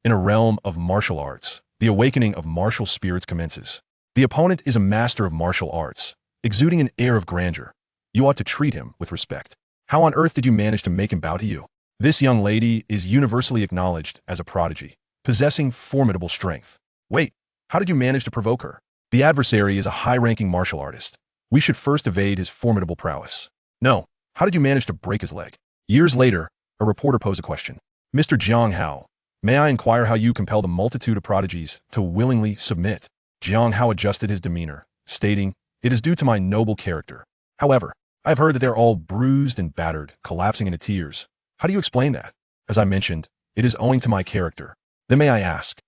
In a realm of martial arts, the awakening of martial spirits commences. The opponent is a master of martial arts, exuding an air of grandeur. You ought to treat him with respect. How on earth did you manage to make him bow to you? This young lady is universally acknowledged as a prodigy, possessing formidable strength. Wait, how did you manage to provoke her? The adversary is a high-ranking martial artist. We should first evade his formidable prowess. No, how did you manage to break his leg? Years later, a reporter posed a question. Mr. Jiang Hao, may I inquire how you compel the multitude of prodigies to willingly submit? Jiang Hao adjusted his demeanor, stating, "It is due to my noble character. However, I have heard that they're all bruised and battered, collapsing into tears. How do you explain that? As I mentioned, it is owing to my character. Then may I ask,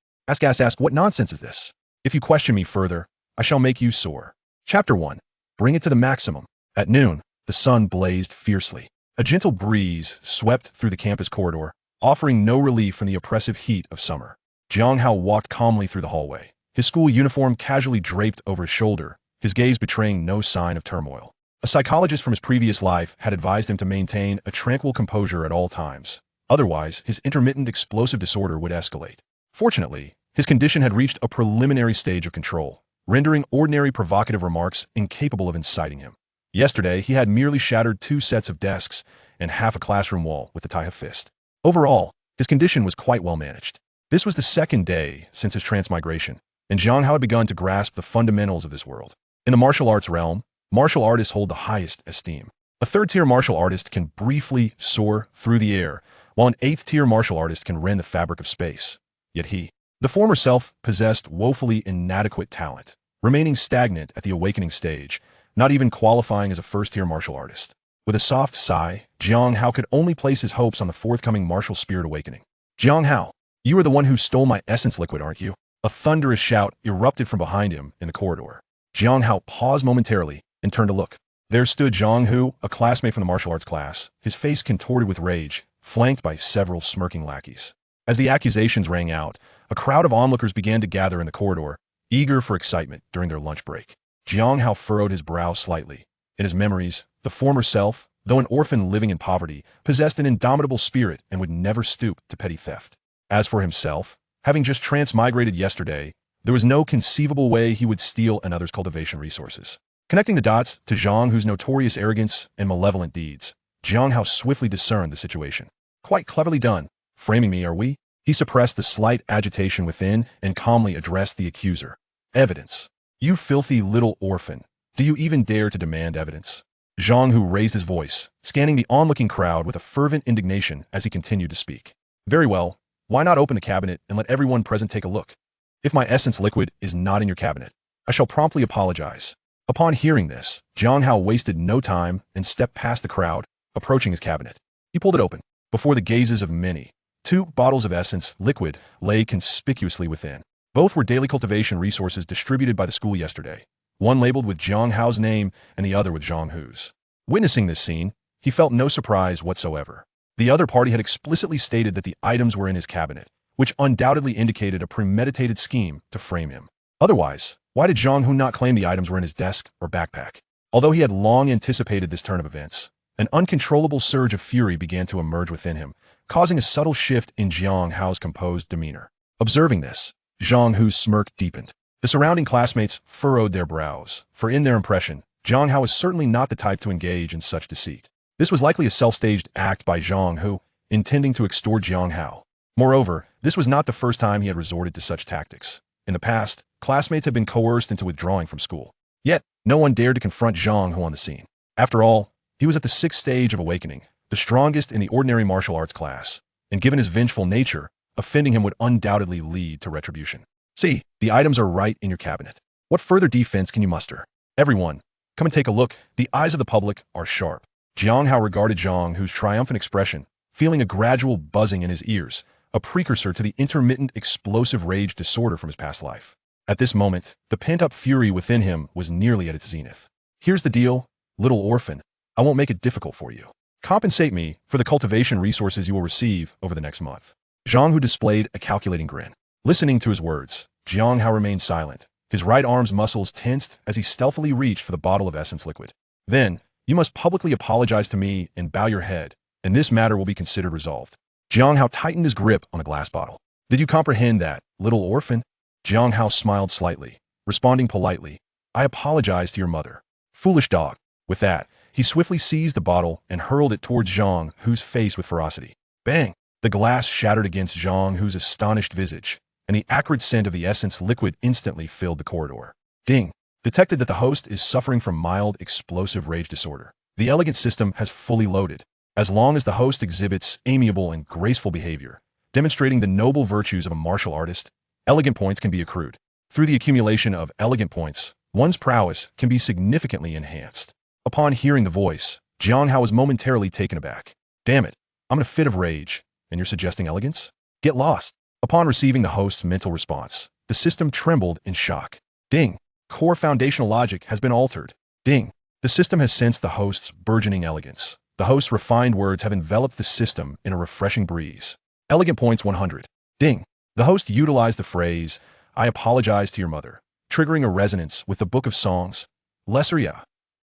what nonsense is this? If you question me further, I shall make you sore." Chapter 1. Bring it to the maximum. At noon, the sun blazed fiercely. A gentle breeze swept through the campus corridor, offering no relief from the oppressive heat of summer. Jiang Hao walked calmly through the hallway, his school uniform casually draped over his shoulder, his gaze betraying no sign of turmoil. A psychologist from his previous life had advised him to maintain a tranquil composure at all times. Otherwise, his intermittent explosive disorder would escalate. Fortunately, his condition had reached a preliminary stage of control, rendering ordinary provocative remarks incapable of inciting him. Yesterday, he had merely shattered 2 sets of desks and half a classroom wall with the tie of fist. Overall, his condition was quite well managed. This was the second day since his transmigration, and Jiang Hao had begun to grasp the fundamentals of this world. In the martial arts realm, martial artists hold the highest esteem. A third-tier martial artist can briefly soar through the air, while an 8th-tier martial artist can rend the fabric of space. Yet he, the former self, possessed woefully inadequate talent, remaining stagnant at the awakening stage, not even qualifying as a first-tier martial artist. With a soft sigh, Jiang Hao could only place his hopes on the forthcoming martial spirit awakening. "Jiang Hao, you are the one who stole my essence liquid, aren't you?" A thunderous shout erupted from behind him in the corridor. Jiang Hao paused momentarily and turned to look. There stood Jiang Hu, a classmate from the martial arts class, his face contorted with rage, flanked by several smirking lackeys. As the accusations rang out, a crowd of onlookers began to gather in the corridor, eager for excitement during their lunch break. Jiang Hao furrowed his brow slightly. In his memories, the former self, though an orphan living in poverty, possessed an indomitable spirit and would never stoop to petty theft. As for himself, having just transmigrated yesterday, there was no conceivable way he would steal another's cultivation resources. Connecting the dots to Jiang Hu's notorious arrogance and malevolent deeds, Jiang Hao swiftly discerned the situation. "Quite cleverly done. Framing me, are we?" He suppressed the slight agitation within and calmly addressed the accuser. "Evidence. You filthy little orphan. Do you even dare to demand evidence?" Jiang Hu raised his voice, scanning the onlooking crowd with a fervent indignation as he continued to speak. "Very well. Why not open the cabinet and let everyone present take a look? If my essence liquid is not in your cabinet, I shall promptly apologize." Upon hearing this, Jiang Hao wasted no time and stepped past the crowd, approaching his cabinet. He pulled it open. Before the gazes of many, 2 bottles of essence liquid lay conspicuously within. Both were daily cultivation resources distributed by the school yesterday, one labeled with Jiang Hao's name and the other with Jiang Hu's. Witnessing this scene, he felt no surprise whatsoever. The other party had explicitly stated that the items were in his cabinet, which undoubtedly indicated a premeditated scheme to frame him. Otherwise, why did Jiang Hu not claim the items were in his desk or backpack? Although he had long anticipated this turn of events, an uncontrollable surge of fury began to emerge within him, causing a subtle shift in Jiang Hao's composed demeanor. Observing this, Jiang Hu's smirk deepened. The surrounding classmates furrowed their brows, for in their impression, Jiang Hao was certainly not the type to engage in such deceit. This was likely a self-staged act by Jiang Hu, intending to extort Jiang Hao. Moreover, this was not the first time he had resorted to such tactics. In the past, classmates had been coerced into withdrawing from school. Yet, no one dared to confront Jiang Hu on the scene. After all, he was at the 6th stage of awakening, the strongest in the ordinary martial arts class, and given his vengeful nature, offending him would undoubtedly lead to retribution. "See, the items are right in your cabinet. What further defense can you muster? Everyone, come and take a look. The eyes of the public are sharp." Jiang Hao regarded Jiang Hu's triumphant expression, feeling a gradual buzzing in his ears, a precursor to the intermittent explosive rage disorder from his past life. At this moment, the pent-up fury within him was nearly at its zenith. "Here's the deal, little orphan. I won't make it difficult for you. Compensate me for the cultivation resources you will receive over the next month." Jiang Hu displayed a calculating grin. Listening to his words, Jiang Hao remained silent, his right arm's muscles tensed as he stealthily reached for the bottle of essence liquid. "Then, you must publicly apologize to me and bow your head, and this matter will be considered resolved." Jiang Hao tightened his grip on the glass bottle. Did you comprehend that, little orphan? Jiang Hao smiled slightly, responding politely, I apologize to your mother. Foolish dog. With that, he swiftly seized the bottle and hurled it towards Jiang Hu's face with ferocity. Bang! The glass shattered against Jiang Hu's astonished visage, and the acrid scent of the essence liquid instantly filled the corridor. Ding! Detected that the host is suffering from mild explosive rage disorder. The elegant system has fully loaded. As long as the host exhibits amiable and graceful behavior, demonstrating the noble virtues of a martial artist, elegant points can be accrued. Through the accumulation of elegant points, one's prowess can be significantly enhanced. Upon hearing the voice, Jiang Hao was momentarily taken aback. Damn it, I'm in a fit of rage, and you're suggesting elegance? Get lost. Upon receiving the host's mental response, the system trembled in shock. Ding! Core foundational logic has been altered. Ding! The system has sensed the host's burgeoning elegance. The host's refined words have enveloped the system in a refreshing breeze. Elegant points 100. Ding! The host utilized the phrase, I apologize to your mother, triggering a resonance with the Book of Songs. Lesseria.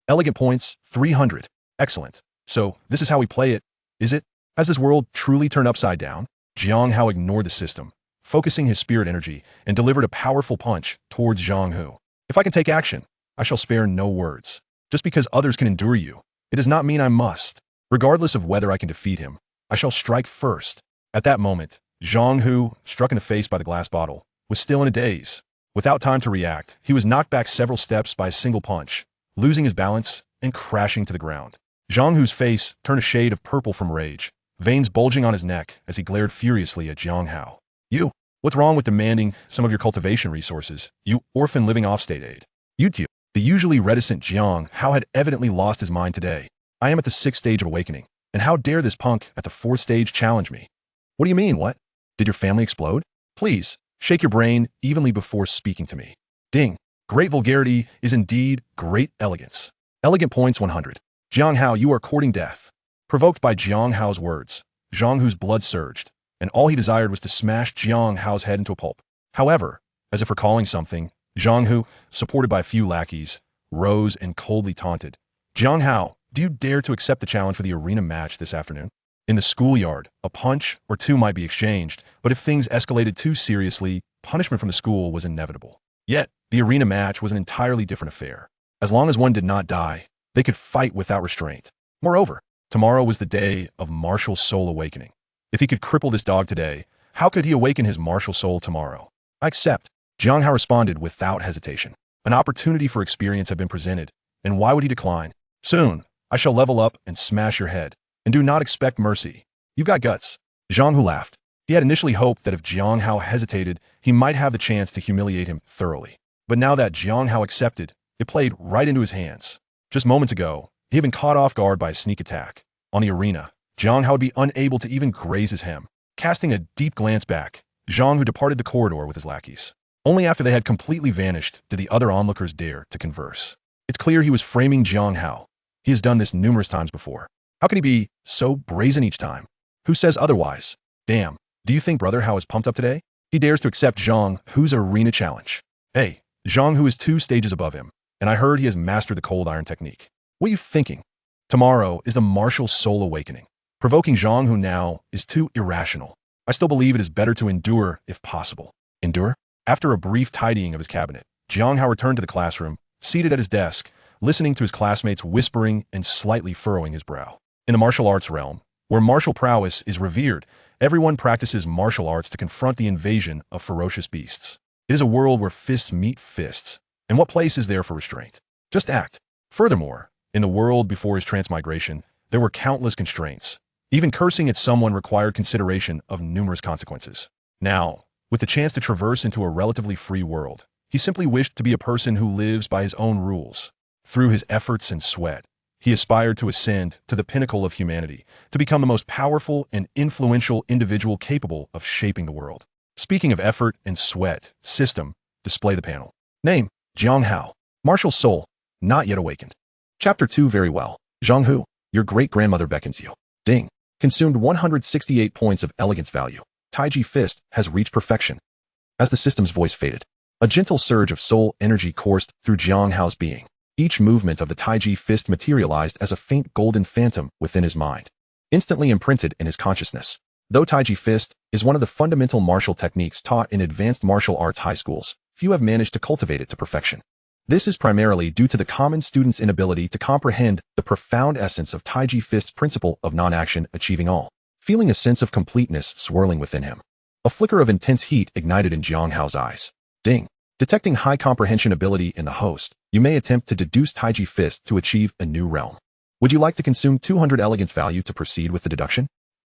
Elegant points 300. Excellent. So, this is how we play it, is it? Has this world truly turned upside down? Jiang Hao ignored the system, focusing his spirit energy, and delivered a powerful punch towards Jiang Hu. If I can take action, I shall spare no words. Just because others can endure you, it does not mean I must. Regardless of whether I can defeat him, I shall strike first. At that moment, Jiang Hu, struck in the face by the glass bottle, was still in a daze. Without time to react, he was knocked back several steps by a single punch, losing his balance and crashing to the ground. Jiang Hu's face turned a shade of purple from rage, veins bulging on his neck as he glared furiously at Jiang Hao. You, what's wrong with demanding some of your cultivation resources, you orphan living off state aid? You two. The usually reticent Jiang Hao had evidently lost his mind today. I am at the 6th stage of awakening, and how dare this punk at the 4th stage challenge me? What do you mean, what? Did your family explode? Please, shake your brain evenly before speaking to me. Ding! Great vulgarity is indeed great elegance. Elegant points 100. Jiang Hao, you are courting death. Provoked by Jiang Hao's words, Jiang Hu's blood surged, and all he desired was to smash Jiang Hao's head into a pulp. However, as if recalling something, Jiang Hu, supported by a few lackeys, rose and coldly taunted. Jiang Hao, do you dare to accept the challenge for the arena match this afternoon? In the schoolyard, a punch or two might be exchanged, but if things escalated too seriously, punishment from the school was inevitable. Yet, the arena match was an entirely different affair. As long as one did not die, they could fight without restraint. Moreover, tomorrow was the day of martial soul awakening. If he could cripple this dog today, how could he awaken his martial soul tomorrow? I accept. Jiang Hao responded without hesitation. An opportunity for experience had been presented, and why would he decline? Soon, I shall level up and smash your head, and do not expect mercy. You've got guts. Jiang Hu laughed. He had initially hoped that if Jiang Hao hesitated, he might have the chance to humiliate him thoroughly. But now that Jiang Hao accepted, it played right into his hands. Just moments ago, he had been caught off guard by a sneak attack. On the arena, Jiang Hao would be unable to even graze his hem. Casting a deep glance back, Jiang Hu departed the corridor with his lackeys. Only after they had completely vanished did the other onlookers dare to converse. It's clear he was framing Jiang Hao. He has done this numerous times before. How can he be so brazen each time? Who says otherwise? Damn, do you think Brother Hao is pumped up today? He dares to accept Jiang Hu's arena challenge. Hey, Jiang Hu is 2 stages above him, and I heard he has mastered the cold iron technique. What are you thinking? Tomorrow is the martial soul awakening. Provoking Jiang Hu now is too irrational. I still believe it is better to endure if possible. Endure? After a brief tidying of his cabinet, Jiang Hao returned to the classroom, seated at his desk, listening to his classmates whispering and slightly furrowing his brow. In the martial arts realm, where martial prowess is revered, everyone practices martial arts to confront the invasion of ferocious beasts. It is a world where fists meet fists, and what place is there for restraint? Just act. Furthermore, in the world before his transmigration, there were countless constraints. Even cursing at someone required consideration of numerous consequences. Now, with the chance to traverse into a relatively free world, he simply wished to be a person who lives by his own rules. Through his efforts and sweat, he aspired to ascend to the pinnacle of humanity, to become the most powerful and influential individual capable of shaping the world. Speaking of effort and sweat, system, display the panel. Name, Jiang Hao. Martial soul, not yet awakened. Chapter 2 very well. Jiang Hu, your great-grandmother beckons you. Ding. Consumed 168 points of elegance value. Taiji fist has reached perfection. As the system's voice faded, a gentle surge of soul energy coursed through Jiang Hao's being. Each movement of the Taiji fist materialized as a faint golden phantom within his mind, instantly imprinted in his consciousness. Though Taiji Fist is one of the fundamental martial techniques taught in advanced martial arts high schools, few have managed to cultivate it to perfection. This is primarily due to the common student's inability to comprehend the profound essence of Taiji Fist's principle of non-action achieving all, feeling a sense of completeness swirling within him. A flicker of intense heat ignited in Jiang Hao's eyes. Ding. Detecting high comprehension ability in the host, you may attempt to deduce Taiji Fist to achieve a new realm. Would you like to consume 200 elegance value to proceed with the deduction?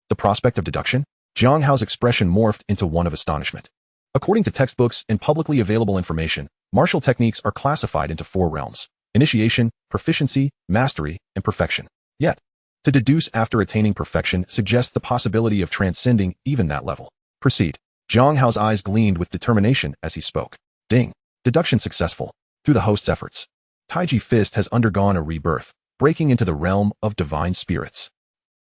The prospect of deduction? Jiang Hao's expression morphed into one of astonishment. According to textbooks and publicly available information, martial techniques are classified into 4 realms: initiation, proficiency, mastery, and perfection. Yet, to deduce after attaining perfection suggests the possibility of transcending even that level. Proceed. Jiang Hao's eyes gleamed with determination as he spoke. Ding. Deduction successful. Through the host's efforts, Taiji Fist has undergone a rebirth, breaking into the realm of divine spirits.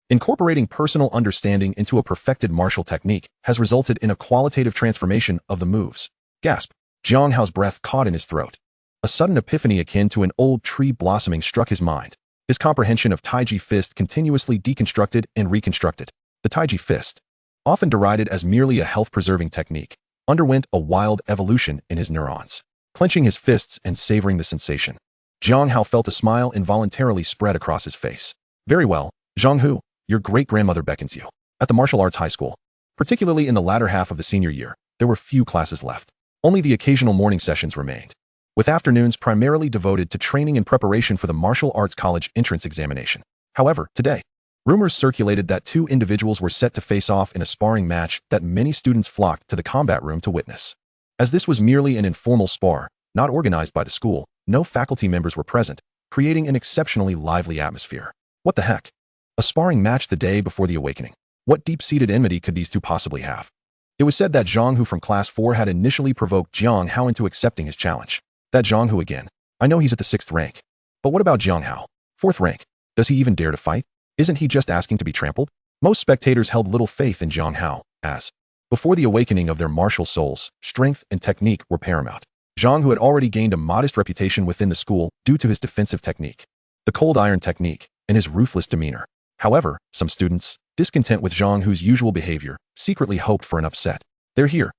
Incorporating personal understanding into a perfected martial technique has resulted in a qualitative transformation of the moves. Gasp. Jiang Hao's breath caught in his throat. A sudden epiphany akin to an old tree blossoming struck his mind. His comprehension of Taiji Fist continuously deconstructed and reconstructed. The Taiji Fist, often derided as merely a health-preserving technique, underwent a wild evolution in his neurons. Clenching his fists and savoring the sensation, Jiang Hao felt a smile involuntarily spread across his face. Very well, Jiang Hu, your great-grandmother beckons you. At the martial arts high school, particularly in the latter half of the senior year, there were few classes left. Only the occasional morning sessions remained, with afternoons primarily devoted to training and preparation for the martial arts college entrance examination. However, today, rumors circulated that 2 individuals were set to face off in a sparring match that many students flocked to the combat room to witness. As this was merely an informal spar, not organized by the school, no faculty members were present, creating an exceptionally lively atmosphere. What the heck? A sparring match the day before the awakening. What deep-seated enmity could these 2 possibly have? It was said that Jiang Hu from Class 4 had initially provoked Jiang Hao into accepting his challenge. That Jiang Hu again. I know he's at the 6th rank. But what about Jiang Hao? 4th rank. Does he even dare to fight? Isn't he just asking to be trampled? Most spectators held little faith in Jiang Hao, as, before the awakening of their martial souls, strength and technique were paramount. Jiang Hu had already gained a modest reputation within the school due to his defensive technique, the cold iron technique, and his ruthless demeanor. However, some students, discontent with Jiang Hu's usual behavior, secretly hoped for an upset. They're here.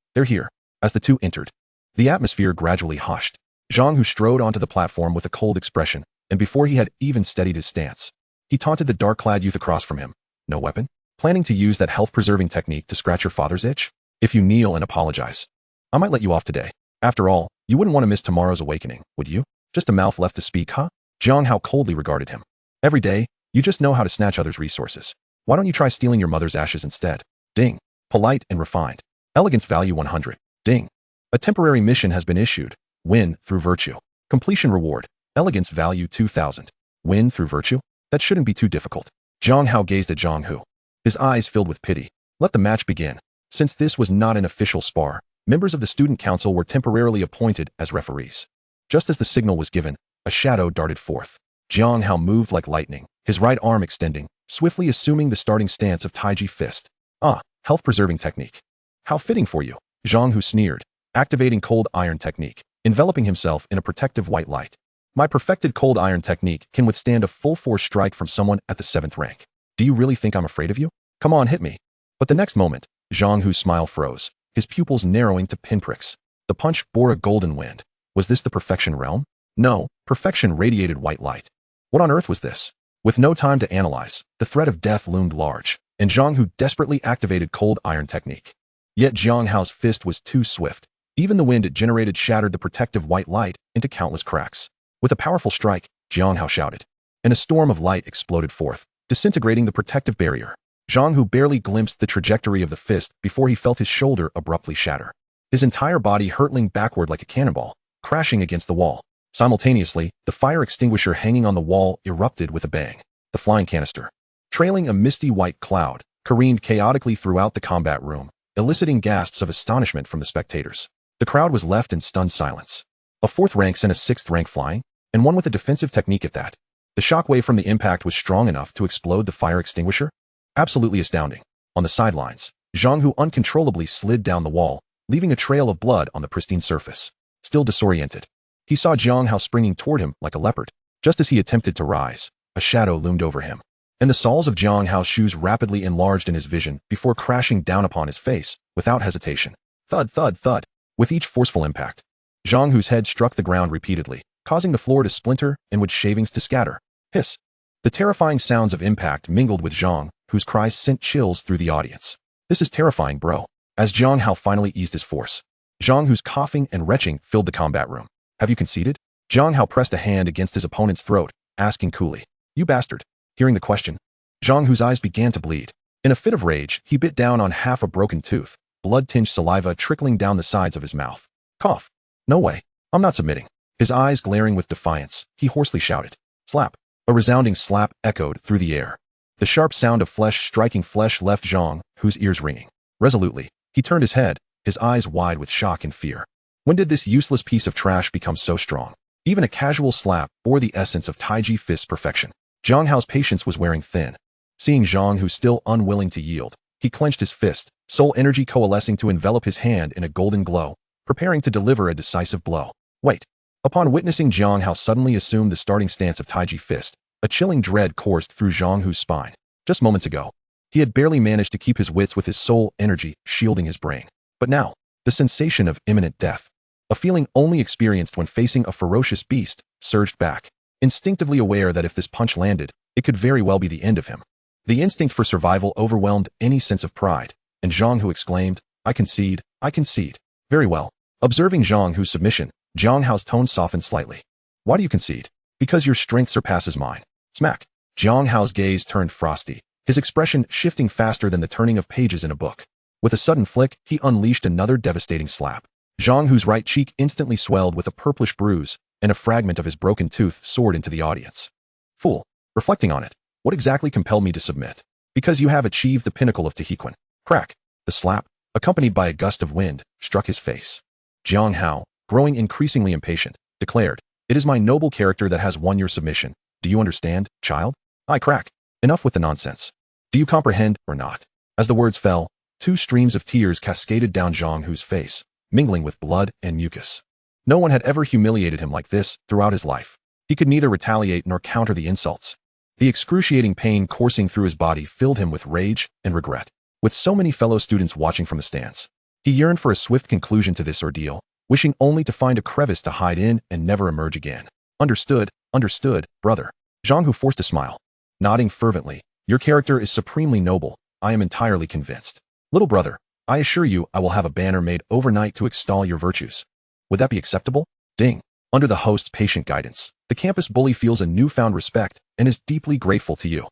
As the 2 entered, the atmosphere gradually hushed. Jiang Hu strode onto the platform with a cold expression, and before he had even steadied his stance, he taunted the dark-clad youth across from him. No weapon? Planning to use that health-preserving technique to scratch your father's itch? If you kneel and apologize, I might let you off today. After all, you wouldn't want to miss tomorrow's awakening, would you? Just a mouth left to speak, huh? Jiang Hao coldly regarded him. Every day, you just know how to snatch others' resources. Why don't you try stealing your mother's ashes instead? Ding. Polite and refined. Elegance value 100. Ding. A temporary mission has been issued. Win through virtue. Completion reward. Elegance value 2000. Win through virtue? That shouldn't be too difficult. Jiang Hao gazed at Jiang Hu, his eyes filled with pity. Let the match begin. Since this was not an official spar, members of the student council were temporarily appointed as referees. Just as the signal was given, a shadow darted forth. Jiang Hao moved like lightning, his right arm extending, swiftly assuming the starting stance of Taiji Fist. Ah, health-preserving technique. How fitting for you, Jiang Hu sneered, activating cold iron technique, enveloping himself in a protective white light. My perfected cold iron technique can withstand a full-force strike from someone at the 7th rank. Do you really think I'm afraid of you? Come on, hit me. But the next moment, Jiang Hu's smile froze, his pupils narrowing to pinpricks. The punch bore a golden wind. Was this the perfection realm? No, perfection radiated white light. What on earth was this? With no time to analyze, the threat of death loomed large, and Jiang Hu desperately activated cold iron technique. Yet Jiang Hao's fist was too swift. Even the wind it generated shattered the protective white light into countless cracks. With a powerful strike, Jiang Hao shouted, and a storm of light exploded forth, disintegrating the protective barrier. Jiang Hu barely glimpsed the trajectory of the fist before he felt his shoulder abruptly shatter, his entire body hurtling backward like a cannonball, crashing against the wall. Simultaneously, the fire extinguisher hanging on the wall erupted with a bang. The flying canister, trailing a misty white cloud, careened chaotically throughout the combat room, eliciting gasps of astonishment from the spectators. The crowd was left in stunned silence. A 4th rank sent a 6th rank flying, and one with a defensive technique at that. The shockwave from the impact was strong enough to explode the fire extinguisher? Absolutely astounding. On the sidelines, Jiang Hu uncontrollably slid down the wall, leaving a trail of blood on the pristine surface. Still disoriented, he saw Jiang Hao springing toward him like a leopard. Just as he attempted to rise, a shadow loomed over him. and the soles of Jiang Hao's shoes rapidly enlarged in his vision before crashing down upon his face, without hesitation. Thud, thud, thud. With each forceful impact, Jiang Hao's head struck the ground repeatedly, causing the floor to splinter and wood shavings to scatter. Hiss. The terrifying sounds of impact mingled with Jiang Hao's cries sent chills through the audience. This is terrifying, bro. As Jiang Hao finally eased his force, Jiang Hao's coughing and retching filled the combat room. Have you conceded? Jiang Hao pressed a hand against his opponent's throat, asking coolly. You bastard. Hearing the question, Jiang Hao's eyes began to bleed. In a fit of rage, he bit down on half a broken tooth, blood-tinged saliva trickling down the sides of his mouth. Cough. No way. I'm not submitting. His eyes glaring with defiance, he hoarsely shouted. Slap. A resounding slap echoed through the air. The sharp sound of flesh striking flesh left Jiang Hao's ears ringing. Resolutely, he turned his head, his eyes wide with shock and fear. When did this useless piece of trash become so strong? Even a casual slap bore the essence of Taiji fist perfection. Jiang Hao's patience was wearing thin. Seeing Jiang Hao still unwilling to yield, he clenched his fist, soul energy coalescing to envelop his hand in a golden glow, preparing to deliver a decisive blow. Wait. Upon witnessing Jiang Hao suddenly assume the starting stance of Taiji fist, a chilling dread coursed through Jiang Hao's spine. Just moments ago, he had barely managed to keep his wits with his soul energy shielding his brain. But now, the sensation of imminent death, a feeling only experienced when facing a ferocious beast, surged back. Instinctively aware that if this punch landed, it could very well be the end of him. The instinct for survival overwhelmed any sense of pride, and Jiang Hao exclaimed, I concede, I concede. Very well. Observing Jiang Hao's submission, Jiang Hao's tone softened slightly. Why do you concede? Because your strength surpasses mine. Smack. Jiang Hao's gaze turned frosty, his expression shifting faster than the turning of pages in a book. With a sudden flick, he unleashed another devastating slap. Jiang Hao's right cheek instantly swelled with a purplish bruise, and a fragment of his broken tooth soared into the audience. Fool. Reflecting on it, what exactly compelled me to submit? Because you have achieved the pinnacle of Tehiquan. Crack. The slap, accompanied by a gust of wind, struck his face. Jiang Hao, growing increasingly impatient, declared, It is my noble character that has won your submission. Do you understand, child? I crack. Enough with the nonsense. Do you comprehend or not? As the words fell, 2 streams of tears cascaded down Jiang Hao's face, mingling with blood and mucus. No one had ever humiliated him like this throughout his life. He could neither retaliate nor counter the insults. The excruciating pain coursing through his body filled him with rage and regret. With so many fellow students watching from the stands, he yearned for a swift conclusion to this ordeal, wishing only to find a crevice to hide in and never emerge again. Understood, understood, brother. Jiang Hao forced a smile. Nodding fervently, your character is supremely noble, I am entirely convinced. Little brother, I assure you I will have a banner made overnight to extol your virtues. Would that be acceptable? Ding. Under the host's patient guidance, the campus bully feels a newfound respect and is deeply grateful to you.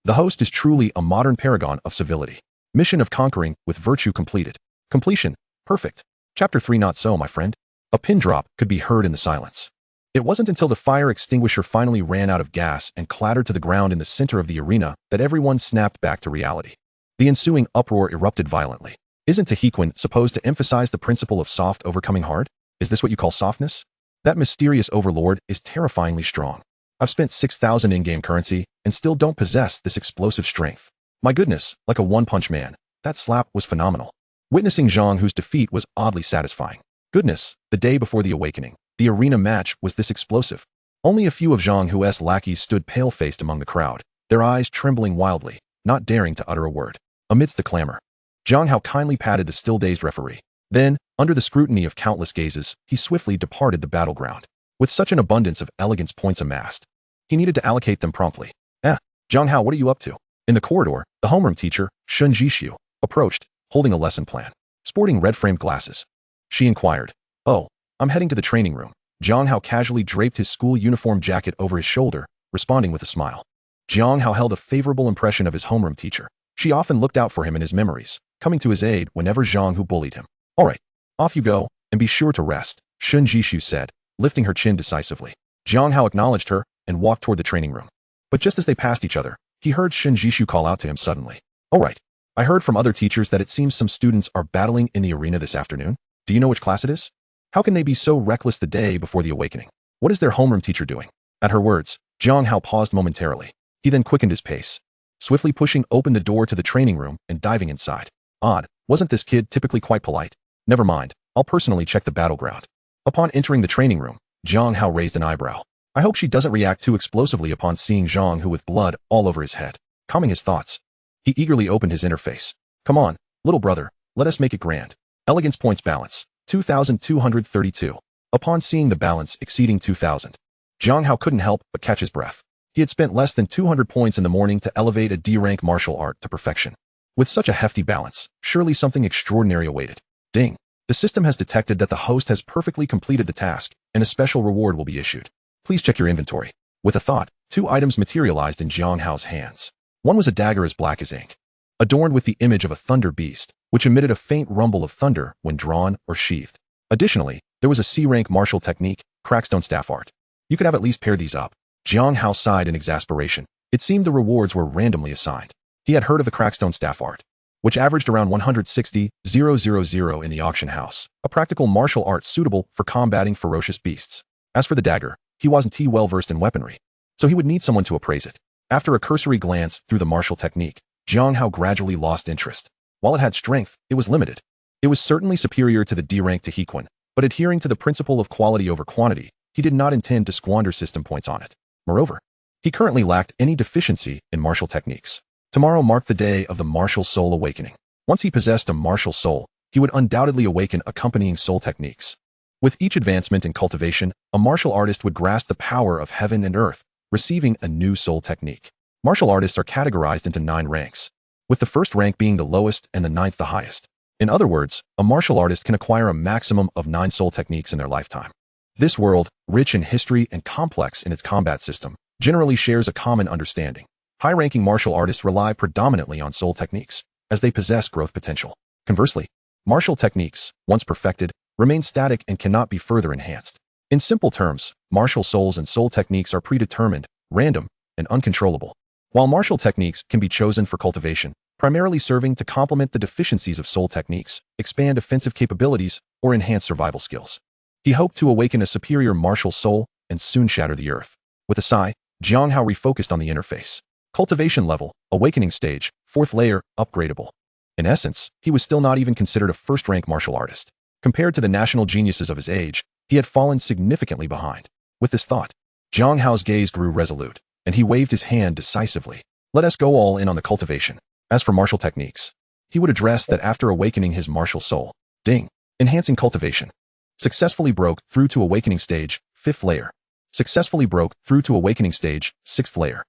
The host is truly a modern paragon of civility. Mission of conquering with virtue completed. Completion. Perfect. Chapter 3 Not so, my friend. A pin drop could be heard in the silence. It wasn't until the fire extinguisher finally ran out of gas and clattered to the ground in the center of the arena that everyone snapped back to reality. The ensuing uproar erupted violently. Isn't Tehiquan supposed to emphasize the principle of soft overcoming hard? Is this what you call softness? That mysterious overlord is terrifyingly strong. I've spent 6,000 in-game currency and still don't possess this explosive strength. My goodness, like a one-punch man, that slap was phenomenal. Witnessing Jiang Hao's defeat was oddly satisfying. Goodness, the day before the awakening, the arena match was this explosive. Only a few of Jiang Hao's lackeys stood pale-faced among the crowd, their eyes trembling wildly, not daring to utter a word. Amidst the clamor, Jiang Hao kindly patted the still-dazed referee. Then, under the scrutiny of countless gazes, he swiftly departed the battleground. With such an abundance of elegance points amassed, he needed to allocate them promptly. Jiang Hao, what are you up to? In the corridor, the homeroom teacher, Shun Jishu, approached, holding a lesson plan. Sporting red-framed glasses. She inquired, Oh, I'm heading to the training room. Jiang Hao casually draped his school uniform jacket over his shoulder, responding with a smile. Jiang Hao held a favorable impression of his homeroom teacher. She often looked out for him in his memories, coming to his aid whenever Jiang Hao bullied him. All right, off you go, and be sure to rest, Shun Jishu said, lifting her chin decisively. Jiang Hao acknowledged her and walked toward the training room. But just as they passed each other, he heard Shun Jishu call out to him suddenly. All right, I heard from other teachers that it seems some students are battling in the arena this afternoon. Do you know which class it is? How can they be so reckless the day before the awakening? What is their homeroom teacher doing? At her words, Jiang Hao paused momentarily. He then quickened his pace, swiftly pushing open the door to the training room and diving inside. Odd, wasn't this kid typically quite polite? Never mind, I'll personally check the battleground. Upon entering the training room, Jiang Hao raised an eyebrow. I hope she doesn't react too explosively upon seeing Jiang Hao with blood all over his head. Calming his thoughts, he eagerly opened his interface. Come on, little brother, let us make it grand. Elegance points balance, 2,232. Upon seeing the balance exceeding 2,000, Jiang Hao couldn't help but catch his breath. He had spent less than 200 points in the morning to elevate a D-rank martial art to perfection. With such a hefty balance, surely something extraordinary awaited. Ding. The system has detected that the host has perfectly completed the task, and a special reward will be issued. Please check your inventory. With a thought, 2 items materialized in Jiang Hao's hands. One was a dagger as black as ink, adorned with the image of a thunder beast, which emitted a faint rumble of thunder when drawn or sheathed. Additionally, there was a C-rank martial technique, crackstone staff art. You could have at least paired these up. Jiang Hao sighed in exasperation. It seemed the rewards were randomly assigned. He had heard of the crackstone staff art, which averaged around 160,000 in the auction house, a practical martial art suitable for combating ferocious beasts. As for the dagger, he wasn't too well versed in weaponry, so he would need someone to appraise it. After a cursory glance through the martial technique, Jiang Hao gradually lost interest. While it had strength, it was limited. It was certainly superior to the D-rank Tahiquan, but adhering to the principle of quality over quantity, he did not intend to squander system points on it. Moreover, he currently lacked any deficiency in martial techniques. Tomorrow marked the day of the martial soul awakening. Once he possessed a martial soul, he would undoubtedly awaken accompanying soul techniques. With each advancement in cultivation, a martial artist would grasp the power of heaven and earth, receiving a new soul technique. Martial artists are categorized into 9 ranks, with the first rank being the lowest and the 9th the highest. In other words, a martial artist can acquire a maximum of 9 soul techniques in their lifetime. This world, rich in history and complex in its combat system, generally shares a common understanding. High-ranking martial artists rely predominantly on soul techniques, as they possess growth potential. Conversely, martial techniques, once perfected, remain static and cannot be further enhanced. In simple terms, martial souls and soul techniques are predetermined, random, and uncontrollable. While martial techniques can be chosen for cultivation, primarily serving to complement the deficiencies of soul techniques, expand offensive capabilities, or enhance survival skills. He hoped to awaken a superior martial soul and soon shatter the earth. With a sigh, Jiang Hao refocused on the interface. Cultivation level, awakening stage, 4th layer, upgradable. In essence, he was still not even considered a first-rank martial artist. Compared to the national geniuses of his age, he had fallen significantly behind. With this thought, Jiang Hao's gaze grew resolute, and he waved his hand decisively. Let us go all in on the cultivation. As for martial techniques, he would address that after awakening his martial soul. Ding. Enhancing cultivation. Successfully broke through to awakening stage, 5th layer. Successfully broke through to awakening stage, 6th layer.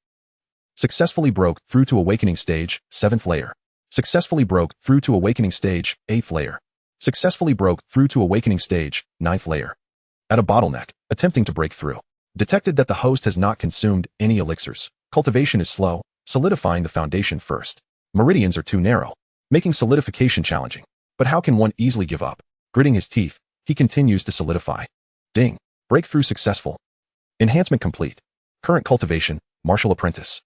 Successfully broke through to awakening stage, 7th layer. Successfully broke through to awakening stage, 8th layer. Successfully broke through to awakening stage, 9th layer. At a bottleneck, attempting to break through. Detected that the host has not consumed any elixirs. Cultivation is slow, solidifying the foundation first. Meridians are too narrow, making solidification challenging. But how can one easily give up? Gritting his teeth, he continues to solidify. Ding. Breakthrough successful. Enhancement complete. Current cultivation, martial apprentice.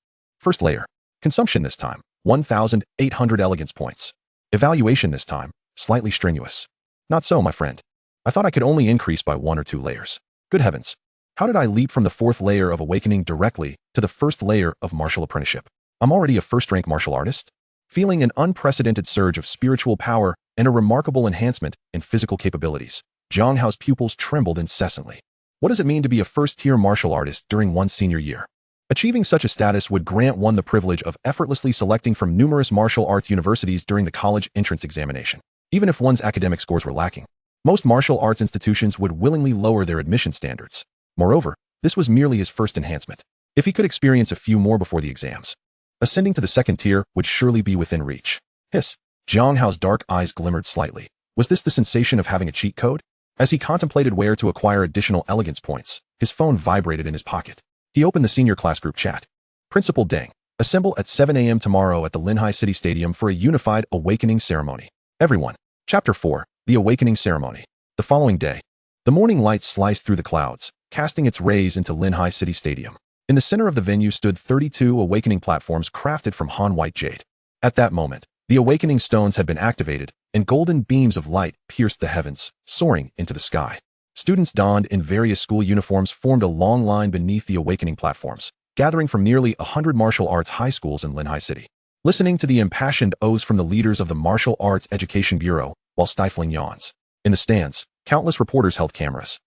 1st layer. Consumption this time, 1,800 elegance points. Evaluation this time, slightly strenuous. Not so, my friend. I thought I could only increase by 1 or 2 layers. Good heavens. How did I leap from the 4th layer of awakening directly to the 1st layer of martial apprenticeship? I'm already a first-rank martial artist? Feeling an unprecedented surge of spiritual power and a remarkable enhancement in physical capabilities, Jiang Hao's pupils trembled incessantly. What does it mean to be a first-tier martial artist during one's senior year? Achieving such a status would grant one the privilege of effortlessly selecting from numerous martial arts universities during the college entrance examination. Even if one's academic scores were lacking, most martial arts institutions would willingly lower their admission standards. Moreover, this was merely his first enhancement. If he could experience a few more before the exams, ascending to the 2nd tier would surely be within reach. Hiss. Jiang Hao's dark eyes glimmered slightly. Was this the sensation of having a cheat code? As he contemplated where to acquire additional elegance points, his phone vibrated in his pocket. He opened the senior class group chat. Principal Deng. Assemble at 7 a.m. tomorrow at the Linhai City Stadium for a unified awakening ceremony. Everyone. Chapter 4. The Awakening Ceremony. The following day, the morning light sliced through the clouds, casting its rays into Linhai City Stadium. In the center of the venue stood 32 awakening platforms crafted from Han white jade. At that moment, the awakening stones had been activated, and golden beams of light pierced the heavens, soaring into the sky. Students donned in various school uniforms formed a long line beneath the awakening platforms, gathering from nearly 100 martial arts high schools in Linhai City. Listening to the impassioned oaths from the leaders of the Martial Arts Education Bureau, while stifling yawns. In the stands, countless reporters held cameras,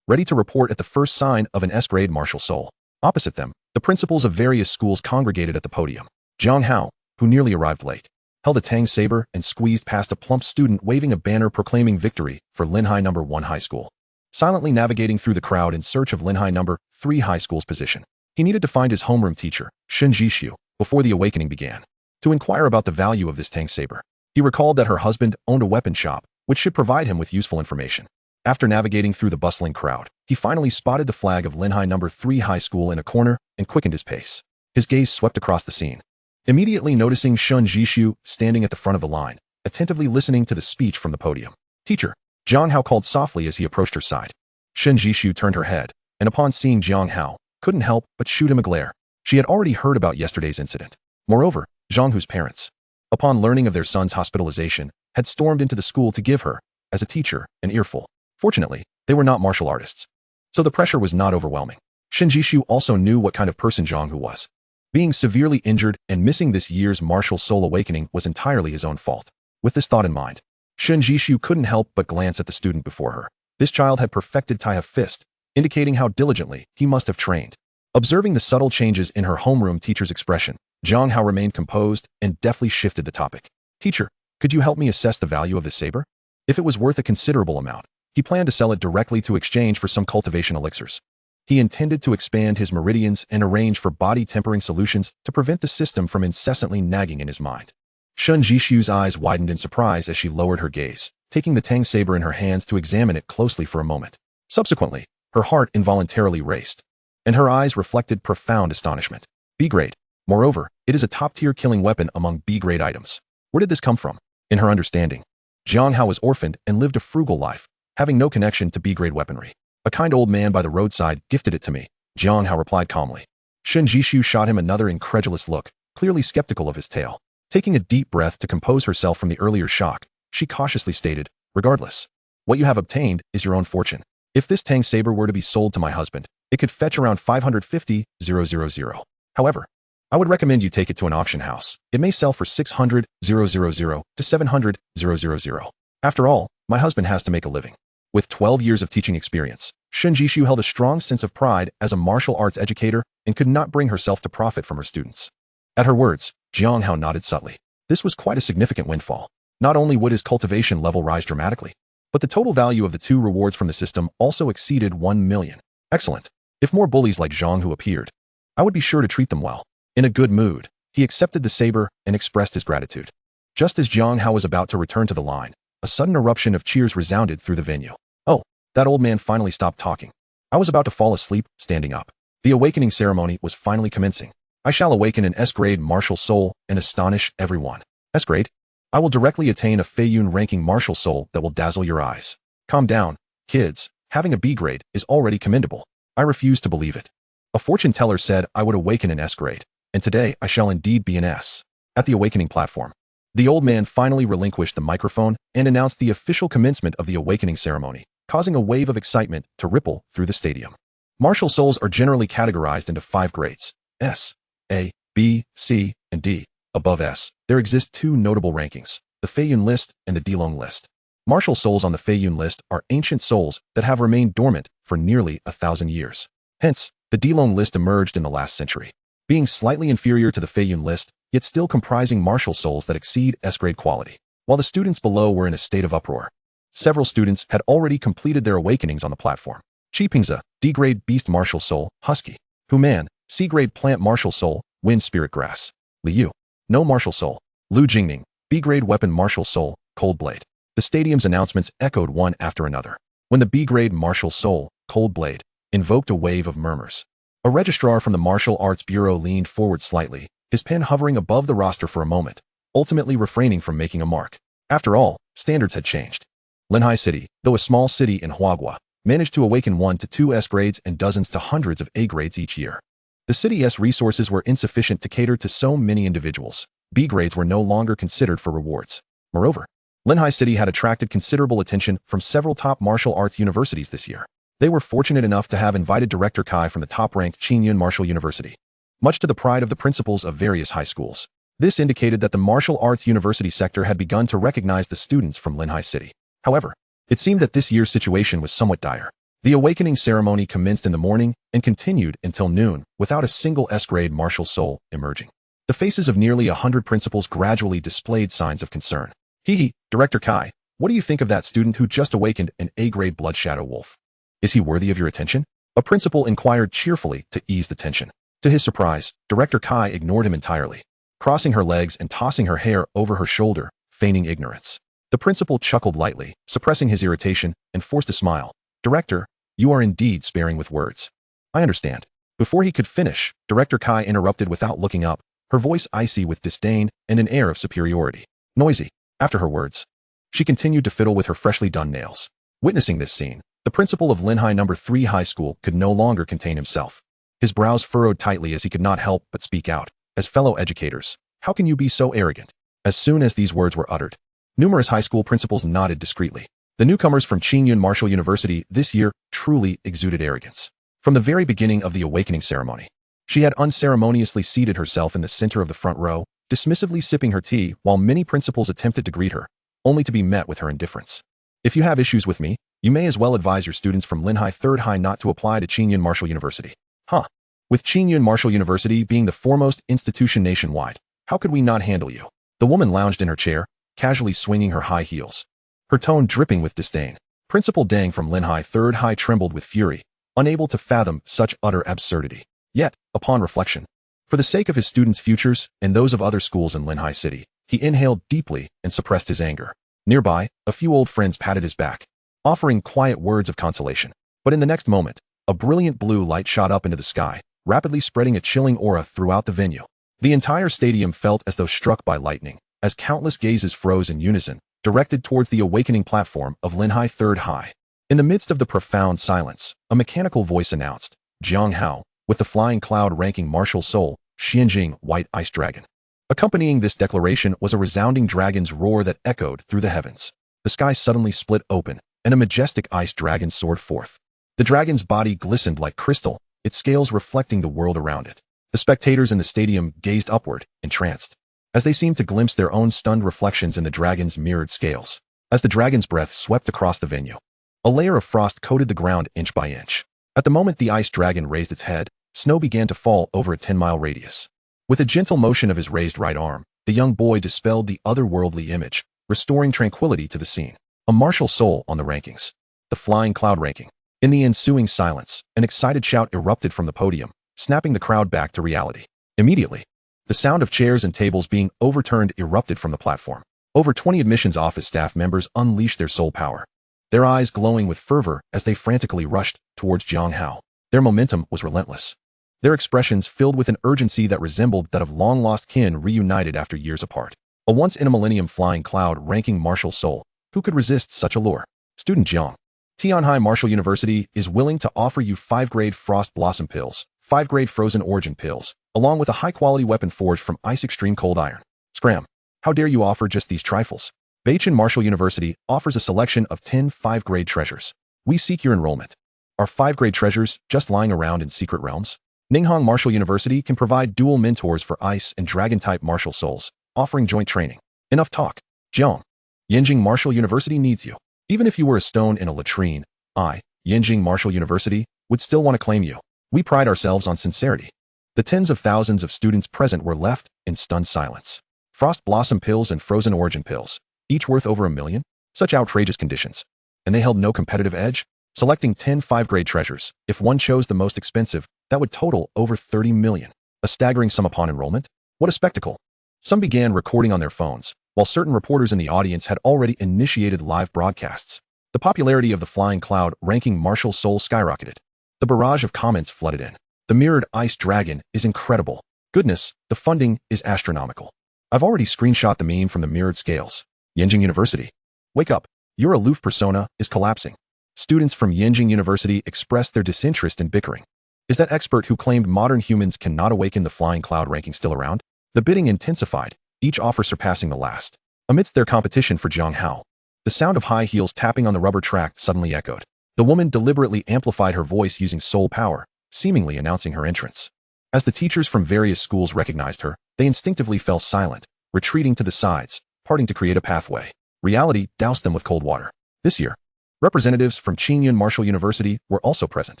ready to report at the first sign of an S-grade martial soul. Opposite them, the principals of various schools congregated at the podium. Jiang Hao, who nearly arrived late, held a tang saber and squeezed past a plump student waving a banner proclaiming victory for Linhai No. 1 High School. Silently navigating through the crowd in search of Linhai No. 3 High School's position, he needed to find his homeroom teacher, Shen Jishu, before the awakening began. To inquire about the value of this tang saber, he recalled that her husband owned a weapon shop, which should provide him with useful information. After navigating through the bustling crowd, he finally spotted the flag of Linhai No. 3 High School in a corner and quickened his pace. His gaze swept across the scene, immediately noticing Shen Jishu standing at the front of the line, attentively listening to the speech from the podium. "Teacher," Jiang Hao called softly as he approached her side. Shen Jishu turned her head, and upon seeing Jiang Hao, couldn't help but shoot him a glare. She had already heard about yesterday's incident. Moreover, Jiang Hu's parents, upon learning of their son's hospitalization, had stormed into the school to give her, as a teacher, an earful. Fortunately, they were not martial artists, so the pressure was not overwhelming. Shen Jishu also knew what kind of person Jiang Hu was. Being severely injured and missing this year's martial soul awakening was entirely his own fault. With this thought in mind, Shen Jishu couldn't help but glance at the student before her. This child had perfected Tai fist, indicating how diligently he must have trained. Observing the subtle changes in her homeroom teacher's expression, Jiang Hao remained composed and deftly shifted the topic. "Teacher, could you help me assess the value of this saber?" If it was worth a considerable amount, he planned to sell it directly to exchange for some cultivation elixirs. He intended to expand his meridians and arrange for body tempering solutions to prevent the system from incessantly nagging in his mind. Shen Jishu's eyes widened in surprise as she lowered her gaze, taking the tang saber in her hands to examine it closely for a moment. Subsequently, her heart involuntarily raced, and her eyes reflected profound astonishment. B-grade. Moreover, it is a top-tier killing weapon among B-grade items. Where did this come from? In her understanding, Jiang Hao was orphaned and lived a frugal life, having no connection to B-grade weaponry. "A kind old man by the roadside gifted it to me," Jiang Hao replied calmly. Shen Jishu shot him another incredulous look, clearly skeptical of his tale. Taking a deep breath to compose herself from the earlier shock, she cautiously stated, "Regardless, what you have obtained is your own fortune. If this tang saber were to be sold to my husband, it could fetch around 550,000. However, I would recommend you take it to an auction house. It may sell for 600,000 to 700,000. After all, my husband has to make a living." With 12 years of teaching experience, Shen Jishu held a strong sense of pride as a martial arts educator and could not bring herself to profit from her students. At her words, Jiang Hao nodded subtly. This was quite a significant windfall. Not only would his cultivation level rise dramatically, but the total value of the two rewards from the system also exceeded 1 million. Excellent. If more bullies like Jiang Hu appeared, I would be sure to treat them well. In a good mood, he accepted the saber and expressed his gratitude. Just as Jiang Hao was about to return to the line, a sudden eruption of cheers resounded through the venue. "Oh, that old man finally stopped talking. I was about to fall asleep, standing up." The awakening ceremony was finally commencing. "I shall awaken an S-grade martial soul and astonish everyone." "S-grade? I will directly attain a Feiyun ranking martial soul that will dazzle your eyes." "Calm down, kids. Having a B-grade is already commendable." "I refuse to believe it. A fortune teller said I would awaken an S-grade, and today I shall indeed be an S." At the awakening platform, the old man finally relinquished the microphone and announced the official commencement of the awakening ceremony, causing a wave of excitement to ripple through the stadium. Martial souls are generally categorized into 5 grades: S, A, B, C, and D. Above S, there exist 2 notable rankings, the Feiyun list and the Dilong list. Martial souls on the Feiyun list are ancient souls that have remained dormant for nearly 1,000 years. Hence, the Dilong list emerged in the last century, being slightly inferior to the Feiyun list, yet still comprising martial souls that exceed S-grade quality. While the students below were in a state of uproar, several students had already completed their awakenings on the platform. Qipingza, D-grade beast martial soul, husky. Human, C-grade plant martial soul, wind spirit grass. Liu, no martial soul. Lu Jingning, B-grade weapon martial soul, cold blade. The stadium's announcements echoed one after another. When the B-grade martial soul, cold blade, invoked a wave of murmurs. A registrar from the Martial Arts Bureau leaned forward slightly, his pen hovering above the roster for a moment, ultimately refraining from making a mark. After all, standards had changed. Linhai City, though a small city in Huagua, managed to awaken 1 to 2 S grades and dozens to hundreds of A grades each year. The city's resources were insufficient to cater to so many individuals. B grades were no longer considered for rewards. Moreover, Linhai City had attracted considerable attention from several top martial arts universities this year. They were fortunate enough to have invited Director Kai from the top-ranked Qingyun Martial University, much to the pride of the principals of various high schools. This indicated that the martial arts university sector had begun to recognize the students from Linhai City. However, it seemed that this year's situation was somewhat dire. The awakening ceremony commenced in the morning and continued until noon without a single S-grade martial soul emerging. The faces of nearly 100 principals gradually displayed signs of concern. Hee, Director Kai, what do you think of that student who just awakened an A-grade blood shadow wolf? Is he worthy of your attention? A principal inquired cheerfully to ease the tension. To his surprise, Director Kai ignored him entirely, crossing her legs and tossing her hair over her shoulder, feigning ignorance. The principal chuckled lightly, suppressing his irritation, and forced a smile. Director, you are indeed sparing with words. I understand. Before he could finish, Director Kai interrupted without looking up, her voice icy with disdain and an air of superiority. Noisy. After her words, she continued to fiddle with her freshly done nails. Witnessing this scene, the principal of Linhai No. 3 High School could no longer contain himself. His brows furrowed tightly as he could not help but speak out. As fellow educators, how can you be so arrogant? As soon as these words were uttered, numerous high school principals nodded discreetly. The newcomers from Qingyun Martial University this year truly exuded arrogance. From the very beginning of the awakening ceremony, she had unceremoniously seated herself in the center of the front row, dismissively sipping her tea while many principals attempted to greet her, only to be met with her indifference. If you have issues with me, you may as well advise your students from Linhai 3rd High not to apply to Qingyun Martial University. Huh. With Qingyun Martial University being the foremost institution nationwide, how could we not handle you? The woman lounged in her chair, casually swinging her high heels, her tone dripping with disdain. Principal Deng from Linhai 3rd High trembled with fury, unable to fathom such utter absurdity. Yet, upon reflection, for the sake of his students' futures and those of other schools in Linhai City, he inhaled deeply and suppressed his anger. Nearby, a few old friends patted his back, offering quiet words of consolation. But in the next moment, a brilliant blue light shot up into the sky, rapidly spreading a chilling aura throughout the venue. The entire stadium felt as though struck by lightning, as countless gazes froze in unison, directed towards the awakening platform of Linhai 3rd High. In the midst of the profound silence, a mechanical voice announced, Jiang Hao, with the flying cloud ranking martial soul, Xianjing White Ice Dragon. Accompanying this declaration was a resounding dragon's roar that echoed through the heavens. The sky suddenly split open, and a majestic ice dragon soared forth. The dragon's body glistened like crystal, its scales reflecting the world around it. The spectators in the stadium gazed upward, entranced, as they seemed to glimpse their own stunned reflections in the dragon's mirrored scales. As the dragon's breath swept across the venue, a layer of frost coated the ground inch by inch. At the moment the ice dragon raised its head, snow began to fall over a 10-mile radius. With a gentle motion of his raised right arm, the young boy dispelled the otherworldly image, restoring tranquility to the scene. A martial soul on the rankings. The flying cloud ranking. In the ensuing silence, an excited shout erupted from the podium, snapping the crowd back to reality. Immediately, the sound of chairs and tables being overturned erupted from the platform. Over 20 admissions office staff members unleashed their soul power, their eyes glowing with fervor as they frantically rushed towards Jiang Hao. Their momentum was relentless, their expressions filled with an urgency that resembled that of long-lost kin reunited after years apart. A once-in-a-millennium flying cloud-ranking martial soul. Who could resist such allure? Student Jiang. Tianhai Martial University is willing to offer you 5-grade Frost Blossom Pills, 5-grade Frozen Origin Pills, along with a high-quality weapon forged from Ice Extreme Cold Iron. Scram. How dare you offer just these trifles? Beichen Martial University offers a selection of 10 5-grade treasures. We seek your enrollment. Are 5-grade treasures just lying around in secret realms? Ninghong Martial University can provide dual mentors for Ice and Dragon-type martial souls, offering joint training. Enough talk. Jiang. Yanjing Martial University needs you. Even if you were a stone in a latrine, Yanjing Martial University, would still want to claim you. We pride ourselves on sincerity. The tens of thousands of students present were left in stunned silence. Frost Blossom Pills and Frozen Origin Pills, each worth over $1 million? Such outrageous conditions. And they held no competitive edge? Selecting 10 5-grade treasures, if one chose the most expensive, that would total over $30 million. A staggering sum upon enrollment? What a spectacle. Some began recording on their phones, while certain reporters in the audience had already initiated live broadcasts. The popularity of the flying cloud ranking martial soul skyrocketed. The barrage of comments flooded in. The mirrored ice dragon is incredible. Goodness, the funding is astronomical. I've already screenshot the meme from the mirrored scales. Yanjing University. Wake up. Your aloof persona is collapsing. Students from Yanjing University expressed their disinterest in bickering. Is that expert who claimed modern humans cannot awaken the flying cloud ranking still around? The bidding intensified, each offer surpassing the last. Amidst their competition for Jiang Hao, the sound of high heels tapping on the rubber track suddenly echoed. The woman deliberately amplified her voice using soul power, seemingly announcing her entrance. As the teachers from various schools recognized her, they instinctively fell silent, retreating to the sides, parting to create a pathway. Reality doused them with cold water. This year, Representatives from Qingyun Martial University were also present.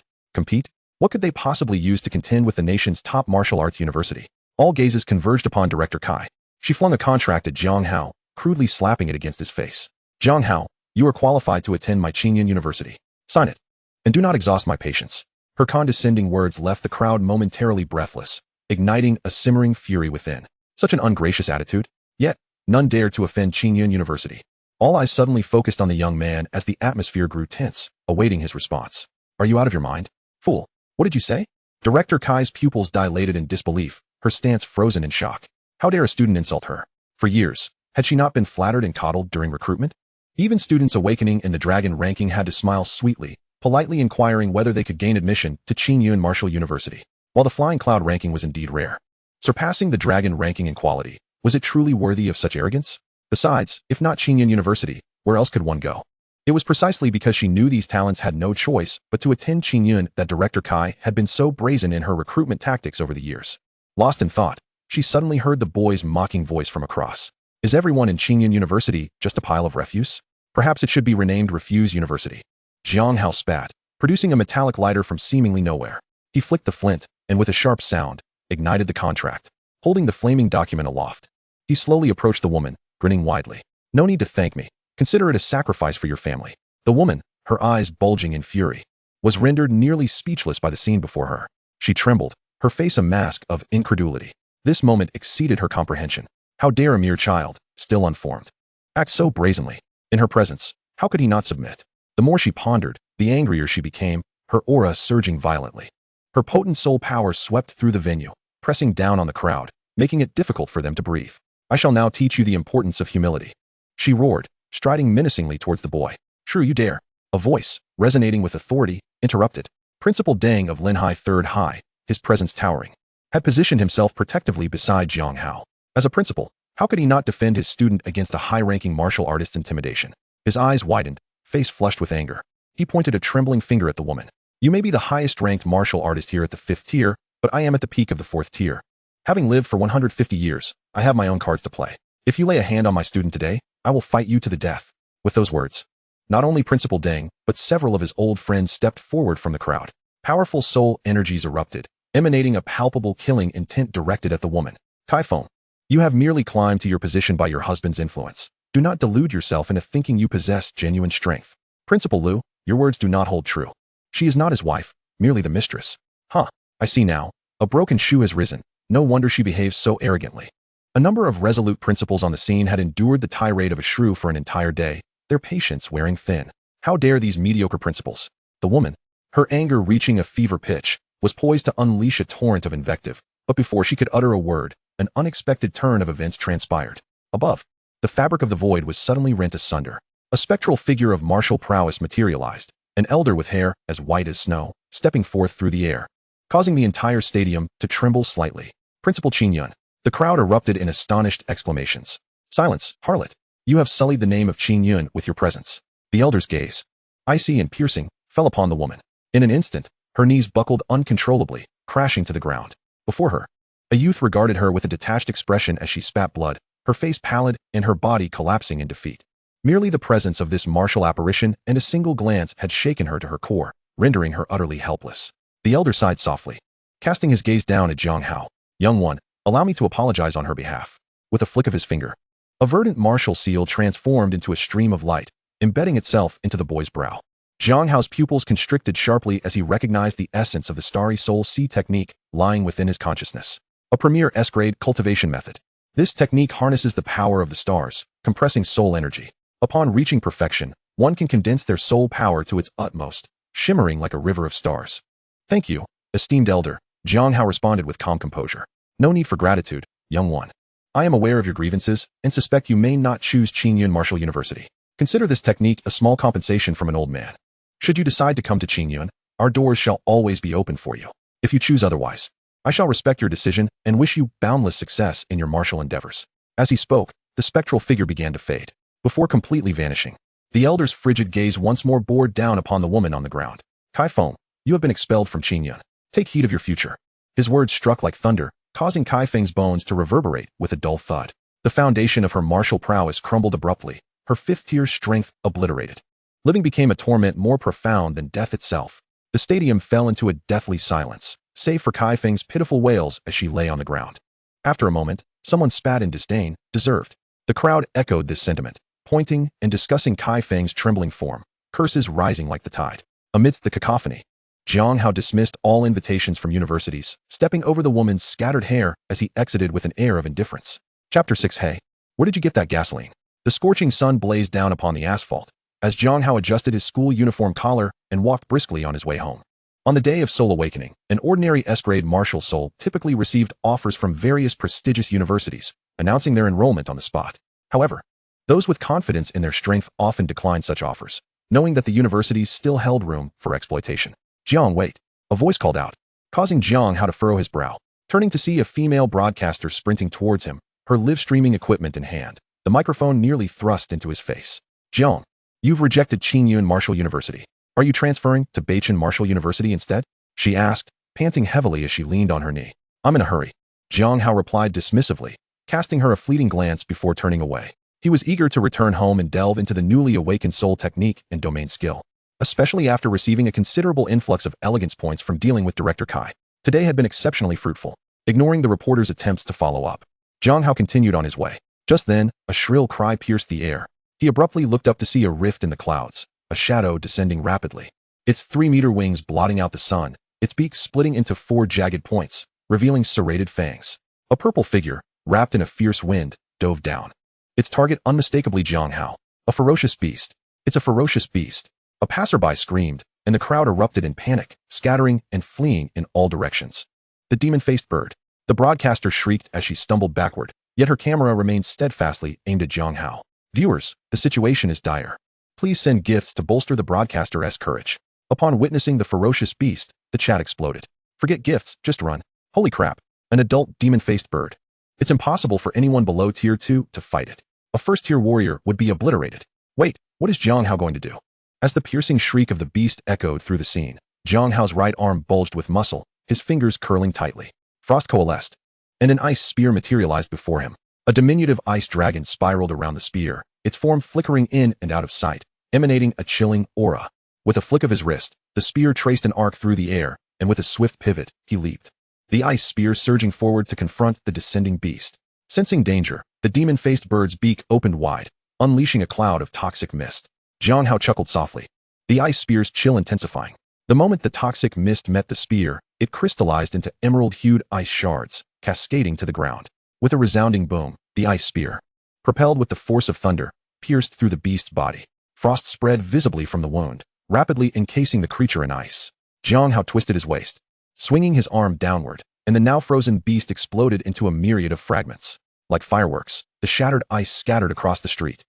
Compete? What could they possibly use to contend with the nation's top martial arts university? All gazes converged upon Director Kai. She flung a contract at Jiang Hao, crudely slapping it against his face. Jiang Hao, you are qualified to attend my Qingyun University. Sign it. And do not exhaust my patience. Her condescending words left the crowd momentarily breathless, igniting a simmering fury within. Such an ungracious attitude. Yet, none dared to offend Qingyun University. All eyes suddenly focused on the young man as the atmosphere grew tense, awaiting his response. Are you out of your mind? Fool. What did you say? Director Kai's pupils dilated in disbelief, her stance frozen in shock. How dare a student insult her? For years, had she not been flattered and coddled during recruitment? Even students awakening in the dragon ranking had to smile sweetly, politely inquiring whether they could gain admission to Qingyun Martial University. While the flying cloud ranking was indeed rare, surpassing the dragon ranking in quality, was it truly worthy of such arrogance? Besides, if not Qingyun University, where else could one go? It was precisely because she knew these talents had no choice but to attend Qingyun that Director Kai had been so brazen in her recruitment tactics over the years. Lost in thought, she suddenly heard the boy's mocking voice from across. Is everyone in Qingyun University just a pile of refuse? Perhaps it should be renamed Refuse University. Jiang Hao spat, producing a metallic lighter from seemingly nowhere. He flicked the flint, and with a sharp sound, ignited the contract. Holding the flaming document aloft, he slowly approached the woman, grinning widely. No need to thank me. Consider it a sacrifice for your family. The woman, her eyes bulging in fury, was rendered nearly speechless by the scene before her. She trembled, her face a mask of incredulity. This moment exceeded her comprehension. How dare a mere child, still unformed, act so brazenly? In her presence, how could he not submit? The more she pondered, the angrier she became, her aura surging violently. Her potent soul power swept through the venue, pressing down on the crowd, making it difficult for them to breathe. I shall now teach you the importance of humility. She roared, striding menacingly towards the boy. True, you dare. A voice, resonating with authority, interrupted. Principal Deng of Linhai Third High, his presence towering, had positioned himself protectively beside Jiang Hao. As a principal, how could he not defend his student against a high-ranking martial artist's intimidation? His eyes widened, face flushed with anger. He pointed a trembling finger at the woman. You may be the highest-ranked martial artist here at the 5th tier, but I am at the peak of the 4th tier. Having lived for 150 years, I have my own cards to play. If you lay a hand on my student today, I will fight you to the death. With those words, not only Principal Deng, but several of his old friends stepped forward from the crowd. Powerful soul energies erupted, emanating a palpable killing intent directed at the woman. Kaifeng, you have merely climbed to your position by your husband's influence. Do not delude yourself into thinking you possess genuine strength. Principal Liu, your words do not hold true. She is not his wife, merely the mistress. Huh, I see now. A broken shoe has risen. No wonder she behaves so arrogantly. A number of resolute principals on the scene had endured the tirade of a shrew for an entire day, their patience wearing thin. How dare these mediocre principals? The woman, her anger reaching a fever pitch, was poised to unleash a torrent of invective, but before she could utter a word, an unexpected turn of events transpired. Above, the fabric of the void was suddenly rent asunder. A spectral figure of martial prowess materialized, an elder with hair as white as snow, stepping forth through the air, causing the entire stadium to tremble slightly. Principal Qingyun. The crowd erupted in astonished exclamations. Silence, harlot. You have sullied the name of Qingyun with your presence. The elder's gaze, icy and piercing, fell upon the woman. In an instant, her knees buckled uncontrollably, crashing to the ground. Before her, a youth regarded her with a detached expression as she spat blood, her face pallid and her body collapsing in defeat. Merely the presence of this martial apparition and a single glance had shaken her to her core, rendering her utterly helpless. The elder sighed softly, casting his gaze down at Jiang Hao. Young one, allow me to apologize on her behalf. With a flick of his finger, a verdant martial seal transformed into a stream of light, embedding itself into the boy's brow. Jiang Hao's pupils constricted sharply as he recognized the essence of the Starry Soul C technique lying within his consciousness. A premier S-grade cultivation method. This technique harnesses the power of the stars, compressing soul energy. Upon reaching perfection, one can condense their soul power to its utmost, shimmering like a river of stars. Thank you, esteemed elder, Jiang Hao responded with calm composure. No need for gratitude, young one. I am aware of your grievances and suspect you may not choose Qingyun Martial University. Consider this technique a small compensation from an old man. Should you decide to come to Qingyun, our doors shall always be open for you. If you choose otherwise, I shall respect your decision and wish you boundless success in your martial endeavors. As he spoke, the spectral figure began to fade. Before completely vanishing, the elder's frigid gaze once more bore down upon the woman on the ground. Kaifeng, you have been expelled from Qingyun. Take heed of your future. His words struck like thunder, causing Kaifeng's bones to reverberate with a dull thud. The foundation of her martial prowess crumbled abruptly, her 5th tier strength obliterated. Living became a torment more profound than death itself. The stadium fell into a deathly silence, save for Kai Feng's pitiful wails as she lay on the ground. After a moment, someone spat in disdain, deserved. The crowd echoed this sentiment, pointing and discussing Kai Feng's trembling form, curses rising like the tide. Amidst the cacophony, Jiang Hao dismissed all invitations from universities, stepping over the woman's scattered hair as he exited with an air of indifference. Chapter 6. Hey, where did you get that gasoline? The scorching sun blazed down upon the asphalt as Jiang Hao adjusted his school uniform collar and walked briskly on his way home. On the day of soul awakening, an ordinary S-grade martial soul typically received offers from various prestigious universities, announcing their enrollment on the spot. However, those with confidence in their strength often declined such offers, knowing that the universities still held room for exploitation. Jiang, wait, a voice called out, causing Jiang Hao to furrow his brow. Turning to see a female broadcaster sprinting towards him, her live-streaming equipment in hand, the microphone nearly thrust into his face. Jiang, you've rejected Qingyun Martial University. Are you transferring to Beichin Martial University instead? She asked, panting heavily as she leaned on her knee. I'm in a hurry. Jiang Hao replied dismissively, casting her a fleeting glance before turning away. He was eager to return home and delve into the newly awakened soul technique and domain skill, especially after receiving a considerable influx of elegance points from dealing with Director Kai. Today had been exceptionally fruitful. Ignoring the reporter's attempts to follow up, Jiang Hao continued on his way. Just then, a shrill cry pierced the air. He abruptly looked up to see a rift in the clouds, a shadow descending rapidly. Its 3-meter wings blotting out the sun, its beak splitting into 4 jagged points, revealing serrated fangs. A purple figure, wrapped in a fierce wind, dove down. Its target unmistakably Jiang Hao. A ferocious beast. It's a ferocious beast. A passerby screamed, and the crowd erupted in panic, scattering and fleeing in all directions. The demon-faced bird. The broadcaster shrieked as she stumbled backward, yet her camera remained steadfastly aimed at Jiang Hao. Viewers, the situation is dire. Please send gifts to bolster the broadcaster's courage. Upon witnessing the ferocious beast, the chat exploded. Forget gifts, just run. Holy crap, an adult demon-faced bird. It's impossible for anyone below Tier 2 to fight it. A first-tier warrior would be obliterated. Wait, what is Jiang Hao going to do? As the piercing shriek of the beast echoed through the scene, Jiang Hao's right arm bulged with muscle, his fingers curling tightly. Frost coalesced, and an ice spear materialized before him. A diminutive ice dragon spiraled around the spear, its form flickering in and out of sight, emanating a chilling aura. With a flick of his wrist, the spear traced an arc through the air, and with a swift pivot, he leaped. The ice spear surging forward to confront the descending beast. Sensing danger, the demon-faced bird's beak opened wide, unleashing a cloud of toxic mist. Jiang Hao chuckled softly, the ice spear's chill intensifying. The moment the toxic mist met the spear, it crystallized into emerald-hued ice shards, cascading to the ground. With a resounding boom, the ice spear, propelled with the force of thunder, pierced through the beast's body. Frost spread visibly from the wound, rapidly encasing the creature in ice. Jiang Hao twisted his waist, swinging his arm downward, and the now-frozen beast exploded into a myriad of fragments. Like fireworks, the shattered ice scattered across the street.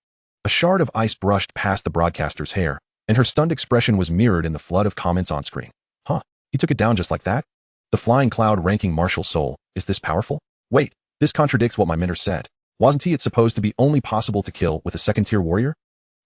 A shard of ice brushed past the broadcaster's hair, and her stunned expression was mirrored in the flood of comments on screen. Huh, he took it down just like that? The flying cloud-ranking martial soul, is this powerful? Wait, this contradicts what my mentor said. Wasn't it supposed to be only possible to kill with a second-tier warrior?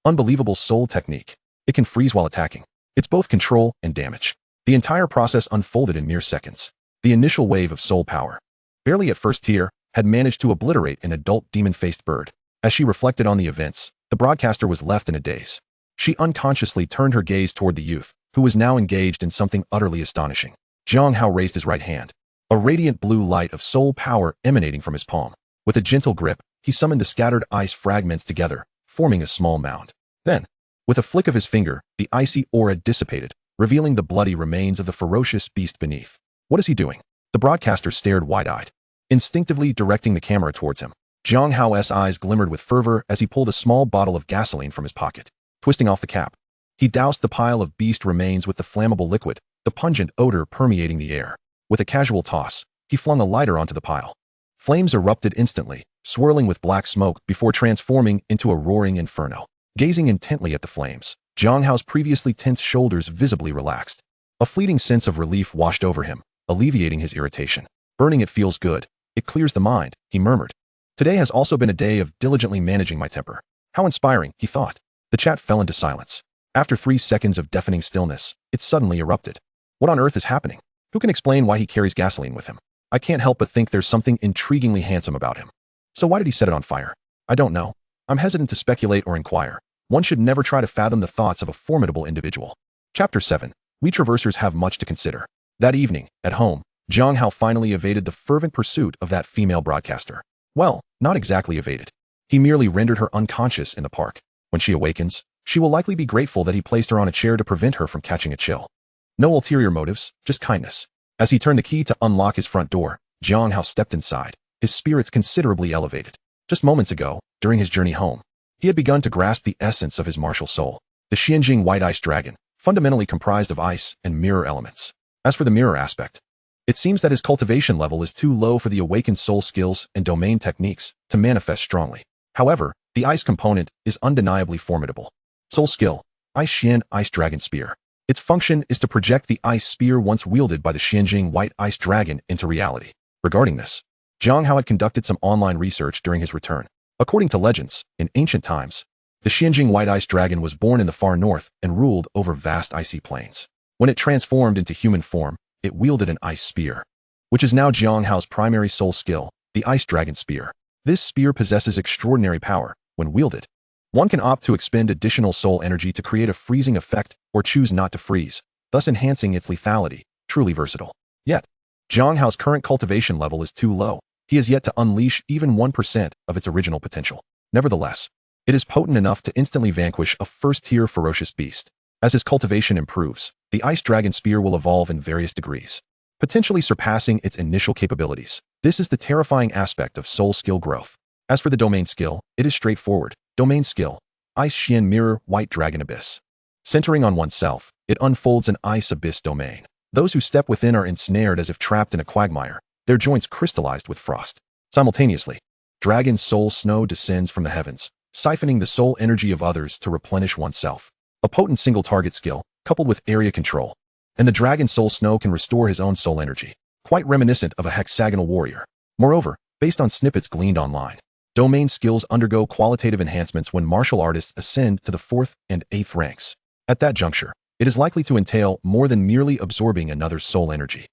Unbelievable soul technique. It can freeze while attacking. It's both control and damage. The entire process unfolded in mere seconds. The initial wave of soul power, barely at first tier, had managed to obliterate an adult demon-faced bird. As she reflected on the events, the broadcaster was left in a daze. She unconsciously turned her gaze toward the youth, who was now engaged in something utterly astonishing. Jiang Hao raised his right hand, a radiant blue light of soul power emanating from his palm. With a gentle grip, he summoned the scattered ice fragments together, forming a small mound. Then, with a flick of his finger, the icy aura dissipated, revealing the bloody remains of the ferocious beast beneath. What is he doing? The broadcaster stared wide-eyed, instinctively directing the camera towards him. Jiang Hao's eyes glimmered with fervor as he pulled a small bottle of gasoline from his pocket. Twisting off the cap, he doused the pile of beast remains with the flammable liquid, the pungent odor permeating the air. With a casual toss, he flung a lighter onto the pile. Flames erupted instantly, swirling with black smoke before transforming into a roaring inferno. Gazing intently at the flames, Jiang Hao's previously tense shoulders visibly relaxed. A fleeting sense of relief washed over him, alleviating his irritation. Burning it feels good. It clears the mind, he murmured. Today has also been a day of diligently managing my temper. How inspiring, he thought. The chat fell into silence. After 3 seconds of deafening stillness, it suddenly erupted. What on earth is happening? Who can explain why he carries gasoline with him? I can't help but think there's something intriguingly handsome about him. So why did he set it on fire? I don't know. I'm hesitant to speculate or inquire. one should never try to fathom the thoughts of a formidable individual. Chapter 7. We traversers have much to consider. That evening, at home, Jiang Hao finally evaded the fervent pursuit of that female broadcaster. Well, not exactly evaded. He merely rendered her unconscious in the park. When she awakens, she will likely be grateful that he placed her on a chair to prevent her from catching a chill. No ulterior motives, just kindness. As he turned the key to unlock his front door, Jiang Hao stepped inside, his spirits considerably elevated. Just moments ago, during his journey home, he had begun to grasp the essence of his martial soul, the Xianjing white ice dragon, fundamentally comprised of ice and mirror elements. As for the mirror aspect, it seems that his cultivation level is too low for the awakened soul skills and domain techniques to manifest strongly. However, the ice component is undeniably formidable. Soul skill, Ice Xian Ice Dragon Spear. Its function is to project the ice spear once wielded by the Xianjing white ice dragon into reality. Regarding this, Jiang Hao had conducted some online research during his return. According to legends, in ancient times, the Xianjing white ice dragon was born in the far north and ruled over vast icy plains. When it transformed into human form, it wielded an ice spear, which is now Jiang Hao's primary soul skill, the Ice Dragon Spear. This spear possesses extraordinary power. When wielded, one can opt to expend additional soul energy to create a freezing effect or choose not to freeze, thus enhancing its lethality. Truly versatile. Yet, Jiang Hao's current cultivation level is too low. He has yet to unleash even 1% of its original potential. Nevertheless, it is potent enough to instantly vanquish a first-tier ferocious beast. As his cultivation improves, the Ice Dragon Spear will evolve in various degrees, potentially surpassing its initial capabilities. This is the terrifying aspect of soul skill growth. As for the domain skill, it is straightforward. Domain skill, Ice Xian Mirror White Dragon Abyss. Centering on oneself, it unfolds an ice abyss domain. Those who step within are ensnared as if trapped in a quagmire, their joints crystallized with frost. Simultaneously, dragon soul snow descends from the heavens, siphoning the soul energy of others to replenish oneself. A potent single-target skill, coupled with area control, and the dragon soul snow can restore his own soul energy, quite reminiscent of a hexagonal warrior. Moreover, based on snippets gleaned online, domain skills undergo qualitative enhancements when martial artists ascend to the 4th and 8th ranks. At that juncture, it is likely to entail more than merely absorbing another's soul energy.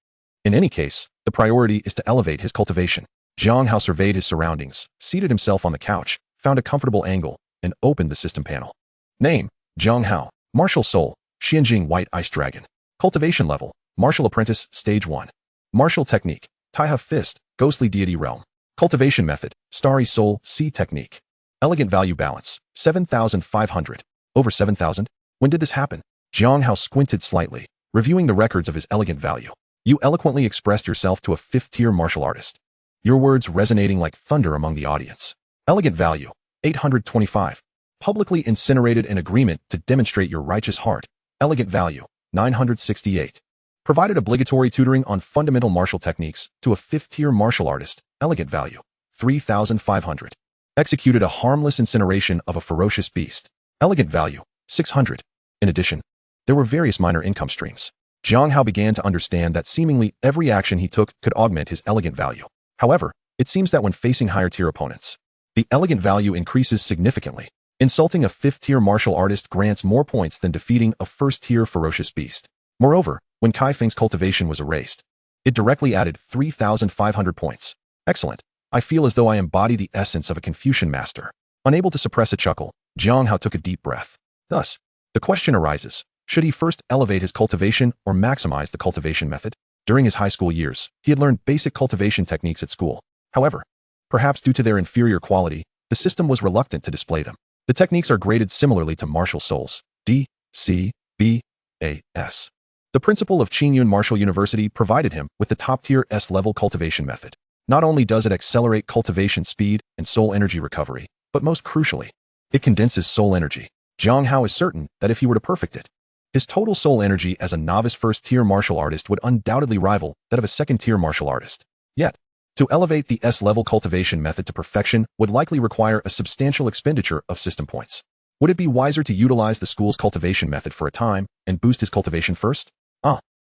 In any case, the priority is to elevate his cultivation. Jiang Hao surveyed his surroundings, seated himself on the couch, found a comfortable angle, and opened the system panel. Name, Jiang Hao. Martial Soul, Xianjing White Ice Dragon. Cultivation Level, Martial Apprentice, Stage 1. Martial Technique, Taiha Fist, Ghostly Deity Realm. Cultivation Method, Starry Soul, Sea Technique. Elegant Value Balance, 7,500. Over 7,000? When did this happen? Jiang Hao squinted slightly, reviewing the records of his elegant value. You eloquently expressed yourself to a 5th-tier martial artist, your words resonating like thunder among the audience. Elegant Value, 825. Publicly incinerated an agreement to demonstrate your righteous heart. Elegant Value, 968. Provided obligatory tutoring on fundamental martial techniques to a 5th-tier martial artist. Elegant Value, 3,500. Executed a harmless incineration of a ferocious beast. Elegant Value, 600. In addition, there were various minor income streams. Jiang Hao began to understand that seemingly every action he took could augment his elegant value. However, it seems that when facing higher-tier opponents, the elegant value increases significantly. Insulting a 5th-tier martial artist grants more points than defeating a 1st-tier ferocious beast. Moreover, when Kai Feng's cultivation was erased, it directly added 3,500 points. Excellent. I feel as though I embody the essence of a Confucian master. Unable to suppress a chuckle, Jiang Hao took a deep breath. Thus, the question arises, should he first elevate his cultivation or maximize the cultivation method? During his high school years, he had learned basic cultivation techniques at school. However, perhaps due to their inferior quality, the system was reluctant to display them. The techniques are graded similarly to martial souls, D, C, B, A, S. The principal of Qingyun Martial University provided him with the top-tier S-level cultivation method. Not only does it accelerate cultivation speed and soul energy recovery, but most crucially, it condenses soul energy. Jiang Hao is certain that if he were to perfect it, his total soul energy as a novice 1st-tier martial artist would undoubtedly rival that of a 2nd-tier martial artist. Yet, to elevate the S-level cultivation method to perfection would likely require a substantial expenditure of system points. Would it be wiser to utilize the school's cultivation method for a time and boost his cultivation first?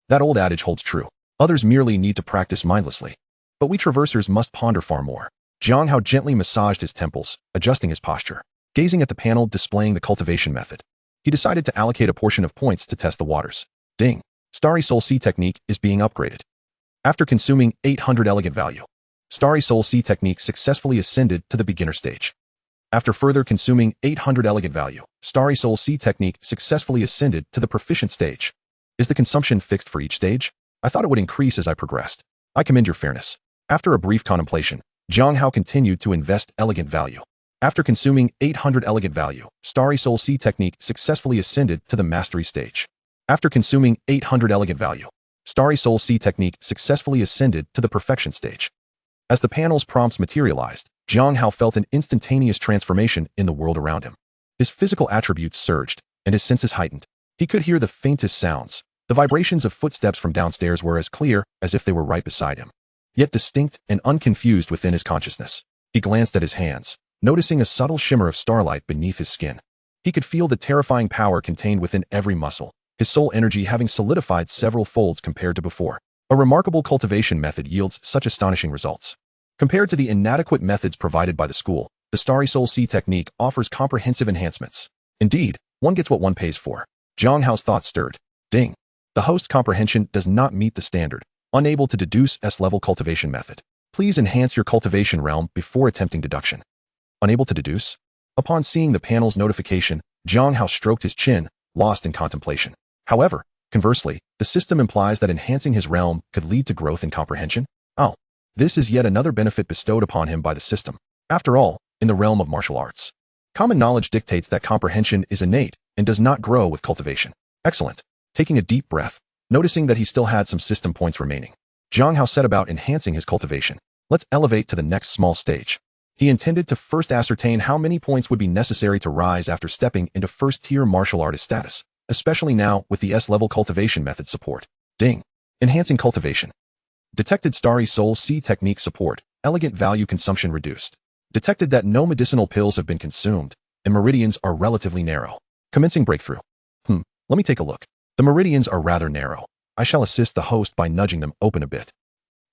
That old adage holds true. Others merely need to practice mindlessly. But we traversers must ponder far more. Jiang Hao gently massaged his temples, adjusting his posture. Gazing at the panel displaying the cultivation method, he decided to allocate a portion of points to test the waters. Ding! Starry Soul Sea Technique is being upgraded. After consuming 800 elegant value, Starry Soul Sea Technique successfully ascended to the beginner stage. After further consuming 800 elegant value, Starry Soul C technique successfully ascended to the proficient stage. Is the consumption fixed for each stage? I thought it would increase as I progressed. I commend your fairness. After a brief contemplation, Jiang Hao continued to invest elegant value. After consuming 800 elegant value, Starry Soul C technique successfully ascended to the mastery stage. After consuming 800 elegant value, Starry Soul C technique successfully ascended to the perfection stage. As the panel's prompts materialized, Jiang Hao felt an instantaneous transformation in the world around him. His physical attributes surged, and his senses heightened. He could hear the faintest sounds. The vibrations of footsteps from downstairs were as clear as if they were right beside him, yet distinct and unconfused within his consciousness. He glanced at his hands, noticing a subtle shimmer of starlight beneath his skin. He could feel the terrifying power contained within every muscle, his soul energy having solidified several folds compared to before. A remarkable cultivation method yields such astonishing results. Compared to the inadequate methods provided by the school, the Starry Soul C technique offers comprehensive enhancements. Indeed, one gets what one pays for. Jiang Hao's thoughts stirred. Ding. The host's comprehension does not meet the standard. Unable to deduce S-level cultivation method. Please enhance your cultivation realm before attempting deduction. Unable to deduce? Upon seeing the panel's notification, Jiang Hao stroked his chin, lost in contemplation. However, conversely, the system implies that enhancing his realm could lead to growth in comprehension. Oh, this is yet another benefit bestowed upon him by the system. After all, in the realm of martial arts, common knowledge dictates that comprehension is innate and does not grow with cultivation. Excellent. Taking a deep breath, noticing that he still had some system points remaining, Jiang Hao set about enhancing his cultivation. Let's elevate to the next small stage. He intended to first ascertain how many points would be necessary to rise after stepping into first-tier martial artist status, especially now with the S-level cultivation method support. Ding. Enhancing cultivation. Detected Starry Soul C technique support. Elegant value consumption reduced. Detected that no medicinal pills have been consumed, and meridians are relatively narrow. Commencing breakthrough. Let me take a look. The meridians are rather narrow. I shall assist the host by nudging them open a bit.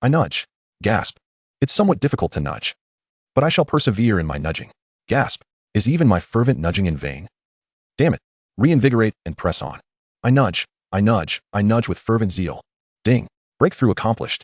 I nudge. Gasp. It's somewhat difficult to nudge, but I shall persevere in my nudging. Gasp. Is even my fervent nudging in vain? Damn it. Reinvigorate and press on. I nudge. I nudge. I nudge with fervent zeal. Ding. Breakthrough accomplished.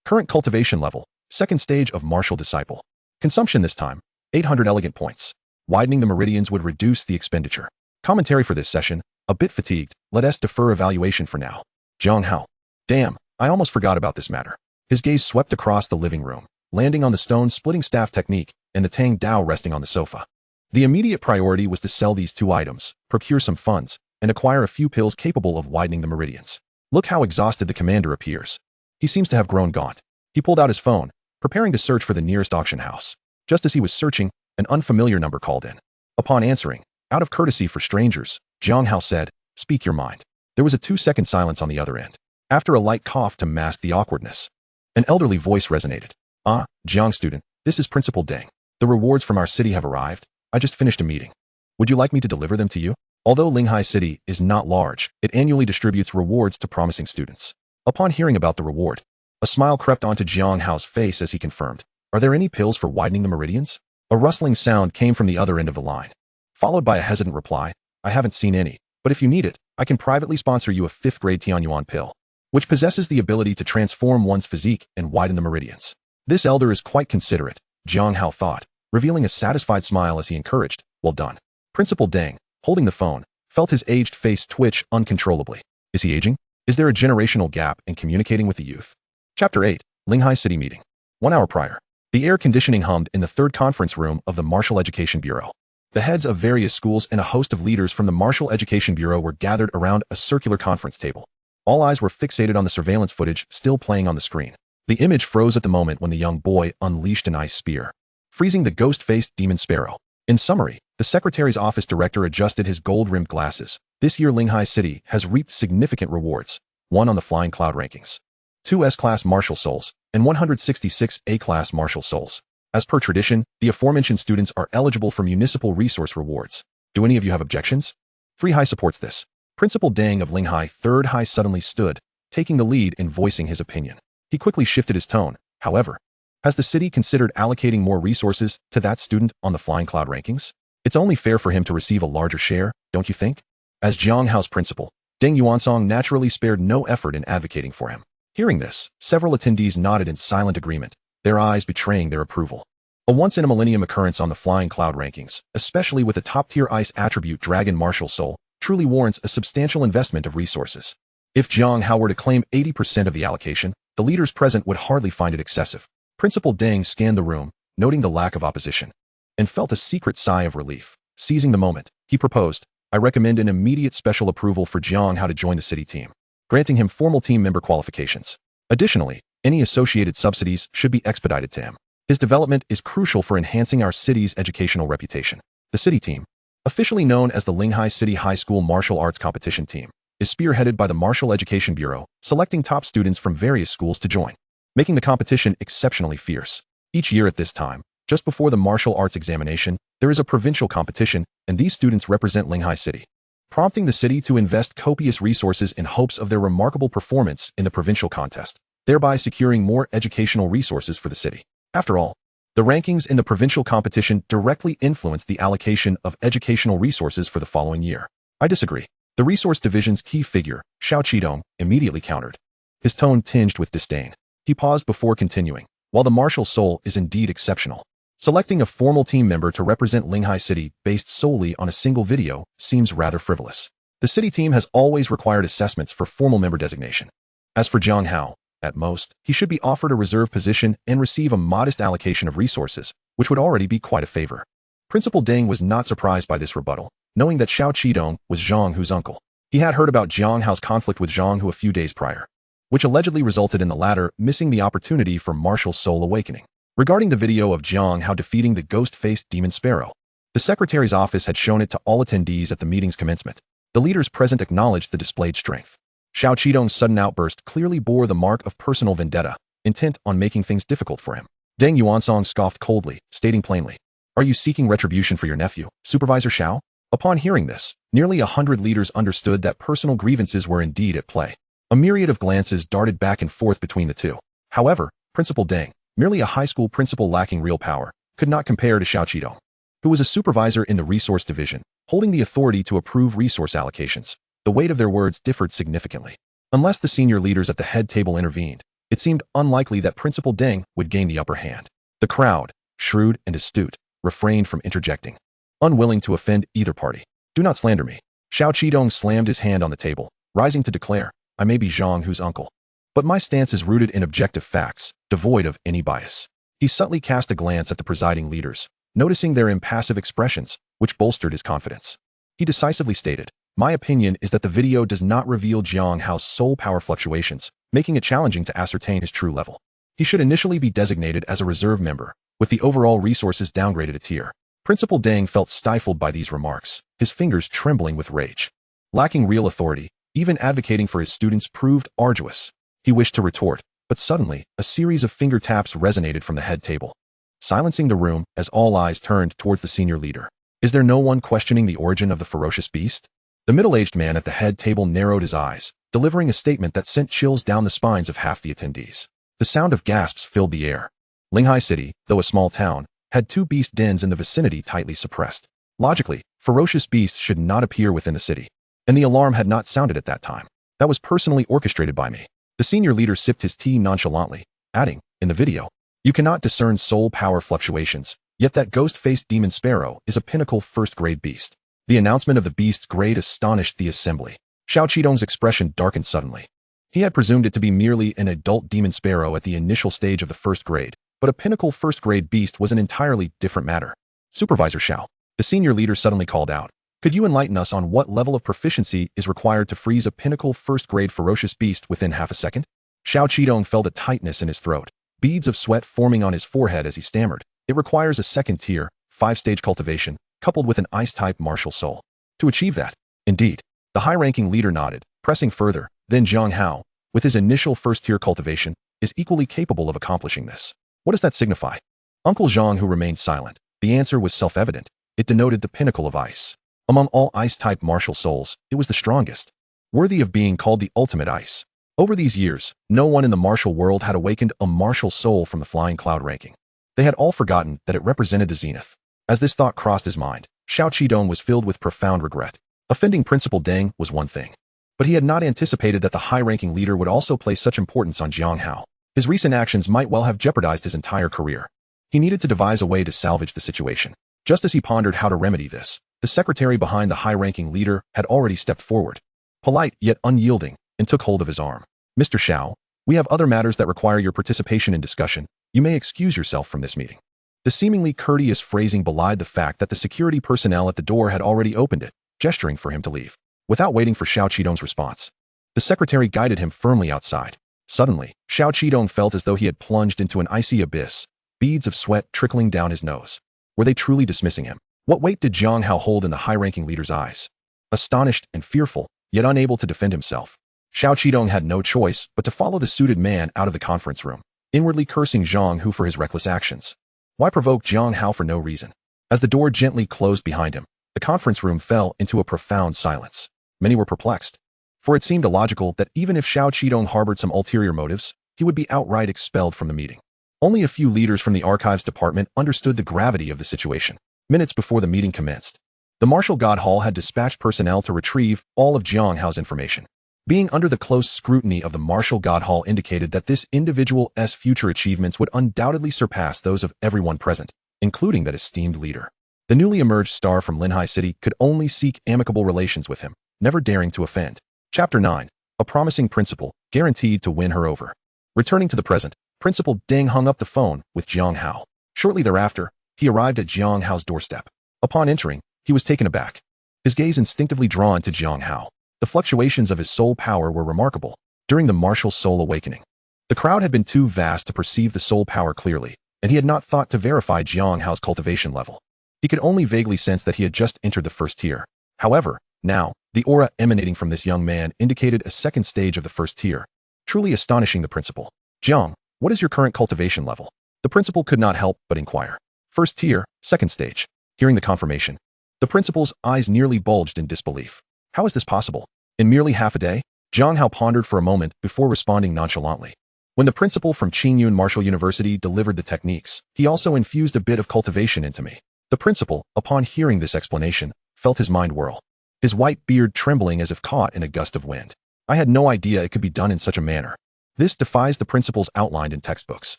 Current cultivation level. Second stage of martial disciple. Consumption this time. 800 elegant points. Widening the meridians would reduce the expenditure. Commentary for this session. A bit fatigued. Let us defer evaluation for now. Jiang Hao. Damn. I almost forgot about this matter. His gaze swept across the living room, landing on the stone-splitting staff technique and the Tang Dao resting on the sofa. The immediate priority was to sell these two items, procure some funds, and acquire a few pills capable of widening the meridians. Look how exhausted the commander appears. He seems to have grown gaunt. He pulled out his phone, preparing to search for the nearest auction house. Just as he was searching, an unfamiliar number called in. Upon answering, out of courtesy for strangers, Jiang Hao said, "Speak your mind." There was a 2-second silence on the other end. After a light cough to mask the awkwardness, an elderly voice resonated. "Ah, Jiang student, this is Principal Deng. The rewards from our city have arrived. I just finished a meeting. Would you like me to deliver them to you?" Although Linghai City is not large, it annually distributes rewards to promising students. Upon hearing about the reward, a smile crept onto Jiang Hao's face as he confirmed, "Are there any pills for widening the meridians?" A rustling sound came from the other end of the line, followed by a hesitant reply, "I haven't seen any, but if you need it, I can privately sponsor you a 5th-grade Tianyuan pill, which possesses the ability to transform one's physique and widen the meridians." This elder is quite considerate, Jiang Hao thought, revealing a satisfied smile as he encouraged, "Well done." Principal Deng, holding the phone, felt his aged face twitch uncontrollably. Is he aging? Is there a generational gap in communicating with the youth? Chapter 8, Linghai City Meeting. 1 hour prior, the air conditioning hummed in the 3rd conference room of the Martial Education Bureau. The heads of various schools and a host of leaders from the Martial Education Bureau were gathered around a circular conference table. All eyes were fixated on the surveillance footage still playing on the screen. The image froze at the moment when the young boy unleashed an ice spear, freezing the ghost-faced demon sparrow. In summary, the secretary's office director adjusted his gold-rimmed glasses. This year Linghai City has reaped significant rewards. 1 on the Flying Cloud rankings, 2 S-Class Martial Souls, and 166 A-Class Martial Souls. As per tradition, the aforementioned students are eligible for municipal resource rewards. Do any of you have objections? Free High supports this. Principal Deng of Linghai 3rd High suddenly stood, taking the lead in voicing his opinion. He quickly shifted his tone, however. Has the city considered allocating more resources to that student on the Flying Cloud rankings? It's only fair for him to receive a larger share, don't you think? As Jiang Hao's principal, Deng Yuansong naturally spared no effort in advocating for him. Hearing this, several attendees nodded in silent agreement, their eyes betraying their approval. A once-in-a-millennium occurrence on the flying cloud rankings, especially with a top-tier ice attribute dragon martial soul, truly warrants a substantial investment of resources. If Jiang Hao were to claim 80% of the allocation, the leaders present would hardly find it excessive. Principal Deng scanned the room, noting the lack of opposition, and felt a secret sigh of relief. Seizing the moment, he proposed, "I recommend an immediate special approval for Jiang Hao to join the city team, granting him formal team member qualifications. Additionally, any associated subsidies should be expedited to him. His development is crucial for enhancing our city's educational reputation." The city team, officially known as the Linghai City High School Martial Arts Competition Team, is spearheaded by the Martial Education Bureau, selecting top students from various schools to join, making the competition exceptionally fierce. Each year at this time, just before the martial arts examination, there is a provincial competition, and these students represent Linghai City, prompting the city to invest copious resources in hopes of their remarkable performance in the provincial contest, thereby securing more educational resources for the city. After all, the rankings in the provincial competition directly influence the allocation of educational resources for the following year. "I disagree." The resource division's key figure, Xiao Qidong, immediately countered, his tone tinged with disdain. He paused before continuing. "While the martial soul is indeed exceptional, selecting a formal team member to represent Linghai City based solely on a single video seems rather frivolous. The city team has always required assessments for formal member designation. As for Jiang Hao, at most, he should be offered a reserve position and receive a modest allocation of resources, which would already be quite a favor." Principal Deng was not surprised by this rebuttal, knowing that Xiao Qidong was Zhang Hu's uncle. He had heard about Jiang Hao's conflict with Zhang Hu a few days prior, which allegedly resulted in the latter missing the opportunity for martial soul awakening. Regarding the video of Jiang Hao defeating the ghost-faced demon sparrow, the secretary's office had shown it to all attendees at the meeting's commencement. The leaders present acknowledged the displayed strength. Xiao Qidong's sudden outburst clearly bore the mark of personal vendetta, intent on making things difficult for him. Deng Yuansong scoffed coldly, stating plainly, "Are you seeking retribution for your nephew, Supervisor Xiao?" Upon hearing this, nearly 100 leaders understood that personal grievances were indeed at play. A myriad of glances darted back and forth between the two. However, Principal Deng, merely a high school principal lacking real power, could not compare to Xiao Qidong, who was a supervisor in the resource division, holding the authority to approve resource allocations. The weight of their words differed significantly. Unless the senior leaders at the head table intervened, it seemed unlikely that Principal Deng would gain the upper hand. The crowd, shrewd and astute, refrained from interjecting, unwilling to offend either party. "Do not slander me." Xiao Qidong slammed his hand on the table, rising to declare, "I may be Zhang Hu's uncle, but my stance is rooted in objective facts, devoid of any bias." He subtly cast a glance at the presiding leaders, noticing their impassive expressions, which bolstered his confidence. He decisively stated, "My opinion is that the video does not reveal Jiang Hao's soul power fluctuations, making it challenging to ascertain his true level. He should initially be designated as a reserve member, with the overall resources downgraded a tier." Principal Deng felt stifled by these remarks, his fingers trembling with rage. Lacking real authority, even advocating for his students proved arduous. He wished to retort, but suddenly, a series of finger taps resonated from the head table, silencing the room as all eyes turned towards the senior leader. "Is there no one questioning the origin of the ferocious beast?" The middle-aged man at the head table narrowed his eyes, delivering a statement that sent chills down the spines of half the attendees. The sound of gasps filled the air. Linghai City, though a small town, had 2 beast dens in the vicinity tightly suppressed. Logically, ferocious beasts should not appear within the city, and the alarm had not sounded at that time. "That was personally orchestrated by me." The senior leader sipped his tea nonchalantly, adding, "In the video, you cannot discern soul power fluctuations, yet that ghost-faced demon sparrow is a pinnacle first-grade beast." The announcement of the beast's grade astonished the assembly. Xiao Qidong's expression darkened suddenly. He had presumed it to be merely an adult demon sparrow at the initial stage of the first grade, but a pinnacle first-grade beast was an entirely different matter. "Supervisor Xiao," the senior leader suddenly called out, "could you enlighten us on what level of proficiency is required to freeze a pinnacle first-grade ferocious beast within half a second?" Xiao Qidong felt a tightness in his throat, beads of sweat forming on his forehead as he stammered. "It requires a second-tier, 5-stage cultivation, coupled with an ice-type martial soul. To achieve that." "Indeed." The high-ranking leader nodded, pressing further. "Then Jiang Hao, with his initial first-tier cultivation, is equally capable of accomplishing this." "What does that signify?" Uncle Zhang Hu remained silent. The answer was self-evident. It denoted the pinnacle of ice. Among all ice-type martial souls, it was the strongest, worthy of being called the ultimate ice. Over these years, no one in the martial world had awakened a martial soul from the flying cloud ranking. They had all forgotten that it represented the zenith. As this thought crossed his mind, Xiao Qidong was filled with profound regret. Offending Principal Deng was one thing, but he had not anticipated that the high-ranking leader would also place such importance on Jiang Hao. His recent actions might well have jeopardized his entire career. He needed to devise a way to salvage the situation. Just as he pondered how to remedy this, the secretary behind the high-ranking leader had already stepped forward, polite yet unyielding, and took hold of his arm. Mr. Xiao, we have other matters that require your participation in discussion. You may excuse yourself from this meeting. The seemingly courteous phrasing belied the fact that the security personnel at the door had already opened it, gesturing for him to leave. Without waiting for Xiao Qidong's response, the secretary guided him firmly outside. Suddenly, Xiao Qidong felt as though he had plunged into an icy abyss, beads of sweat trickling down his nose. Were they truly dismissing him? What weight did Jiang Hao hold in the high-ranking leader's eyes? Astonished and fearful, yet unable to defend himself, Xiao Qidong had no choice but to follow the suited man out of the conference room, inwardly cursing Jiang Hao for his reckless actions. Why provoke Jiang Hao for no reason? As the door gently closed behind him, the conference room fell into a profound silence. Many were perplexed, for it seemed illogical that even if Xiao Qidong harbored some ulterior motives, he would be outright expelled from the meeting. Only a few leaders from the archives department understood the gravity of the situation. Minutes before the meeting commenced, the Martial God Hall had dispatched personnel to retrieve all of Jiang Hao's information. Being under the close scrutiny of the Martial God Hall indicated that this individual's future achievements would undoubtedly surpass those of everyone present, including that esteemed leader. The newly emerged star from Linhai City could only seek amicable relations with him, never daring to offend. Chapter 9. A promising principal, guaranteed to win her over. Returning to the present, Principal Deng hung up the phone with Jiang Hao. Shortly thereafter, he arrived at Jiang Hao's doorstep. Upon entering, he was taken aback, his gaze instinctively drawn to Jiang Hao. The fluctuations of his soul power were remarkable during the martial soul awakening. The crowd had been too vast to perceive the soul power clearly, and he had not thought to verify Jiang Hao's cultivation level. He could only vaguely sense that he had just entered the first tier. However, now, the aura emanating from this young man indicated a second stage of the first tier, truly astonishing the principal. Jiang, what is your current cultivation level? The principal could not help but inquire. First tier, second stage. Hearing the confirmation, the principal's eyes nearly bulged in disbelief. How is this possible? In merely half a day? Jiang Hao pondered for a moment before responding nonchalantly. When the principal from Qingyun Martial University delivered the techniques, he also infused a bit of cultivation into me. The principal, upon hearing this explanation, felt his mind whirl, his white beard trembling as if caught in a gust of wind. I had no idea it could be done in such a manner. This defies the principles outlined in textbooks.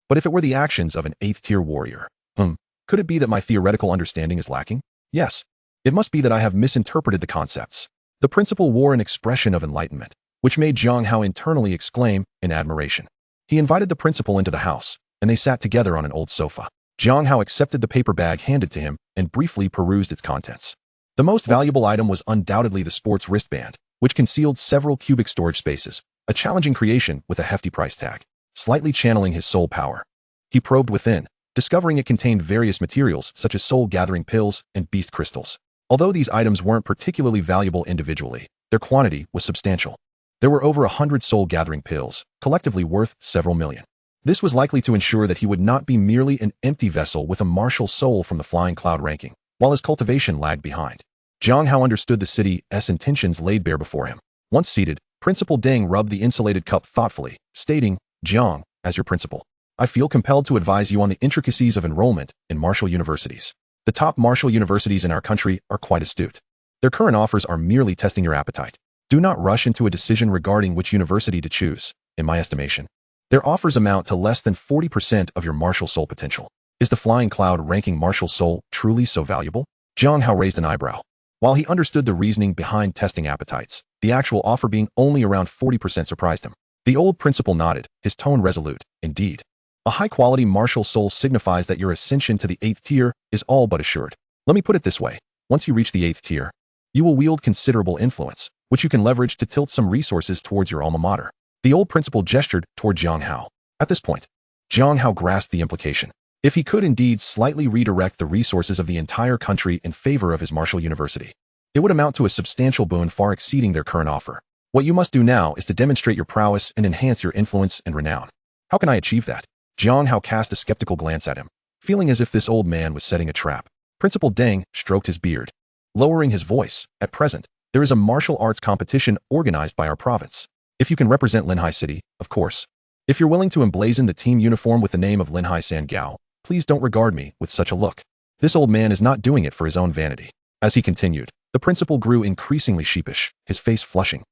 But if it were the actions of an 8th-tier warrior, could it be that my theoretical understanding is lacking? Yes. It must be that I have misinterpreted the concepts. The principal wore an expression of enlightenment, which made Jiang Hao internally exclaim in admiration. He invited the principal into the house, and they sat together on an old sofa. Jiang Hao accepted the paper bag handed to him and briefly perused its contents. The most valuable item was undoubtedly the sports wristband, which concealed several cubic storage spaces, a challenging creation with a hefty price tag. Slightly channeling his soul power, he probed within, discovering it contained various materials such as soul-gathering pills and beast crystals. Although these items weren't particularly valuable individually, their quantity was substantial. There were over 100 soul-gathering pills, collectively worth several million. This was likely to ensure that he would not be merely an empty vessel with a martial soul from the flying cloud ranking, while his cultivation lagged behind. Jiang Hao understood the city's intentions laid bare before him. Once seated, Principal Deng rubbed the insulated cup thoughtfully, stating, Jiang, as your principal, I feel compelled to advise you on the intricacies of enrollment in martial universities. The top martial universities in our country are quite astute. Their current offers are merely testing your appetite. Do not rush into a decision regarding which university to choose, in my estimation. Their offers amount to less than 40% of your martial soul potential. Is the flying cloud ranking martial soul truly so valuable? Jiang Hao raised an eyebrow. While he understood the reasoning behind testing appetites, the actual offer being only around 40% surprised him. The old principal nodded, his tone resolute. Indeed. A high-quality martial soul signifies that your ascension to the 8th tier is all but assured. Let me put it this way. Once you reach the 8th tier, you will wield considerable influence, which you can leverage to tilt some resources towards your alma mater. The old principal gestured toward Jiang Hao. At this point, Jiang Hao grasped the implication. If he could indeed slightly redirect the resources of the entire country in favor of his martial university, it would amount to a substantial boon far exceeding their current offer. What you must do now is to demonstrate your prowess and enhance your influence and renown. How can I achieve that? Jiang Hao cast a skeptical glance at him, feeling as if this old man was setting a trap. Principal Deng stroked his beard, lowering his voice. At present, there is a martial arts competition organized by our province. If you can represent Linhai City, of course. If you're willing to emblazon the team uniform with the name of Linhai Sangao, please don't regard me with such a look. This old man is not doing it for his own vanity. As he continued, the principal grew increasingly sheepish, his face flushing,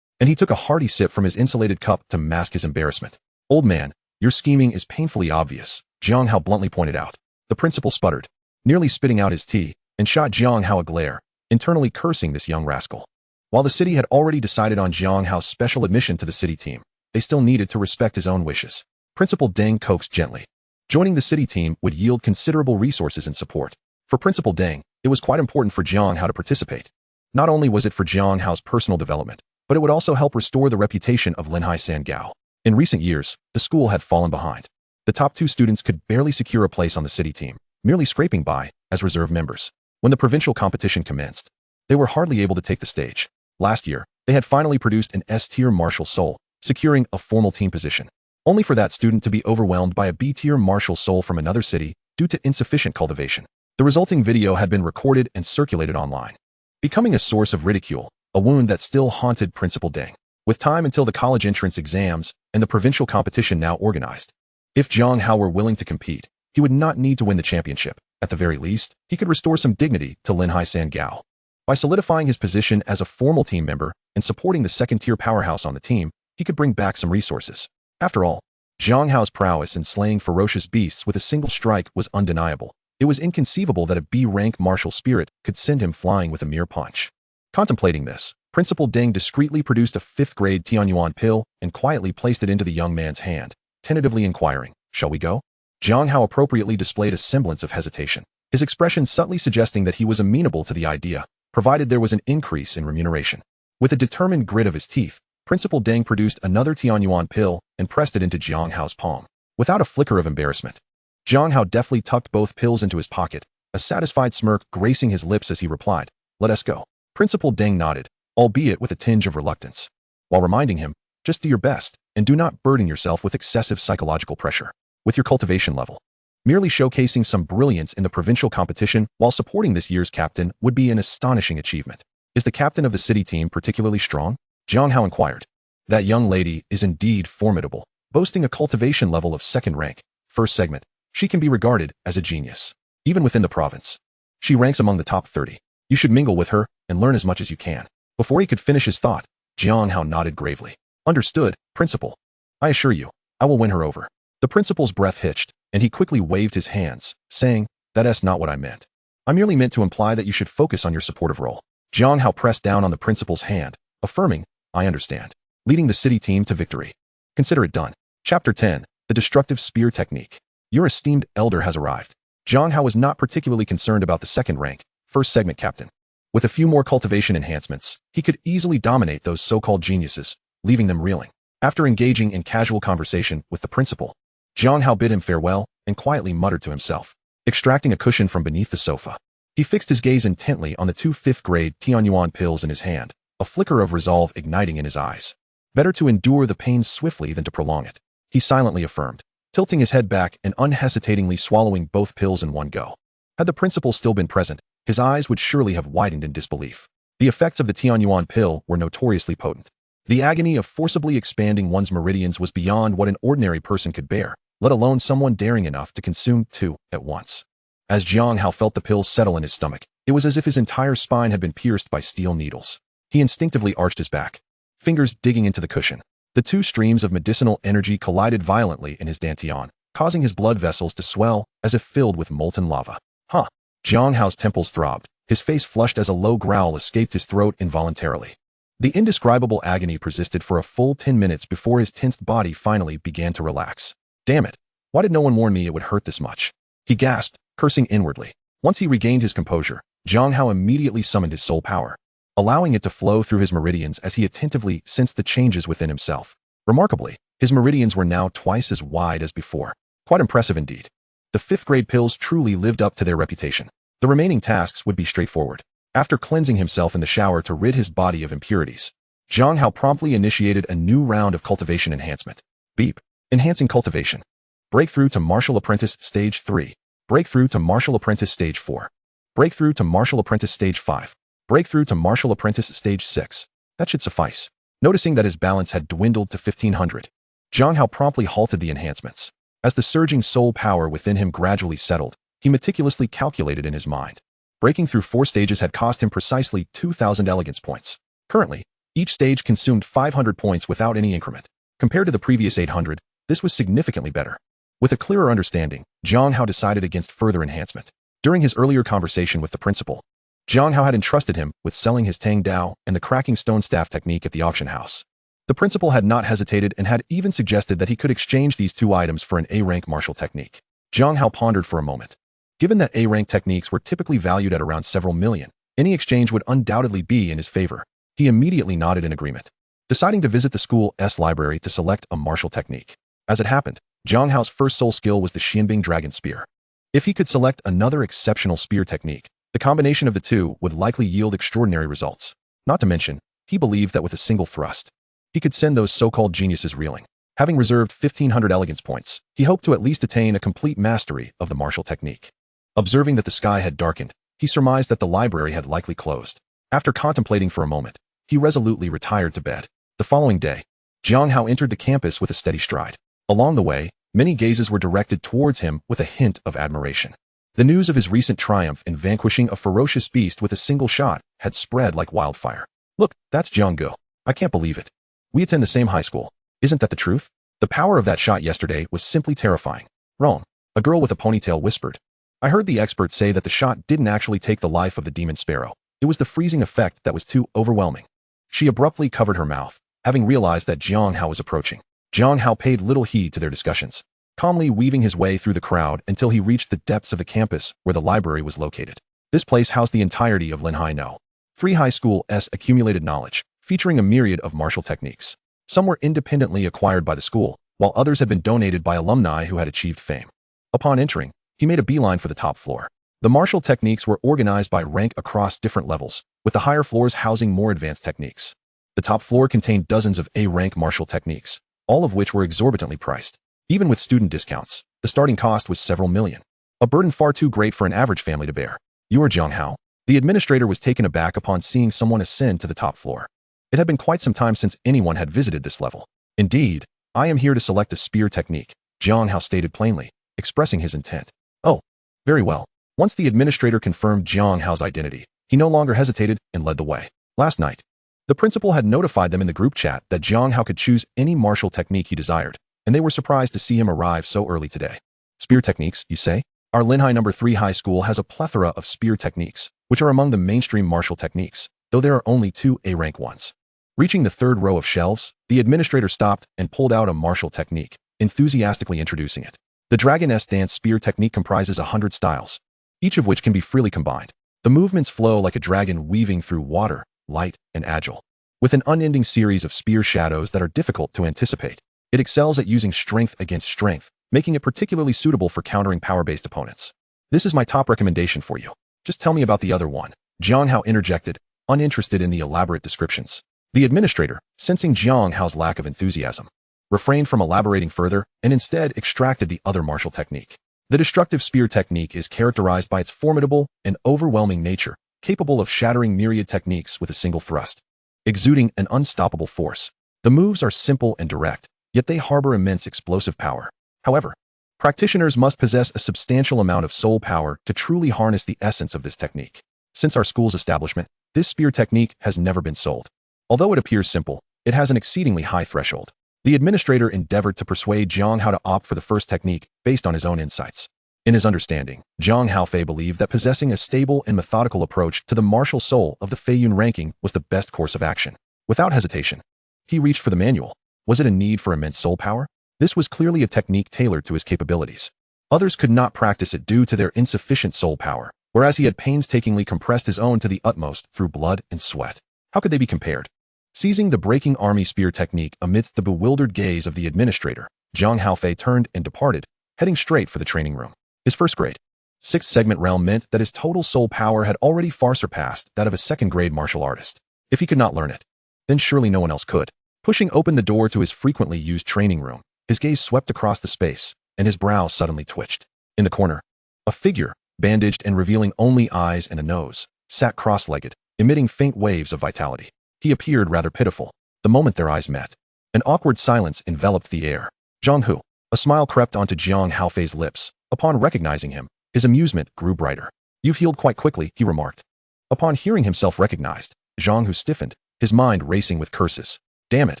and he took a hearty sip from his insulated cup to mask his embarrassment. Old man, your scheming is painfully obvious, Jiang Hao bluntly pointed out. The principal sputtered, nearly spitting out his tea, and shot Jiang Hao a glare, internally cursing this young rascal. While the city had already decided on Jiang Hao's special admission to the city team, they still needed to respect his own wishes. Principal Deng coaxed gently. Joining the city team would yield considerable resources and support. For Principal Deng, it was quite important for Jiang Hao to participate. Not only was it for Jiang Hao's personal development, but it would also help restore the reputation of Linhai Sangao. In recent years, the school had fallen behind. The top 2 students could barely secure a place on the city team, merely scraping by as reserve members. When the provincial competition commenced, they were hardly able to take the stage. Last year, they had finally produced an S-tier martial soul, securing a formal team position, only for that student to be overwhelmed by a B-tier martial soul from another city due to insufficient cultivation. The resulting video had been recorded and circulated online, becoming a source of ridicule, a wound that still haunted Principal Deng. With time until the college entrance exams and the provincial competition now organized, if Jiang Hao were willing to compete, he would not need to win the championship. At the very least, he could restore some dignity to Linhai Sangao. By solidifying his position as a formal team member and supporting the second-tier powerhouse on the team, he could bring back some resources. After all, Jiang Hao's prowess in slaying ferocious beasts with a single strike was undeniable. It was inconceivable that a B-rank martial spirit could send him flying with a mere punch. Contemplating this, Principal Deng discreetly produced a 5th-grade Tianyuan pill and quietly placed it into the young man's hand, tentatively inquiring, "Shall we go?" Jiang Hao appropriately displayed a semblance of hesitation, his expression subtly suggesting that he was amenable to the idea, provided there was an increase in remuneration. With a determined grit of his teeth, Principal Deng produced another Tianyuan pill and pressed it into Jiang Hao's palm. Without a flicker of embarrassment, Jiang Hao deftly tucked both pills into his pocket, a satisfied smirk gracing his lips as he replied, "Let us go." Principal Deng nodded, albeit with a tinge of reluctance, while reminding him, "Just do your best, and do not burden yourself with excessive psychological pressure. With your cultivation level, merely showcasing some brilliance in the provincial competition while supporting this year's captain would be an astonishing achievement. Is the captain of the city team particularly strong?" Jiang Hao inquired. "That young lady is indeed formidable, boasting a cultivation level of 2nd rank, 1st segment. She can be regarded as a genius, even within the province. She ranks among the top 30. You should mingle with her and learn as much as you can." Before he could finish his thought, Jiang Hao nodded gravely. "Understood, Principal. I assure you, I will win her over." The principal's breath hitched, and he quickly waved his hands, saying, "That's not what I meant. I merely meant to imply that you should focus on your supportive role." Jiang Hao pressed down on the principal's hand, affirming, "I understand." Leading the city team to victory. Consider it done. Chapter 10, The Destructive Spear Technique. Your esteemed elder has arrived. Jiang Hao was not particularly concerned about the 2nd rank, 1st segment captain. With a few more cultivation enhancements, he could easily dominate those so-called geniuses, leaving them reeling. After engaging in casual conversation with the principal, Jiang Hao bid him farewell and quietly muttered to himself. Extracting a cushion from beneath the sofa, he fixed his gaze intently on the 2 5th-grade Tianyuan pills in his hand, a flicker of resolve igniting in his eyes. Better to endure the pain swiftly than to prolong it, he silently affirmed, tilting his head back and unhesitatingly swallowing both pills in one go. Had the principal still been present, his eyes would surely have widened in disbelief. The effects of the Tianyuan pill were notoriously potent. The agony of forcibly expanding one's meridians was beyond what an ordinary person could bear, let alone someone daring enough to consume 2 at once. As Jiang Hao felt the pills settle in his stomach, it was as if his entire spine had been pierced by steel needles. He instinctively arched his back, fingers digging into the cushion. The 2 streams of medicinal energy collided violently in his dantian, causing his blood vessels to swell as if filled with molten lava. "Huh!" Jiang Hao's temples throbbed, his face flushed as a low growl escaped his throat involuntarily. The indescribable agony persisted for a full 10 minutes before his tensed body finally began to relax. "Damn it! Why did no one warn me it would hurt this much?" He gasped, cursing inwardly. Once he regained his composure, Jiang Hao immediately summoned his soul power, allowing it to flow through his meridians as he attentively sensed the changes within himself. Remarkably, his meridians were now twice as wide as before. Quite impressive indeed. The 5th-grade pills truly lived up to their reputation. The remaining tasks would be straightforward. After cleansing himself in the shower to rid his body of impurities, Jiang Hao promptly initiated a new round of cultivation enhancement. Beep. Enhancing cultivation. Breakthrough to Martial Apprentice Stage 3. Breakthrough to Martial Apprentice Stage 4. Breakthrough to Martial Apprentice Stage 5. Breakthrough to Martial Apprentice Stage 6. That should suffice. Noticing that his balance had dwindled to 1500, Jiang Hao promptly halted the enhancements. As the surging soul power within him gradually settled, he meticulously calculated in his mind. Breaking through 4 stages had cost him precisely 2,000 elegance points. Currently, each stage consumed 500 points without any increment. Compared to the previous 800, this was significantly better. With a clearer understanding, Jiang Hao decided against further enhancement. During his earlier conversation with the principal, Jiang Hao had entrusted him with selling his Tang Dao and the cracking stone staff technique at the auction house. The principal had not hesitated and had even suggested that he could exchange these two items for an A-rank martial technique. Jiang Hao pondered for a moment. Given that A-rank techniques were typically valued at around several million, any exchange would undoubtedly be in his favor. He immediately nodded in agreement, deciding to visit the school's library to select a martial technique. As it happened, Jiang Hao's first soul skill was the Xianbing Dragon Spear. If he could select another exceptional spear technique, the combination of the two would likely yield extraordinary results. Not to mention, he believed that with a single thrust, he could send those so-called geniuses reeling. Having reserved 1,500 elegance points, he hoped to at least attain a complete mastery of the martial technique. Observing that the sky had darkened, he surmised that the library had likely closed. After contemplating for a moment, he resolutely retired to bed. The following day, Jiang Hao entered the campus with a steady stride. Along the way, many gazes were directed towards him with a hint of admiration. The news of his recent triumph in vanquishing a ferocious beast with a single shot had spread like wildfire. Look, that's Jiang Go. I can't believe it. We attend the same high school. Isn't that the truth? The power of that shot yesterday was simply terrifying. Wrong. A girl with a ponytail whispered. I heard the experts say that the shot didn't actually take the life of the demon sparrow. It was the freezing effect that was too overwhelming. She abruptly covered her mouth, having realized that Jiang Hao was approaching. Jiang Hao paid little heed to their discussions, calmly weaving his way through the crowd until he reached the depths of the campus where the library was located. This place housed the entirety of Linhai No. 3 high school's accumulated knowledge, featuring a myriad of martial techniques. Some were independently acquired by the school, while others had been donated by alumni who had achieved fame. Upon entering, he made a beeline for the top floor. The martial techniques were organized by rank across different levels, with the higher floors housing more advanced techniques. The top floor contained dozens of A-rank martial techniques, all of which were exorbitantly priced. Even with student discounts, the starting cost was several million. A burden far too great for an average family to bear. You are Jiang Hao. The administrator was taken aback upon seeing someone ascend to the top floor. It had been quite some time since anyone had visited this level. Indeed, I am here to select a spear technique, Jiang Hao stated plainly, expressing his intent. Oh, very well. Once the administrator confirmed Jiang Hao's identity, he no longer hesitated and led the way. Last night, the principal had notified them in the group chat that Jiang Hao could choose any martial technique he desired, and they were surprised to see him arrive so early today. Spear techniques, you say? Our Linhai No. 3 high school has a plethora of spear techniques, which are among the mainstream martial techniques, though there are only 2 A-rank ones. Reaching the third row of shelves, the administrator stopped and pulled out a martial technique, enthusiastically introducing it. The Dragon's Dance spear technique comprises 100 styles, each of which can be freely combined. The movements flow like a dragon weaving through water, light, and agile. With an unending series of spear shadows that are difficult to anticipate, it excels at using strength against strength, making it particularly suitable for countering power-based opponents. This is my top recommendation for you. Just tell me about the other one. Jiang Hao interjected, uninterested in the elaborate descriptions. The administrator, sensing Jiang Hao's lack of enthusiasm, refrained from elaborating further and instead extracted the other martial technique. The destructive spear technique is characterized by its formidable and overwhelming nature, capable of shattering myriad techniques with a single thrust, exuding an unstoppable force. The moves are simple and direct, yet they harbor immense explosive power. However, practitioners must possess a substantial amount of soul power to truly harness the essence of this technique. Since our school's establishment, this spear technique has never been sold. Although it appears simple, it has an exceedingly high threshold. The administrator endeavored to persuade Jiang Hao to opt for the first technique based on his own insights. In his understanding, Jiang Hao believed that possessing a stable and methodical approach to the martial soul of the Feiyun ranking was the best course of action. Without hesitation, he reached for the manual. Was it a need for immense soul power? This was clearly a technique tailored to his capabilities. Others could not practice it due to their insufficient soul power, whereas he had painstakingly compressed his own to the utmost through blood and sweat. How could they be compared? Seizing the breaking army spear technique amidst the bewildered gaze of the administrator, Jiang Hao turned and departed, heading straight for the training room. His first grade, 6th segment realm meant that his total soul power had already far surpassed that of a second-grade martial artist. If he could not learn it, then surely no one else could. Pushing open the door to his frequently used training room, his gaze swept across the space, and his brow suddenly twitched. In the corner, a figure, bandaged and revealing only eyes and a nose, sat cross-legged, emitting faint waves of vitality. He appeared rather pitiful. The moment their eyes met, an awkward silence enveloped the air. Jiang Hu. A smile crept onto Jiang Hao's lips. Upon recognizing him, his amusement grew brighter. You've healed quite quickly, he remarked. Upon hearing himself recognized, Jiang Hu stiffened, his mind racing with curses. Damn it,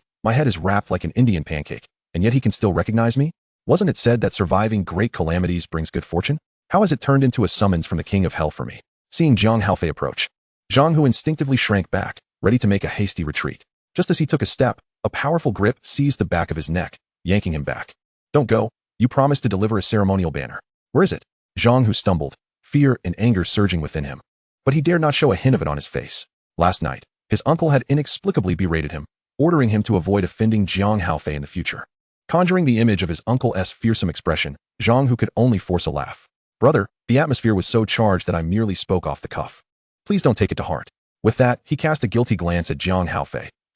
my head is wrapped like an Indian pancake, and yet he can still recognize me? Wasn't it said that surviving great calamities brings good fortune? How has it turned into a summons from the king of hell for me? Seeing Jiang Hao approach, Jiang Hao instinctively shrank back, ready to make a hasty retreat. Just as he took a step, a powerful grip seized the back of his neck, yanking him back. Don't go. You promised to deliver a ceremonial banner. Where is it? Jiang Hao stumbled, fear and anger surging within him. But he dared not show a hint of it on his face. Last night, his uncle had inexplicably berated him, ordering him to avoid offending Jiang Hao in the future. Conjuring the image of his uncle's fearsome expression, Jiang Hao could only force a laugh. Brother, the atmosphere was so charged that I merely spoke off the cuff. Please don't take it to heart. With that, he cast a guilty glance at Jiang Hao,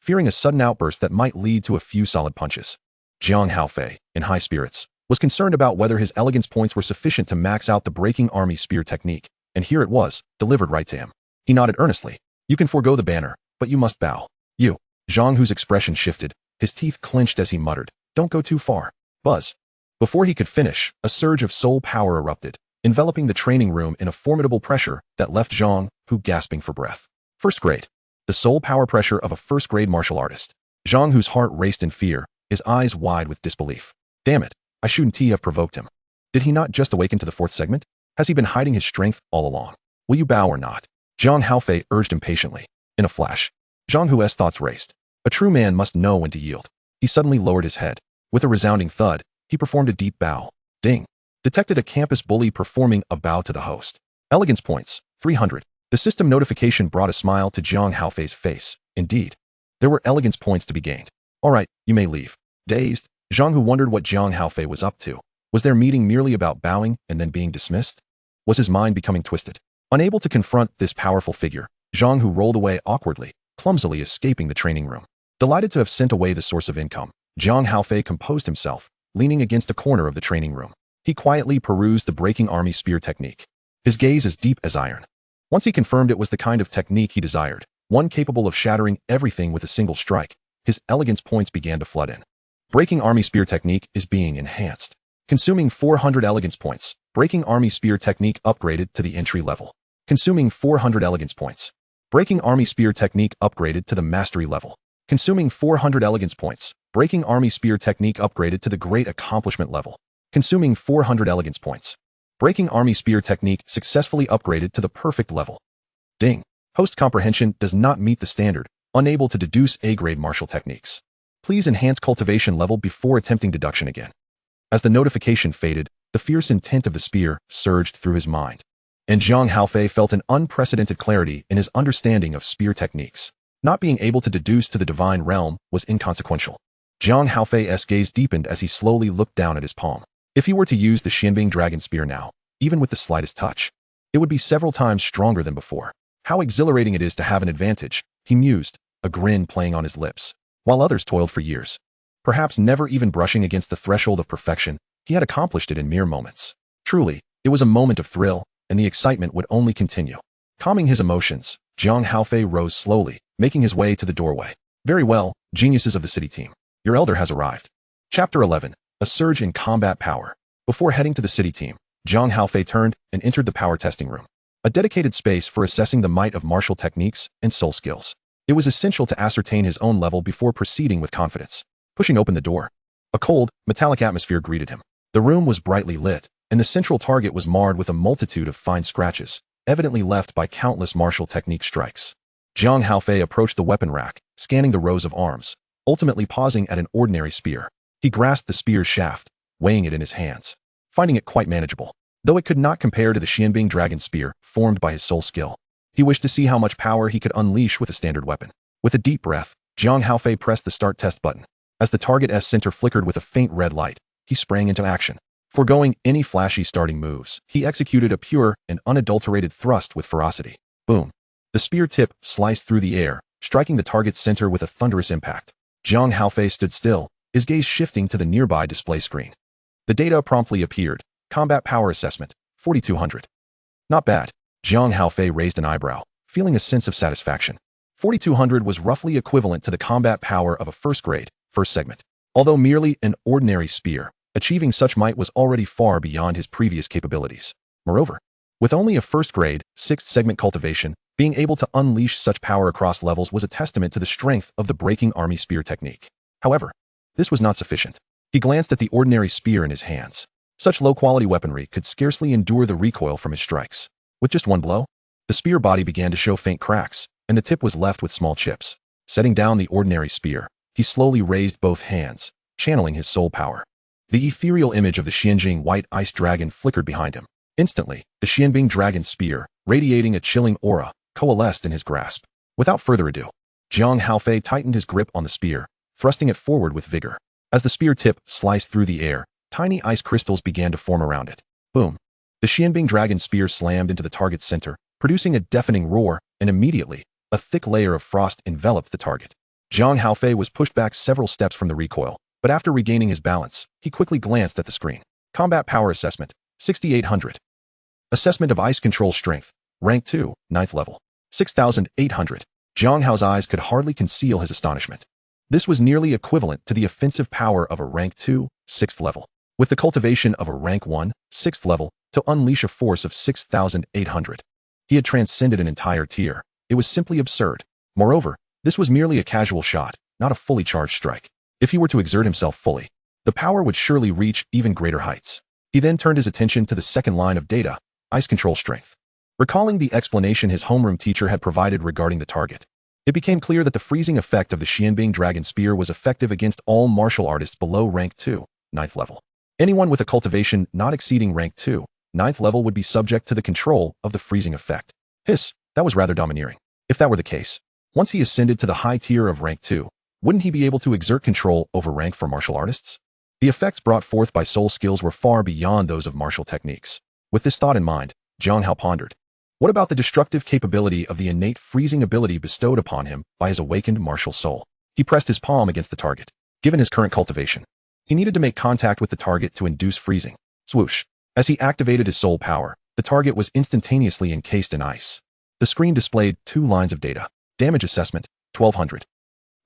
fearing a sudden outburst that might lead to a few solid punches. Jiang Hao, in high spirits, was concerned about whether his elegance points were sufficient to max out the breaking army spear technique, and here it was, delivered right to him. He nodded earnestly. You can forego the banner, but you must bow. You. Jiang Hao's expression shifted, his teeth clenched as he muttered, don't go too far. Buzz. Before he could finish, a surge of soul power erupted, enveloping the training room in a formidable pressure that left Jiang Hao gasping for breath. First grade. The soul power pressure of a first-grade martial artist. Jiang Hao's heart raced in fear, his eyes wide with disbelief. Damn it, I shouldn't have provoked him. Did he not just awaken to the fourth segment? Has he been hiding his strength all along? Will you bow or not? Jiang Hao urged impatiently. In a flash, Jiang Hao's thoughts raced. A true man must know when to yield. He suddenly lowered his head. With a resounding thud, he performed a deep bow. Ding. Detected a campus bully performing a bow to the host. Elegance points, 300. The system notification brought a smile to Jiang Hao's face. Indeed, there were elegance points to be gained. All right, you may leave. Dazed, Jiang Hao wondered what Jiang Hao was up to. Was their meeting merely about bowing and then being dismissed? Was his mind becoming twisted? Unable to confront this powerful figure, Jiang Hao rolled away awkwardly, clumsily escaping the training room. Delighted to have sent away the source of income, Jiang Hao composed himself, leaning against a corner of the training room. He quietly perused the breaking army spear technique. His gaze as deep as iron. Once he confirmed it was the kind of technique he desired, one capable of shattering everything with a single strike, his elegance points began to flood in. Breaking army spear technique is being enhanced. Consuming 400 elegance points. Breaking army spear technique upgraded to the entry level. Consuming 400 elegance points. Breaking army spear technique upgraded to the mastery level. Consuming 400 elegance points. Breaking army spear technique upgraded to the great accomplishment level. Consuming 400 elegance points. Breaking army spear technique successfully upgraded to the perfect level. Ding. Host comprehension does not meet the standard, unable to deduce A-grade martial techniques. Please enhance cultivation level before attempting deduction again. As the notification faded, the fierce intent of the spear surged through his mind. And Jiang Hao felt an unprecedented clarity in his understanding of spear techniques. Not being able to deduce to the divine realm was inconsequential. Jiang Hao's gaze deepened as he slowly looked down at his palm. If he were to use the Xianbing dragon spear now, even with the slightest touch, it would be several times stronger than before. How exhilarating it is to have an advantage, he mused, a grin playing on his lips. While others toiled for years, perhaps never even brushing against the threshold of perfection, he had accomplished it in mere moments. Truly, it was a moment of thrill, and the excitement would only continue. Calming his emotions, Jiang Hao rose slowly, making his way to the doorway. Very well, geniuses of the city team. Your elder has arrived. Chapter 11. A surge in combat power. Before heading to the city team, Jiang Hao turned and entered the power testing room. A dedicated space for assessing the might of martial techniques and soul skills. It was essential to ascertain his own level before proceeding with confidence. Pushing open the door, a cold, metallic atmosphere greeted him. The room was brightly lit, and the central target was marred with a multitude of fine scratches, evidently left by countless martial technique strikes. Jiang Hao approached the weapon rack, scanning the rows of arms, ultimately pausing at an ordinary spear. He grasped the spear's shaft, weighing it in his hands, finding it quite manageable, though it could not compare to the Xianbing dragon spear formed by his soul skill. He wished to see how much power he could unleash with a standard weapon. With a deep breath, Jiang Hao pressed the start test button. As the target's center flickered with a faint red light, he sprang into action. Foregoing any flashy starting moves, he executed a pure and unadulterated thrust with ferocity. Boom. The spear tip sliced through the air, striking the target's center with a thunderous impact. Jiang Hao stood still, his gaze shifting to the nearby display screen. The data promptly appeared. Combat power assessment, 4200. Not bad. Jiang Hao raised an eyebrow, feeling a sense of satisfaction. 4200 was roughly equivalent to the combat power of a first-grade, first segment. Although merely an ordinary spear, achieving such might was already far beyond his previous capabilities. Moreover, with only a first-grade, sixth segment cultivation, being able to unleash such power across levels was a testament to the strength of the breaking army spear technique. However, this was not sufficient. He glanced at the ordinary spear in his hands. Such low-quality weaponry could scarcely endure the recoil from his strikes. With just one blow, the spear body began to show faint cracks, and the tip was left with small chips. Setting down the ordinary spear, he slowly raised both hands, channeling his soul power. The ethereal image of the Xianbing white ice dragon flickered behind him. Instantly, the Xianbing dragon spear, radiating a chilling aura, coalesced in his grasp. Without further ado, Jiang Hao tightened his grip on the spear, thrusting it forward with vigor. As the spear tip sliced through the air, tiny ice crystals began to form around it. Boom! The Xianbing dragon spear slammed into the target's center, producing a deafening roar, and immediately, a thick layer of frost enveloped the target. Jiang Hao was pushed back several steps from the recoil, but after regaining his balance, he quickly glanced at the screen. Combat Power Assessment, 6800. Assessment of Ice Control Strength, Rank 2, 9th level, 6800. Jiang Hao's eyes could hardly conceal his astonishment. This was nearly equivalent to the offensive power of a Rank 2, 6th level, with the cultivation of a Rank 1, 6th level, to unleash a force of 6800. He had transcended an entire tier. It was simply absurd. Moreover, this was merely a casual shot, not a fully charged strike. If he were to exert himself fully, the power would surely reach even greater heights. He then turned his attention to the second line of data, Ice Control Strength. Recalling the explanation his homeroom teacher had provided regarding the target, it became clear that the freezing effect of the Xianbing dragon spear was effective against all martial artists below Rank 2, 9th level. Anyone with a cultivation not exceeding Rank 2, 9th level would be subject to the control of the freezing effect. Hiss, that was rather domineering. If that were the case, once he ascended to the high tier of Rank 2, wouldn't he be able to exert control over rank for martial artists? The effects brought forth by soul skills were far beyond those of martial techniques. With this thought in mind, Jiang Hao pondered. What about the destructive capability of the innate freezing ability bestowed upon him by his awakened martial soul? He pressed his palm against the target. Given his current cultivation, he needed to make contact with the target to induce freezing. Swoosh. As he activated his soul power, the target was instantaneously encased in ice. The screen displayed 2 lines of data. Damage Assessment, 1200.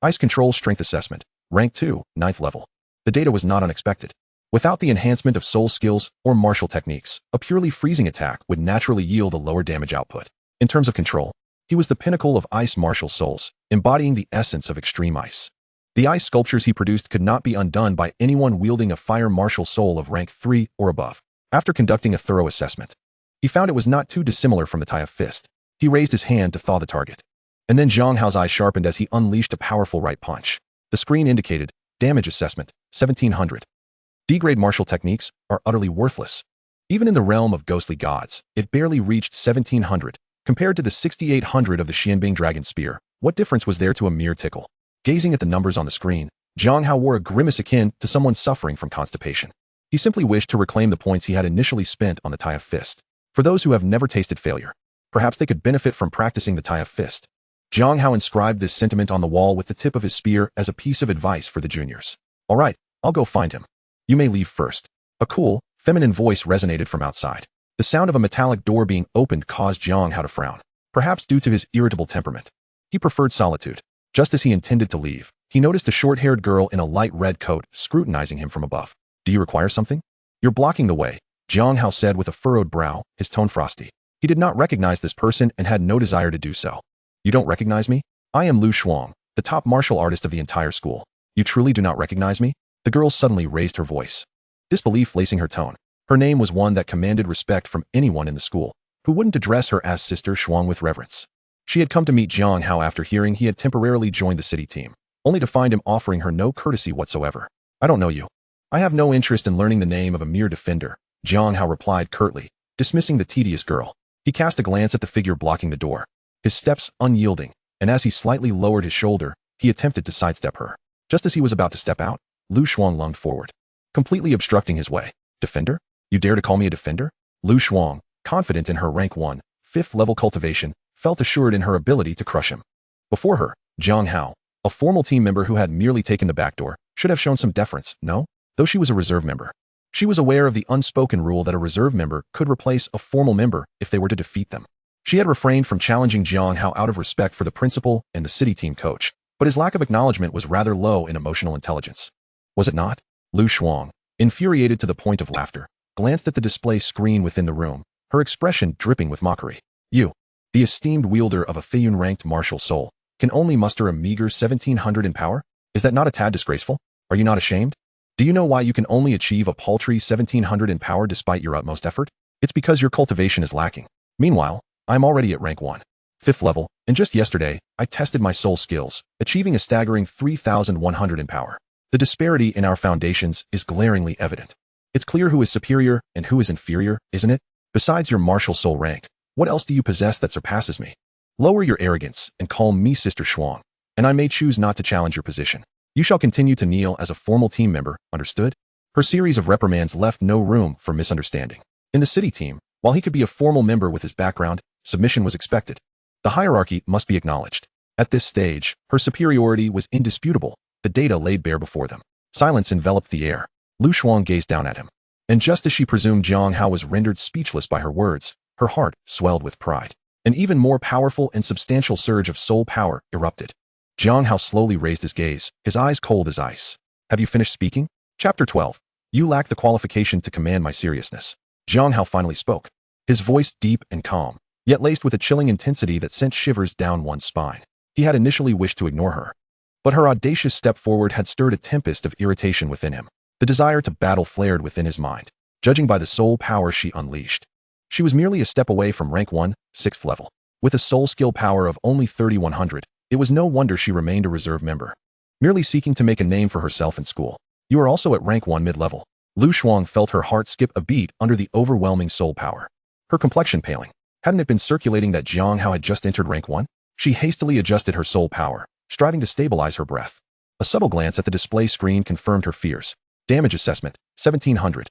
Ice Control Strength Assessment, Rank 2, 9th level. The data was not unexpected. Without the enhancement of soul skills or martial techniques, a purely freezing attack would naturally yield a lower damage output. In terms of control, he was the pinnacle of ice martial souls, embodying the essence of extreme ice. The ice sculptures he produced could not be undone by anyone wielding a fire martial soul of Rank 3 or above. After conducting a thorough assessment, he found it was not too dissimilar from the tie of fist. He raised his hand to thaw the target. And then Jiang Hao's eyes sharpened as he unleashed a powerful right punch. The screen indicated, Damage Assessment, 1700. D-grade martial techniques are utterly worthless. Even in the realm of ghostly gods, it barely reached 1700. Compared to the 6800 of the Xianbing dragon spear, what difference was there to a mere tickle? Gazing at the numbers on the screen, Jiang Hao wore a grimace akin to someone suffering from constipation. He simply wished to reclaim the points he had initially spent on the tie of fist. For those who have never tasted failure, perhaps they could benefit from practicing the tie of fist. Jiang Hao inscribed this sentiment on the wall with the tip of his spear as a piece of advice for the juniors. All right, I'll go find him. You may leave first. A cool, feminine voice resonated from outside. The sound of a metallic door being opened caused Jiang Hao to frown, perhaps due to his irritable temperament. He preferred solitude. Just as he intended to leave, he noticed a short-haired girl in a light red coat scrutinizing him from above. Do you require something? You're blocking the way, Jiang Hao said with a furrowed brow, his tone frosty. He did not recognize this person and had no desire to do so. You don't recognize me? I am Lu Shuang, the top martial artist of the entire school. You truly do not recognize me? The girl suddenly raised her voice, disbelief lacing her tone. Her name was one that commanded respect from anyone in the school, who wouldn't address her as Sister Shuang with reverence. She had come to meet Jiang Hao after hearing he had temporarily joined the city team, only to find him offering her no courtesy whatsoever. I don't know you. I have no interest in learning the name of a mere defender, Jiang Hao replied curtly, dismissing the tedious girl. He cast a glance at the figure blocking the door, his steps unyielding, and as he slightly lowered his shoulder, he attempted to sidestep her. Just as he was about to step out, Lu Shuang lunged forward, completely obstructing his way. Defender? You dare to call me a defender? Lu Shuang, confident in her rank 1, 5th level cultivation, felt assured in her ability to crush him. Before her, Jiang Hao, a formal team member who had merely taken the back door, should have shown some deference, no? Though she was a reserve member, she was aware of the unspoken rule that a reserve member could replace a formal member if they were to defeat them. She had refrained from challenging Jiang Hao out of respect for the principal and the city team coach, but his lack of acknowledgement was rather low in emotional intelligence. Was it not? Lu Shuang, infuriated to the point of laughter, glanced at the display screen within the room, her expression dripping with mockery. You, the esteemed wielder of a Feiyun-ranked martial soul, can only muster a meager 1700 in power? Is that not a tad disgraceful? Are you not ashamed? Do you know why you can only achieve a paltry 1700 in power despite your utmost effort? It's because your cultivation is lacking. Meanwhile, I'm already at rank 1, 5th level, and just yesterday, I tested my soul skills, achieving a staggering 3100 in power. The disparity in our foundations is glaringly evident. It's clear who is superior and who is inferior, isn't it? Besides your martial soul rank, what else do you possess that surpasses me? Lower your arrogance and call me Sister Shuang, and I may choose not to challenge your position. You shall continue to kneel as a formal team member, understood? Her series of reprimands left no room for misunderstanding. In the city team, while he could be a formal member with his background, submission was expected. The hierarchy must be acknowledged. At this stage, her superiority was indisputable, the data laid bare before them. Silence enveloped the air. Lu Shuang gazed down at him. And just as she presumed Jiang Hao was rendered speechless by her words, her heart swelled with pride. An even more powerful and substantial surge of soul power erupted. Jiang Hao slowly raised his gaze, his eyes cold as ice. Have you finished speaking? Chapter 12. You lack the qualification to command my seriousness. Jiang Hao finally spoke, his voice deep and calm, yet laced with a chilling intensity that sent shivers down one's spine. He had initially wished to ignore her, but her audacious step forward had stirred a tempest of irritation within him. The desire to battle flared within his mind, judging by the soul power she unleashed. She was merely a step away from rank 1, 6th level. With a soul skill power of only 3100, it was no wonder she remained a reserve member, merely seeking to make a name for herself in school. You are also at rank 1 mid-level. Lu Shuang felt her heart skip a beat under the overwhelming soul power. Her complexion paling. Hadn't it been circulating that Jiang Hao had just entered rank 1? She hastily adjusted her soul power, striving to stabilize her breath. A subtle glance at the display screen confirmed her fears. Damage assessment, 1700.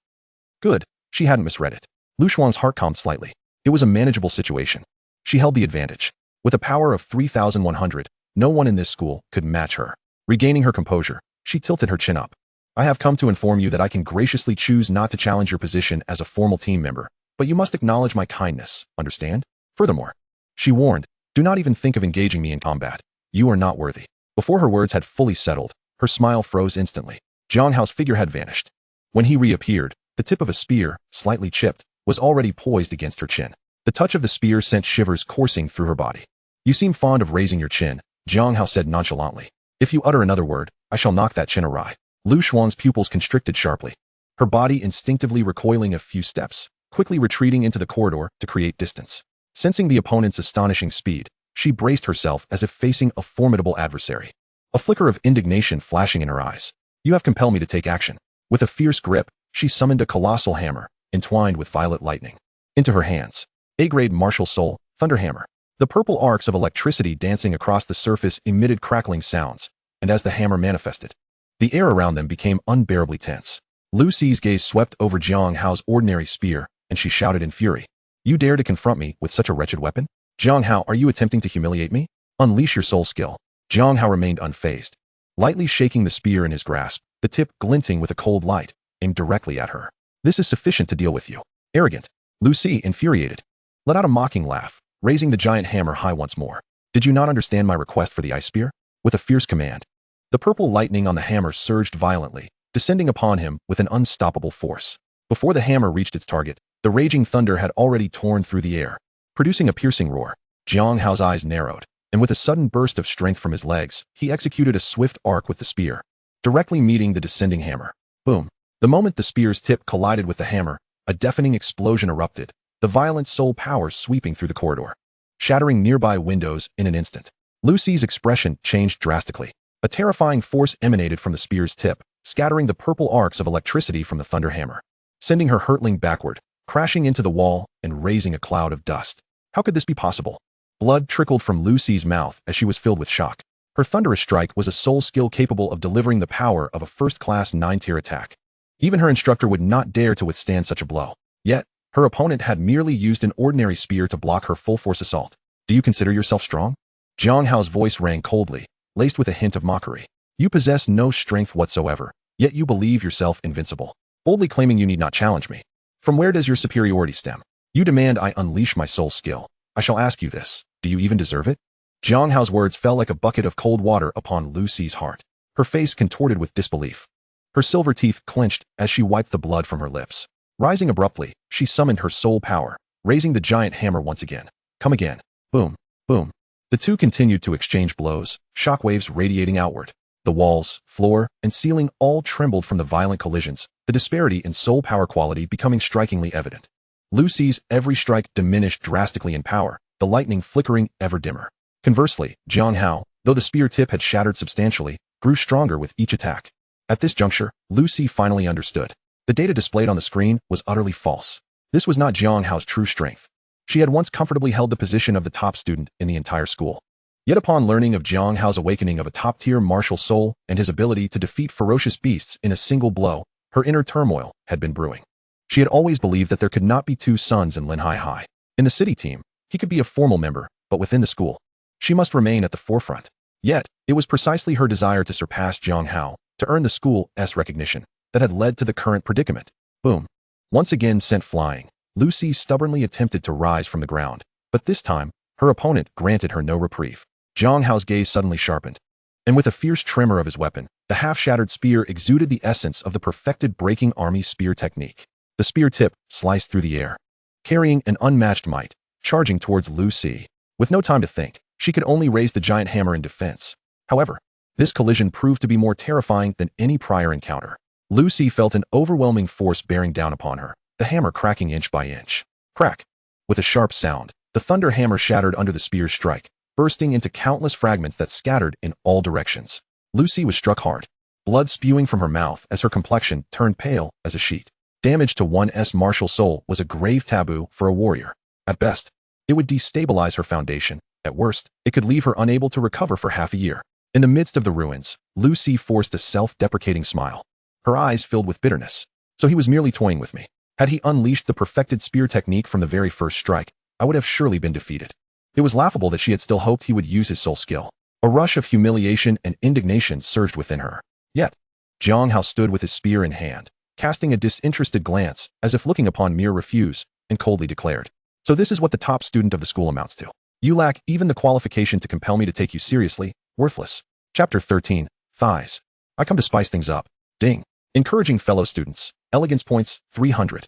Good, she hadn't misread it. Lu Shuang's heart calmed slightly. It was a manageable situation. She held the advantage. With a power of 3100, no one in this school could match her. Regaining her composure, she tilted her chin up. I have come to inform you that I can graciously choose not to challenge your position as a formal team member, but you must acknowledge my kindness, understand? Furthermore, she warned, do not even think of engaging me in combat. You are not worthy. Before her words had fully settled, her smile froze instantly. Jiang Hao's figure had vanished. When he reappeared, the tip of a spear, slightly chipped, was already poised against her chin. The touch of the spear sent shivers coursing through her body. You seem fond of raising your chin, Jiang Hao said nonchalantly. If you utter another word, I shall knock that chin awry. Lu Shuang's pupils constricted sharply, her body instinctively recoiling a few steps, quickly retreating into the corridor to create distance. Sensing the opponent's astonishing speed, she braced herself as if facing a formidable adversary. A flicker of indignation flashing in her eyes. You have compelled me to take action. With a fierce grip, she summoned a colossal hammer, entwined with violet lightning, into her hands. A-grade martial soul, thunder hammer. The purple arcs of electricity dancing across the surface emitted crackling sounds, and as the hammer manifested, the air around them became unbearably tense. Lu Xi's gaze swept over Jiang Hao's ordinary spear, and she shouted in fury. You dare to confront me with such a wretched weapon? Jiang Hao, are you attempting to humiliate me? Unleash your soul skill. Jiang Hao remained unfazed, lightly shaking the spear in his grasp, the tip glinting with a cold light, aimed directly at her. This is sufficient to deal with you. Arrogant. Lu Xi, infuriated, let out a mocking laugh, raising the giant hammer high once more. Did you not understand my request for the ice spear? With a fierce command, the purple lightning on the hammer surged violently, descending upon him with an unstoppable force. Before the hammer reached its target, the raging thunder had already torn through the air, producing a piercing roar. Jiang Hao's eyes narrowed, and with a sudden burst of strength from his legs, he executed a swift arc with the spear, directly meeting the descending hammer. Boom. The moment the spear's tip collided with the hammer, a deafening explosion erupted, the violent soul power sweeping through the corridor, shattering nearby windows in an instant. Lu Xi's expression changed drastically. A terrifying force emanated from the spear's tip, scattering the purple arcs of electricity from the thunder hammer, sending her hurtling backward, crashing into the wall and raising a cloud of dust. How could this be possible? Blood trickled from Lu Xi's mouth as she was filled with shock. Her thunderous strike was a soul skill capable of delivering the power of a first-class 9-tier attack. Even her instructor would not dare to withstand such a blow. Yet, her opponent had merely used an ordinary spear to block her full-force assault. Do you consider yourself strong? Jiang Hao's voice rang coldly, laced with a hint of mockery. You possess no strength whatsoever, yet you believe yourself invincible, boldly claiming you need not challenge me. From where does your superiority stem? You demand I unleash my soul skill. I shall ask you this, do you even deserve it? Jiang Hao's words fell like a bucket of cold water upon Lu Xi's heart. Her face contorted with disbelief. Her silver teeth clenched as she wiped the blood from her lips. Rising abruptly, she summoned her soul power, raising the giant hammer once again. Come again. Boom, boom. The two continued to exchange blows, shockwaves radiating outward. The walls, floor, and ceiling all trembled from the violent collisions, the disparity in soul power quality becoming strikingly evident. Lucy's every strike diminished drastically in power, the lightning flickering ever dimmer. Conversely, Jiang Hao, though the spear tip had shattered substantially, grew stronger with each attack. At this juncture, Lucy finally understood. The data displayed on the screen was utterly false. This was not Jiang Hao's true strength. She had once comfortably held the position of the top student in the entire school. Yet upon learning of Jiang Hao's awakening of a top-tier martial soul and his ability to defeat ferocious beasts in a single blow, her inner turmoil had been brewing. She had always believed that there could not be two sons in Linhai High. In the city team, he could be a formal member, but within the school, she must remain at the forefront. Yet, it was precisely her desire to surpass Jiang Hao, to earn the school's recognition, that had led to the current predicament. Boom. Once again sent flying, Lucy stubbornly attempted to rise from the ground, but this time, her opponent granted her no reprieve. Jiang Hao's gaze suddenly sharpened, and with a fierce tremor of his weapon, the half-shattered spear exuded the essence of the perfected breaking army spear technique. The spear tip sliced through the air, carrying an unmatched might, charging towards Lucy. With no time to think, she could only raise the giant hammer in defense. However, this collision proved to be more terrifying than any prior encounter. Lucy felt an overwhelming force bearing down upon her, the hammer cracking inch by inch. Crack! With a sharp sound, the thunder hammer shattered under the spear's strike, bursting into countless fragments that scattered in all directions. Lucy was struck hard, blood spewing from her mouth as her complexion turned pale as a sheet. Damage to one's martial soul was a grave taboo for a warrior. At best, it would destabilize her foundation. At worst, it could leave her unable to recover for half a year. In the midst of the ruins, Lucy forced a self-deprecating smile. Her eyes filled with bitterness. So he was merely toying with me. Had he unleashed the perfected spear technique from the very first strike, I would have surely been defeated. It was laughable that she had still hoped he would use his soul skill. A rush of humiliation and indignation surged within her. Yet, Jiang Hao stood with his spear in hand, casting a disinterested glance as if looking upon mere refuse, and coldly declared, "So this is what the top student of the school amounts to. You lack even the qualification to compel me to take you seriously, worthless." Chapter 13, Thighs. I come to spice things up. Ding. Encouraging fellow students. Elegance points, 300.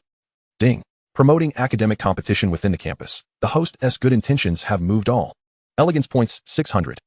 Ding. Promoting academic competition within the campus. The host's good intentions have moved all. Elegance points, 600.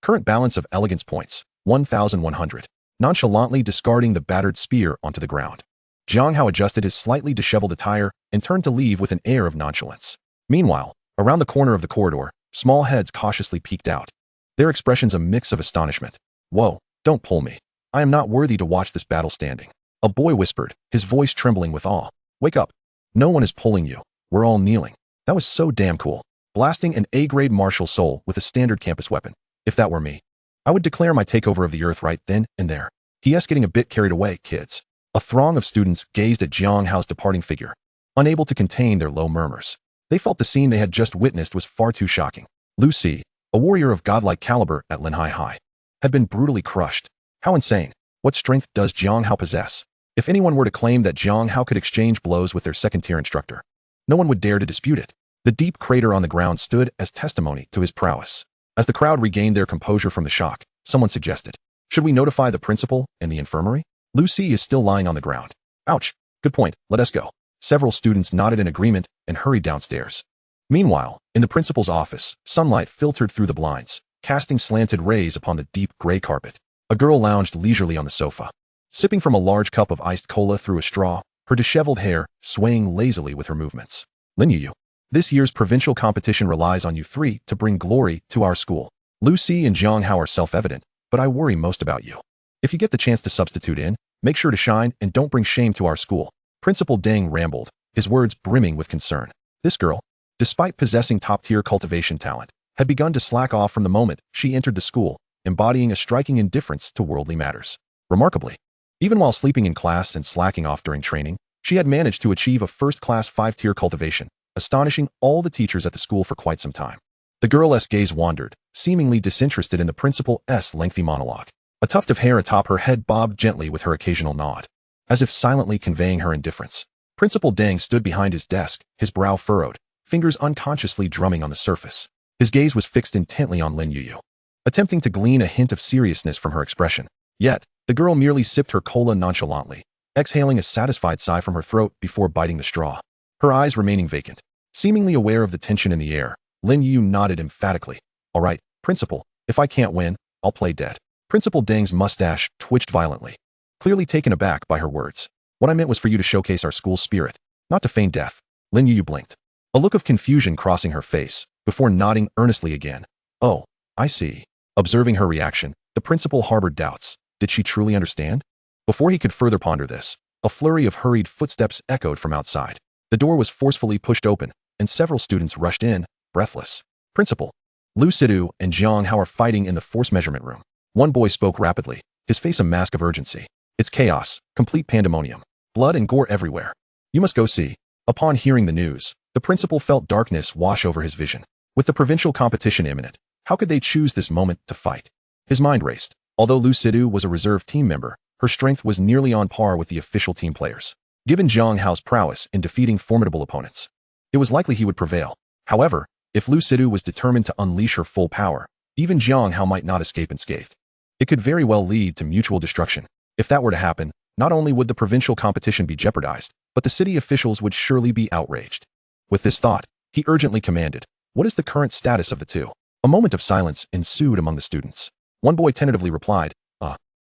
Current balance of elegance points, 1,100. Nonchalantly discarding the battered spear onto the ground, Jiang Hao adjusted his slightly disheveled attire and turned to leave with an air of nonchalance. Meanwhile, around the corner of the corridor, small heads cautiously peeked out, their expressions a mix of astonishment. "Whoa, don't pull me. I am not worthy to watch this battle standing," a boy whispered, his voice trembling with awe. "Wake up. No one is pulling you. We're all kneeling." That was so damn cool. Blasting an A-grade martial soul with a standard campus weapon. If that were me, I would declare my takeover of the earth right then and there. He.S. getting a bit carried away, kids. A throng of students gazed at Jiang Hao's departing figure, unable to contain their low murmurs. They felt the scene they had just witnessed was far too shocking. Lucy, a warrior of godlike caliber at Linhai High, had been brutally crushed. How insane. What strength does Jiang Hao possess? If anyone were to claim that Jiang Hao could exchange blows with their second-tier instructor, no one would dare to dispute it. The deep crater on the ground stood as testimony to his prowess. As the crowd regained their composure from the shock, someone suggested, "Should we notify the principal and the infirmary? Lucy is still lying on the ground." Ouch. Good point. Let us go. Several students nodded in agreement and hurried downstairs. Meanwhile, in the principal's office, sunlight filtered through the blinds, casting slanted rays upon the deep gray carpet. A girl lounged leisurely on the sofa, sipping from a large cup of iced cola through a straw, her disheveled hair swaying lazily with her movements. "Lin Yu, this year's provincial competition relies on you three to bring glory to our school. Lucy and Jiang Hao are self-evident, but I worry most about you. If you get the chance to substitute in, make sure to shine and don't bring shame to our school." Principal Deng rambled, his words brimming with concern. This girl, despite possessing top-tier cultivation talent, had begun to slack off from the moment she entered the school, embodying a striking indifference to worldly matters. Remarkably, even while sleeping in class and slacking off during training, she had managed to achieve a first-class 5-tier cultivation, astonishing all the teachers at the school for quite some time. The girl's gaze wandered, seemingly disinterested in the principal's lengthy monologue. A tuft of hair atop her head bobbed gently with her occasional nod, as if silently conveying her indifference. Principal Deng stood behind his desk, his brow furrowed, fingers unconsciously drumming on the surface. His gaze was fixed intently on Lin Yu, attempting to glean a hint of seriousness from her expression. Yet, the girl merely sipped her cola nonchalantly, exhaling a satisfied sigh from her throat before biting the straw. Her eyes remaining vacant. Seemingly aware of the tension in the air, Lin Yu nodded emphatically. "All right, principal, if I can't win, I'll play dead." Principal Deng's mustache twitched violently, clearly taken aback by her words. What I meant was for you to showcase our school's spirit, not to feign death. Lin Yu blinked, a look of confusion crossing her face, before nodding earnestly again. Oh, I see. Observing her reaction, the principal harbored doubts. Did she truly understand? Before he could further ponder this, a flurry of hurried footsteps echoed from outside. The door was forcefully pushed open, and several students rushed in, breathless. Principal Lu Sidu and Jiang Hao are fighting in the force measurement room. One boy spoke rapidly, his face a mask of urgency. It's chaos, complete pandemonium. Blood and gore everywhere. You must go see. Upon hearing the news, the principal felt darkness wash over his vision. With the provincial competition imminent, how could they choose this moment to fight? His mind raced. Although Lu Sidu was a reserve team member, her strength was nearly on par with the official team players. Given Jiang Hao's prowess in defeating formidable opponents, it was likely he would prevail. However, if Lu Sidu was determined to unleash her full power, even Jiang Hao might not escape unscathed. It could very well lead to mutual destruction. If that were to happen, not only would the provincial competition be jeopardized, but the city officials would surely be outraged. With this thought, he urgently commanded, "What is the current status of the two?" A moment of silence ensued among the students. One boy tentatively replied,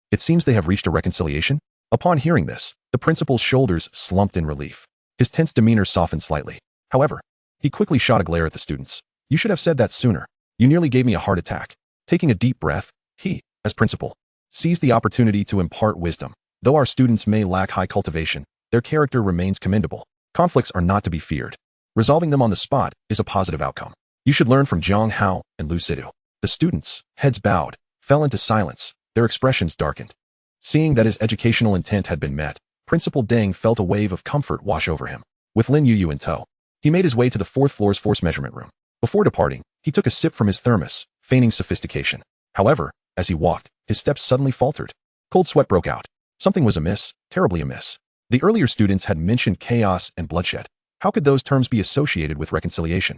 it seems they have reached a reconciliation." Upon hearing this, the principal's shoulders slumped in relief. His tense demeanor softened slightly. However, he quickly shot a glare at the students. "You should have said that sooner. You nearly gave me a heart attack." Taking a deep breath, he, as principal, seized the opportunity to impart wisdom. Though our students may lack high cultivation, their character remains commendable. Conflicts are not to be feared. Resolving them on the spot is a positive outcome. You should learn from Jiang Hao and Lu Sidu. The students, heads bowed, fell into silence, their expressions darkened. Seeing that his educational intent had been met, Principal Deng felt a wave of comfort wash over him. With Lin Yu in tow, he made his way to the fourth floor's force measurement room. Before departing, he took a sip from his thermos, feigning sophistication. However, as he walked, his steps suddenly faltered. Cold sweat broke out. Something was amiss, terribly amiss. The earlier students had mentioned chaos and bloodshed. How could those terms be associated with reconciliation?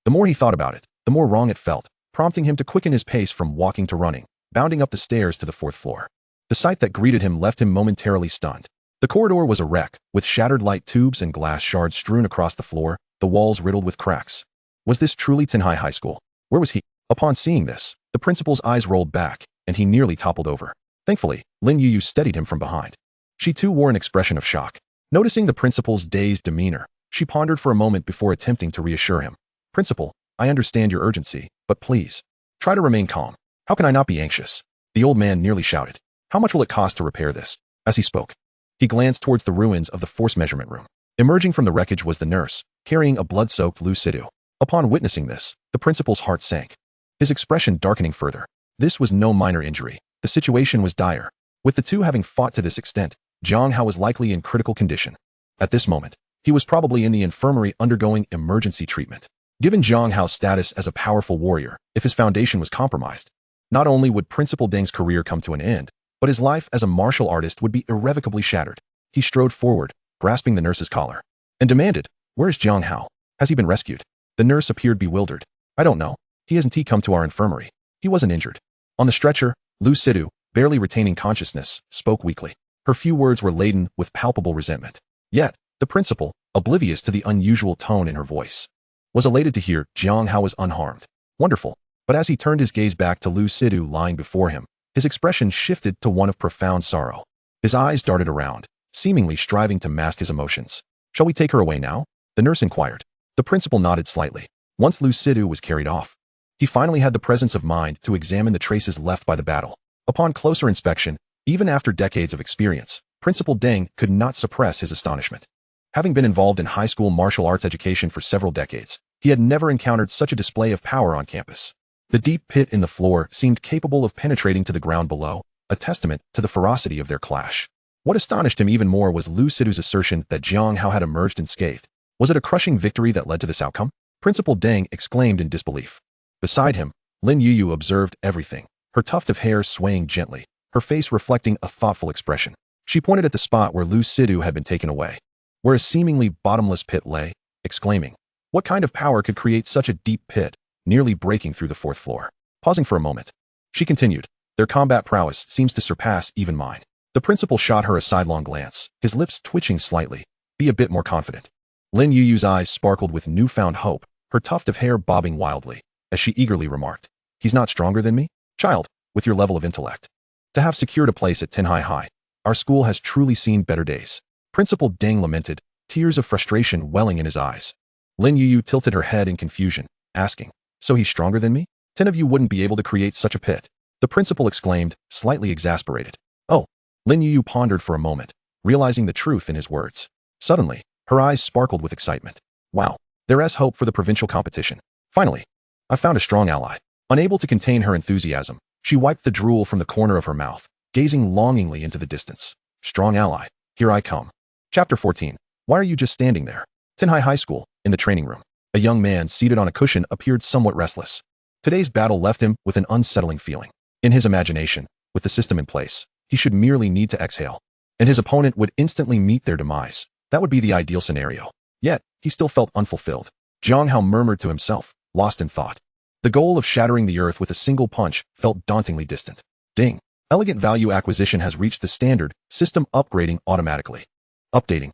The more he thought about it, the more wrong it felt, prompting him to quicken his pace from walking to running, bounding up the stairs to the fourth floor. The sight that greeted him left him momentarily stunned. The corridor was a wreck, with shattered light tubes and glass shards strewn across the floor, the walls riddled with cracks. Was this truly Tenhai High School? Where was he? Upon seeing this, the principal's eyes rolled back, and he nearly toppled over. Thankfully, Lin Yu steadied him from behind. She too wore an expression of shock. Noticing the principal's dazed demeanor, she pondered for a moment before attempting to reassure him. "Principal, I understand your urgency, but please, try to remain calm. How can I not be anxious?" The old man nearly shouted. "How much will it cost to repair this?" As he spoke, he glanced towards the ruins of the force measurement room. Emerging from the wreckage was the nurse, carrying a blood-soaked Lu Sidu. Upon witnessing this, the principal's heart sank, his expression darkening further. This was no minor injury. The situation was dire. With the two having fought to this extent, Jiang Hao was likely in critical condition. At this moment, he was probably in the infirmary undergoing emergency treatment. Given Jiang Hao's status as a powerful warrior, if his foundation was compromised, not only would Principal Deng's career come to an end, but his life as a martial artist would be irrevocably shattered. He strode forward, grasping the nurse's collar, and demanded, "Where is Jiang Hao? Has he been rescued?" The nurse appeared bewildered. "I don't know. He hasn't come to our infirmary. He wasn't injured." On the stretcher, Lu Sidu, barely retaining consciousness, spoke weakly. Her few words were laden with palpable resentment. Yet, the principal, oblivious to the unusual tone in her voice, was elated to hear Jiang Hao was unharmed. Wonderful. But as he turned his gaze back to Lu Sidu lying before him, his expression shifted to one of profound sorrow. His eyes darted around, seemingly striving to mask his emotions. "Shall we take her away now?" the nurse inquired. The principal nodded slightly. Once Lu Sidu was carried off, he finally had the presence of mind to examine the traces left by the battle. Upon closer inspection, even after decades of experience, Principal Deng could not suppress his astonishment. Having been involved in high school martial arts education for several decades, he had never encountered such a display of power on campus. The deep pit in the floor seemed capable of penetrating to the ground below, a testament to the ferocity of their clash. What astonished him even more was Lu Sidu's assertion that Jiang Hao had emerged unscathed. Was it a crushing victory that led to this outcome? Principal Deng exclaimed in disbelief. Beside him, Lin Yu observed everything, her tuft of hair swaying gently, her face reflecting a thoughtful expression. She pointed at the spot where Lu Sidu had been taken away, where a seemingly bottomless pit lay, exclaiming, "What kind of power could create such a deep pit, nearly breaking through the fourth floor?" Pausing for a moment, she continued, "Their combat prowess seems to surpass even mine." The principal shot her a sidelong glance, his lips twitching slightly. "Be a bit more confident." Lin Yu's eyes sparkled with newfound hope, her tuft of hair bobbing wildly, as she eagerly remarked, "He's not stronger than me? Child, with your level of intellect, To have secured a place at Tenhai High, our school has truly seen better days. Principal Deng lamented, tears of frustration welling in his eyes. Lin Yu tilted her head in confusion, asking, "So he's stronger than me? 10 of you wouldn't be able to create such a pit." The principal exclaimed, slightly exasperated. "Oh." Lin Yu pondered for a moment, realizing the truth in his words. Suddenly, her eyes sparkled with excitement. "Wow, there's hope for the provincial competition. Finally, I found a strong ally." Unable to contain her enthusiasm, she wiped the drool from the corner of her mouth, gazing longingly into the distance. "Strong ally, here I come." Chapter 14. Why are you just standing there? Tenhai High School, in the training room. A young man seated on a cushion appeared somewhat restless. Today's battle left him with an unsettling feeling. In his imagination, with the system in place, he should merely need to exhale, and his opponent would instantly meet their demise. That would be the ideal scenario. Yet, he still felt unfulfilled. Jiang Hao murmured to himself, lost in thought. The goal of shattering the earth with a single punch felt dauntingly distant. Ding. Elegant value acquisition has reached the standard, system upgrading automatically. Updating.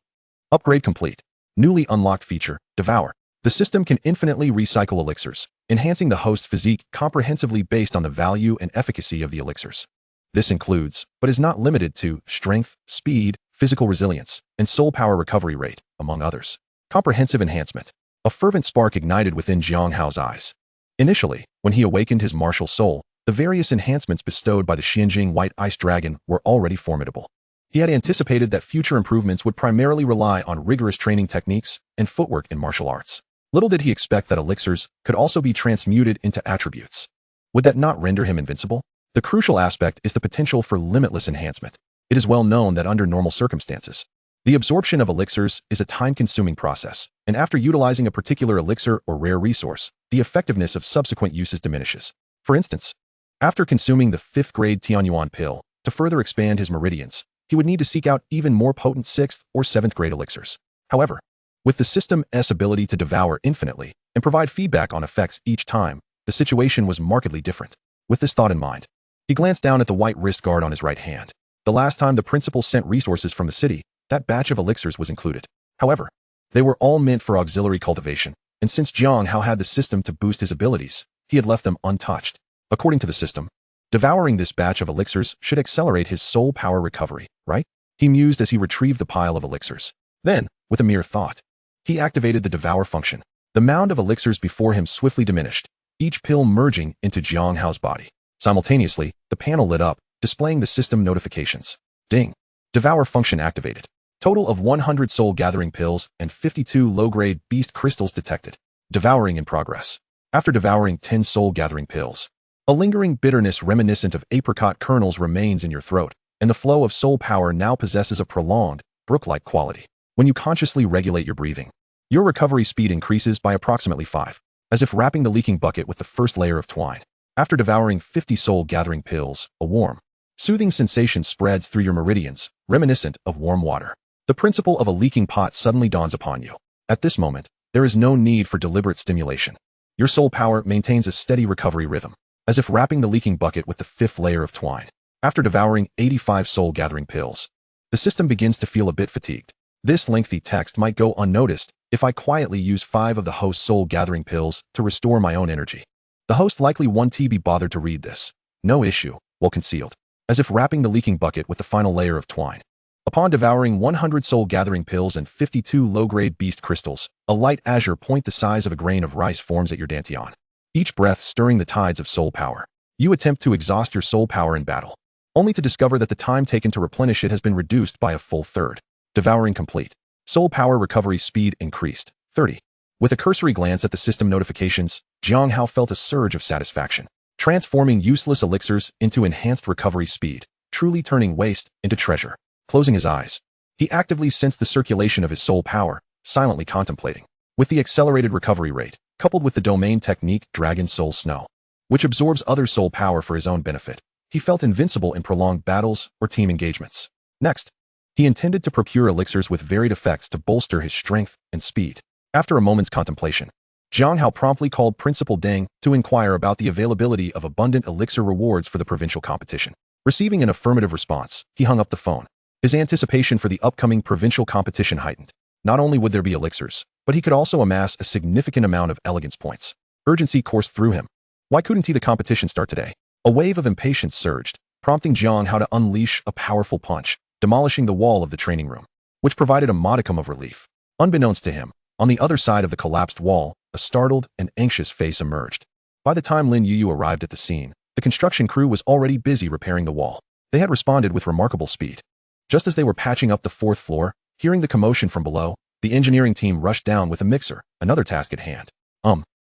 Upgrade complete. Newly unlocked feature, Devour. The system can infinitely recycle elixirs, enhancing the host's physique comprehensively based on the value and efficacy of the elixirs. This includes, but is not limited to, strength, speed, physical resilience, and soul power recovery rate, among others. Comprehensive enhancement. A fervent spark ignited within Jiang Hao's eyes. Initially, when he awakened his martial soul, the various enhancements bestowed by the Xianjing White Ice Dragon were already formidable. He had anticipated that future improvements would primarily rely on rigorous training techniques and footwork in martial arts. Little did he expect that elixirs could also be transmuted into attributes. Would that not render him invincible? The crucial aspect is the potential for limitless enhancement. It is well known that under normal circumstances, the absorption of elixirs is a time-consuming process, and after utilizing a particular elixir or rare resource, the effectiveness of subsequent uses diminishes. For instance, after consuming the 5th grade Tianyuan pill, to further expand his meridians, he would need to seek out even more potent 6th or 7th grade elixirs. However, with the system's ability to devour infinitely and provide feedback on effects each time, the situation was markedly different. With this thought in mind, he glanced down at the white wrist guard on his right hand. The last time the principal sent resources from the city, that batch of elixirs was included. However, they were all meant for auxiliary cultivation, and since Jiang Hao had the system to boost his abilities, he had left them untouched. According to the system, devouring this batch of elixirs should accelerate his soul power recovery, right? He mused as he retrieved the pile of elixirs. Then, with a mere thought, he activated the devour function. The mound of elixirs before him swiftly diminished, each pill merging into Jiang Hao's body. Simultaneously, the panel lit up, displaying the system notifications. Ding. Devour function activated. Total of 100 soul-gathering pills and 52 low-grade beast crystals detected. Devouring in progress. After devouring 10 soul-gathering pills, a lingering bitterness reminiscent of apricot kernels remains in your throat, and the flow of soul power now possesses a prolonged, brook-like quality. When you consciously regulate your breathing, your recovery speed increases by approximately 5, as if wrapping the leaking bucket with the first layer of twine. After devouring 50 soul-gathering pills, a warm, soothing sensation spreads through your meridians, reminiscent of warm water. The principle of a leaking pot suddenly dawns upon you. At this moment, there is no need for deliberate stimulation. Your soul power maintains a steady recovery rhythm, as if wrapping the leaking bucket with the 5th layer of twine. After devouring 85 soul-gathering pills, the system begins to feel a bit fatigued. This lengthy text might go unnoticed if I quietly use 5 of the host's soul-gathering pills to restore my own energy. The host likely won't be bothered to read this. No issue, well concealed, as if wrapping the leaking bucket with the final layer of twine. Upon devouring 100 soul-gathering pills and 52 low-grade beast crystals, a light azure point the size of a grain of rice forms at your dantian, each breath stirring the tides of soul power. You attempt to exhaust your soul power in battle, only to discover that the time taken to replenish it has been reduced by a full third. Devouring complete. Soul power recovery speed increased, 30. With a cursory glance at the system notifications, Jiang Hao felt a surge of satisfaction, transforming useless elixirs into enhanced recovery speed, truly turning waste into treasure. Closing his eyes, he actively sensed the circulation of his soul power, silently contemplating. With the accelerated recovery rate, coupled with the domain technique Dragon Soul Snow, which absorbs other soul power for his own benefit, he felt invincible in prolonged battles or team engagements. Next, he intended to procure elixirs with varied effects to bolster his strength and speed. After a moment's contemplation, Jiang Hao promptly called Principal Deng to inquire about the availability of abundant elixir rewards for the provincial competition. Receiving an affirmative response, he hung up the phone. His anticipation for the upcoming provincial competition heightened. Not only would there be elixirs, but he could also amass a significant amount of elegance points. Urgency coursed through him. Why couldn't the competition start today? A wave of impatience surged, prompting Jiang Hao to unleash a powerful punch, demolishing the wall of the training room, which provided a modicum of relief. Unbeknownst to him, on the other side of the collapsed wall, a startled and anxious face emerged. By the time Lin Yuyu arrived at the scene, the construction crew was already busy repairing the wall. They had responded with remarkable speed. Just as they were patching up the 4th floor, hearing the commotion from below, the engineering team rushed down with a mixer, another task at hand.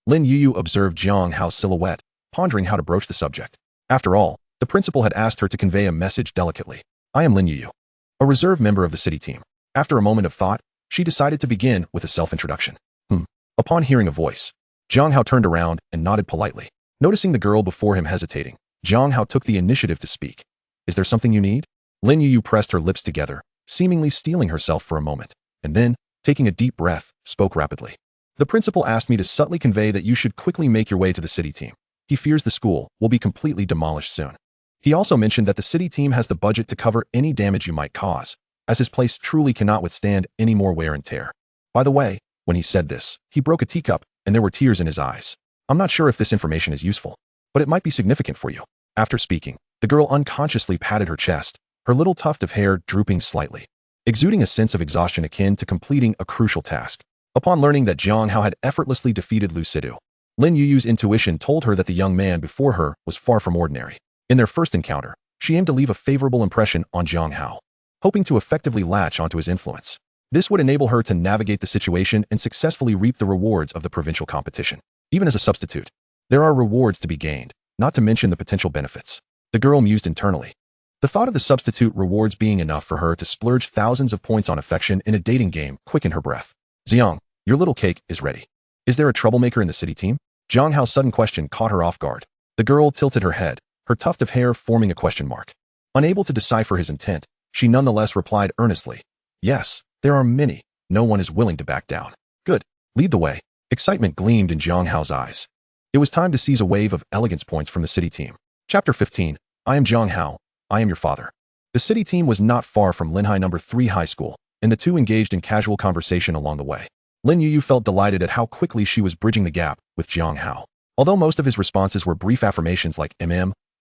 Lin Yuyu observed Jiang Hao's silhouette, pondering how to broach the subject. After all, the principal had asked her to convey a message delicately. I am Lin Yuyu, a reserve member of the city team. After a moment of thought, she decided to begin with a self-introduction. Upon hearing a voice, Jiang Hao turned around and nodded politely. Noticing the girl before him hesitating, Jiang Hao took the initiative to speak. Is there something you need? Lin Yuyu pressed her lips together, seemingly steeling herself for a moment, and then, taking a deep breath, spoke rapidly. The principal asked me to subtly convey that you should quickly make your way to the city team. He fears the school will be completely demolished soon. He also mentioned that the city team has the budget to cover any damage you might cause, as his place truly cannot withstand any more wear and tear. By the way, when he said this, he broke a teacup, and there were tears in his eyes. I'm not sure if this information is useful, but it might be significant for you. After speaking, the girl unconsciously patted her chest, her little tuft of hair drooping slightly, exuding a sense of exhaustion akin to completing a crucial task. Upon learning that Jiang Hao had effortlessly defeated Lu Sidu, Lin Yuyu's intuition told her that the young man before her was far from ordinary. In their first encounter, she aimed to leave a favorable impression on Jiang Hao, hoping to effectively latch onto his influence. This would enable her to navigate the situation and successfully reap the rewards of the provincial competition. Even as a substitute, there are rewards to be gained, not to mention the potential benefits. The girl mused internally. The thought of the substitute rewards being enough for her to splurge thousands of points on affection in a dating game quickened her breath. Xiang, your little cake is ready. Is there a troublemaker in the city team? Jiang Hao's sudden question caught her off guard. The girl tilted her head, her tuft of hair forming a question mark. Unable to decipher his intent, she nonetheless replied earnestly. Yes, there are many. No one is willing to back down. Good. Lead the way. Excitement gleamed in Jiang Hao's eyes. It was time to seize a wave of elegance points from the city team. Chapter 15. I am Jiang Hao. I am your father. The city team was not far from Linhai No. 3 High School, and the two engaged in casual conversation along the way. Lin Yuyu felt delighted at how quickly she was bridging the gap with Jiang Hao. Although most of his responses were brief affirmations like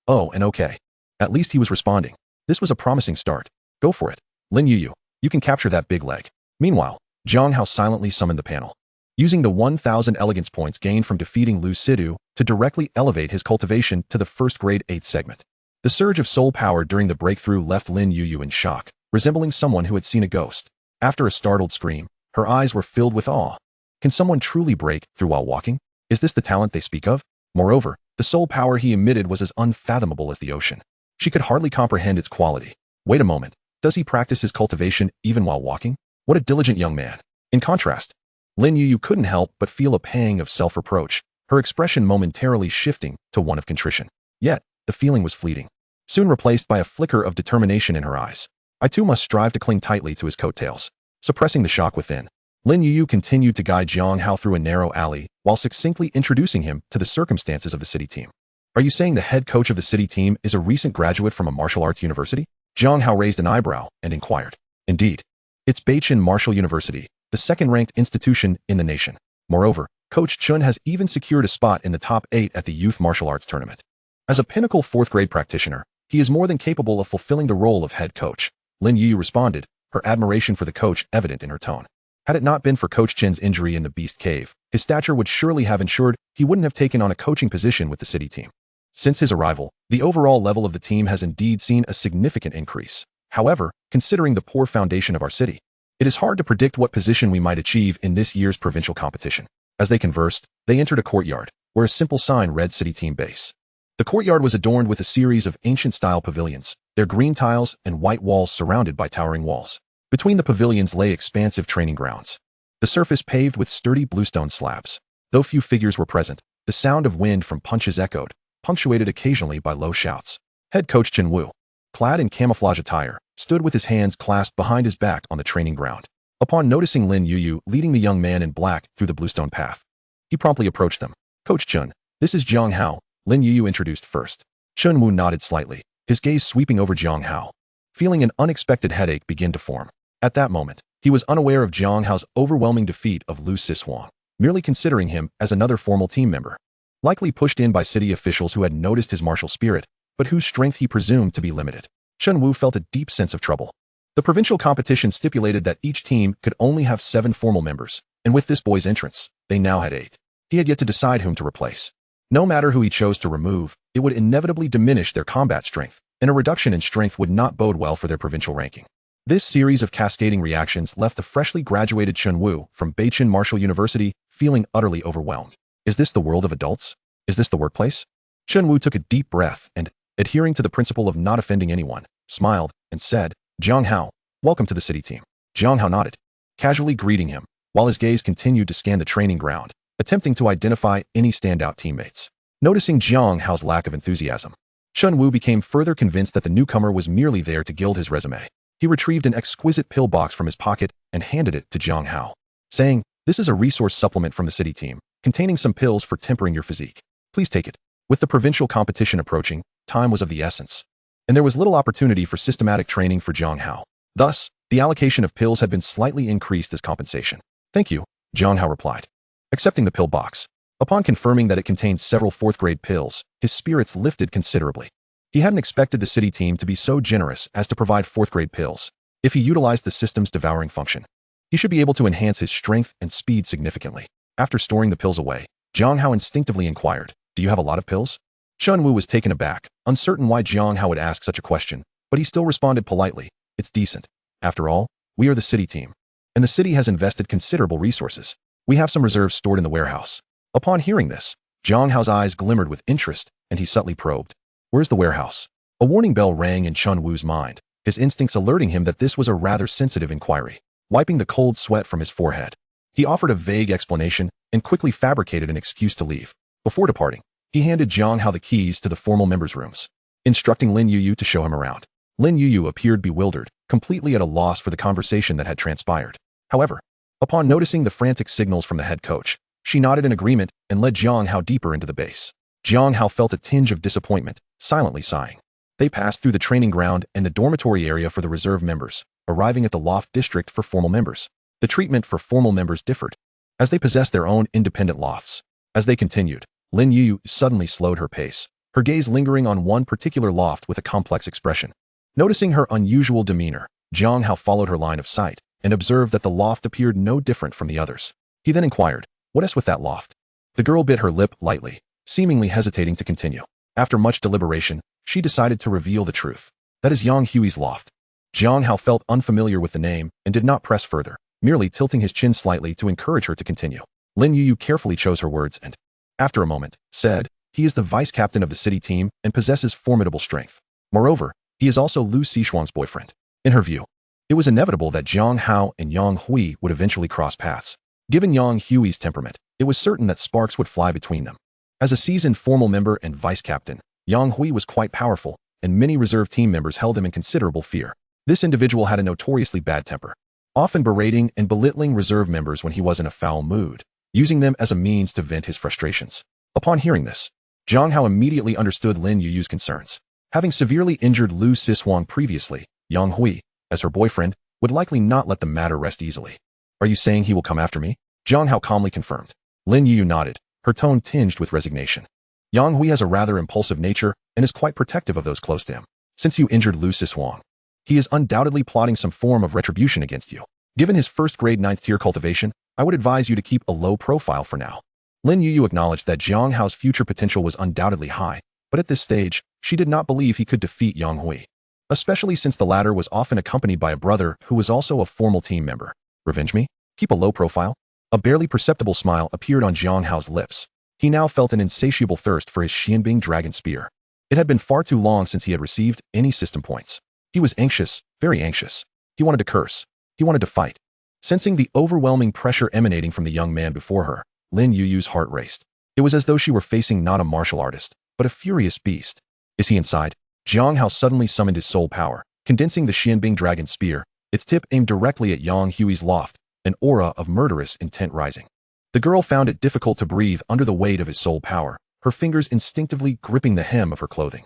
oh, and okay. At least he was responding. This was a promising start. Go for it. Lin Yuyu, you can capture that big leg. Meanwhile, Jiang Hao silently summoned the panel, using the 1,000 elegance points gained from defeating Lu Sidu to directly elevate his cultivation to the first grade 8th segment. The surge of soul power during the breakthrough left Lin Yuyu in shock, resembling someone who had seen a ghost. After a startled scream, her eyes were filled with awe. Can someone truly break through while walking? Is this the talent they speak of? Moreover, the soul power he emitted was as unfathomable as the ocean. She could hardly comprehend its quality. Wait a moment, does he practice his cultivation even while walking? What a diligent young man. In contrast, Lin Yuyu couldn't help but feel a pang of self-reproach, her expression momentarily shifting to one of contrition. Yet, the feeling was fleeting, soon replaced by a flicker of determination in her eyes. I too must strive to cling tightly to his coattails. Suppressing the shock within, Lin Yuyu continued to guide Jiang Hao through a narrow alley while succinctly introducing him to the circumstances of the city team. Are you saying the head coach of the city team is a recent graduate from a martial arts university? Jiang Hao raised an eyebrow and inquired. Indeed. It's Beichin Martial University, the second-ranked institution in the nation. Moreover, Coach Chun has even secured a spot in the top 8 at the youth martial arts tournament. As a pinnacle 4th-grade practitioner, he is more than capable of fulfilling the role of head coach. Lin Yuyu responded, her admiration for the coach evident in her tone. Had it not been for Coach Chen's injury in the Beast Cave, his stature would surely have ensured he wouldn't have taken on a coaching position with the city team. Since his arrival, the overall level of the team has indeed seen a significant increase. However, considering the poor foundation of our city, it is hard to predict what position we might achieve in this year's provincial competition. As they conversed, they entered a courtyard, where a simple sign read City Team Base. The courtyard was adorned with a series of ancient-style pavilions, their green tiles and white walls surrounded by towering walls. Between the pavilions lay expansive training grounds, the surface paved with sturdy bluestone slabs. Though few figures were present, the sound of wind from punches echoed, punctuated occasionally by low shouts. Head coach Chen Wu, clad in camouflage attire, stood with his hands clasped behind his back on the training ground. Upon noticing Lin Yuyu leading the young man in black through the bluestone path, he promptly approached them. Coach Chun, this is Jiang Hao, Lin Yuyu introduced first. Chen Wu nodded slightly, his gaze sweeping over Jiang Hao, feeling an unexpected headache begin to form. At that moment, he was unaware of Jiang Hao's overwhelming defeat of Lu Sishuang, merely considering him as another formal team member. Likely pushed in by city officials who had noticed his martial spirit, but whose strength he presumed to be limited. Chun Wu felt a deep sense of trouble. The provincial competition stipulated that each team could only have 7 formal members, and with this boy's entrance, they now had 8. He had yet to decide whom to replace. No matter who he chose to remove, it would inevitably diminish their combat strength, and a reduction in strength would not bode well for their provincial ranking. This series of cascading reactions left the freshly graduated Chun Wu from Beichin Martial University feeling utterly overwhelmed. Is this the world of adults? Is this the workplace? Chun Wu took a deep breath and, adhering to the principle of not offending anyone, smiled and said, "Jiang Hao, welcome to the city team." Jiang Hao nodded, casually greeting him, while his gaze continued to scan the training ground, attempting to identify any standout teammates. Noticing Jiang Hao's lack of enthusiasm, Chun Wu became further convinced that the newcomer was merely there to gild his resume. He retrieved an exquisite pill box from his pocket and handed it to Jiang Hao, saying, "This is a resource supplement from the city team, containing some pills for tempering your physique. Please take it." With the provincial competition approaching, time was of the essence, and there was little opportunity for systematic training for Jiang Hao. Thus, the allocation of pills had been slightly increased as compensation. "Thank you," Jiang Hao replied, accepting the pill box. Upon confirming that it contained several 4th-grade pills, his spirits lifted considerably. He hadn't expected the city team to be so generous as to provide 4th-grade pills. If he utilized the system's devouring function, he should be able to enhance his strength and speed significantly. After storing the pills away, Jiang Hao instinctively inquired, "Do you have a lot of pills?" Chun Wu was taken aback, uncertain why Jiang Hao would ask such a question, but he still responded politely, "It's decent. After all, we are the city team, and the city has invested considerable resources. We have some reserves stored in the warehouse." Upon hearing this, Jiang Hao's eyes glimmered with interest, and he subtly probed, "Where's the warehouse?" A warning bell rang in Chun Wu's mind, his instincts alerting him that this was a rather sensitive inquiry. Wiping the cold sweat from his forehead, he offered a vague explanation and quickly fabricated an excuse to leave. Before departing, he handed Jiang Hao the keys to the formal members' rooms, instructing Lin Yuyu to show him around. Lin Yuyu appeared bewildered, completely at a loss for the conversation that had transpired. However, upon noticing the frantic signals from the head coach, she nodded in agreement and led Jiang Hao deeper into the base. Jiang Hao felt a tinge of disappointment, silently sighing. They passed through the training ground and the dormitory area for the reserve members, arriving at the loft district for formal members. The treatment for formal members differed, as they possessed their own independent lofts. As they continued, Lin Yu suddenly slowed her pace, her gaze lingering on one particular loft with a complex expression. Noticing her unusual demeanor, Jiang Hao followed her line of sight and observed that the loft appeared no different from the others. He then inquired, "What is with that loft?" The girl bit her lip lightly, seemingly hesitating to continue. After much deliberation, she decided to reveal the truth. "That is Yang Hui's loft." Jiang Hao felt unfamiliar with the name and did not press further, merely tilting his chin slightly to encourage her to continue. Lin Yu carefully chose her words and, after a moment, said, "He is the vice-captain of the city team and possesses formidable strength. Moreover, he is also Lu Sichuan's boyfriend." In her view, it was inevitable that Jiang Hao and Yang Hui would eventually cross paths. Given Yang Hui's temperament, it was certain that sparks would fly between them. As a seasoned formal member and vice-captain, Yang Hui was quite powerful, and many reserve team members held him in considerable fear. This individual had a notoriously bad temper, often berating and belittling reserve members when he was in a foul mood, using them as a means to vent his frustrations. Upon hearing this, Jiang Hao immediately understood Lin Yu's concerns. Having severely injured Lu Sichuan previously, Yang Hui, as her boyfriend, would likely not let the matter rest easily. "Are you saying he will come after me?" Jiang Hao calmly confirmed. Lin Yu nodded, her tone tinged with resignation. "Yang Hui has a rather impulsive nature and is quite protective of those close to him. Since you injured Lu Sichuan, he is undoubtedly plotting some form of retribution against you. Given his first-grade 9th-tier cultivation, I would advise you to keep a low profile for now." Lin Yu acknowledged that Jiang Hao's future potential was undoubtedly high, but at this stage, she did not believe he could defeat Yang Hui, especially since the latter was often accompanied by a brother who was also a formal team member. "Revenge me? Keep a low profile?" A barely perceptible smile appeared on Jiang Hao's lips. He now felt an insatiable thirst for his Xianbing dragon spear. It had been far too long since he had received any system points. He was anxious, very anxious. He wanted to curse. He wanted to fight. Sensing the overwhelming pressure emanating from the young man before her, Lin Yu's heart raced. It was as though she were facing not a martial artist, but a furious beast. "Is he inside?" Jiang Hao suddenly summoned his soul power, condensing the Xianbing dragon spear, its tip aimed directly at Yang Hui's loft, an aura of murderous intent rising. The girl found it difficult to breathe under the weight of his soul power, her fingers instinctively gripping the hem of her clothing.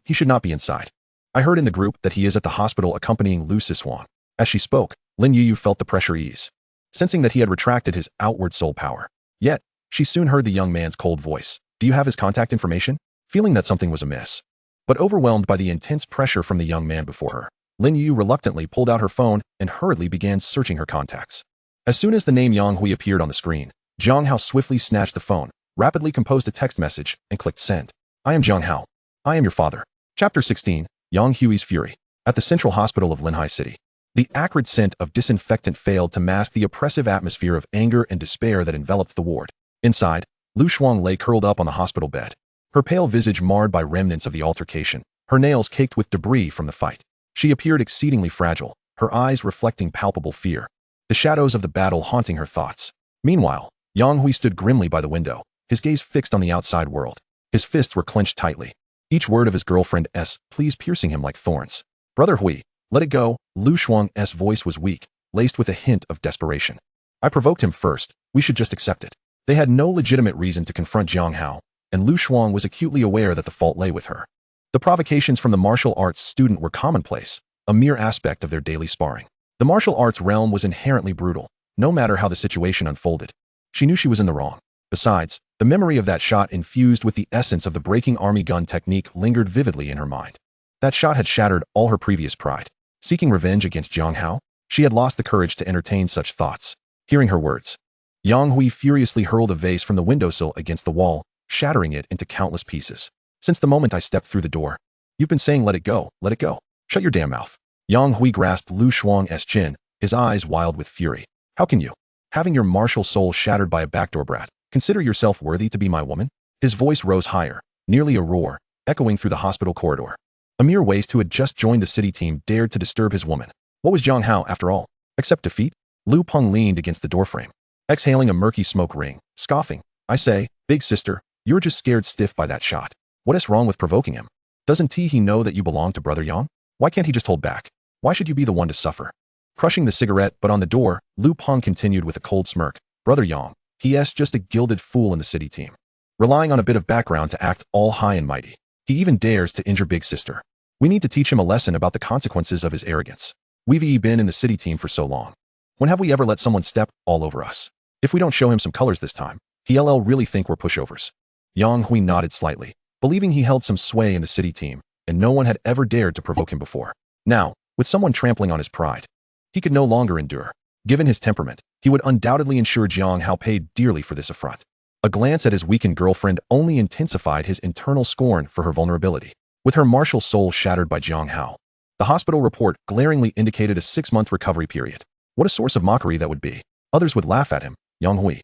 He should not be inside. I heard in the group that he is at the hospital accompanying Lu Sichuan." As she spoke, Lin Yu felt the pressure ease, sensing that he had retracted his outward soul power. Yet, she soon heard the young man's cold voice. "Do you have his contact information?" Feeling that something was amiss, But overwhelmed by the intense pressure from the young man before her, Lin Yu reluctantly pulled out her phone and hurriedly began searching her contacts. As soon as the name Yang Hui appeared on the screen, Jiang Hao swiftly snatched the phone, rapidly composed a text message, and clicked send. I am Jiang Hao. I am your father. Chapter 16, Yang Hui's Fury. At the Central Hospital of Linhai City, the acrid scent of disinfectant failed to mask the oppressive atmosphere of anger and despair that enveloped the ward. Inside, Lu Shuang lay curled up on the hospital bed, her pale visage marred by remnants of the altercation, her nails caked with debris from the fight. She appeared exceedingly fragile, her eyes reflecting palpable fear, the shadows of the battle haunting her thoughts. Meanwhile, Yang Hui stood grimly by the window, his gaze fixed on the outside world. His fists were clenched tightly, each word of his girlfriend's pleas piercing him like thorns. Brother Hui, let it go. Lu Shuang's voice was weak, laced with a hint of desperation. I provoked him first, we should just accept it. They had no legitimate reason to confront Jiang Hao, and Lu Shuang was acutely aware that the fault lay with her. The provocations from the martial arts student were commonplace, a mere aspect of their daily sparring. The martial arts realm was inherently brutal, no matter how the situation unfolded. She knew she was in the wrong. Besides, the memory of that shot infused with the essence of the breaking army gun technique lingered vividly in her mind. That shot had shattered all her previous pride. Seeking revenge against Jiang Hao, she had lost the courage to entertain such thoughts. Hearing her words, Yang Hui furiously hurled a vase from the windowsill against the wall, shattering it into countless pieces. Since the moment I stepped through the door, you've been saying let it go, let it go. Shut your damn mouth. Yang Hui grasped Lu Shuang's chin, his eyes wild with fury. How can you, having your martial soul shattered by a backdoor brat, consider yourself worthy to be my woman? His voice rose higher, nearly a roar, echoing through the hospital corridor. A mere waste who had just joined the city team dared to disturb his woman. What was Jiang Hao, after all? Except defeat? Lu Peng leaned against the doorframe, exhaling a murky smoke ring, scoffing. I say, big sister, you're just scared stiff by that shot. What is wrong with provoking him? Doesn't he know that you belong to Brother Yang? Why can't he just hold back? Why should you be the one to suffer? Crushing the cigarette but on the door, Lu Peng continued with a cold smirk. Brother Yang, he's just a gilded fool in the city team, relying on a bit of background to act all high and mighty. He even dares to injure big sister. We need to teach him a lesson about the consequences of his arrogance. We've been in the city team for so long. When have we ever let someone step all over us? If we don't show him some colors this time, he'll really think we're pushovers. Yang Hui nodded slightly, believing he held some sway in the city team, and no one had ever dared to provoke him before. Now, with someone trampling on his pride, he could no longer endure. Given his temperament, he would undoubtedly ensure Jiang Hao paid dearly for this affront. A glance at his weakened girlfriend only intensified his internal scorn for her vulnerability. With her martial soul shattered by Jiang Hao, the hospital report glaringly indicated a 6-month recovery period. What a source of mockery that would be. Others would laugh at him, Yang Hui,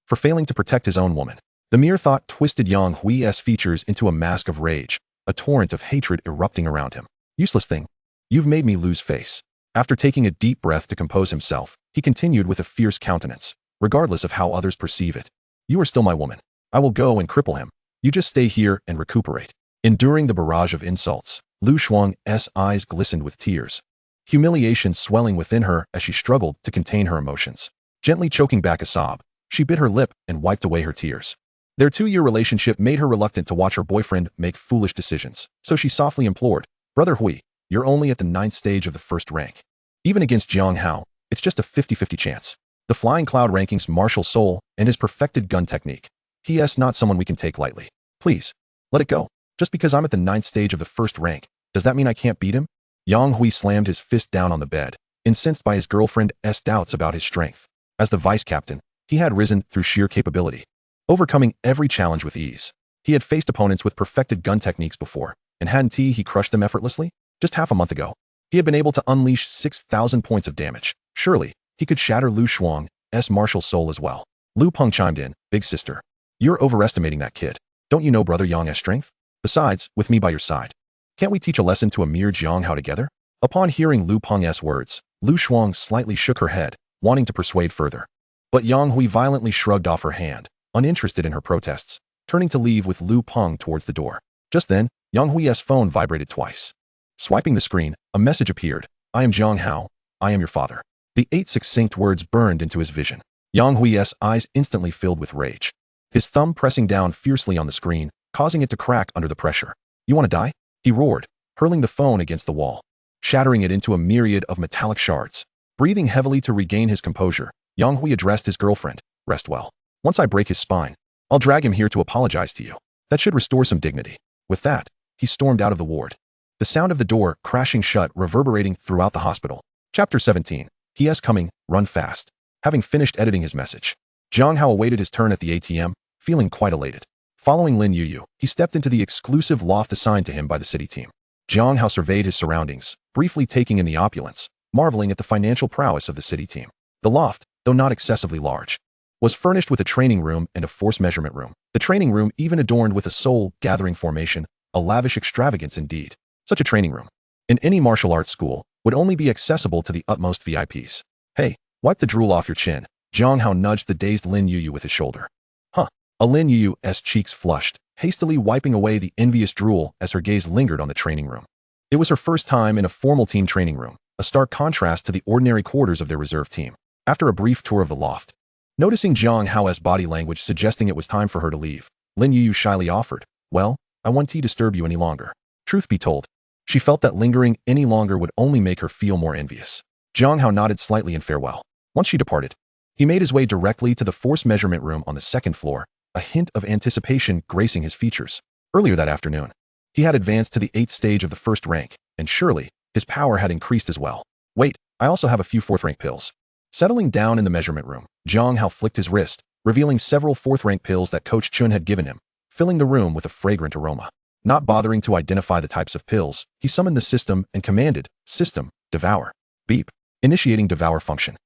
for failing to protect his own woman. The mere thought twisted Yang Hui's features into a mask of rage, a torrent of hatred erupting around him. Useless thing. You've made me lose face. After taking a deep breath to compose himself, he continued with a fierce countenance, regardless of how others perceive it. You are still my woman. I will go and cripple him. You just stay here and recuperate. Enduring the barrage of insults, Lu Shuang's eyes glistened with tears, humiliation swelling within her as she struggled to contain her emotions. Gently choking back a sob, she bit her lip and wiped away her tears. Their 2-year relationship made her reluctant to watch her boyfriend make foolish decisions, so she softly implored, Brother Hui, you're only at the 9th stage of the 1st rank. Even against Jiang Hao, it's just a 50-50 chance. The Flying Cloud rankings martial soul and his perfected gun technique. He's not someone we can take lightly. Please, let it go. Just because I'm at the 9th stage of the 1st rank, does that mean I can't beat him? Yang Hui slammed his fist down on the bed, incensed by his girlfriend's doubts about his strength. As the vice captain, he had risen through sheer capability, overcoming every challenge with ease. He had faced opponents with perfected gun techniques before, and hadn't he crushed them effortlessly? Just half a month ago, he had been able to unleash 6,000 points of damage. Surely, he could shatter Lu Shuang's martial soul as well. Lu Peng chimed in, big sister, you're overestimating that kid. Don't you know Brother Yang's strength? Besides, with me by your side, can't we teach a lesson to a mere Jiang Hao together? Upon hearing Lu Peng's words, Lu Shuang slightly shook her head, wanting to persuade further. But Yang Hui violently shrugged off her hand, uninterested in her protests, turning to leave with Lu Peng towards the door. Just then, Yang Hui's phone vibrated twice. Swiping the screen, a message appeared. I am Jiang Hao. I am your father. The 8 succinct words burned into his vision. Yang Hui's eyes instantly filled with rage, his thumb pressing down fiercely on the screen, causing it to crack under the pressure. You want to die? He roared, hurling the phone against the wall, shattering it into a myriad of metallic shards. Breathing heavily to regain his composure, Yang Hui addressed his girlfriend. Rest well. Once I break his spine, I'll drag him here to apologize to you. That should restore some dignity. With that, he stormed out of the ward. The sound of the door crashing shut reverberating throughout the hospital. Chapter 17. He.S. coming, run fast. Having finished editing his message, Jiang Hao awaited his turn at the ATM, feeling quite elated. Following Lin Yuyu, he stepped into the exclusive loft assigned to him by the city team. Jiang Hao surveyed his surroundings, briefly taking in the opulence, marveling at the financial prowess of the city team. The loft, though not excessively large, was furnished with a training room and a force measurement room. The training room even adorned with a soul-gathering formation, a lavish extravagance indeed. Such a training room, in any martial arts school, would only be accessible to the utmost VIPs. Hey, wipe the drool off your chin. Jiang Hao nudged the dazed Lin Yuyu with his shoulder. Huh. A Lin Yuyu's cheeks flushed, hastily wiping away the envious drool as her gaze lingered on the training room. It was her first time in a formal team training room, a stark contrast to the ordinary quarters of their reserve team. After a brief tour of the loft, noticing Jiang Hao's body language suggesting it was time for her to leave, Lin Yuyu shyly offered, "Well, I won't disturb you any longer." Truth be told, she felt that lingering any longer would only make her feel more envious. Jiang Hao nodded slightly in farewell. Once she departed, he made his way directly to the force measurement room on the second floor, a hint of anticipation gracing his features. Earlier that afternoon, he had advanced to the 8th stage of the first rank, and surely, his power had increased as well. Wait, I also have a few 4th rank pills. Settling down in the measurement room, Jiang Hao flicked his wrist, revealing several 4th rank pills that Coach Chun had given him, filling the room with a fragrant aroma. Not bothering to identify the types of pills, he summoned the system and commanded, "System, devour." Beep. Initiating devour function.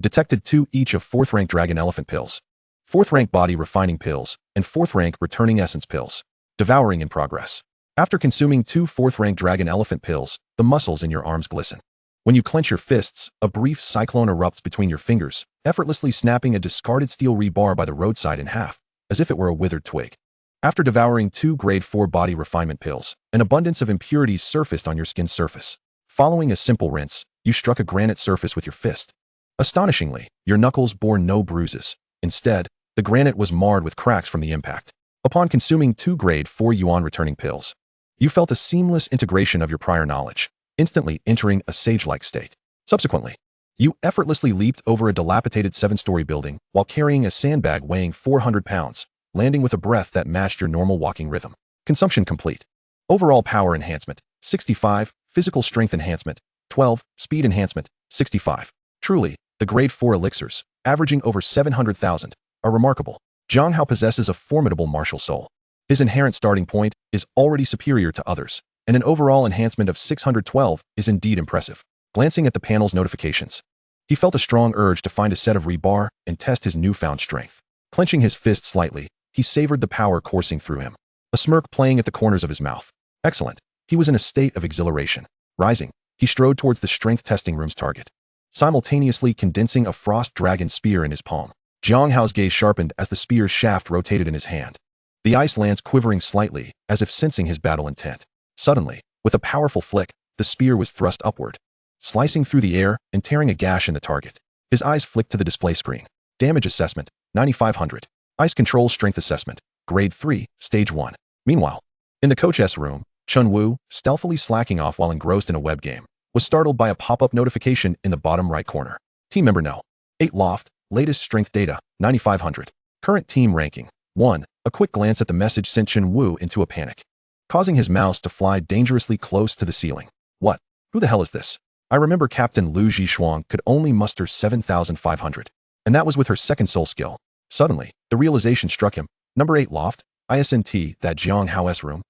Detected 2 each of 4th rank dragon elephant pills, 4th rank body refining pills, and 4th rank returning essence pills. Devouring in progress. After consuming 2 4th rank dragon elephant pills, the muscles in your arms glisten. When you clench your fists, a brief cyclone erupts between your fingers, effortlessly snapping a discarded steel rebar by the roadside in half, as if it were a withered twig. After devouring 2 grade 4 body refinement pills, an abundance of impurities surfaced on your skin's surface. Following a simple rinse, you struck a granite surface with your fist. Astonishingly, your knuckles bore no bruises. Instead, the granite was marred with cracks from the impact. Upon consuming 2 grade 4 yuan returning pills, you felt a seamless integration of your prior knowledge, instantly entering a sage-like state. Subsequently, you effortlessly leaped over a dilapidated 7-story building while carrying a sandbag weighing 400 pounds, landing with a breath that matched your normal walking rhythm. Consumption complete. Overall power enhancement, 65, physical strength enhancement, 12, speed enhancement, 65. Truly, the grade 4 elixirs, averaging over 700,000, are remarkable. Jiang Hao possesses a formidable martial soul. His inherent starting point is already superior to others, and an overall enhancement of 612 is indeed impressive. Glancing at the panel's notifications, he felt a strong urge to find a set of rebar and test his newfound strength. Clenching his fist slightly, he savored the power coursing through him, a smirk playing at the corners of his mouth. Excellent. He was in a state of exhilaration. Rising, he strode towards the strength testing room's target, simultaneously condensing a frost dragon spear in his palm. Jiang Hao's gaze sharpened as the spear's shaft rotated in his hand, the ice lance quivering slightly, as if sensing his battle intent. Suddenly, with a powerful flick, the spear was thrust upward, slicing through the air and tearing a gash in the target. His eyes flicked to the display screen. Damage assessment, 9,500. Ice control strength assessment, grade 3, stage 1. Meanwhile, in the coach's room, Chun Wu, stealthily slacking off while engrossed in a web game, was startled by a pop-up notification in the bottom right corner. Team member No. 8 Loft, latest strength data, 9,500. Current team ranking, 1. A quick glance at the message sent Chun Wu into a panic, causing his mouse to fly dangerously close to the ceiling. What? Who the hell is this? I remember Captain Lu Zhishuang could only muster 7,500, and that was with her second soul skill. Suddenly, the realization struck him. Number 8 Loft, ISNT, that Jiang Hao's room?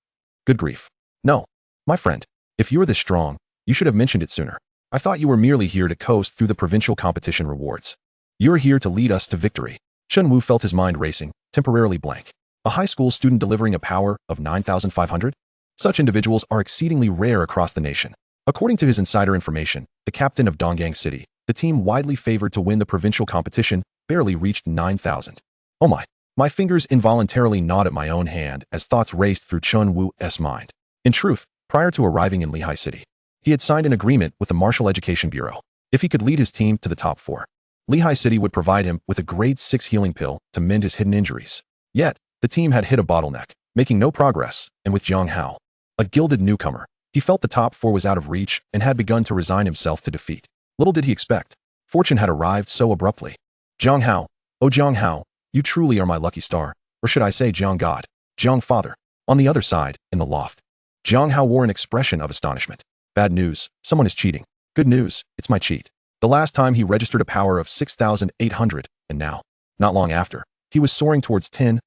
Good grief. No. My friend, if you are this strong, you should have mentioned it sooner. I thought you were merely here to coast through the provincial competition rewards. You're here to lead us to victory. Chun Wu felt his mind racing, temporarily blank. A high school student delivering a power of 9,500? Such individuals are exceedingly rare across the nation. According to his insider information, the captain of Donggang City, the team widely favored to win the provincial competition, barely reached 9,000. Oh my. My fingers involuntarily gnawed at my own hand as thoughts raced through Chun Wu's mind. In truth, prior to arriving in Lehigh City, he had signed an agreement with the Martial Education Bureau. If he could lead his team to the top 4, Lehigh City would provide him with a grade 6 healing pill to mend his hidden injuries. Yet, the team had hit a bottleneck, making no progress, and with Jiang Hao, a gilded newcomer, he felt the top 4 was out of reach and had begun to resign himself to defeat. Little did he expect, fortune had arrived so abruptly. Jiang Hao, oh Jiang Hao, you truly are my lucky star, or should I say Jiang God, Jiang Father. On the other side, in the loft, Jiang Hao wore an expression of astonishment. Bad news, someone is cheating. Good news, it's my cheat. The last time he registered a power of 6,800, and now, not long after, he was soaring towards 10,000.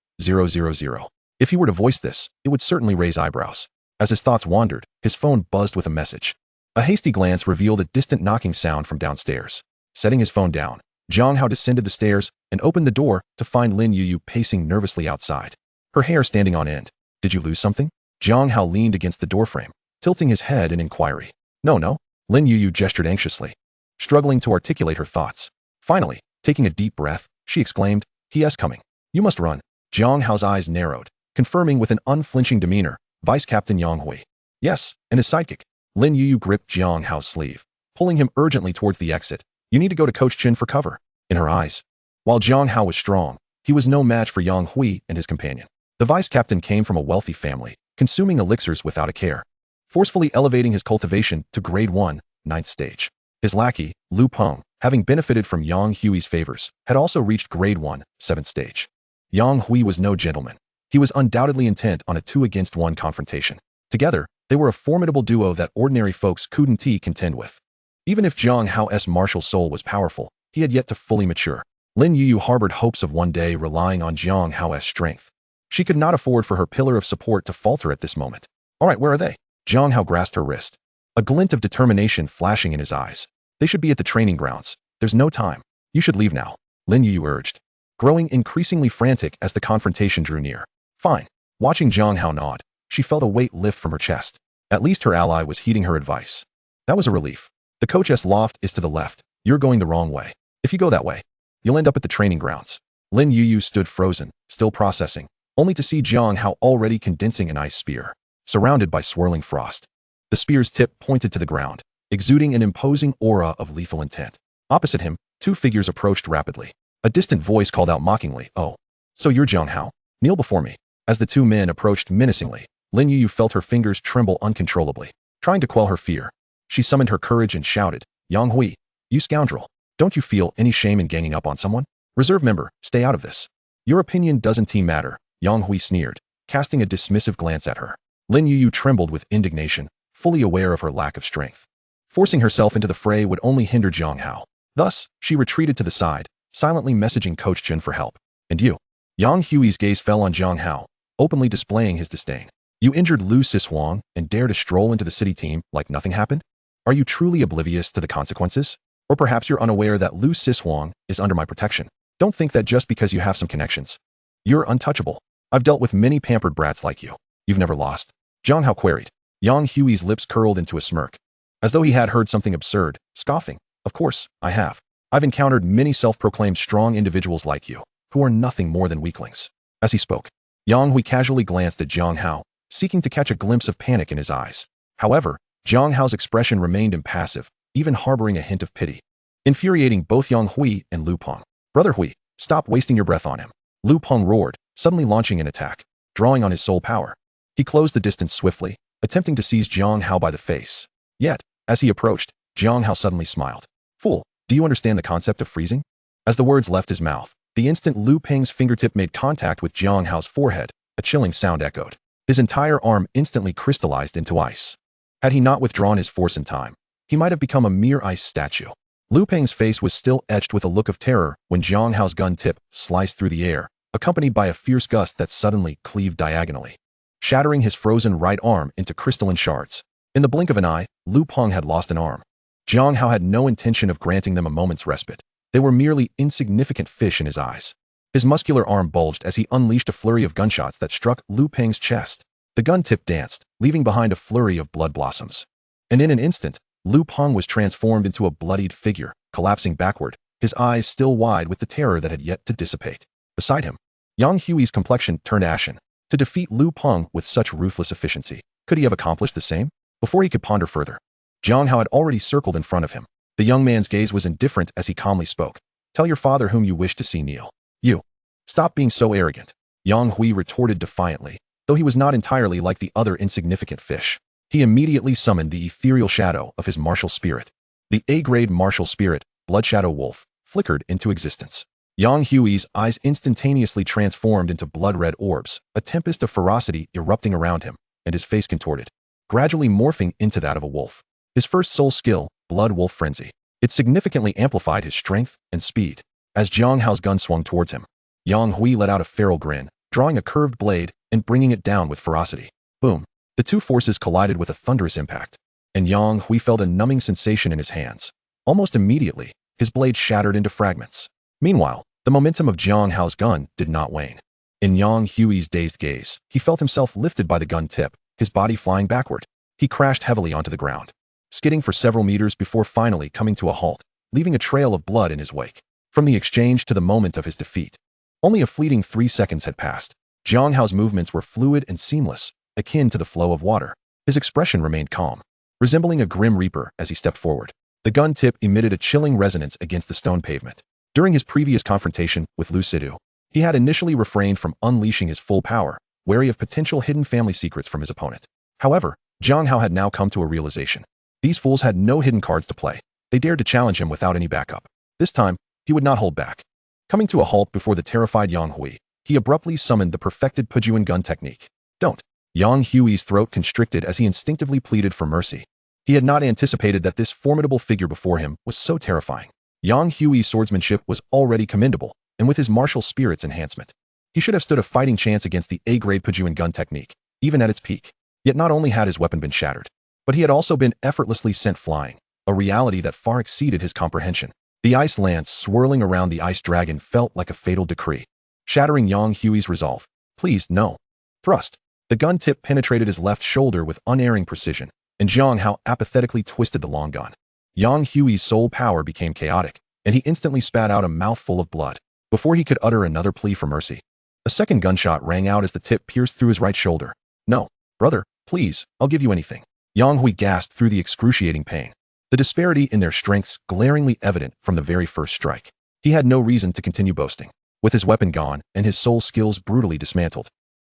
If he were to voice this, it would certainly raise eyebrows. As his thoughts wandered, his phone buzzed with a message. A hasty glance revealed a distant knocking sound from downstairs. Setting his phone down, Jiang Hao descended the stairs and opened the door to find Lin Yuyu pacing nervously outside, her hair standing on end. Did you lose something? Jiang Hao leaned against the doorframe, tilting his head in inquiry. No. Lin Yuyu gestured anxiously, struggling to articulate her thoughts. Finally, taking a deep breath, she exclaimed, "He is coming. You must run." Jiang Hao's eyes narrowed, confirming with an unflinching demeanor, Vice Captain Yang Hui. Yes, and his sidekick. Lin Yuyu gripped Jiang Hao's sleeve, pulling him urgently towards the exit. You need to go to Coach Chin for cover. In her eyes, while Jiang Hao was strong, he was no match for Yang Hui and his companion. The vice captain came from a wealthy family, consuming elixirs without a care, forcefully elevating his cultivation to grade 1, 9th stage. His lackey, Lu Peng, having benefited from Yang Hui's favors, had also reached grade 1, 7th stage. Yang Hui was no gentleman. He was undoubtedly intent on a 2-against-1 confrontation. Together, they were a formidable duo that ordinary folks couldn't contend with. Even if Jiang Hao's martial soul was powerful, he had yet to fully mature. Lin Yuyu harbored hopes of one day relying on Jiang Hao's strength. She could not afford for her pillar of support to falter at this moment. All right, where are they? Jiang Hao grasped her wrist, a glint of determination flashing in his eyes. They should be at the training grounds. There's no time. You should leave now, Lin Yuyu urged, growing increasingly frantic as the confrontation drew near. Fine. Watching Jiang Hao nod, she felt a weight lift from her chest. At least her ally was heeding her advice. That was a relief. The coach's loft is to the left. You're going the wrong way. If you go that way, you'll end up at the training grounds. Lin Yuyu stood frozen, still processing, only to see Jiang Hao already condensing an ice spear, surrounded by swirling frost. The spear's tip pointed to the ground, exuding an imposing aura of lethal intent. Opposite him, two figures approached rapidly. A distant voice called out mockingly, "Oh, so you're Jiang Hao? Kneel before me." As the two men approached menacingly, Lin Yuyu felt her fingers tremble uncontrollably. Trying to quell her fear, she summoned her courage and shouted, "Yang Hui, you scoundrel. Don't you feel any shame in ganging up on someone? Reserve member, stay out of this. Your opinion doesn't matter," Yang Hui sneered, casting a dismissive glance at her. Lin Yuyu trembled with indignation, fully aware of her lack of strength. Forcing herself into the fray would only hinder Jiang Hao. Thus, she retreated to the side, silently messaging Coach Chen for help. "And you?" Yang Hui's gaze fell on Jiang Hao, openly displaying his disdain. "You injured Lu Sishuang and dare to stroll into the city team like nothing happened? Are you truly oblivious to the consequences? Or perhaps you're unaware that Lu Sishuang is under my protection. Don't think that just because you have some connections, you're untouchable. I've dealt with many pampered brats like you. You've never lost." Jiang Hao queried. Yang Hui's lips curled into a smirk, as though he had heard something absurd, scoffing. "Of course, I have. I've encountered many self-proclaimed strong individuals like you, who are nothing more than weaklings." As he spoke, Yang Hui casually glanced at Jiang Hao, seeking to catch a glimpse of panic in his eyes. However, Jiang Hao's expression remained impassive, even harboring a hint of pity, infuriating both Yang Hui and Lu Peng. "Brother Hui, stop wasting your breath on him," Lu Peng roared, suddenly launching an attack, drawing on his soul power. He closed the distance swiftly, attempting to seize Jiang Hao by the face. Yet, as he approached, Jiang Hao suddenly smiled. "Fool, do you understand the concept of freezing?" As the words left his mouth, the instant Lu Peng's fingertip made contact with Jiang Hao's forehead, a chilling sound echoed. His entire arm instantly crystallized into ice. Had he not withdrawn his force in time, he might have become a mere ice statue. Lu Peng's face was still etched with a look of terror when Jiang Hao's gun tip sliced through the air, accompanied by a fierce gust that suddenly cleaved diagonally, shattering his frozen right arm into crystalline shards. In the blink of an eye, Lu Peng had lost an arm. Jiang Hao had no intention of granting them a moment's respite. They were merely insignificant fish in his eyes. His muscular arm bulged as he unleashed a flurry of gunshots that struck Lu Peng's chest. The gun tip danced, leaving behind a flurry of blood blossoms. And in an instant, Lu Peng was transformed into a bloodied figure, collapsing backward, his eyes still wide with the terror that had yet to dissipate. Beside him, Yang Hui's complexion turned ashen. To defeat Lu Peng with such ruthless efficiency, could he have accomplished the same? Before he could ponder further, Jiang Hao had already circled in front of him. The young man's gaze was indifferent as he calmly spoke. "Tell your father whom you wish to see kneel." "You. Stop being so arrogant," Yang Hui retorted defiantly, though he was not entirely like the other insignificant fish. He immediately summoned the ethereal shadow of his martial spirit. The A-grade martial spirit, Blood Shadow Wolf, flickered into existence. Yang Hui's eyes instantaneously transformed into blood-red orbs, a tempest of ferocity erupting around him, and his face contorted. gradually morphing into that of a wolf. His first soul skill, Blood Wolf Frenzy. It significantly amplified his strength and speed. As Jiang Hao's gun swung towards him, Yang Hui let out a feral grin, drawing a curved blade and bringing it down with ferocity. Boom. The two forces collided with a thunderous impact, and Yang Hui felt a numbing sensation in his hands. Almost immediately, his blade shattered into fragments. Meanwhile, the momentum of Jiang Hao's gun did not wane. In Yang Hui's dazed gaze, he felt himself lifted by the gun tip, his body flying backward. He crashed heavily onto the ground, skidding for several meters before finally coming to a halt, leaving a trail of blood in his wake. From the exchange to the moment of his defeat, only a fleeting 3 seconds had passed. Jiang Hao's movements were fluid and seamless, akin to the flow of water. His expression remained calm, resembling a grim reaper as he stepped forward. The gun tip emitted a chilling resonance against the stone pavement. During his previous confrontation with Lu Sidu, he had initially refrained from unleashing his full power, wary of potential hidden family secrets from his opponent. However, Jiang Hao had now come to a realization. These fools had no hidden cards to play. They dared to challenge him without any backup. This time, he would not hold back. Coming to a halt before the terrified Yang Hui, he abruptly summoned the perfected Pujuan gun technique. Don't. Yang Hui's throat constricted as he instinctively pleaded for mercy. He had not anticipated that this formidable figure before him was so terrifying. Yang Hui's swordsmanship was already commendable, and with his martial spirit's enhancement, he should have stood a fighting chance against the A-grade Pujuan gun technique, even at its peak. Yet not only had his weapon been shattered, but he had also been effortlessly sent flying, a reality that far exceeded his comprehension. The ice lance swirling around the ice dragon felt like a fatal decree, shattering Yang Hui's resolve. Please, no. Thrust. The gun tip penetrated his left shoulder with unerring precision, and Jiang Hao apathetically twisted the long gun. Yang Hui's soul power became chaotic, and he instantly spat out a mouthful of blood. Before he could utter another plea for mercy, a second gunshot rang out as the tip pierced through his right shoulder. No, brother, please, I'll give you anything. Yang Hui gasped through the excruciating pain, the disparity in their strengths glaringly evident from the very first strike. He had no reason to continue boasting. With his weapon gone and his soul skills brutally dismantled,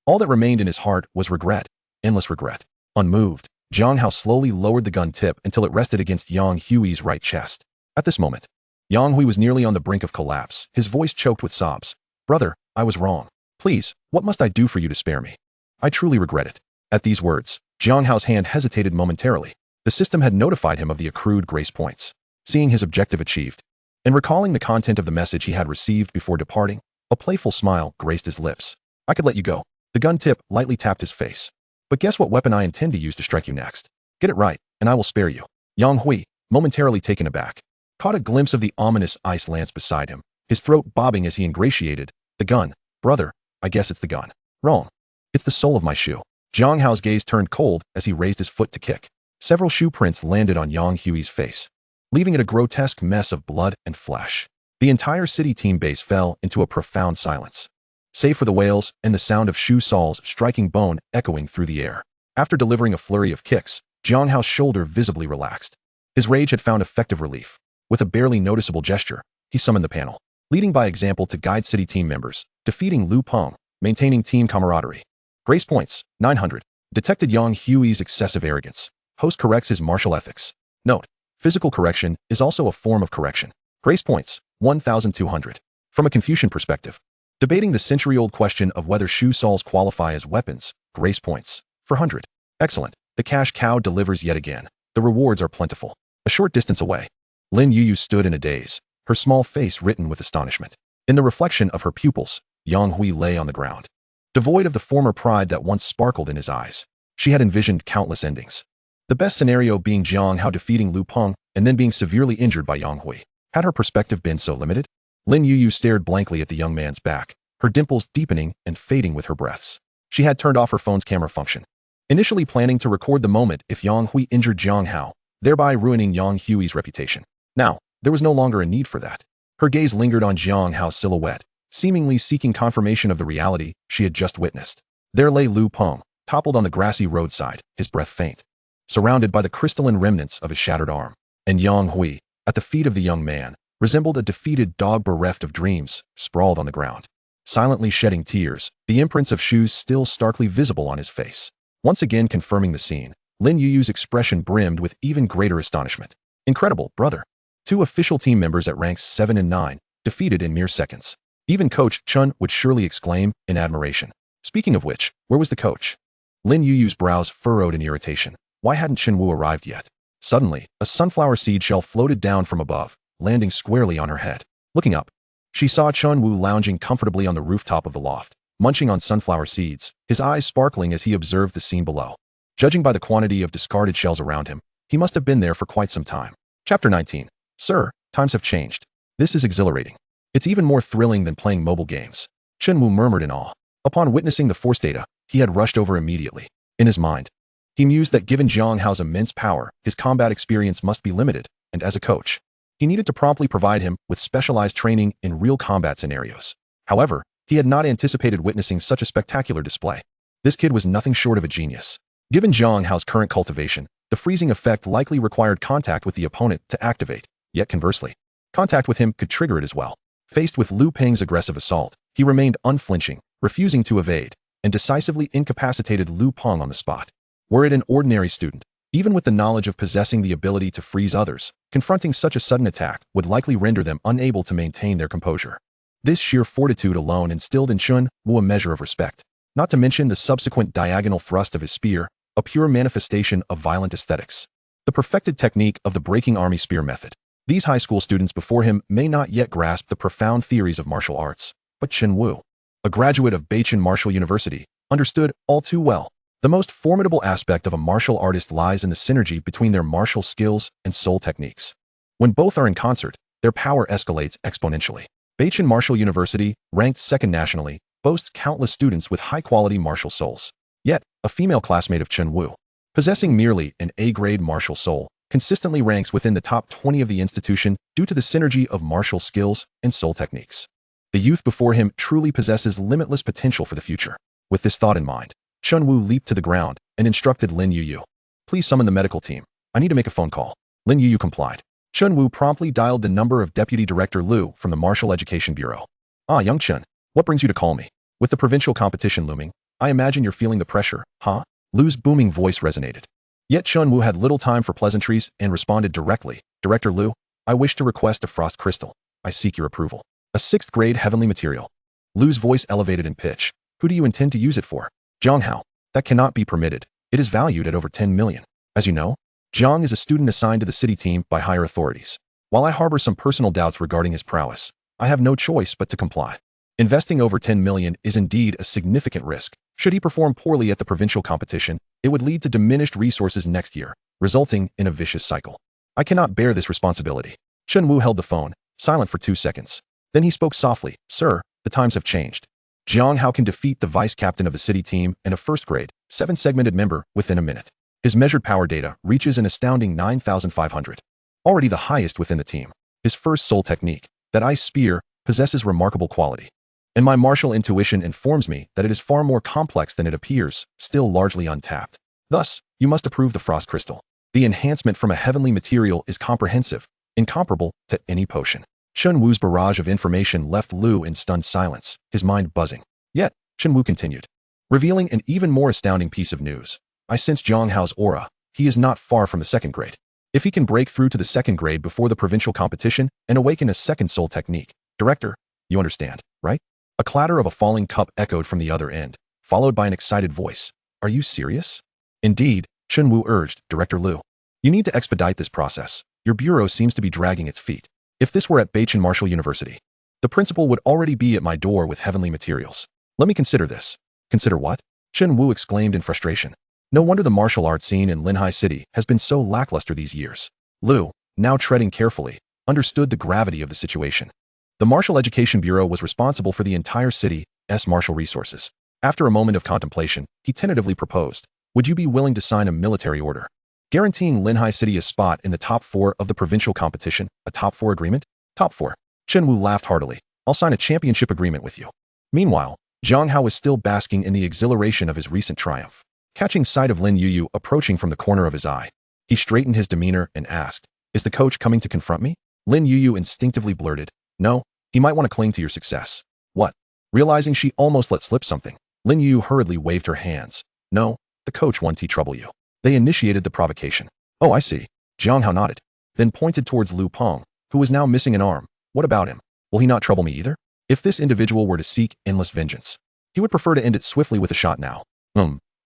all that remained in his heart was regret, endless regret. Unmoved, Jiang Hao slowly lowered the gun tip until it rested against Yang Hui's right chest. At this moment, Yang Hui was nearly on the brink of collapse, his voice choked with sobs. Brother, I was wrong. Please, what must I do for you to spare me? I truly regret it. At these words, Jiang Hao's hand hesitated momentarily. The system had notified him of the accrued grace points. Seeing his objective achieved, and recalling the content of the message he had received before departing, a playful smile graced his lips. I could let you go. The gun tip lightly tapped his face. But guess what weapon I intend to use to strike you next? Get it right, and I will spare you. Yang Hui, momentarily taken aback, caught a glimpse of the ominous ice lance beside him, his throat bobbing as he ingratiated. The gun. Brother, I guess it's the gun. Wrong. It's the sole of my shoe. Jiang Hao's gaze turned cold as he raised his foot to kick. Several shoe prints landed on Yang Hui's face, leaving it a grotesque mess of blood and flesh. The entire city team base fell into a profound silence, save for the wails and the sound of shoe soles striking bone echoing through the air. After delivering a flurry of kicks, Jiang Hao's shoulder visibly relaxed. His rage had found effective relief. With a barely noticeable gesture, he summoned the panel, leading by example to guide city team members, defeating Lu Peng, maintaining team camaraderie. Grace points, 900. Detected Yang Hui's excessive arrogance. Host corrects his martial ethics. Note, physical correction is also a form of correction. Grace points, 1,200. From a Confucian perspective, debating the century-old question of whether shoe soles qualify as weapons, grace points, 400. Excellent. The cash cow delivers yet again. The rewards are plentiful. A short distance away, Lin Yuyu stood in a daze, her small face written with astonishment. In the reflection of her pupils, Yang Hui lay on the ground. Devoid of the former pride that once sparkled in his eyes, she had envisioned countless endings. The best scenario being Jiang Hao defeating Lu Peng and then being severely injured by Yang Hui. Had her perspective been so limited? Lin Yuyu stared blankly at the young man's back, her dimples deepening and fading with her breaths. She had turned off her phone's camera function, initially planning to record the moment if Yang Hui injured Jiang Hao, thereby ruining Yang Hui's reputation. Now, there was no longer a need for that. Her gaze lingered on Jiang Hao's silhouette, seemingly seeking confirmation of the reality she had just witnessed. There lay Lu Peng, toppled on the grassy roadside, his breath faint, surrounded by the crystalline remnants of his shattered arm. And Yang Hui, at the feet of the young man, resembled a defeated dog bereft of dreams, sprawled on the ground, silently shedding tears, the imprints of shoes still starkly visible on his face. Once again confirming the scene, Lin Yuyu's expression brimmed with even greater astonishment. Incredible, brother. 2 official team members at ranks 7 and 9, defeated in mere seconds. Even Coach Chun would surely exclaim in admiration. Speaking of which, where was the coach? Lin Yuyu's brows furrowed in irritation. Why hadn't Shenwu arrived yet? Suddenly, a sunflower seed shell floated down from above, landing squarely on her head. Looking up, she saw Chunwu lounging comfortably on the rooftop of the loft, munching on sunflower seeds, his eyes sparkling as he observed the scene below. Judging by the quantity of discarded shells around him, he must have been there for quite some time. Chapter 19. Sir, times have changed. This is exhilarating. It's even more thrilling than playing mobile games. Chunwu murmured in awe. Upon witnessing the force data, he had rushed over immediately. In his mind, he mused that given Jiang Hao's immense power, his combat experience must be limited, and as a coach, he needed to promptly provide him with specialized training in real combat scenarios. However, he had not anticipated witnessing such a spectacular display. This kid was nothing short of a genius. Given Jiang Hao's current cultivation, the freezing effect likely required contact with the opponent to activate, yet conversely, contact with him could trigger it as well. Faced with Lu Peng's aggressive assault, he remained unflinching, refusing to evade, and decisively incapacitated Lu Peng on the spot. Were it an ordinary student, even with the knowledge of possessing the ability to freeze others, confronting such a sudden attack would likely render them unable to maintain their composure. This sheer fortitude alone instilled in Chunwu a measure of respect, not to mention the subsequent diagonal thrust of his spear, a pure manifestation of violent aesthetics. The perfected technique of the breaking army spear method. These high school students before him may not yet grasp the profound theories of martial arts, but Chunwu, a graduate of Beichin Martial University, understood all too well. The most formidable aspect of a martial artist lies in the synergy between their martial skills and soul techniques. When both are in concert, their power escalates exponentially. Beichin Martial University, ranked second nationally, boasts countless students with high-quality martial souls. Yet, a female classmate of Chunwu, possessing merely an A-grade martial soul, consistently ranks within the top 20 of the institution due to the synergy of martial skills and soul techniques. The youth before him truly possesses limitless potential for the future. With this thought in mind, Chunwu leaped to the ground and instructed Lin Yuyu. Please summon the medical team. I need to make a phone call. Lin Yuyu complied. Chunwu promptly dialed the number of Deputy Director Lu from the Martial Education Bureau. Ah, young Chun, what brings you to call me? With the provincial competition looming, I imagine you're feeling the pressure, huh? Lu's booming voice resonated. Yet Chunwu had little time for pleasantries and responded directly. Director Lu, I wish to request a frost crystal. I seek your approval. A 6th grade heavenly material. Lu's voice elevated in pitch. Who do you intend to use it for? Jiang Hao. That cannot be permitted. It is valued at over 10 million. As you know, Jiang is a student assigned to the city team by higher authorities. While I harbor some personal doubts regarding his prowess, I have no choice but to comply. Investing over 10 million is indeed a significant risk. Should he perform poorly at the provincial competition, it would lead to diminished resources next year, resulting in a vicious cycle. I cannot bear this responsibility. Chunwu held the phone, silent for 2 seconds. Then he spoke softly. Sir, the times have changed. Jiang Hao can defeat the vice-captain of the city team and a first-grade, 7-segmented member within a minute. His measured power data reaches an astounding 9,500. Already the highest within the team. His first soul technique, that ice spear, possesses remarkable quality. And my martial intuition informs me that it is far more complex than it appears, still largely untapped. Thus, you must approve the frost crystal. The enhancement from a heavenly material is comprehensive, incomparable to any potion. Chunwu's barrage of information left Lu in stunned silence, his mind buzzing. Yet, Chunwu continued, revealing an even more astounding piece of news. I sense Jiang Hao's aura. He is not far from the 2nd grade. If he can break through to the 2nd grade before the provincial competition and awaken a 2nd soul technique, Director, you understand, right? A clatter of a falling cup echoed from the other end, followed by an excited voice. Are you serious? Indeed, Chunwu urged, Director Lu. You need to expedite this process. Your bureau seems to be dragging its feet. If this were at Beichin Martial University, the principal would already be at my door with heavenly materials. Let me consider this. Consider what? Chunwu exclaimed in frustration. No wonder the martial arts scene in Linhai City has been so lackluster these years. Lu, now treading carefully, understood the gravity of the situation. The Martial Education Bureau was responsible for the entire city's martial resources. After a moment of contemplation, he tentatively proposed, would you be willing to sign a military order, guaranteeing Linhai City a spot in the top 4 of the provincial competition, a top 4 agreement? Top 4. Chunwu laughed heartily. I'll sign a championship agreement with you. Meanwhile, Jiang Hao was still basking in the exhilaration of his recent triumph. Catching sight of Lin Yuyu approaching from the corner of his eye, he straightened his demeanor and asked, is the coach coming to confront me? Lin Yuyu instinctively blurted, no, he might want to cling to your success. What? Realizing she almost let slip something, Lin Yuyu hurriedly waved her hands. No, the coach won't trouble you. They initiated the provocation. Oh, I see. Jiang Hao nodded, then pointed towards Lu Peng, who was now missing an arm. What about him? Will he not trouble me either? If this individual were to seek endless vengeance, he would prefer to end it swiftly with a shot now.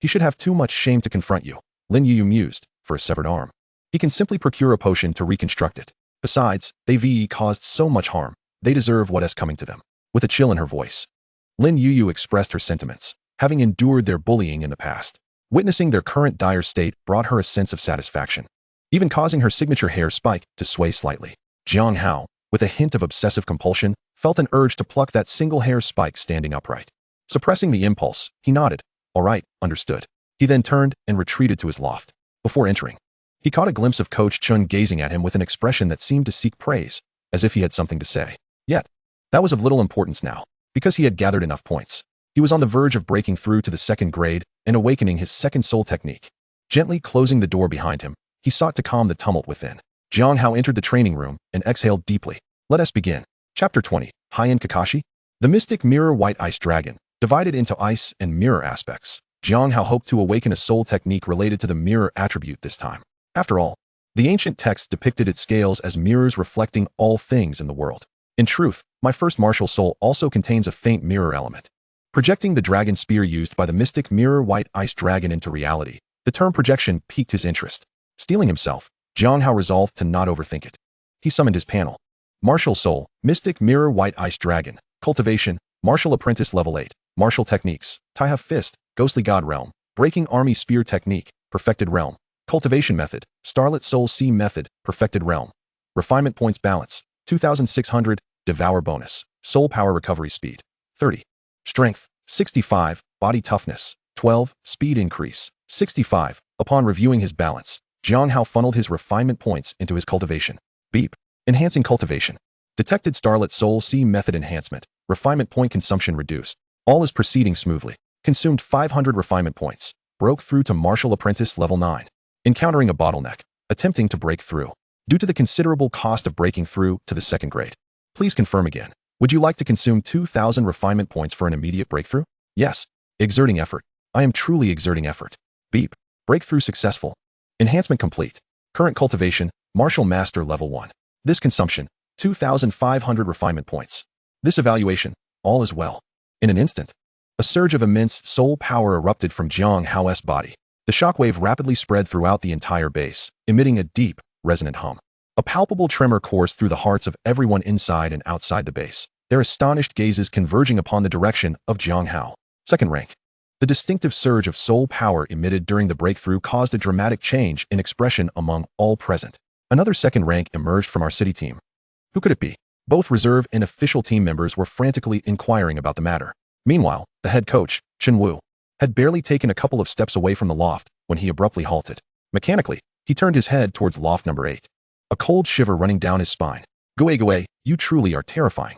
He should have too much shame to confront you, Lin Yu mused, for a severed arm. He can simply procure a potion to reconstruct it. Besides, they've caused so much harm, they deserve what is coming to them. With a chill in her voice, Lin Yu expressed her sentiments, having endured their bullying in the past. Witnessing their current dire state brought her a sense of satisfaction, even causing her signature hair spike to sway slightly. Jiang Hao, with a hint of obsessive compulsion, felt an urge to pluck that single hair spike standing upright. Suppressing the impulse, he nodded. All right, understood. He then turned and retreated to his loft. Before entering, he caught a glimpse of Coach Chun gazing at him with an expression that seemed to seek praise, as if he had something to say. Yet, that was of little importance now, because he had gathered enough points. He was on the verge of breaking through to the second grade and awakening his second soul technique. Gently closing the door behind him, he sought to calm the tumult within. Jiang Hao entered the training room and exhaled deeply. Let us begin. Chapter 20. Hien Kakashi? The mystic mirror white ice dragon, divided into ice and mirror aspects. Jiang Hao hoped to awaken a soul technique related to the mirror attribute this time. After all, the ancient text depicted its scales as mirrors reflecting all things in the world. In truth, my first martial soul also contains a faint mirror element. Projecting the dragon spear used by the mystic mirror white ice dragon into reality, the term projection piqued his interest. Steeling himself, Jiang Hao resolved to not overthink it. He summoned his panel. Martial Soul, Mystic Mirror White Ice Dragon, Cultivation, Martial Apprentice Level 8, Martial Techniques, Taiha Fist, Ghostly God Realm, Breaking Army Spear Technique, Perfected Realm, Cultivation Method, Starlit Soul Sea Method, Perfected Realm, Refinement Points Balance, 2600, Devour Bonus, Soul Power Recovery Speed, 30, Strength, 65, Body Toughness, 12, Speed Increase, 65. Upon reviewing his balance, Jiang Hao funneled his refinement points into his cultivation. Beep. Enhancing cultivation. Detected Starlit Soul Sea Method Enhancement. Refinement point consumption reduced. All is proceeding smoothly. Consumed 500 refinement points. Broke through to Martial Apprentice Level 9. Encountering a bottleneck. Attempting to break through. Due to the considerable cost of breaking through to the second grade. Please confirm again. Would you like to consume 2,000 refinement points for an immediate breakthrough? Yes. Exerting effort. I am truly exerting effort. Beep. Breakthrough successful. Enhancement complete. Current cultivation, Martial Master Level 1. This consumption, 2,500 refinement points. This evaluation, all is well. In an instant, a surge of immense soul power erupted from Jiang Hao's body. The shockwave rapidly spread throughout the entire base, emitting a deep, resonant hum. A palpable tremor coursed through the hearts of everyone inside and outside the base, their astonished gazes converging upon the direction of Jiang Hao. Second rank. The distinctive surge of soul power emitted during the breakthrough caused a dramatic change in expression among all present. Another second rank emerged from our city team. Who could it be? Both reserve and official team members were frantically inquiring about the matter. Meanwhile, the head coach, Chen Wu, had barely taken a couple of steps away from the loft when he abruptly halted. Mechanically, he turned his head towards loft number 8. A cold shiver running down his spine. Gui, you truly are terrifying.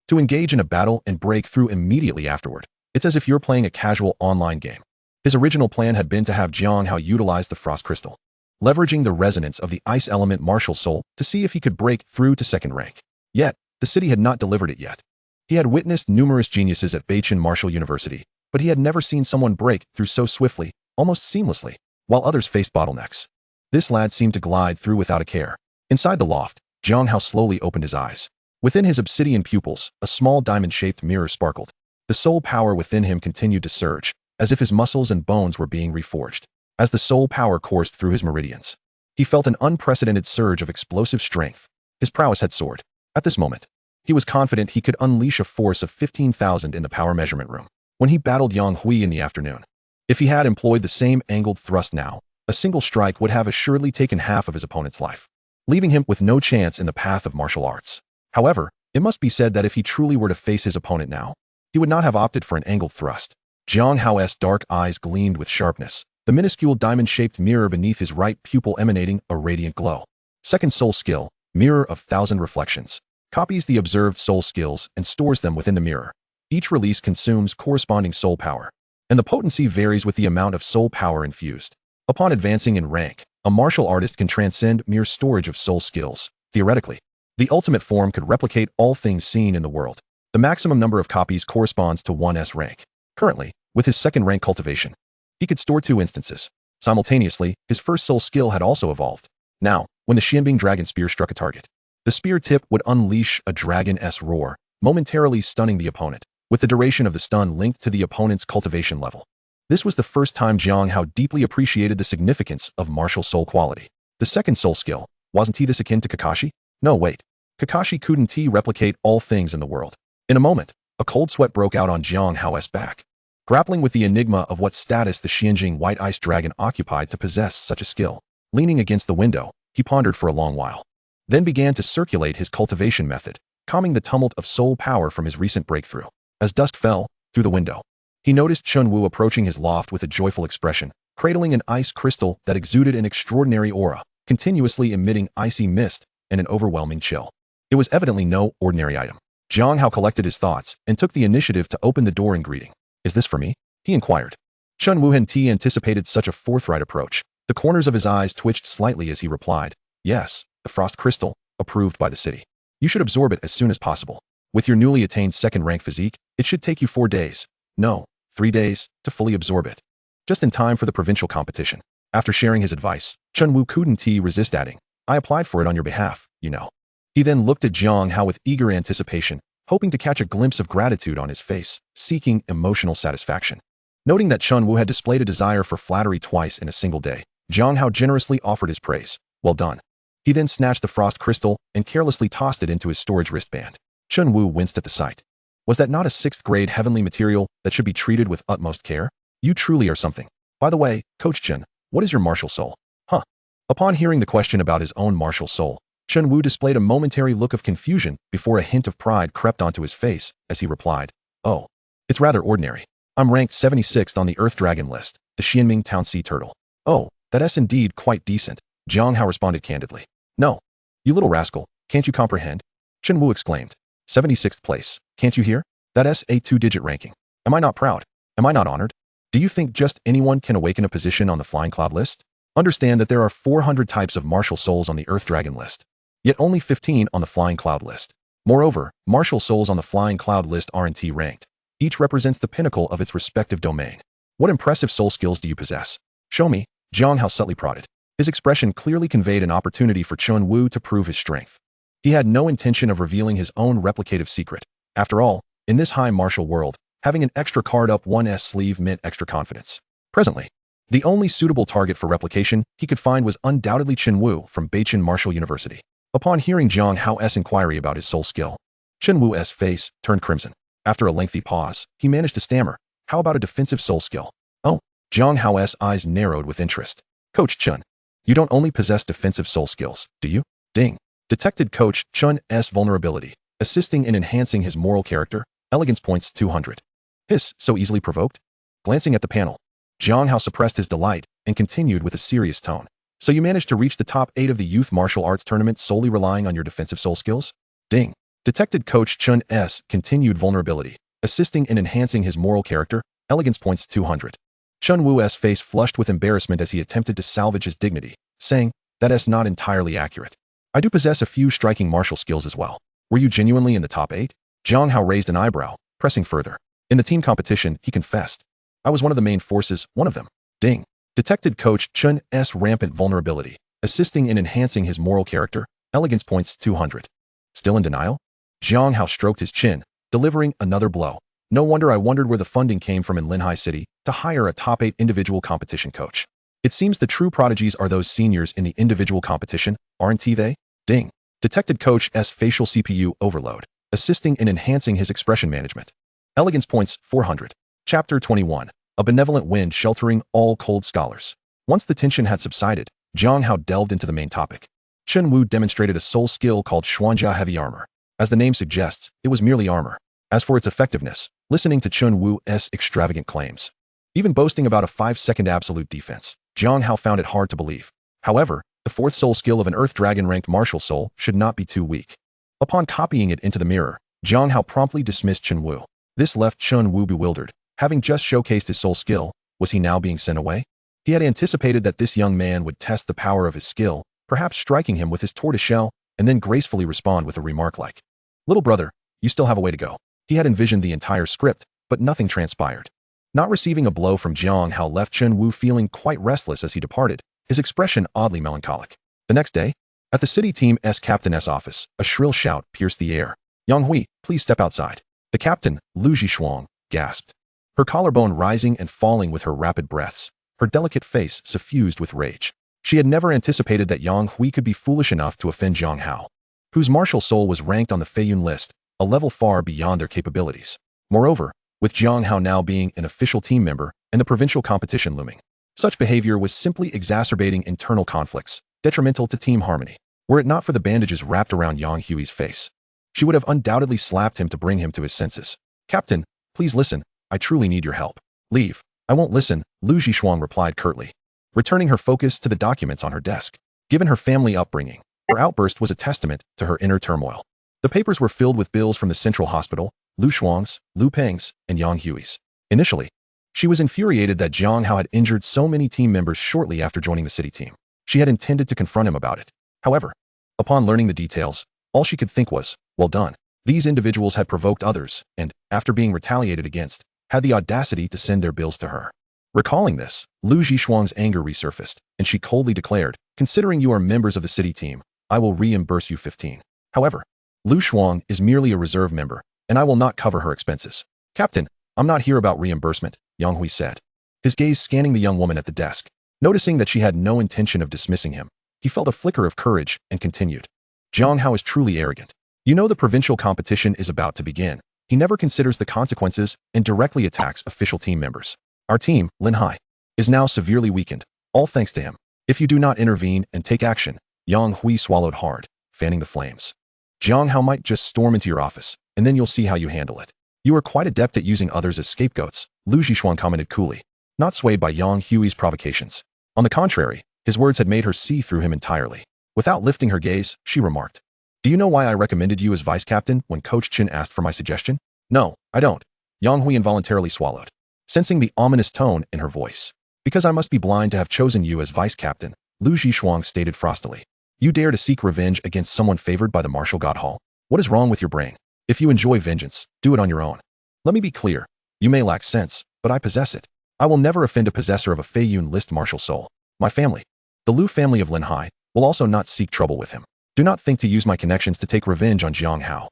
To engage in a battle and break through immediately afterward. It's as if you're playing a casual online game. His original plan had been to have Jiang Hao utilize the Frost Crystal, leveraging the resonance of the Ice Element Martial Soul to see if he could break through to second rank. Yet, the city had not delivered it yet. He had witnessed numerous geniuses at Beichin Martial University, but he had never seen someone break through so swiftly, almost seamlessly, while others faced bottlenecks. This lad seemed to glide through without a care. Inside the loft, Jiang Hao slowly opened his eyes. Within his obsidian pupils, a small diamond-shaped mirror sparkled. The soul power within him continued to surge, as if his muscles and bones were being reforged. As the soul power coursed through his meridians, he felt an unprecedented surge of explosive strength. His prowess had soared. At this moment, he was confident he could unleash a force of 15,000 in the power measurement room when he battled Yang Hui in the afternoon. If he had employed the same angled thrust now, a single strike would have assuredly taken half of his opponent's life, leaving him with no chance in the path of martial arts. However, it must be said that if he truly were to face his opponent now, he would not have opted for an angled thrust. Jiang Hao's dark eyes gleamed with sharpness, the minuscule diamond-shaped mirror beneath his right pupil emanating a radiant glow. Second soul skill, Mirror of Thousand Reflections. Copies the observed soul skills and stores them within the mirror. Each release consumes corresponding soul power, and the potency varies with the amount of soul power infused. Upon advancing in rank, a martial artist can transcend mere storage of soul skills. Theoretically, the ultimate form could replicate all things seen in the world. The maximum number of copies corresponds to 1's rank. Currently, with his second rank cultivation, he could store 2 instances. Simultaneously, his first soul skill had also evolved. Now, when the Xianbing dragon spear struck a target, the spear tip would unleash a dragon-s roar, momentarily stunning the opponent, with the duration of the stun linked to the opponent's cultivation level. This was the first time Jiang Hao deeply appreciated the significance of martial soul quality. The second soul skill, wasn't he this akin to Kakashi? No, wait. Kakashi couldn't he replicate all things in the world? In a moment, a cold sweat broke out on Jiang Hao's back. Grappling with the enigma of what status the Xianjing White Ice Dragon occupied to possess such a skill, leaning against the window, he pondered for a long while. Then began to circulate his cultivation method, calming the tumult of soul power from his recent breakthrough. As dusk fell, through the window, he noticed Chunwu approaching his loft with a joyful expression, cradling an ice crystal that exuded an extraordinary aura, continuously emitting icy mist and an overwhelming chill. It was evidently no ordinary item. Jiang Hao collected his thoughts and took the initiative to open the door in greeting. Is this for me? He inquired. Chunwu Henti anticipated such a forthright approach. The corners of his eyes twitched slightly as he replied, yes, the frost crystal, approved by the city. You should absorb it as soon as possible. With your newly attained second-rank physique, it should take you 4 days. No, 3 days, to fully absorb it. Just in time for the provincial competition. After sharing his advice, Chunwu couldn't resist adding, I applied for it on your behalf, you know. He then looked at Jiang Hao with eager anticipation, hoping to catch a glimpse of gratitude on his face, seeking emotional satisfaction. Noting that Chunwu had displayed a desire for flattery twice in a single day, Jiang Hao generously offered his praise. Well done. He then snatched the frost crystal and carelessly tossed it into his storage wristband. Chunwu winced at the sight. Was that not a 6th-grade heavenly material that should be treated with utmost care? You truly are something. By the way, Coach Chen, what is your martial soul? Huh? Upon hearing the question about his own martial soul, Chunwu displayed a momentary look of confusion before a hint of pride crept onto his face as he replied, oh, it's rather ordinary. I'm ranked 76th on the Earth Dragon list, the Xianming Town Sea Turtle. Oh, that's indeed quite decent, Jiang Hao responded candidly. No. You little rascal, can't you comprehend? Chunwu exclaimed. 76th place, can't you hear? That's a 2-digit ranking. Am I not proud? Am I not honored? Do you think just anyone can awaken a position on the Flying Cloud list? Understand that there are 400 types of martial souls on the Earth Dragon list, yet only 15 on the Flying Cloud list. Moreover, martial souls on the Flying Cloud list aren't ranked. Each represents the pinnacle of its respective domain. What impressive soul skills do you possess? Show me, Jiang Hao subtly prodded. His expression clearly conveyed an opportunity for Chunwu to prove his strength. He had no intention of revealing his own replicative secret. After all, in this high martial world, having an extra card up one's sleeve meant extra confidence. Presently, the only suitable target for replication he could find was undoubtedly Chunwu from Beichin Martial University. Upon hearing Jiang Hao's inquiry about his soul skill, Chunwu's face turned crimson. After a lengthy pause, he managed to stammer, how about a defensive soul skill? Oh, Jiang Hao's eyes narrowed with interest. Coach Chun, you don't only possess defensive soul skills, do you? Ding. Detected Coach Chun's vulnerability, assisting in enhancing his moral character, elegance points 200. Hiss, so easily provoked? Glancing at the panel, Jiang Hao suppressed his delight and continued with a serious tone. So you managed to reach the top 8 of the youth martial arts tournament solely relying on your defensive soul skills? Ding. Detected Coach Chun's continued vulnerability, assisting in enhancing his moral character, elegance points 200. Chunwu's face flushed with embarrassment as he attempted to salvage his dignity, saying, that's not entirely accurate. I do possess a few striking martial skills as well. Were you genuinely in the top 8? Jiang Hao raised an eyebrow, pressing further. In the team competition, he confessed. I was one of the main forces, one of them. Ding. Detected Coach Chun's rampant vulnerability, assisting in enhancing his moral character, elegance points 200. Still in denial? Jiang Hao stroked his chin, delivering another blow. No wonder I wondered where the funding came from in Linhai City to hire a top 8 individual competition coach. It seems the true prodigies are those seniors in the individual competition, aren't they? Ding. Detected Coach's facial CPU overload, assisting in enhancing his expression management. Elegance points 400. Chapter 21. A benevolent wind sheltering all cold scholars. Once the tension had subsided, Jiang Hao delved into the main topic. Chunwu demonstrated a soul skill called Xuanjia Heavy Armor. As the name suggests, it was merely armor. As for its effectiveness, listening to Chunwu's extravagant claims, even boasting about a 5-second absolute defense, Jiang Hao found it hard to believe. However, the 4th soul skill of an Earth Dragon ranked martial soul should not be too weak. Upon copying it into the mirror, Jiang Hao promptly dismissed Chunwu. This left Chunwu bewildered. Having just showcased his soul skill, was he now being sent away? He had anticipated that this young man would test the power of his skill, perhaps striking him with his tortoiseshell, and then gracefully respond with a remark like, little brother, you still have a way to go. He had envisioned the entire script, but nothing transpired. Not receiving a blow from Jiang Hao left Chunwu feeling quite restless as he departed, his expression oddly melancholic. The next day, at the city team's captain's office, a shrill shout pierced the air. Yang Hui, please step outside. The captain, Lu Zhishuang, gasped. her collarbone rising and falling with her rapid breaths, her delicate face suffused with rage. She had never anticipated that Yang Hui could be foolish enough to offend Jiang Hao, whose martial soul was ranked on the Feiyun list, a level far beyond their capabilities. Moreover, with Jiang Hao now being an official team member and the provincial competition looming, such behavior was simply exacerbating internal conflicts, detrimental to team harmony. Were it not for the bandages wrapped around Yang Hui's face, she would have undoubtedly slapped him to bring him to his senses. "Captain, please listen. I truly need your help." "Leave. I won't listen," Lu Zhishuang replied curtly, returning her focus to the documents on her desk. Given her family upbringing, her outburst was a testament to her inner turmoil. The papers were filled with bills from the central hospital, Lu Shuang's, Lu Peng's, and Yang Hui's. Initially, she was infuriated that Jiang Hao had injured so many team members shortly after joining the city team. She had intended to confront him about it. However, upon learning the details, all she could think was, well done. These individuals had provoked others and, after being retaliated against, had the audacity to send their bills to her. Recalling this, Lu Zhishuang's anger resurfaced, and she coldly declared, "Considering you are members of the city team, I will reimburse you 15. However, Lu Shuang is merely a reserve member, and I will not cover her expenses." "Captain, I'm not here about reimbursement," Yang Hui said, his gaze scanning the young woman at the desk. Noticing that she had no intention of dismissing him, he felt a flicker of courage and continued. "Jiang Hao is truly arrogant. You know the provincial competition is about to begin. He never considers the consequences and directly attacks official team members. Our team, Lin Hai, is now severely weakened, all thanks to him. If you do not intervene and take action," Yang Hui swallowed hard, fanning the flames. "Jiang Hao might just storm into your office, and then you'll see how you handle it." "You are quite adept at using others as scapegoats," Lu Zhishuang commented coolly, not swayed by Yang Hui's provocations. On the contrary, his words had made her see through him entirely. Without lifting her gaze, she remarked, "Do you know why I recommended you as vice captain when Coach Chin asked for my suggestion?" "No, I don't." Yang Hui involuntarily swallowed, sensing the ominous tone in her voice. "Because I must be blind to have chosen you as vice captain," Lu Zhishuang stated frostily. "You dare to seek revenge against someone favored by the martial god Hall? What is wrong with your brain? If you enjoy vengeance, do it on your own. Let me be clear. You may lack sense, but I possess it. I will never offend a possessor of a Feiyun list martial soul. My family, the Lu family of Lin Hai, will also not seek trouble with him. Do not think to use my connections to take revenge on Jiang Hao."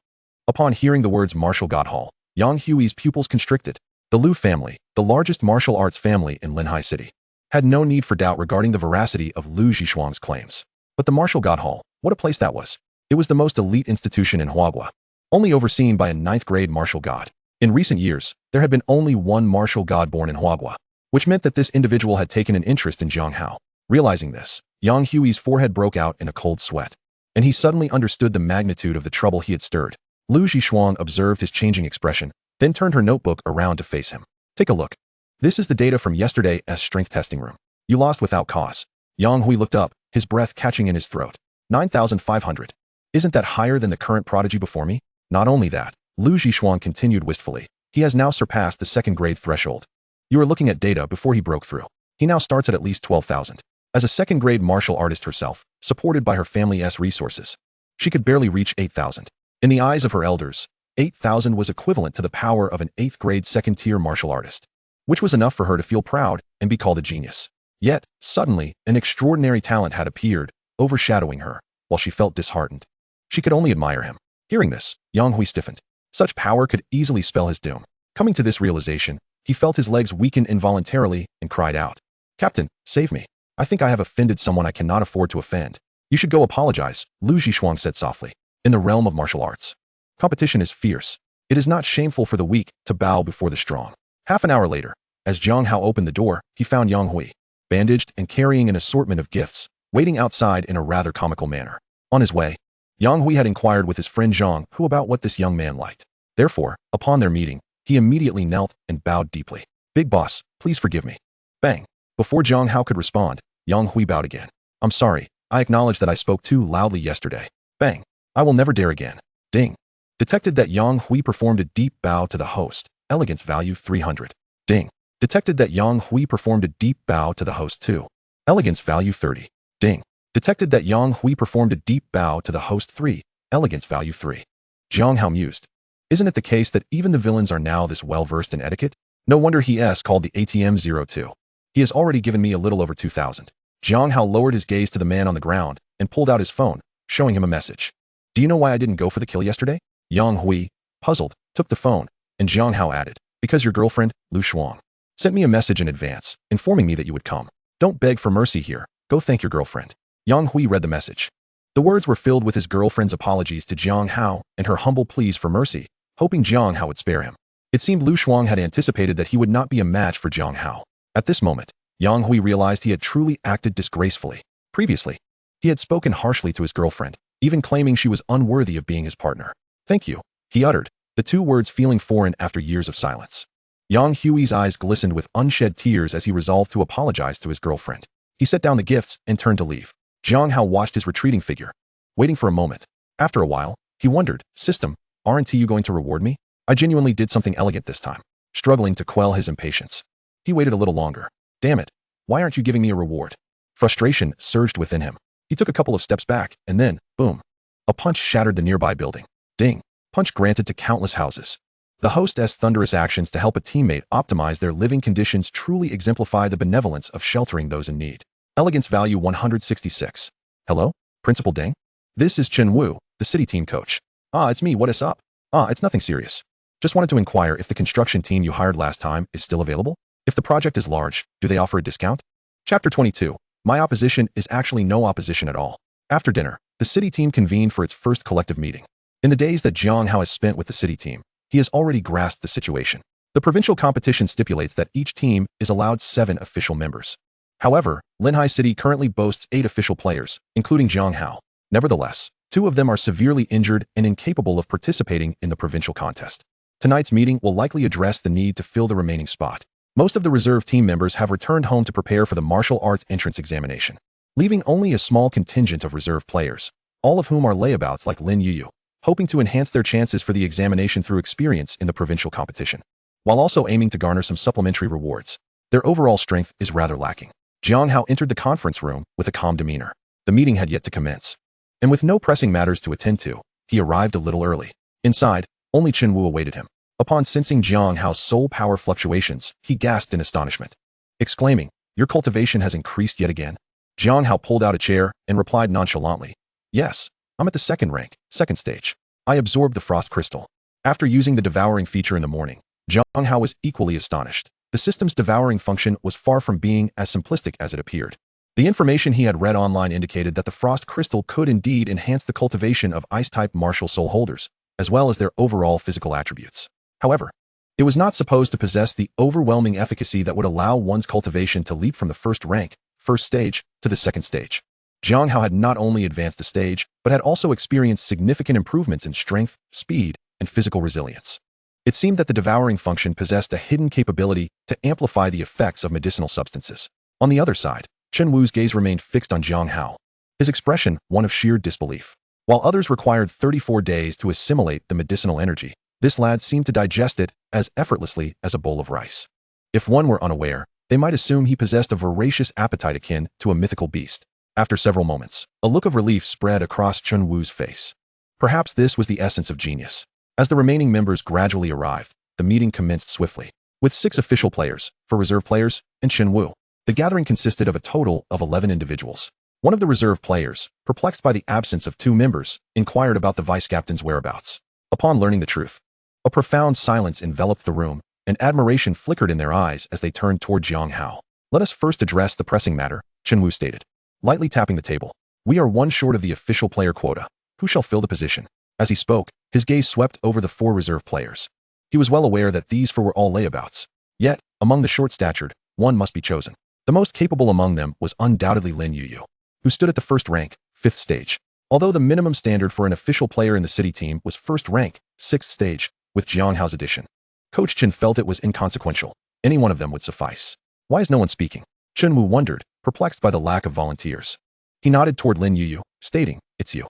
Upon hearing the words martial god Hall, Yang Hui's pupils constricted. The Lu family, the largest martial arts family in Lin Hai City, had no need for doubt regarding the veracity of Lu Zhishuang's claims. But the martial god Hall, what a place that was. It was the most elite institution in Huagua, only overseen by a 9th-grade martial god. In recent years, there had been only one martial god born in Huagua, which meant that this individual had taken an interest in Jiang Hao. Realizing this, Yang Hui's forehead broke out in a cold sweat, and he suddenly understood the magnitude of the trouble he had stirred. Lu Zhishuang observed his changing expression, then turned her notebook around to face him. "Take a look. This is the data from yesterday's strength testing room. You lost without cause." Yang Hui looked up, his breath catching in his throat. 9,500. Isn't that higher than the current prodigy before me? Not only that, Lu Zhishuang continued wistfully, he has now surpassed the 2nd grade threshold. You are looking at data before he broke through. He now starts at least 12,000. As a 2nd grade martial artist herself, supported by her family's resources, she could barely reach 8,000. In the eyes of her elders, 8,000 was equivalent to the power of an 8th grade 2nd tier martial artist, which was enough for her to feel proud and be called a genius. Yet, suddenly, an extraordinary talent had appeared, overshadowing her, while she felt disheartened. She could only admire him. Hearing this, Yang Hui stiffened. Such power could easily spell his doom. Coming to this realization, he felt his legs weaken involuntarily and cried out, "Captain, save me. I think I have offended someone I cannot afford to offend." "You should go apologize," Lu Zhishuang said softly. "In the realm of martial arts, competition is fierce. It is not shameful for the weak to bow before the strong." Half an hour later, as Jiang Hao opened the door, he found Yang Hui, bandaged and carrying an assortment of gifts, waiting outside in a rather comical manner. On his way, Yang Hui had inquired with his friend Zhang Hu about what this young man liked. Therefore, upon their meeting, he immediately knelt and bowed deeply. "Big boss, please forgive me." Bang! Before Jiang Hao could respond, Yang Hui bowed again. "I'm sorry, I acknowledge that I spoke too loudly yesterday." Bang! "I will never dare again." Ding! Detected that Yang Hui performed a deep bow to the host, elegance value 300. Ding! Detected that Yang Hui performed a deep bow to the host too. Elegance value 30. Ding! Detected that Yang Hui performed a deep bow to the host 3. Elegance value 3. Jiang Hao mused. Isn't it the case that even the villains are now this well-versed in etiquette? No wonder he called the ATM 02. He has already given me a little over 2,000. Jiang Hao lowered his gaze to the man on the ground and pulled out his phone, showing him a message. "Do you know why I didn't go for the kill yesterday?" Yang Hui, puzzled, took the phone, and Jiang Hao added, Because your girlfriend, Lu Shuang, sent me a message in advance, informing me that you would come. Don't beg for mercy here. Go thank your girlfriend. Yang Hui read the message. The words were filled with his girlfriend's apologies to Jiang Hao and her humble pleas for mercy, hoping Jiang Hao would spare him. It seemed Lu Shuang had anticipated that he would not be a match for Jiang Hao. At this moment, Yang Hui realized he had truly acted disgracefully. Previously, he had spoken harshly to his girlfriend, even claiming she was unworthy of being his partner. Thank you, he uttered, the two words feeling foreign after years of silence. Yang Hui's eyes glistened with unshed tears as he resolved to apologize to his girlfriend. He set down the gifts and turned to leave. Jiang Hao watched his retreating figure, waiting for a moment. After a while, he wondered, "System, aren't you going to reward me? I genuinely did something elegant this time." Struggling to quell his impatience, he waited a little longer. Damn it, why aren't you giving me a reward? Frustration surged within him. He took a couple of steps back, and then, boom. A punch shattered the nearby building. Ding. Punch granted to countless houses. The hostess' thunderous actions to help a teammate optimize their living conditions truly exemplify the benevolence of sheltering those in need. Elegance value 166. Hello? Principal Deng? This is Chen Wu, the city team coach. Ah, it's me, what is up? Ah, it's nothing serious. Just wanted to inquire if the construction team you hired last time is still available? If the project is large, do they offer a discount? Chapter 22. My opposition is actually no opposition at all. After dinner, the city team convened for its first collective meeting. In the days that Jiang Hao has spent with the city team, he has already grasped the situation. The provincial competition stipulates that each team is allowed 7 official members. However, Linhai City currently boasts 8 official players, including Jiang Hao. Nevertheless, 2 of them are severely injured and incapable of participating in the provincial contest. Tonight's meeting will likely address the need to fill the remaining spot. Most of the reserve team members have returned home to prepare for the martial arts entrance examination, leaving only a small contingent of reserve players, all of whom are layabouts like Lin Yuyu, hoping to enhance their chances for the examination through experience in the provincial competition, while also aiming to garner some supplementary rewards. Their overall strength is rather lacking. Jiang Hao entered the conference room with a calm demeanor. The meeting had yet to commence, and with no pressing matters to attend to, he arrived a little early. Inside, only Chen Wu awaited him. Upon sensing Jiang Hao's soul power fluctuations, he gasped in astonishment, exclaiming, "Your cultivation has increased yet again?" Jiang Hao pulled out a chair and replied nonchalantly, "Yes, I'm at the second rank, second stage. I absorbed the frost crystal." After using the devouring feature in the morning, Jiang Hao was equally astonished. The system's devouring function was far from being as simplistic as it appeared. The information he had read online indicated that the frost crystal could indeed enhance the cultivation of ice-type martial soul holders, as well as their overall physical attributes. However, it was not supposed to possess the overwhelming efficacy that would allow one's cultivation to leap from the first rank, first stage, to the second stage. Jiang Hao had not only advanced a stage, but had also experienced significant improvements in strength, speed, and physical resilience. It seemed that the devouring function possessed a hidden capability to amplify the effects of medicinal substances. On the other side, Chen Wu's gaze remained fixed on Jiang Hao, his expression one of sheer disbelief. While others required 34 days to assimilate the medicinal energy, this lad seemed to digest it as effortlessly as a bowl of rice. If one were unaware, they might assume he possessed a voracious appetite akin to a mythical beast. After several moments, a look of relief spread across Chen Wu's face. Perhaps this was the essence of genius. As the remaining members gradually arrived, the meeting commenced swiftly. With 6 official players, 4 reserve players, and Chen Wu, the gathering consisted of a total of 11 individuals. One of the reserve players, perplexed by the absence of 2 members, inquired about the vice-captain's whereabouts. Upon learning the truth, a profound silence enveloped the room, and admiration flickered in their eyes as they turned toward Jiang Hao. "Let us first address the pressing matter," Chen Wu stated, lightly tapping the table. "We are 1 short of the official player quota. Who shall fill the position?" As he spoke, his gaze swept over the 4 reserve players. He was well aware that these 4 were all layabouts. Yet, among the short-statured, one must be chosen. The most capable among them was undoubtedly Lin Yuyu, who stood at the first rank, 5th stage. Although the minimum standard for an official player in the city team was first rank, 6th stage, with Jiang Hao's addition, Coach Chen felt it was inconsequential. Any one of them would suffice. Why is no one speaking? Chen Wu wondered, perplexed by the lack of volunteers. He nodded toward Lin Yuyu, stating, "It's you."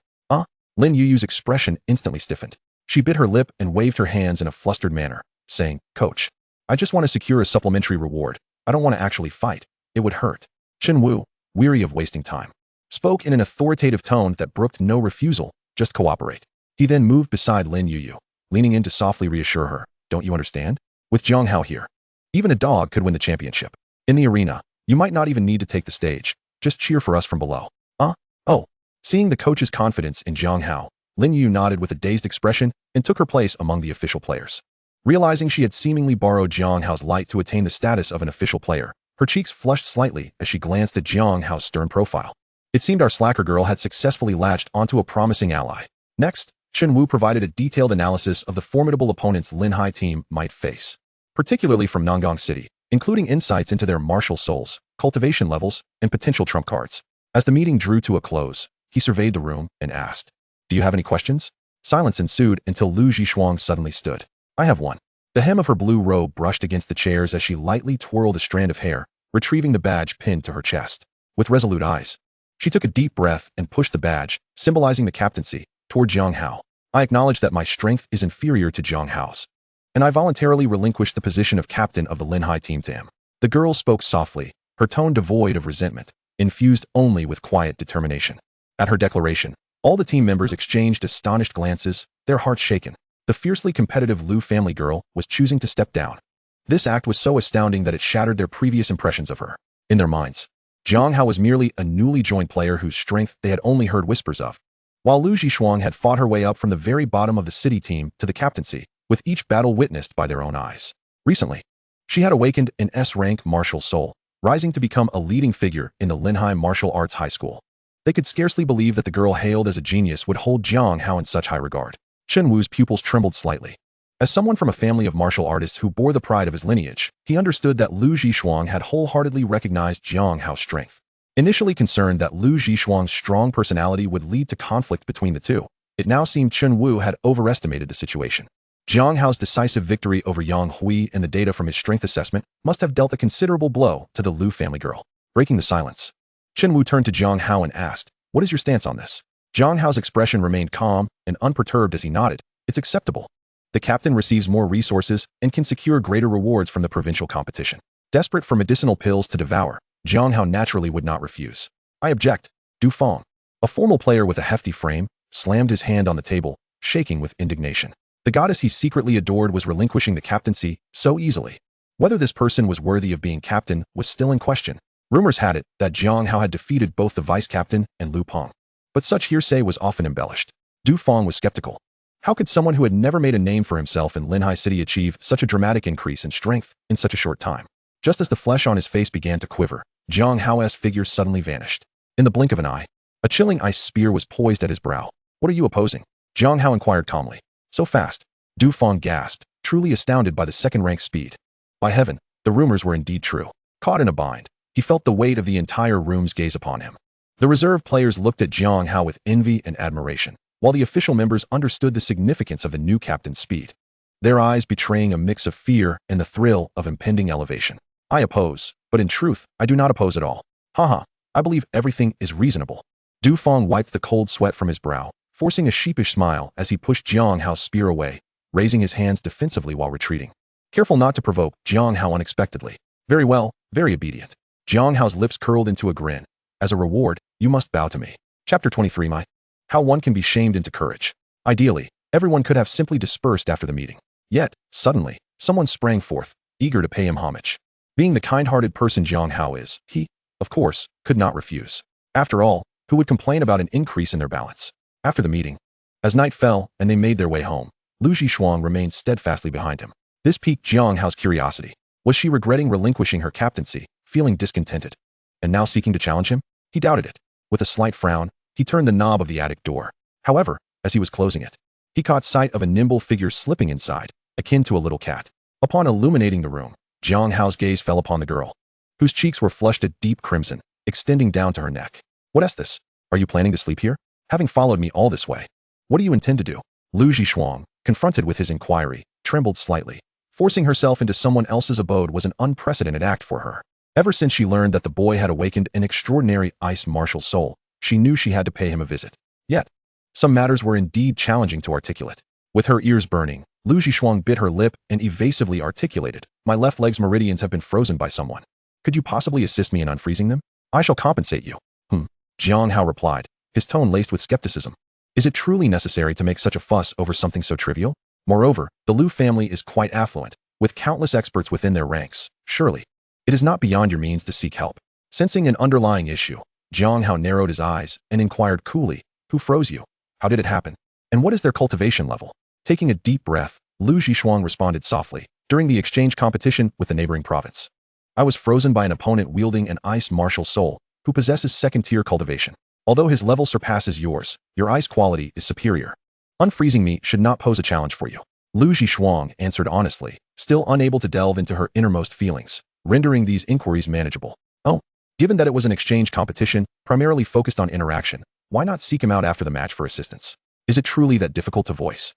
Lin Yuyu's expression instantly stiffened. She bit her lip and waved her hands in a flustered manner, saying, "Coach, I just want to secure a supplementary reward. I don't want to actually fight. It would hurt." Chen Wu, weary of wasting time, spoke in an authoritative tone that brooked no refusal, "Just cooperate." He then moved beside Lin Yuyu, leaning in to softly reassure her, "Don't you understand? With Jiang Hao here, even a dog could win the championship. In the arena, you might not even need to take the stage. Just cheer for us from below." Oh. Seeing the coach's confidence in Jiang Hao, Lin Yu nodded with a dazed expression and took her place among the official players. Realizing she had seemingly borrowed Jiang Hao's light to attain the status of an official player, her cheeks flushed slightly as she glanced at Jiang Hao's stern profile. It seemed our slacker girl had successfully latched onto a promising ally. Next, Chen Wu provided a detailed analysis of the formidable opponents Lin Hai team might face, particularly from Nangong City, including insights into their martial souls, cultivation levels, and potential trump cards. As the meeting drew to a close, he surveyed the room and asked, "Do you have any questions?" Silence ensued until Lu Zhishuang suddenly stood. "I have one." The hem of her blue robe brushed against the chairs as she lightly twirled a strand of hair, retrieving the badge pinned to her chest. With resolute eyes, she took a deep breath and pushed the badge, symbolizing the captaincy, toward Jiang Hao. "I acknowledge that my strength is inferior to Jiang Hao's, and I voluntarily relinquished the position of captain of the Lin Hai team to him." The girl spoke softly, her tone devoid of resentment, infused only with quiet determination. At her declaration, all the team members exchanged astonished glances, their hearts shaken. The fiercely competitive Lu family girl was choosing to step down. This act was so astounding that it shattered their previous impressions of her. In their minds, Jiang Hao was merely a newly joined player whose strength they had only heard whispers of, while Lu Zhishuang had fought her way up from the very bottom of the city team to the captaincy, with each battle witnessed by their own eyes. Recently, she had awakened an S-rank martial soul, rising to become a leading figure in the Lin Hai Martial Arts High School. They could scarcely believe that the girl hailed as a genius would hold Jiang Hao in such high regard. Chen Wu's pupils trembled slightly. As someone from a family of martial artists who bore the pride of his lineage, he understood that Lu Zhishuang had wholeheartedly recognized Jiang Hao's strength. Initially concerned that Lu Zhishuang's strong personality would lead to conflict between the two, it now seemed Chen Wu had overestimated the situation. Jiang Hao's decisive victory over Yang Hui and the data from his strength assessment must have dealt a considerable blow to the Lu family girl. Breaking the silence, Chen Wu turned to Jiang Hao and asked, "What is your stance on this?" Jiang Hao's expression remained calm and unperturbed as he nodded. "It's acceptable. The captain receives more resources and can secure greater rewards from the provincial competition." Desperate for medicinal pills to devour, Jiang Hao naturally would not refuse. "I object." Du Feng, a formal player with a hefty frame, slammed his hand on the table, shaking with indignation. The goddess he secretly adored was relinquishing the captaincy so easily. Whether this person was worthy of being captain was still in question. Rumors had it that Jiang Hao had defeated both the vice-captain and Lu Peng, but such hearsay was often embellished. Du Feng was skeptical. How could someone who had never made a name for himself in Lin Hai City achieve such a dramatic increase in strength in such a short time? Just as the flesh on his face began to quiver, Jiang Hao's figure suddenly vanished. In the blink of an eye, a chilling ice spear was poised at his brow. "What are you opposing?" Jiang Hao inquired calmly. "So fast?" Du Feng gasped, truly astounded by the second-rank speed. By heaven, the rumors were indeed true. Caught in a bind, he felt the weight of the entire room's gaze upon him. The reserve players looked at Jiang Hao with envy and admiration, while the official members understood the significance of the new captain's speed, their eyes betraying a mix of fear and the thrill of impending elevation. "I oppose, but in truth, I do not oppose at all. Haha, I believe everything is reasonable." Du Feng wiped the cold sweat from his brow, forcing a sheepish smile as he pushed Jiang Hao's spear away, raising his hands defensively while retreating. Careful not to provoke Jiang Hao unexpectedly. "Very well, very obedient." Jiang Hao's lips curled into a grin. "As a reward, you must bow to me." Chapter 23. How one can be shamed into courage. Ideally, everyone could have simply dispersed after the meeting. Yet, suddenly, someone sprang forth, eager to pay him homage. Being the kind-hearted person Jiang Hao is, he, of course, could not refuse. After all, who would complain about an increase in their balance? After the meeting, as night fell and they made their way home, Lu Zhishuang remained steadfastly behind him. This piqued Jiang Hao's curiosity. Was she regretting relinquishing her captaincy, feeling discontented, and now seeking to challenge him? He doubted it. With a slight frown, he turned the knob of the attic door. However, as he was closing it, he caught sight of a nimble figure slipping inside, akin to a little cat. Upon illuminating the room, Jiang Hao's gaze fell upon the girl, whose cheeks were flushed a deep crimson, extending down to her neck. "What is this? Are you planning to sleep here? Having followed me all this way, what do you intend to do?" Lu Zhishuang, confronted with his inquiry, trembled slightly. Forcing herself into someone else's abode was an unprecedented act for her. Ever since she learned that the boy had awakened an extraordinary ice martial soul, she knew she had to pay him a visit. Yet, some matters were indeed challenging to articulate. With her ears burning, Lu Zhishuang bit her lip and evasively articulated, "My left leg's meridians have been frozen by someone. Could you possibly assist me in unfreezing them? I shall compensate you." Jiang Hao replied, his tone laced with skepticism. Is it truly necessary to make such a fuss over something so trivial? Moreover, the Lu family is quite affluent, with countless experts within their ranks. Surely, it is not beyond your means to seek help. Sensing an underlying issue, Jiang Hao narrowed his eyes and inquired coolly, "Who froze you? How did it happen? And what is their cultivation level?" Taking a deep breath, Lu Zhishuang responded softly, during the exchange competition with the neighboring province. I was frozen by an opponent wielding an ice martial soul, who possesses second-tier cultivation. Although his level surpasses yours, your ice quality is superior. Unfreezing me should not pose a challenge for you. Lu Zhishuang answered honestly, still unable to delve into her innermost feelings, rendering these inquiries manageable. Oh, given that it was an exchange competition, primarily focused on interaction, why not seek him out after the match for assistance? Is it truly that difficult to voice?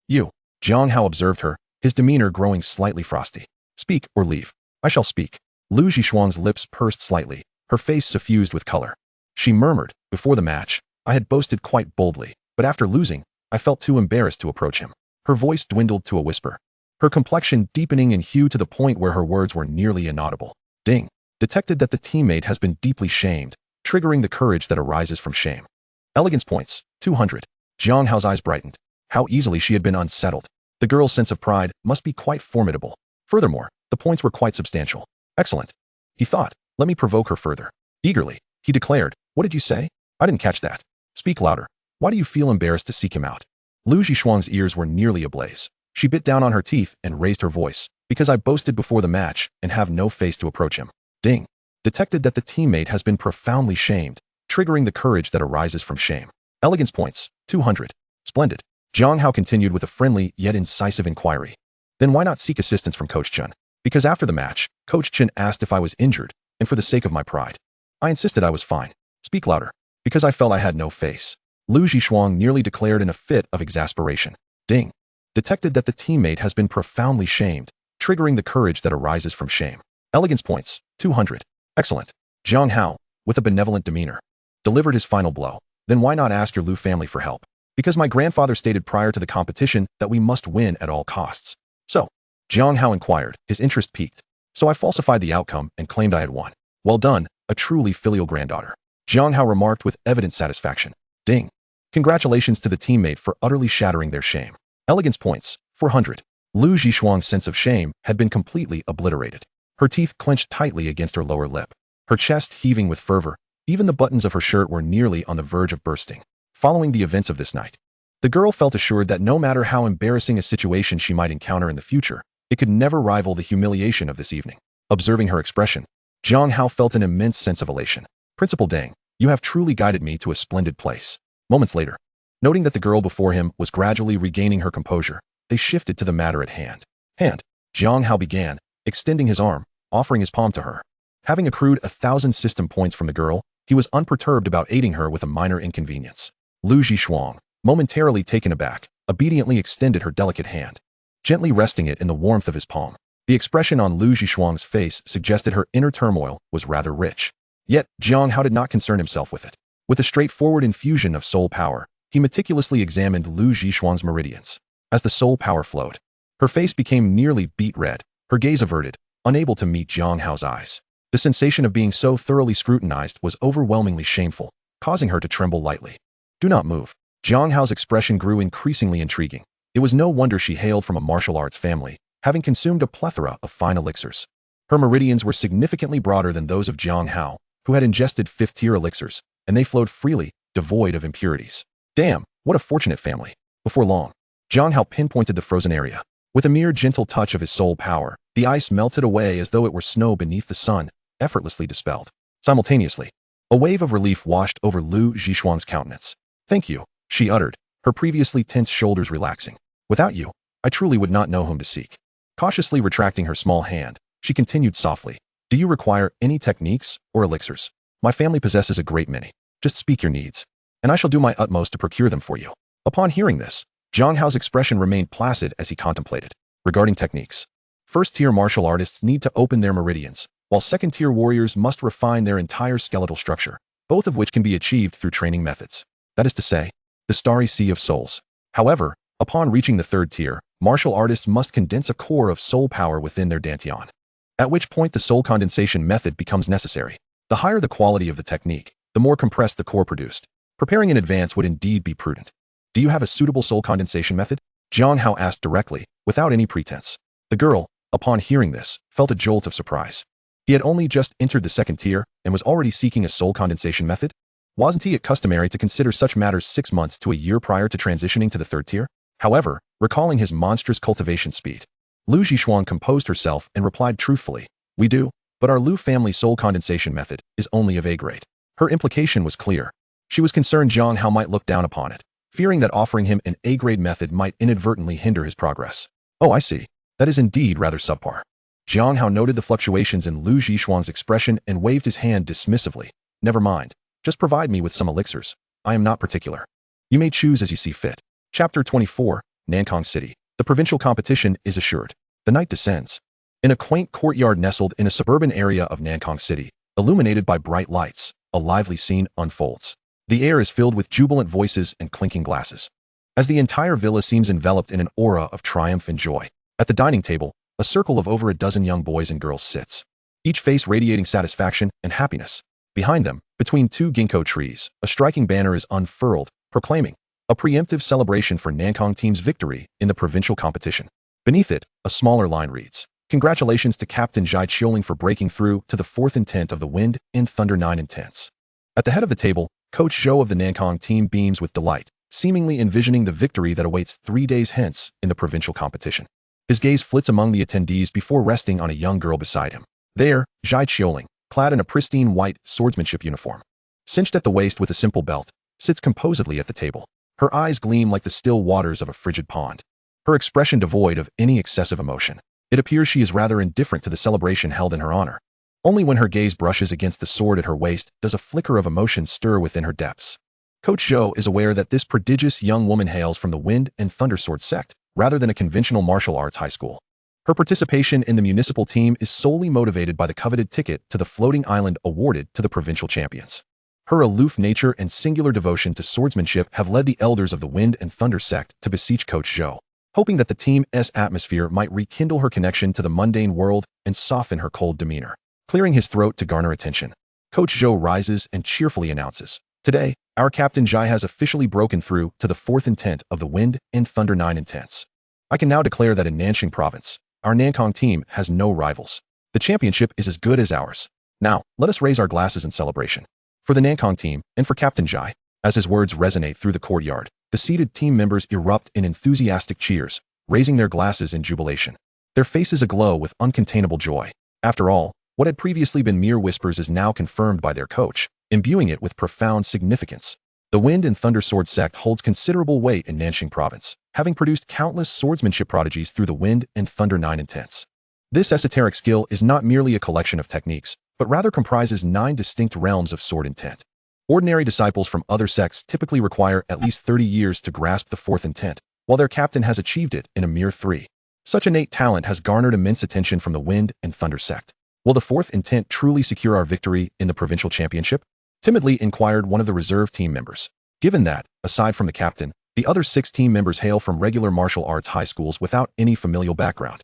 You. Jiang Hao observed her, his demeanor growing slightly frosty. Speak or leave. I shall speak. Lu Zhishuang's lips pursed slightly, her face suffused with color. She murmured, before the match, I had boasted quite boldly, but after losing, I felt too embarrassed to approach him. Her voice dwindled to a whisper, her complexion deepening in hue to the point where her words were nearly inaudible. Ding. Detected that the teammate has been deeply shamed, triggering the courage that arises from shame. Elegance points, 200. Jiang Hao's eyes brightened. How easily she had been unsettled. The girl's sense of pride must be quite formidable. Furthermore, the points were quite substantial. Excellent. He thought, let me provoke her further. Eagerly, he declared, what did you say? I didn't catch that. Speak louder. Why do you feel embarrassed to seek him out? Lu Zhishuang's ears were nearly ablaze. She bit down on her teeth and raised her voice, because I boasted before the match and have no face to approach him. Ding. Detected that the teammate has been profoundly shamed, triggering the courage that arises from shame. Elegance points, 200. Splendid. Jiang Hao continued with a friendly yet incisive inquiry. Then why not seek assistance from Coach Chen? Because after the match, Coach Chen asked if I was injured, and for the sake of my pride, I insisted I was fine. Speak louder. Because I felt I had no face. Lu Zhishuang nearly declared in a fit of exasperation. Ding. Detected that the teammate has been profoundly shamed, triggering the courage that arises from shame. Elegance points, 200. Excellent. Jiang Hao, with a benevolent demeanor, delivered his final blow. Then why not ask your Lu family for help? Because my grandfather stated prior to the competition that we must win at all costs. So, Jiang Hao inquired, his interest piqued. So I falsified the outcome and claimed I had won. Well done, a truly filial granddaughter. Jiang Hao remarked with evident satisfaction. Ding. Congratulations to the teammate for utterly shattering their shame. Elegance points, 400. Lu Zhishuang's sense of shame had been completely obliterated. Her teeth clenched tightly against her lower lip, her chest heaving with fervor. Even the buttons of her shirt were nearly on the verge of bursting. Following the events of this night, the girl felt assured that no matter how embarrassing a situation she might encounter in the future, it could never rival the humiliation of this evening. Observing her expression, Jiang Hao felt an immense sense of elation. Principal Deng, you have truly guided me to a splendid place. Moments later, noting that the girl before him was gradually regaining her composure, they shifted to the matter at hand. Jiang Hao began, extending his arm, offering his palm to her. Having accrued 1,000 system points from the girl, he was unperturbed about aiding her with a minor inconvenience. Lu Zhishuang, momentarily taken aback, obediently extended her delicate hand, gently resting it in the warmth of his palm. The expression on Lu Zhishuang's face suggested her inner turmoil was rather rich. Yet, Jiang Hao did not concern himself with it. With a straightforward infusion of soul power, he meticulously examined Lu Zhishuang's meridians. As the soul power flowed, her face became nearly beet red, her gaze averted, unable to meet Jiang Hao's eyes. The sensation of being so thoroughly scrutinized was overwhelmingly shameful, causing her to tremble lightly. Do not move. Jiang Hao's expression grew increasingly intriguing. It was no wonder she hailed from a martial arts family, having consumed a plethora of fine elixirs. Her meridians were significantly broader than those of Jiang Hao, who had ingested fifth-tier elixirs, and they flowed freely, devoid of impurities. Damn, what a fortunate family. Before long, Jiang Hao pinpointed the frozen area. With a mere gentle touch of his soul power, the ice melted away as though it were snow beneath the sun, effortlessly dispelled. Simultaneously, a wave of relief washed over Lu Zhishuang's countenance. Thank you, she uttered, her previously tense shoulders relaxing. Without you, I truly would not know whom to seek. Cautiously retracting her small hand, she continued softly. Do you require any techniques or elixirs? My family possesses a great many. Just speak your needs, and I shall do my utmost to procure them for you. Upon hearing this, Jiang Hao's expression remained placid as he contemplated. Regarding techniques, first-tier martial artists need to open their meridians, while second-tier warriors must refine their entire skeletal structure, both of which can be achieved through training methods. That is to say, the starry sea of souls. However, upon reaching the third tier, martial artists must condense a core of soul power within their dantian, at which point the soul condensation method becomes necessary. The higher the quality of the technique, the more compressed the core produced. Preparing in advance would indeed be prudent. Do you have a suitable soul condensation method? Jiang Hao asked directly, without any pretense. The girl, upon hearing this, felt a jolt of surprise. He had only just entered the second tier and was already seeking a soul condensation method? Wasn't it customary to consider such matters 6 months to a year prior to transitioning to the third tier? However, recalling his monstrous cultivation speed, Lu Zhishuang composed herself and replied truthfully, "We do, but our Lu family soul condensation method is only of A grade." Her implication was clear. She was concerned Jiang Hao might look down upon it, fearing that offering him an A-grade method might inadvertently hinder his progress. "Oh, I see. That is indeed rather subpar." Jiang Hao noted the fluctuations in Lu Zhishuang's expression and waved his hand dismissively. "Never mind. Just provide me with some elixirs. I am not particular. You may choose as you see fit." Chapter 24, Nankang City. The provincial competition is assured. The night descends. In a quaint courtyard nestled in a suburban area of Nankang City, illuminated by bright lights, a lively scene unfolds. The air is filled with jubilant voices and clinking glasses, as the entire villa seems enveloped in an aura of triumph and joy. At the dining table, a circle of over a dozen young boys and girls sits, each face radiating satisfaction and happiness. Behind them, between two ginkgo trees, a striking banner is unfurled, proclaiming a preemptive celebration for Nankang team's victory in the provincial competition. Beneath it, a smaller line reads, "Congratulations to Captain Zhai Qiuling for breaking through to the 4th intent of the Wind and Thunder 9 intents." At the head of the table, Coach Zhou of the Nankang team beams with delight, seemingly envisioning the victory that awaits 3 days hence in the provincial competition. His gaze flits among the attendees before resting on a young girl beside him. There, Zhai Qiuling, clad in a pristine white swordsmanship uniform, cinched at the waist with a simple belt, sits composedly at the table. Her eyes gleam like the still waters of a frigid pond, her expression devoid of any excessive emotion. It appears she is rather indifferent to the celebration held in her honor. Only when her gaze brushes against the sword at her waist does a flicker of emotion stir within her depths. Coach Zhou is aware that this prodigious young woman hails from the Wind and Thunder Sword sect, rather than a conventional martial arts high school. Her participation in the municipal team is solely motivated by the coveted ticket to the floating island awarded to the provincial champions. Her aloof nature and singular devotion to swordsmanship have led the elders of the Wind and Thunder sect to beseech Coach Zhou, hoping that the team's atmosphere might rekindle her connection to the mundane world and soften her cold demeanor. Clearing his throat to garner attention, Coach Zhou rises and cheerfully announces, "Today, our Captain Zhai has officially broken through to the 4th intent of the Wind and Thunder 9 intents. I can now declare that in Nanxing Province, our Nankang team has no rivals. The championship is as good as ours. Now, let us raise our glasses in celebration. For the Nankang team, and for Captain Zhai." As his words resonate through the courtyard, the seated team members erupt in enthusiastic cheers, raising their glasses in jubilation. Their faces aglow with uncontainable joy. After all, what had previously been mere whispers is now confirmed by their coach, imbuing it with profound significance. The Wind and Thunder Sword sect holds considerable weight in Nanxing Province, having produced countless swordsmanship prodigies through the Wind and Thunder 9 intents. This esoteric skill is not merely a collection of techniques, but rather comprises 9 distinct realms of sword intent. Ordinary disciples from other sects typically require at least 30 years to grasp the 4th intent, while their captain has achieved it in a mere 3. Such innate talent has garnered immense attention from the Wind and Thunder sect. Will the 4th intent truly secure our victory in the provincial championship? Timidly inquired one of the reserve team members. Given that, aside from the captain, the other 6 team members hail from regular martial arts high schools without any familial background,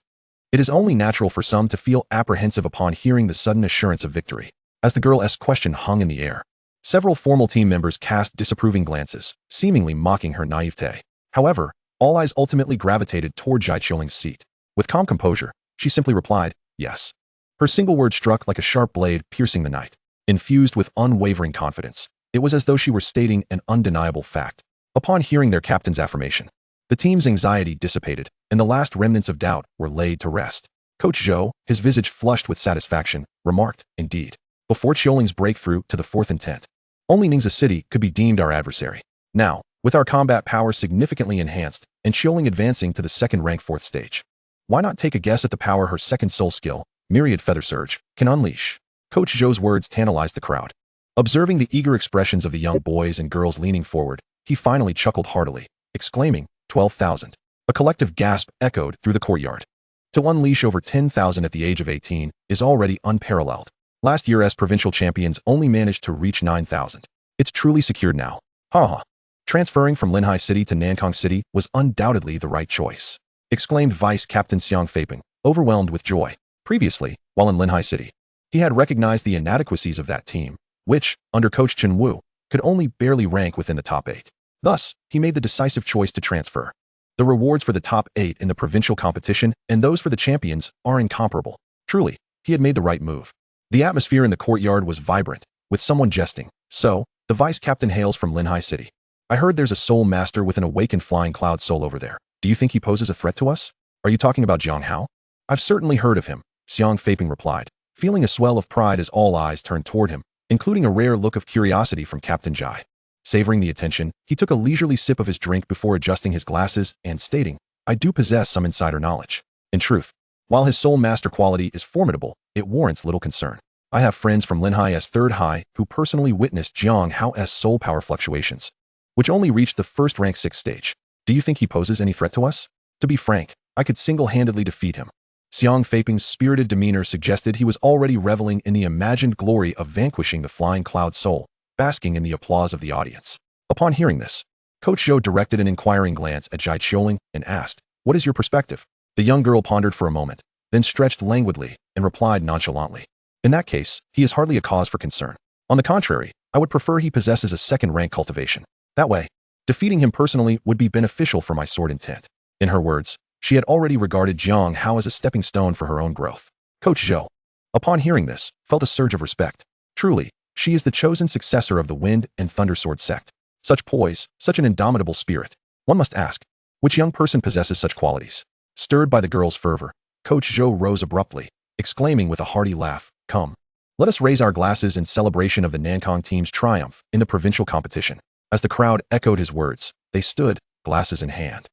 it is only natural for some to feel apprehensive upon hearing the sudden assurance of victory. As the girl's question hung in the air, several formal team members cast disapproving glances, seemingly mocking her naivete. However, all eyes ultimately gravitated toward Zhai Qiuling's seat. With calm composure, she simply replied, "Yes." Her single word struck like a sharp blade piercing the night. Infused with unwavering confidence, it was as though she were stating an undeniable fact. Upon hearing their captain's affirmation, the team's anxiety dissipated, and the last remnants of doubt were laid to rest. Coach Zhou, his visage flushed with satisfaction, remarked, "Indeed, before Qiuling's breakthrough to the 4th intent, only Ningxia City could be deemed our adversary. Now, with our combat power significantly enhanced, and Qiuling advancing to the 2nd rank 4th stage, why not take a guess at the power her 2nd soul skill, Myriad Feather Surge, can unleash?" Coach Zhou's words tantalized the crowd. Observing the eager expressions of the young boys and girls leaning forward, he finally chuckled heartily, exclaiming, 12,000. A collective gasp echoed through the courtyard. To unleash over 10,000 at the age of 18 is already unparalleled. Last year's provincial champions only managed to reach 9,000. It's truly secured now. Ha. Transferring from Linhai City to Nankang City was undoubtedly the right choice, exclaimed Vice Captain Xiang Feiping, overwhelmed with joy. Previously, while in Linhai City, he had recognized the inadequacies of that team, which, under Coach Chen Wu, could only barely rank within the top 8. Thus, he made the decisive choice to transfer. The rewards for the top 8 in the provincial competition and those for the champions are incomparable. Truly, he had made the right move. The atmosphere in the courtyard was vibrant, with someone jesting. "So, the vice captain hails from Linhai City. I heard there's a soul master with an awakened flying cloud soul over there. Do you think he poses a threat to us? Are you talking about Jiang Hao? I've certainly heard of him, Xiang Faping replied, feeling a swell of pride as all eyes turned toward him, including a rare look of curiosity from Captain Jai. Savoring the attention, he took a leisurely sip of his drink before adjusting his glasses and stating, I do possess some insider knowledge. In truth, while his soul master quality is formidable, it warrants little concern. I have friends from Linhai's third high who personally witnessed Jiang Hao's soul power fluctuations, which only reached the first rank 6 stage. Do you think he poses any threat to us? To be frank, I could single-handedly defeat him. Xiang Faping's spirited demeanor suggested he was already reveling in the imagined glory of vanquishing the flying cloud soul, basking in the applause of the audience. Upon hearing this, Coach Zhou directed an inquiring glance at Jai Qiuling and asked, What is your perspective? The young girl pondered for a moment, then stretched languidly and replied nonchalantly. In that case, he is hardly a cause for concern. On the contrary, I would prefer he possesses a second-rank cultivation. That way, defeating him personally would be beneficial for my sword intent. In her words, she had already regarded Jiang Hao as a stepping stone for her own growth. Coach Zhou, upon hearing this, felt a surge of respect. Truly, she is the chosen successor of the Wind and Thunder Sword sect. Such poise, such an indomitable spirit. One must ask, which young person possesses such qualities? Stirred by the girl's fervor, Coach Zhou rose abruptly, exclaiming with a hearty laugh, Come, let us raise our glasses in celebration of the Nankang team's triumph in the provincial competition. As the crowd echoed his words, they stood, glasses in hand,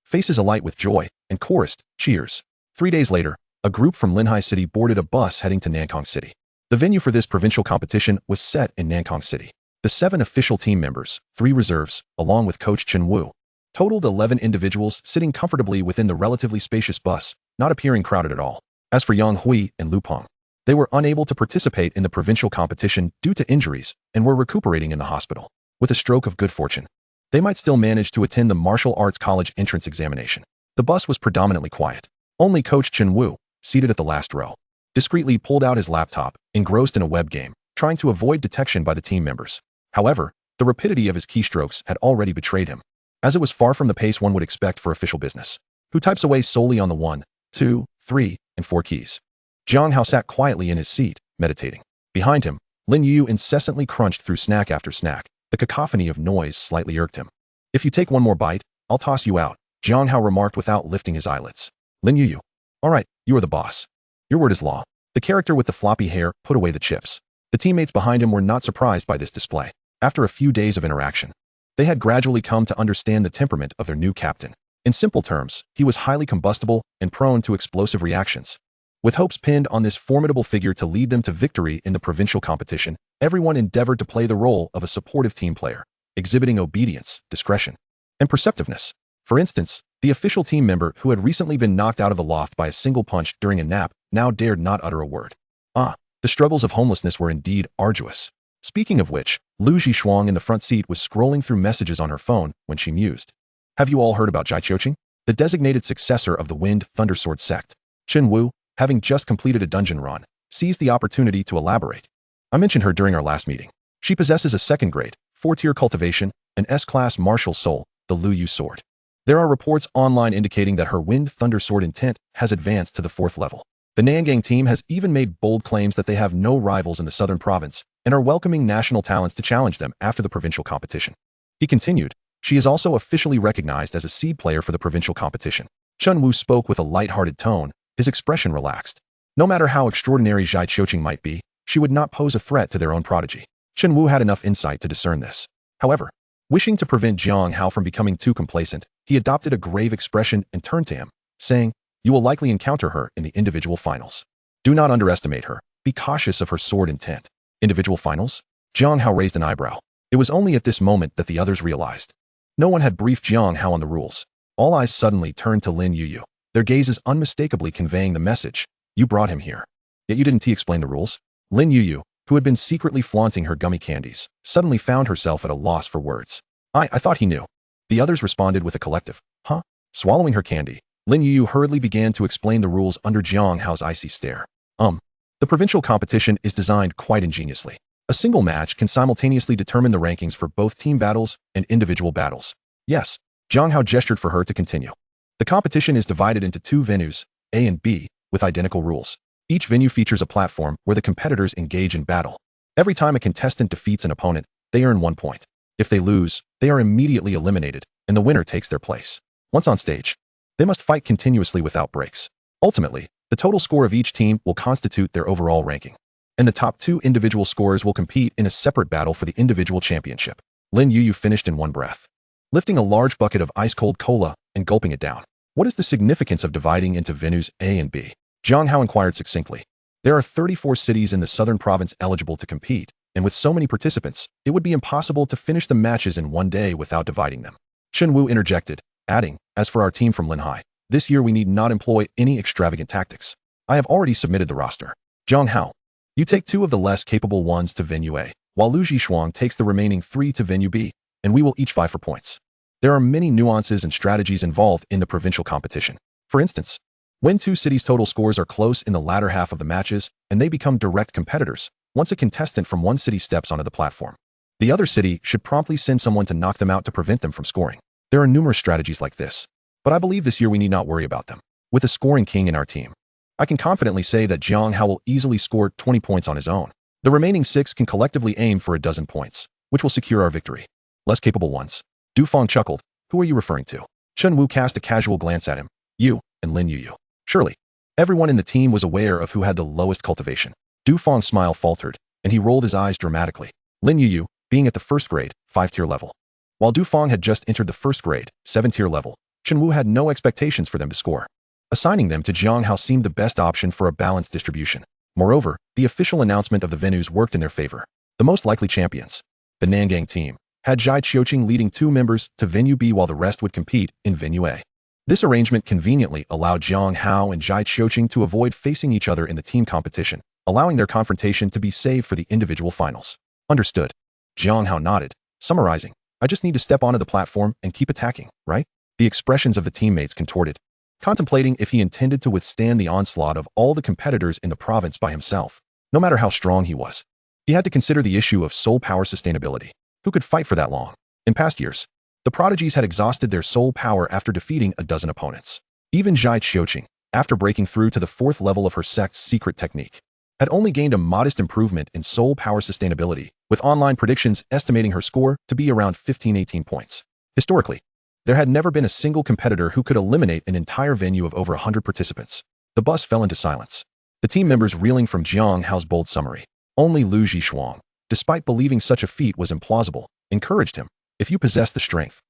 faces alight with joy, and chorused, cheers. 3 days later, a group from Linhai City boarded a bus heading to Nankang City. The venue for this provincial competition was set in Nankang City. The 7 official team members, 3 reserves, along with Coach Chen Wu, totaled 11 individuals sitting comfortably within the relatively spacious bus, not appearing crowded at all. As for Yang Hui and Lu Peng, they were unable to participate in the provincial competition due to injuries and were recuperating in the hospital. With a stroke of good fortune, they might still manage to attend the martial arts college entrance examination. The bus was predominantly quiet. Only Coach Chen Wu, seated at the last row, discreetly pulled out his laptop, engrossed in a web game, trying to avoid detection by the team members. However, the rapidity of his keystrokes had already betrayed him, as it was far from the pace one would expect for official business, who types away solely on the 1, 2, 3, and 4 keys. Jiang Hao sat quietly in his seat, meditating. Behind him, Lin Yu incessantly crunched through snack after snack. The cacophony of noise slightly irked him. If you take one more bite, I'll toss you out, Jiang Hao remarked without lifting his eyelids. Lin Yu. All right, you are the boss. Your word is law. The character with the floppy hair put away the chips. The teammates behind him were not surprised by this display. After a few days of interaction, they had gradually come to understand the temperament of their new captain. In simple terms, he was highly combustible and prone to explosive reactions. With hopes pinned on this formidable figure to lead them to victory in the provincial competition, everyone endeavored to play the role of a supportive team player, exhibiting obedience, discretion, and perceptiveness. For instance, the official team member who had recently been knocked out of the loft by a single punch during a nap now dared not utter a word. The struggles of homelessness were indeed arduous. Speaking of which, Lu Zhishuang in the front seat was scrolling through messages on her phone when she mused. Have you all heard about Jai Qiuqing, the designated successor of the Wind Thunder Sword sect? Chen Wu, having just completed a dungeon run, seized the opportunity to elaborate. I mentioned her during our last meeting. She possesses a 2nd grade, 4-tier cultivation, an S-class martial soul, the Lu Yu sword. There are reports online indicating that her Wind Thunder Sword intent has advanced to the 4th level. The Nangang team has even made bold claims that they have no rivals in the southern province and are welcoming national talents to challenge them after the provincial competition. He continued, she is also officially recognized as a seed player for the provincial competition. Chen Wu spoke with a light-hearted tone, his expression relaxed. No matter how extraordinary Jai Qiuqing might be, she would not pose a threat to their own prodigy. Chen Wu had enough insight to discern this. However, wishing to prevent Jiang Hao from becoming too complacent, he adopted a grave expression and turned to him, saying, You will likely encounter her in the individual finals. Do not underestimate her. Be cautious of her sword intent. Individual finals? Jiang Hao raised an eyebrow. It was only at this moment that the others realized. No one had briefed Jiang Hao on the rules. All eyes suddenly turned to Lin Yu, their gazes unmistakably conveying the message, You brought him here. Yet you didn't explain the rules? Lin Yu, who had been secretly flaunting her gummy candies, suddenly found herself at a loss for words. I thought he knew. The others responded with a collective, Huh? Swallowing her candy, Lin Yu hurriedly began to explain the rules under Jiang Hao's icy stare. The provincial competition is designed quite ingeniously. A single match can simultaneously determine the rankings for both team battles and individual battles. Yes, Jiang Hao gestured for her to continue. The competition is divided into 2 venues, A and B, with identical rules. Each venue features a platform where the competitors engage in battle. Every time a contestant defeats an opponent, they earn 1 point. If they lose, they are immediately eliminated, and the winner takes their place. Once on stage, they must fight continuously without breaks. Ultimately, the total score of each team will constitute their overall ranking, and the top 2 individual scorers will compete in a separate battle for the individual championship. Lin Yuyu finished in one breath, lifting a large bucket of ice-cold cola and gulping it down. What is the significance of dividing into venues A and B? Jiang Hao inquired succinctly. There are 34 cities in the southern province eligible to compete, and with so many participants, it would be impossible to finish the matches in one day without dividing them. Chen Wu interjected, adding, as for our team from Linhai, this year we need not employ any extravagant tactics. I have already submitted the roster. Jiang Hao, you take 2 of the less capable ones to venue A, while Lu Zhishuang takes the remaining 3 to venue B, and we will each vie for points. There are many nuances and strategies involved in the provincial competition. For instance, when 2 cities' total scores are close in the latter half of the matches and they become direct competitors, once a contestant from one city steps onto the platform, the other city should promptly send someone to knock them out to prevent them from scoring. There are numerous strategies like this, but I believe this year we need not worry about them. With a scoring king in our team, I can confidently say that Jiang Hao will easily score 20 points on his own. The remaining 6 can collectively aim for a dozen points, which will secure our victory. Less capable ones. Du Feng chuckled. Who are you referring to? Chen Wu cast a casual glance at him. You and Lin Yuyu. Surely, everyone in the team was aware of who had the lowest cultivation. Du Feng's smile faltered, and he rolled his eyes dramatically. Lin Yuyu, being at the first grade, 5-tier level. While Du Feng had just entered the first grade, 7-tier level, Chen Wu had no expectations for them to score. Assigning them to Jiang Hao seemed the best option for a balanced distribution. Moreover, the official announcement of the venues worked in their favor. The most likely champions, the Nangang team, had Zhai Qiuqing leading 2 members to venue B while the rest would compete in venue A. This arrangement conveniently allowed Jiang Hao and Zhai Qiuqing to avoid facing each other in the team competition, allowing their confrontation to be saved for the individual finals. Understood. Jiang Hao nodded, summarizing, I just need to step onto the platform and keep attacking, right? The expressions of the teammates contorted, contemplating if he intended to withstand the onslaught of all the competitors in the province by himself. No matter how strong he was, he had to consider the issue of soul power sustainability. Who could fight for that long? In past years, the prodigies had exhausted their soul power after defeating a dozen opponents. Even Zhai Qiuqing, after breaking through to the 4th level of her sect's secret technique, had only gained a modest improvement in soul power sustainability, with online predictions estimating her score to be around 15-18 points. Historically, there had never been a single competitor who could eliminate an entire venue of over 100 participants. The bus fell into silence, the team members reeling from Jiang Hao's bold summary. Only Lu Zhishuang, despite believing such a feat was implausible, encouraged him. If you possess the strength,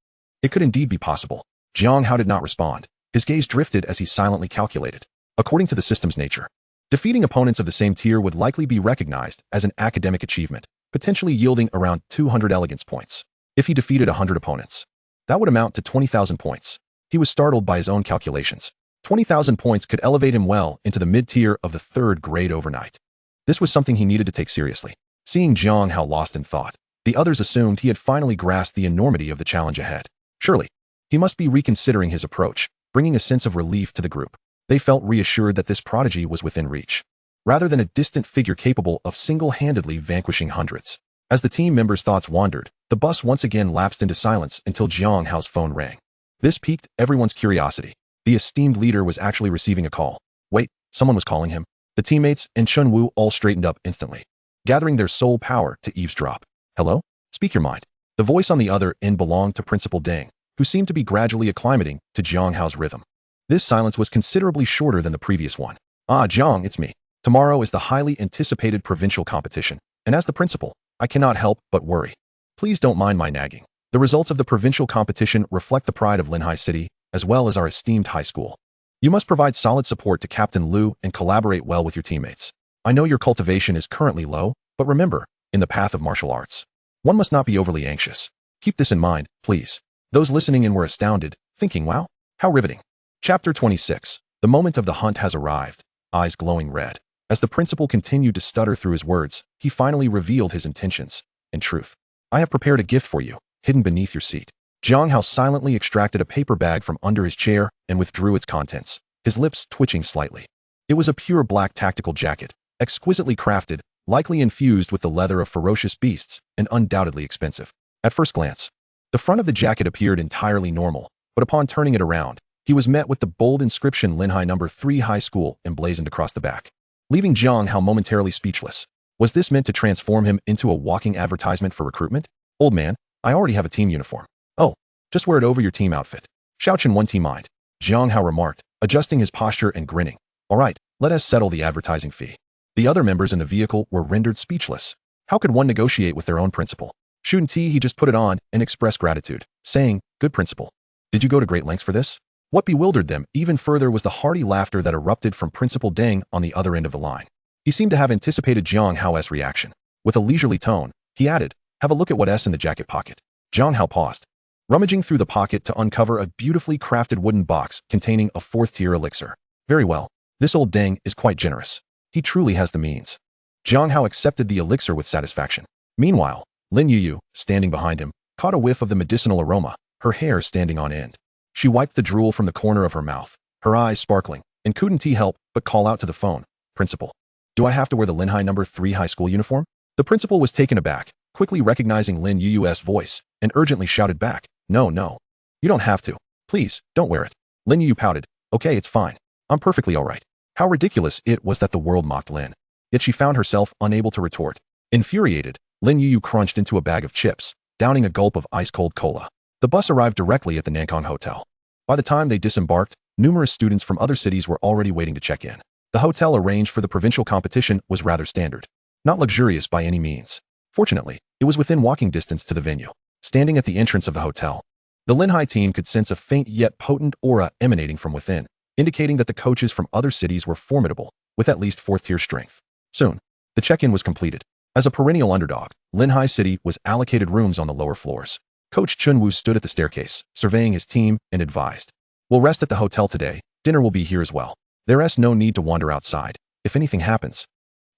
it could indeed be possible. Jiang Hao did not respond. His gaze drifted as he silently calculated. According to the system's nature, defeating opponents of the same tier would likely be recognized as an academic achievement, potentially yielding around 200 elegance points. If he defeated 100 opponents, that would amount to 20,000 points. He was startled by his own calculations. 20,000 points could elevate him well into the mid-tier of the 3rd grade overnight. This was something he needed to take seriously. Seeing Jiang Hao lost in thought, the others assumed he had finally grasped the enormity of the challenge ahead. Surely, he must be reconsidering his approach, bringing a sense of relief to the group. They felt reassured that this prodigy was within reach, rather than a distant figure capable of single-handedly vanquishing hundreds. As the team members' thoughts wandered, the bus once again lapsed into silence until Jiang Hao's phone rang. This piqued everyone's curiosity. The esteemed leader was actually receiving a call. Wait, someone was calling him. The teammates and Chen Wu all straightened up instantly, gathering their soul power to eavesdrop. Hello? Speak your mind. The voice on the other end belonged to Principal Deng, who seemed to be gradually acclimating to Jiang Hao's rhythm. This silence was considerably shorter than the previous one. Ah, Jiang, it's me. Tomorrow is the highly anticipated provincial competition, and as the principal, I cannot help but worry. Please don't mind my nagging. The results of the provincial competition reflect the pride of Linhai City, as well as our esteemed high school. You must provide solid support to Captain Liu and collaborate well with your teammates. I know your cultivation is currently low, but remember, in the path of martial arts, one must not be overly anxious. Keep this in mind, please. Those listening in were astounded, thinking, wow, how riveting. Chapter 26. The moment of the hunt has arrived, eyes glowing red. As the principal continued to stutter through his words, he finally revealed his intentions. In truth, I have prepared a gift for you, hidden beneath your seat. Jiang Hao silently extracted a paper bag from under his chair and withdrew its contents, his lips twitching slightly. It was a pure black tactical jacket, exquisitely crafted, likely infused with the leather of ferocious beasts, and undoubtedly expensive. At first glance, the front of the jacket appeared entirely normal, but upon turning it around, he was met with the bold inscription Linhai No. 3 High School emblazoned across the back, leaving Jiang Hao momentarily speechless. Was this meant to transform him into a walking advertisement for recruitment? Old man, I already have a team uniform. Oh, just wear it over your team outfit. Xiaochen one team mind. Jiang Hao remarked, adjusting his posture and grinning. All right, let us settle the advertising fee. The other members in the vehicle were rendered speechless. How could one negotiate with their own principal? Shouldn't he just put it on and express gratitude, saying, good principal. Did you go to great lengths for this? What bewildered them even further was the hearty laughter that erupted from Principal Deng on the other end of the line. He seemed to have anticipated Jiang Hao's reaction. With a leisurely tone, he added, have a look at what's in the jacket pocket. Jiang Hao paused, rummaging through the pocket to uncover a beautifully crafted wooden box containing a fourth-tier elixir. Very well. This old Deng is quite generous. He truly has the means. Jiang Hao accepted the elixir with satisfaction. Meanwhile, Lin Yuyu, standing behind him, caught a whiff of the medicinal aroma, her hair standing on end. She wiped the drool from the corner of her mouth, her eyes sparkling, and couldn't help but call out to the phone, Principal. Do I have to wear the Linhai No. 3 high school uniform? The principal was taken aback, quickly recognizing Lin Yuyu's voice, and urgently shouted back, no, no. You don't have to. Please, don't wear it. Lin Yuyu pouted, okay, it's fine. I'm perfectly all right. How ridiculous it was that the world mocked Lin. Yet she found herself unable to retort. Infuriated, Lin Yuyu crunched into a bag of chips, downing a gulp of ice-cold cola. The bus arrived directly at the Nankong Hotel. By the time they disembarked, numerous students from other cities were already waiting to check in. The hotel arranged for the provincial competition was rather standard, not luxurious by any means. Fortunately, it was within walking distance to the venue. Standing at the entrance of the hotel, the Linhai team could sense a faint yet potent aura emanating from within, indicating that the coaches from other cities were formidable, with at least fourth-tier strength. Soon, the check-in was completed. As a perennial underdog, Linhai City was allocated rooms on the lower floors. Coach Chunwu stood at the staircase, surveying his team, and advised, we'll rest at the hotel today. Dinner will be here as well. There's no need to wander outside. If anything happens,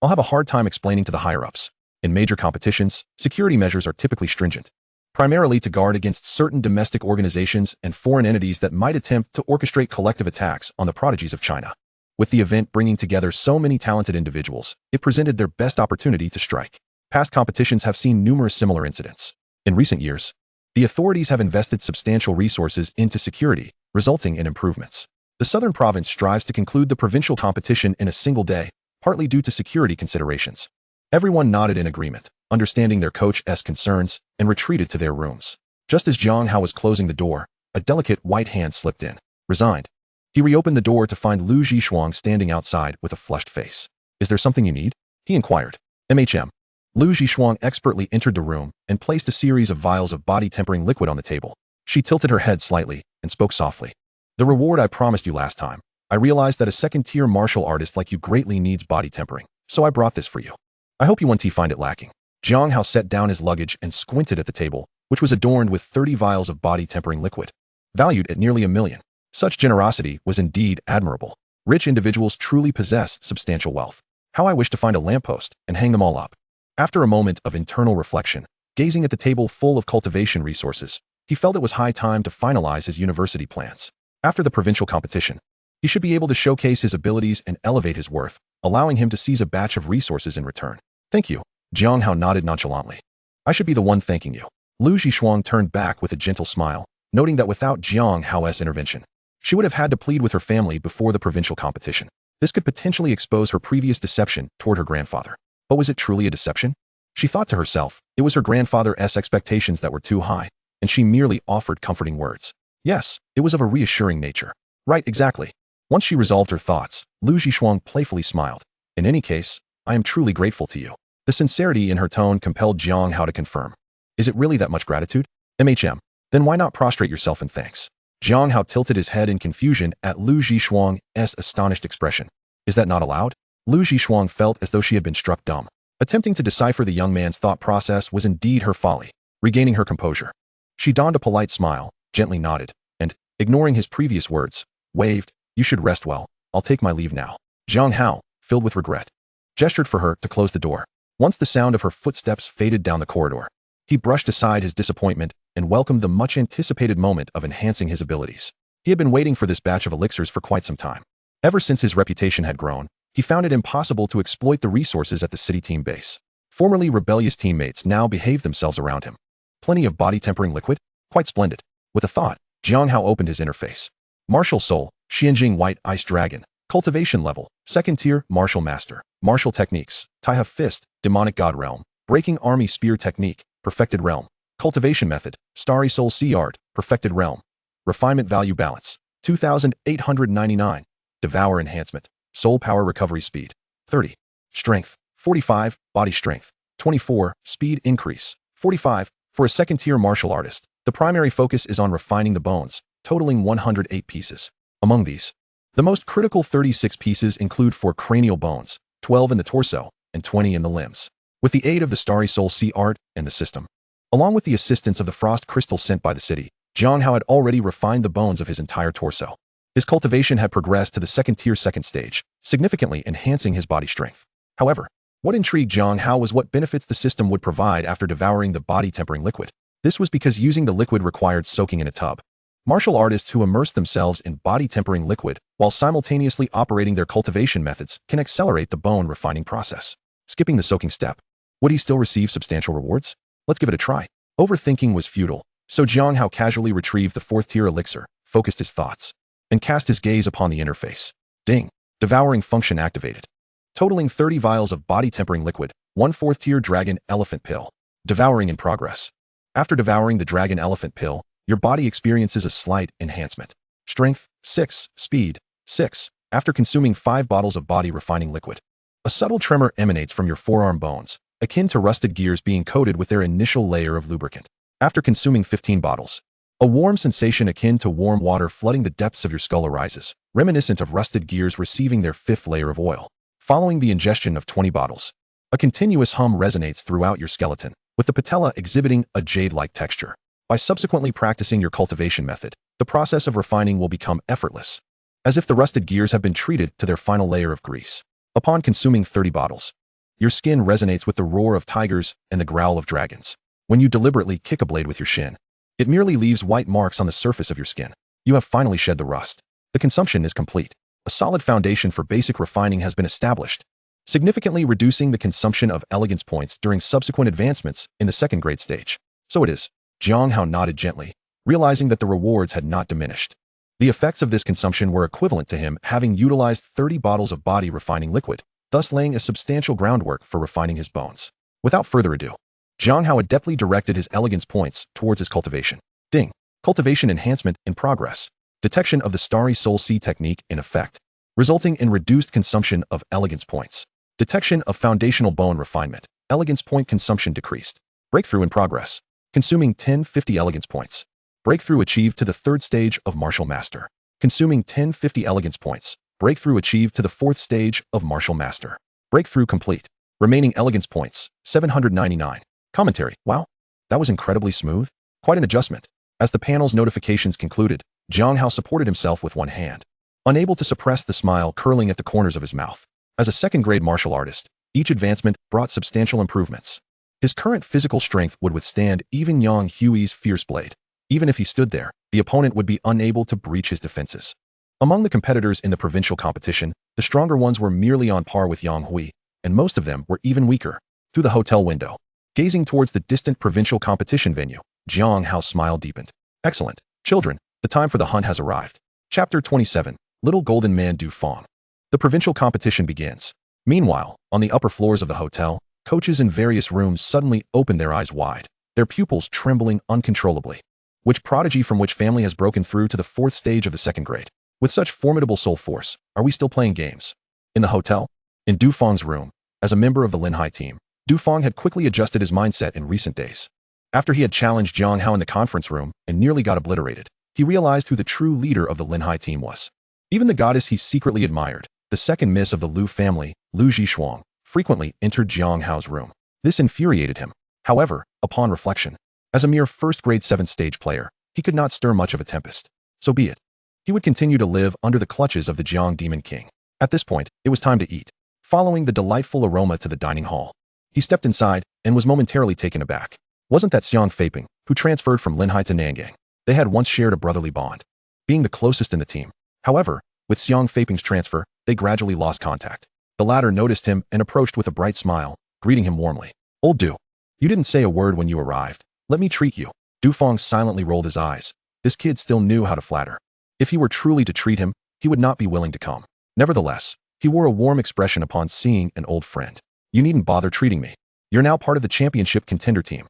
I'll have a hard time explaining to the higher-ups. In major competitions, security measures are typically stringent, primarily to guard against certain domestic organizations and foreign entities that might attempt to orchestrate collective attacks on the prodigies of China. With the event bringing together so many talented individuals, it presented their best opportunity to strike. Past competitions have seen numerous similar incidents. In recent years, the authorities have invested substantial resources into security, resulting in improvements. The Southern Province strives to conclude the provincial competition in a single day, partly due to security considerations. Everyone nodded in agreement, understanding their coach's concerns, and retreated to their rooms. Just as Jiang Hao was closing the door, a delicate white hand slipped in. Resigned, he reopened the door to find Lu Zhishuang standing outside with a flushed face. Is there something you need? He inquired. Lu Zhishuang expertly entered the room and placed a series of vials of body-tempering liquid on the table. She tilted her head slightly and spoke softly. The reward I promised you last time. I realized that a second-tier martial artist like you greatly needs body tempering, so I brought this for you. I hope you won't find it lacking. Jiang Hao set down his luggage and squinted at the table, which was adorned with 30 vials of body-tempering liquid, valued at nearly $1 million. Such generosity was indeed admirable. Rich individuals truly possess substantial wealth. How I wish to find a lamppost and hang them all up. After a moment of internal reflection, gazing at the table full of cultivation resources, he felt it was high time to finalize his university plans. After the provincial competition, he should be able to showcase his abilities and elevate his worth, allowing him to seize a batch of resources in return. Thank you. Jiang Hao nodded nonchalantly. I should be the one thanking you. Lu Zhishuang turned back with a gentle smile, noting that without Jiang Hao's intervention, she would have had to plead with her family before the provincial competition. This could potentially expose her previous deception toward her grandfather. But was it truly a deception? She thought to herself, it was her grandfather's expectations that were too high, and she merely offered comforting words. Yes, it was of a reassuring nature. Right, exactly. Once she resolved her thoughts, Lu Zhishuang playfully smiled. In any case, I am truly grateful to you. The sincerity in her tone compelled Jiang Hao to confirm. Is it really that much gratitude? Then why not prostrate yourself in thanks? Jiang Hao tilted his head in confusion at Lu Zhishuang's astonished expression. Is that not allowed? Lu Zhishuang felt as though she had been struck dumb. Attempting to decipher the young man's thought process was indeed her folly. Regaining her composure, she donned a polite smile, gently nodded, and, ignoring his previous words, waved, you should rest well. I'll take my leave now. Jiang Hao, filled with regret, gestured for her to close the door. Once the sound of her footsteps faded down the corridor, he brushed aside his disappointment and welcomed the much-anticipated moment of enhancing his abilities. He had been waiting for this batch of elixirs for quite some time. Ever since his reputation had grown, he found it impossible to exploit the resources at the city team base. Formerly rebellious teammates now behaved themselves around him. Plenty of body-tempering liquid? Quite splendid. With a thought, Jiang Hao opened his interface. Martial Soul, Xianjing White Ice Dragon, Cultivation Level, Second Tier, Martial Master, Martial Techniques, Taiha Fist, Demonic God Realm, Breaking Army Spear Technique, Perfected Realm, Cultivation method, Starry Soul Sea Art, Perfected Realm. Refinement value balance, 2,899. Devour enhancement, Soul Power Recovery Speed, 30. Strength, 45. Body strength, 24. Speed increase, 45. For a second-tier martial artist, the primary focus is on refining the bones, totaling 108 pieces. Among these, the most critical 36 pieces include 4 cranial bones, 12 in the torso, and 20 in the limbs. With the aid of the Starry Soul Sea Art and the system, along with the assistance of the frost crystal sent by the city, Jiang Hao had already refined the bones of his entire torso. His cultivation had progressed to the second-tier second stage, significantly enhancing his body strength. However, what intrigued Jiang Hao was what benefits the system would provide after devouring the body-tempering liquid. This was because using the liquid required soaking in a tub. Martial artists who immerse themselves in body-tempering liquid while simultaneously operating their cultivation methods can accelerate the bone refining process. Skipping the soaking step, would he still receive substantial rewards? Let's give it a try. Overthinking was futile, so Jiang Hao casually retrieved the 4th-tier elixir, focused his thoughts, and cast his gaze upon the interface. Ding! Devouring function activated. Totaling 30 vials of body-tempering liquid, 1 4th-tier dragon elephant pill. Devouring in progress. After devouring the dragon elephant pill, your body experiences a slight enhancement. Strength, 6. Speed, 6. After consuming 5 bottles of body refining liquid, a subtle tremor emanates from your forearm bones, akin to rusted gears being coated with their initial layer of lubricant. After consuming 15 bottles, a warm sensation akin to warm water flooding the depths of your skull arises, reminiscent of rusted gears receiving their 5th layer of oil. Following the ingestion of 20 bottles, a continuous hum resonates throughout your skeleton, with the patella exhibiting a jade-like texture. By subsequently practicing your cultivation method, the process of refining will become effortless, as if the rusted gears have been treated to their final layer of grease. Upon consuming 30 bottles, your skin resonates with the roar of tigers and the growl of dragons. When you deliberately kick a blade with your shin, it merely leaves white marks on the surface of your skin. You have finally shed the rust. The consumption is complete. A solid foundation for basic refining has been established, significantly reducing the consumption of elegance points during subsequent advancements in the second grade stage. So it is. Jiang Hao nodded gently, realizing that the rewards had not diminished. The effects of this consumption were equivalent to him having utilized 30 bottles of body refining liquid, thus laying a substantial groundwork for refining his bones. Without further ado, Jiang Hao adeptly directed his elegance points towards his cultivation. Ding! Cultivation enhancement in progress. Detection of the Starry Soul Sea technique in effect, resulting in reduced consumption of elegance points. Detection of foundational bone refinement. Elegance point consumption decreased. Breakthrough in progress. Consuming 1050 elegance points. Breakthrough achieved to the 3rd stage of Martial Master. Consuming 1050 elegance points. Breakthrough achieved to the 4th stage of Martial Master. Breakthrough complete. Remaining elegance points, 799. Commentary. Wow, that was incredibly smooth. Quite an adjustment. As the panel's notifications concluded, Jiang Hao supported himself with one hand, unable to suppress the smile curling at the corners of his mouth. As a second-grade martial artist, each advancement brought substantial improvements. His current physical strength would withstand even Yang Hui's fierce blade. Even if he stood there, the opponent would be unable to breach his defenses. Among the competitors in the provincial competition, the stronger ones were merely on par with Yang Hui, and most of them were even weaker. Through the hotel window, gazing towards the distant provincial competition venue, Jiang Hao smile deepened. Excellent. Children, the time for the hunt has arrived. Chapter 27, Little Golden Man Du Fong. The provincial competition begins. Meanwhile, on the upper floors of the hotel, coaches in various rooms suddenly open their eyes wide, their pupils trembling uncontrollably. Which prodigy from which family has broken through to the 4th stage of the second grade? With such formidable soul force, are we still playing games? In the hotel? In Du Fong's room, as a member of the Linhai team, Du Fong had quickly adjusted his mindset in recent days. After he had challenged Jiang Hao in the conference room and nearly got obliterated, he realized who the true leader of the Linhai team was. Even the goddess he secretly admired, the second miss of the Liu family, Liu Zhishuang, frequently entered Jiang Hao's room. This infuriated him. However, upon reflection, as a mere first-grade 7th-stage player, he could not stir much of a tempest. So be it. He would continue to live under the clutches of the Jiang Demon King. At this point, it was time to eat. Following the delightful aroma to the dining hall, he stepped inside and was momentarily taken aback. Wasn't that Xiang Feiping, who transferred from Linhai to Nangang? They had once shared a brotherly bond, being the closest in the team. However, with Xiang Feiping's transfer, they gradually lost contact. The latter noticed him and approached with a bright smile, greeting him warmly. Old Du, you didn't say a word when you arrived. Let me treat you. Du Fong silently rolled his eyes. This kid still knew how to flatter. If he were truly to treat him, he would not be willing to come. Nevertheless, he wore a warm expression upon seeing an old friend. You needn't bother treating me. You're now part of the championship contender team.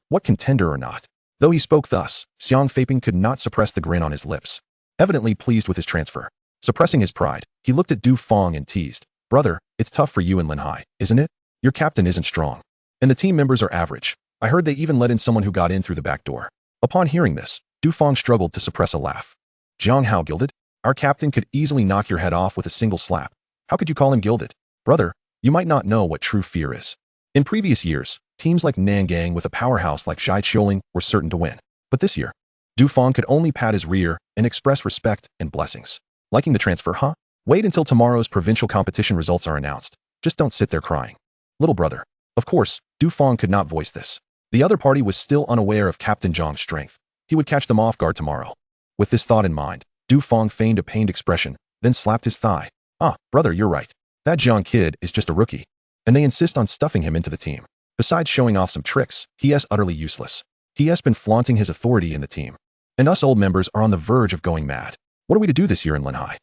What contender or not? Though he spoke thus, Xiang Feiping could not suppress the grin on his lips, evidently pleased with his transfer. Suppressing his pride, he looked at Du Feng and teased, "Brother, it's tough for you and Lin Hai, isn't it? Your captain isn't strong. And the team members are average. I heard they even let in someone who got in through the back door." Upon hearing this, Du Feng struggled to suppress a laugh. "Jiang Hao gilded? Our captain could easily knock your head off with a single slap. How could you call him gilded? Brother, you might not know what true fear is. In previous years, teams like Nangang with a powerhouse like Zhai Qiuling were certain to win. But this year, Du Feng could only pat his rear and express respect and blessings. Liking the transfer, huh? Wait until tomorrow's provincial competition results are announced. Just don't sit there crying. Little brother." Of course, Du Feng could not voice this. The other party was still unaware of Captain Zhang's strength. He would catch them off guard tomorrow. With this thought in mind, Du Feng feigned a pained expression, then slapped his thigh. Brother, you're right. That Jiang kid is just a rookie. And they insist on stuffing him into the team. Besides showing off some tricks, he is utterly useless. He has been flaunting his authority in the team. And us old members are on the verge of going mad. What are we to do this year in Lin Hai?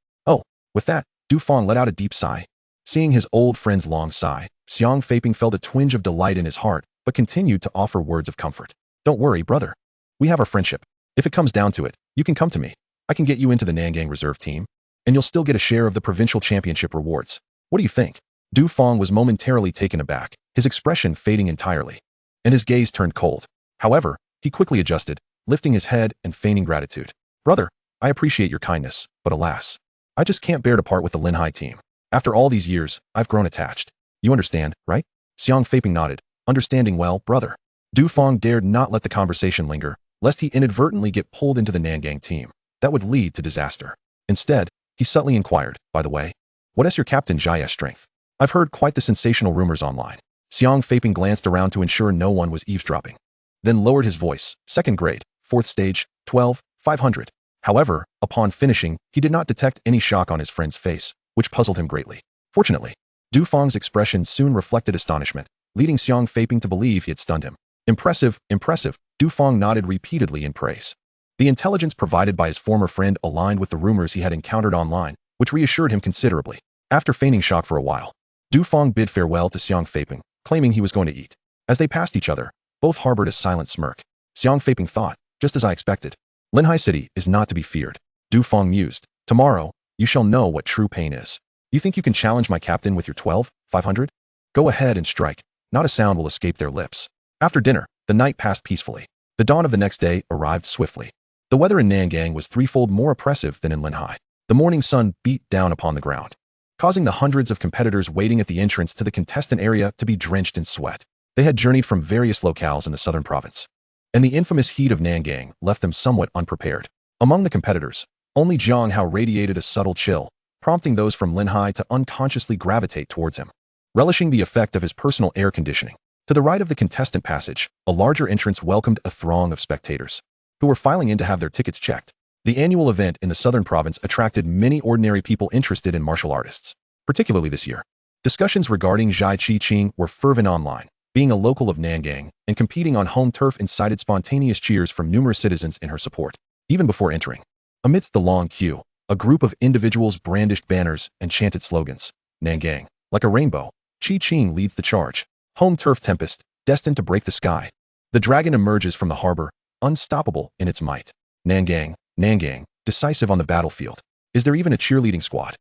With that, Du Feng let out a deep sigh. Seeing his old friend's long sigh, Xiang Feiping felt a twinge of delight in his heart, but continued to offer words of comfort. "Don't worry, brother. We have our friendship. If it comes down to it, you can come to me. I can get you into the Nangang reserve team, and you'll still get a share of the provincial championship rewards. What do you think?" Du Feng was momentarily taken aback, his expression fading entirely, and his gaze turned cold. However, he quickly adjusted, lifting his head and feigning gratitude. "Brother, I appreciate your kindness, but alas, I just can't bear to part with the Lin Hai team. After all these years, I've grown attached. You understand, right?" Xiang Feiping nodded, understanding well, brother. Du Feng dared not let the conversation linger, lest he inadvertently get pulled into the Nangang team. That would lead to disaster. Instead, he subtly inquired, "By the way, what is your Captain Zhai's strength? I've heard quite the sensational rumors online." Xiang Feiping glanced around to ensure no one was eavesdropping, then lowered his voice, "Second grade, 4th stage, 12,500. However, upon finishing, he did not detect any shock on his friend's face, which puzzled him greatly. Fortunately, Du Feng's expression soon reflected astonishment, leading Xiang Feiping to believe he had stunned him. "Impressive, impressive." Du Feng nodded repeatedly in praise. The intelligence provided by his former friend aligned with the rumors he had encountered online, which reassured him considerably. After feigning shock for a while, Du Feng bid farewell to Xiang Feiping, claiming he was going to eat. As they passed each other, both harbored a silent smirk. Xiang Feiping thought, just as I expected. Lin Hai City is not to be feared. Du Feng mused. "Tomorrow, you shall know what true pain is. You think you can challenge my captain with your 12,500? Go ahead and strike. Not a sound will escape their lips." After dinner, the night passed peacefully. The dawn of the next day arrived swiftly. The weather in Nangang was threefold more oppressive than in Lin Hai. The morning sun beat down upon the ground, causing the hundreds of competitors waiting at the entrance to the contestant area to be drenched in sweat. They had journeyed from various locales in the southern province, and the infamous heat of Nangang left them somewhat unprepared. Among the competitors, only Jiang Hao radiated a subtle chill, prompting those from Lin Hai to unconsciously gravitate towards him, relishing the effect of his personal air conditioning. To the right of the contestant passage, a larger entrance welcomed a throng of spectators, who were filing in to have their tickets checked. The annual event in the southern province attracted many ordinary people interested in martial artists, particularly this year. Discussions regarding Zhai Qiqing were fervent online. Being a local of Nangang and competing on home turf incited spontaneous cheers from numerous citizens in her support, even before entering. Amidst the long queue, a group of individuals brandished banners and chanted slogans. "Nangang, like a rainbow. Qiqing leads the charge. Home turf tempest, destined to break the sky. The dragon emerges from the harbor, unstoppable in its might. Nangang, Nangang, decisive on the battlefield. Is there even a cheerleading squad?"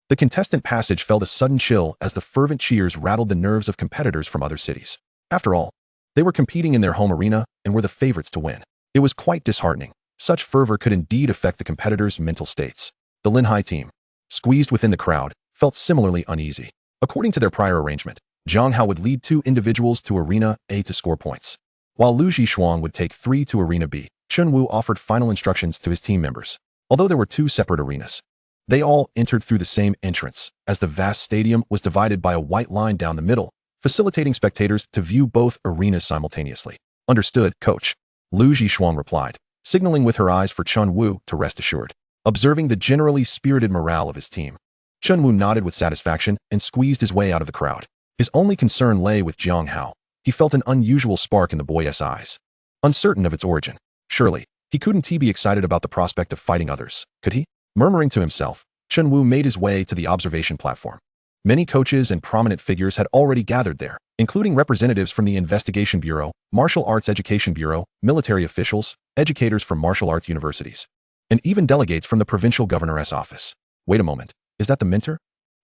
The contestant passage felt a sudden chill as the fervent cheers rattled the nerves of competitors from other cities. After all, they were competing in their home arena and were the favorites to win. It was quite disheartening. Such fervor could indeed affect the competitors' mental states. The Lin Hai team, squeezed within the crowd, felt similarly uneasy. According to their prior arrangement, Jiang Hao would lead 2 individuals to Arena A to score points, while Lu Zhishuang would take 3 to Arena B. Chun Wu offered final instructions to his team members. Although there were 2 separate arenas, they all entered through the same entrance, as the vast stadium was divided by a white line down the middle, facilitating spectators to view both arenas simultaneously. "Understood, coach," Lu Zhishuang replied, signaling with her eyes for Chun Wu to rest assured. Observing the generally spirited morale of his team, Chun Wu nodded with satisfaction and squeezed his way out of the crowd. His only concern lay with Jiang Hao. He felt an unusual spark in the boy's eyes, uncertain of its origin. Surely, he couldn't be excited about the prospect of fighting others, could he? Murmuring to himself, Chun Wu made his way to the observation platform. Many coaches and prominent figures had already gathered there, including representatives from the Investigation Bureau, Martial Arts Education Bureau, military officials, educators from martial arts universities, and even delegates from the provincial governor's office. Wait a moment, is that the mentor?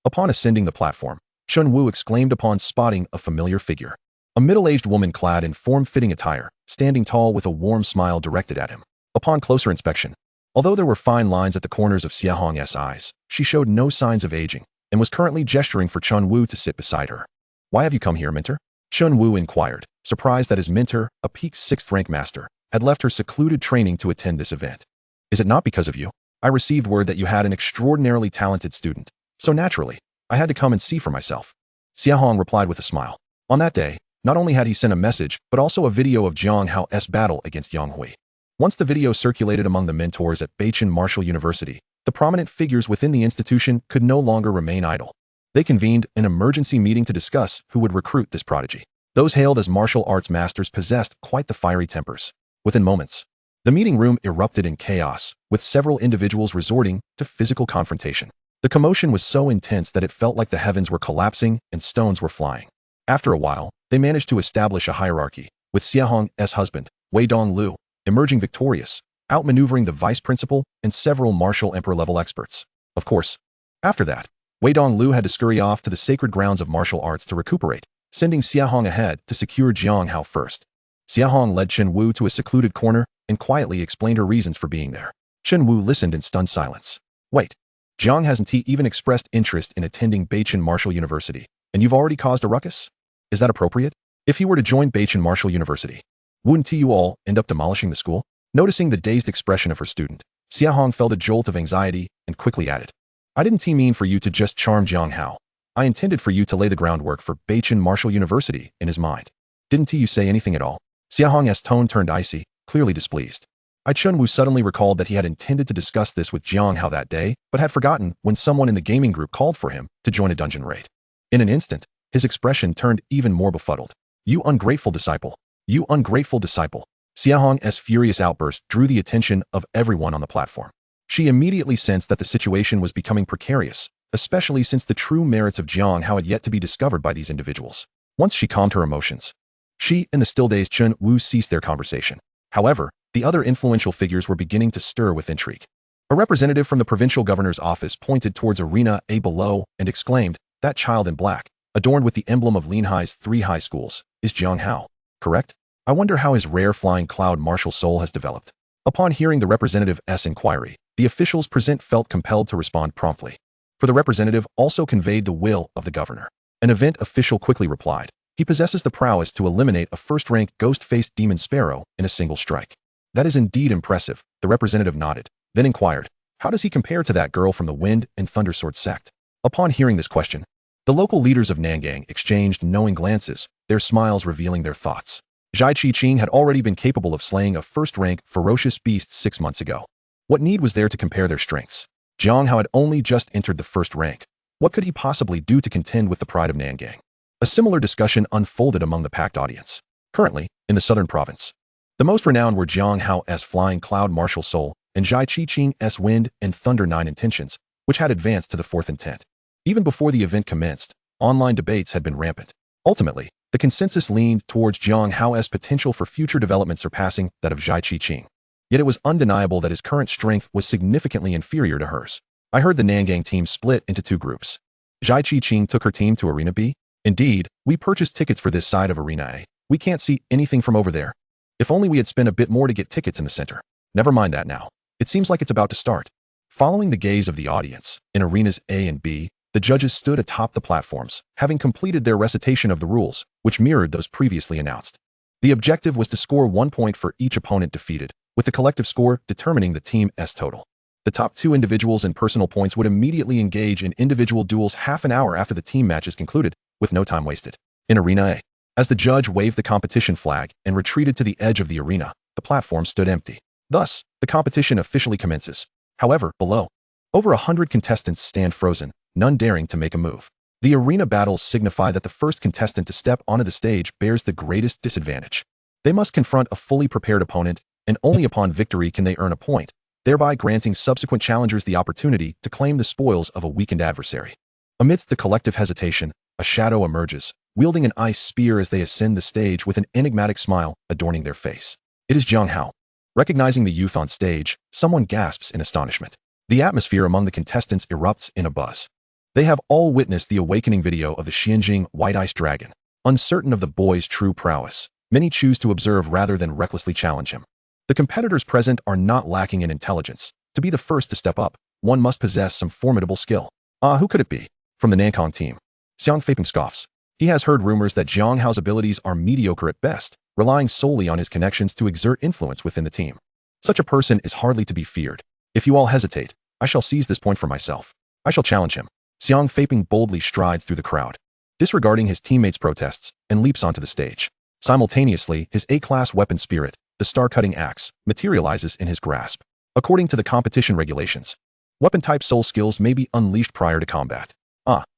Upon ascending the platform, Chun Wu exclaimed upon spotting a familiar figure. A middle-aged woman clad in form-fitting attire, standing tall with a warm smile directed at him. Upon closer inspection, although there were fine lines at the corners of Xia Hong's eyes, she showed no signs of aging and was currently gesturing for Chun Wu to sit beside her. "Why have you come here, mentor?" Chun Wu inquired, surprised that his mentor, a peak 6th rank master, had left her secluded training to attend this event. "Is it not because of you? I received word that you had an extraordinarily talented student, so naturally, I had to come and see for myself." Xia Hong replied with a smile. On that day, not only had he sent a message, but also a video of Jiang Hao's battle against Yang Hui. Once the video circulated among the mentors at Beichin Martial University, the prominent figures within the institution could no longer remain idle. They convened an emergency meeting to discuss who would recruit this prodigy. Those hailed as martial arts masters possessed quite the fiery tempers. Within moments, the meeting room erupted in chaos, with several individuals resorting to physical confrontation. The commotion was so intense that it felt like the heavens were collapsing and stones were flying. After a while, they managed to establish a hierarchy, with Xia Hong's husband, Wei Donglu, emerging victorious, outmaneuvering the vice principal and several martial emperor-level experts. Of course, after that, Wei Donglu had to scurry off to the sacred grounds of martial arts to recuperate, sending Xia Hong ahead to secure Jiang Hao first. Xia Hong led Chen Wu to a secluded corner and quietly explained her reasons for being there. Chen Wu listened in stunned silence. "Wait, Jiang hasn't he even expressed interest in attending Beichin Martial University, and you've already caused a ruckus? Is that appropriate? If he were to join Beichin Martial University, wouldn't you all end up demolishing the school?" Noticing the dazed expression of her student, Xia Hong felt a jolt of anxiety and quickly added, "I didn't mean for you to just charm Jiang Hao. I intended for you to lay the groundwork for Beichin Martial University in his mind. Didn't you say anything at all?" Xia Hong's tone turned icy, clearly displeased. Chun Wu suddenly recalled that he had intended to discuss this with Jiang Hao that day, but had forgotten when someone in the gaming group called for him to join a dungeon raid. In an instant, his expression turned even more befuddled. "You ungrateful disciple! You ungrateful disciple!" Xia Hong's furious outburst drew the attention of everyone on the platform. She immediately sensed that the situation was becoming precarious, especially since the true merits of Jiang Hao had yet to be discovered by these individuals. Once she calmed her emotions, she and the still-dazed Chun Wu ceased their conversation. However, the other influential figures were beginning to stir with intrigue. A representative from the provincial governor's office pointed towards Arena A below and exclaimed, "That child in black, adorned with the emblem of Linhai's 3 high schools, is Jiang Hao, correct? I wonder how his rare flying cloud martial soul has developed." Upon hearing the representative's inquiry, the officials present felt compelled to respond promptly. For the representative also conveyed the will of the governor. An event official quickly replied, "He possesses the prowess to eliminate a first-rank ghost-faced demon sparrow in a single strike." "That is indeed impressive," the representative nodded, then inquired, "How does he compare to that girl from the Wind and Thundersword sect?" Upon hearing this question, the local leaders of Nangang exchanged knowing glances, their smiles revealing their thoughts. Zhai Qiqing had already been capable of slaying a first-rank ferocious beast 6 months ago. What need was there to compare their strengths? Jiang Hao had only just entered the first rank. What could he possibly do to contend with the pride of Nangang? A similar discussion unfolded among the packed audience. Currently, in the southern province, the most renowned were Jiang Hao's flying cloud martial soul and Zhai Qiqing's wind and thunder 9 intentions, which had advanced to the 4th intent. Even before the event commenced, online debates had been rampant. Ultimately, the consensus leaned towards Jiang Hao's potential for future development surpassing that of Zhai Qiqing. Yet it was undeniable that his current strength was significantly inferior to hers. "I heard the Nangang team split into 2 groups. Zhai Qiqing took her team to Arena B. Indeed, we purchased tickets for this side of Arena A. We can't see anything from over there. If only we had spent a bit more to get tickets in the center. Never mind that now. It seems like it's about to start." Following the gaze of the audience, in Arenas A and B, the judges stood atop the platforms, having completed their recitation of the rules, which mirrored those previously announced. The objective was to score 1 point for each opponent defeated, with the collective score determining the team's total. The top 2 individuals and personal points would immediately engage in individual duels half an hour after the team matches concluded, with no time wasted. In Arena A, as the judge waved the competition flag and retreated to the edge of the arena, the platform stood empty. Thus, the competition officially commences. However, below, over 100 contestants stand frozen, none daring to make a move. The arena battles signify that the first contestant to step onto the stage bears the greatest disadvantage. They must confront a fully prepared opponent, and only upon victory can they earn a point, thereby granting subsequent challengers the opportunity to claim the spoils of a weakened adversary. Amidst the collective hesitation, a shadow emerges, wielding an ice spear as they ascend the stage with an enigmatic smile adorning their face. It is Jiang Hao. Recognizing the youth on stage, someone gasps in astonishment. The atmosphere among the contestants erupts in a buzz. They have all witnessed the awakening video of the Xianjing White Ice Dragon. Uncertain of the boy's true prowess, many choose to observe rather than recklessly challenge him. The competitors present are not lacking in intelligence. To be the first to step up, one must possess some formidable skill. Who could it be? From the Nankang team. Xiang Feiping scoffs. He has heard rumors that Jiang Hao's abilities are mediocre at best, relying solely on his connections to exert influence within the team. Such a person is hardly to be feared. If you all hesitate, I shall seize this point for myself. I shall challenge him. Xiang Feiping boldly strides through the crowd, disregarding his teammates' protests, and leaps onto the stage. Simultaneously, his A-class weapon spirit, the star-cutting axe, materializes in his grasp. According to the competition regulations, weapon-type soul skills may be unleashed prior to combat.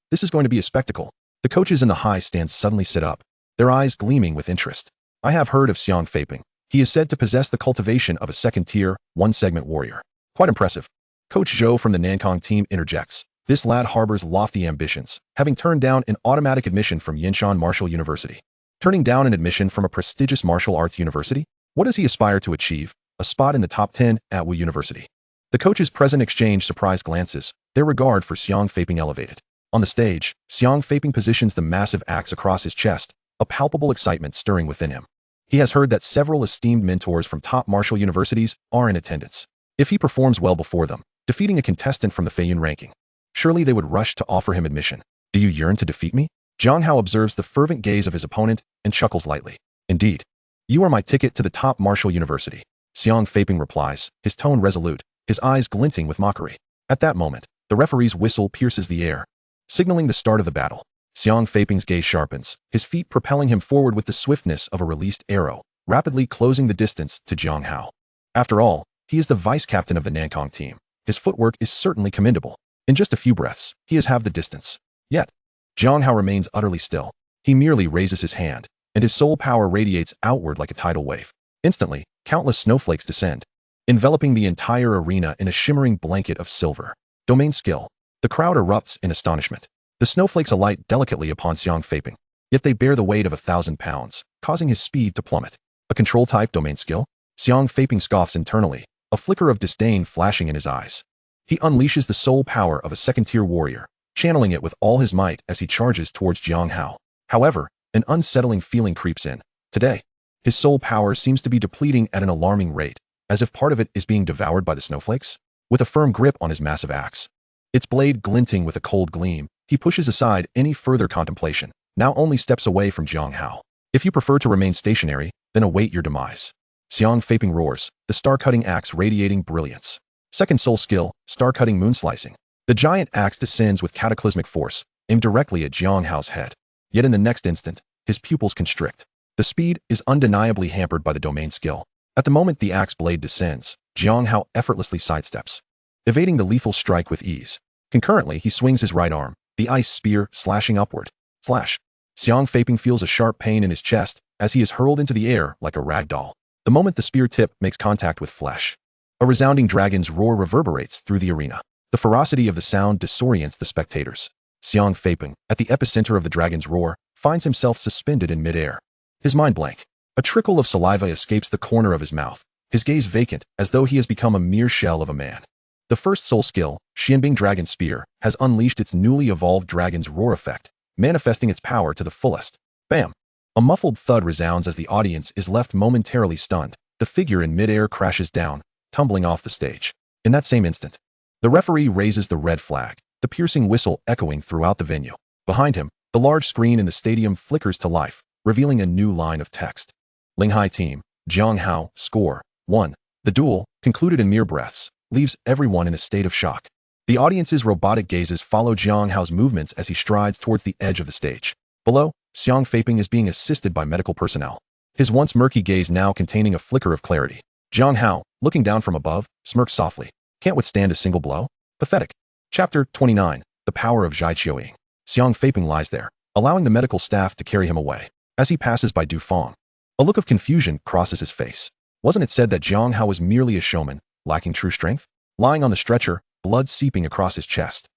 This is going to be a spectacle. The coaches in the high stands suddenly sit up, their eyes gleaming with interest. I have heard of Xiang Feiping. He is said to possess the cultivation of a second-tier, one-segment warrior. Quite impressive. Coach Zhou from the Nankang team interjects. This lad harbors lofty ambitions, having turned down an automatic admission from Yinshan Martial University. Turning down an admission from a prestigious martial arts university? What does he aspire to achieve? A spot in the top 10 at Wu University. The coaches present exchange surprised glances, their regard for Xiang Feiping elevated. On the stage, Xiang Feiping positions the massive axe across his chest, a palpable excitement stirring within him. He has heard that several esteemed mentors from top martial universities are in attendance. If he performs well before them, defeating a contestant from the Feiyun ranking, surely they would rush to offer him admission. Do you yearn to defeat me? Jiang Hao observes the fervent gaze of his opponent and chuckles lightly. Indeed. You are my ticket to the top martial university. Xiang Feiping replies, his tone resolute, his eyes glinting with mockery. At that moment, the referee's whistle pierces the air, signaling the start of the battle. Xiang Feiping's gaze sharpens, his feet propelling him forward with the swiftness of a released arrow, rapidly closing the distance to Jiang Hao. After all, he is the vice-captain of the Nankang team. His footwork is certainly commendable. In just a few breaths, he has halved the distance. Yet, Jiang Hao remains utterly still. He merely raises his hand, and his soul power radiates outward like a tidal wave. Instantly, countless snowflakes descend, enveloping the entire arena in a shimmering blanket of silver. Domain skill. The crowd erupts in astonishment. The snowflakes alight delicately upon Xiang Feiping, yet they bear the weight of 1,000 pounds, causing his speed to plummet. A control-type domain skill? Xiang Feiping scoffs internally, a flicker of disdain flashing in his eyes. He unleashes the soul power of a second-tier warrior, channeling it with all his might as he charges towards Jiang Hao. However, an unsettling feeling creeps in. Today, his soul power seems to be depleting at an alarming rate, as if part of it is being devoured by the snowflakes. With a firm grip on his massive axe, its blade glinting with a cold gleam, he pushes aside any further contemplation, now only steps away from Jiang Hao. If you prefer to remain stationary, then await your demise. Xiang Feiping roars, the star-cutting axe radiating brilliance. Second soul skill, star-cutting moonslicing. The giant axe descends with cataclysmic force, aimed directly at Jiang Hao's head. Yet in the next instant, his pupils constrict. The speed is undeniably hampered by the domain skill. At the moment the axe blade descends, Jiang Hao effortlessly sidesteps, evading the lethal strike with ease. Concurrently, he swings his right arm, the ice spear slashing upward. Flash. Xiang Feiping feels a sharp pain in his chest as he is hurled into the air like a rag doll. The moment the spear tip makes contact with flesh, a resounding dragon's roar reverberates through the arena. The ferocity of the sound disorients the spectators. Xiang Feiping, at the epicenter of the dragon's roar, finds himself suspended in midair. His mind blank. A trickle of saliva escapes the corner of his mouth, his gaze vacant as though he has become a mere shell of a man. The first soul skill, Xianbing Dragon Spear, has unleashed its newly evolved dragon's roar effect, manifesting its power to the fullest. Bam! A muffled thud resounds as the audience is left momentarily stunned. The figure in midair crashes down, tumbling off the stage. In that same instant, the referee raises the red flag, the piercing whistle echoing throughout the venue. Behind him, the large screen in the stadium flickers to life, revealing a new line of text. Linghai Team, Jiang Hao, score, 1. The duel, concluded in mere breaths, leaves everyone in a state of shock. The audience's robotic gazes follow Jiang Hao's movements as he strides towards the edge of the stage. Below, Xiang Feiping is being assisted by medical personnel, his once murky gaze now containing a flicker of clarity. Jiang Hao, looking down from above, smirks softly. Can't withstand a single blow? Pathetic. Chapter 29. The Power of Zhaiqiuying. Xiang Feiping lies there, allowing the medical staff to carry him away. As he passes by Du Feng, a look of confusion crosses his face. Wasn't it said that Jiang Hao was merely a showman, lacking true strength? Lying on the stretcher, blood seeping across his chest,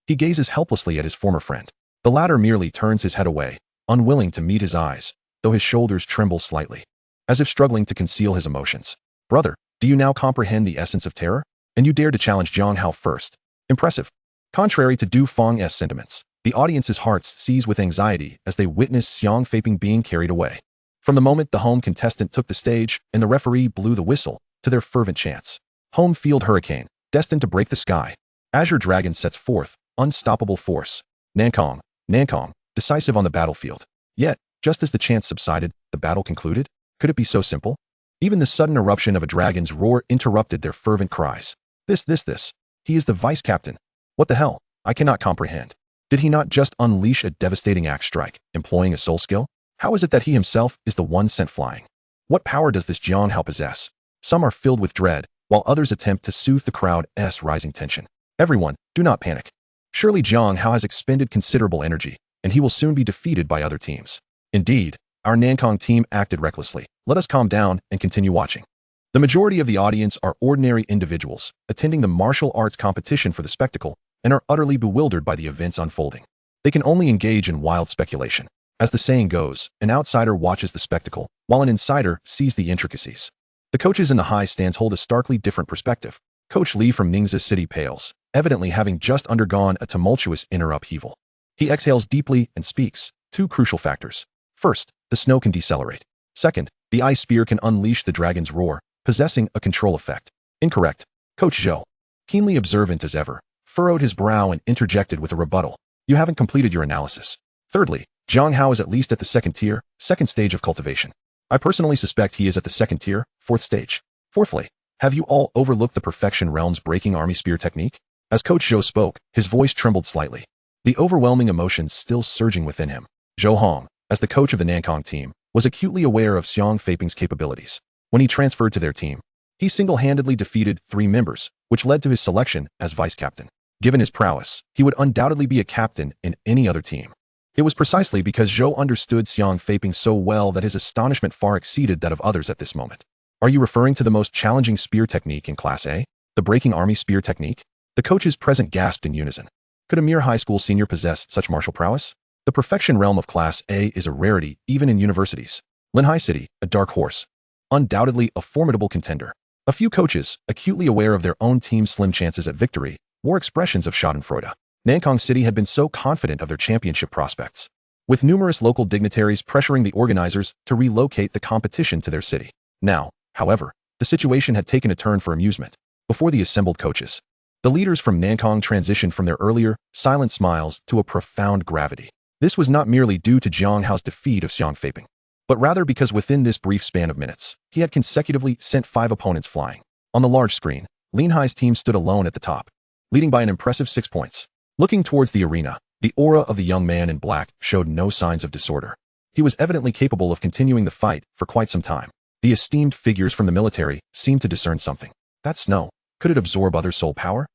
He gazes helplessly at his former friend. The latter merely turns his head away, unwilling to meet his eyes, though his shoulders tremble slightly, as if struggling to conceal his emotions. Brother, do you now comprehend the essence of terror? And you dare to challenge Jiang Hao first. Impressive. Contrary to Du Feng's sentiments, the audience's hearts seize with anxiety as they witness Xiang Feiping being carried away. From the moment the home contestant took the stage and the referee blew the whistle, to their fervent chants. Home field hurricane, destined to break the sky. Azure Dragon sets forth, unstoppable force. Nankong, decisive on the battlefield. Yet, just as the chants subsided, the battle concluded? Could it be so simple? Even the sudden eruption of a dragon's roar interrupted their fervent cries. This. He is the vice captain. What the hell? I cannot comprehend. Did he not just unleash a devastating axe strike, employing a soul skill? How is it that he himself is the one sent flying? What power does this Jiang Hao possess? Some are filled with dread, while others attempt to soothe the crowd's rising tension. Everyone, do not panic. Surely Jiang Hao has expended considerable energy, and he will soon be defeated by other teams. Indeed, our Nankong team acted recklessly. Let us calm down and continue watching. The majority of the audience are ordinary individuals, attending the martial arts competition for the spectacle, and are utterly bewildered by the events unfolding. They can only engage in wild speculation. As the saying goes, an outsider watches the spectacle, while an insider sees the intricacies. The coaches in the high stands hold a starkly different perspective. Coach Li from Ningxia City pales, evidently having just undergone a tumultuous inner upheaval. He exhales deeply and speaks. Two crucial factors. First, the snow can decelerate. Second, the ice spear can unleash the dragon's roar, possessing a control effect. Incorrect. Coach Zhou, keenly observant as ever, furrowed his brow and interjected with a rebuttal. You haven't completed your analysis. Thirdly, Jiang Hao is at least at the second stage of cultivation. I personally suspect he is at the second tier, fourth stage. Fourthly, have you all overlooked the perfection realm's breaking army spear technique? As Coach Zhou spoke, his voice trembled slightly, the overwhelming emotions still surging within him. Zhou Hong, as the coach of the Nankong team, was acutely aware of Xiang Feiping's capabilities. When he transferred to their team, he single-handedly defeated 3 members, which led to his selection as vice-captain. Given his prowess, he would undoubtedly be a captain in any other team. It was precisely because Zhou understood Xiang Feiping so well that his astonishment far exceeded that of others at this moment. Are you referring to the most challenging spear technique in Class A? The breaking army spear technique? The coaches present gasped in unison. Could a mere high school senior possess such martial prowess? The perfection realm of Class A is a rarity even in universities. Linhai City, a dark horse. Undoubtedly a formidable contender. A few coaches, acutely aware of their own team's slim chances at victory, wore expressions of schadenfreude. Nankong City had been so confident of their championship prospects, with numerous local dignitaries pressuring the organizers to relocate the competition to their city. Now, however, the situation had taken a turn for amusement. Before the assembled coaches, the leaders from Nankong transitioned from their earlier, silent smiles to a profound gravity. This was not merely due to Jiang Hao's defeat of Xiang Feiping, but rather because within this brief span of minutes, he had consecutively sent 5 opponents flying. On the large screen, Lin Hai's team stood alone at the top, leading by an impressive 6 points. Looking towards the arena, the aura of the young man in black showed no signs of disorder. He was evidently capable of continuing the fight for quite some time. The esteemed figures from the military seemed to discern something. That snow, could it absorb other soul power?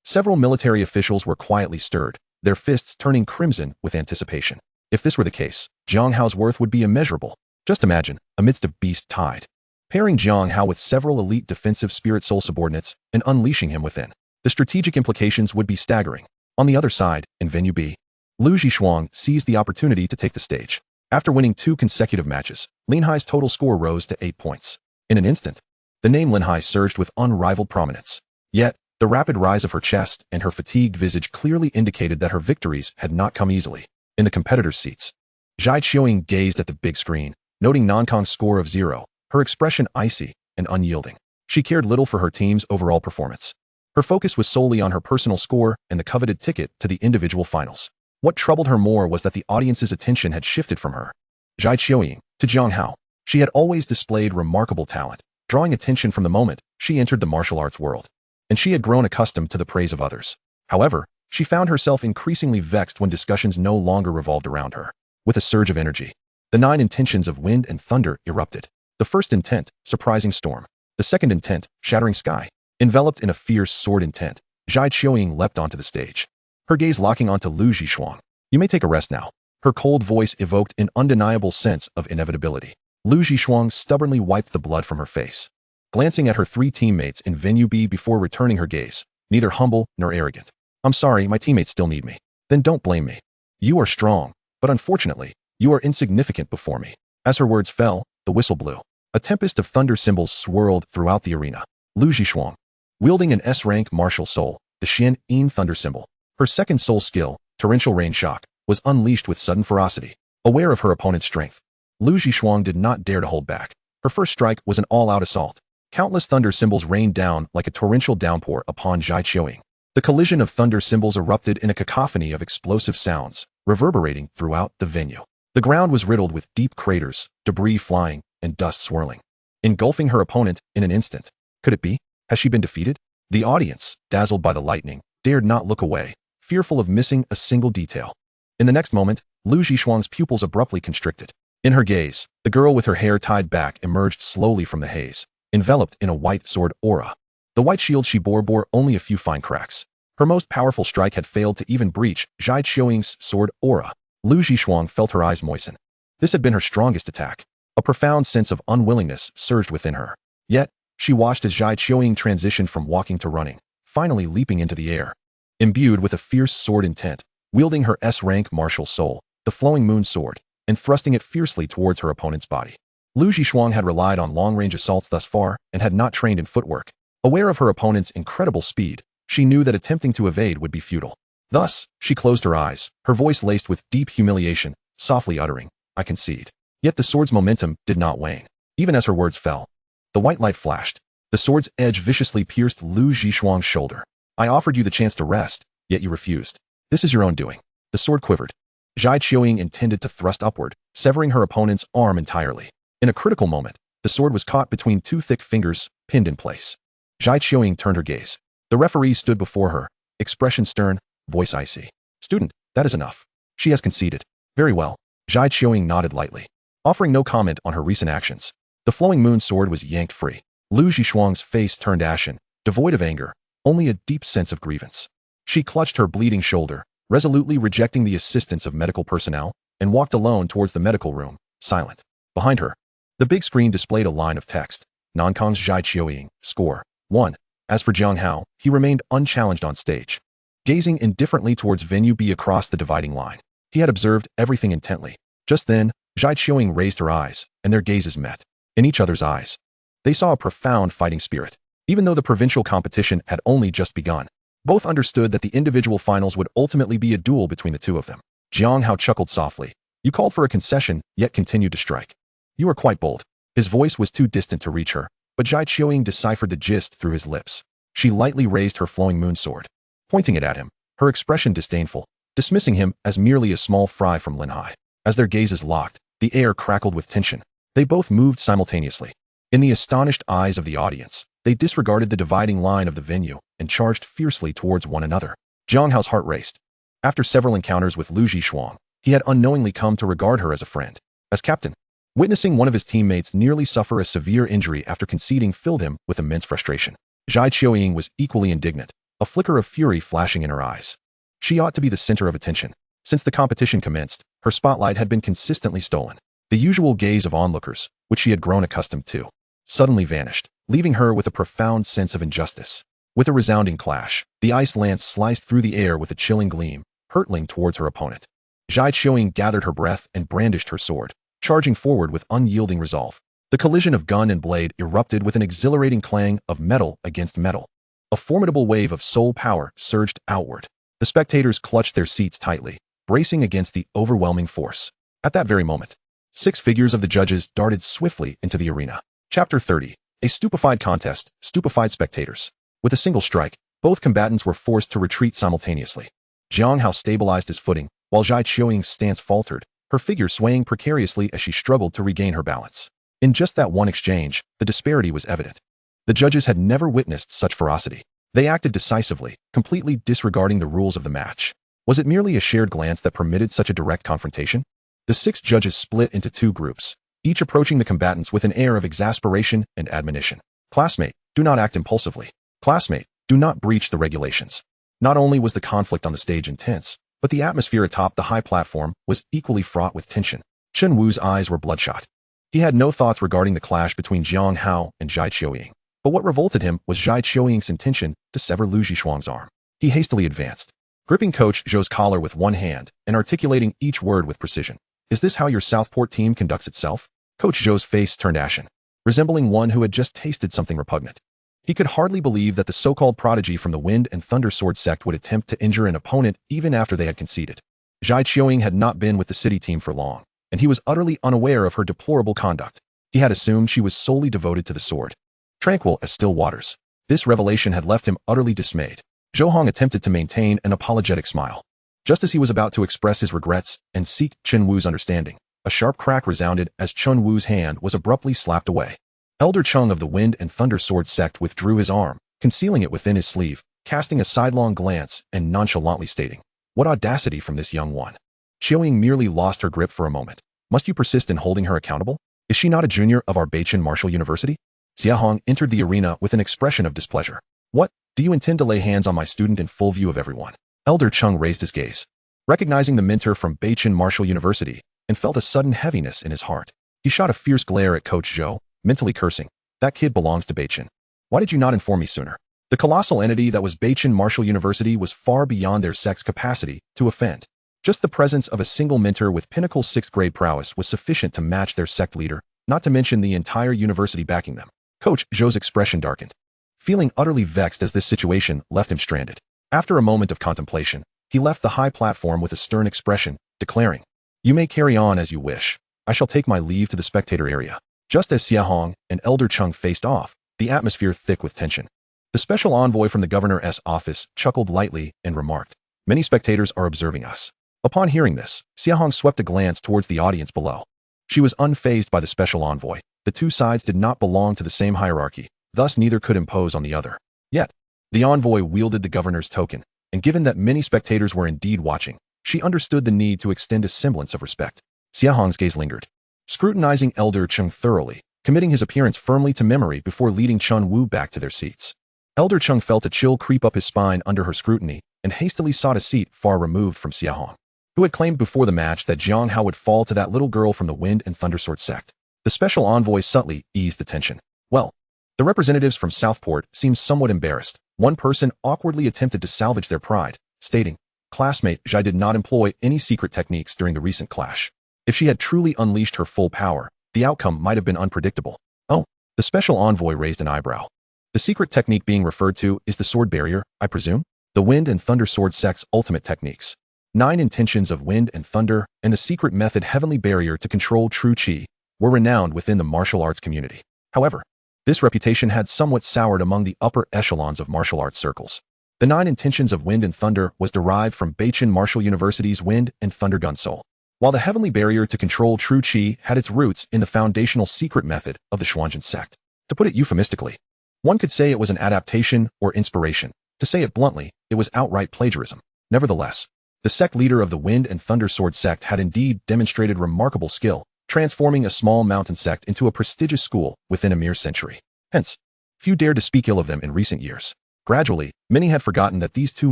Several military officials were quietly stirred, their fists turning crimson with anticipation. If this were the case, Jiang Hao's worth would be immeasurable. Just imagine, amidst a beast tide, pairing Jiang Hao with several elite defensive spirit soul subordinates and unleashing him within. The strategic implications would be staggering. On the other side, in Venue B, Lu Zhishuang seized the opportunity to take the stage. After winning 2 consecutive matches, Lin Hai's total score rose to 8 points. In an instant, the name Lin Hai surged with unrivaled prominence. Yet, the rapid rise of her chest and her fatigued visage clearly indicated that her victories had not come easily. In the competitors' seats, Zhai Qiuying gazed at the big screen, noting Nankong's score of 0, her expression icy and unyielding. She cared little for her team's overall performance. Her focus was solely on her personal score and the coveted ticket to the individual finals. What troubled her more was that the audience's attention had shifted from her, Zhai Qiuying, to Jiang Hao. She had always displayed remarkable talent, drawing attention from the moment she entered the martial arts world, and she had grown accustomed to the praise of others. However, she found herself increasingly vexed when discussions no longer revolved around her. With a surge of energy, the 9 intentions of wind and thunder erupted. The first intent, surprising storm. The second intent, shattering sky. Enveloped in a fierce sword intent, Zhai Qiuying leapt onto the stage, her gaze locking onto Lu Zhishuang. You may take a rest now. Her cold voice evoked an undeniable sense of inevitability. Lu Zhishuang stubbornly wiped the blood from her face, glancing at her 3 teammates in Venue B before returning her gaze, neither humble nor arrogant. I'm sorry, my teammates still need me. Then don't blame me. You are strong, but unfortunately, you are insignificant before me. As her words fell, the whistle blew. A tempest of thunder symbols swirled throughout the arena. Lu Zhishuang, wielding an S-rank martial soul, the Xian Yin thunder symbol. Her second soul skill, torrential rain shock, was unleashed with sudden ferocity. Aware of her opponent's strength, Lu Zhishuang did not dare to hold back. Her first strike was an all-out assault. Countless thunder symbols rained down like a torrential downpour upon Zhai Qiuying. The collision of thunder symbols erupted in a cacophony of explosive sounds, reverberating throughout the venue. The ground was riddled with deep craters, debris flying, and dust swirling, engulfing her opponent in an instant. Could it be? Has she been defeated? The audience, dazzled by the lightning, dared not look away, fearful of missing a single detail. In the next moment, Lu Zhishuang's pupils abruptly constricted. In her gaze, the girl with her hair tied back emerged slowly from the haze, enveloped in a white sword aura. The white shield she bore only a few fine cracks. Her most powerful strike had failed to even breach Zhai Qiuying's sword aura. Lu Zhishuang felt her eyes moisten. This had been her strongest attack. A profound sense of unwillingness surged within her. Yet, she watched as Zhai Qiuying transitioned from walking to running, finally leaping into the air. Imbued with a fierce sword intent, wielding her S-rank martial soul, the flowing moon sword, and thrusting it fiercely towards her opponent's body. Lu Zhishuang had relied on long-range assaults thus far and had not trained in footwork. Aware of her opponent's incredible speed, she knew that attempting to evade would be futile. Thus, she closed her eyes, her voice laced with deep humiliation, softly uttering, "I concede." Yet the sword's momentum did not wane. Even as her words fell, the white light flashed. The sword's edge viciously pierced Lu Zhishuang's shoulder. "I offered you the chance to rest, yet you refused. This is your own doing." The sword quivered. Zhai Qiuying intended to thrust upward, severing her opponent's arm entirely. In a critical moment, the sword was caught between two thick fingers, pinned in place. Zhai Qiuying turned her gaze. The referee stood before her, expression stern, voice icy. "Student, that is enough." "She has conceded." "Very well." Zhai Qiuying nodded lightly, offering no comment on her recent actions. The flowing moon sword was yanked free. Lu Zhishuang's face turned ashen, devoid of anger, only a deep sense of grievance. She clutched her bleeding shoulder, resolutely rejecting the assistance of medical personnel, and walked alone towards the medical room, silent. Behind her, the big screen displayed a line of text. Nonkong's Zhai Qiuying, score 1. As for Jiang Hao, he remained unchallenged on stage, gazing indifferently towards venue B across the dividing line. He had observed everything intently. Just then, Zhai Qiuying raised her eyes, and their gazes met. In each other's eyes, they saw a profound fighting spirit. Even though the provincial competition had only just begun, both understood that the individual finals would ultimately be a duel between the two of them. Jiang Hao chuckled softly. "You called for a concession, yet continued to strike. You are quite bold." His voice was too distant to reach her, but Zhai Qiuying deciphered the gist through his lips. She lightly raised her flowing moon sword, pointing it at him, her expression disdainful, dismissing him as merely a small fry from Linhai. As their gazes locked, the air crackled with tension. They both moved simultaneously. In the astonished eyes of the audience, they disregarded the dividing line of the venue and charged fiercely towards one another. Jiang Hao's heart raced. After several encounters with Lu Zhishuang, he had unknowingly come to regard her as a friend, as captain. Witnessing one of his teammates nearly suffer a severe injury after conceding filled him with immense frustration. Zhai Qiuying was equally indignant, a flicker of fury flashing in her eyes. She ought to be the center of attention. Since the competition commenced, her spotlight had been consistently stolen. The usual gaze of onlookers, which she had grown accustomed to, suddenly vanished, leaving her with a profound sense of injustice. With a resounding clash, the ice lance sliced through the air with a chilling gleam, hurtling towards her opponent. Zhai Qiuying gathered her breath and brandished her sword, charging forward with unyielding resolve. The collision of gun and blade erupted with an exhilarating clang of metal against metal. A formidable wave of soul power surged outward. The spectators clutched their seats tightly, bracing against the overwhelming force. At that very moment, 6 figures of the judges darted swiftly into the arena. Chapter 30. A stupefied contest, stupefied spectators. With a single strike, both combatants were forced to retreat simultaneously. Jiang Hao stabilized his footing, while Zhai Qiuying's stance faltered, her figure swaying precariously as she struggled to regain her balance. In just that one exchange, the disparity was evident. The judges had never witnessed such ferocity. They acted decisively, completely disregarding the rules of the match. Was it merely a shared glance that permitted such a direct confrontation? The 6 judges split into 2 groups, each approaching the combatants with an air of exasperation and admonition. "Classmate, do not act impulsively. Classmate, do not breach the regulations." Not only was the conflict on the stage intense, but the atmosphere atop the high platform was equally fraught with tension. Chen Wu's eyes were bloodshot. He had no thoughts regarding the clash between Jiang Hao and Zhai Qiuying. But what revolted him was Zhai Qiuying's intention to sever Lu Zhishuang's arm. He hastily advanced, gripping Coach Zhou's collar with one hand and articulating each word with precision. Is this how your Southport team conducts itself? Coach Zhou's face turned ashen, resembling one who had just tasted something repugnant. He could hardly believe that the so-called prodigy from the Wind and Thunder Sword sect would attempt to injure an opponent even after they had conceded. Zhai Qiuying had not been with the city team for long, and he was utterly unaware of her deplorable conduct. He had assumed she was solely devoted to the sword, tranquil as still waters. This revelation had left him utterly dismayed. Zhou Hong attempted to maintain an apologetic smile. Just as he was about to express his regrets and seek Chen Wu's understanding, a sharp crack resounded as Chen Wu's hand was abruptly slapped away. Elder Chung of the Wind and Thunder Sword sect withdrew his arm, concealing it within his sleeve, casting a sidelong glance and nonchalantly stating, "What audacity from this young one." Qiuying merely lost her grip for a moment. Must you persist in holding her accountable? Is she not a junior of our Beichin Martial University? Xia Hong entered the arena with an expression of displeasure. What? Do you intend to lay hands on my student in full view of everyone? Elder Chung raised his gaze, recognizing the mentor from Beichin Martial University, and felt a sudden heaviness in his heart. He shot a fierce glare at Coach Zhou, mentally cursing, "That kid belongs to Beichin. Why did you not inform me sooner?" The colossal entity that was Beichin Martial University was far beyond their sect's capacity to offend. Just the presence of a single mentor with pinnacle 6th grade prowess was sufficient to match their sect leader, not to mention the entire university backing them. Coach Zhou's expression darkened, feeling utterly vexed as this situation left him stranded. After a moment of contemplation, he left the high platform with a stern expression, declaring, "You may carry on as you wish. I shall take my leave to the spectator area." Just as Xia Hong and Elder Chung faced off, the atmosphere thick with tension. The special envoy from the governor's office chuckled lightly and remarked, "Many spectators are observing us." Upon hearing this, Xia Hong swept a glance towards the audience below. She was unfazed by the special envoy. The two sides did not belong to the same hierarchy, thus neither could impose on the other. Yet, the envoy wielded the governor's token, and given that many spectators were indeed watching, she understood the need to extend a semblance of respect. Xia Hong's gaze lingered, scrutinizing Elder Chung thoroughly, committing his appearance firmly to memory before leading Chen Wu back to their seats. Elder Chung felt a chill creep up his spine under her scrutiny and hastily sought a seat far removed from Xia Hong, who had claimed before the match that Jiang Hao would fall to that little girl from the Wind and Thunder Sword sect. The special envoy subtly eased the tension. Well, the representatives from Southport seemed somewhat embarrassed. One person awkwardly attempted to salvage their pride, stating, "Classmate Zhai did not employ any secret techniques during the recent clash. If she had truly unleashed her full power, the outcome might have been unpredictable." Oh, the special envoy raised an eyebrow. The secret technique being referred to is the sword barrier, I presume? The Wind and Thunder Sword sect's ultimate techniques. 9 intentions of Wind and Thunder and the secret method Heavenly Barrier to control true Qi were renowned within the martial arts community. However, this reputation had somewhat soured among the upper echelons of martial arts circles. The 9 intentions of Wind and Thunder was derived from Beichin Martial University's Wind and Thunder Gun Soul, while the Heavenly Barrier to control true Qi had its roots in the foundational secret method of the Xuanzhen sect. To put it euphemistically, one could say it was an adaptation or inspiration. To say it bluntly, it was outright plagiarism. Nevertheless, the sect leader of the Wind and Thunder Sword sect had indeed demonstrated remarkable skill, transforming a small mountain sect into a prestigious school within a mere century. Hence, few dared to speak ill of them in recent years. Gradually, many had forgotten that these two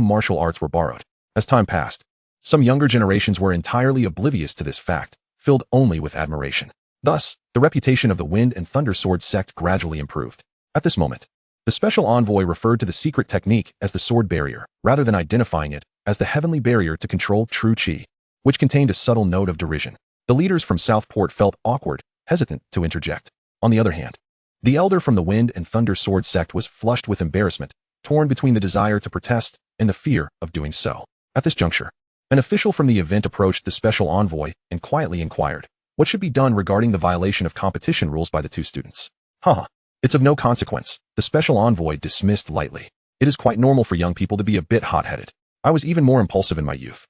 martial arts were borrowed. As time passed, some younger generations were entirely oblivious to this fact, filled only with admiration. Thus, the reputation of the Wind and Thunder Sword sect gradually improved. At this moment, the special envoy referred to the secret technique as the sword barrier, rather than identifying it as the Heavenly Barrier to control true Qi, which contained a subtle note of derision. The leaders from Southport felt awkward, hesitant to interject. On the other hand, the elder from the Wind and Thunder Sword sect was flushed with embarrassment, torn between the desire to protest and the fear of doing so. At this juncture, an official from the event approached the special envoy and quietly inquired what should be done regarding the violation of competition rules by the two students. It's of no consequence, the special envoy dismissed lightly. It is quite normal for young people to be a bit hot-headed. I was even more impulsive in my youth.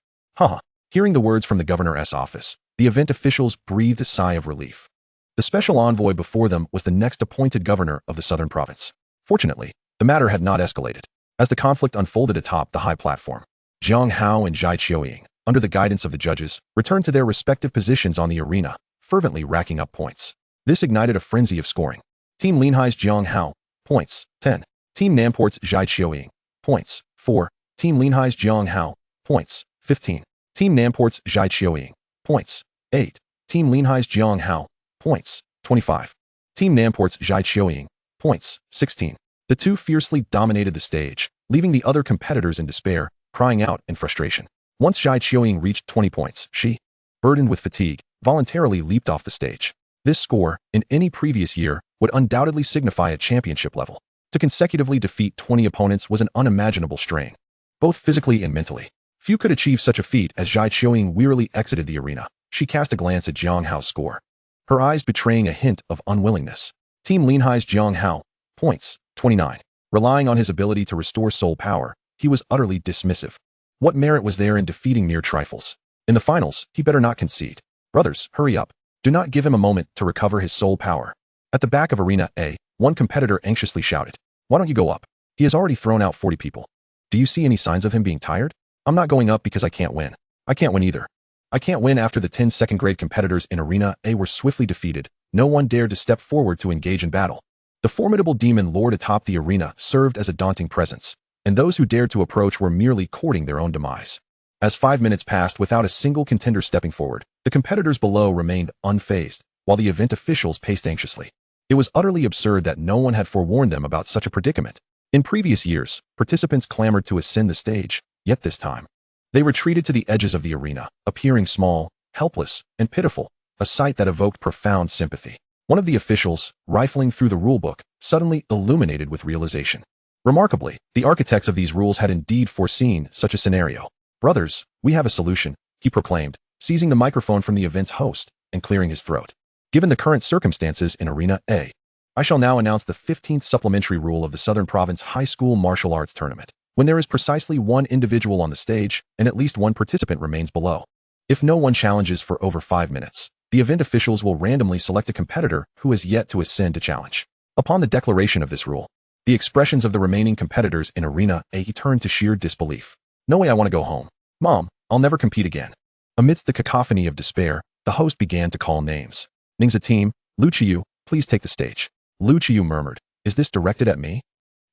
Hearing the words from the governor's office, the event officials breathed a sigh of relief. The special envoy before them was the next appointed governor of the southern province. Fortunately, the matter had not escalated. As the conflict unfolded atop the high platform, Jiang Hao and Zhai Qiuying, under the guidance of the judges, returned to their respective positions on the arena, fervently racking up points. This ignited a frenzy of scoring. Team Linhai's Jiang Hao, points, 10. Team Namport's Zhai Qiuying, points, 4. Team Linhai's Jiang Hao, points, 15. Team Namport's Zhai Qiuying, points, 8. Team Linhai's Jiang Hao, points, 25. Team Namport's Zhai Qiuying, points, 16. The two fiercely dominated the stage, leaving the other competitors in despair, crying out in frustration. Once Zhai Qiuying reached 20 points, she, burdened with fatigue, voluntarily leaped off the stage. This score, in any previous year, would undoubtedly signify a championship level. To consecutively defeat 20 opponents was an unimaginable strain, both physically and mentally. Few could achieve such a feat. As Zhai Qiuying wearily exited the arena, she cast a glance at Jiang Hao's score, her eyes betraying a hint of unwillingness. Team Linhai's Jiang Hao, points, 29. Relying on his ability to restore soul power, he was utterly dismissive. What merit was there in defeating mere trifles? In the finals, he better not concede. Brothers, hurry up. Do not give him a moment to recover his soul power. At the back of Arena A, one competitor anxiously shouted, "Why don't you go up? He has already thrown out 40 people. Do you see any signs of him being tired? I'm not going up because I can't win. I can't win either. I can't win." After the 10 second-grade competitors in Arena A were swiftly defeated, no one dared to step forward to engage in battle. The formidable demon lord atop the arena served as a daunting presence, and those who dared to approach were merely courting their own demise. As 5 minutes passed without a single contender stepping forward, the competitors below remained unfazed, while the event officials paced anxiously. It was utterly absurd that no one had forewarned them about such a predicament. In previous years, participants clamored to ascend the stage, yet this time, they retreated to the edges of the arena, appearing small, helpless, and pitiful, a sight that evoked profound sympathy. One of the officials, rifling through the rulebook, suddenly illuminated with realization. Remarkably, the architects of these rules had indeed foreseen such a scenario. "Brothers, we have a solution," he proclaimed, seizing the microphone from the event's host and clearing his throat. "Given the current circumstances in Arena A, I shall now announce the 15th supplementary rule of the Southern Province High School Martial Arts Tournament. When there is precisely one individual on the stage and at least one participant remains below, if no one challenges for over 5 minutes, the event officials will randomly select a competitor who has yet to ascend to challenge." Upon the declaration of this rule, the expressions of the remaining competitors in Arena A turned to sheer disbelief. "No way, I want to go home. Mom, I'll never compete again." Amidst the cacophony of despair, the host began to call names. "Ningxia team, Lu Qiu, please take the stage." Lu Qiu murmured, "Is this directed at me?"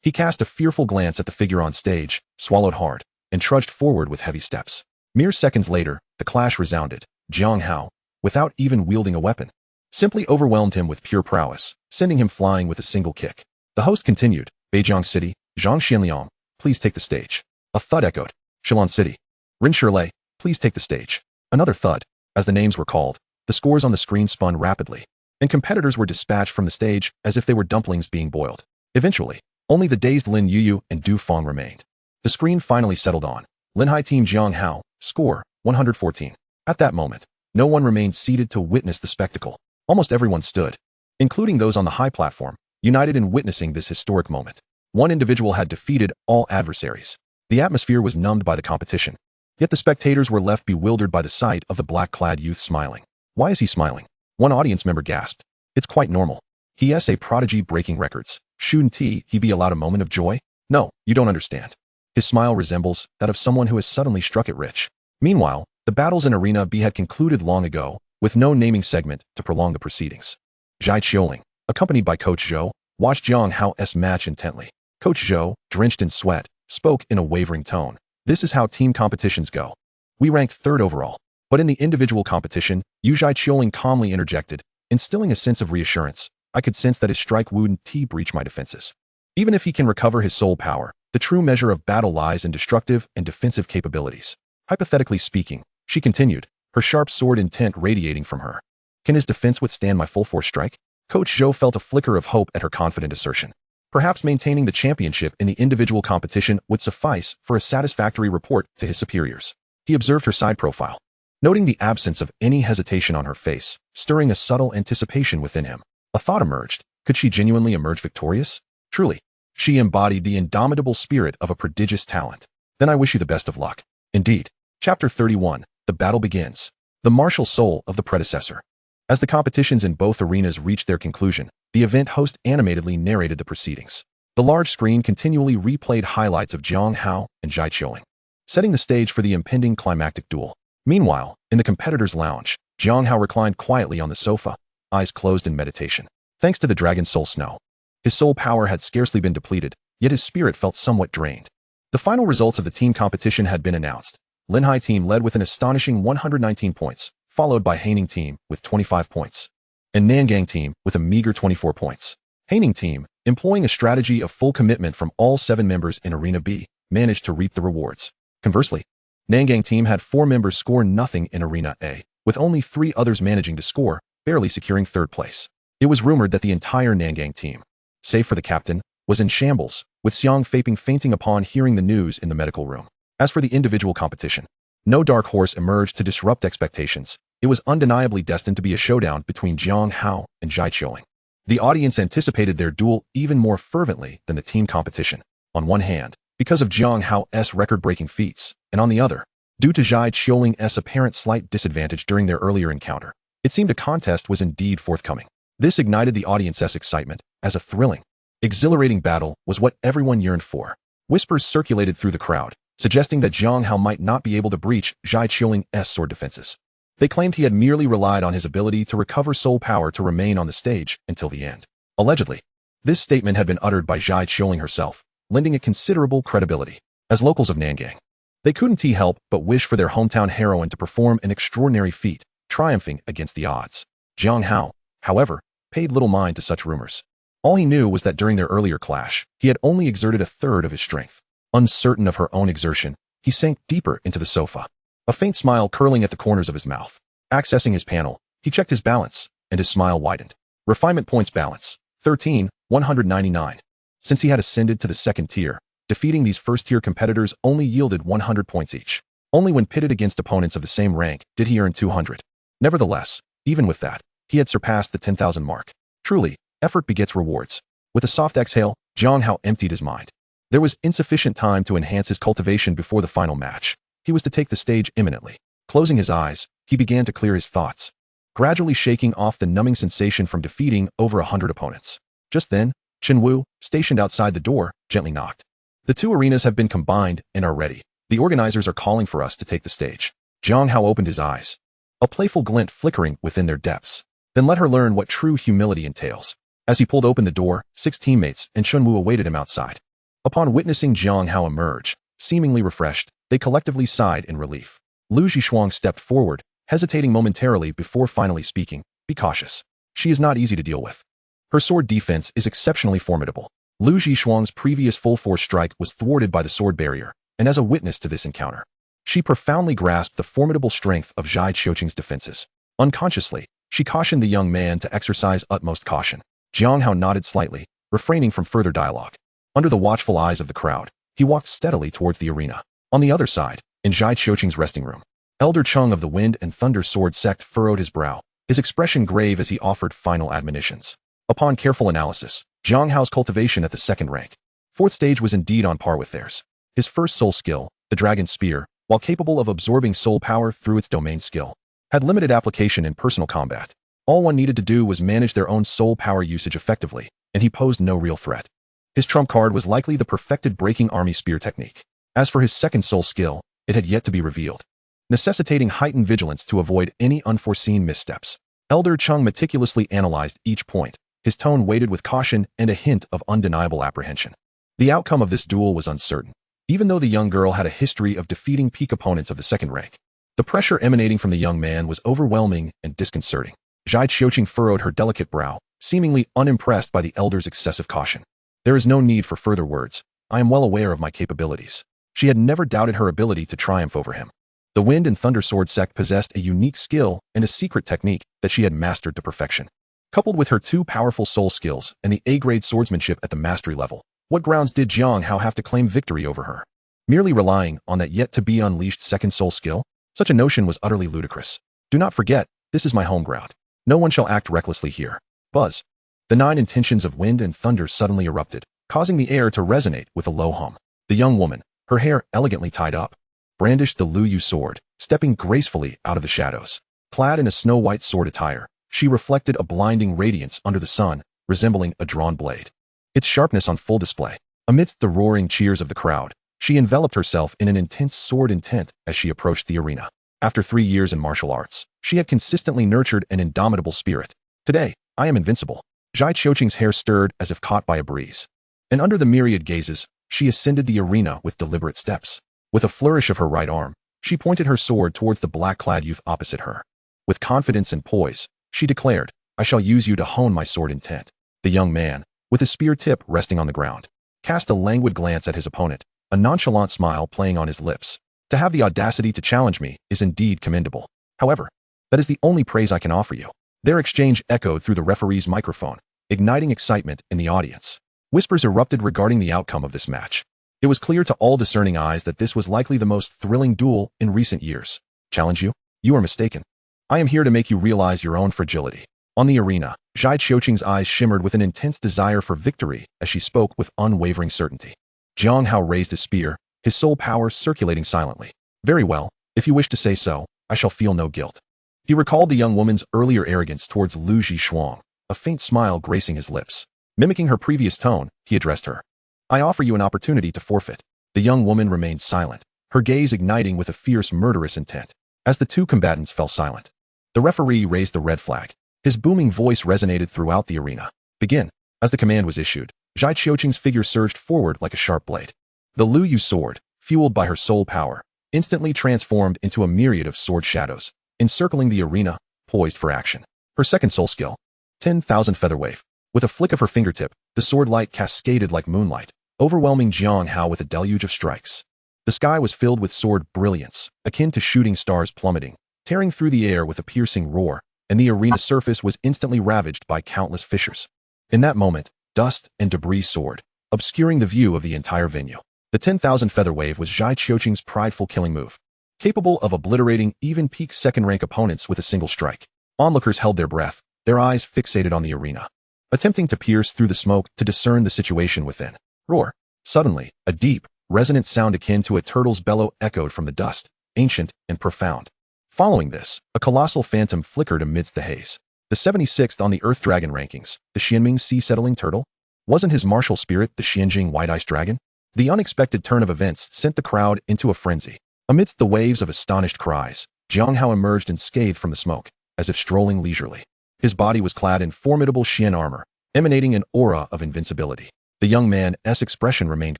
He cast a fearful glance at the figure on stage, swallowed hard, and trudged forward with heavy steps. Mere seconds later, the clash resounded. Jiang Hao, without even wielding a weapon, simply overwhelmed him with pure prowess, sending him flying with a single kick. The host continued, "Beijiang City, Zhang Xianliang, please take the stage." A thud echoed. "Shilin City, Rin Shirlei, please take the stage." Another thud. As the names were called, the scores on the screen spun rapidly, and competitors were dispatched from the stage as if they were dumplings being boiled. Eventually, only the dazed Lin Yuyu and Du Feng remained. The screen finally settled on Linhai Team Jiang Hao, score 114. At that moment, no one remained seated to witness the spectacle. Almost everyone stood, including those on the high platform, united in witnessing this historic moment. One individual had defeated all adversaries. The atmosphere was numbed by the competition, yet the spectators were left bewildered by the sight of the black-clad youth smiling. "Why is he smiling?" One audience member gasped. "It's quite normal. He is a prodigy breaking records. Shouldn't he be allowed a moment of joy?" "No, you don't understand. His smile resembles that of someone who has suddenly struck it rich." Meanwhile, the battles in Arena B had concluded long ago, with no naming segment to prolong the proceedings. Zhai Qiuling, accompanied by Coach Zhou, watched Jiang Hao's match intently. Coach Zhou, drenched in sweat, spoke in a wavering tone. "This is how team competitions go. We ranked 3rd overall. But in the individual competition, Zhai Qiuling calmly interjected, instilling a sense of reassurance. I could sense that his strike wouldn't breach my defenses. Even if he can recover his soul power, the true measure of battle lies in destructive and defensive capabilities. Hypothetically speaking," she continued, her sharp sword intent radiating from her. "Can his defense withstand my full force strike?" Coach Zhou felt a flicker of hope at her confident assertion. Perhaps maintaining the championship in the individual competition would suffice for a satisfactory report to his superiors. He observed her side profile, noting the absence of any hesitation on her face, stirring a subtle anticipation within him. A thought emerged. Could she genuinely emerge victorious? Truly, she embodied the indomitable spirit of a prodigious talent. Then I wish you the best of luck. Indeed. Chapter 31. The battle begins. The martial soul of the predecessor. As the competitions in both arenas reached their conclusion, the event host animatedly narrated the proceedings. The large screen continually replayed highlights of Jiang Hao and Zhai Qiuling, setting the stage for the impending climactic duel. Meanwhile, in the competitors' lounge, Jiang Hao reclined quietly on the sofa, eyes closed in meditation. Thanks to the Dragon Soul Snow, his soul power had scarcely been depleted, yet his spirit felt somewhat drained. The final results of the team competition had been announced. Linhai team led with an astonishing 119 points, followed by Haining team with 25 points, and Nangang team with a meager 24 points. Painting team, employing a strategy of full commitment from all 7 members in Arena B, managed to reap the rewards. Conversely, Nangang team had 4 members score nothing in Arena A, with only 3 others managing to score, barely securing 3rd place. It was rumored that the entire Nangang team, save for the captain, was in shambles, with Xiang Faping fainting upon hearing the news in the medical room. As for the individual competition, no dark horse emerged to disrupt expectations. It was undeniably destined to be a showdown between Jiang Hao and Zhai Qiuling. The audience anticipated their duel even more fervently than the team competition. On one hand, because of Jiang Hao's record-breaking feats, and on the other, due to Zhai Qiuling's apparent slight disadvantage during their earlier encounter, it seemed a contest was indeed forthcoming. This ignited the audience's excitement, as a thrilling, exhilarating battle was what everyone yearned for. Whispers circulated through the crowd, suggesting that Jiang Hao might not be able to breach Zhai Qiuling's sword defenses. They claimed he had merely relied on his ability to recover soul power to remain on the stage until the end. Allegedly, this statement had been uttered by Zhai Qiuling herself, lending it considerable credibility. As locals of Nangang, they couldn't help but wish for their hometown heroine to perform an extraordinary feat, triumphing against the odds. Jiang Hao, however, paid little mind to such rumors. All he knew was that during their earlier clash, he had only exerted 1/3 of his strength. Uncertain of her own exertion, he sank deeper into the sofa, a faint smile curling at the corners of his mouth. Accessing his panel, he checked his balance, and his smile widened. Refinement points balance, 13,199. Since he had ascended to the 2nd tier, defeating these first-tier competitors only yielded 100 points each. Only when pitted against opponents of the same rank did he earn 200. Nevertheless, even with that, he had surpassed the 10,000 mark. Truly, effort begets rewards. With a soft exhale, Jiang Hao emptied his mind. There was insufficient time to enhance his cultivation before the final match. He was to take the stage imminently. Closing his eyes, he began to clear his thoughts, gradually shaking off the numbing sensation from defeating over 100 opponents. Just then, Chen Wu, stationed outside the door, gently knocked. The 2 arenas have been combined and are ready. The organizers are calling for us to take the stage. Jiang Hao opened his eyes, a playful glint flickering within their depths. Then let her learn what true humility entails. As he pulled open the door, 6 teammates and Chen Wu awaited him outside. Upon witnessing Jiang Hao emerge, seemingly refreshed, they collectively sighed in relief. Lu Zhishuang stepped forward, hesitating momentarily before finally speaking. Be cautious. She is not easy to deal with. Her sword defense is exceptionally formidable. Lu Zhishuang's previous full-force strike was thwarted by the sword barrier, and as a witness to this encounter, she profoundly grasped the formidable strength of Zhai Qiuling's defenses. Unconsciously, she cautioned the young man to exercise utmost caution. Jiang Hao nodded slightly, refraining from further dialogue. Under the watchful eyes of the crowd, he walked steadily towards the arena. On the other side, in Zhai Qiuling's resting room, Elder Chung of the Wind and Thunder Sword sect furrowed his brow, his expression grave as he offered final admonitions. Upon careful analysis, Jiang Hao's cultivation at the 2nd rank, 4th stage was indeed on par with theirs. His first soul skill, the Dragon Spear, while capable of absorbing soul power through its domain skill, had limited application in personal combat. All one needed to do was manage their own soul power usage effectively, and he posed no real threat. His trump card was likely the perfected breaking army spear technique. As for his 2nd soul skill, it had yet to be revealed, necessitating heightened vigilance to avoid any unforeseen missteps. Elder Chung meticulously analyzed each point, his tone weighted with caution and a hint of undeniable apprehension. The outcome of this duel was uncertain. Even though the young girl had a history of defeating peak opponents of the 2nd rank, the pressure emanating from the young man was overwhelming and disconcerting. Zhai Qiuling furrowed her delicate brow, seemingly unimpressed by the elder's excessive caution. There is no need for further words. I am well aware of my capabilities. She had never doubted her ability to triumph over him. The Wind and Thunder Sword sect possessed a unique skill and a secret technique that she had mastered to perfection. Coupled with her 2 powerful soul skills and the A-grade swordsmanship at the mastery level, what grounds did Jiang Hao have to claim victory over her? Merely relying on that yet-to-be-unleashed 2nd soul skill? Such a notion was utterly ludicrous. Do not forget, this is my home ground. No one shall act recklessly here. Buzz. The 9 intentions of Wind and Thunder suddenly erupted, causing the air to resonate with a low hum. The young woman, her hair elegantly tied up, brandished the Lu Yu sword, stepping gracefully out of the shadows. Clad in a snow-white sword attire, she reflected a blinding radiance under the sun, resembling a drawn blade. Its sharpness on full display. Amidst the roaring cheers of the crowd, she enveloped herself in an intense sword intent as she approached the arena. After 3 years in martial arts, she had consistently nurtured an indomitable spirit. Today, I am invincible. Zhai Qiuling's hair stirred as if caught by a breeze. And under the myriad gazes, she ascended the arena with deliberate steps. With a flourish of her right arm, she pointed her sword towards the black-clad youth opposite her. With confidence and poise, she declared, I shall use you to hone my sword intent. The young man, with his spear tip resting on the ground, cast a languid glance at his opponent, a nonchalant smile playing on his lips. To have the audacity to challenge me is indeed commendable. However, that is the only praise I can offer you. Their exchange echoed through the referee's microphone, igniting excitement in the audience. Whispers erupted regarding the outcome of this match. It was clear to all discerning eyes that this was likely the most thrilling duel in recent years. Challenge you? You are mistaken. I am here to make you realize your own fragility. On the arena, Zhai Qiuqing's eyes shimmered with an intense desire for victory as she spoke with unwavering certainty. Jiang Hao raised his spear, his soul power circulating silently. Very well, if you wish to say so, I shall feel no guilt. He recalled the young woman's earlier arrogance towards Lu Zhishuang, a faint smile gracing his lips. Mimicking her previous tone, he addressed her. I offer you an opportunity to forfeit. The young woman remained silent, her gaze igniting with a fierce murderous intent. As the two combatants fell silent, the referee raised the red flag. His booming voice resonated throughout the arena. Begin. As the command was issued, Zhai Qiuqing's figure surged forward like a sharp blade. The Lu Yu sword, fueled by her soul power, instantly transformed into a myriad of sword shadows, encircling the arena, poised for action. Her second soul skill, 10,000 feather wave. With a flick of her fingertip, the sword light cascaded like moonlight, overwhelming Jiang Hao with a deluge of strikes. The sky was filled with sword brilliance, akin to shooting stars plummeting, tearing through the air with a piercing roar, and the arena surface was instantly ravaged by countless fissures. In that moment, dust and debris soared, obscuring the view of the entire venue. The 10,000 feather wave was Zhai Qiuqing's prideful killing move, capable of obliterating even peak second-rank opponents with a single strike. Onlookers held their breath, their eyes fixated on the arena, attempting to pierce through the smoke to discern the situation within. Roar. Suddenly, a deep, resonant sound akin to a turtle's bellow echoed from the dust, ancient and profound. Following this, a colossal phantom flickered amidst the haze. The 76th on the Earth Dragon rankings, the Xianming sea-settling turtle? Wasn't his martial spirit the Xianjing white-ice dragon? The unexpected turn of events sent the crowd into a frenzy. Amidst the waves of astonished cries, Jiang Hao emerged unscathed from the smoke, as if strolling leisurely. His body was clad in formidable Xian armor, emanating an aura of invincibility. The young man's expression remained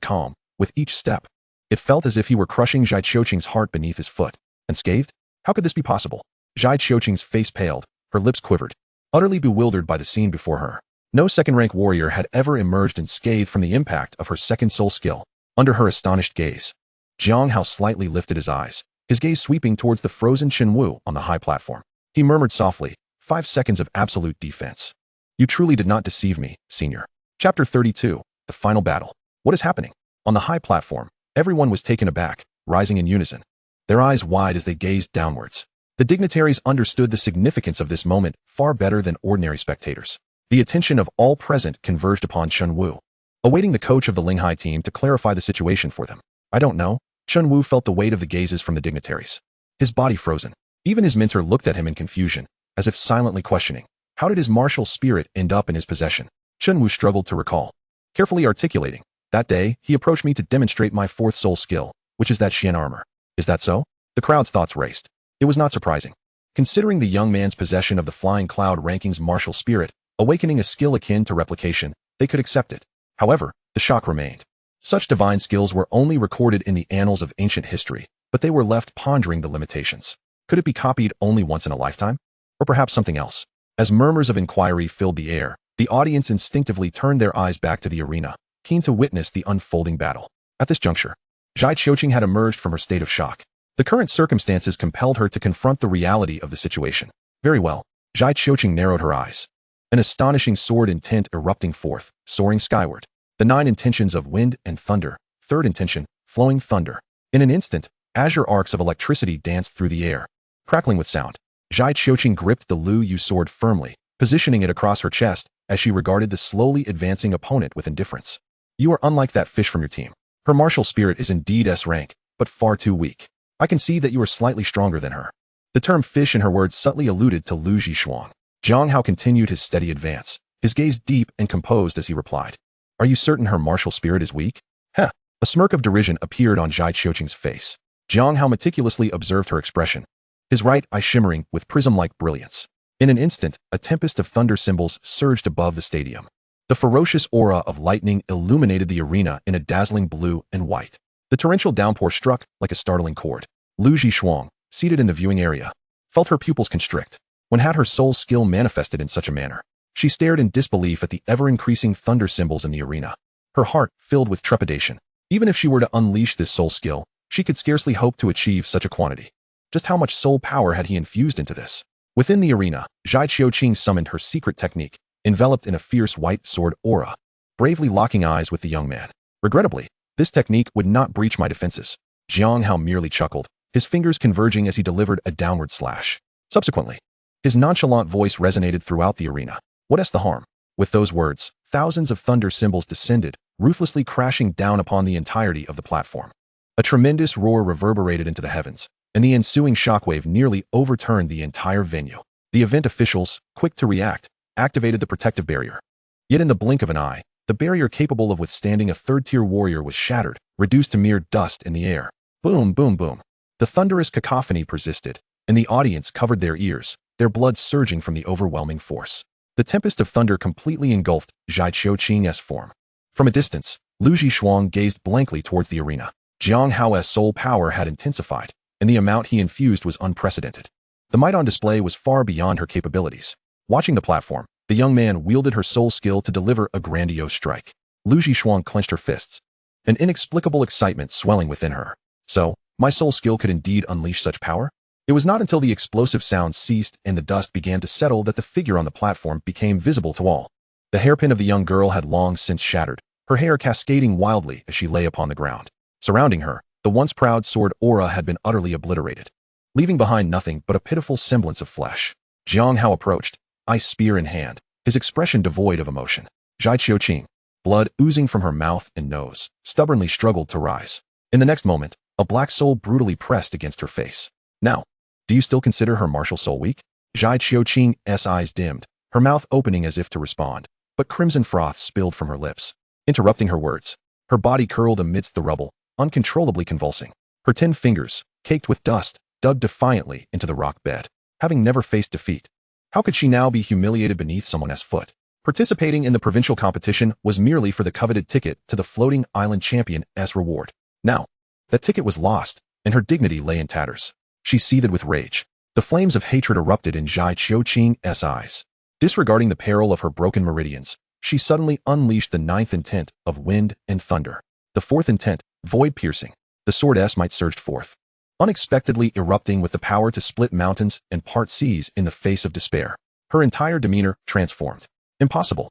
calm, with each step. It felt as if he were crushing Zhai Qiuqing's heart beneath his foot. Unscathed? How could this be possible? Zhai Qiuqing's face paled, her lips quivered, utterly bewildered by the scene before her. No second-rank warrior had ever emerged unscathed from the impact of her second soul skill. Under her astonished gaze, Jiang Hao slightly lifted his eyes, his gaze sweeping towards the frozen Shenwu on the high platform. He murmured softly, 5 seconds of absolute defense. You truly did not deceive me, senior. Chapter 32, The Final Battle. What is happening? On the high platform, everyone was taken aback, rising in unison, their eyes wide as they gazed downwards. The dignitaries understood the significance of this moment far better than ordinary spectators. The attention of all present converged upon Shenwu, awaiting the coach of the Linghai team to clarify the situation for them. I don't know. Shenwu felt the weight of the gazes from the dignitaries. His body frozen. Even his mentor looked at him in confusion, as if silently questioning, how did his martial spirit end up in his possession? Shenwu struggled to recall, carefully articulating, that day, he approached me to demonstrate my fourth soul skill, which is that Xian armor. Is that so? The crowd's thoughts raced. It was not surprising. Considering the young man's possession of the Flying Cloud ranking's martial spirit, awakening a skill akin to replication, they could accept it. However, the shock remained. Such divine skills were only recorded in the annals of ancient history, but they were left pondering the limitations. Could it be copied only once in a lifetime? Or perhaps something else? As murmurs of inquiry filled the air, the audience instinctively turned their eyes back to the arena, keen to witness the unfolding battle. At this juncture, Zhai Qiuqing had emerged from her state of shock. The current circumstances compelled her to confront the reality of the situation. Very well. Zhai Qiuqing narrowed her eyes, an astonishing sword intent erupting forth, soaring skyward. The 9 intentions of wind and thunder. Third intention, flowing thunder. In an instant, azure arcs of electricity danced through the air, crackling with sound. Zhai Qiuqing gripped the Lu Yu sword firmly, positioning it across her chest as she regarded the slowly advancing opponent with indifference. You are unlike that fish from your team. Her martial spirit is indeed S rank, but far too weak. I can see that you are slightly stronger than her. The term fish in her words subtly alluded to Lu Zhishuang. Jiang Hao continued his steady advance, his gaze deep and composed as he replied. Are you certain her martial spirit is weak? Heh. A smirk of derision appeared on Zhai Qiuqing's face. Jiang Hao meticulously observed her expression, his right eye shimmering with prism-like brilliance. In an instant, a tempest of thunder symbols surged above the stadium. The ferocious aura of lightning illuminated the arena in a dazzling blue and white. The torrential downpour struck like a startling chord. Lu Zhishuang, seated in the viewing area, felt her pupils constrict. When had her soul skill manifested in such a manner? She stared in disbelief at the ever-increasing thunder symbols in the arena, her heart filled with trepidation. Even if she were to unleash this soul skill, she could scarcely hope to achieve such a quantity. Just how much soul power had he infused into this? Within the arena, Zhai Qiuqing summoned her secret technique, enveloped in a fierce white sword aura, bravely locking eyes with the young man. Regrettably, this technique would not breach my defenses. Jiang Hao merely chuckled, his fingers converging as he delivered a downward slash. Subsequently, his nonchalant voice resonated throughout the arena. What's the harm? With those words, thousands of thunder symbols descended, ruthlessly crashing down upon the entirety of the platform. A tremendous roar reverberated into the heavens, and the ensuing shockwave nearly overturned the entire venue. The event officials, quick to react, activated the protective barrier. Yet in the blink of an eye, the barrier capable of withstanding a third-tier warrior was shattered, reduced to mere dust in the air. Boom, boom, boom. The thunderous cacophony persisted, and the audience covered their ears, their blood surging from the overwhelming force. The tempest of thunder completely engulfed Zhai Qiuqing's form. From a distance, Lu Zhishuang gazed blankly towards the arena. Jiang Hao's soul power had intensified, and the amount he infused was unprecedented. The might on display was far beyond her capabilities. Watching the platform, the young man wielded her soul skill to deliver a grandiose strike. Lu Zhishuang clenched her fists, an inexplicable excitement swelling within her. So, my soul skill could indeed unleash such power? It was not until the explosive sound ceased and the dust began to settle that the figure on the platform became visible to all. The hairpin of the young girl had long since shattered, her hair cascading wildly as she lay upon the ground. Surrounding her, the once proud sword aura had been utterly obliterated, leaving behind nothing but a pitiful semblance of flesh. Jiang Hao approached, ice spear in hand, his expression devoid of emotion. Zhai Qiuqing, blood oozing from her mouth and nose, stubbornly struggled to rise. In the next moment, a black soul brutally pressed against her face. Now, do you still consider her martial soul weak? Zhai Qiuqing's eyes dimmed, her mouth opening as if to respond, but crimson froth spilled from her lips, interrupting her words. Her body curled amidst the rubble, uncontrollably convulsing. Her 10 fingers, caked with dust, dug defiantly into the rock bed. Having never faced defeat, how could she now be humiliated beneath someone's foot? Participating in the provincial competition was merely for the coveted ticket to the floating island champion's reward. Now, that ticket was lost, and her dignity lay in tatters. She seethed with rage. The flames of hatred erupted in Zhai Qiuqing's eyes. Disregarding the peril of her broken meridians, she suddenly unleashed the 9th intent of wind and thunder. The 4th intent, void-piercing. The sword's might surged forth, unexpectedly erupting with the power to split mountains and part seas in the face of despair. Her entire demeanor transformed. Impossible!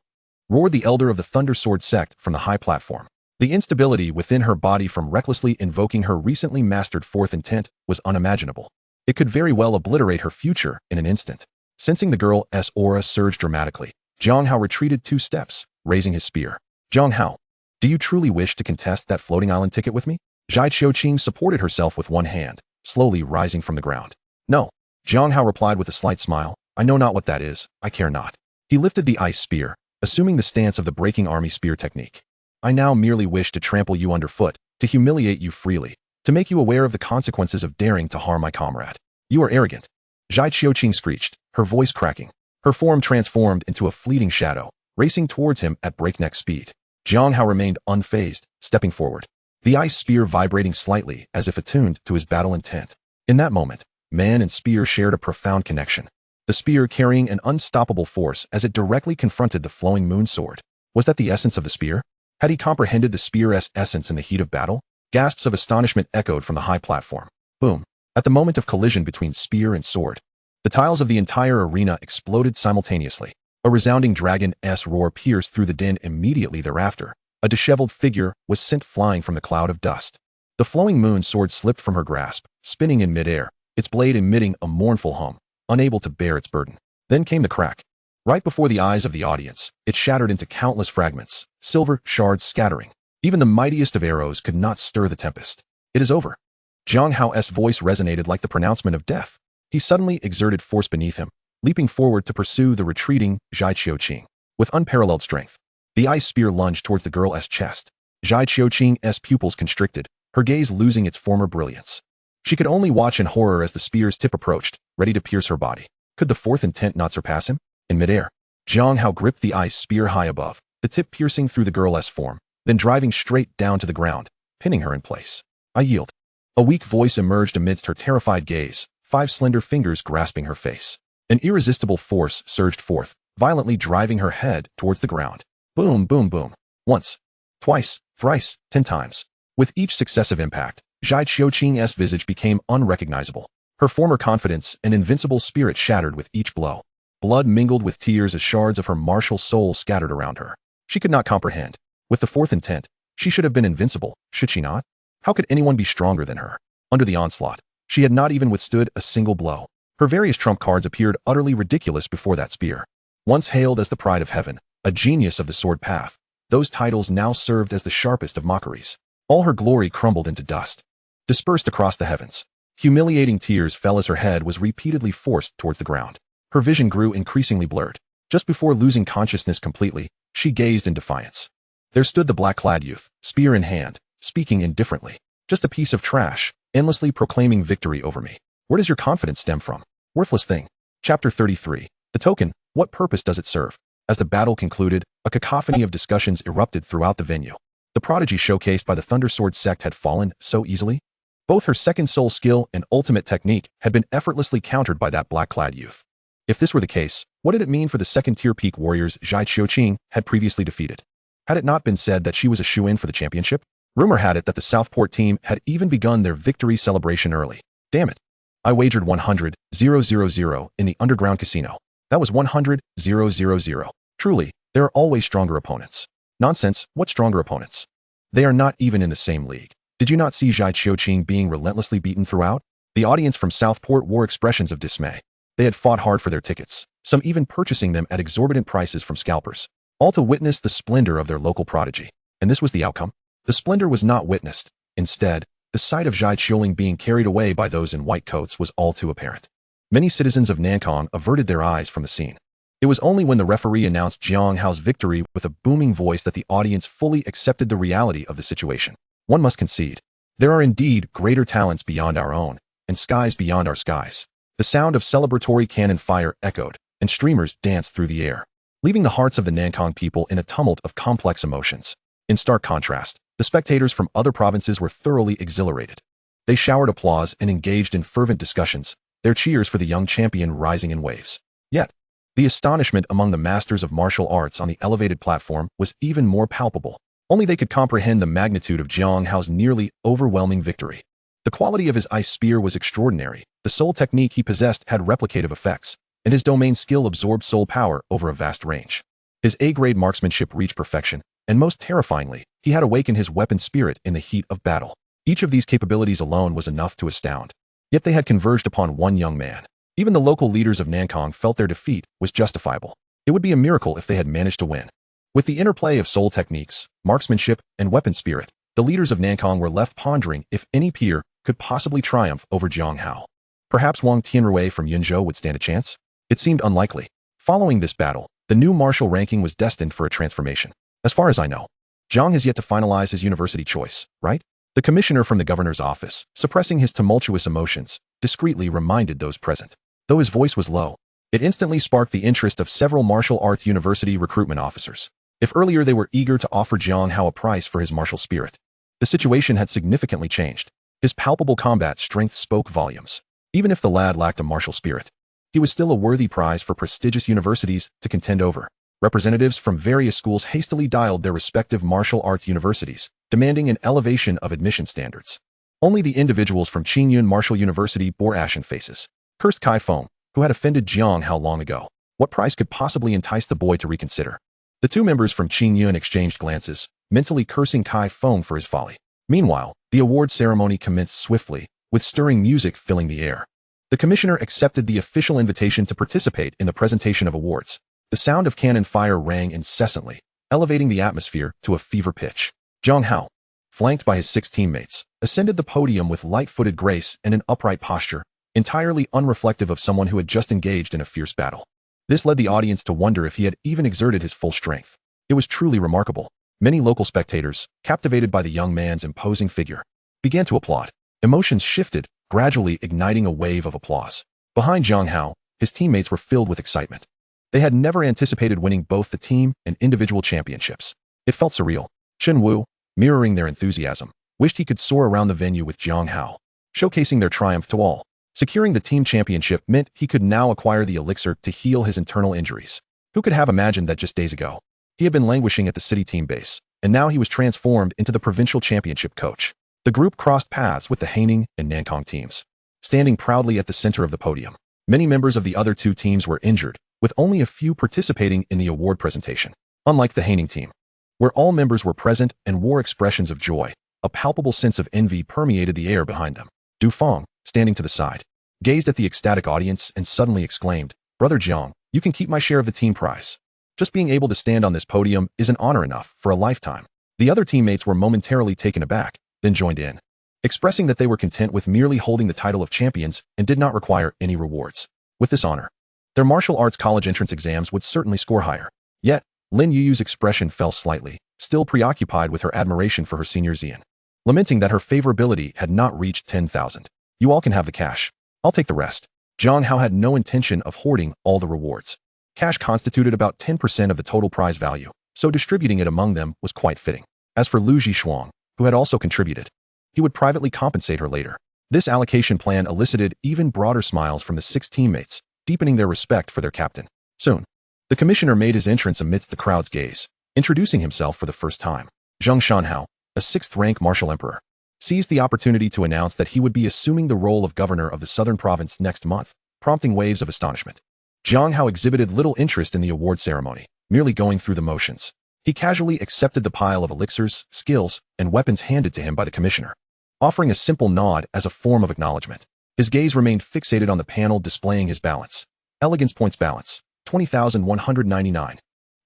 Roared the elder of the Thunder Sword sect from the high platform. The instability within her body from recklessly invoking her recently mastered 4th intent was unimaginable. It could very well obliterate her future in an instant. Sensing the girl's aura surge dramatically, Jiang Hao retreated 2 steps, raising his spear. Jiang Hao, do you truly wish to contest that floating island ticket with me? Zhai Qiuqing supported herself with one hand, slowly rising from the ground. No, Jiang Hao replied with a slight smile. I know not what that is, I care not. He lifted the ice spear, assuming the stance of the breaking army spear technique. I now merely wish to trample you underfoot, to humiliate you freely, to make you aware of the consequences of daring to harm my comrade. You are arrogant. Zhai Qiuqing screeched, her voice cracking. Her form transformed into a fleeting shadow, racing towards him at breakneck speed. Jiang Hao remained unfazed, stepping forward, the ice spear vibrating slightly as if attuned to his battle intent. In that moment, man and spear shared a profound connection. The spear carrying an unstoppable force as it directly confronted the flowing moon sword. Was that the essence of the spear? Had he comprehended the spear's essence in the heat of battle? Gasps of astonishment echoed from the high platform. Boom! At the moment of collision between spear and sword, the tiles of the entire arena exploded simultaneously. A resounding dragon's roar pierced through the din immediately thereafter. A disheveled figure was sent flying from the cloud of dust. The flowing moon sword slipped from her grasp, spinning in midair, its blade emitting a mournful hum, unable to bear its burden. Then came the crack. Right before the eyes of the audience, it shattered into countless fragments, silver shards scattering. Even the mightiest of arrows could not stir the tempest. It is over. Jiang Hao's voice resonated like the pronouncement of death. He suddenly exerted force beneath him, leaping forward to pursue the retreating Zhai Qiuqing. With unparalleled strength, the ice spear lunged towards the girl's chest. Zhai Qiuqing's pupils constricted, her gaze losing its former brilliance. She could only watch in horror as the spear's tip approached, ready to pierce her body. Could the 4th intent not surpass him? In midair, Jiang Hao gripped the ice spear high above, the tip piercing through the girl's form, then driving straight down to the ground, pinning her in place. I yield. A weak voice emerged amidst her terrified gaze, 5 slender fingers grasping her face. An irresistible force surged forth, violently driving her head towards the ground. Boom, boom, boom. Once, twice, thrice, 10 times. With each successive impact, Zhai Qiuqing's visage became unrecognizable. Her former confidence and invincible spirit shattered with each blow. Blood mingled with tears as shards of her martial soul scattered around her. She could not comprehend. With the fourth intent, she should have been invincible, should she not? How could anyone be stronger than her? Under the onslaught, she had not even withstood a single blow. Her various trump cards appeared utterly ridiculous before that spear. Once hailed as the pride of heaven, a genius of the sword path, those titles now served as the sharpest of mockeries. All her glory crumbled into dust, dispersed across the heavens. Humiliating tears fell as her head was repeatedly forced towards the ground. Her vision grew increasingly blurred. Just before losing consciousness completely, she gazed in defiance. There stood the black-clad youth, spear in hand, speaking indifferently. Just a piece of trash, endlessly proclaiming victory over me. Where does your confidence stem from? Worthless thing. Chapter 33. The token, what purpose does it serve? As the battle concluded, a cacophony of discussions erupted throughout the venue. The prodigy showcased by the Thunder Sword sect had fallen so easily. Both her second soul skill and ultimate technique had been effortlessly countered by that black-clad youth. If this were the case, what did it mean for the second-tier peak warriors Zhai Qiuqing had previously defeated? Had it not been said that she was a shoo-in for the championship? Rumor had it that the Southport team had even begun their victory celebration early. Damn it. I wagered 100,000 in the underground casino. That was 100,000. Truly, there are always stronger opponents. Nonsense, what stronger opponents? They are not even in the same league. Did you not see Zhai Qiuqing being relentlessly beaten throughout? The audience from Southport wore expressions of dismay. They had fought hard for their tickets, some even purchasing them at exorbitant prices from scalpers, all to witness the splendor of their local prodigy. And this was the outcome? The splendor was not witnessed. Instead, the sight of Zhai Qiuqing being carried away by those in white coats was all too apparent. Many citizens of Nankang averted their eyes from the scene. It was only when the referee announced Jiang Hao's victory with a booming voice that the audience fully accepted the reality of the situation. One must concede. There are indeed greater talents beyond our own, and skies beyond our skies. The sound of celebratory cannon fire echoed, and streamers danced through the air, leaving the hearts of the Nankang people in a tumult of complex emotions. In stark contrast, the spectators from other provinces were thoroughly exhilarated. They showered applause and engaged in fervent discussions, their cheers for the young champion rising in waves. Yet, the astonishment among the masters of martial arts on the elevated platform was even more palpable. Only they could comprehend the magnitude of Jiang Hao's nearly overwhelming victory. The quality of his ice spear was extraordinary, the soul technique he possessed had replicative effects, and his domain skill absorbed soul power over a vast range. His A-grade marksmanship reached perfection, and most terrifyingly, he had awakened his weapon spirit in the heat of battle. Each of these capabilities alone was enough to astound. Yet they had converged upon one young man. Even the local leaders of Nankang felt their defeat was justifiable. It would be a miracle if they had managed to win. With the interplay of soul techniques, marksmanship, and weapon spirit, the leaders of Nankang were left pondering if any peer could possibly triumph over Jiang Hao. Perhaps Wang Tianrui from Yunzhou would stand a chance? It seemed unlikely. Following this battle, the new martial ranking was destined for a transformation. As far as I know, Jiang has yet to finalize his university choice, right? The commissioner from the governor's office, suppressing his tumultuous emotions, discreetly reminded those present. Though his voice was low, it instantly sparked the interest of several martial arts university recruitment officers. If earlier they were eager to offer Jiang Hao a price for his martial spirit, the situation had significantly changed. His palpable combat strength spoke volumes. Even if the lad lacked a martial spirit, he was still a worthy prize for prestigious universities to contend over. Representatives from various schools hastily dialed their respective martial arts universities, demanding an elevation of admission standards. Only the individuals from Qingyun Martial University bore ashen faces. Cursed Kai Feng, who had offended Jiang Hao long ago. What price could possibly entice the boy to reconsider? The two members from Qingyun exchanged glances, mentally cursing Kai Feng for his folly. Meanwhile, the award ceremony commenced swiftly, with stirring music filling the air. The commissioner accepted the official invitation to participate in the presentation of awards. The sound of cannon fire rang incessantly, elevating the atmosphere to a fever pitch. Jiang Hao, flanked by his 6 teammates, ascended the podium with light-footed grace and an upright posture, entirely unreflective of someone who had just engaged in a fierce battle. This led the audience to wonder if he had even exerted his full strength. It was truly remarkable. Many local spectators, captivated by the young man's imposing figure, began to applaud. Emotions shifted, gradually igniting a wave of applause. Behind Jiang Hao, his teammates were filled with excitement. They had never anticipated winning both the team and individual championships. It felt surreal. Shen Wu, mirroring their enthusiasm, wished he could soar around the venue with Jiang Hao, showcasing their triumph to all. Securing the team championship meant he could now acquire the elixir to heal his internal injuries. Who could have imagined that just days ago? He had been languishing at the city team base, and now he was transformed into the provincial championship coach. The group crossed paths with the Haining and Nankong teams, standing proudly at the center of the podium. Many members of the other two teams were injured, with only a few participating in the award presentation. Unlike the Haining team, where all members were present and wore expressions of joy, a palpable sense of envy permeated the air behind them. Du Feng, standing to the side, gazed at the ecstatic audience and suddenly exclaimed, "Brother Jiang, you can keep my share of the team prize. Just being able to stand on this podium is an honor enough for a lifetime." The other teammates were momentarily taken aback, then joined in, expressing that they were content with merely holding the title of champions and did not require any rewards. With this honor, their martial arts college entrance exams would certainly score higher. Yet, Lin Yu's expression fell slightly, still preoccupied with her admiration for her senior Xian, lamenting that her favorability had not reached 10,000. "You all can have the cash. I'll take the rest." Jiang Hao had no intention of hoarding all the rewards. Cash constituted about 10% of the total prize value, so distributing it among them was quite fitting. As for Lu Zhishuang, who had also contributed, he would privately compensate her later. This allocation plan elicited even broader smiles from the 6 teammates, deepening their respect for their captain. Soon, the commissioner made his entrance amidst the crowd's gaze, introducing himself for the first time. Jiang Hao, a 6th-rank martial emperor, seized the opportunity to announce that he would be assuming the role of governor of the southern province next month, prompting waves of astonishment. Jiang Hao exhibited little interest in the award ceremony, merely going through the motions. He casually accepted the pile of elixirs, skills, and weapons handed to him by the commissioner, offering a simple nod as a form of acknowledgement. His gaze remained fixated on the panel displaying his balance. Elegance points balance, 20,199.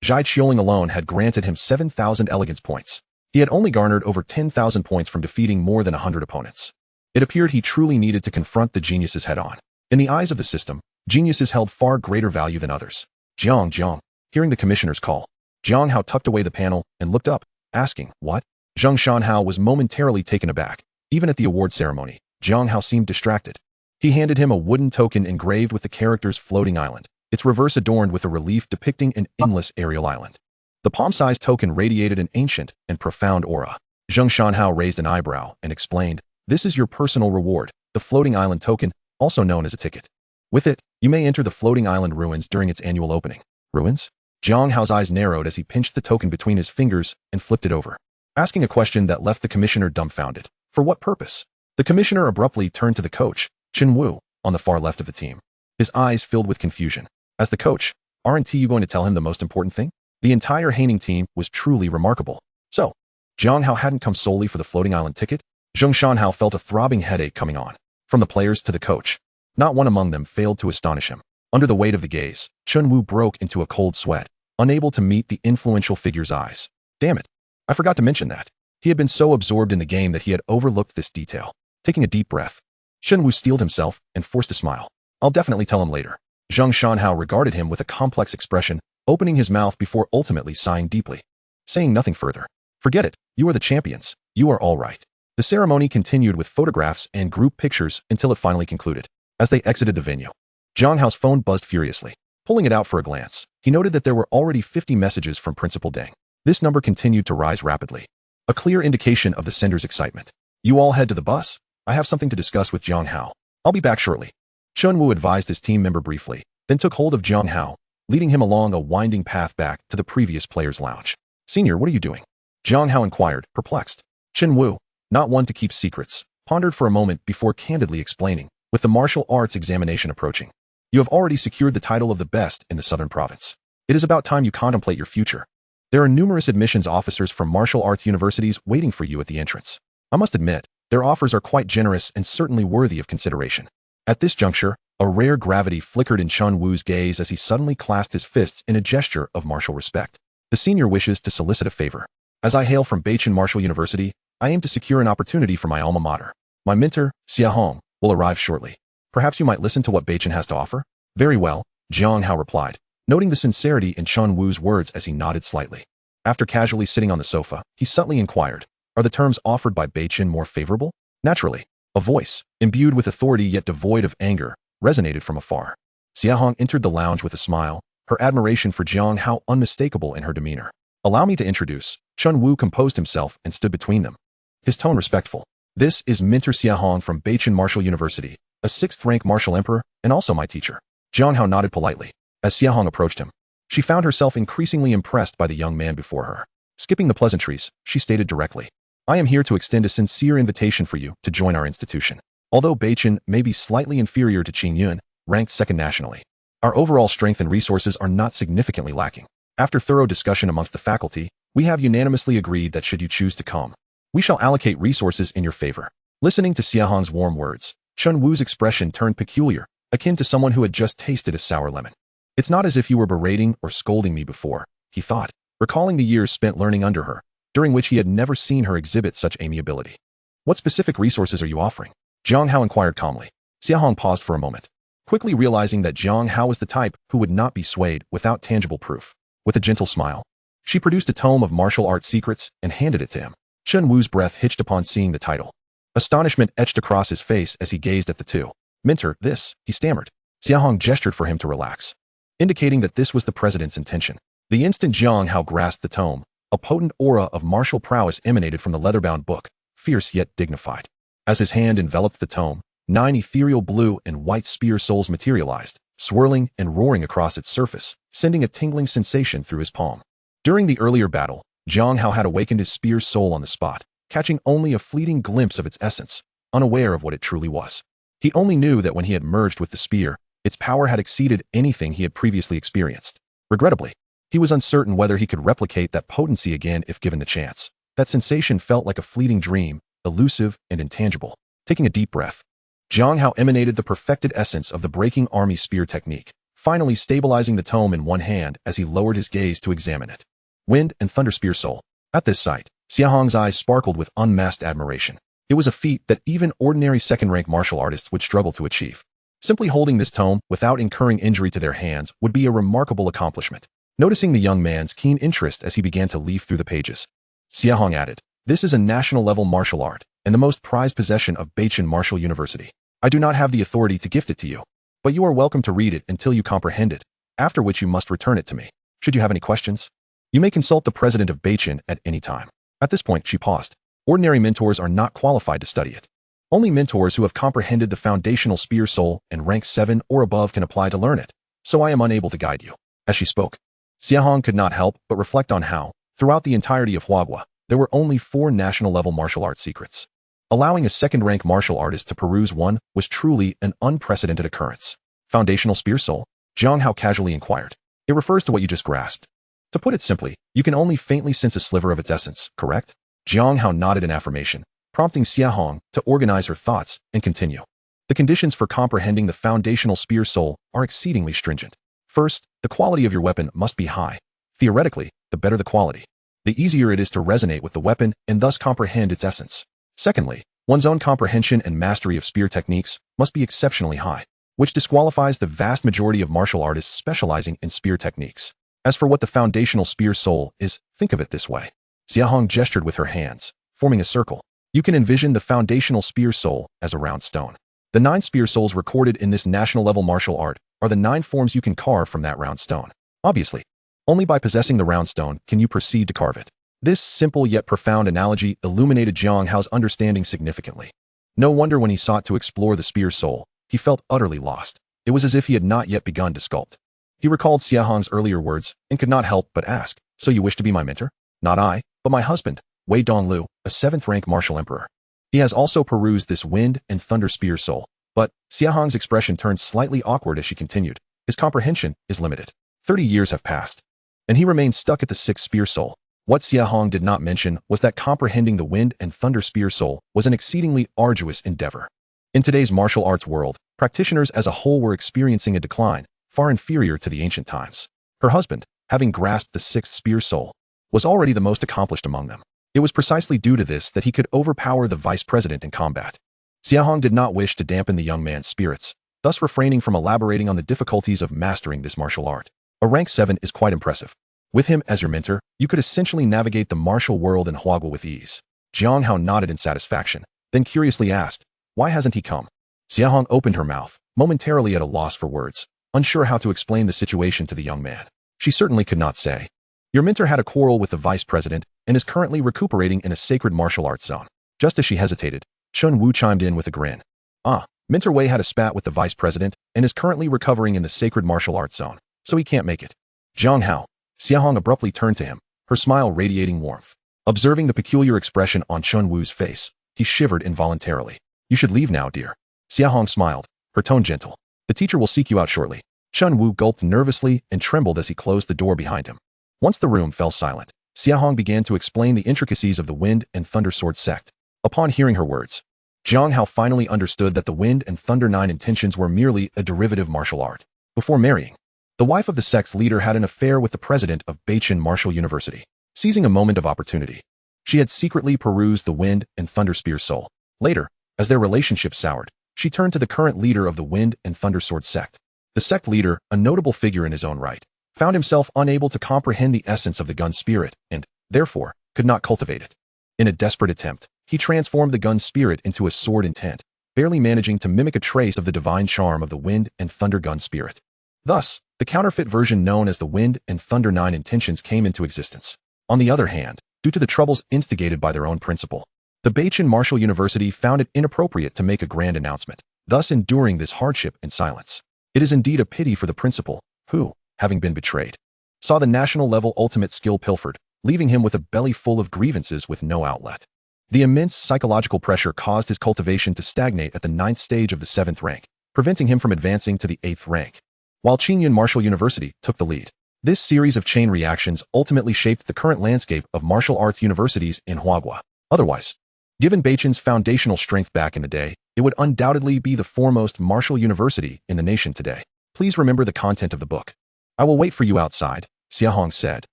Zhai Qiuling alone had granted him 7,000 elegance points. He had only garnered over 10,000 points from defeating more than 100 opponents. It appeared he truly needed to confront the geniuses head-on. In the eyes of the system, geniuses held far greater value than others. Jiang. Hearing the commissioner's call, Jiang Hao tucked away the panel and looked up, asking, "What?" Jiang Hao was momentarily taken aback. Even at the award ceremony, Jiang Hao seemed distracted. He handed him a wooden token engraved with the characters floating island, its reverse adorned with a relief depicting an endless aerial island. The palm-sized token radiated an ancient and profound aura. Jiang Hao raised an eyebrow and explained, "This is your personal reward, the floating island token, also known as a ticket. With it, you may enter the floating island ruins during its annual opening." Ruins? Jiang Hao's eyes narrowed as he pinched the token between his fingers and flipped it over, asking a question that left the commissioner dumbfounded. For what purpose? The commissioner abruptly turned to the coach, Chen Wu, on the far left of the team. His eyes filled with confusion. As the coach, aren't you going to tell him the most important thing? The entire Haining team was truly remarkable. So, Jiang Hao hadn't come solely for the floating island ticket? Jiang Hao felt a throbbing headache coming on. From the players to the coach, not one among them failed to astonish him. Under the weight of the gaze, Chen Wu broke into a cold sweat, unable to meet the influential figure's eyes. Damn it. I forgot to mention that. He had been so absorbed in the game that he had overlooked this detail. Taking a deep breath, Chen Wu steeled himself and forced a smile. "I'll definitely tell him later." Jiang Hao regarded him with a complex expression, opening his mouth before ultimately sighing deeply, saying nothing further. "Forget it. You are the champions. You are all right." The ceremony continued with photographs and group pictures until it finally concluded. As they exited the venue, Jiang Hao's phone buzzed furiously. Pulling it out for a glance, he noted that there were already 50 messages from Principal Deng. This number continued to rise rapidly, a clear indication of the sender's excitement. "You all head to the bus. I have something to discuss with Jiang Hao. I'll be back shortly." Chen Wu advised his team member briefly, then took hold of Jiang Hao, leading him along a winding path back to the previous players' lounge. "Senior, what are you doing?" Jiang Hao inquired, perplexed. Chen Wu, not one to keep secrets, pondered for a moment before candidly explaining, "With the martial arts examination approaching, you have already secured the title of the best in the southern province. It is about time you contemplate your future. There are numerous admissions officers from martial arts universities waiting for you at the entrance. I must admit, their offers are quite generous and certainly worthy of consideration." At this juncture, a rare gravity flickered in Chen Wu's gaze as he suddenly clasped his fists in a gesture of martial respect. "The senior wishes to solicit a favor. As I hail from Beichin Martial University, I aim to secure an opportunity for my alma mater. My mentor, Xia Hong, will arrive shortly. Perhaps you might listen to what Beichin has to offer?" "Very well," Jiang Hao replied, noting the sincerity in Chen Wu's words as he nodded slightly. After casually sitting on the sofa, he subtly inquired, "Are the terms offered by Beichin more favorable?" Naturally, a voice, imbued with authority yet devoid of anger, resonated from afar. Xia Hong entered the lounge with a smile, her admiration for Jiang Hao unmistakable in her demeanor. "Allow me to introduce." Chen Wu composed himself and stood between them, his tone respectful. "This is Mentor Xia Hong from Beichin Martial University, a 6th-rank martial emperor, and also my teacher." Jiang Hao nodded politely. As Xia Hong approached him, She found herself increasingly impressed by the young man before her. Skipping the pleasantries, she stated directly, "I am here to extend a sincere invitation for you to join our institution. Although Beichen may be slightly inferior to Qingyun, ranked second nationally, our overall strength and resources are not significantly lacking. After thorough discussion amongst the faculty, we have unanimously agreed that should you choose to come, we shall allocate resources in your favor." Listening to Xiahong's warm words, Chun Wu's expression turned peculiar, akin to someone who had just tasted a sour lemon. "It's not as if you were berating or scolding me before," he thought, recalling the years spent learning under her, during which he had never seen her exhibit such amiability. "What specific resources are you offering?" Jiang Hao inquired calmly. Xiahong paused for a moment, quickly realizing that Jiang Hao was the type who would not be swayed without tangible proof. With a gentle smile, she produced a tome of martial arts secrets and handed it to him. Chun Wu's breath hitched upon seeing the title. Astonishment etched across his face as he gazed at the two. "Mentor, this," he stammered. Xiahong gestured for him to relax, indicating that this was the president's intention. The instant Jiang Hao grasped the tome, a potent aura of martial prowess emanated from the leather-bound book, fierce yet dignified. As his hand enveloped the tome, 9 ethereal blue and white spear souls materialized, swirling and roaring across its surface, sending a tingling sensation through his palm. During the earlier battle, Jiang Hao had awakened his spear soul on the spot, catching only a fleeting glimpse of its essence, unaware of what it truly was. He only knew that when he had merged with the spear, its power had exceeded anything he had previously experienced. Regrettably, he was uncertain whether he could replicate that potency again if given the chance. That sensation felt like a fleeting dream, elusive and intangible. Taking a deep breath, Jiang Hao emanated the perfected essence of the breaking army spear technique, finally stabilizing the tome in one hand as he lowered his gaze to examine it. Wind and Thunder Spear Soul. At this sight, Xiahong's eyes sparkled with unmasked admiration. It was a feat that even ordinary second-rank martial artists would struggle to achieve. Simply holding this tome without incurring injury to their hands would be a remarkable accomplishment. Noticing the young man's keen interest as he began to leaf through the pages, Xiahong added, "This is a national-level martial art and the most prized possession of Beichen Martial University. I do not have the authority to gift it to you, but you are welcome to read it until you comprehend it, after which you must return it to me. Should you have any questions, you may consult the president of Beichen at any time." At this point, she paused. Ordinary mentors are not qualified to study it. Only mentors who have comprehended the foundational spear soul and rank 7 or above can apply to learn it, so I am unable to guide you. As she spoke, Xiahong could not help but reflect on how, throughout the entirety of Huagua, there were only 4 national-level martial arts secrets. Allowing a second-rank martial artist to peruse one was truly an unprecedented occurrence. Foundational spear soul? Jiang Hao casually inquired. "It refers to what you just grasped. To put it simply, you can only faintly sense a sliver of its essence, correct?" Jiang Hao nodded in affirmation, prompting Xiahong to organize her thoughts and continue. "The conditions for comprehending the foundational spear soul are exceedingly stringent. First, the quality of your weapon must be high. Theoretically, the better the quality, the easier it is to resonate with the weapon and thus comprehend its essence. Secondly, one's own comprehension and mastery of spear techniques must be exceptionally high, which disqualifies the vast majority of martial artists specializing in spear techniques. As for what the foundational spear soul is, think of it this way." Xiahong gestured with her hands, forming a circle. "You can envision the foundational spear soul as a round stone. The 9 spear souls recorded in this national-level martial art are the 9 forms you can carve from that round stone. Obviously, only by possessing the round stone can you proceed to carve it." This simple yet profound analogy illuminated Jiang Hao's understanding significantly. No wonder when he sought to explore the spear soul, he felt utterly lost. It was as if he had not yet begun to sculpt. He recalled Xiahong's earlier words and could not help but ask, "So you wish to be my mentor?" "Not I, but my husband, Wei Donglu, a 7th-rank martial emperor. He has also perused this Wind and Thunder Spear Soul." But Xiahong's expression turned slightly awkward as she continued. "His comprehension is limited. 30 years have passed, and he remains stuck at the 6th Spear Soul." What Xiahong did not mention was that comprehending the Wind and Thunder Spear Soul was an exceedingly arduous endeavor. In today's martial arts world, practitioners as a whole were experiencing a decline, far inferior to the ancient times. Her husband, having grasped the 6th Spear Soul, was already the most accomplished among them. It was precisely due to this that he could overpower the vice president in combat. Xiahong did not wish to dampen the young man's spirits, thus refraining from elaborating on the difficulties of mastering this martial art. "A rank 7 is quite impressive. With him as your mentor, you could essentially navigate the martial world in Huagua with ease." Jiang Hao nodded in satisfaction, then curiously asked, "Why hasn't he come?" Xiahong opened her mouth, momentarily at a loss for words, unsure how to explain the situation to the young man. She certainly could not say. "Your mentor had a quarrel with the vice president and is currently recuperating in a sacred martial arts zone." Just as she hesitated, Chun Wu chimed in with a grin. "Ah, Mentor Wei had a spat with the vice president and is currently recovering in the sacred martial arts zone, so he can't make it." Jiang Hao. Xiahong abruptly turned to him, her smile radiating warmth. Observing the peculiar expression on Chun Wu's face, he shivered involuntarily. You should leave now, dear. Xiahong smiled, her tone gentle. The teacher will seek you out shortly. Chun Wu gulped nervously and trembled as he closed the door behind him. Once the room fell silent, Xiahong began to explain the intricacies of the Wind and Thunder Sword sect. Upon hearing her words, Jiang Hao finally understood that the Wind and Thunder Nine intentions were merely a derivative martial art. Before marrying, the wife of the sect's leader had an affair with the president of Beichin Martial University. Seizing a moment of opportunity, she had secretly perused the Wind and Thunder Spear soul. Later, as their relationship soured, she turned to the current leader of the Wind and Thunder Sword sect. The sect leader, a notable figure in his own right, found himself unable to comprehend the essence of the gun spirit and, therefore, could not cultivate it. In a desperate attempt, he transformed the gun spirit into a sword intent, barely managing to mimic a trace of the divine charm of the Wind and Thunder gun spirit. Thus, the counterfeit version known as the Wind and Thunder Nine intentions came into existence. On the other hand, due to the troubles instigated by their own principal, the Beichin Martial University found it inappropriate to make a grand announcement, thus enduring this hardship in silence. It is indeed a pity for the principal, who, having been betrayed, saw the national-level ultimate skill pilfered, leaving him with a belly full of grievances with no outlet. The immense psychological pressure caused his cultivation to stagnate at the 9th stage of the 7th rank, preventing him from advancing to the 8th rank. While Qingyun Martial University took the lead, this series of chain reactions ultimately shaped the current landscape of martial arts universities in Huagua. Otherwise, given Beichin's foundational strength back in the day, it would undoubtedly be the foremost martial university in the nation today. Please remember the content of the book. I will wait for you outside, Xiahong said,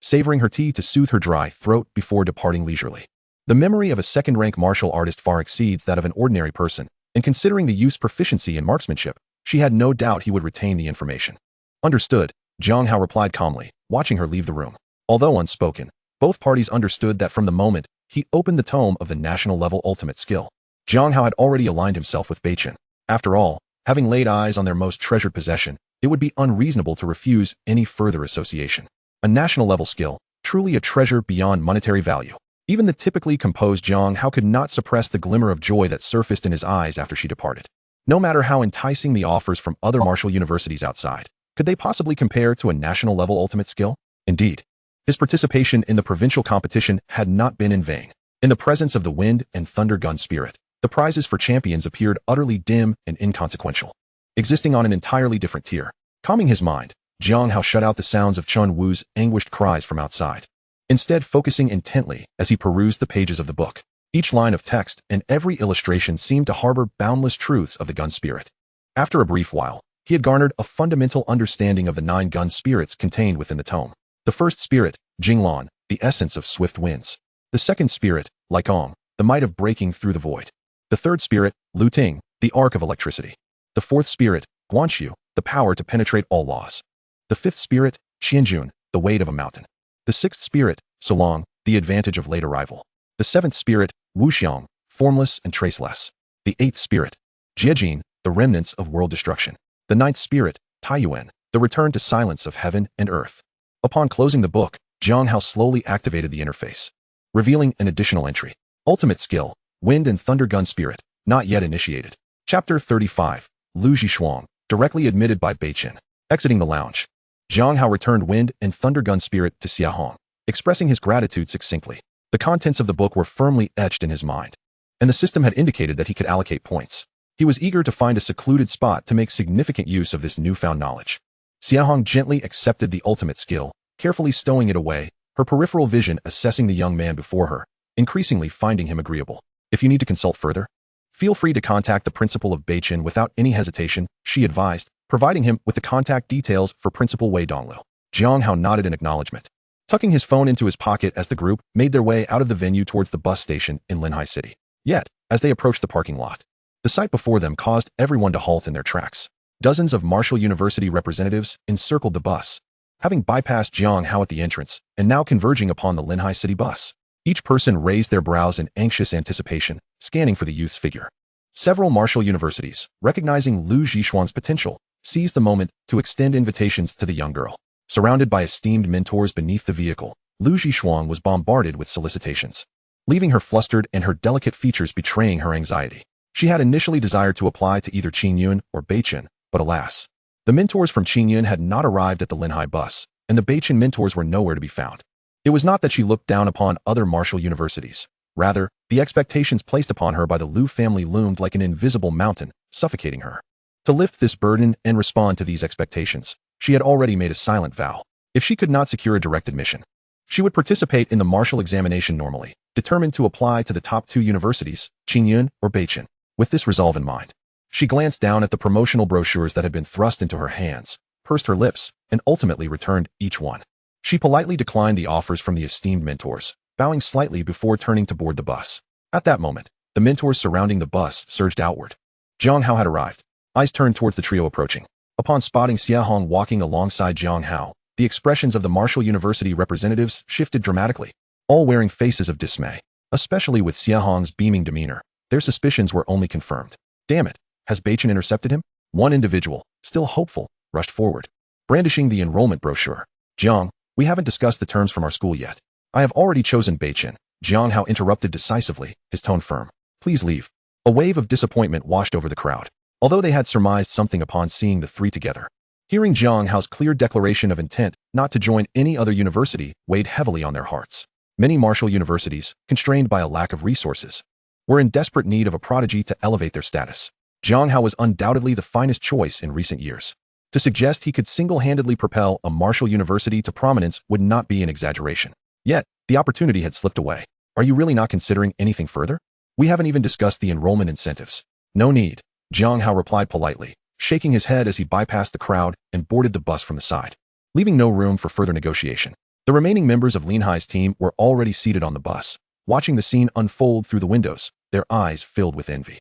savoring her tea to soothe her dry throat before departing leisurely. The memory of a second-rank martial artist far exceeds that of an ordinary person, and considering the youth's proficiency in marksmanship, she had no doubt he would retain the information. Understood, Jiang Hao replied calmly, watching her leave the room. Although unspoken, both parties understood that from the moment he opened the tome of the national-level ultimate skill, Jiang Hao had already aligned himself with Beichin. After all, having laid eyes on their most treasured possession, it would be unreasonable to refuse any further association. A national-level skill, truly a treasure beyond monetary value. Even the typically composed Jiang Hao could not suppress the glimmer of joy that surfaced in his eyes after she departed. No matter how enticing the offers from other martial universities outside, could they possibly compare to a national-level ultimate skill? Indeed, his participation in the provincial competition had not been in vain. In the presence of the Wind and Thunder gun spirit, the prizes for champions appeared utterly dim and inconsequential, existing on an entirely different tier. Calming his mind, Jiang Hao shut out the sounds of Chun Wu's anguished cries from outside, instead focusing intently as he perused the pages of the book. Each line of text and every illustration seemed to harbor boundless truths of the gun spirit. After a brief while, he had garnered a fundamental understanding of the 9 gun spirits contained within the tome. The first spirit, Jinglan, the essence of swift winds. The second spirit, Likong, the might of breaking through the void. The third spirit, Luting, the arc of electricity. The fourth spirit, Guanxiu, the power to penetrate all laws. The fifth spirit, Qianjun, the weight of a mountain. The sixth spirit, Solong, the advantage of late arrival. The seventh spirit, Wuxiang, formless and traceless. The eighth spirit, Jiejin, the remnants of world destruction. The ninth spirit, Taiyuan, the return to silence of heaven and earth. Upon closing the book, Jiang Hao slowly activated the interface, revealing an additional entry. Ultimate skill, Wind and Thunder Gun Spirit, not yet initiated. Chapter 35, Lu Zhishuang, directly admitted by Beichin. Exiting the lounge, Jiang Hao returned Wind and Thunder Gun Spirit to Xiahong, expressing his gratitude succinctly. The contents of the book were firmly etched in his mind, and the system had indicated that he could allocate points. He was eager to find a secluded spot to make significant use of this newfound knowledge. Xiahong gently accepted the ultimate skill, carefully stowing it away, her peripheral vision assessing the young man before her, increasingly finding him agreeable. If you need to consult further, feel free to contact the principal of Beichin without any hesitation, she advised, providing him with the contact details for Principal Wei Donglu. Jiang Hao nodded in acknowledgement, tucking his phone into his pocket as the group made their way out of the venue towards the bus station in Linhai City. Yet, as they approached the parking lot, the sight before them caused everyone to halt in their tracks. Dozens of Martial University representatives encircled the bus, having bypassed Jiang Hao at the entrance and now converging upon the Linhai City bus. Each person raised their brows in anxious anticipation, scanning for the youth's figure. Several Martial Universities, recognizing Lu Zhishuang's potential, seized the moment to extend invitations to the young girl. Surrounded by esteemed mentors beneath the vehicle, Lu Zhishuang was bombarded with solicitations, leaving her flustered and her delicate features betraying her anxiety. She had initially desired to apply to either Qingyun or Beichin, but alas, the mentors from Qingyun had not arrived at the Linhai bus, and the Beichin mentors were nowhere to be found. It was not that she looked down upon other martial universities. Rather, the expectations placed upon her by the Liu family loomed like an invisible mountain, suffocating her. To lift this burden and respond to these expectations, she had already made a silent vow. If she could not secure a direct admission, she would participate in the martial examination normally, determined to apply to the top 2 universities, Qingyun or Beichin. With this resolve in mind, she glanced down at the promotional brochures that had been thrust into her hands, pursed her lips, and ultimately returned each one. She politely declined the offers from the esteemed mentors, bowing slightly before turning to board the bus. At that moment, the mentors surrounding the bus surged outward. Jiang Hao had arrived. Eyes turned towards the trio approaching. Upon spotting Xia Hong walking alongside Jiang Hao, the expressions of the Martial University representatives shifted dramatically, all wearing faces of dismay. Especially with Xia Hong's beaming demeanor, their suspicions were only confirmed. Damn it, has Beichin intercepted him? One individual, still hopeful, rushed forward, brandishing the enrollment brochure. Jiang, we haven't discussed the terms from our school yet. I have already chosen Beichin. Jiang Hao interrupted decisively, his tone firm. Please leave. A wave of disappointment washed over the crowd, although they had surmised something upon seeing the three together. Hearing Jiang Hao's clear declaration of intent not to join any other university weighed heavily on their hearts. Many martial universities, constrained by a lack of resources, were in desperate need of a prodigy to elevate their status. Jiang Hao was undoubtedly the finest choice in recent years. To suggest he could single-handedly propel a martial university to prominence would not be an exaggeration. Yet, the opportunity had slipped away. Are you really not considering anything further? We haven't even discussed the enrollment incentives. No need, Jiang Hao replied politely, shaking his head as he bypassed the crowd and boarded the bus from the side, leaving no room for further negotiation. The remaining members of Lin Hai's team were already seated on the bus, watching the scene unfold through the windows, their eyes filled with envy.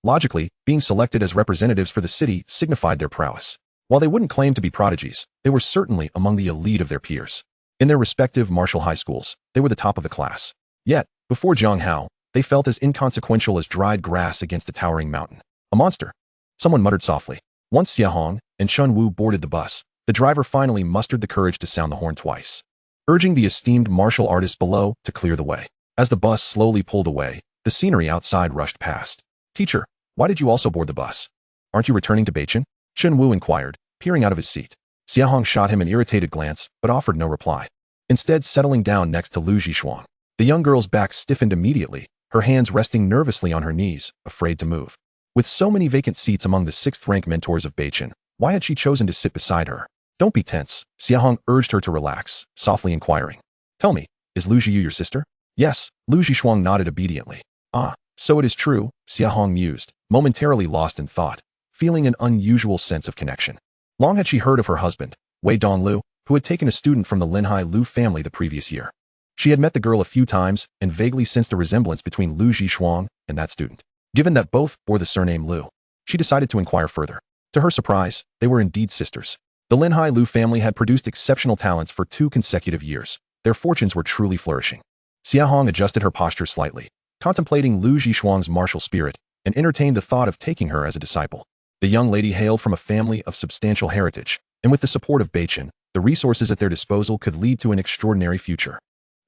Logically, being selected as representatives for the city signified their prowess. While they wouldn't claim to be prodigies, they were certainly among the elite of their peers. In their respective martial high schools, they were the top of the class. Yet, before Jiang Hao, they felt as inconsequential as dried grass against a towering mountain. A monster. Someone muttered softly. Once Xia Hong and Chun Wu boarded the bus, the driver finally mustered the courage to sound the horn twice, urging the esteemed martial artists below to clear the way. As the bus slowly pulled away, the scenery outside rushed past. Teacher, why did you also board the bus? Aren't you returning to Beichin? Chun Wu inquired, peering out of his seat. Xia Hong shot him an irritated glance, but offered no reply, instead settling down next to Lu Zhishuang. The young girl's back stiffened immediately, her hands resting nervously on her knees, afraid to move. With so many vacant seats among the 6th-rank mentors of Beichin, why had she chosen to sit beside her? Don't be tense, Xia Hong urged her to relax, softly inquiring. Tell me, is Lu Zhiyu your sister? Yes, Lu Zhishuang nodded obediently. Ah, so it is true, Xia Hong mused, momentarily lost in thought, feeling an unusual sense of connection. Long had she heard of her husband, Wei Donglu, who had taken a student from the Linhai Lu family the previous year. She had met the girl a few times and vaguely sensed a resemblance between Lu Zhishuang and that student. Given that both bore the surname Lu, she decided to inquire further. To her surprise, they were indeed sisters. The Linhai Lu family had produced exceptional talents for 2 consecutive years. Their fortunes were truly flourishing. Xia Hong adjusted her posture slightly, contemplating Lu Zhishuang's martial spirit, and entertained the thought of taking her as a disciple. The young lady hailed from a family of substantial heritage, and with the support of Beichin, the resources at their disposal could lead to an extraordinary future.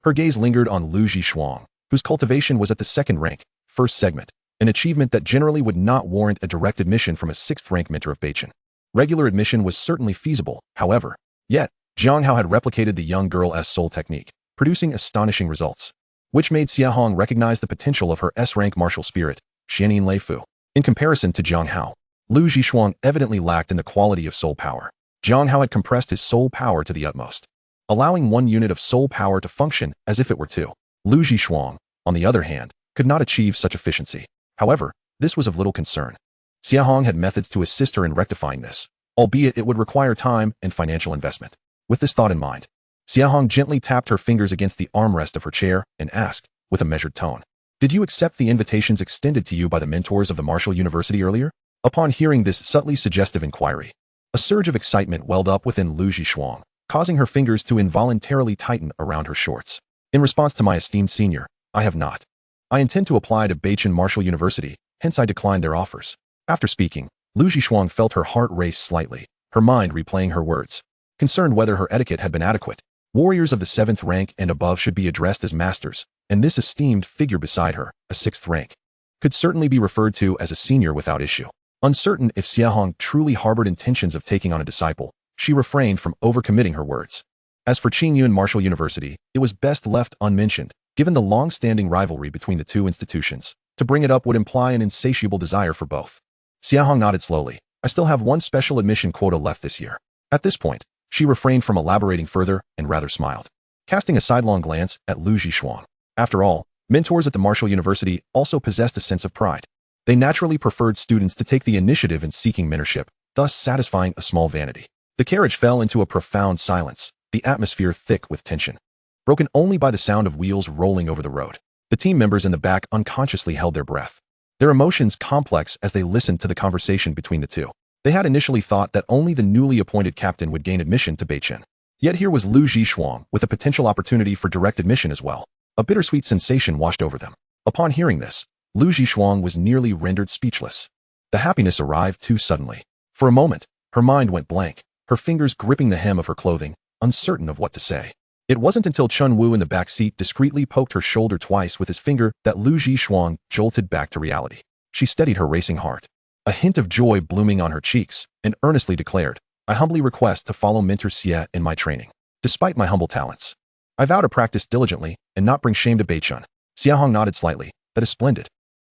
Her gaze lingered on Lu Zhishuang, whose cultivation was at the 2nd rank, 1st segment, an achievement that generally would not warrant a direct admission from a 6th-rank mentor of Beichin. Regular admission was certainly feasible, however. Yet, Jiang Hao had replicated the young girl's soul technique, producing astonishing results, which made Xia Hong recognize the potential of her S-rank martial spirit, Xianin Lei Fu. In comparison to Jiang Hao, Lu Zhishuang evidently lacked in the quality of soul power. Jiang Hao had compressed his soul power to the utmost, allowing 1 unit of soul power to function as if it were 2. Lu Zhishuang, on the other hand, could not achieve such efficiency. However, this was of little concern. Xia Hong had methods to assist her in rectifying this, albeit it would require time and financial investment. With this thought in mind, Xia Hong gently tapped her fingers against the armrest of her chair and asked, with a measured tone, "Did you accept the invitations extended to you by the mentors of the Martial University earlier?" Upon hearing this subtly suggestive inquiry, a surge of excitement welled up within Lu Zhishuang, causing her fingers to involuntarily tighten around her shorts. In response to my esteemed senior, I have not. I intend to apply to Beichin Martial University, hence I declined their offers. After speaking, Lu Zhishuang felt her heart race slightly, her mind replaying her words, concerned whether her etiquette had been adequate. Warriors of the 7th rank and above should be addressed as masters, and this esteemed figure beside her, a 6th rank, could certainly be referred to as a senior without issue. Uncertain if Xia Hong truly harbored intentions of taking on a disciple, she refrained from overcommitting her words. As for Qingyun Martial University, it was best left unmentioned, given the long-standing rivalry between the two institutions. To bring it up would imply an insatiable desire for both. Xiahong nodded slowly. I still have one special admission quota left this year. At this point, she refrained from elaborating further and rather smiled, casting a sidelong glance at Lu Zhishuang. After all, mentors at the Martial University also possessed a sense of pride. They naturally preferred students to take the initiative in seeking mentorship, thus satisfying a small vanity. The carriage fell into a profound silence, the atmosphere thick with tension, broken only by the sound of wheels rolling over the road. The team members in the back unconsciously held their breath, their emotions complex as they listened to the conversation between the two. They had initially thought that only the newly appointed captain would gain admission to Beichen. Yet here was Lu Zhishuang with a potential opportunity for direct admission as well. A bittersweet sensation washed over them. Upon hearing this, Lu Zhishuang was nearly rendered speechless. The happiness arrived too suddenly. For a moment, her mind went blank, her fingers gripping the hem of her clothing, uncertain of what to say. It wasn't until Chun Wu in the back seat discreetly poked her shoulder twice with his finger that Lu Zhishuang jolted back to reality. She steadied her racing heart, a hint of joy blooming on her cheeks, and earnestly declared, I humbly request to follow Mentor Xie in my training, despite my humble talents. I vow to practice diligently and not bring shame to Beichun. Xiahong nodded slightly. That is splendid.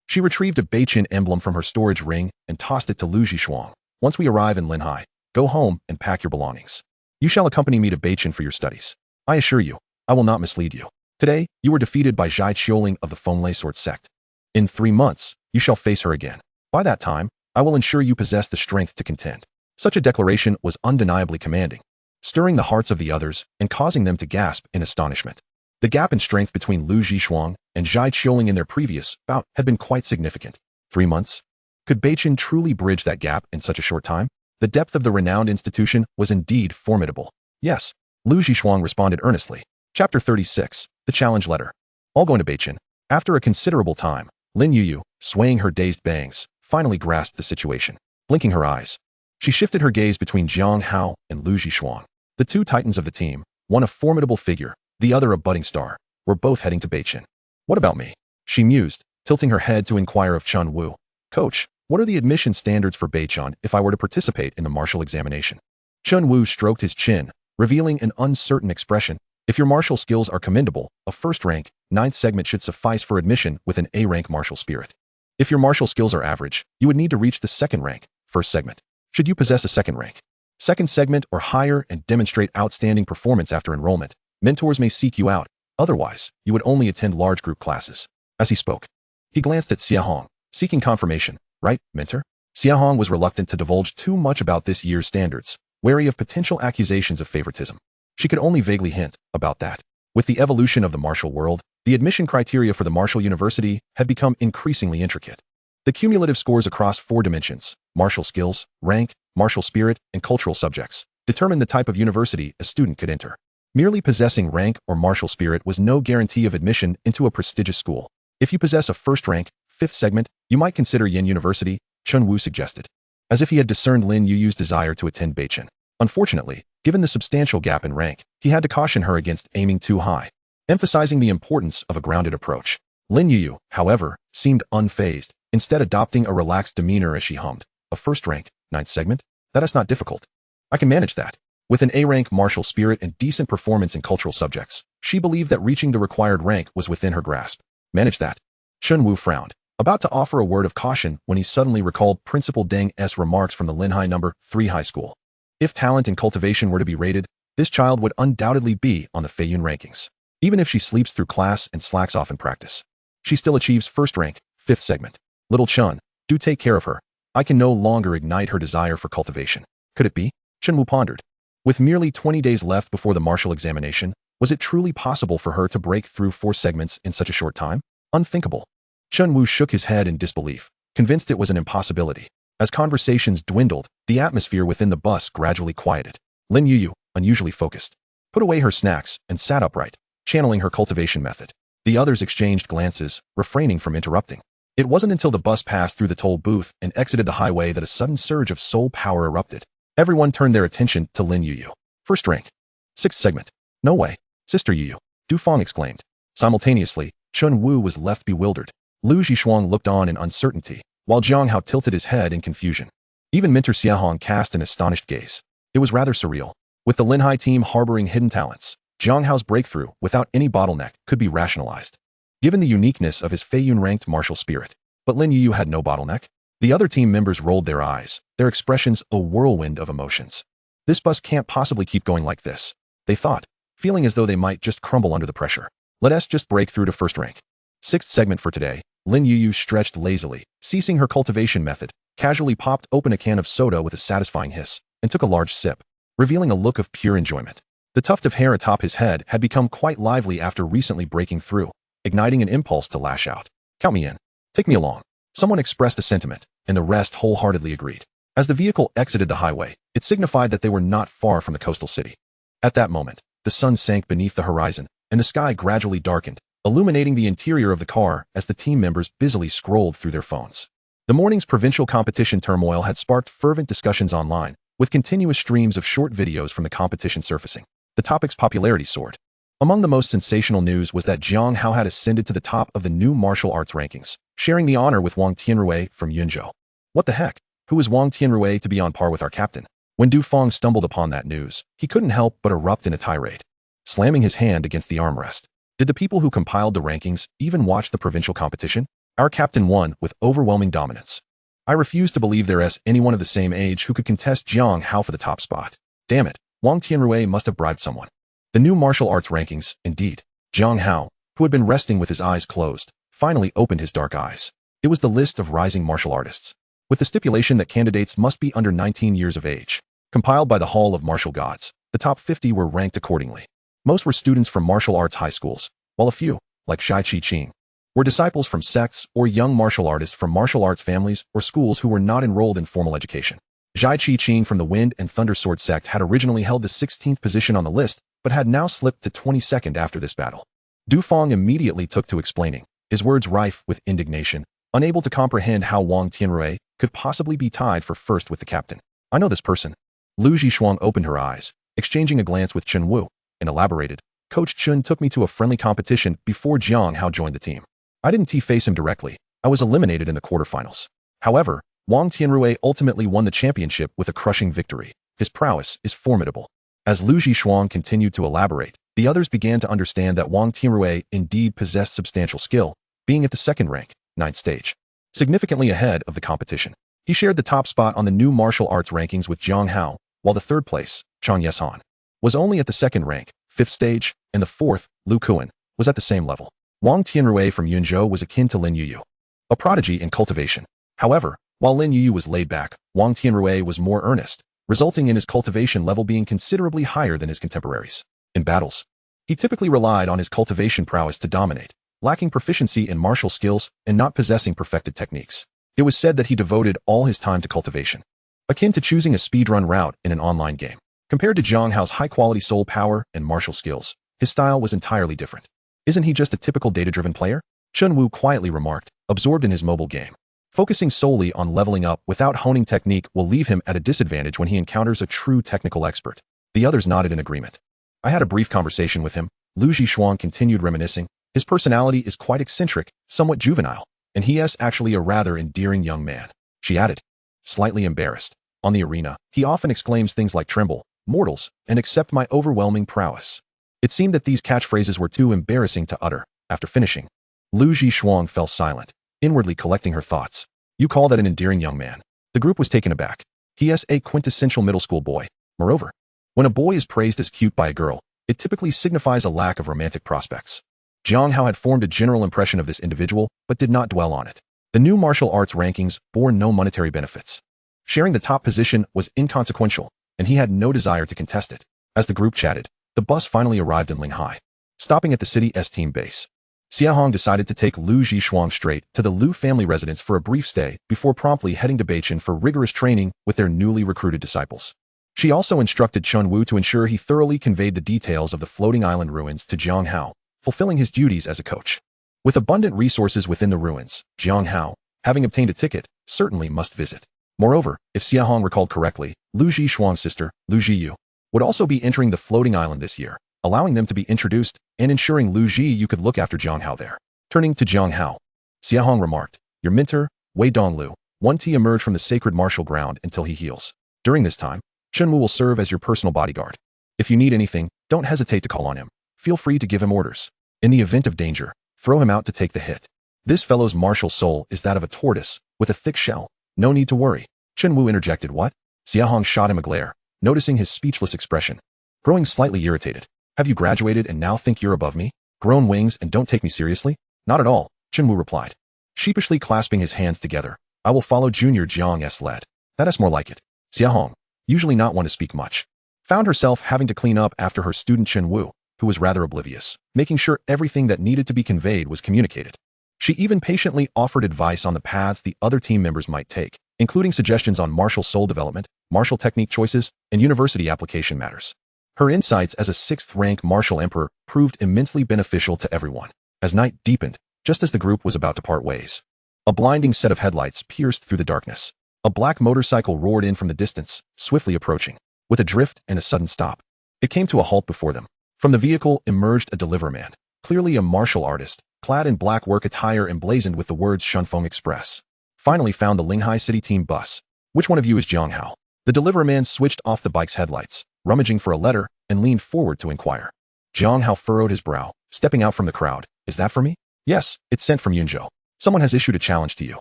She retrieved a Beichen emblem from her storage ring and tossed it to Lu Zhishuang. Once we arrive in Linhai, go home and pack your belongings. You shall accompany me to Beichen for your studies. I assure you, I will not mislead you. Today, you were defeated by Zhai Qiuling of the Fenglai Sword sect. In 3 months, you shall face her again. By that time, I will ensure you possess the strength to contend. Such a declaration was undeniably commanding, stirring the hearts of the others and causing them to gasp in astonishment. The gap in strength between Lu Zhishuang and Zhai Qiuling in their previous bout had been quite significant. 3 months? Could Beichen truly bridge that gap in such a short time? The depth of the renowned institution was indeed formidable. Yes, Lu Zhishuang responded earnestly. Chapter 36, The Challenge Letter. All going to Beichen. After a considerable time, Lin Yuyu, swaying her dazed bangs, finally grasped the situation. Blinking her eyes, she shifted her gaze between Jiang Hao and Lu Zhishuang. The two titans of the team, one a formidable figure, the other a budding star, were both heading to Beichen. What about me? She mused, tilting her head to inquire of Chun Wu. Coach, what are the admission standards for Beichen if I were to participate in the martial examination? Chun Wu stroked his chin, revealing an uncertain expression. If your martial skills are commendable, a first rank, 9th segment should suffice for admission with an A-rank martial spirit. If your martial skills are average, you would need to reach the 2nd rank, 1st segment. Should you possess a 2nd rank, 2nd segment or higher and demonstrate outstanding performance after enrollment, mentors may seek you out. Otherwise, you would only attend large group classes. As he spoke, he glanced at Xiahong, seeking confirmation. Right, mentor? Xiahong was reluctant to divulge too much about this year's standards, wary of potential accusations of favoritism. She could only vaguely hint about that. With the evolution of the martial world, the admission criteria for the Martial University had become increasingly intricate. The cumulative scores across 4 dimensions, martial skills, rank, martial spirit, and cultural subjects, determined the type of university a student could enter. Merely possessing rank or martial spirit was no guarantee of admission into a prestigious school. If you possess a 1st rank, 5th segment, you might consider Yin University, Chun Wu suggested, as if he had discerned Lin Yuyu's desire to attend Beichen. Unfortunately, given the substantial gap in rank, he had to caution her against aiming too high, emphasizing the importance of a grounded approach. Lin Yuyu, however, seemed unfazed, instead adopting a relaxed demeanor as she hummed. A 1st rank, 9th segment? That is not difficult. I can manage that. With an A-rank martial spirit and decent performance in cultural subjects, she believed that reaching the required rank was within her grasp. Manage that. Chun Wu frowned, about to offer a word of caution when he suddenly recalled Principal Deng's remarks from the Linhai No. 3 high school. If talent and cultivation were to be rated, this child would undoubtedly be on the Feiyun rankings. Even if she sleeps through class and slacks off in practice, she still achieves 1st rank, 5th segment. Little Chun, do take care of her. I can no longer ignite her desire for cultivation. Could it be? Chun Wu pondered. With merely 20 days left before the martial examination, was it truly possible for her to break through 4 segments in such a short time? Unthinkable. Chun Wu shook his head in disbelief, convinced it was an impossibility. As conversations dwindled, the atmosphere within the bus gradually quieted. Lin Yuyu, unusually focused, put away her snacks and sat upright, channeling her cultivation method. The others exchanged glances, refraining from interrupting. It wasn't until the bus passed through the toll booth and exited the highway that a sudden surge of soul power erupted. Everyone turned their attention to Lin Yuyu. 1st rank, 6th segment. No way. Sister Yuyu, Du Feng exclaimed. Simultaneously, Chun Wu was left bewildered. Lu Zhishuang looked on in uncertainty, while Jiang Hao tilted his head in confusion. Even Mentor Xiahong cast an astonished gaze. It was rather surreal. With the Linhai team harboring hidden talents, Jiang Hao's breakthrough, without any bottleneck, could be rationalized, given the uniqueness of his Feiyun-ranked martial spirit. But Lin Yuyu had no bottleneck. The other team members rolled their eyes, their expressions a whirlwind of emotions. This bus can't possibly keep going like this, they thought, feeling as though they might just crumble under the pressure. Let us just break through to first rank. Sixth segment for today. Lin Yuyu stretched lazily, ceasing her cultivation method, casually popped open a can of soda with a satisfying hiss, and took a large sip, revealing a look of pure enjoyment. The tuft of hair atop his head had become quite lively after recently breaking through, igniting an impulse to lash out. Count me in. Take me along. Someone expressed a sentiment, and the rest wholeheartedly agreed. As the vehicle exited the highway, it signified that they were not far from the coastal city. At that moment, the sun sank beneath the horizon, and the sky gradually darkened, illuminating the interior of the car as the team members busily scrolled through their phones. The morning's provincial competition turmoil had sparked fervent discussions online, with continuous streams of short videos from the competition surfacing. The topic's popularity soared. Among the most sensational news was that Jiang Hao had ascended to the top of the new martial arts rankings, sharing the honor with Wang Tianrui from Yunzhou. What the heck? Who is Wang Tianrui to be on par with our captain? When Du Feng stumbled upon that news, he couldn't help but erupt in a tirade, slamming his hand against the armrest. Did the people who compiled the rankings even watch the provincial competition? Our captain won with overwhelming dominance. I refuse to believe there is anyone of the same age who could contest Jiang Hao for the top spot. Damn it, Wang Tianrui must have bribed someone. The new martial arts rankings, indeed. Jiang Hao, who had been resting with his eyes closed, finally opened his dark eyes. It was the list of rising martial artists, with the stipulation that candidates must be under 19 years of age. Compiled by the Hall of Martial Gods, the top 50 were ranked accordingly. Most were students from martial arts high schools, while a few, like Shai Chi Qing, were disciples from sects or young martial artists from martial arts families or schools who were not enrolled in formal education. Shai Chi Qing from the Wind and Thunder Sword sect had originally held the 16th position on the list, but had now slipped to 22nd after this battle. Du Feng immediately took to explaining, his words rife with indignation, unable to comprehend how Wang Tianrui could possibly be tied for first with the captain. I know this person. Lu Zhishuang opened her eyes, exchanging a glance with Chen Wu, and elaborated. Coach Chun took me to a friendly competition before Jiang Hao joined the team. I didn't face him directly. I was eliminated in the quarterfinals. However, Wang Tianrui ultimately won the championship with a crushing victory. His prowess is formidable. As Lu Zhishuang continued to elaborate, the others began to understand that Wang Tianrui indeed possessed substantial skill, being at the second rank, 9th stage, significantly ahead of the competition. He shared the top spot on the new martial arts rankings with Jiang Hao, while the third place, Chang Yeshan, was only at the second rank, 5th stage, and the fourth, Lu Kuan, was at the same level. Wang Tianrui from Yunzhou was akin to Lin Yuyu, a prodigy in cultivation. However, while Lin Yuyu was laid back, Wang Tianrui was more earnest, resulting in his cultivation level being considerably higher than his contemporaries. In battles, he typically relied on his cultivation prowess to dominate, lacking proficiency in martial skills and not possessing perfected techniques. It was said that he devoted all his time to cultivation, akin to choosing a speedrun route in an online game. Compared to Jiang Hao's high-quality soul power and martial skills, his style was entirely different. Isn't he just a typical data-driven player? Chun Wu quietly remarked, absorbed in his mobile game. Focusing solely on leveling up without honing technique will leave him at a disadvantage when he encounters a true technical expert. The others nodded in agreement. I had a brief conversation with him. Lu Zhishuang continued reminiscing. His personality is quite eccentric, somewhat juvenile, and he is actually a rather endearing young man. She added, slightly embarrassed. On the arena, he often exclaims things like tremble, mortals, and accept my overwhelming prowess. It seemed that these catchphrases were too embarrassing to utter. After finishing, Lu Zhishuang fell silent, inwardly collecting her thoughts. You call that an endearing young man? The group was taken aback. He is a quintessential middle school boy. Moreover, when a boy is praised as cute by a girl, it typically signifies a lack of romantic prospects. Jiang Hao had formed a general impression of this individual, but did not dwell on it. The new martial arts rankings bore no monetary benefits. Sharing the top position was inconsequential, and he had no desire to contest it. As the group chatted, the bus finally arrived in Linhai, stopping at the city's team base. Xia Hong decided to take Lu Zhishuang straight to the Lu family residence for a brief stay before promptly heading to Beichin for rigorous training with their newly recruited disciples. She also instructed Chun Wu to ensure he thoroughly conveyed the details of the floating island ruins to Jiang Hao, fulfilling his duties as a coach. With abundant resources within the ruins, Jiang Hao, having obtained a ticket, certainly must visit. Moreover, if Xia Hong recalled correctly, Lu Zhishuang's sister, Lu Zhiyu, would also be entering the floating island this year, allowing them to be introduced and ensuring Lu Zhiyu could look after Jiang Hao there. Turning to Jiang Hao, Xia Hong remarked, your mentor, Wei Donglu, won't he emerge from the sacred martial ground until he heals. During this time, Chun Wu will serve as your personal bodyguard. If you need anything, don't hesitate to call on him. Feel free to give him orders. In the event of danger, throw him out to take the hit. This fellow's martial soul is that of a tortoise, with a thick shell. No need to worry. Chen Wu interjected. What? Xiahong shot him a glare, noticing his speechless expression. Growing slightly irritated. Have you graduated and now think you're above me? Grown wings and don't take me seriously? Not at all, Chen Wu replied, sheepishly clasping his hands together. I will follow Junior Jiang's lead. That's more like it. Xiahong, usually not one to speak much, found herself having to clean up after her student Chen Wu, who was rather oblivious, making sure everything that needed to be conveyed was communicated. She even patiently offered advice on the paths the other team members might take, including suggestions on martial soul development, martial technique choices, and university application matters. Her insights as a 6th-rank martial emperor proved immensely beneficial to everyone. As night deepened, just as the group was about to part ways, a blinding set of headlights pierced through the darkness. A black motorcycle roared in from the distance, swiftly approaching, with a drift and a sudden stop. It came to a halt before them. From the vehicle emerged a deliveryman, clearly a martial artist, clad in black work attire emblazoned with the words Shunfeng Express. Finally found the Linghai City team bus. Which one of you is Jiang Hao? The deliveryman switched off the bike's headlights, rummaging for a letter, and leaned forward to inquire. Jiang Hao furrowed his brow, stepping out from the crowd. Is that for me? Yes, it's sent from Yunzhou. Someone has issued a challenge to you.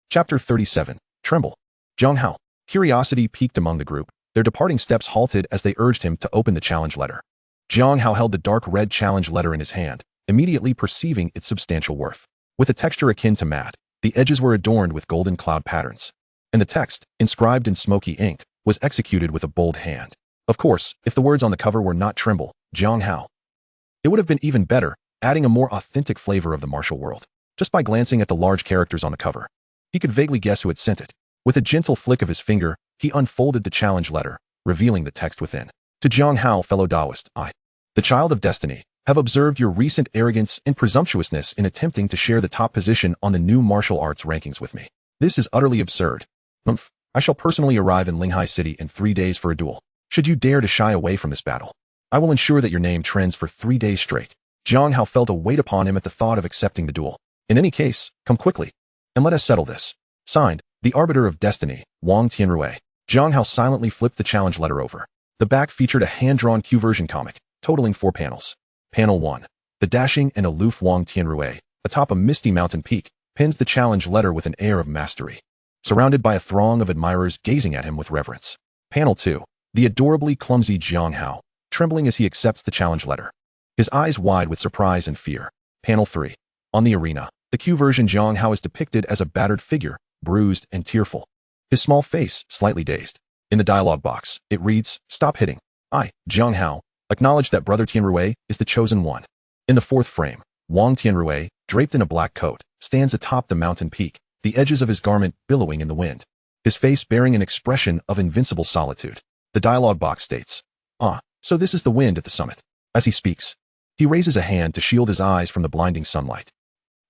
Chapter 37. Tremble. Jiang Hao. Curiosity piqued among the group. Their departing steps halted as they urged him to open the challenge letter. Jiang Hao held the dark red challenge letter in his hand, immediately perceiving its substantial worth. With a texture akin to matte, the edges were adorned with golden cloud patterns, and the text, inscribed in smoky ink, was executed with a bold hand. Of course, if the words on the cover were not Tremble, Jiang Hao, it would have been even better, adding a more authentic flavor of the martial world. Just by glancing at the large characters on the cover, he could vaguely guess who had sent it. With a gentle flick of his finger, he unfolded the challenge letter, revealing the text within. To Jiang Hao, fellow Taoist, I, the child of destiny, have observed your recent arrogance and presumptuousness in attempting to share the top position on the new martial arts rankings with me. This is utterly absurd. I shall personally arrive in Linghai City in 3 days for a duel. Should you dare to shy away from this battle, I will ensure that your name trends for 3 days straight. Jiang Hao felt a weight upon him at the thought of accepting the duel. In any case, come quickly, and let us settle this. Signed, the Arbiter of Destiny, Wang Tianrui. Jiang Hao silently flipped the challenge letter over. The back featured a hand-drawn Q-version comic, totaling 4 panels. Panel 1. The dashing and aloof Wang Tianrui, atop a misty mountain peak, pens the challenge letter with an air of mastery, surrounded by a throng of admirers gazing at him with reverence. Panel 2. The adorably clumsy Jiang Hao, trembling as he accepts the challenge letter, his eyes wide with surprise and fear. Panel 3. On the arena, the Q-version Jiang Hao is depicted as a battered figure, bruised and tearful, his small face slightly dazed. In the dialogue box, it reads, Stop hitting. I, Jiang Hao, acknowledge that Brother Tianrui is the chosen one. In the 4th frame, Wang Tianrui, draped in a black coat, stands atop the mountain peak, the edges of his garment billowing in the wind, his face bearing an expression of invincible solitude. The dialogue box states, so this is the wind at the summit. As he speaks, he raises a hand to shield his eyes from the blinding sunlight.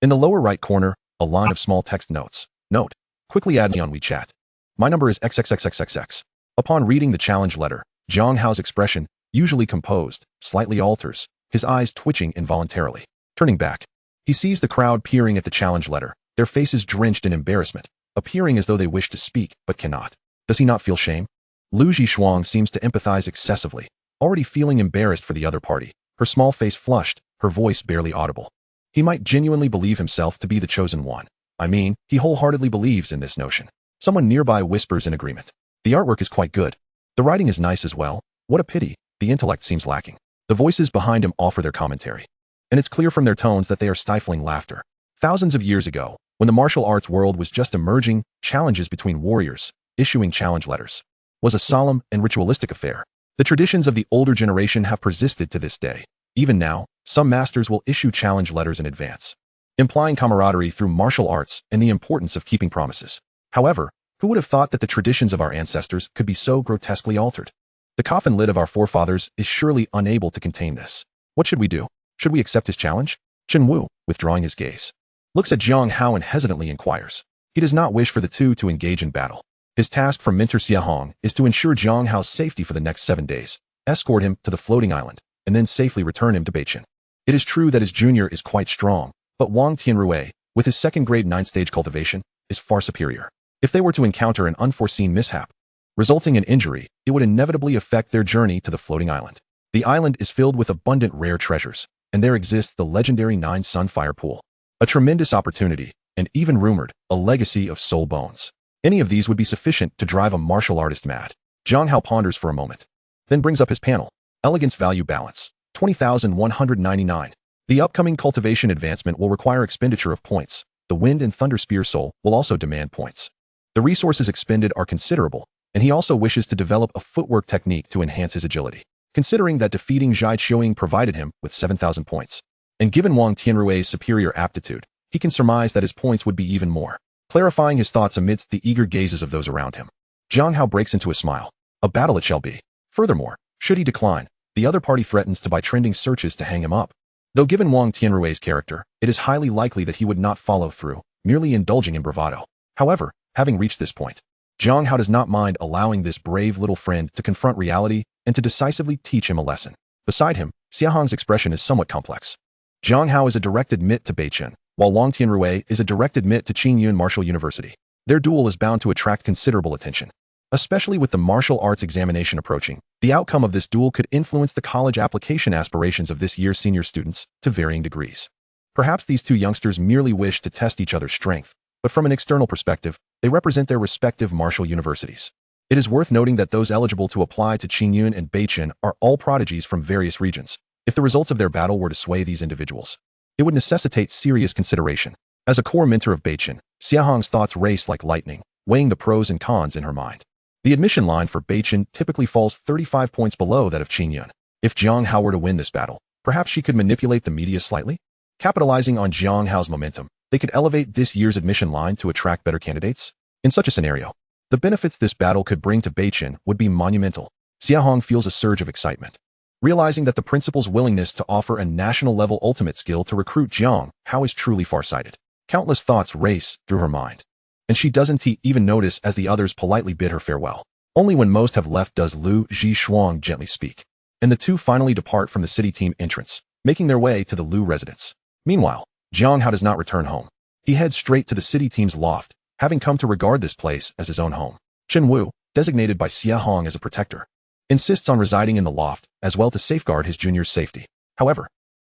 In the lower right corner, a line of small text notes. Note, quickly add me on WeChat. My number is XXXXXX. Upon reading the challenge letter, Jiang Hao's expression, usually composed, slightly alters, his eyes twitching involuntarily. Turning back, he sees the crowd peering at the challenge letter, their faces drenched in embarrassment, appearing as though they wish to speak but cannot. Does he not feel shame? Lu Zhishuang seems to empathize excessively, already feeling embarrassed for the other party, her small face flushed, her voice barely audible. He might genuinely believe himself to be the chosen one. I mean, he wholeheartedly believes in this notion. Someone nearby whispers in agreement. The artwork is quite good. The writing is nice as well. What a pity, the intellect seems lacking. The voices behind him offer their commentary, and it's clear from their tones that they are stifling laughter. Thousands of years ago, when the martial arts world was just emerging, challenges between warriors, issuing challenge letters, was a solemn and ritualistic affair. The traditions of the older generation have persisted to this day. Even now, some masters will issue challenge letters in advance, implying camaraderie through martial arts and the importance of keeping promises. However, who would have thought that the traditions of our ancestors could be so grotesquely altered? The coffin lid of our forefathers is surely unable to contain this. What should we do? Should we accept his challenge? Chen Wu, withdrawing his gaze, looks at Jiang Hao and hesitantly inquires. He does not wish for the two to engage in battle. His task from Mentor Xiahong is to ensure Jiang Hao's safety for the next 7 days, escort him to the floating island, and then safely return him to Beichin. It is true that his junior is quite strong, but Wang Tianrui, with his 2nd grade 9th-stage cultivation, is far superior. If they were to encounter an unforeseen mishap, resulting in injury, it would inevitably affect their journey to the floating island. The island is filled with abundant rare treasures, and there exists the legendary 9-Sun Fire Pool. A tremendous opportunity, and even rumored, a legacy of soul bones. Any of these would be sufficient to drive a martial artist mad. Jiang Hao ponders for a moment, then brings up his panel. Elegance Value Balance, 20,199. The upcoming cultivation advancement will require expenditure of points. The Wind and Thunder Spear Soul will also demand points. The resources expended are considerable, and he also wishes to develop a footwork technique to enhance his agility. Considering that defeating Zhai Qiuying provided him with 7,000 points, and given Wang Tianrui's superior aptitude, he can surmise that his points would be even more. Clarifying his thoughts amidst the eager gazes of those around him, Jiang Hao breaks into a smile. A battle it shall be. Furthermore, should he decline, the other party threatens to buy trending searches to hang him up. Though given Wang Tianrui's character, it is highly likely that he would not follow through, merely indulging in bravado. However, having reached this point, Jiang Hao does not mind allowing this brave little friend to confront reality and to decisively teach him a lesson. Beside him, Xiahong's expression is somewhat complex. Jiang Hao is a direct admit to Beichen, while Wang Tianrui is a direct admit to Qingyun Martial University. Their duel is bound to attract considerable attention. Especially with the martial arts examination approaching, the outcome of this duel could influence the college application aspirations of this year's senior students to varying degrees. Perhaps these two youngsters merely wish to test each other's strength, but from an external perspective, they represent their respective martial universities. It is worth noting that those eligible to apply to Qingyun and Beichen are all prodigies from various regions. If the results of their battle were to sway these individuals, it would necessitate serious consideration. As a core mentor of Beichen, Xiahong's thoughts race like lightning, weighing the pros and cons in her mind. The admission line for Beichen typically falls 35 points below that of Qingyun. If Jiang Hao were to win this battle, perhaps she could manipulate the media slightly? Capitalizing on Jiang Hao's momentum, they could elevate this year's admission line to attract better candidates. In such a scenario, the benefits this battle could bring to Beichen would be monumental. Xiahong feels a surge of excitement, realizing that the principal's willingness to offer a national-level ultimate skill to recruit Jiang Hao is truly far-sighted. Countless thoughts race through her mind, and she doesn't even notice as the others politely bid her farewell. Only when most have left does Lu Zhishuang gently speak, and the two finally depart from the city team entrance, making their way to the Lu residence. Meanwhile, Jiang Hao does not return home. He heads straight to the city team's loft, having come to regard this place as his own home. Chen Wu, designated by Xiahong as a protector, insists on residing in the loft as well to safeguard his junior's safety. However,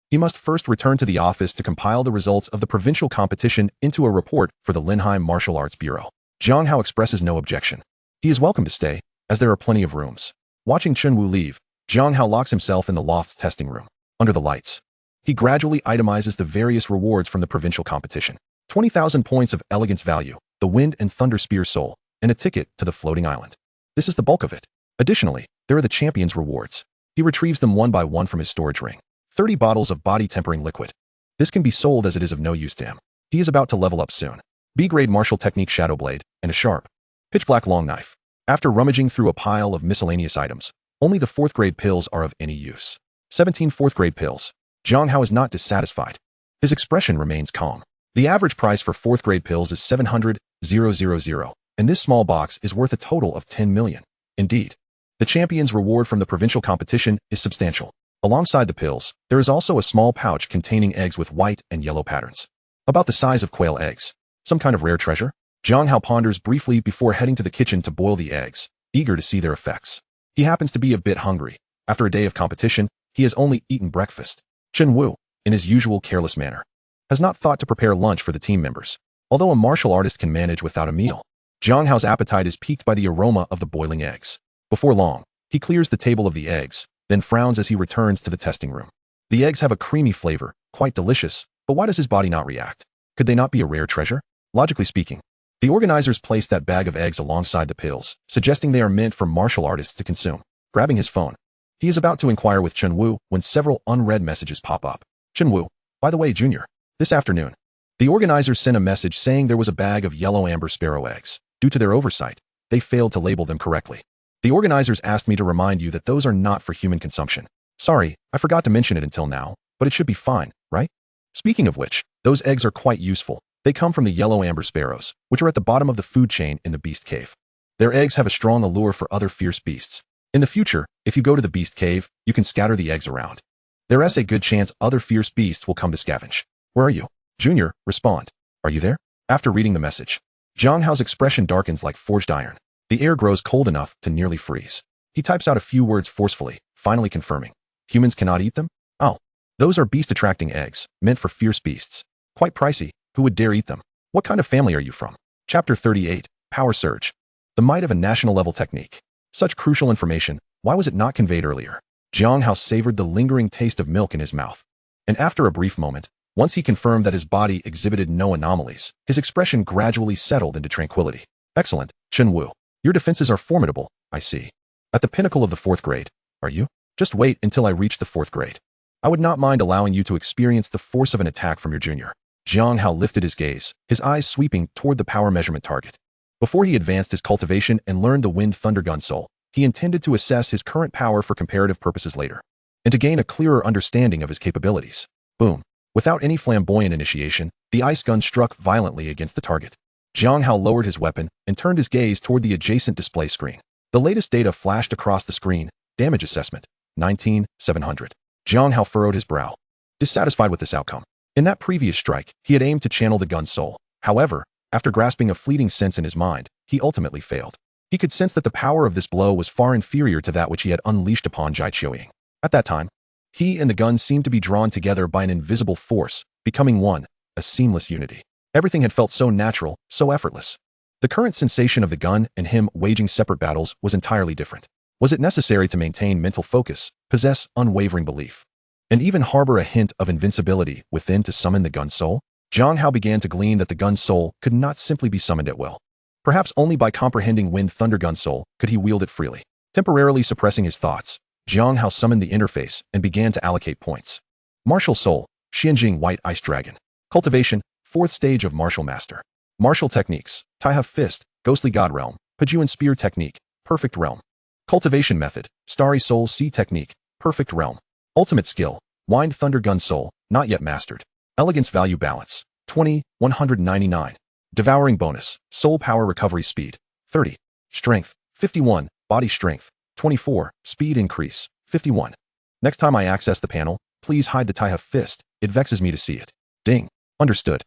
he must first return to the office to compile the results of the provincial competition into a report for the Linheim Martial Arts Bureau. Jiang Hao expresses no objection. He is welcome to stay, as there are plenty of rooms. Watching Chen Wu leave, Jiang Hao locks himself in the loft's testing room. Under the lights, he gradually itemizes the various rewards from the provincial competition. 20,000 points of elegance value, the Wind and Thunder Spear Soul, and a ticket to the floating island. This is the bulk of it. Additionally, there are the champion's rewards. He retrieves them one by one from his storage ring. 30 bottles of body-tempering liquid. This can be sold as it is of no use to him. He is about to level up soon. B-grade martial technique Shadow Blade, and a sharp, pitch-black long knife. After rummaging through a pile of miscellaneous items, only the 4th-grade pills are of any use. 17 4th-grade pills. Jiang Hao is not dissatisfied. His expression remains calm. The average price for 4th-grade pills is 700,000, and this small box is worth a total of 10 million. Indeed, the champion's reward from the provincial competition is substantial. Alongside the pills, there is also a small pouch containing eggs with white and yellow patterns, about the size of quail eggs. Some kind of rare treasure? Jiang Hao ponders briefly before heading to the kitchen to boil the eggs, eager to see their effects. He happens to be a bit hungry. After a day of competition, he has only eaten breakfast. Chen Wu, in his usual careless manner, has not thought to prepare lunch for the team members. Although a martial artist can manage without a meal, Jiang Hao's appetite is piqued by the aroma of the boiling eggs. Before long, he clears the table of the eggs, then frowns as he returns to the testing room. The eggs have a creamy flavor, quite delicious, but why does his body not react? Could they not be a rare treasure? Logically speaking, the organizers place that bag of eggs alongside the pills, suggesting they are meant for martial artists to consume. Grabbing his phone, he is about to inquire with Chen Wu when several unread messages pop up. Chen Wu, by the way, Junior, this afternoon, the organizers sent a message saying there was a bag of yellow amber sparrow eggs. Due to their oversight, they failed to label them correctly. The organizers asked me to remind you that those are not for human consumption. Sorry, I forgot to mention it until now, but it should be fine, right? Speaking of which, those eggs are quite useful. They come from the yellow amber sparrows, which are at the bottom of the food chain in the beast cave. Their eggs have a strong allure for other fierce beasts. In the future, if you go to the beast cave, you can scatter the eggs around. There is a good chance other fierce beasts will come to scavenge. Where are you? Junior, respond. Are you there? After reading the message, Jiang Hao's expression darkens like forged iron. The air grows cold enough to nearly freeze. He types out a few words forcefully, finally confirming. Humans cannot eat them? Oh, those are beast-attracting eggs, meant for fierce beasts. Quite pricey. Who would dare eat them? What kind of family are you from? Chapter 38, Power Surge. The might of a national-level technique. Such crucial information, why was it not conveyed earlier? Jiang Hao savored the lingering taste of milk in his mouth. And after a brief moment, once he confirmed that his body exhibited no anomalies, his expression gradually settled into tranquility. Excellent, Chen Wu. Your defenses are formidable, I see. At the pinnacle of the 4th grade, are you? Just wait until I reach the 4th grade. I would not mind allowing you to experience the force of an attack from your junior. Jiang Hao lifted his gaze, his eyes sweeping toward the power measurement target. Before he advanced his cultivation and learned the Wind Thunder Gun Soul, he intended to assess his current power for comparative purposes later, and to gain a clearer understanding of his capabilities. Boom. Without any flamboyant initiation, the ice gun struck violently against the target. Jiang Hao lowered his weapon and turned his gaze toward the adjacent display screen. The latest data flashed across the screen. Damage assessment, 19,700. Jiang Hao furrowed his brow, dissatisfied with this outcome. In that previous strike, he had aimed to channel the gun's soul. However, after grasping a fleeting sense in his mind, he ultimately failed. He could sense that the power of this blow was far inferior to that which he had unleashed upon Jai Qiuying. At that time, he and the gun seemed to be drawn together by an invisible force, becoming one, a seamless unity. Everything had felt so natural, so effortless. The current sensation of the gun and him waging separate battles was entirely different. Was it necessary to maintain mental focus, possess unwavering belief, and even harbor a hint of invincibility within to summon the gun's soul? Jiang Hao began to glean that the gun's soul could not simply be summoned at will. Perhaps only by comprehending Wind Thunder Gun Soul could he wield it freely. Temporarily suppressing his thoughts, Jiang Hao summoned the interface and began to allocate points. Martial Soul, Xianjing White Ice Dragon. Cultivation, 4th stage of Martial Master. Martial Techniques, Taiha Fist, Ghostly God Realm, Pajuan Spear Technique, Perfect Realm. Cultivation Method, Starry Soul Sea Technique, Perfect Realm. Ultimate Skill, Wind Thunder Gun Soul, Not Yet Mastered. Elegance Value Balance, 20, 199. Devouring Bonus, Soul Power Recovery Speed, 30. Strength, 51. Body Strength, 24. Speed Increase, 51. Next time I access the panel, please hide the Taiha Fist. It vexes me to see it. Ding. Understood.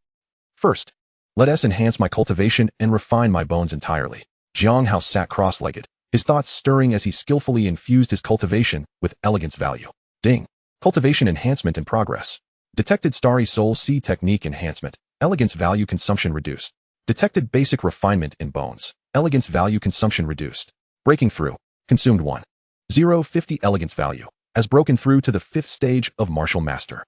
First, let us enhance my cultivation and refine my bones entirely. Jiang Hao sat cross-legged, his thoughts stirring as he skillfully infused his cultivation with elegance value. Ding. Cultivation enhancement in progress. Detected Starry Soul Sea Technique enhancement. Elegance value consumption reduced. Detected basic refinement in bones. Elegance value consumption reduced. Breaking through. Consumed 1. 050 elegance value. Has broken through to the 5th stage of Martial Master.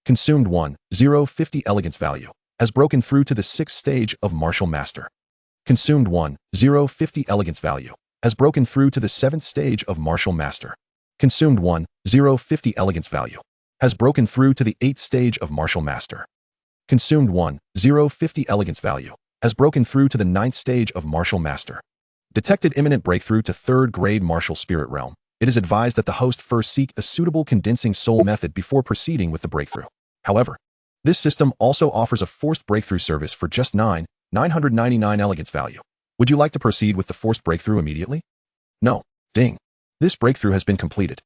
Consumed 1. 050 elegance value. Has broken through to the 6th stage of Martial Master. Consumed 1. 050 elegance value. Has broken through to the 7th stage of Martial Master. Consumed 1. 050 elegance value. Has broken through to the 8th stage of Martial Master. Consumed 1. 050 elegance value. Has broken through to the 9th stage of Martial Master. Detected imminent breakthrough to 3rd grade Martial Spirit Realm. It is advised that the host first seek a suitable condensing soul method before proceeding with the breakthrough. However, this system also offers a forced breakthrough service for just 999 elegance value. Would you like to proceed with the forced breakthrough immediately? No. Ding. This breakthrough has been completed.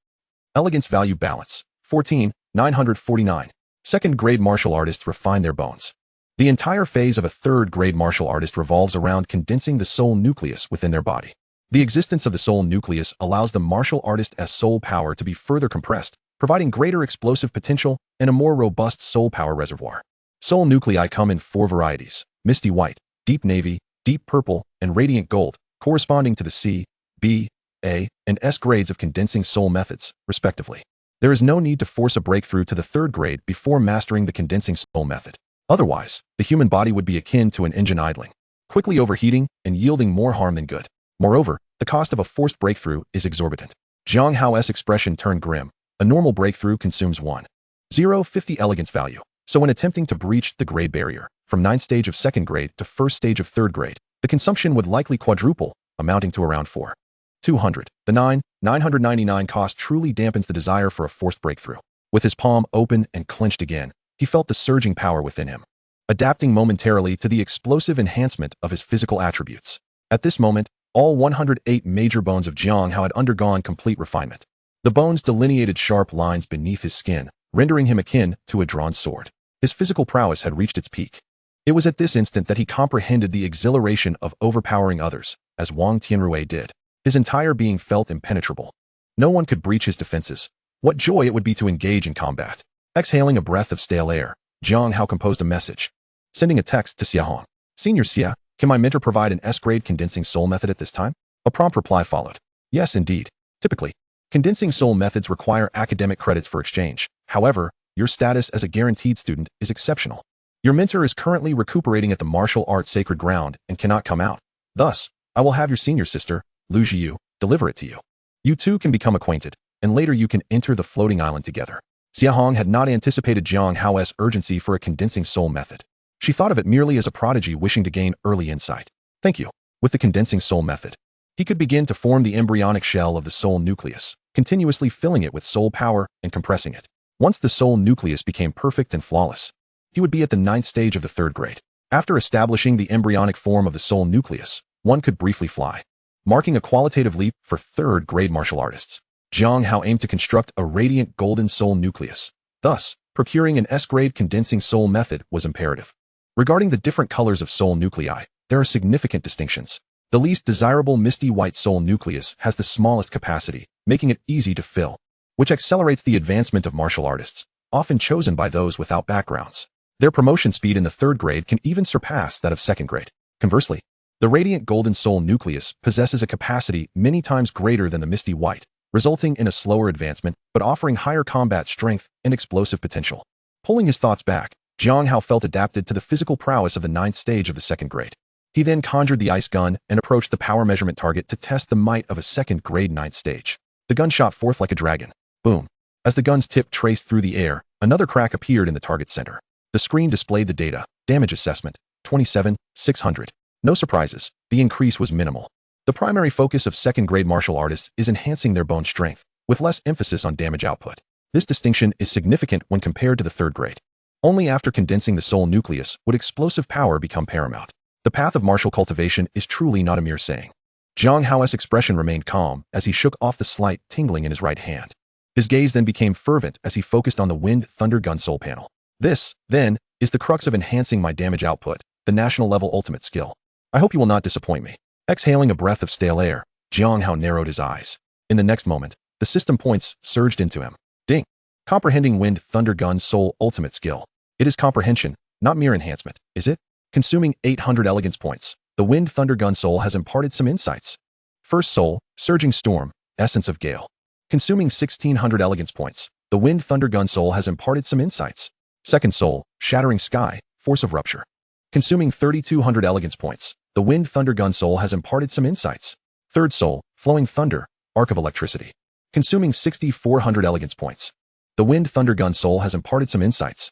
Elegance value balance, 14,949. 2nd grade martial artists refine their bones. The entire phase of a 3rd grade martial artist revolves around condensing the soul nucleus within their body. The existence of the soul nucleus allows the martial artist's soul power to be further compressed, providing greater explosive potential and a more robust soul power reservoir. Soul nuclei come in 4 varieties: misty white, deep navy, deep purple, and radiant gold, corresponding to the C, B, A, and S grades of condensing soul methods, respectively. There is no need to force a breakthrough to the 3rd grade before mastering the condensing soul method. Otherwise, the human body would be akin to an engine idling, quickly overheating and yielding more harm than good. Moreover, the cost of a forced breakthrough is exorbitant. Jiang Hao's expression turned grim. A normal breakthrough consumes 1,050 elegance value. So when attempting to breach the grade barrier, from 9th stage of 2nd grade to 1st stage of 3rd grade, the consumption would likely quadruple, amounting to around 4,200. The 999 cost truly dampens the desire for a forced breakthrough. With his palm open and clenched again, he felt the surging power within him, adapting momentarily to the explosive enhancement of his physical attributes. At this moment, all 108 major bones of Jiang Hao had undergone complete refinement. The bones delineated sharp lines beneath his skin, rendering him akin to a drawn sword. His physical prowess had reached its peak. It was at this instant that he comprehended the exhilaration of overpowering others, as Wang Tianrui did. His entire being felt impenetrable. No one could breach his defenses. What joy it would be to engage in combat. Exhaling a breath of stale air, Jiang Hao composed a message, sending a text to Xia Hong. Senior Xia, can my mentor provide an S-grade condensing soul method at this time? A prompt reply followed. Yes, indeed. Typically, condensing soul methods require academic credits for exchange. However, your status as a guaranteed student is exceptional. Your mentor is currently recuperating at the martial arts sacred ground and cannot come out. Thus, I will have your senior sister, Lu Jiu, deliver it to you. You two can become acquainted, and later you can enter the floating island together. Xia Hong had not anticipated Jiang Hao's urgency for a condensing soul method. She thought of it merely as a prodigy wishing to gain early insight. Thank you. With the condensing soul method, he could begin to form the embryonic shell of the soul nucleus, continuously filling it with soul power and compressing it. Once the soul nucleus became perfect and flawless, he would be at the 9th stage of the 3rd grade. After establishing the embryonic form of the soul nucleus, one could briefly fly, marking a qualitative leap for 3rd grade martial artists. Jiang Hao aimed to construct a radiant golden soul nucleus. Thus, procuring an S-grade condensing soul method was imperative. Regarding the different colors of soul nuclei, there are significant distinctions. The least desirable misty white soul nucleus has the smallest capacity, making it easy to fill, which accelerates the advancement of martial artists, often chosen by those without backgrounds. Their promotion speed in the 3rd grade can even surpass that of 2nd grade. Conversely, the radiant golden soul nucleus possesses a capacity many times greater than the misty white, resulting in a slower advancement but offering higher combat strength and explosive potential. Pulling his thoughts back, Jiang Hao felt adapted to the physical prowess of the 9th stage of the 2nd grade. He then conjured the ice gun and approached the power measurement target to test the might of a 2nd grade 9th stage. The gun shot forth like a dragon. Boom. As the gun's tip traced through the air, another crack appeared in the target center. The screen displayed the data. Damage assessment, 27,600. No surprises, the increase was minimal. The primary focus of 2nd grade martial artists is enhancing their bone strength, with less emphasis on damage output. This distinction is significant when compared to the 3rd grade. Only after condensing the soul nucleus would explosive power become paramount. The path of martial cultivation is truly not a mere saying. Jiang Hao's expression remained calm as he shook off the slight tingling in his right hand. His gaze then became fervent as he focused on the Wind Thunder Gun soul panel. This, then, is the crux of enhancing my damage output, the national level ultimate skill. I hope you will not disappoint me. Exhaling a breath of stale air, Jiang Hao narrowed his eyes. In the next moment, the system points surged into him. Ding! Comprehending Wind Thunder Gun soul ultimate skill. It is comprehension, not mere enhancement, is it? Consuming 800 elegance points, the Wind Thunder Gun soul has imparted some insights. First soul, Surging Storm, Essence of Gale. Consuming 1600 elegance points, the Wind Thunder Gun soul has imparted some insights. Second soul, Shattering Sky, Force of Rupture. Consuming 3200 elegance points, the Wind Thunder Gun soul has imparted some insights. Third soul, Flowing Thunder, Arc of Electricity. Consuming 6400 elegance points, the Wind Thunder Gun soul has imparted some insights.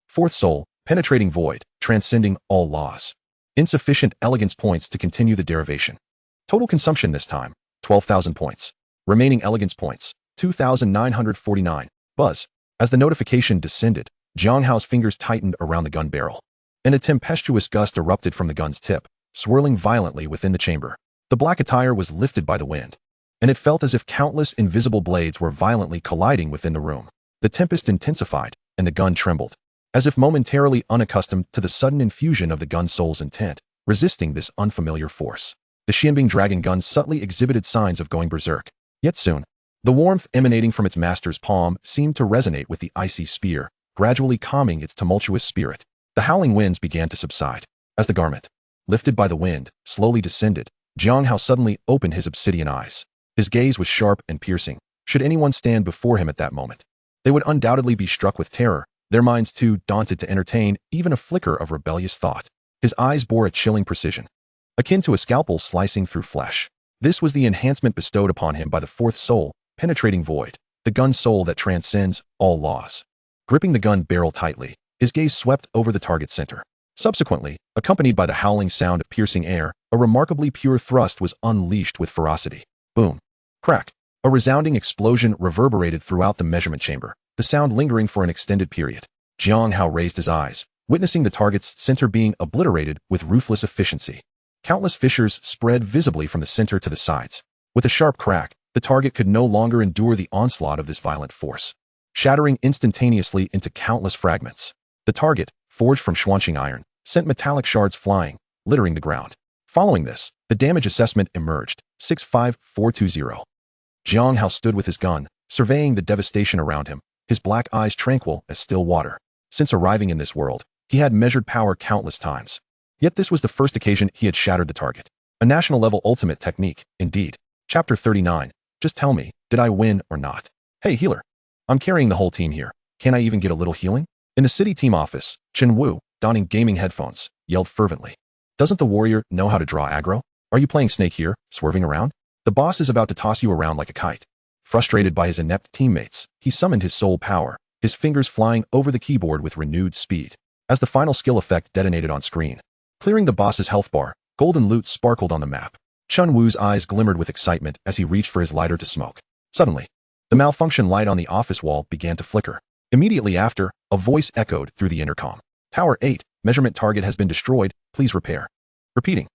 Fourth soul, Penetrating Void, Transcending All Laws. Insufficient elegance points to continue the derivation. Total consumption this time, 12,000 points. Remaining elegance points, 2,949. Buzz. As the notification descended, Jiang Hao's fingers tightened around the gun barrel, and a tempestuous gust erupted from the gun's tip, swirling violently within the chamber. The black attire was lifted by the wind, and it felt as if countless invisible blades were violently colliding within the room. The tempest intensified, and the gun trembled, as if momentarily unaccustomed to the sudden infusion of the gun soul's intent, resisting this unfamiliar force. The Xianbing dragon gun subtly exhibited signs of going berserk. Yet soon, the warmth emanating from its master's palm seemed to resonate with the icy spear, gradually calming its tumultuous spirit. The howling winds began to subside. As the garment, lifted by the wind, slowly descended, Jiang Hao suddenly opened his obsidian eyes. His gaze was sharp and piercing. Should anyone stand before him at that moment, they would undoubtedly be struck with terror, their minds too daunted to entertain even a flicker of rebellious thought. His eyes bore a chilling precision, akin to a scalpel slicing through flesh. This was the enhancement bestowed upon him by the fourth soul, Penetrating Void, the gun soul that transcends all laws. Gripping the gun barrel tightly, his gaze swept over the target center. Subsequently, accompanied by the howling sound of piercing air, a remarkably pure thrust was unleashed with ferocity. Boom. Crack. A resounding explosion reverberated throughout the measurement chamber, the sound lingering for an extended period. Jiang Hao raised his eyes, witnessing the target's center being obliterated with ruthless efficiency. Countless fissures spread visibly from the center to the sides. With a sharp crack, the target could no longer endure the onslaught of this violent force, shattering instantaneously into countless fragments. The target, forged from Xuanqing iron, sent metallic shards flying, littering the ground. Following this, the damage assessment emerged, 65420. Jiang Hao stood with his gun, surveying the devastation around him, his black eyes tranquil as still water. Since arriving in this world, he had measured power countless times. Yet this was the first occasion he had shattered the target. A national-level ultimate technique, indeed. Chapter 39. Just tell me, did I win or not? Hey, healer. I'm carrying the whole team here. Can I even get a little healing? In the city team office, Chen Wu, donning gaming headphones, yelled fervently. Doesn't the warrior know how to draw aggro? Are you playing snake here, swerving around? The boss is about to toss you around like a kite. Frustrated by his inept teammates, he summoned his soul power, his fingers flying over the keyboard with renewed speed. As the final skill effect detonated on screen, clearing the boss's health bar, golden loot sparkled on the map. Chen Wu's eyes glimmered with excitement as he reached for his lighter to smoke. Suddenly, the malfunction light on the office wall began to flicker. Immediately after, a voice echoed through the intercom. Tower 8, measurement target has been destroyed, please repair. Repeating.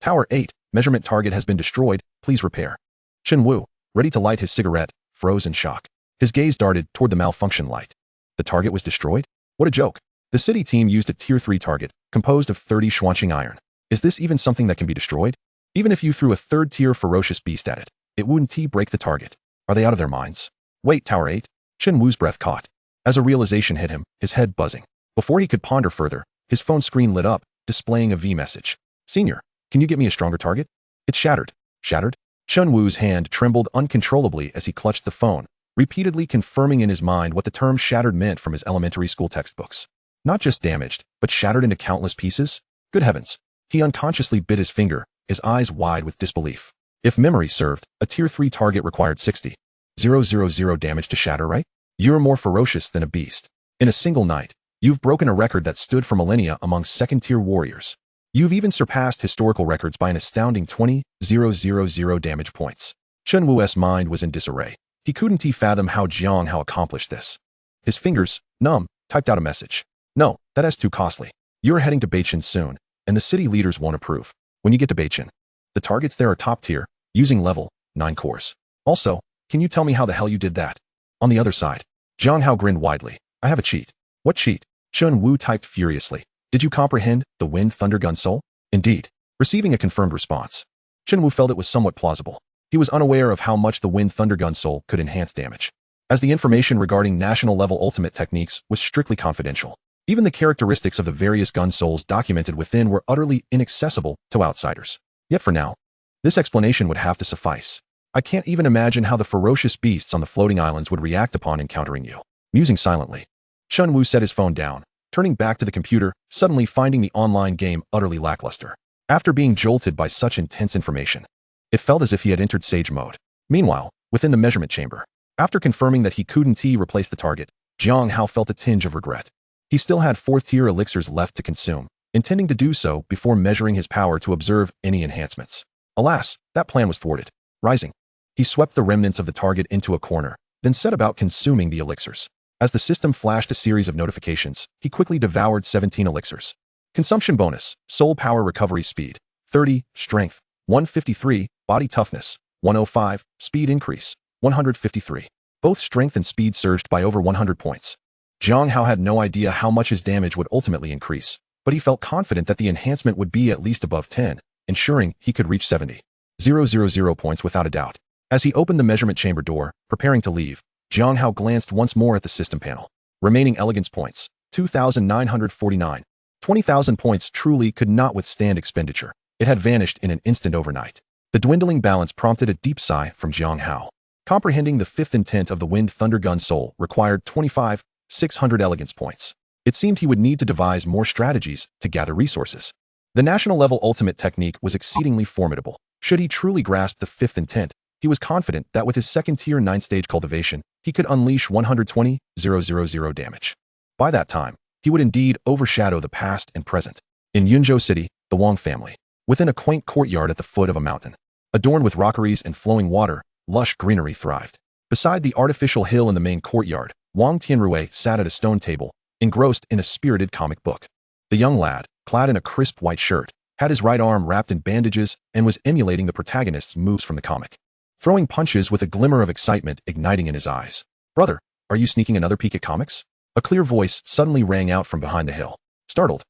Tower 8, measurement target has been destroyed, please repair. Chen Wu, ready to light his cigarette, froze in shock. His gaze darted toward the malfunction light. The target was destroyed? What a joke. The city team used a tier 3 target, composed of 30 Xuanqing iron. Is this even something that can be destroyed? Even if you threw a third-tier ferocious beast at it, it wouldn't break the target. Are they out of their minds? Wait, Tower 8? Chen Wu's breath caught. As a realization hit him, his head buzzing. Before he could ponder further, his phone screen lit up, displaying a V message. Senior, can you get me a stronger target? It's shattered. Shattered? Chen Wu's hand trembled uncontrollably as he clutched the phone, repeatedly confirming in his mind what the term shattered meant from his elementary school textbooks. Not just damaged, but shattered into countless pieces? Good heavens. He unconsciously bit his finger, his eyes wide with disbelief. If memory served, a tier 3 target required 60,000 damage to shatter, right? You're more ferocious than a beast. In a single night, you've broken a record that stood for millennia among second-tier warriors. You've even surpassed historical records by an astounding 20,000 damage points. Chen Wu's mind was in disarray. He couldn't fathom how Jiang Hao accomplished this. His fingers, numb, typed out a message. No, that's too costly. You're heading to Beichin soon, and the city leaders won't approve. When you get to Beichin, the targets there are top tier, using level 9 cores. Also, can you tell me how the hell you did that? On the other side, Jiang Hao grinned widely. I have a cheat. What cheat? Chen Wu typed furiously. Did you comprehend the Wind Thunder Gun Soul? Indeed. Receiving a confirmed response, Chen Wu felt it was somewhat plausible. He was unaware of how much the Wind Thunder Gun Soul could enhance damage, as the information regarding national-level ultimate techniques was strictly confidential. Even the characteristics of the various gun souls documented within were utterly inaccessible to outsiders. Yet for now, this explanation would have to suffice. I can't even imagine how the ferocious beasts on the floating islands would react upon encountering you. Musing silently, Chen Wu set his phone down, turning back to the computer, suddenly finding the online game utterly lackluster. After being jolted by such intense information, it felt as if he had entered sage mode. Meanwhile, within the measurement chamber, after confirming that he couldn't replace the target, Jiang Hao felt a tinge of regret. He still had 4th-tier elixirs left to consume, intending to do so before measuring his power to observe any enhancements. Alas, that plan was thwarted. Rising, he swept the remnants of the target into a corner, then set about consuming the elixirs. As the system flashed a series of notifications, he quickly devoured 17 elixirs. Consumption bonus, soul power recovery speed, 30, strength, 153, body toughness, 105, speed increase, 153. Both strength and speed surged by over 100 points. Jiang Hao had no idea how much his damage would ultimately increase, but he felt confident that the enhancement would be at least above 10, ensuring he could reach 70,000 points without a doubt. As he opened the measurement chamber door, preparing to leave, Jiang Hao glanced once more at the system panel. Remaining elegance points, 2,949. 20,000 points truly could not withstand expenditure. It had vanished in an instant overnight. The dwindling balance prompted a deep sigh from Jiang Hao. Comprehending the fifth intent of the Wind Thunder Gun Soul required 25,600 elegance points. It seemed he would need to devise more strategies to gather resources. The national-level ultimate technique was exceedingly formidable. Should he truly grasp the fifth intent, he was confident that with his second-tier 9th-stage cultivation, he could unleash 120,000 damage. By that time, he would indeed overshadow the past and present. In Yunzhou City, the Wang family, within a quaint courtyard at the foot of a mountain, adorned with rockeries and flowing water, lush greenery thrived. Beside the artificial hill in the main courtyard, Wang Tianrui sat at a stone table, engrossed in a spirited comic book. The young lad, clad in a crisp white shirt, had his right arm wrapped in bandages and was emulating the protagonist's moves from the comic, throwing punches with a glimmer of excitement igniting in his eyes. "Brother, are you sneaking another peek at comics?" A clear voice suddenly rang out from behind the hill. Startled,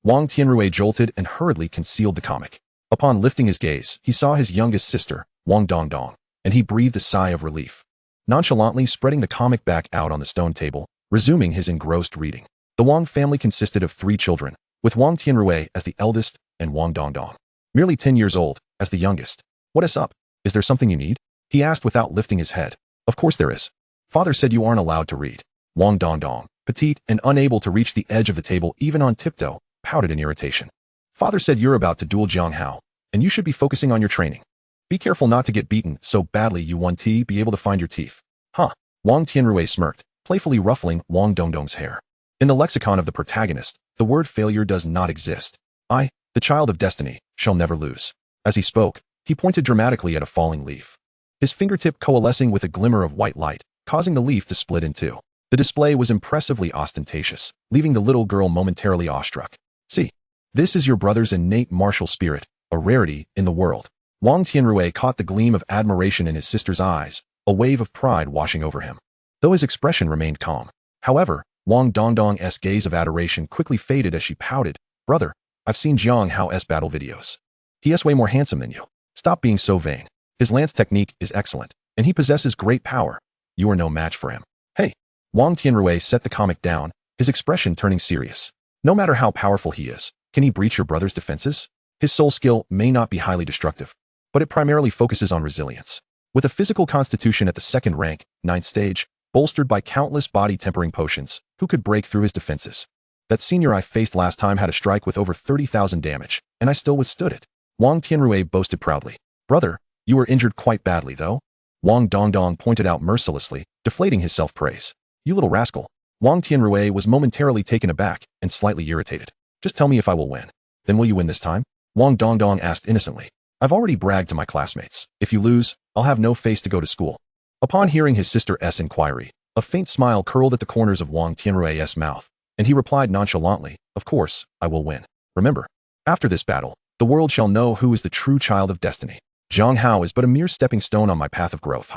Wang Tianrui jolted and hurriedly concealed the comic. Upon lifting his gaze, he saw his youngest sister, Wang Dongdong, and he breathed a sigh of relief. nonchalantly spreading the comic back out on the stone table, resuming his engrossed reading. The Wang family consisted of 3 children, with Wang Tianrui as the eldest and Wang Dongdong, merely 10 years old, as the youngest. What is up? Is there something you need? He asked without lifting his head. Of course there is. Father said you aren't allowed to read. Wang Dongdong, petite and unable to reach the edge of the table even on tiptoe, pouted in irritation. Father said you're about to duel Jiang Hao, and you should be focusing on your training. Be careful not to get beaten so badly you won't be able to find your teeth. Huh. Wang Tianrui smirked, playfully ruffling Wang Dongdong's hair. In the lexicon of the protagonist, the word failure does not exist. I, the child of destiny, shall never lose. As he spoke, he pointed dramatically at a falling leaf. His fingertip coalescing with a glimmer of white light, causing the leaf to split in two. The display was impressively ostentatious, leaving the little girl momentarily awestruck. See, this is your brother's innate martial spirit, a rarity in the world. Wang Tianrui caught the gleam of admiration in his sister's eyes, a wave of pride washing over him. Though his expression remained calm. However, Wang Dongdong's gaze of adoration quickly faded as she pouted. Brother, I've seen Jiang Hao's battle videos. He is way more handsome than you. Stop being so vain. His lance technique is excellent, and he possesses great power. You are no match for him. Hey! Wang Tianrui set the comic down, his expression turning serious. No matter how powerful he is, can he breach your brother's defenses? His soul skill may not be highly destructive, but it primarily focuses on resilience. With a physical constitution at the 2nd rank, 9th stage, bolstered by countless body-tempering potions, who could break through his defenses? That senior I faced last time had a strike with over 30,000 damage, and I still withstood it. Wang Tianrui boasted proudly. Brother, you were injured quite badly, though? Wang Dongdong pointed out mercilessly, deflating his self-praise. You little rascal. Wang Tianrui was momentarily taken aback and slightly irritated. Just tell me if I will win. Then will you win this time? Wang Dongdong asked innocently. I've already bragged to my classmates. If you lose, I'll have no face to go to school. Upon hearing his sister's inquiry, a faint smile curled at the corners of Wang Tianrui's mouth, and he replied nonchalantly, of course, I will win. Remember, after this battle, the world shall know who is the true child of destiny. Jiang Hao is but a mere stepping stone on my path of growth,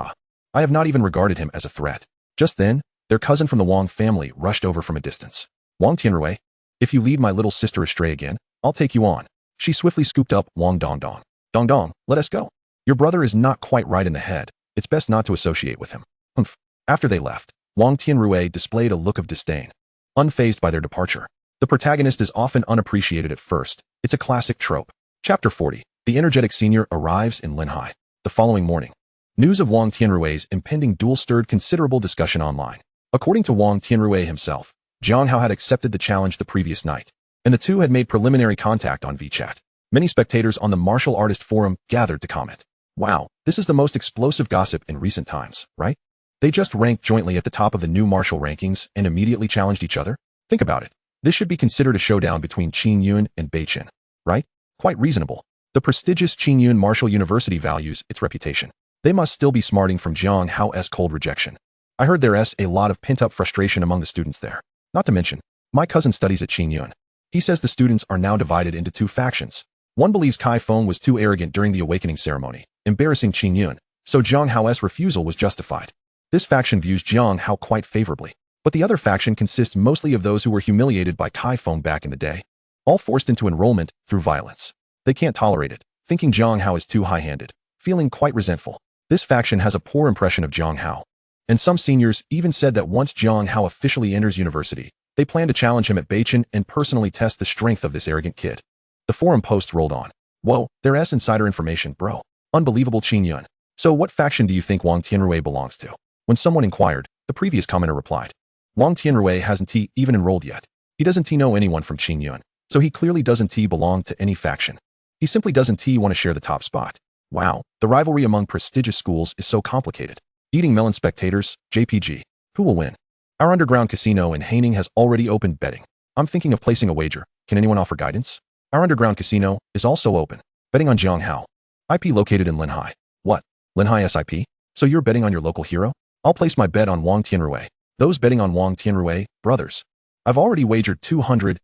I have not even regarded him as a threat. Just then, their cousin from the Wang family rushed over from a distance. Wang Tianrui, if you lead my little sister astray again, I'll take you on. She swiftly scooped up Wang Dongdong. Dongdong, let us go. Your brother is not quite right in the head. It's best not to associate with him. Humph. After they left, Wang Tianrui displayed a look of disdain. Unfazed by their departure. The protagonist is often unappreciated at first. It's a classic trope. Chapter 40. The energetic senior arrives in Linhai. The following morning. News of Wang Tianrui's impending duel stirred considerable discussion online. According to Wang Tianrui himself, Jiang Hao had accepted the challenge the previous night, and the two had made preliminary contact on WeChat. Many spectators on the martial artist forum gathered to comment. Wow, this is the most explosive gossip in recent times, right? They just ranked jointly at the top of the new martial rankings and immediately challenged each other? Think about it. This should be considered a showdown between Qin Yun and Beichin, right? Quite reasonable. The prestigious Qin Yun Martial University values its reputation. They must still be smarting from Jiang Hao's cold rejection. I heard there's a lot of pent-up frustration among the students there. Not to mention, my cousin studies at Qin Yun. He says the students are now divided into 2 factions. One believes Kai Feng was too arrogant during the awakening ceremony, embarrassing Qin Yun, so Jiang Hao's refusal was justified. This faction views Jiang Hao quite favorably, but the other faction consists mostly of those who were humiliated by Kai Feng back in the day, all forced into enrollment through violence. They can't tolerate it, thinking Jiang Hao is too high-handed, feeling quite resentful. This faction has a poor impression of Jiang Hao. And some seniors even said that once Jiang Hao officially enters university, they plan to challenge him at Beichin and personally test the strength of this arrogant kid. The forum posts rolled on. Whoa, there's insider information, bro. Unbelievable Qin Yun. So what faction do you think Wang Tianrui belongs to? When someone inquired, the previous commenter replied. Wang Tianrui hasn't even enrolled yet. He doesn't know anyone from Qin Yun, so he clearly doesn't belong to any faction. He simply doesn't want to share the top spot. Wow, the rivalry among prestigious schools is so complicated. Eating melon spectators, JPG. Who will win? Our underground casino in Haining has already opened betting. I'm thinking of placing a wager. Can anyone offer guidance? Our underground casino is also open. Betting on Jiang Hao. IP located in Linhai. What? Linhai SIP? So you're betting on your local hero? I'll place my bet on Wang Tianrui. Those betting on Wang Tianrui, brothers. I've already wagered 200,000.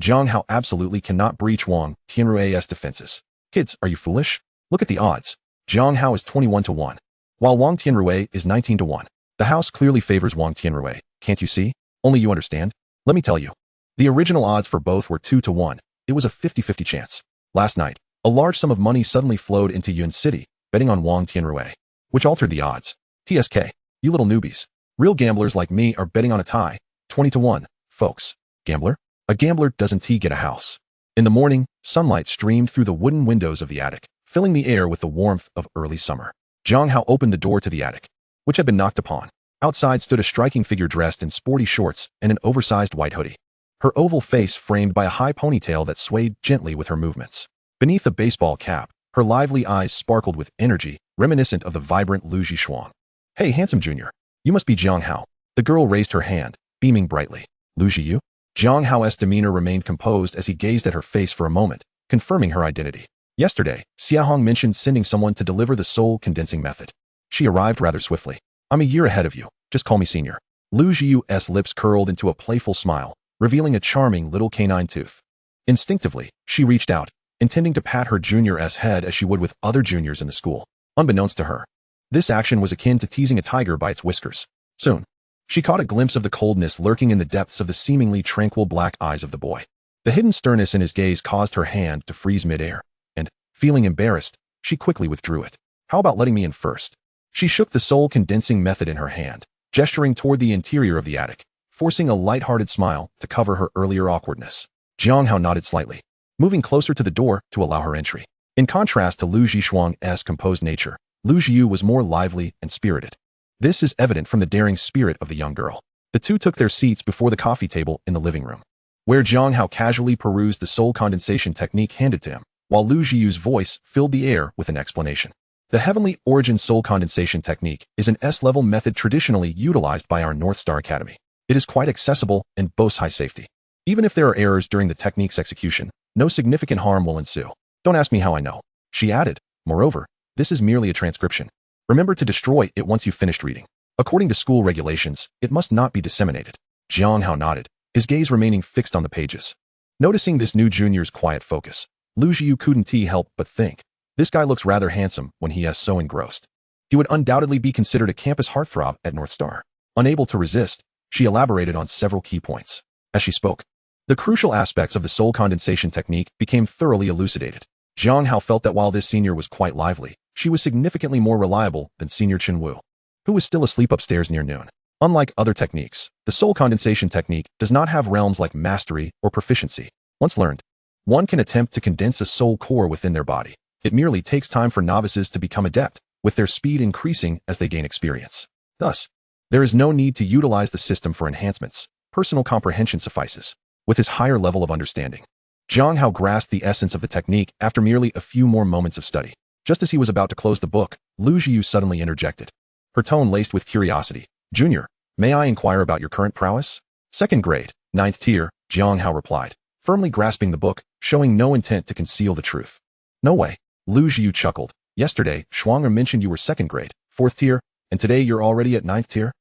Jiang Hao absolutely cannot breach Wang Tianrui's defenses. Kids, are you foolish? Look at the odds. Jiang Hao is 21-1, while Wang Tianrui is 19-1. The house clearly favors Wang Tianrui, can't you see? Only you understand? Let me tell you. The original odds for both were 2-1. It was a 50-50 chance. Last night, a large sum of money suddenly flowed into Yun City, betting on Wang Tianrui, which altered the odds. TSK, you little newbies. Real gamblers like me are betting on a tie, 20-1, folks. Gambler? A gambler doesn't get a house. In the morning, sunlight streamed through the wooden windows of the attic, filling the air with the warmth of early summer. Jiang Hao opened the door to the attic, which had been knocked upon. Outside stood a striking figure dressed in sporty shorts and an oversized white hoodie. Her oval face framed by a high ponytail that swayed gently with her movements. Beneath a baseball cap, her lively eyes sparkled with energy, reminiscent of the vibrant Lu Zhishuang. Hey, handsome junior. You must be Jiang Hao. The girl raised her hand, beaming brightly. Lu Zhiyu? Jiang Hao's demeanor remained composed as he gazed at her face for a moment, confirming her identity. Yesterday, Xiaohong mentioned sending someone to deliver the soul condensing method. She arrived rather swiftly. I'm a year ahead of you. Just call me senior. Lu Zhiyu's lips curled into a playful smile, revealing a charming little canine tooth. Instinctively, she reached out, intending to pat her junior's head as she would with other juniors in the school. Unbeknownst to her, this action was akin to teasing a tiger by its whiskers. Soon, she caught a glimpse of the coldness lurking in the depths of the seemingly tranquil black eyes of the boy. The hidden sternness in his gaze caused her hand to freeze midair, and, feeling embarrassed, she quickly withdrew it. How about letting me in first? She shook the soul condensing method in her hand, gesturing toward the interior of the attic, forcing a light-hearted smile to cover her earlier awkwardness. Jiang Hao nodded slightly, moving closer to the door to allow her entry. In contrast to Lu Zhishuang's composed nature, Lu Zhiyu was more lively and spirited. This is evident from the daring spirit of the young girl. The two took their seats before the coffee table in the living room, where Jiang Hao casually perused the soul condensation technique handed to him, while Lu Zhiyu's voice filled the air with an explanation. The Heavenly Origin Soul Condensation Technique is an S-level method traditionally utilized by our North Star Academy. It is quite accessible and boasts high safety. Even if there are errors during the technique's execution, no significant harm will ensue. Don't ask me how I know, she added. Moreover, this is merely a transcription. Remember to destroy it once you've finished reading. According to school regulations, it must not be disseminated. Jiang Hao nodded, his gaze remaining fixed on the pages. Noticing this new junior's quiet focus, Lu Zhiyu couldn't help but think, this guy looks rather handsome when he is so engrossed. He would undoubtedly be considered a campus heartthrob at North Star. Unable to resist, she elaborated on several key points. As she spoke, the crucial aspects of the soul condensation technique became thoroughly elucidated. Jiang Hao felt that while this senior was quite lively, she was significantly more reliable than senior Chen Wu, who was still asleep upstairs near noon. Unlike other techniques, the soul condensation technique does not have realms like mastery or proficiency. Once learned, one can attempt to condense a soul core within their body. It merely takes time for novices to become adept, with their speed increasing as they gain experience. Thus, there is no need to utilize the system for enhancements. Personal comprehension suffices. With his higher level of understanding, Jiang Hao grasped the essence of the technique after merely a few more moments of study. Just as he was about to close the book, Lu Zhiyu suddenly interjected, her tone laced with curiosity. Junior, may I inquire about your current prowess? 2nd grade, 9th tier, Jiang Hao replied, firmly grasping the book, showing no intent to conceal the truth. No way. Lu Zhiyu chuckled. Yesterday, Shuang'er mentioned you were 2nd grade, 4th tier, and today you're already at 9th tier?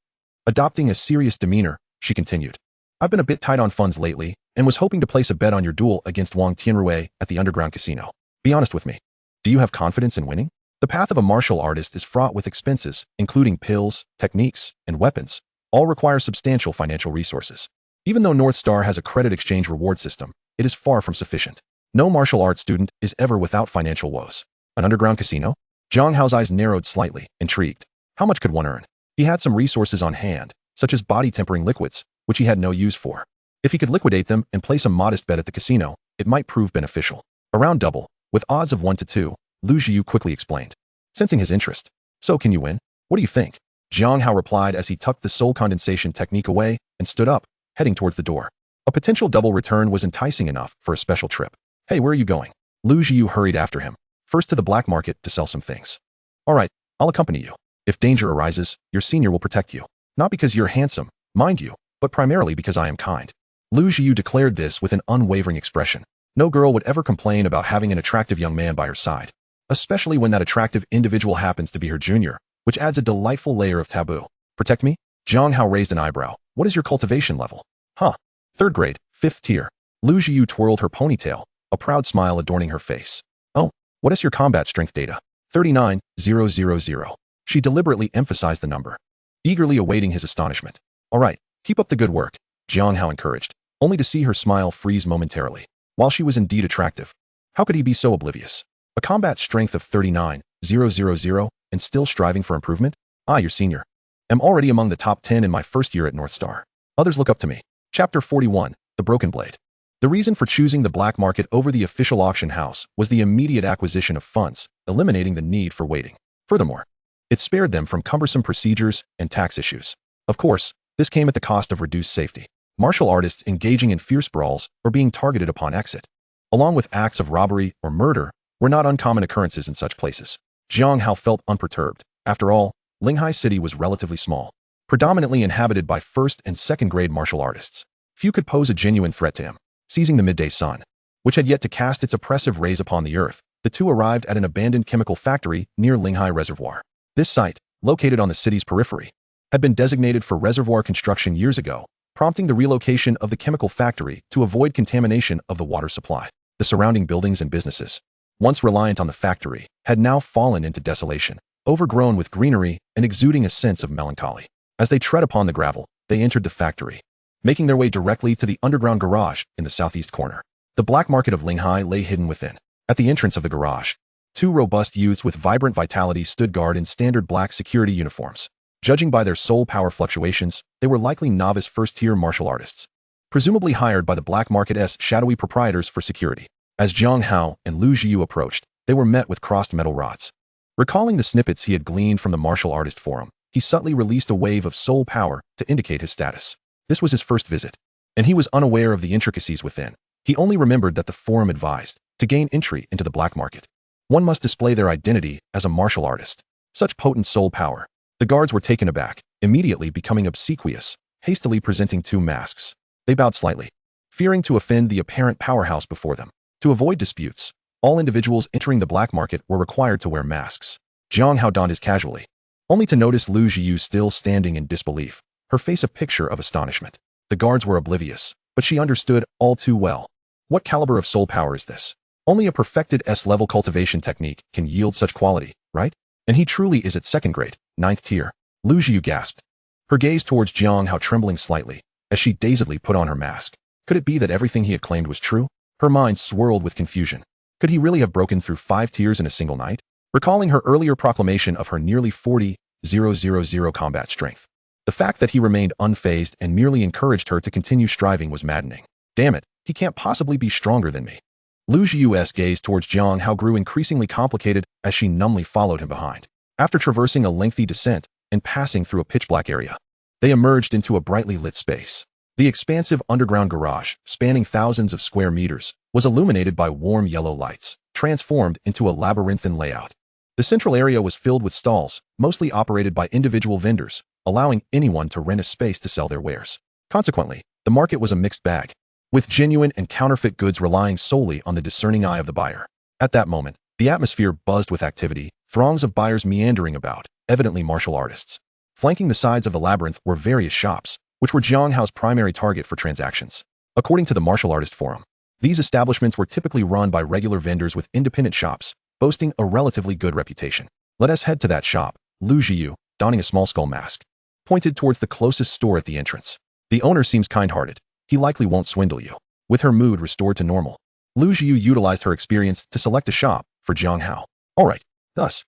Adopting a serious demeanor, she continued. I've been a bit tight on funds lately, and was hoping to place a bet on your duel against Wang Tianrui at the underground casino. Be honest with me. Do you have confidence in winning? The path of a martial artist is fraught with expenses, including pills, techniques, and weapons. All require substantial financial resources. Even though North Star has a credit exchange reward system, it is far from sufficient. No martial arts student is ever without financial woes. An underground casino? Jiang Hao's eyes narrowed slightly, intrigued. How much could one earn? He had some resources on hand, such as body-tempering liquids, which he had no use for. If he could liquidate them and place a modest bet at the casino, it might prove beneficial. Around double, with odds of 1 to 2, Lu Zhiyu quickly explained, sensing his interest. So can you win? What do you think? Jiang Hao replied as he tucked the soul condensation technique away and stood up, heading towards the door. A potential double return was enticing enough for a special trip. Hey, where are you going? Lu Zhiyu hurried after him, first to the black market to sell some things. All right, I'll accompany you. If danger arises, your senior will protect you. Not because you're handsome, mind you, but primarily because I am kind. Lu Zhiyu declared this with an unwavering expression. No girl would ever complain about having an attractive young man by her side, especially when that attractive individual happens to be her junior, which adds a delightful layer of taboo. Protect me? Jiang Hao raised an eyebrow. What is your cultivation level? Huh. 3rd grade, 5th tier. Lu Zhiyu twirled her ponytail, a proud smile adorning her face. Oh, what is your combat strength data? 39,000. She deliberately emphasized the number, eagerly awaiting his astonishment. All right, keep up the good work, Jiang Hao encouraged, only to see her smile freeze momentarily. While she was indeed attractive, how could he be so oblivious? A combat strength of 39,000 and still striving for improvement? Your senior. Am already among the top 10 in my first year at North Star. Others look up to me. Chapter 41, The Broken Blade. The reason for choosing the black market over the official auction house was the immediate acquisition of funds, eliminating the need for waiting. Furthermore, it spared them from cumbersome procedures and tax issues. Of course, this came at the cost of reduced safety. Martial artists engaging in fierce brawls or being targeted upon exit, along with acts of robbery or murder, were not uncommon occurrences in such places. Jiang Hao felt unperturbed. After all, Linghai City was relatively small, predominantly inhabited by first and second grade martial artists. Few could pose a genuine threat to him. Seizing the midday sun, which had yet to cast its oppressive rays upon the earth, the two arrived at an abandoned chemical factory near Linghai Reservoir. This site, located on the city's periphery, had been designated for reservoir construction years ago, prompting the relocation of the chemical factory to avoid contamination of the water supply. The surrounding buildings and businesses, once reliant on the factory, had now fallen into desolation, overgrown with greenery and exuding a sense of melancholy. As they tread upon the gravel, they entered the factory, making their way directly to the underground garage in the southeast corner. The black market of Linghai lay hidden within. At the entrance of the garage, two robust youths with vibrant vitality stood guard in standard black security uniforms. Judging by their soul power fluctuations, they were likely novice first-tier martial artists, presumably hired by the black market's shadowy proprietors for security. As Jiang Hao and Lu Jiu approached, they were met with crossed metal rods. Recalling the snippets he had gleaned from the martial artist forum, he subtly released a wave of soul power to indicate his status. This was his first visit, and he was unaware of the intricacies within. He only remembered that the forum advised, to gain entry into the black market, one must display their identity as a martial artist. Such potent soul power. The guards were taken aback, immediately becoming obsequious, hastily presenting two masks. They bowed slightly, fearing to offend the apparent powerhouse before them. To avoid disputes, all individuals entering the black market were required to wear masks. Jiang Hao donned his casually, only to notice Lu Jiu still standing in disbelief, her face a picture of astonishment. The guards were oblivious, but she understood all too well. What caliber of soul power is this? Only a perfected S-level cultivation technique can yield such quality, right? And he truly is at second grade, 9th tier. Lu Jiu gasped, her gaze towards Jiang Hao trembling slightly, as she dazedly put on her mask. Could it be that everything he had claimed was true? Her mind swirled with confusion. Could he really have broken through 5 tiers in a single night? Recalling her earlier proclamation of her nearly 40,000 combat strength, the fact that he remained unfazed and merely encouraged her to continue striving was maddening. Damn it, he can't possibly be stronger than me. Lu Jiu's gaze towards Jiang Hao grew increasingly complicated as she numbly followed him behind. After traversing a lengthy descent and passing through a pitch-black area, they emerged into a brightly lit space. The expansive underground garage, spanning thousands of square meters, was illuminated by warm yellow lights, transformed into a labyrinthine layout. The central area was filled with stalls, mostly operated by individual vendors, allowing anyone to rent a space to sell their wares. Consequently, the market was a mixed bag, with genuine and counterfeit goods relying solely on the discerning eye of the buyer. At that moment, the atmosphere buzzed with activity, throngs of buyers meandering about, evidently martial artists. Flanking the sides of the labyrinth were various shops, which were Jiang Hao's primary target for transactions. According to the martial artist forum, these establishments were typically run by regular vendors with independent shops, boasting a relatively good reputation. Let us head to that shop. Lu Jiu, donning a small skull mask, pointed towards the closest store at the entrance. The owner seems kind-hearted. He likely won't swindle you. With her mood restored to normal, Lu Jiu utilized her experience to select a shop for Jiang Hao. All right. Thus,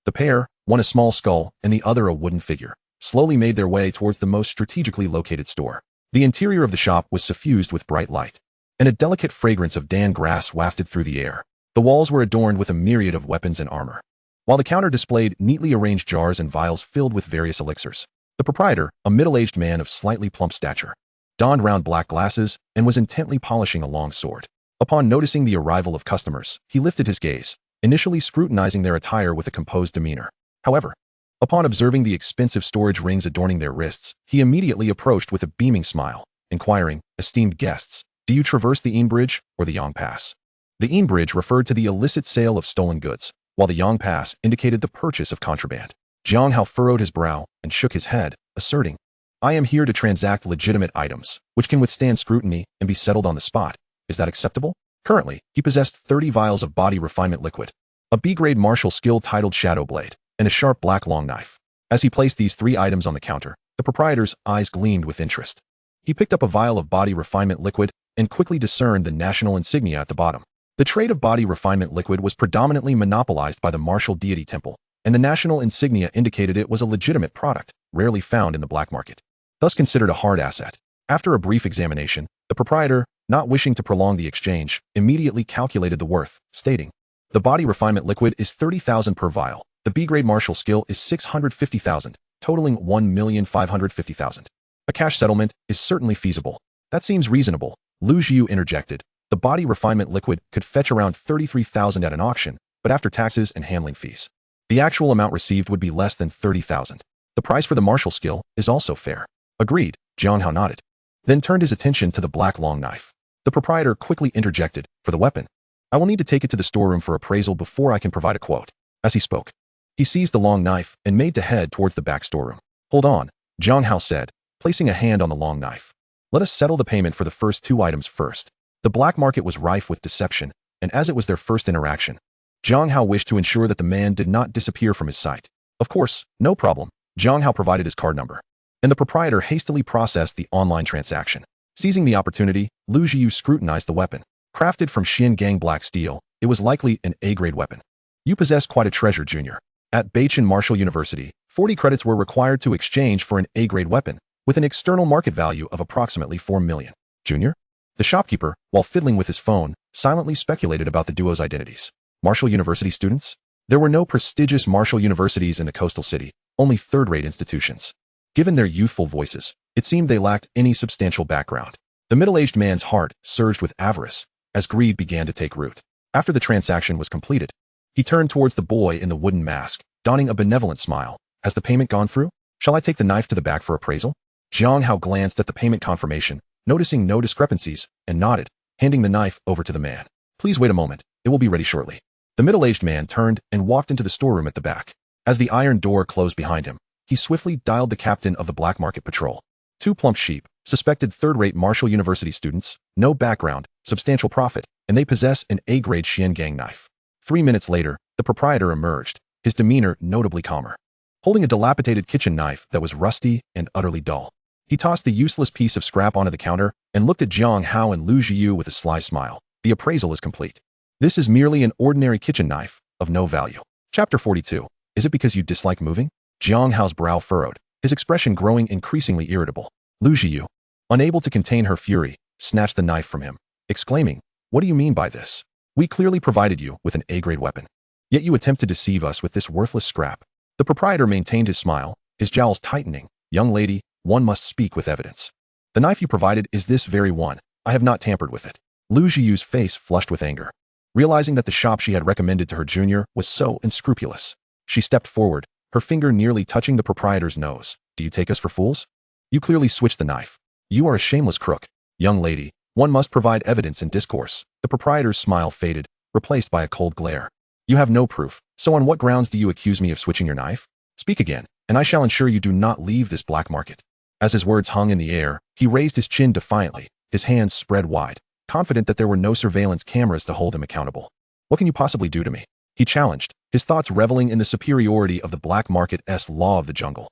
the pair, one a small skull and the other a wooden figure, slowly made their way towards the most strategically located store. The interior of the shop was suffused with bright light, and a delicate fragrance of Dan grass wafted through the air. The walls were adorned with a myriad of weapons and armor, while the counter displayed neatly arranged jars and vials filled with various elixirs. The proprietor, a middle-aged man of slightly plump stature, donned round black glasses and was intently polishing a long sword. Upon noticing the arrival of customers, he lifted his gaze, initially scrutinizing their attire with a composed demeanor. However, upon observing the expensive storage rings adorning their wrists, he immediately approached with a beaming smile, inquiring, "Esteemed guests, do you traverse the Yin Bridge or the Yang Pass?" The Yin Bridge referred to the illicit sale of stolen goods, while the Yang Pass indicated the purchase of contraband. Jiang Hao furrowed his brow and shook his head, asserting, "I am here to transact legitimate items, which can withstand scrutiny and be settled on the spot. Is that acceptable?" Currently, he possessed 30 vials of body refinement liquid, a B-grade martial skill titled Shadow Blade, and a sharp black long knife. As he placed these 3 items on the counter, the proprietor's eyes gleamed with interest. He picked up a vial of body refinement liquid and quickly discerned the national insignia at the bottom. The trade of body refinement liquid was predominantly monopolized by the martial deity temple, and the national insignia indicated it was a legitimate product, rarely found in the black market, thus considered a hard asset. After a brief examination, the proprietor, not wishing to prolong the exchange, immediately calculated the worth, stating, "The body refinement liquid is 30,000 per vial. The B-grade martial skill is 650,000, totaling 1,550,000. A cash settlement is certainly feasible." "That seems reasonable," Lu Jiu interjected. "The body refinement liquid could fetch around 33,000 at an auction, but after taxes and handling fees, the actual amount received would be less than 30,000. The price for the martial skill is also fair." "Agreed," Jiang Hao nodded, then turned his attention to the black long knife. The proprietor quickly interjected, "For the weapon, I will need to take it to the storeroom for appraisal before I can provide a quote." As he spoke, he seized the long knife and made to head towards the back storeroom. "Hold on," Jiang Hao said, placing a hand on the long knife. "Let us settle the payment for the first two items first." The black market was rife with deception, and as it was their first interaction, Jiang Hao wished to ensure that the man did not disappear from his sight. "Of course, no problem." Jiang Hao provided his card number, and the proprietor hastily processed the online transaction. Seizing the opportunity, Lu Jiu scrutinized the weapon. Crafted from Xinjiang black steel, it was likely an A-grade weapon. "You possess quite a treasure, Junior." At Beichin Martial University, 40 credits were required to exchange for an A-grade weapon, with an external market value of approximately 4 million. "Junior?" The shopkeeper, while fiddling with his phone, silently speculated about the duo's identities. Martial University students? There were no prestigious martial universities in the coastal city, only third-rate institutions. Given their youthful voices, it seemed they lacked any substantial background. The middle-aged man's heart surged with avarice as greed began to take root. After the transaction was completed, he turned towards the boy in the wooden mask, donning a benevolent smile. "Has the payment gone through? Shall I take the knife to the back for appraisal?" Jiang Hao glanced at the payment confirmation, noticing no discrepancies, and nodded, handing the knife over to the man. "Please wait a moment, it will be ready shortly." The middle-aged man turned and walked into the storeroom at the back. As the iron door closed behind him, he swiftly dialed the captain of the black market patrol. Two plump sheep, suspected third-rate Martial University students, no background, substantial profit, and they possess an A-grade Xinjiang knife. 3 minutes later, the proprietor emerged, his demeanor notably calmer, holding a dilapidated kitchen knife that was rusty and utterly dull. He tossed the useless piece of scrap onto the counter and looked at Jiang Hao and Lu Jiu with a sly smile. "The appraisal is complete. This is merely an ordinary kitchen knife, of no value." Chapter 42. Is it because you dislike moving? Jiang Hao's brow furrowed, his expression growing increasingly irritable. Lu Jiu, unable to contain her fury, snatched the knife from him, exclaiming, "What do you mean by this? We clearly provided you with an A-grade weapon. Yet you attempt to deceive us with this worthless scrap." The proprietor maintained his smile, his jowls tightening. "Young lady, one must speak with evidence. The knife you provided is this very one. I have not tampered with it." Lu Jiu's face flushed with anger. Realizing that the shop she had recommended to her junior was so unscrupulous, she stepped forward, her finger nearly touching the proprietor's nose. "Do you take us for fools? You clearly switched the knife. You are a shameless crook." "Young lady, one must provide evidence in discourse." The proprietor's smile faded, replaced by a cold glare. "You have no proof, so on what grounds do you accuse me of switching your knife? Speak again, and I shall ensure you do not leave this black market." As his words hung in the air, he raised his chin defiantly, his hands spread wide, confident that there were no surveillance cameras to hold him accountable. "What can you possibly do to me?" he challenged, his thoughts reveling in the superiority of the black market's law of the jungle.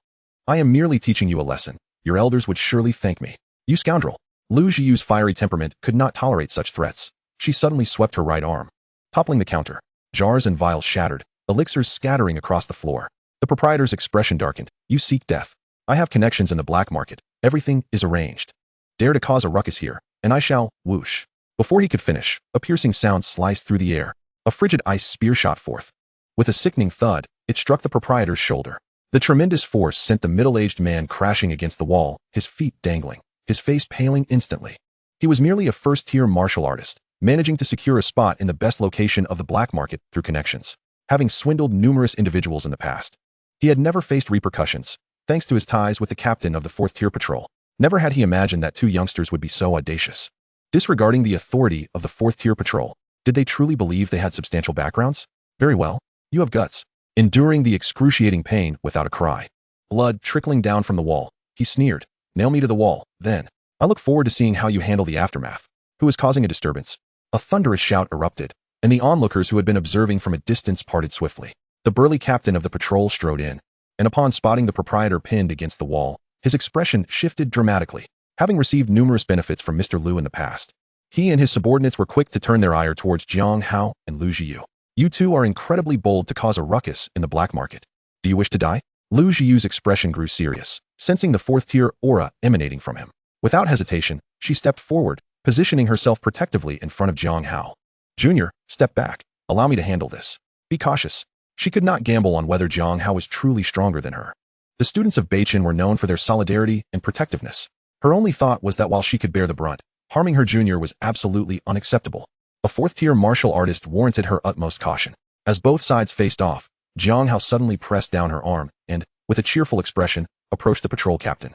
"I am merely teaching you a lesson. Your elders would surely thank me." "You scoundrel." Lu Jiu's fiery temperament could not tolerate such threats. She suddenly swept her right arm, toppling the counter. Jars and vials shattered, elixirs scattering across the floor. The proprietor's expression darkened. "You seek death. I have connections in the black market. Everything is arranged. Dare to cause a ruckus here, and I shall..." Whoosh. Before he could finish, a piercing sound sliced through the air. A frigid ice spear shot forth. With a sickening thud, it struck the proprietor's shoulder. The tremendous force sent the middle-aged man crashing against the wall, his feet dangling, his face paling instantly. He was merely a first-tier martial artist, managing to secure a spot in the best location of the black market through connections, having swindled numerous individuals in the past. He had never faced repercussions, thanks to his ties with the captain of the 4th Tier Patrol. Never had he imagined that two youngsters would be so audacious. Disregarding the authority of the 4th Tier Patrol, did they truly believe they had substantial backgrounds? Very well, you have guts. Enduring the excruciating pain without a cry. Blood trickling down from the wall, he sneered. "Nail me to the wall, then. I look forward to seeing how you handle the aftermath." Who is causing a disturbance? A thunderous shout erupted, and the onlookers who had been observing from a distance parted swiftly. The burly captain of the patrol strode in, and upon spotting the proprietor pinned against the wall, his expression shifted dramatically. Having received numerous benefits from Mr. Lu in the past, he and his subordinates were quick to turn their ire towards Jiang Hao and Lu Jiu. You two are incredibly bold to cause a ruckus in the black market. Do you wish to die? Lu Zhiyu's expression grew serious, sensing the fourth-tier aura emanating from him. Without hesitation, she stepped forward, positioning herself protectively in front of Jiang Hao. Junior, step back. Allow me to handle this. Be cautious. She could not gamble on whether Jiang Hao was truly stronger than her. The students of Beichin were known for their solidarity and protectiveness. Her only thought was that while she could bear the brunt, harming her junior was absolutely unacceptable. A fourth-tier martial artist warranted her utmost caution. As both sides faced off, Jiang Hao suddenly pressed down her arm and, with a cheerful expression, approached the patrol captain,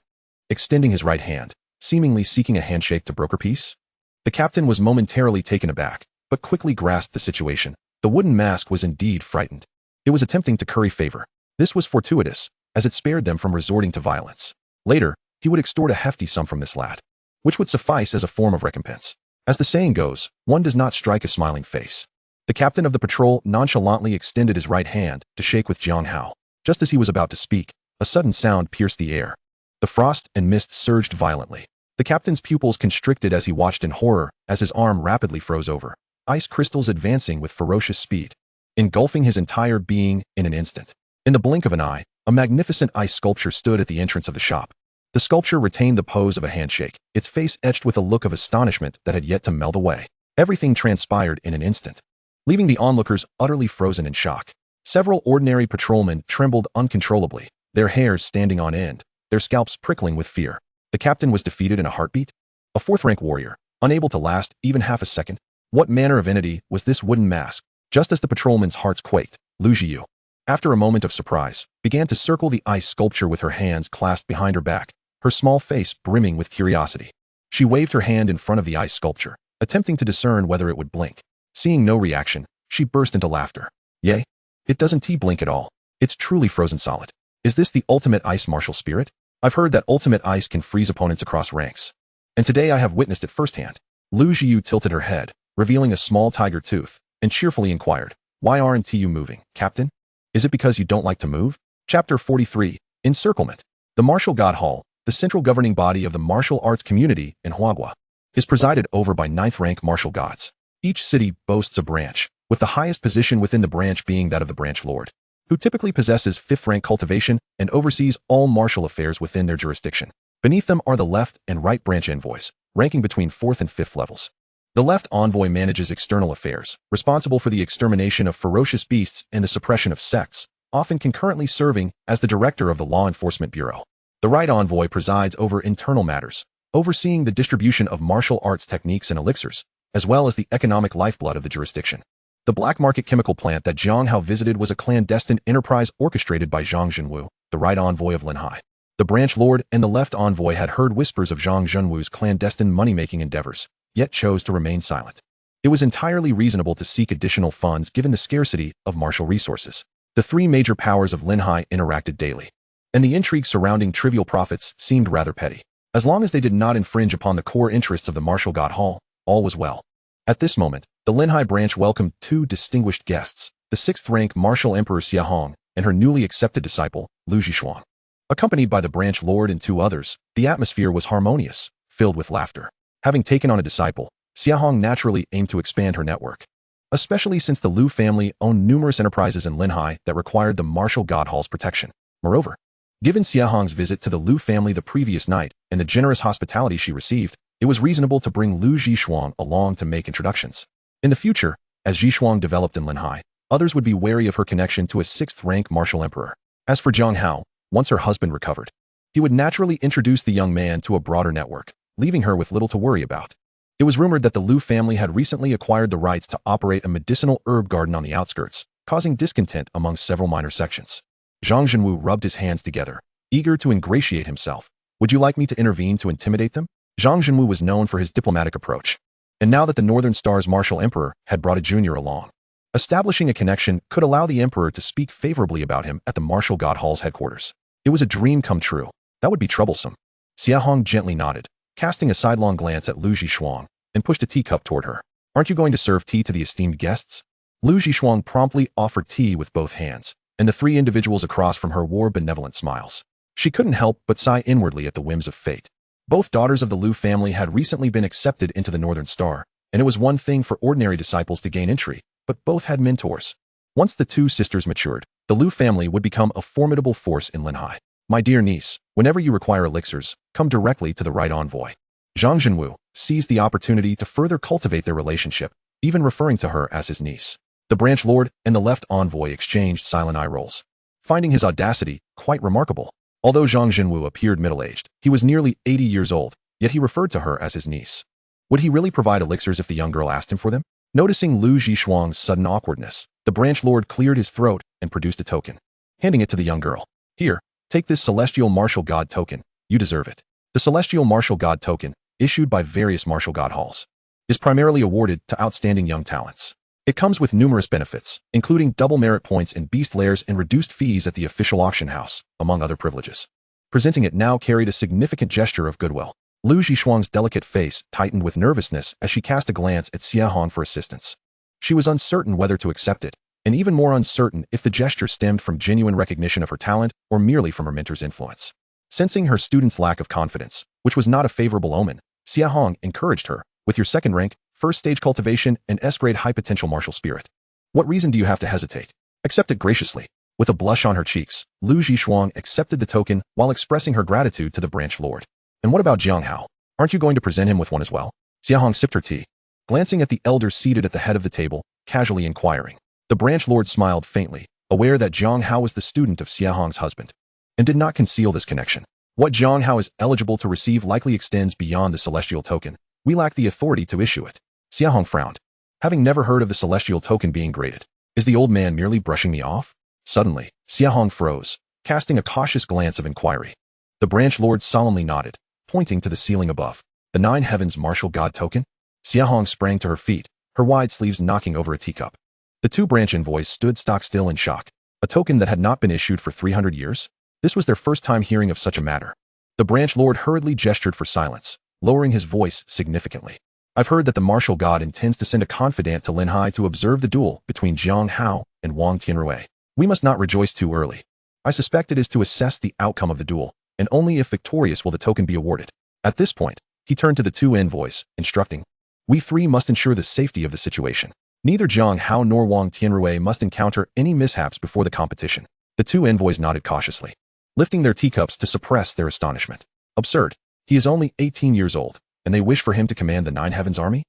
extending his right hand, seemingly seeking a handshake to broker peace. The captain was momentarily taken aback, but quickly grasped the situation. The wooden mask was indeed frightened. It was attempting to curry favor. This was fortuitous, as it spared them from resorting to violence. Later, he would extort a hefty sum from this lad, which would suffice as a form of recompense. As the saying goes, one does not strike a smiling face. The captain of the patrol nonchalantly extended his right hand to shake with Jiang Hao. Just as he was about to speak, a sudden sound pierced the air. The frost and mist surged violently. The captain's pupils constricted as he watched in horror as his arm rapidly froze over, ice crystals advancing with ferocious speed, engulfing his entire being in an instant. In the blink of an eye, a magnificent ice sculpture stood at the entrance of the shop. The sculpture retained the pose of a handshake, its face etched with a look of astonishment that had yet to melt away. Everything transpired in an instant, leaving the onlookers utterly frozen in shock. Several ordinary patrolmen trembled uncontrollably, their hairs standing on end, their scalps prickling with fear. The captain was defeated in a heartbeat? A fourth-rank warrior, unable to last even half a second? What manner of entity was this wooden mask? Just as the patrolmen's hearts quaked, Lu Zhiyu, after a moment of surprise, began to circle the ice sculpture with her hands clasped behind her back, her small face brimming with curiosity. She waved her hand in front of the ice sculpture, attempting to discern whether it would blink. Seeing no reaction, she burst into laughter. Yay! It doesn't blink at all. It's truly frozen solid. Is this the ultimate ice martial spirit? I've heard that ultimate ice can freeze opponents across ranks. And today I have witnessed it firsthand. Lu Zhiyu tilted her head, revealing a small tiger tooth, and cheerfully inquired, "Why aren't you moving, Captain? Is it because you don't like to move?" Chapter 43, Encirclement. The Martial God Hall, the central governing body of the martial arts community in Manhwa, is presided over by 9th-rank martial gods. Each city boasts a branch, with the highest position within the branch being that of the branch lord, who typically possesses 5th-rank cultivation and oversees all martial affairs within their jurisdiction. Beneath them are the left and right branch envoys, ranking between 4th and 5th levels. The left envoy manages external affairs, responsible for the extermination of ferocious beasts and the suppression of sects, often concurrently serving as the director of the Law Enforcement Bureau. The right envoy presides over internal matters, overseeing the distribution of martial arts techniques and elixirs, as well as the economic lifeblood of the jurisdiction. The black market chemical plant that Jiang Hao visited was a clandestine enterprise orchestrated by Zhang Zhenwu, the right envoy of Linhai. The branch lord and the left envoy had heard whispers of Zhang Zhenwu's clandestine money-making endeavors, yet chose to remain silent. It was entirely reasonable to seek additional funds given the scarcity of martial resources. The three major powers of Linhai interacted daily, and the intrigue surrounding trivial profits seemed rather petty. As long as they did not infringe upon the core interests of the Martial God Hall, all was well. At this moment, the Linhai branch welcomed two distinguished guests, the 6th-rank Martial Emperor Xiahong and her newly accepted disciple, Lu Zhishuang. Accompanied by the branch lord and two others, the atmosphere was harmonious, filled with laughter. Having taken on a disciple, Xiahong naturally aimed to expand her network, especially since the Lu family owned numerous enterprises in Linhai that required the Martial God Hall's protection. Moreover, given Xiahong's visit to the Lu family the previous night and the generous hospitality she received, it was reasonable to bring Lu Zhishuang along to make introductions. In the future, as Zhishuang developed in Linhai, others would be wary of her connection to a 6th-rank martial emperor. As for Jiang Hao, once her husband recovered, he would naturally introduce the young man to a broader network, leaving her with little to worry about. It was rumored that the Lu family had recently acquired the rights to operate a medicinal herb garden on the outskirts, causing discontent among several minor sections. Zhang Zhenwu rubbed his hands together, eager to ingratiate himself. "Would you like me to intervene to intimidate them?" Zhang Zhenwu was known for his diplomatic approach. And now that the Northern Star's martial emperor had brought a junior along, establishing a connection could allow the emperor to speak favorably about him at the Martial God Hall's headquarters. It was a dream come true. That would be troublesome. Xiahong gently nodded, casting a sidelong glance at Lu Zhishuang, and pushed a teacup toward her. "Aren't you going to serve tea to the esteemed guests?" Lu Zhishuang promptly offered tea with both hands, and the three individuals across from her wore benevolent smiles. She couldn't help but sigh inwardly at the whims of fate. Both daughters of the Lu family had recently been accepted into the Northern Star, and it was one thing for ordinary disciples to gain entry, but both had mentors. Once the two sisters matured, the Liu family would become a formidable force in Linhai. My dear niece, whenever you require elixirs, come directly to the right envoy. Zhang Zhenwu seized the opportunity to further cultivate their relationship, even referring to her as his niece. The branch lord and the left envoy exchanged silent eye rolls, finding his audacity quite remarkable. Although Zhang Zhenwu appeared middle-aged, he was nearly 80 years old, yet he referred to her as his niece. Would he really provide elixirs if the young girl asked him for them? Noticing Lu Zhishuang's sudden awkwardness, the branch lord cleared his throat and produced a token, handing it to the young girl. Here, take this celestial martial god token. You deserve it. The celestial martial god token, issued by various martial god halls, is primarily awarded to outstanding young talents. It comes with numerous benefits, including double merit points in beast lairs and reduced fees at the official auction house, among other privileges. Presenting it now carried a significant gesture of goodwill. Lu Zhishuang's delicate face tightened with nervousness as she cast a glance at Xia Hong for assistance. She was uncertain whether to accept it, and even more uncertain if the gesture stemmed from genuine recognition of her talent or merely from her mentor's influence. Sensing her student's lack of confidence, which was not a favorable omen, Xia Hong encouraged her, with your second rank, first stage cultivation, and S-grade high potential martial spirit. What reason do you have to hesitate? Accept it graciously. With a blush on her cheeks, Lu Zhishuang accepted the token while expressing her gratitude to the branch lord. And what about Jiang Hao? Aren't you going to present him with one as well? Xia Hong sipped her tea, glancing at the elder seated at the head of the table, casually inquiring. The branch lord smiled faintly, aware that Jiang Hao was the student of Xia Hong's husband, and did not conceal this connection. What Jiang Hao is eligible to receive likely extends beyond the celestial token. We lack the authority to issue it. Xia Hong frowned, having never heard of the celestial token being graded. Is the old man merely brushing me off? Suddenly, Xia Hong froze, casting a cautious glance of inquiry. The branch lord solemnly nodded, pointing to the ceiling above. The Nine Heavens martial god token? Xia Hong sprang to her feet, her wide sleeves knocking over a teacup. The two branch envoys stood stock still in shock. A token that had not been issued for 300 years? This was their first time hearing of such a matter. The branch lord hurriedly gestured for silence, lowering his voice significantly. I've heard that the martial god intends to send a confidant to Linhai to observe the duel between Jiang Hao and Wang Tianrui. We must not rejoice too early. I suspect it is to assess the outcome of the duel, and only if victorious will the token be awarded. At this point, he turned to the two envoys, instructing, we three must ensure the safety of the situation. Neither Jiang Hao nor Wang Tianrui must encounter any mishaps before the competition. The two envoys nodded cautiously, lifting their teacups to suppress their astonishment. Absurd. He is only 18 years old, and they wish for him to command the Nine Heavens army?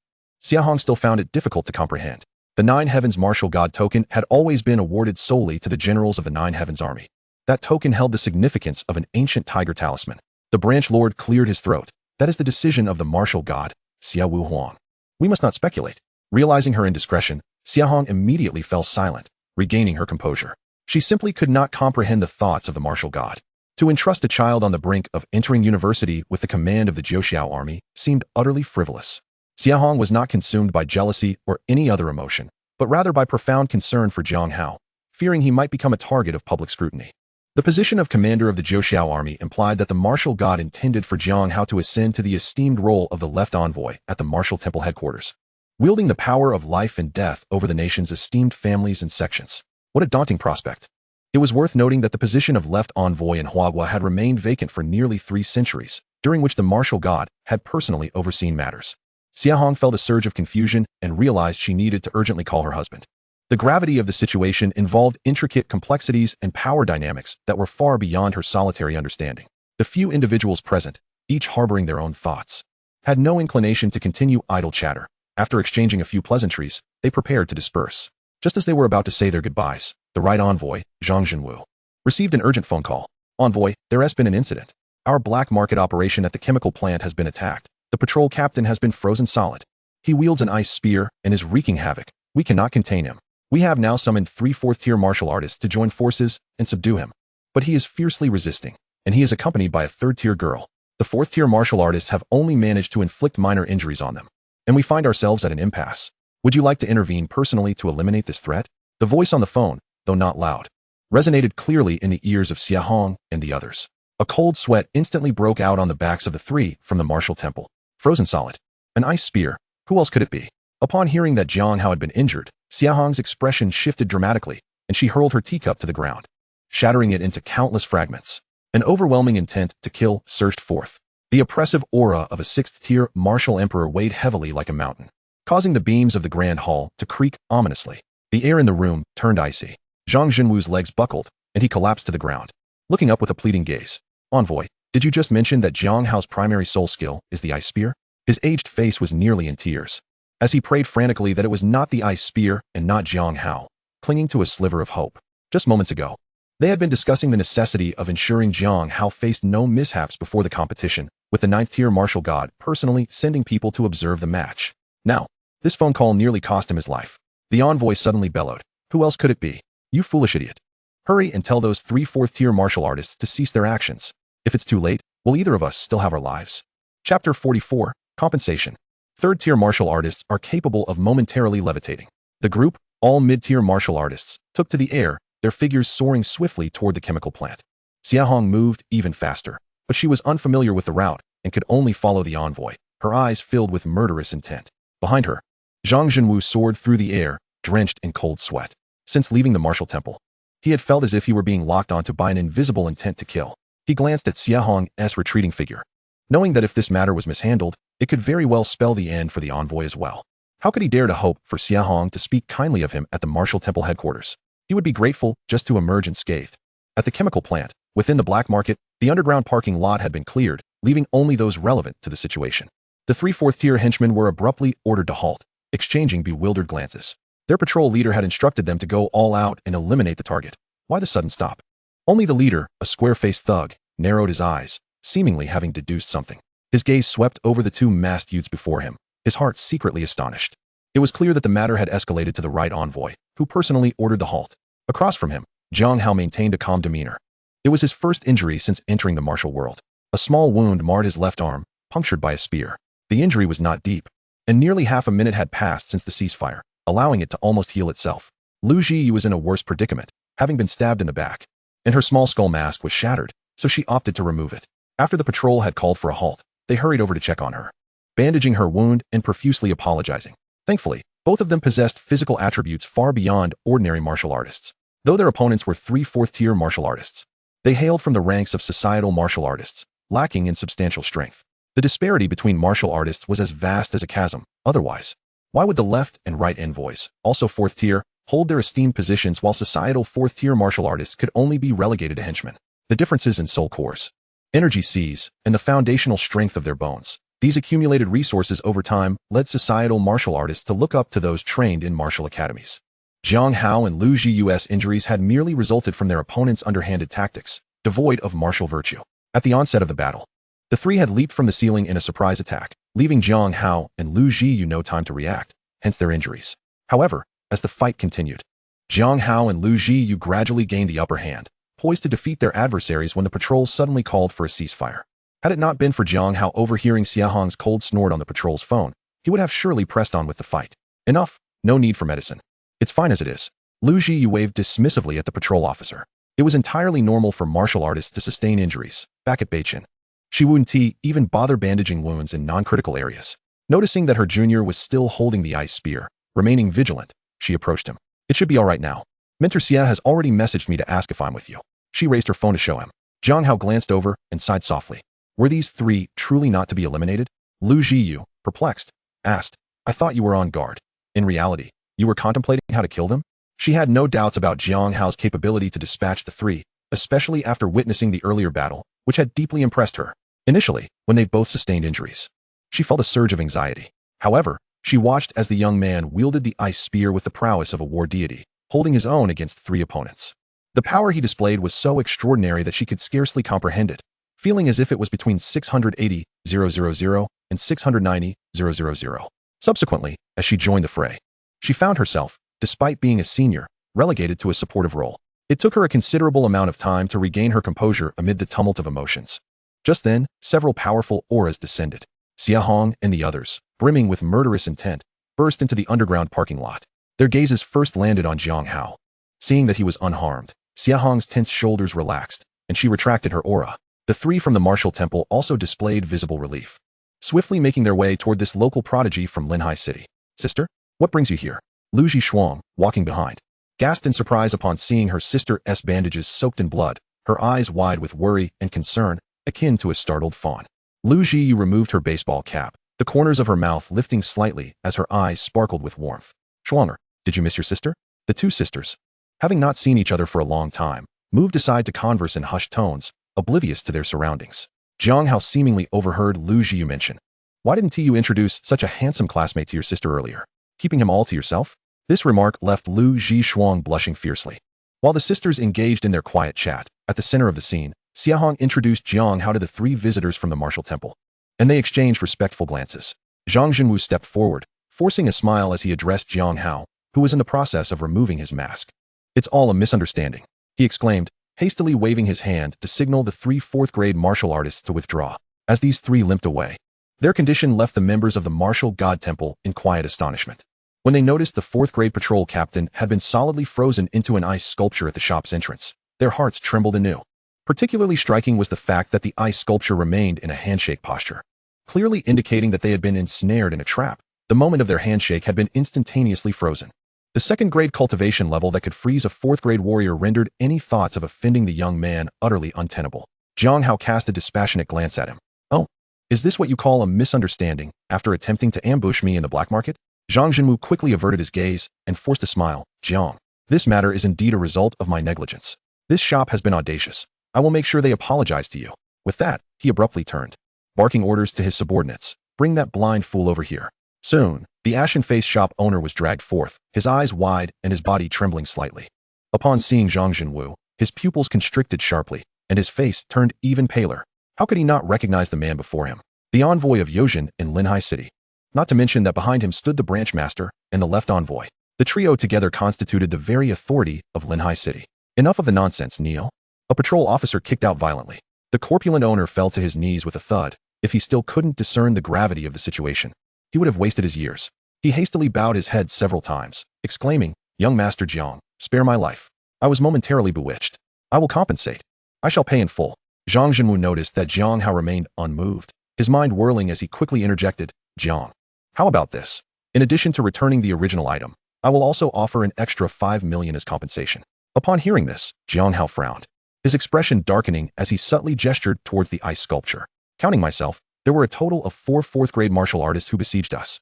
Xia Hong still found it difficult to comprehend. The Nine Heavens martial god token had always been awarded solely to the generals of the Nine Heavens army. That token held the significance of an ancient tiger talisman. The branch lord cleared his throat. That is the decision of the martial god, Xia Wu Huang. We must not speculate. Realizing her indiscretion, Xia Hong immediately fell silent, regaining her composure. She simply could not comprehend the thoughts of the martial god. To entrust a child on the brink of entering university with the command of the Jiuxiao army seemed utterly frivolous. Xia Hong was not consumed by jealousy or any other emotion, but rather by profound concern for Jiang Hao, fearing he might become a target of public scrutiny. The position of commander of the Jiuxiao army implied that the martial god intended for Jiang Hao to ascend to the esteemed role of the left envoy at the martial temple headquarters, wielding the power of life and death over the nation's esteemed families and sections. What a daunting prospect. It was worth noting that the position of left envoy in Huagua had remained vacant for nearly 3 centuries, during which the martial god had personally overseen matters. Xia Hong felt a surge of confusion and realized she needed to urgently call her husband. The gravity of the situation involved intricate complexities and power dynamics that were far beyond her solitary understanding. The few individuals present, each harboring their own thoughts, had no inclination to continue idle chatter. After exchanging a few pleasantries, they prepared to disperse. Just as they were about to say their goodbyes, the right envoy, Zhang Zhenwu, received an urgent phone call. Envoy, there has been an incident. Our black market operation at the chemical plant has been attacked. The patrol captain has been frozen solid. He wields an ice spear and is wreaking havoc. We cannot contain him. We have now summoned 3 fourth-tier martial artists to join forces and subdue him. But he is fiercely resisting, and he is accompanied by a 3rd-tier girl. The 4th-tier martial artists have only managed to inflict minor injuries on them, and we find ourselves at an impasse. Would you like to intervene personally to eliminate this threat? The voice on the phone, though not loud, resonated clearly in the ears of Xia Hong and the others. A cold sweat instantly broke out on the backs of the 3 from the martial temple. Frozen solid. An ice spear. Who else could it be? Upon hearing that Jiang Hao had been injured, Xia Hong's expression shifted dramatically, and she hurled her teacup to the ground, shattering it into countless fragments. An overwhelming intent to kill surged forth. The oppressive aura of a 6th-tier martial emperor weighed heavily like a mountain, causing the beams of the grand hall to creak ominously. The air in the room turned icy. Zhang Jinwu's legs buckled, and he collapsed to the ground. Looking up with a pleading gaze. Envoy, did you just mention that Jiang Hao's primary soul skill is the ice spear? His aged face was nearly in tears, as he prayed frantically that it was not the ice spear and not Jiang Hao, clinging to a sliver of hope. Just moments ago, they had been discussing the necessity of ensuring Jiang Hao faced no mishaps before the competition, with the 9th-tier martial god personally sending people to observe the match. Now, this phone call nearly cost him his life. The envoy suddenly bellowed. Who else could it be? You foolish idiot. Hurry and tell those 3 4th-tier martial artists to cease their actions. If it's too late, will either of us still have our lives? Chapter 44, Compensation. 3rd-tier martial artists are capable of momentarily levitating. The group, all mid-tier martial artists, took to the air, their figures soaring swiftly toward the chemical plant. Xiahong moved even faster, but she was unfamiliar with the route and could only follow the envoy, her eyes filled with murderous intent. Behind her, Zhang Jinwu soared through the air, drenched in cold sweat. Since leaving the martial temple, he had felt as if he were being locked onto by an invisible intent to kill. He glanced at Xiahong's retreating figure, knowing that if this matter was mishandled, it could very well spell the end for the envoy as well. How could he dare to hope for Xiahong to speak kindly of him at the martial temple headquarters? He would be grateful just to emerge unscathed. At the chemical plant, within the black market, the underground parking lot had been cleared, leaving only those relevant to the situation. The 3 4th-tier henchmen were abruptly ordered to halt, exchanging bewildered glances. Their patrol leader had instructed them to go all out and eliminate the target. Why the sudden stop? Only the leader, a square-faced thug, narrowed his eyes, seemingly having deduced something. His gaze swept over the 2 masked youths before him, his heart secretly astonished. It was clear that the matter had escalated to the right envoy, who personally ordered the halt. Across from him, Jiang Hao maintained a calm demeanor. It was his first injury since entering the martial world. A small wound marred his left arm, punctured by a spear. The injury was not deep, and nearly half a minute had passed since the ceasefire, allowing it to almost heal itself. Lu Zhiyu was in a worse predicament, having been stabbed in the back, and her small skull mask was shattered, so she opted to remove it. After the patrol had called for a halt, they hurried over to check on her, bandaging her wound and profusely apologizing. Thankfully, both of them possessed physical attributes far beyond ordinary martial artists. Though their opponents were 3 4th-tier martial artists, they hailed from the ranks of societal martial artists, lacking in substantial strength. The disparity between martial artists was as vast as a chasm. Otherwise, why would the left and right envoys, also 4th tier, hold their esteemed positions while societal 4th-tier martial artists could only be relegated to henchmen? The differences in soul cores, energy seas, and the foundational strength of their bones. These accumulated resources over time led societal martial artists to look up to those trained in martial academies. Jiang Hao and Lu Zhiyu's injuries had merely resulted from their opponents' underhanded tactics, devoid of martial virtue. At the onset of the battle, the 3 had leaped from the ceiling in a surprise attack, leaving Jiang Hao and Lu Zhiyu no time to react, hence their injuries. However, as the fight continued, Jiang Hao and Lu Zhiyu gradually gained the upper hand, poised to defeat their adversaries when the patrol suddenly called for a ceasefire. Had it not been for Jiang Hao overhearing Xiahong's cold snort on the patrol's phone, he would have surely pressed on with the fight. Enough, no need for medicine. It's fine as it is. Lu Zhiyu waved dismissively at the patrol officer. It was entirely normal for martial artists to sustain injuries. Back at Beichin, Shi Wunti even bothered bandaging wounds in non-critical areas. Noticing that her junior was still holding the ice spear, remaining vigilant, she approached him. It should be all right now. Mentor Xia has already messaged me to ask if I'm with you. She raised her phone to show him. Jiang Hao glanced over and sighed softly. Were these 3 truly not to be eliminated? Lu Zhiyu, perplexed, asked, I thought you were on guard. In reality, you were contemplating how to kill them? She had no doubts about Jiang Hao's capability to dispatch the 3, especially after witnessing the earlier battle, which had deeply impressed her. Initially, when they both sustained injuries, she felt a surge of anxiety. However, she watched as the young man wielded the ice spear with the prowess of a war deity, holding his own against 3 opponents. The power he displayed was so extraordinary that she could scarcely comprehend it, feeling as if it was between 680,000 and 690,000. Subsequently, as she joined the fray, she found herself, despite being a senior, relegated to a supportive role. It took her a considerable amount of time to regain her composure amid the tumult of emotions. Just then, several powerful auras descended. Xiahong and the others, brimming with murderous intent, burst into the underground parking lot. Their gazes first landed on Jiang Hao. Seeing that he was unharmed, Xiahong's tense shoulders relaxed, and she retracted her aura. The 3 from the martial temple also displayed visible relief, swiftly making their way toward this local prodigy from Linhai City. Sister, what brings you here? Lu Zhishuang, walking behind, gasped in surprise upon seeing her sister's bandages soaked in blood, her eyes wide with worry and concern, akin to a startled fawn. Lu Zhiyu removed her baseball cap, the corners of her mouth lifting slightly as her eyes sparkled with warmth. Shuanger, did you miss your sister? The two sisters, having not seen each other for a long time, moved aside to converse in hushed tones, oblivious to their surroundings. Jiang Hao seemingly overheard Lu Jiu mention, "Why didn't you introduce such a handsome classmate to your sister earlier? Keeping him all to yourself?" This remark left Lu Zhishuang blushing fiercely. While the sisters engaged in their quiet chat, at the center of the scene, Xiahong introduced Jiang Hao to the three visitors from the martial temple, and they exchanged respectful glances. Zhang Jinwu stepped forward, forcing a smile as he addressed Jiang Hao, who was in the process of removing his mask. "It's all a misunderstanding," he exclaimed, hastily waving his hand to signal the three fourth-grade martial artists to withdraw. As these three limped away, their condition left the members of the martial god temple in quiet astonishment. When they noticed the fourth-grade patrol captain had been solidly frozen into an ice sculpture at the shop's entrance, their hearts trembled anew. Particularly striking was the fact that the ice sculpture remained in a handshake posture, clearly indicating that they had been ensnared in a trap. The moment of their handshake had been instantaneously frozen. The second-grade cultivation level that could freeze a fourth-grade warrior rendered any thoughts of offending the young man utterly untenable. Jiang Hao cast a dispassionate glance at him. "Oh, is this what you call a misunderstanding after attempting to ambush me in the black market?" Zhang Jinwu quickly averted his gaze and forced a smile. "Jiang, this matter is indeed a result of my negligence. This shop has been audacious. I will make sure they apologize to you." With that, he abruptly turned, barking orders to his subordinates. "Bring that blind fool over here." Soon, the ashen-faced shop owner was dragged forth, his eyes wide and his body trembling slightly. Upon seeing Zhang Jinwu, his pupils constricted sharply, and his face turned even paler. How could he not recognize the man before him? The envoy of Yozhen in Linhai City. Not to mention that behind him stood the branch master and the left envoy. The trio together constituted the very authority of Linhai City. "Enough of the nonsense, Neil." A patrol officer kicked out violently. The corpulent owner fell to his knees with a thud. If he still couldn't discern the gravity of the situation, he would have wasted his years. He hastily bowed his head several times, exclaiming, "Young Master Jiang, spare my life. I was momentarily bewitched. I will compensate. I shall pay in full." Zhang Jinwu noticed that Jiang Hao remained unmoved, his mind whirling as he quickly interjected, "Jiang, how about this? In addition to returning the original item, I will also offer an extra 5 million as compensation." Upon hearing this, Jiang Hao frowned, his expression darkening as he subtly gestured towards the ice sculpture. "Counting myself, there were a total of 4 fourth-grade martial artists who besieged us.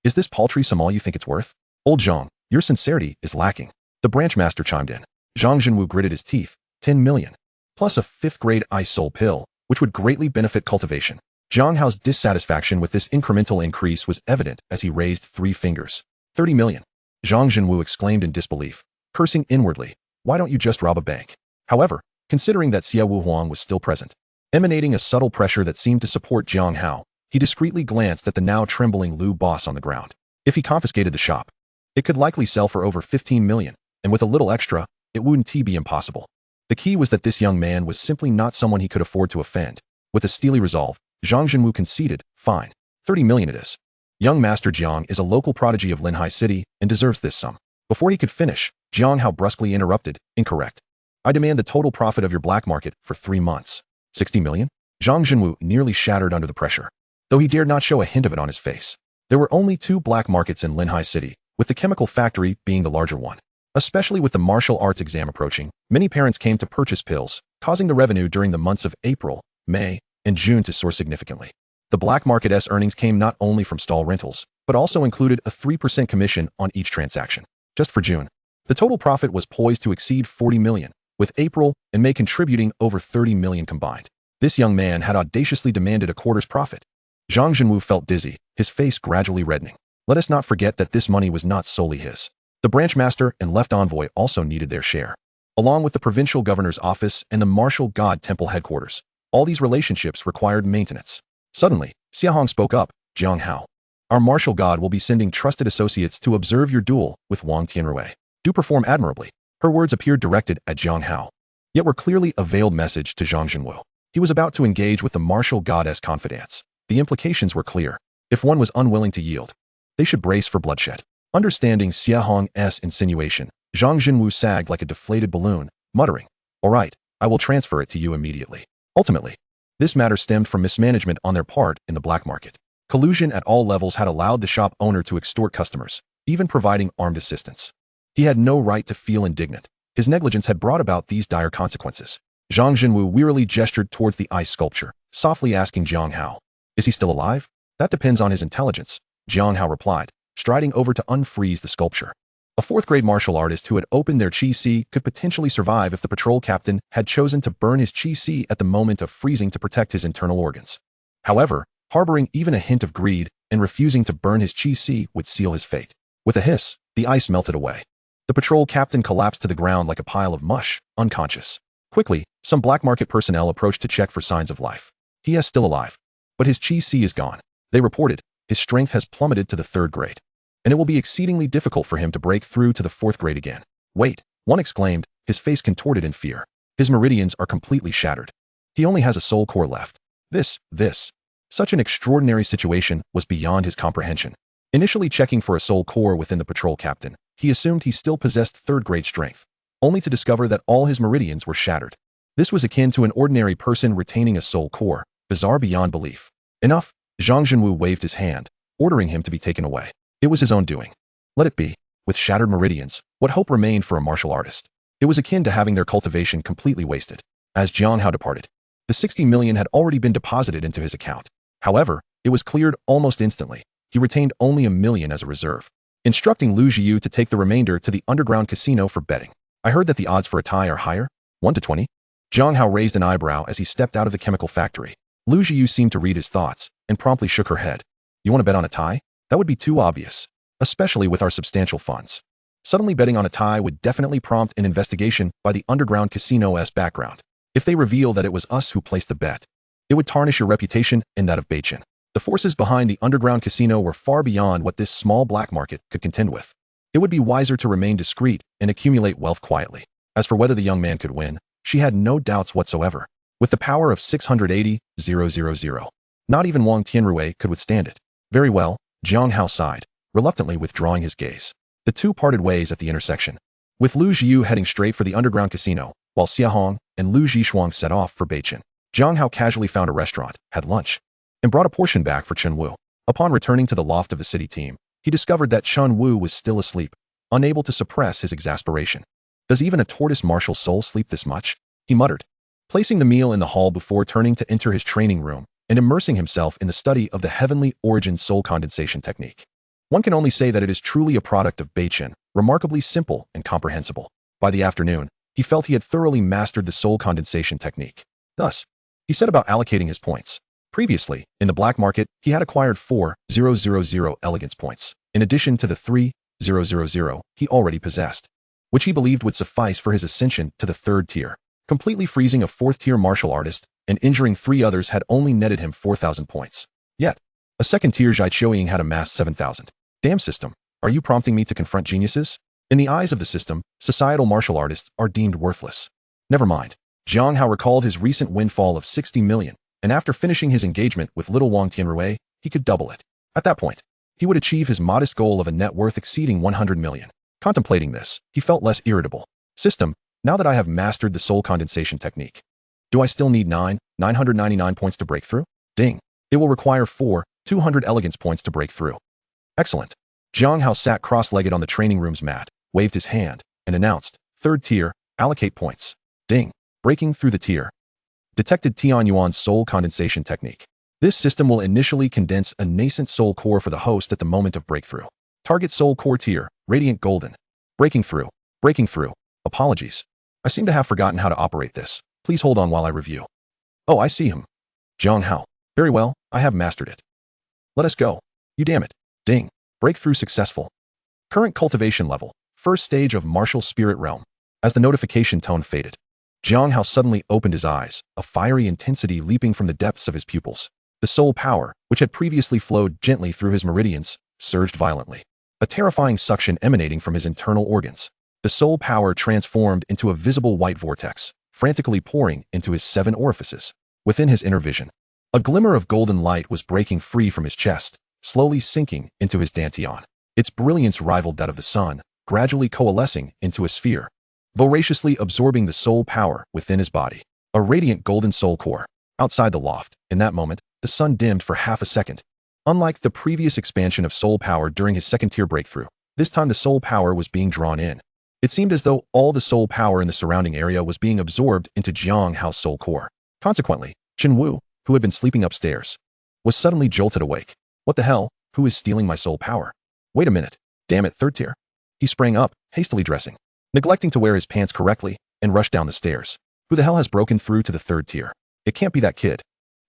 Is this paltry sum all you think it's worth?" "Old Zhang, your sincerity is lacking." The branch master chimed in. Zhang Jinwu gritted his teeth. 10 million. Plus a 5th-grade ice soul pill, which would greatly benefit cultivation. Jiang Hao's dissatisfaction with this incremental increase was evident as he raised 3 fingers. 30 million. Zhang Jinwu exclaimed in disbelief, cursing inwardly. "Why don't you just rob a bank?" However, considering that Xia Wuhuang was still present, emanating a subtle pressure that seemed to support Jiang Hao, he discreetly glanced at the now trembling Lu boss on the ground. If he confiscated the shop, it could likely sell for over 15 million, and with a little extra, it wouldn't be impossible. The key was that this young man was simply not someone he could afford to offend. With a steely resolve, Zhang Jinwu conceded, "Fine. 30 million it is. Young Master Jiang is a local prodigy of Linhai City and deserves this sum." Before he could finish, Jiang Hao brusquely interrupted, "Incorrect. I demand the total profit of your black market for 3 months. 60 million? Zhang Jinwu nearly shattered under the pressure, though he dared not show a hint of it on his face. There were only 2 black markets in Linhai City, with the chemical factory being the larger one. Especially with the martial arts exam approaching, many parents came to purchase pills, causing the revenue during the months of April, May, and June to soar significantly. The black market's earnings came not only from stall rentals, but also included a 3% commission on each transaction. Just for June, the total profit was poised to exceed 40 million, with April and May contributing over 30 million combined. This young man had audaciously demanded a quarter's profit. Zhang Jinwu felt dizzy, his face gradually reddening. Let us not forget that this money was not solely his. The branch master and left envoy also needed their share, along with the provincial governor's office and the martial god temple headquarters. All these relationships required maintenance. Suddenly, Xiahong spoke up, "Jiang Hao, our martial god will be sending trusted associates to observe your duel with Wang Tianrui. Do perform admirably." Her words appeared directed at Jiang Hao, yet were clearly a veiled message to Zhang Jinwu. He was about to engage with the martial goddess confidants. The implications were clear. If one was unwilling to yield, they should brace for bloodshed. Understanding Xiahong's insinuation, Zhang Jinwu sagged like a deflated balloon, muttering, "All right, I will transfer it to you immediately." Ultimately, this matter stemmed from mismanagement on their part in the black market. Collusion at all levels had allowed the shop owner to extort customers, even providing armed assistance. He had no right to feel indignant. His negligence had brought about these dire consequences. Zhang Jinwu wearily gestured towards the ice sculpture, softly asking Jiang Hao, "Is he still alive?" "That depends on his intelligence," Jiang Hao replied, striding over to unfreeze the sculpture. A fourth-grade martial artist who had opened their Chi-Si could potentially survive if the patrol captain had chosen to burn his Chi-Si at the moment of freezing to protect his internal organs. However, harboring even a hint of greed and refusing to burn his Chi-Si would seal his fate. With a hiss, the ice melted away. The patrol captain collapsed to the ground like a pile of mush, unconscious. Quickly, some black market personnel approached to check for signs of life. He is still alive, but his Chi-Si is gone. They reported, his strength has plummeted to the 3rd grade, and it will be exceedingly difficult for him to break through to the 4th grade again. Wait, one exclaimed, his face contorted in fear. His meridians are completely shattered. He only has a soul core left. Such an extraordinary situation was beyond his comprehension. Initially checking for a soul core within the patrol captain, he assumed he still possessed 3rd grade strength, only to discover that all his meridians were shattered. This was akin to an ordinary person retaining a soul core, bizarre beyond belief. Enough, Zhang Zhenwu waved his hand, ordering him to be taken away. It was his own doing. Let it be. With shattered meridians, what hope remained for a martial artist? It was akin to having their cultivation completely wasted. As Jiang Hao departed, the 60 million had already been deposited into his account. However, it was cleared almost instantly. He retained only 1 million as a reserve, instructing Lu Jiu to take the remainder to the underground casino for betting. I heard that the odds for a tie are higher, 1 to 20. Jiang Hao raised an eyebrow as he stepped out of the chemical factory. Lu Jiu seemed to read his thoughts and promptly shook her head. You want to bet on a tie? That would be too obvious, especially with our substantial funds. Suddenly betting on a tie would definitely prompt an investigation by the underground casino's background. If they reveal that it was us who placed the bet, it would tarnish your reputation and that of Beichin. The forces behind the underground casino were far beyond what this small black market could contend with. It would be wiser to remain discreet and accumulate wealth quietly. As for whether the young man could win, she had no doubts whatsoever. With the power of 680,000, not even Wang Tianrui could withstand it. Very well, Jiang Hao sighed, reluctantly withdrawing his gaze. The two parted ways at the intersection, with Lu Jiu heading straight for the underground casino, while Xia Hong and Lu Zhishuang set off for Beichin. Jiang Hao casually found a restaurant, had lunch, and brought a portion back for Chen Wu. Upon returning to the loft of the city team, he discovered that Chen Wu was still asleep, unable to suppress his exasperation. Does even a tortoise martial soul sleep this much? He muttered, placing the meal in the hall before turning to enter his training room and immersing himself in the study of the heavenly origin soul condensation technique. One can only say that it is truly a product of Beichin, remarkably simple and comprehensible. By the afternoon, he felt he had thoroughly mastered the soul condensation technique. Thus, he set about allocating his points. Previously, in the black market, he had acquired 4,000 elegance points, in addition to the 3,000 he already possessed, which he believed would suffice for his ascension to the 3rd tier. Completely freezing a 4th-tier martial artist and injuring 3 others had only netted him 4,000 points. Yet, a 2nd-tier Zhai Qiuying had amassed 7,000. Damn system, are you prompting me to confront geniuses? In the eyes of the system, societal martial artists are deemed worthless. Never mind. Jiang Hao recalled his recent windfall of 60 million, and after finishing his engagement with little Wang Tianrui, he could double it. At that point, he would achieve his modest goal of a net worth exceeding 100 million. Contemplating this, he felt less irritable. System, now that I have mastered the soul condensation technique, do I still need 999 points to break through? Ding. It will require 200 elegance points to break through. Excellent. Jiang Hao sat cross-legged on the training room's mat, waved his hand, and announced, 3rd tier, allocate points. Ding. Breaking through the tier. Detected Tian Yuan's soul condensation technique. This system will initially condense a nascent soul core for the host at the moment of breakthrough. Target soul core tier, radiant golden. Breaking through. Breaking through. Apologies. I seem to have forgotten how to operate this. Please hold on while I review. Oh, I see him. Jiang Hao. Very well, I have mastered it. Let us go. You damn it. Ding. Breakthrough successful. Current cultivation level. 1st stage of martial spirit realm. As the notification tone faded, Jiang Hao suddenly opened his eyes, a fiery intensity leaping from the depths of his pupils. The soul power, which had previously flowed gently through his meridians, surged violently. A terrifying suction emanating from his internal organs. The soul power transformed into a visible white vortex, frantically pouring into his 7 orifices. Within his inner vision, a glimmer of golden light was breaking free from his chest, slowly sinking into his dantian. Its brilliance rivaled that of the sun, gradually coalescing into a sphere, voraciously absorbing the soul power within his body. A radiant golden soul core. Outside the loft, in that moment, the sun dimmed for half a second. Unlike the previous expansion of soul power during his 2nd-tier breakthrough, this time the soul power was being drawn in. It seemed as though all the soul power in the surrounding area was being absorbed into Jiang Hao's soul core. Consequently, Chen Wu, who had been sleeping upstairs, was suddenly jolted awake. What the hell? Who is stealing my soul power? Wait a minute. Damn it, 3rd tier. He sprang up, hastily dressing, neglecting to wear his pants correctly, and rushed down the stairs. Who the hell has broken through to the third tier? It can't be that kid.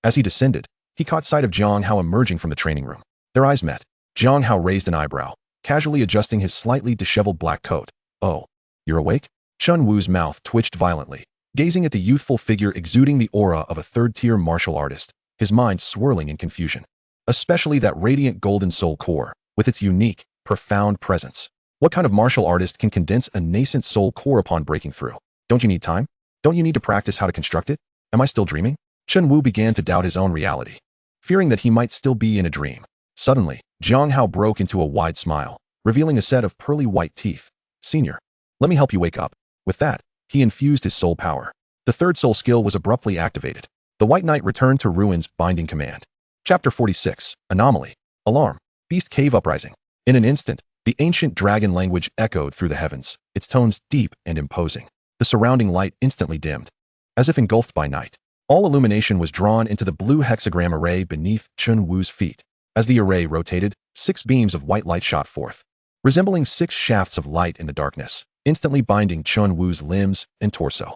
As he descended, he caught sight of Jiang Hao emerging from the training room. Their eyes met. Jiang Hao raised an eyebrow, casually adjusting his slightly disheveled black coat. "Oh, you're awake?" Chun Wu's mouth twitched violently, gazing at the youthful figure exuding the aura of a third-tier martial artist, his mind swirling in confusion. Especially that radiant golden soul core, with its unique, profound presence. What kind of martial artist can condense a nascent soul core upon breaking through? Don't you need time? Don't you need to practice how to construct it? Am I still dreaming? Chun Wu began to doubt his own reality, fearing that he might still be in a dream. Suddenly, Jiang Hao broke into a wide smile, revealing a set of pearly white teeth. "Senior, let me help you wake up." With that, he infused his soul power. The third soul skill was abruptly activated. The White Knight returned to Ruin's binding command. Chapter 46, Anomaly. Alarm. Beast Cave Uprising. In an instant, the ancient dragon language echoed through the heavens, its tones deep and imposing. The surrounding light instantly dimmed. As if engulfed by night, all illumination was drawn into the blue hexagram array beneath Chun Wu's feet. As the array rotated, 6 beams of white light shot forth, resembling 6 shafts of light in the darkness, instantly binding Chun Wu's limbs and torso.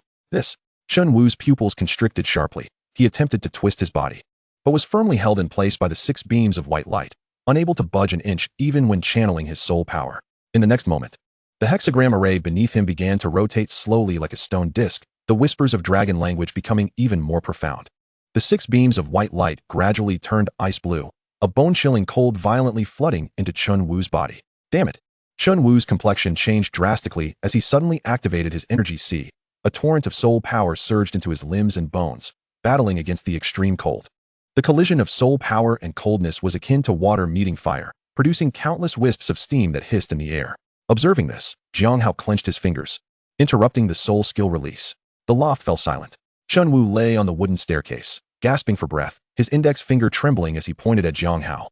Chun Wu's pupils constricted sharply. He attempted to twist his body, but was firmly held in place by the 6 beams of white light, unable to budge an inch even when channeling his soul power. In the next moment, the hexagram array beneath him began to rotate slowly like a stone disc, the whispers of dragon language becoming even more profound. The 6 beams of white light gradually turned ice blue, a bone-chilling cold violently flooding into Chun Wu's body. Damn it! Chun Wu's complexion changed drastically as he suddenly activated his energy C. A torrent of soul power surged into his limbs and bones, battling against the extreme cold. The collision of soul power and coldness was akin to water meeting fire, producing countless wisps of steam that hissed in the air. Observing this, Jiang Hao clenched his fingers, interrupting the soul skill release. The loft fell silent. Chun Wu lay on the wooden staircase, gasping for breath, his index finger trembling as he pointed at Jiang Hao.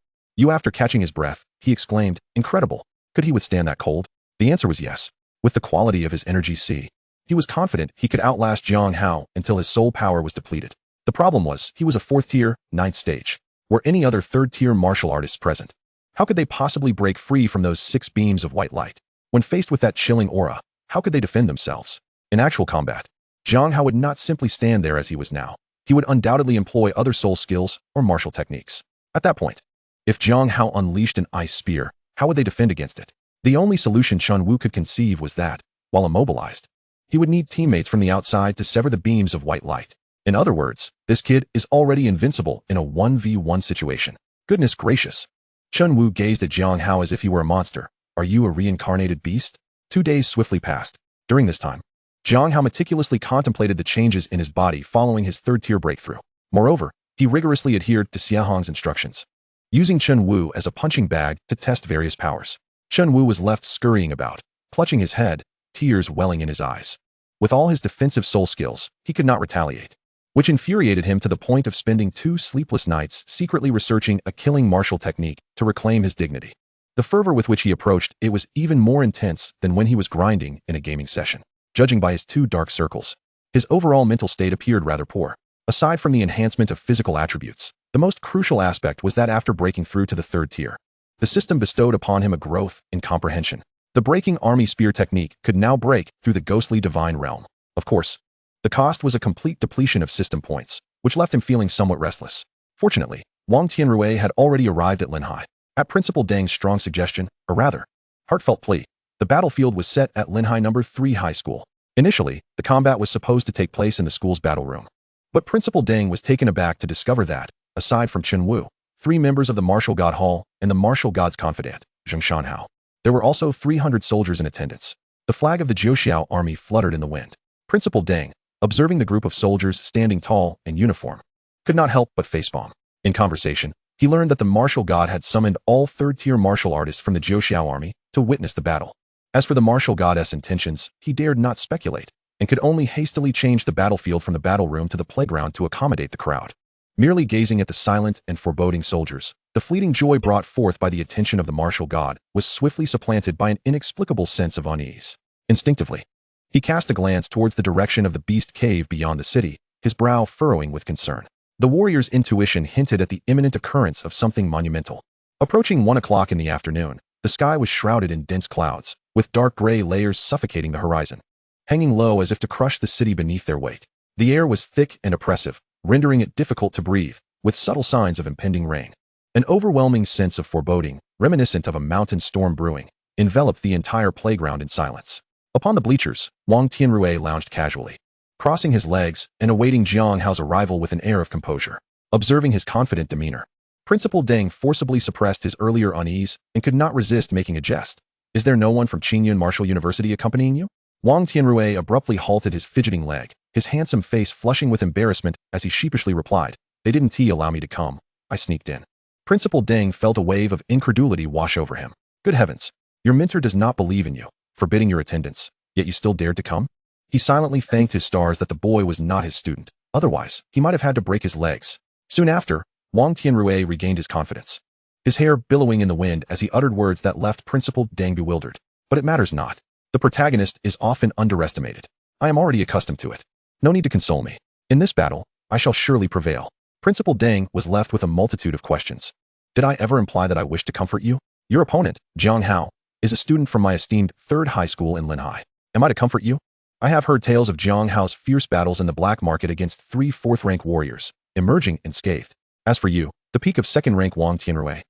After catching his breath, he exclaimed, "Incredible! Could he withstand that cold?" The answer was yes. With the quality of his energy C, he was confident he could outlast Jiang Hao until his soul power was depleted. The problem was, he was a 4th tier, 9th stage. Were any other 3rd tier martial artists present? How could they possibly break free from those 6 beams of white light? When faced with that chilling aura, how could they defend themselves? In actual combat, Jiang Hao would not simply stand there as he was now. He would undoubtedly employ other soul skills or martial techniques. At that point, if Jiang Hao unleashed an ice spear, how would they defend against it? The only solution Chun Wu could conceive was that, while immobilized, he would need teammates from the outside to sever the beams of white light. In other words, this kid is already invincible in a 1v1 situation. Goodness gracious. Chun Wu gazed at Jiang Hao as if he were a monster. "Are you a reincarnated beast?" 2 days swiftly passed. During this time, Jiang Hao meticulously contemplated the changes in his body following his 3rd-tier breakthrough. Moreover, he rigorously adhered to Xia Hong's instructions, using Chun Wu as a punching bag to test various powers. Chun Wu was left scurrying about, clutching his head, tears welling in his eyes. With all his defensive soul skills, he could not retaliate, which infuriated him to the point of spending 2 sleepless nights secretly researching a killing martial technique to reclaim his dignity. The fervor with which he approached it was even more intense than when he was grinding in a gaming session. Judging by his 2 dark circles, his overall mental state appeared rather poor. Aside from the enhancement of physical attributes, the most crucial aspect was that after breaking through to the 3rd tier, the system bestowed upon him a growth in comprehension. The breaking army spear technique could now break through the ghostly divine realm. Of course, the cost was a complete depletion of system points, which left him feeling somewhat restless. Fortunately, Wang Tianrui had already arrived at Linhai. At Principal Deng's strong suggestion, or rather, heartfelt plea, the battlefield was set at Linhai No. 3 High School. Initially, the combat was supposed to take place in the school's battle room. But Principal Deng was taken aback to discover that, aside from Chun Wu, 3 members of the Martial God Hall and the Martial God's confidant, Jiang Hao, there were also 300 soldiers in attendance. The flag of the Jiuxiao army fluttered in the wind. Principal Deng, observing the group of soldiers standing tall in uniform, could not help but facepalm. In conversation, he learned that the martial god had summoned all 3rd-tier martial artists from the Jiuxiao army to witness the battle. As for the martial goddess' intentions, he dared not speculate, and could only hastily change the battlefield from the battle room to the playground to accommodate the crowd. Merely gazing at the silent and foreboding soldiers, the fleeting joy brought forth by the attention of the martial god was swiftly supplanted by an inexplicable sense of unease. Instinctively, he cast a glance towards the direction of the beast cave beyond the city, his brow furrowing with concern. The warrior's intuition hinted at the imminent occurrence of something monumental. Approaching 1 o'clock in the afternoon, the sky was shrouded in dense clouds, with dark gray layers suffocating the horizon, hanging low as if to crush the city beneath their weight. The air was thick and oppressive, rendering it difficult to breathe, with subtle signs of impending rain. An overwhelming sense of foreboding, reminiscent of a mountain storm brewing, enveloped the entire playground in silence. Upon the bleachers, Wang Tianrui lounged casually, crossing his legs and awaiting Jiang Hao's arrival with an air of composure. Observing his confident demeanor, Principal Deng forcibly suppressed his earlier unease and could not resist making a jest. "Is there no one from Qingyun Martial University accompanying you?" Wang Tianrui abruptly halted his fidgeting leg, his handsome face flushing with embarrassment as he sheepishly replied, "They didn't allow me to come. I sneaked in." Principal Deng felt a wave of incredulity wash over him. "Good heavens, your mentor does not believe in you, forbidding your attendance, yet you still dared to come?" He silently thanked his stars that the boy was not his student. Otherwise, he might have had to break his legs. Soon after, Wang Tianrui regained his confidence, his hair billowing in the wind as he uttered words that left Principal Deng bewildered. "But it matters not. The protagonist is often underestimated. I am already accustomed to it. No need to console me. In this battle, I shall surely prevail." Principal Deng was left with a multitude of questions. "Did I ever imply that I wished to comfort you? Your opponent, Jiang Hao, is a student from my esteemed 3rd high school in Linhai. Am I to comfort you? I have heard tales of Jiang Hao's fierce battles in the black market against 3 4th-rank warriors, emerging unscathed. As for you, the peak of 2nd-rank Wang Tianrui."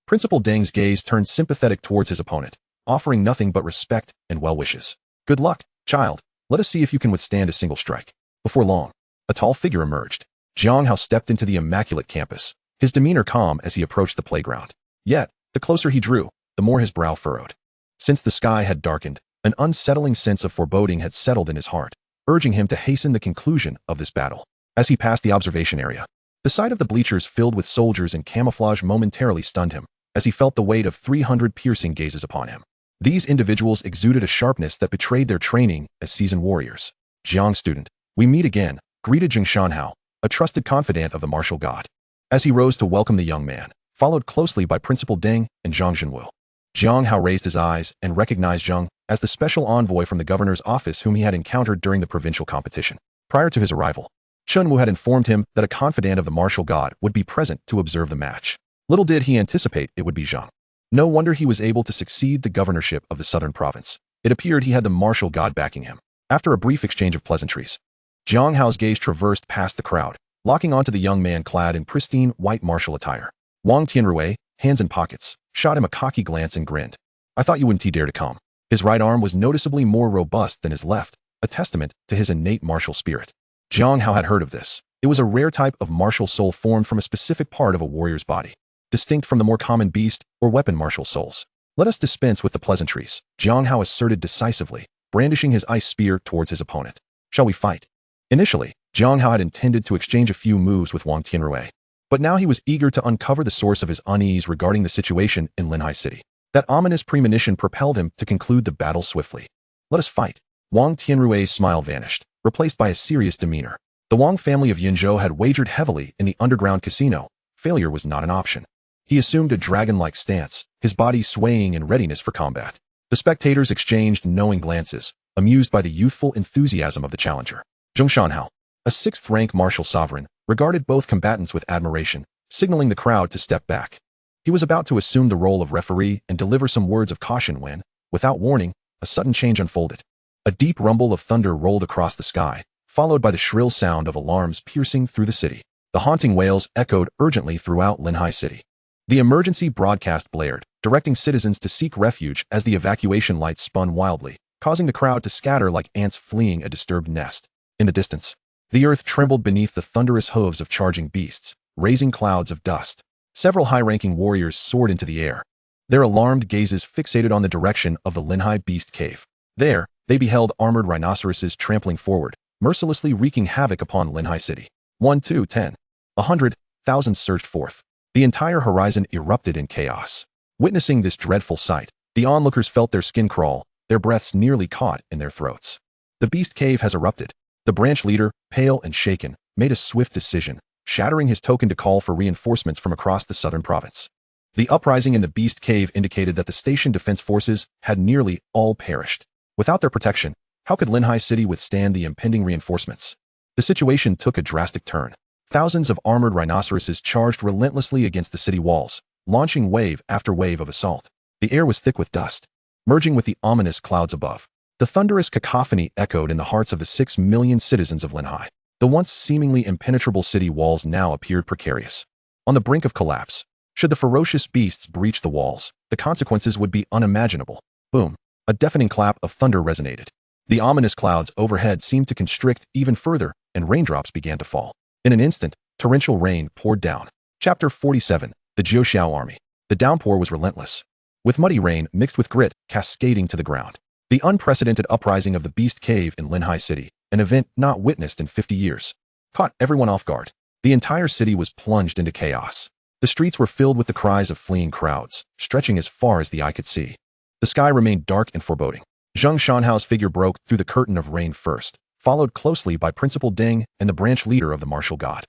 Principal Deng's gaze turned sympathetic towards his opponent, offering nothing but respect and well wishes. "Good luck, child. Let us see if you can withstand a single strike." Before long, a tall figure emerged. Jiang Hao stepped into the immaculate campus, his demeanor calm as he approached the playground. Yet, the closer he drew, the more his brow furrowed. Since the sky had darkened, an unsettling sense of foreboding had settled in his heart, urging him to hasten the conclusion of this battle. As he passed the observation area, the sight of the bleachers filled with soldiers in camouflage momentarily stunned him, as he felt the weight of 300 piercing gazes upon him. These individuals exuded a sharpness that betrayed their training as seasoned warriors. "Jiang student, we meet again," greeted Jiang Hao, a trusted confidant of the martial god, as he rose to welcome the young man, followed closely by Principal Deng and Zhang Zhenwu. Jiang Hao raised his eyes and recognized Zhang as the special envoy from the governor's office whom he had encountered during the provincial competition. Prior to his arrival, Zhenwu had informed him that a confidant of the martial god would be present to observe the match. Little did he anticipate it would be Zhang. No wonder he was able to succeed the governorship of the southern province. It appeared he had the martial god backing him. After a brief exchange of pleasantries, Jiang Hao's gaze traversed past the crowd, locking onto the young man clad in pristine white martial attire. Wang Tianrui, hands in pockets, shot him a cocky glance and grinned. "I thought you wouldn't dare to come." His right arm was noticeably more robust than his left, a testament to his innate martial spirit. Jiang Hao had heard of this. It was a rare type of martial soul formed from a specific part of a warrior's body, distinct from the more common beast or weapon martial souls. "Let us dispense with the pleasantries," Jiang Hao asserted decisively, brandishing his ice spear towards his opponent. "Shall we fight?" Initially, Jiang Hao had intended to exchange a few moves with Wang Tianrui, but now he was eager to uncover the source of his unease regarding the situation in Linhai City. That ominous premonition propelled him to conclude the battle swiftly. "Let us fight." Wang Tianrui's smile vanished, replaced by a serious demeanor. The Wang family of Yinzhou had wagered heavily in the underground casino. Failure was not an option. He assumed a dragon-like stance, his body swaying in readiness for combat. The spectators exchanged knowing glances, amused by the youthful enthusiasm of the challenger. Jiang Hao, a 6th-rank martial sovereign, regarded both combatants with admiration, signaling the crowd to step back. He was about to assume the role of referee and deliver some words of caution when, without warning, a sudden change unfolded. A deep rumble of thunder rolled across the sky, followed by the shrill sound of alarms piercing through the city. The haunting wails echoed urgently throughout Linhai City. The emergency broadcast blared, directing citizens to seek refuge as the evacuation lights spun wildly, causing the crowd to scatter like ants fleeing a disturbed nest. In the distance, the earth trembled beneath the thunderous hooves of charging beasts, raising clouds of dust. Several high-ranking warriors soared into the air, their alarmed gazes fixated on the direction of the Linhai Beast Cave. There, they beheld armored rhinoceroses trampling forward, mercilessly wreaking havoc upon Linhai City. 1, 2, 10. 100, thousands surged forth. The entire horizon erupted in chaos. Witnessing this dreadful sight, the onlookers felt their skin crawl, their breaths nearly caught in their throats. The Beast Cave has erupted. The branch leader, pale and shaken, made a swift decision, shattering his token to call for reinforcements from across the southern province. The uprising in the Beast Cave indicated that the station defense forces had nearly all perished. Without their protection, how could Linhai City withstand the impending reinforcements? The situation took a drastic turn. Thousands of armored rhinoceroses charged relentlessly against the city walls, launching wave after wave of assault. The air was thick with dust. merging with the ominous clouds above. The thunderous cacophony echoed in the hearts of the 6 million citizens of Linhai. The once seemingly impenetrable city walls now appeared precarious. On the brink of collapse. Should the ferocious beasts breach the walls, the consequences would be unimaginable. Boom. A deafening clap of thunder resonated. The ominous clouds overhead seemed to constrict even further, and raindrops began to fall. In an instant, torrential rain poured down. Chapter 47. The Jiao Army. The downpour was relentless, with muddy rain mixed with grit cascading to the ground. The unprecedented uprising of the Beast Cave in Linhai City, an event not witnessed in 50 years, caught everyone off guard. The entire city was plunged into chaos. The streets were filled with the cries of fleeing crowds, stretching as far as the eye could see. The sky remained dark and foreboding. Jiang Hao's figure broke through the curtain of rain first, followed closely by Principal Deng and the branch leader of the martial god,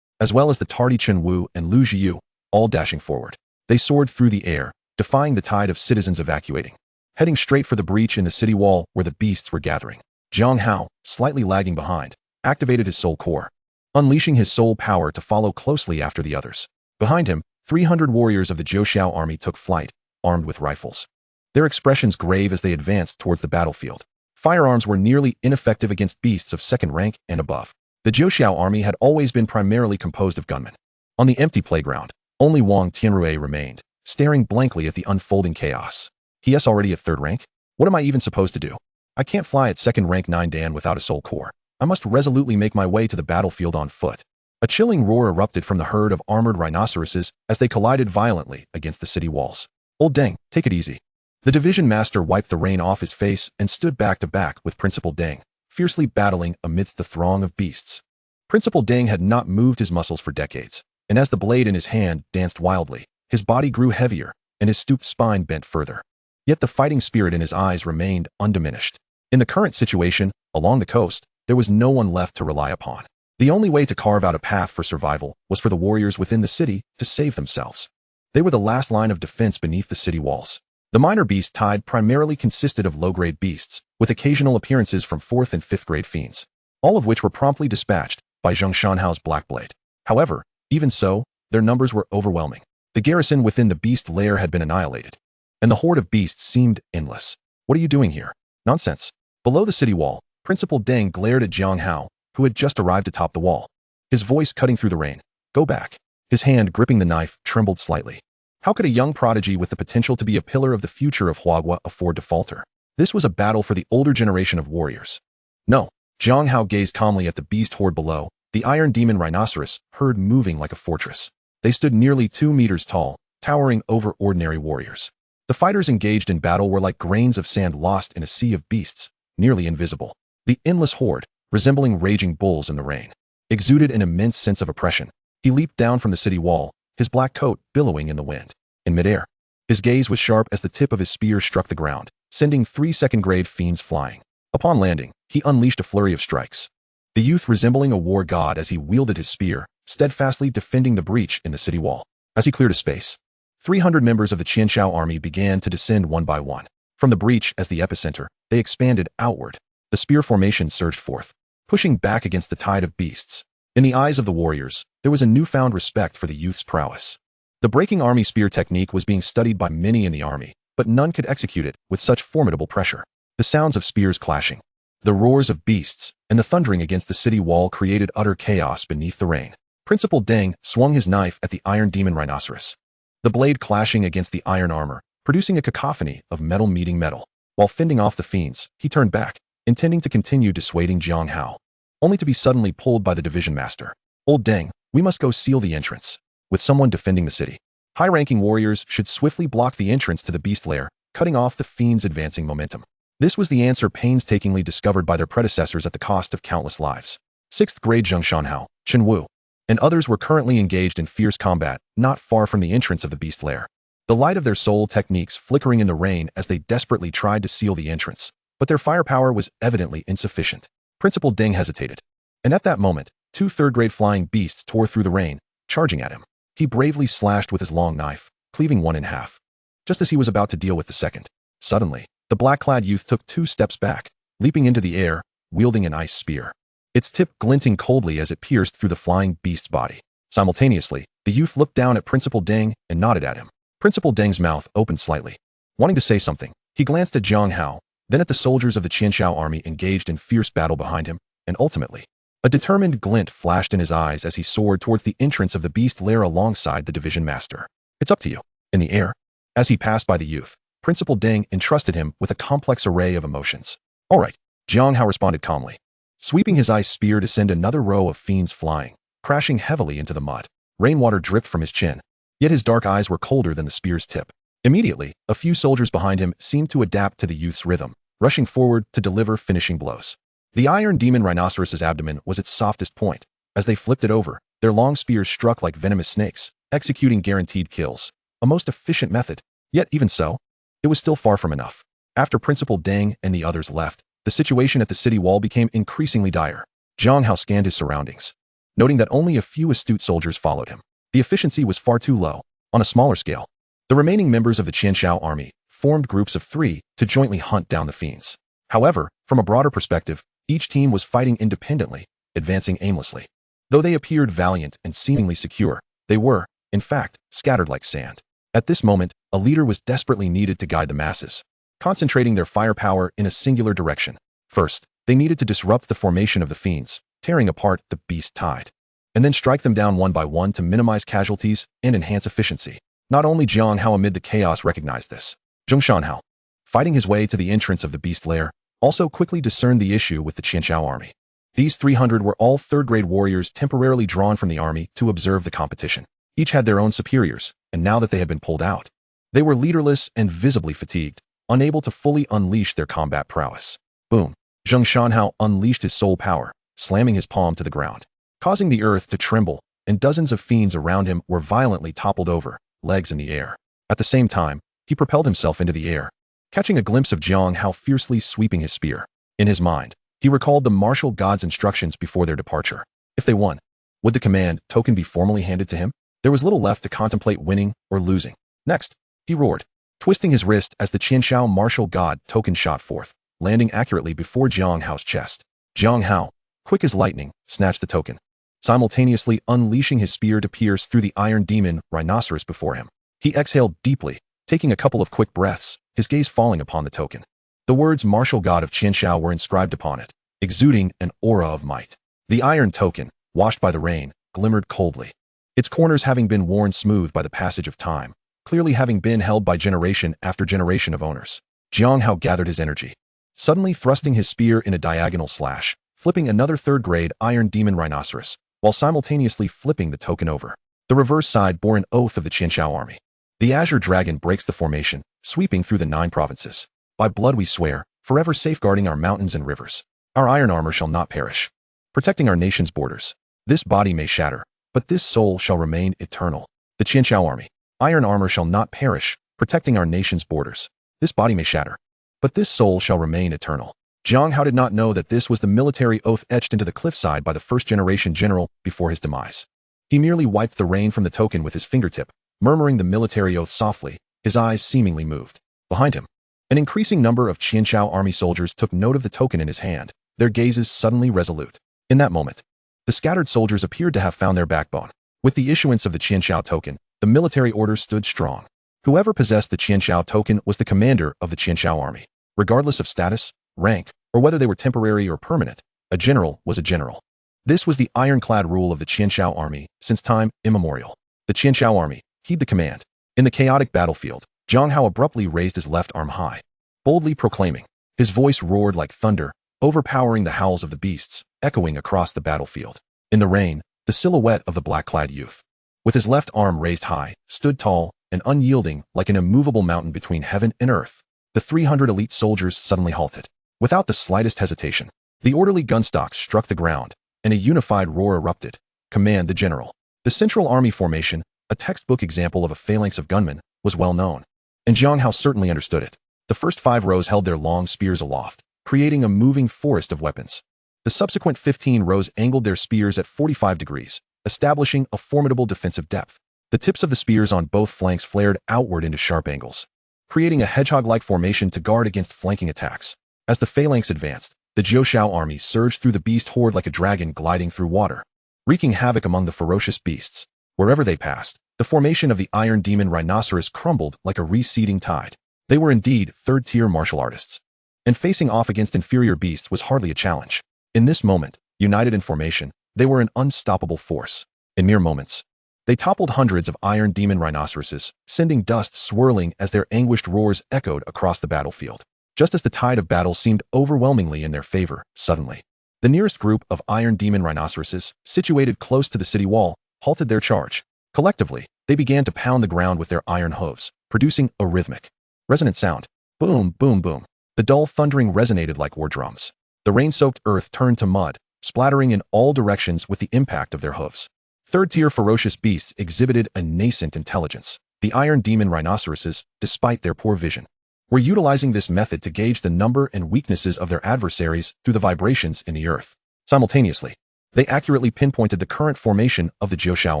as well as the tardy Chen Wu and Lu Jiu, all dashing forward. They soared through the air, defying the tide of citizens evacuating, heading straight for the breach in the city wall where the beasts were gathering. Jiang Hao, slightly lagging behind, activated his soul core, unleashing his soul power to follow closely after the others. Behind him, 300 warriors of the Jiao army took flight, armed with rifles, their expressions grave as they advanced towards the battlefield. Firearms were nearly ineffective against beasts of second rank and above. The Jiao army had always been primarily composed of gunmen. On the empty playground, only Wang Tianrui remained, staring blankly at the unfolding chaos. He's already at third rank? What am I even supposed to do? I can't fly at second rank 9 Dan without a soul core. I must resolutely make my way to the battlefield on foot. A chilling roar erupted from the herd of armored rhinoceroses as they collided violently against the city walls. Old Deng, take it easy. The division master wiped the rain off his face and stood back to back with Principal Deng, fiercely battling amidst the throng of beasts. Principal Deng had not moved his muscles for decades, and as the blade in his hand danced wildly, his body grew heavier and his stooped spine bent further. Yet the fighting spirit in his eyes remained undiminished. In the current situation, along the coast, there was no one left to rely upon. The only way to carve out a path for survival was for the warriors within the city to save themselves. They were the last line of defense beneath the city walls. The minor beast tide primarily consisted of low-grade beasts, with occasional appearances from 4th and 5th grade fiends, all of which were promptly dispatched by Jiang Hao's Blackblade. However, even so, their numbers were overwhelming. The garrison within the beast lair had been annihilated, and the horde of beasts seemed endless. What are you doing here? Nonsense. Below the city wall, Principal Deng glared at Jiang Hao, who had just arrived atop the wall, his voice cutting through the rain. Go back. His hand gripping the knife trembled slightly. How could a young prodigy with the potential to be a pillar of the future of Huagua afford to falter? This was a battle for the older generation of warriors. No. Jiang Hao gazed calmly at the beast horde below, the iron demon rhinoceros herd moving like a fortress. They stood nearly 2 meters tall, towering over ordinary warriors. The fighters engaged in battle were like grains of sand lost in a sea of beasts, nearly invisible. The endless horde, resembling raging bulls in the rain, exuded an immense sense of oppression. He leaped down from the city wall, his black coat billowing in the wind. In midair, his gaze was sharp as the tip of his spear struck the ground, sending 3 second-grade fiends flying. Upon landing, he unleashed a flurry of strikes. The youth resembling a war god as he wielded his spear, steadfastly defending the breach in the city wall. As he cleared a space, 300 members of the Qianshao army began to descend one by one. From the breach as the epicenter, they expanded outward. The spear formation surged forth, pushing back against the tide of beasts. In the eyes of the warriors, there was a newfound respect for the youth's prowess. The breaking army spear technique was being studied by many in the army, but none could execute it with such formidable pressure. The sounds of spears clashing, the roars of beasts, and the thundering against the city wall created utter chaos beneath the rain. Principal Deng swung his knife at the iron demon rhinoceros, the blade clashing against the iron armor, producing a cacophony of metal meeting metal. While fending off the fiends, he turned back, intending to continue dissuading Jiang Hao, only to be suddenly pulled by the division master. Old Deng, we must go seal the entrance. With someone defending the city, high-ranking warriors should swiftly block the entrance to the beast lair, cutting off the fiends' advancing momentum. This was the answer painstakingly discovered by their predecessors at the cost of countless lives. 6th grade Jiang Hao, Chen Wu, and others were currently engaged in fierce combat, not far from the entrance of the beast lair. The light of their soul techniques flickering in the rain as they desperately tried to seal the entrance, but their firepower was evidently insufficient. Principal Deng hesitated, and at that moment, 2 third-grade flying beasts tore through the rain, charging at him. He bravely slashed with his long knife, cleaving one in half. Just as he was about to deal with the second, suddenly, the black-clad youth took 2 steps back, leaping into the air, wielding an ice spear, its tip glinting coldly as it pierced through the flying beast's body. Simultaneously, the youth looked down at Principal Deng and nodded at him. Principal Deng's mouth opened slightly. Wanting to say something, He glanced at Jiang Hao, then at the soldiers of the Qianshao army engaged in fierce battle behind him, and ultimately, a determined glint flashed in his eyes as he soared towards the entrance of the beast lair alongside the division master. It's up to you. In the air, as he passed by the youth, Principal Deng entrusted him with a complex array of emotions. All right, Jiang Hao responded calmly, sweeping his ice spear to send another row of fiends flying, crashing heavily into the mud. Rainwater dripped from his chin, yet his dark eyes were colder than the spear's tip. Immediately, a few soldiers behind him seemed to adapt to the youth's rhythm, rushing forward to deliver finishing blows. The iron demon rhinoceros's abdomen was its softest point. As they flipped it over, their long spears struck like venomous snakes, executing guaranteed kills. A most efficient method. Yet even so, it was still far from enough. After Principal Deng and the others left, the situation at the city wall became increasingly dire. Jiang Hao scanned his surroundings, noting that only a few astute soldiers followed him. The efficiency was far too low. On a smaller scale, the remaining members of the Qianshao army formed groups of 3 to jointly hunt down the fiends. However, from a broader perspective, each team was fighting independently, advancing aimlessly. Though they appeared valiant and seemingly secure, they were, in fact, scattered like sand. At this moment, a leader was desperately needed to guide the masses, concentrating their firepower in a singular direction. First, they needed to disrupt the formation of the fiends, tearing apart the beast tide, and then strike them down one by one to minimize casualties and enhance efficiency. Not only Jiang Hao amid the chaos recognized this. Zhongshan Hao, fighting his way to the entrance of the beast lair, also quickly discerned the issue with the Qianshao army. These 300 were all third-grade warriors temporarily drawn from the army to observe the competition. Each had their own superiors, and now that they had been pulled out, they were leaderless and visibly fatigued, unable to fully unleash their combat prowess. Boom! Zheng Shanhao unleashed his soul power, slamming his palm to the ground, causing the earth to tremble, and dozens of fiends around him were violently toppled over, legs in the air. At the same time, he propelled himself into the air, catching a glimpse of Jiang Hao fiercely sweeping his spear. In his mind, he recalled the martial god's instructions before their departure. If they won, would the command token be formally handed to him? There was little left to contemplate winning or losing. Next, he roared, twisting his wrist as the Qianshao martial god token shot forth, landing accurately before Jiang Hao's chest. Jiang Hao, quick as lightning, snatched the token, simultaneously unleashing his spear to pierce through the iron demon rhinoceros before him. He exhaled deeply, taking a couple of quick breaths, his gaze falling upon the token. The words martial god of Qianshao were inscribed upon it, exuding an aura of might. The iron token, washed by the rain, glimmered coldly, its corners having been worn smooth by the passage of time, clearly having been held by generation after generation of owners. Jiang Hao gathered his energy, suddenly thrusting his spear in a diagonal slash, flipping another third-grade iron demon rhinoceros, while simultaneously flipping the token over. The reverse side bore an oath of the Qianshao army. The azure dragon breaks the formation, sweeping through the 9 provinces. By blood we swear, forever safeguarding our mountains and rivers. Our iron armor shall not perish, protecting our nation's borders. This body may shatter, but this soul shall remain eternal. The Qianshao army. Iron armor shall not perish, protecting our nation's borders. This body may shatter, but this soul shall remain eternal. Jiang Hao did not know that this was the military oath etched into the cliffside by the first-generation general before his demise. He merely wiped the rain from the token with his fingertip, murmuring the military oath softly, his eyes seemingly moved. Behind him, an increasing number of Qianshao army soldiers took note of the token in his hand, their gazes suddenly resolute. In that moment, the scattered soldiers appeared to have found their backbone. With the issuance of the Qianshao token, the military order stood strong. Whoever possessed the Qianshao token was the commander of the Qianshao army. Regardless of status, rank, or whether they were temporary or permanent, a general was a general. This was the ironclad rule of the Qianshao army since time immemorial. The Qianshao army, heed the command. In the chaotic battlefield, Jiang Hao abruptly raised his left arm high, boldly proclaiming. His voice roared like thunder, overpowering the howls of the beasts, echoing across the battlefield. In the rain, the silhouette of the black-clad youth, with his left arm raised high, stood tall and unyielding like an immovable mountain between heaven and earth. The 300 elite soldiers suddenly halted. Without the slightest hesitation, the orderly gunstocks struck the ground, and a unified roar erupted. Command the general. The Central Army formation, a textbook example of a phalanx of gunmen, was well known, and Jiang Hao certainly understood it. The first 5 rows held their long spears aloft, creating a moving forest of weapons. The subsequent 15 rows angled their spears at 45 degrees, establishing a formidable defensive depth. The tips of the spears on both flanks flared outward into sharp angles, creating a hedgehog-like formation to guard against flanking attacks. As the phalanx advanced, the Jiushao army surged through the beast horde like a dragon gliding through water, wreaking havoc among the ferocious beasts. Wherever they passed, the formation of the iron demon rhinoceros crumbled like a receding tide. They were indeed third-tier martial artists. And facing off against inferior beasts was hardly a challenge. In this moment, united in formation, they were an unstoppable force. In mere moments, they toppled hundreds of iron demon rhinoceroses, sending dust swirling as their anguished roars echoed across the battlefield. Just as the tide of battle seemed overwhelmingly in their favor, suddenly, the nearest group of iron demon rhinoceroses, situated close to the city wall, halted their charge. Collectively, they began to pound the ground with their iron hooves, producing a rhythmic, resonant sound. Boom, boom, boom. The dull thundering resonated like war drums. The rain-soaked earth turned to mud, splattering in all directions with the impact of their hooves. Third-tier ferocious beasts exhibited a nascent intelligence. The iron demon rhinoceroses, despite their poor vision, were utilizing this method to gauge the number and weaknesses of their adversaries through the vibrations in the earth. Simultaneously, they accurately pinpointed the current formation of the Jiang Hao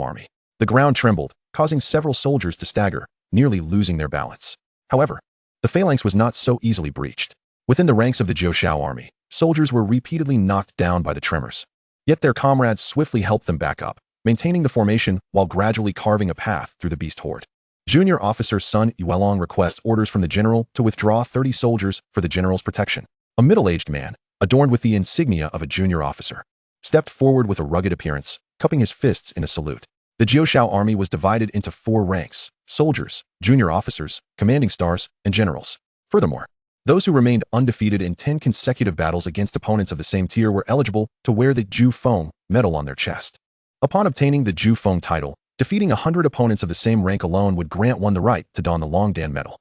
army. The ground trembled, causing several soldiers to stagger, nearly losing their balance. However, the phalanx was not so easily breached. Within the ranks of the Jiang Hao army, soldiers were repeatedly knocked down by the tremors. Yet their comrades swiftly helped them back up, maintaining the formation while gradually carving a path through the beast horde. Junior Officer Sun Yuelong requests orders from the general to withdraw 30 soldiers for the general's protection. A middle-aged man, adorned with the insignia of a junior officer, stepped forward with a rugged appearance, cupping his fists in a salute. The Jiang Hao army was divided into 4 ranks: soldiers, junior officers, commanding stars, and generals. Furthermore, those who remained undefeated in 10 consecutive battles against opponents of the same tier were eligible to wear the Ju Feng medal on their chest. Upon obtaining the Ju Feng title, defeating 100 opponents of the same rank alone would grant one the right to don the Long Dan medal.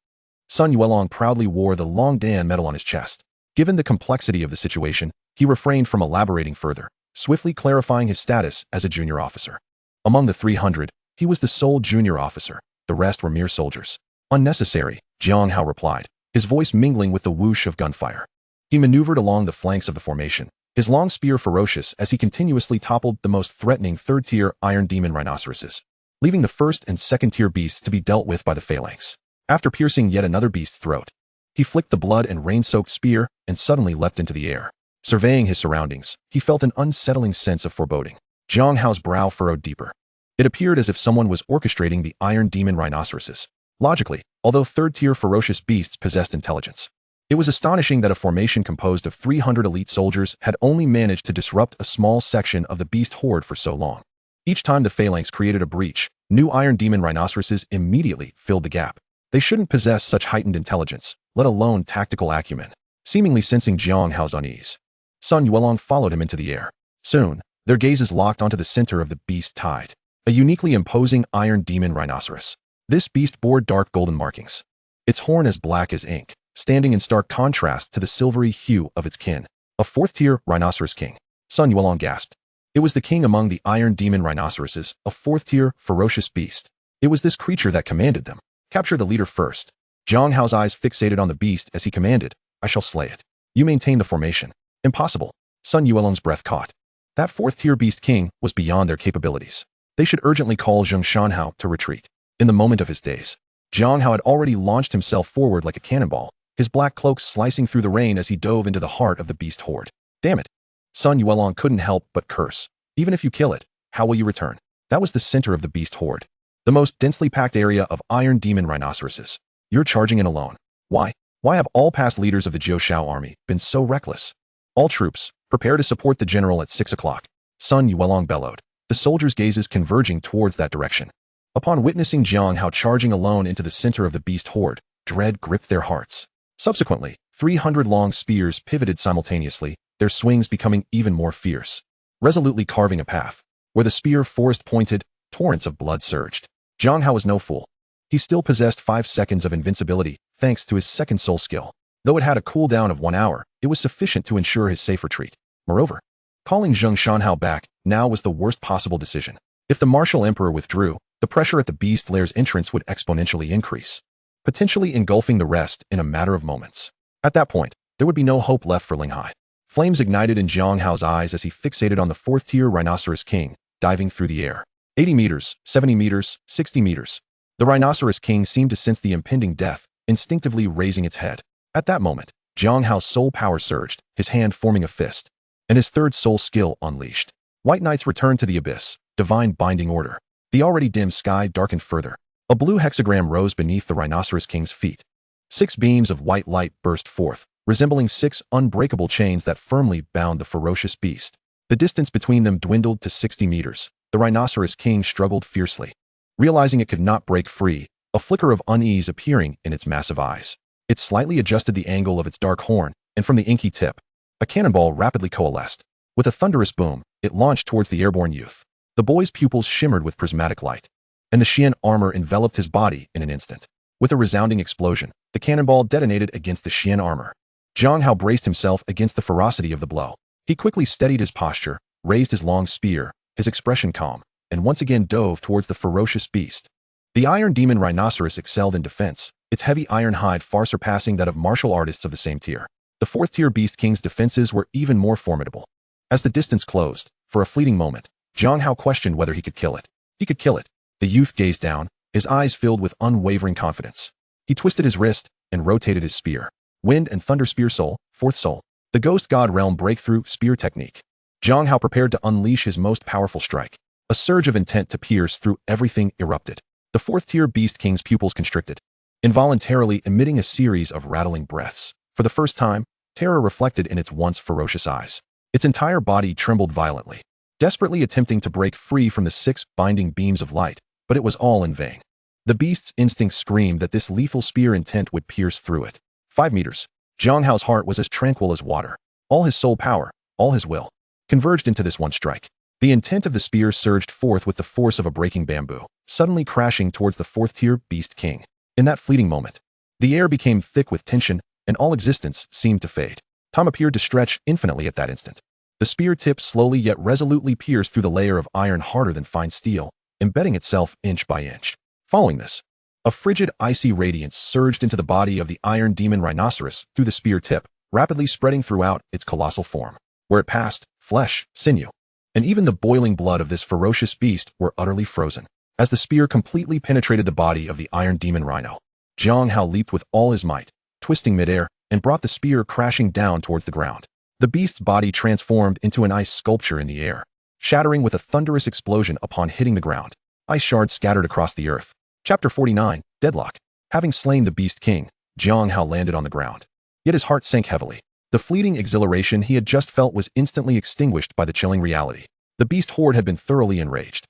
Sun Yuelong proudly wore the Long Dan medal on his chest. Given the complexity of the situation, he refrained from elaborating further, swiftly clarifying his status as a junior officer. Among the 300, he was the sole junior officer. The rest were mere soldiers. Unnecessary, Jiang Hao replied, his voice mingling with the whoosh of gunfire. He maneuvered along the flanks of the formation, his long spear ferocious as he continuously toppled the most threatening third-tier iron demon rhinoceroses, leaving the first and second-tier beasts to be dealt with by the phalanx. After piercing yet another beast's throat, he flicked the blood and rain-soaked spear and suddenly leapt into the air. Surveying his surroundings, he felt an unsettling sense of foreboding. Jiang Hao's brow furrowed deeper. It appeared as if someone was orchestrating the iron demon rhinoceroses. Logically, although third-tier ferocious beasts possessed intelligence, it was astonishing that a formation composed of 300 elite soldiers had only managed to disrupt a small section of the beast horde for so long. Each time the phalanx created a breach, new iron demon rhinoceroses immediately filled the gap. They shouldn't possess such heightened intelligence, let alone tactical acumen. Seemingly sensing Jiang Hao's unease, Sun Yuelong followed him into the air. Soon, their gazes locked onto the center of the beast tide, a uniquely imposing iron demon rhinoceros. This beast bore dark golden markings, its horn as black as ink, standing in stark contrast to the silvery hue of its kin. A 4th-tier rhinoceros king. Sun Yuelong gasped. It was the king among the iron demon rhinoceroses, a 4th-tier ferocious beast. It was this creature that commanded them. Capture the leader first. Jiang Hao's eyes fixated on the beast as he commanded, I shall slay it. You maintain the formation. Impossible. Sun Yuelong's breath caught. That 4th-tier beast king was beyond their capabilities. They should urgently call Jiang Hao to retreat. In the moment of his daze, Jiang Hao had already launched himself forward like a cannonball, his black cloak slicing through the rain as he dove into the heart of the beast horde. Damn it. Sun Yuelong couldn't help but curse. Even if you kill it, how will you return? That was the center of the beast horde, the most densely packed area of iron demon rhinoceroses. You're charging in alone. Why? Why have all past leaders of the Jiang Hao army been so reckless? All troops, prepare to support the general at 6 o'clock. Sun Yuelong bellowed, the soldiers' gazes converging towards that direction. Upon witnessing Jiang Hao charging alone into the center of the beast horde, dread gripped their hearts. Subsequently, 300 long spears pivoted simultaneously, their swings becoming even more fierce, resolutely carving a path. Where the spear forest pointed, torrents of blood surged. Jiang Hao was no fool. He still possessed 5 seconds of invincibility, thanks to his second soul skill. Though it had a cooldown of 1 hour, it was sufficient to ensure his safe retreat. Moreover, calling Jiang Hao back now was the worst possible decision. If the martial emperor withdrew, the pressure at the beast lair's entrance would exponentially increase, potentially engulfing the rest in a matter of moments. At that point, there would be no hope left for Linghai. Flames ignited in Jiang Hao's eyes as he fixated on the 4th-tier rhinoceros king, diving through the air. 80 meters, 70 meters, 60 meters. The rhinoceros king seemed to sense the impending death, instinctively raising its head. At that moment, Jiang Hao's soul power surged, his hand forming a fist, and his third soul skill unleashed. White knights returned to the abyss, divine binding order. The already dim sky darkened further. A blue hexagram rose beneath the rhinoceros king's feet. 6 beams of white light burst forth, resembling 6 unbreakable chains that firmly bound the ferocious beast. The distance between them dwindled to 60 meters. The rhinoceros king struggled fiercely. Realizing it could not break free, a flicker of unease appearing in its massive eyes. It slightly adjusted the angle of its dark horn, and from the inky tip, a cannonball rapidly coalesced. With a thunderous boom, it launched towards the airborne youth. The boy's pupils shimmered with prismatic light, and the Xian armor enveloped his body in an instant. With a resounding explosion, the cannonball detonated against the Xian armor. Jiang Hao braced himself against the ferocity of the blow. He quickly steadied his posture, raised his long spear, his expression calm, and once again dove towards the ferocious beast. The Iron Demon Rhinoceros excelled in defense, its heavy iron hide far surpassing that of martial artists of the same tier. The 4th-tier Beast King's defenses were even more formidable. As the distance closed, for a fleeting moment, Jiang Hao questioned whether he could kill it. He could kill it. The youth gazed down, his eyes filled with unwavering confidence. He twisted his wrist and rotated his spear. Wind and Thunder Spear Soul, 4th Soul. The Ghost God Realm Breakthrough Spear Technique. Jiang Hao prepared to unleash his most powerful strike. A surge of intent to pierce through everything erupted. The 4th-tier Beast King's pupils constricted, involuntarily emitting a series of rattling breaths. For the first time, terror reflected in its once ferocious eyes. Its entire body trembled violently, desperately attempting to break free from the 6 binding beams of light, but it was all in vain. The beast's instinct screamed that this lethal spear intent would pierce through it. 5 meters. Jiang Hao's heart was as tranquil as water. All his soul power, all his will, converged into this one strike. The intent of the spear surged forth with the force of a breaking bamboo, suddenly crashing towards the 4th-tier Beast King. In that fleeting moment, the air became thick with tension, and all existence seemed to fade. Time appeared to stretch infinitely at that instant. The spear tip slowly yet resolutely pierced through the layer of iron harder than fine steel, embedding itself inch by inch. Following this, a frigid, icy radiance surged into the body of the Iron Demon Rhinoceros through the spear tip, rapidly spreading throughout its colossal form. Where it passed, flesh, sinew, and even the boiling blood of this ferocious beast were utterly frozen. As the spear completely penetrated the body of the Iron Demon Rhino, Jiang Hao leaped with all his might, twisting midair, and brought the spear crashing down towards the ground. The beast's body transformed into an ice sculpture in the air, shattering with a thunderous explosion upon hitting the ground. Ice shards scattered across the earth. Chapter 49, Deadlock. Having slain the Beast King, Jiang Hao landed on the ground. Yet his heart sank heavily. The fleeting exhilaration he had just felt was instantly extinguished by the chilling reality. The beast horde had been thoroughly enraged.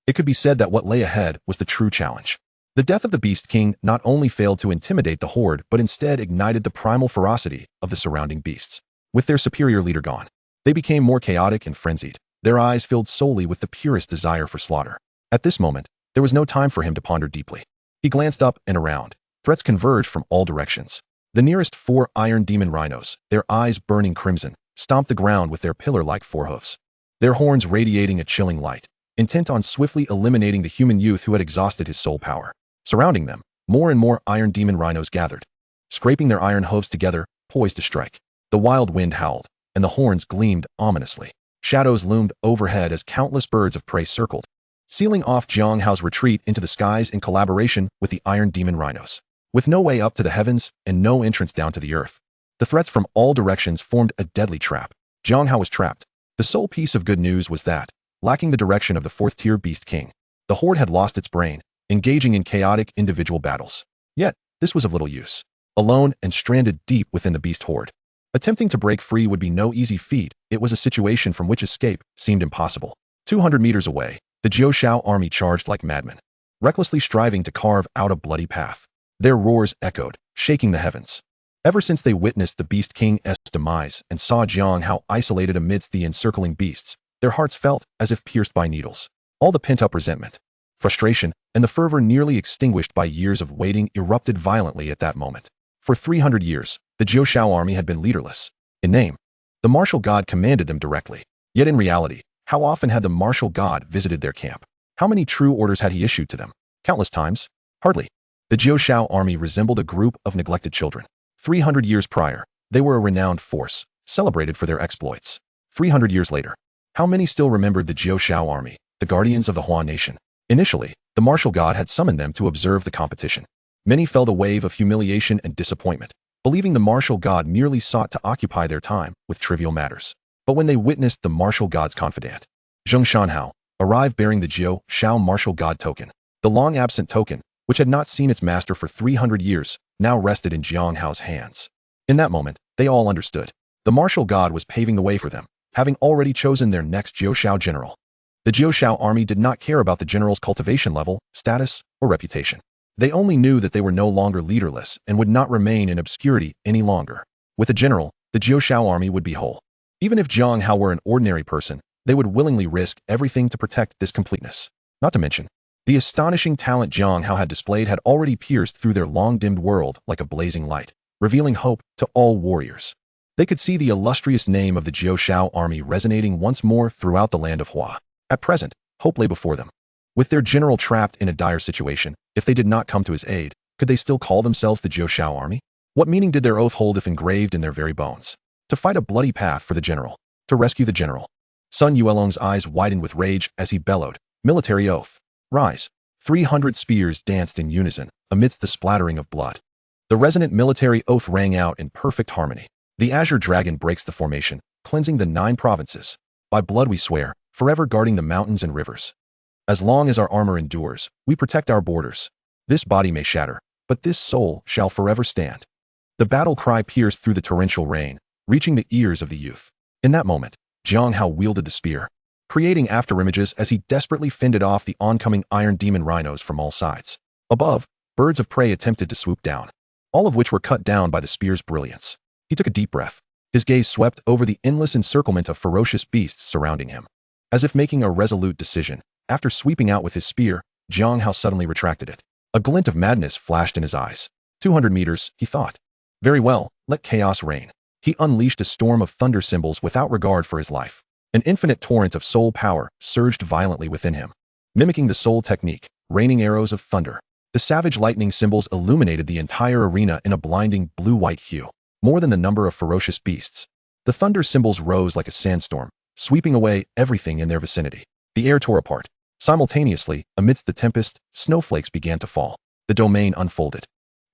It could be said that what lay ahead was the true challenge. The death of the Beast King not only failed to intimidate the horde, but instead ignited the primal ferocity of the surrounding beasts. With their superior leader gone, they became more chaotic and frenzied, their eyes filled solely with the purest desire for slaughter. At this moment, there was no time for him to ponder deeply. He glanced up and around. Threats converged from all directions. The nearest 4 Iron Demon Rhinos, their eyes burning crimson, stomped the ground with their pillar-like forehoofs, their horns radiating a chilling light, intent on swiftly eliminating the human youth who had exhausted his soul power. Surrounding them, more and more Iron Demon Rhinos gathered, scraping their iron hooves together, poised to strike. The wild wind howled, and the horns gleamed ominously. Shadows loomed overhead as countless birds of prey circled, sealing off Jiang Hao's retreat into the skies in collaboration with the Iron Demon Rhinos. With no way up to the heavens and no entrance down to the earth, the threats from all directions formed a deadly trap. Jiang Hao was trapped. The sole piece of good news was that, lacking the direction of the 4th-tier Beast King, the horde had lost its brain, engaging in chaotic individual battles. Yet, this was of little use. Alone and stranded deep within the beast horde, attempting to break free would be no easy feat. It was a situation from which escape seemed impossible. 200 meters away, the Jiao army charged like madmen, recklessly striving to carve out a bloody path. Their roars echoed, shaking the heavens. Ever since they witnessed the Beast King's demise and saw Jiang Hao isolated amidst the encircling beasts, their hearts felt as if pierced by needles. All the pent-up resentment, frustration, and the fervor nearly extinguished by years of waiting erupted violently at that moment. For 300 years, the Jiao army had been leaderless. In name, the martial god commanded them directly. Yet in reality, how often had the martial god visited their camp? How many true orders had he issued to them? Countless times? Hardly. The Jiao army resembled a group of neglected children. 300 years prior, they were a renowned force, celebrated for their exploits. 300 years later, how many still remembered the Jiao army, the guardians of the Hua nation? Initially, the martial god had summoned them to observe the competition. Many felt a wave of humiliation and disappointment, believing the martial god merely sought to occupy their time with trivial matters. But when they witnessed the martial god's confidant, Jiang Hao, arrive bearing the Jiao martial god token, the long-absent token, which had not seen its master for 300 years, now rested in Jiang Hao's hands. In that moment, they all understood. The martial god was paving the way for them, having already chosen their next Jiuxiao general. The Jiuxiao army did not care about the general's cultivation level, status, or reputation. They only knew that they were no longer leaderless and would not remain in obscurity any longer. With a general, the Jiuxiao army would be whole. Even if Jiang Hao were an ordinary person, they would willingly risk everything to protect this completeness. Not to mention, the astonishing talent Jiang Hao had displayed had already pierced through their long-dimmed world like a blazing light, revealing hope to all warriors. They could see the illustrious name of the Jiuxiao army resonating once more throughout the land of Hua. At present, hope lay before them. With their general trapped in a dire situation, if they did not come to his aid, could they still call themselves the Jiuxiao army? What meaning did their oath hold if engraved in their very bones? To fight a bloody path for the general. To rescue the general. Sun Yuelong's eyes widened with rage as he bellowed, "Military oath. Rise." 300 spears danced in unison, amidst the splattering of blood. The resonant military oath rang out in perfect harmony. The azure dragon breaks the formation, cleansing the 9 provinces. By blood we swear, forever guarding the mountains and rivers. As long as our armor endures, we protect our borders. This body may shatter, but this soul shall forever stand. The battle cry pierced through the torrential rain, reaching the ears of the youth. In that moment, Jiang Hao wielded the spear, creating afterimages as he desperately fended off the oncoming iron demon rhinos from all sides. Above, birds of prey attempted to swoop down, all of which were cut down by the spear's brilliance. He took a deep breath. His gaze swept over the endless encirclement of ferocious beasts surrounding him. As if making a resolute decision, after sweeping out with his spear, Jiang Hao suddenly retracted it. A glint of madness flashed in his eyes. 200 meters, he thought. Very well, let chaos reign. He unleashed a storm of thunder symbols without regard for his life. An infinite torrent of soul power surged violently within him. Mimicking the soul technique, raining arrows of thunder. The savage lightning symbols illuminated the entire arena in a blinding blue-white hue, more than the number of ferocious beasts. The thunder symbols rose like a sandstorm, sweeping away everything in their vicinity. The air tore apart. Simultaneously, amidst the tempest, snowflakes began to fall. The domain unfolded.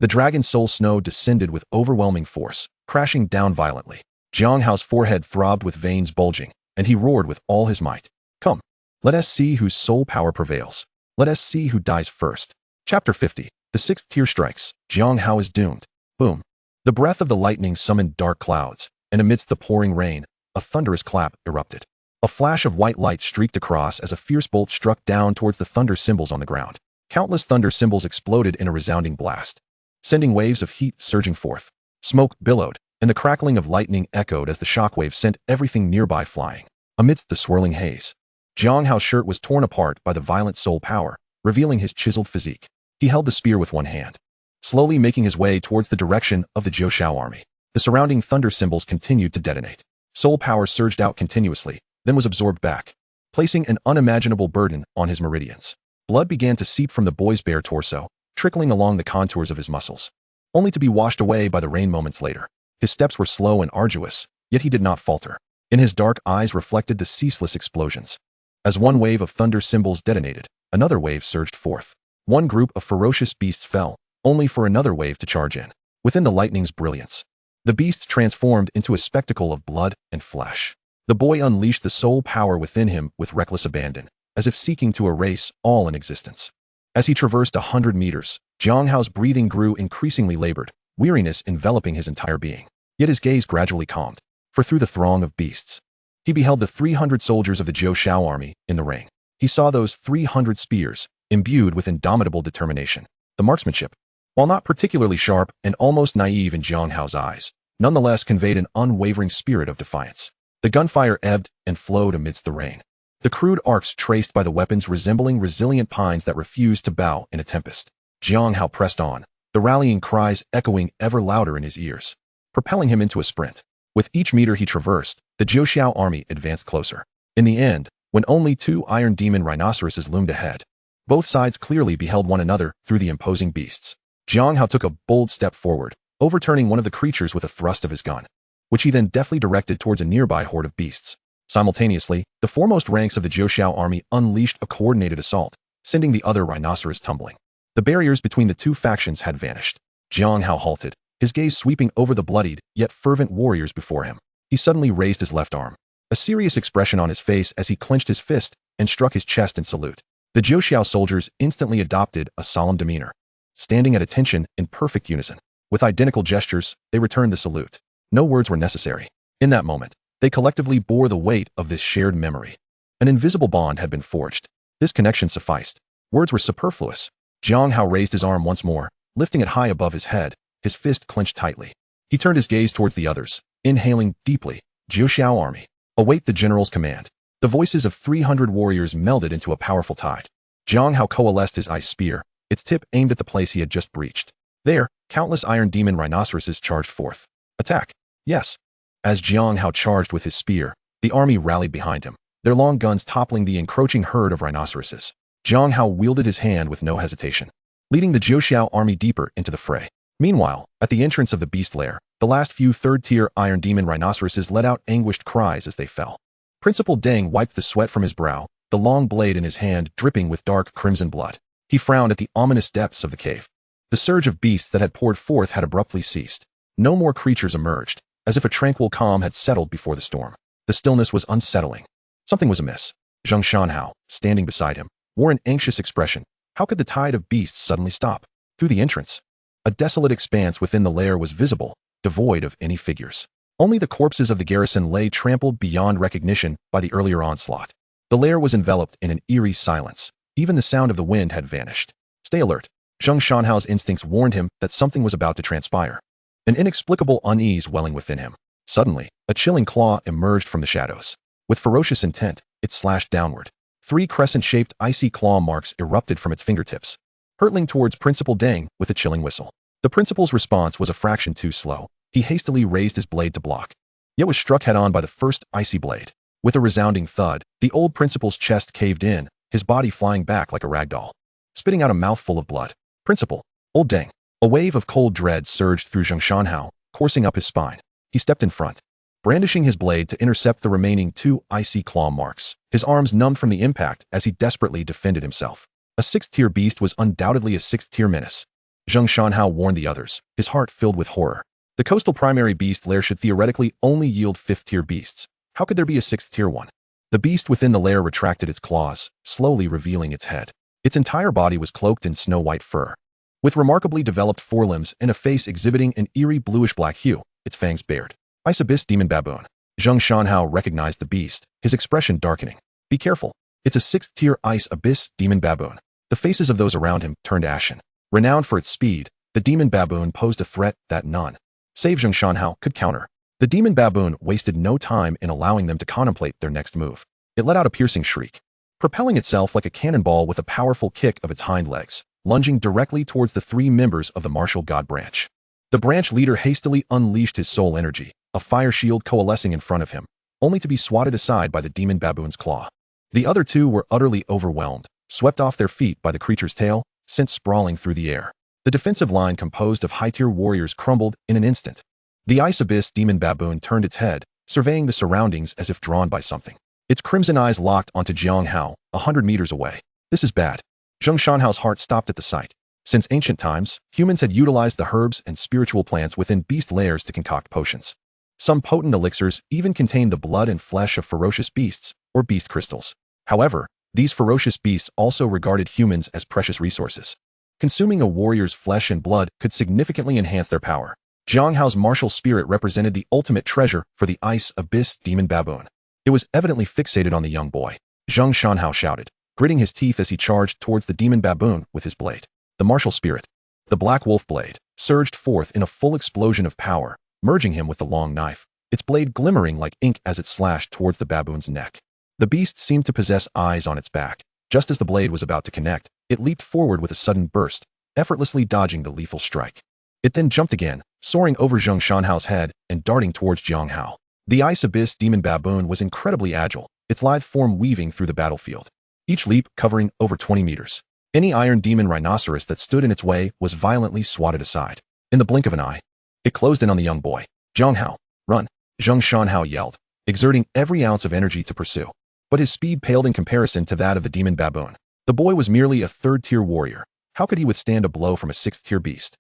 The dragon soul snow descended with overwhelming force, crashing down violently. Jiang Hao's forehead throbbed with veins bulging, and he roared with all his might. Come, let us see whose soul power prevails. Let us see who dies first. Chapter 50. The 6th tier strikes. Jiang Hao is doomed. Boom. The breath of the lightning summoned dark clouds, and amidst the pouring rain, a thunderous clap erupted. A flash of white light streaked across as a fierce bolt struck down towards the thunder symbols on the ground. Countless thunder symbols exploded in a resounding blast, sending waves of heat surging forth. Smoke billowed, and the crackling of lightning echoed as the shockwave sent everything nearby flying. Amidst the swirling haze, Jiang Hao's shirt was torn apart by the violent soul power, revealing his chiseled physique. He held the spear with one hand, slowly making his way towards the direction of the Jiuxiao army. The surrounding thunder symbols continued to detonate. Soul power surged out continuously, then was absorbed back, placing an unimaginable burden on his meridians. Blood began to seep from the boy's bare torso, trickling along the contours of his muscles, only to be washed away by the rain moments later. His steps were slow and arduous, yet he did not falter. In his dark eyes reflected the ceaseless explosions. As one wave of thunder symbols detonated, another wave surged forth. One group of ferocious beasts fell, only for another wave to charge in. Within the lightning's brilliance, the beasts transformed into a spectacle of blood and flesh. The boy unleashed the soul power within him with reckless abandon, as if seeking to erase all in existence. As he traversed 100 meters, Jiang Hao's breathing grew increasingly labored, weariness enveloping his entire being. Yet his gaze gradually calmed, for through the throng of beasts, he beheld the 300 soldiers of the Jiuxiao army in the ring. He saw those 300 spears, imbued with indomitable determination. The marksmanship, while not particularly sharp and almost naive in Jiang Hao's eyes, nonetheless conveyed an unwavering spirit of defiance. The gunfire ebbed and flowed amidst the rain, the crude arcs traced by the weapons resembling resilient pines that refused to bow in a tempest. Jiang Hao pressed on, the rallying cries echoing ever louder in his ears, propelling him into a sprint. With each meter he traversed, the Jiuxiao army advanced closer. In the end, when only 2 iron demon rhinoceroses loomed ahead, both sides clearly beheld one another through the imposing beasts. Jiang Hao took a bold step forward, overturning one of the creatures with a thrust of his gun, which he then deftly directed towards a nearby horde of beasts. Simultaneously, the foremost ranks of the Jiuxiao army unleashed a coordinated assault, sending the other rhinoceros tumbling. The barriers between the two factions had vanished. Jiang Hao halted, his gaze sweeping over the bloodied, yet fervent warriors before him. He suddenly raised his left arm, a serious expression on his face as he clenched his fist and struck his chest in salute. The Jiuxiao soldiers instantly adopted a solemn demeanor, standing at attention in perfect unison. With identical gestures, they returned the salute. No words were necessary. In that moment, they collectively bore the weight of this shared memory. An invisible bond had been forged. This connection sufficed. Words were superfluous. Jiang Hao raised his arm once more, lifting it high above his head, his fist clenched tightly. He turned his gaze towards the others, inhaling deeply. Jiuxiao army, await the general's command. The voices of 300 warriors melded into a powerful tide. Jiang Hao coalesced his ice spear, its tip aimed at the place he had just breached. There, countless iron demon rhinoceroses charged forth. Attack! Yes. As Jiang Hao charged with his spear, the army rallied behind him, their long guns toppling the encroaching herd of rhinoceroses. Jiang Hao wielded his hand with no hesitation, leading the Jiuxiao army deeper into the fray. Meanwhile, at the entrance of the beast lair, the last few third-tier iron demon rhinoceroses let out anguished cries as they fell. Principal Deng wiped the sweat from his brow, the long blade in his hand dripping with dark crimson blood. He frowned at the ominous depths of the cave. The surge of beasts that had poured forth had abruptly ceased. No more creatures emerged, as if a tranquil calm had settled before the storm. The stillness was unsettling. Something was amiss. Zhang Hao, standing beside him, wore an anxious expression. How could the tide of beasts suddenly stop? Through the entrance, a desolate expanse within the lair was visible, devoid of any figures. Only the corpses of the garrison lay trampled beyond recognition by the earlier onslaught. The lair was enveloped in an eerie silence. Even the sound of the wind had vanished. Stay alert. Zhang Hao's instincts warned him that something was about to transpire. An inexplicable unease welling within him. Suddenly, a chilling claw emerged from the shadows. With ferocious intent, it slashed downward. 3 crescent-shaped icy claw marks erupted from its fingertips, hurtling towards Principal Deng with a chilling whistle. The principal's response was a fraction too slow. He hastily raised his blade to block, yet was struck head-on by the first icy blade. With a resounding thud, the old principal's chest caved in, his body flying back like a ragdoll, spitting out a mouthful of blood. Principal, old Deng. A wave of cold dread surged through Zhang Hao, coursing up his spine. He stepped in front, brandishing his blade to intercept the remaining 2 icy claw marks, his arms numbed from the impact as he desperately defended himself. A 6th-tier beast was undoubtedly a 6th-tier menace. Zhang Hao warned the others, his heart filled with horror. The coastal primary beast lair should theoretically only yield 5th-tier beasts. How could there be a 6th-tier one? The beast within the lair retracted its claws, slowly revealing its head. Its entire body was cloaked in snow-white fur, with remarkably developed forelimbs and a face exhibiting an eerie bluish-black hue, its fangs bared. Ice Abyss Demon Baboon. Zhang Hao recognized the beast, his expression darkening. Be careful. It's a 6th-tier Ice Abyss Demon Baboon. The faces of those around him turned ashen. Renowned for its speed, the demon baboon posed a threat that none, save Zhang Hao, could counter. The demon baboon wasted no time in allowing them to contemplate their next move. It let out a piercing shriek, propelling itself like a cannonball with a powerful kick of its hind legs, lunging directly towards the 3 members of the martial god branch. The branch leader hastily unleashed his soul energy, a fire shield coalescing in front of him, only to be swatted aside by the demon baboon's claw. The other 2 were utterly overwhelmed, swept off their feet by the creature's tail, sent sprawling through the air. The defensive line composed of high-tier warriors crumbled in an instant. The Ice Abyss demon baboon turned its head, surveying the surroundings as if drawn by something. Its crimson eyes locked onto Jiang Hao, 100 meters away. This is bad. Zhang Hao's heart stopped at the sight. Since ancient times, humans had utilized the herbs and spiritual plants within beast lairs to concoct potions. Some potent elixirs even contained the blood and flesh of ferocious beasts, or beast crystals. However, these ferocious beasts also regarded humans as precious resources. Consuming a warrior's flesh and blood could significantly enhance their power. Jiang Hao's martial spirit represented the ultimate treasure for the Ice Abyss Demon Baboon. It was evidently fixated on the young boy. Zhang Hao shouted, gritting his teeth as he charged towards the demon baboon with his blade. The martial spirit, the Black Wolf blade, surged forth in a full explosion of power, merging him with the long knife, its blade glimmering like ink as it slashed towards the baboon's neck. The beast seemed to possess eyes on its back. Just as the blade was about to connect, it leaped forward with a sudden burst, effortlessly dodging the lethal strike. It then jumped again, soaring over Zhang Hao's head and darting towards Jiang Hao. The Ice Abyss Demon Baboon was incredibly agile, its lithe form weaving through the battlefield, each leap covering over 20 meters. Any iron demon rhinoceros that stood in its way was violently swatted aside. In the blink of an eye, it closed in on the young boy. Jiang Hao, run! Zhang Hao yelled, exerting every ounce of energy to pursue. But his speed paled in comparison to that of the demon baboon. The boy was merely a 3rd-tier warrior. How could he withstand a blow from a 6th-tier beast?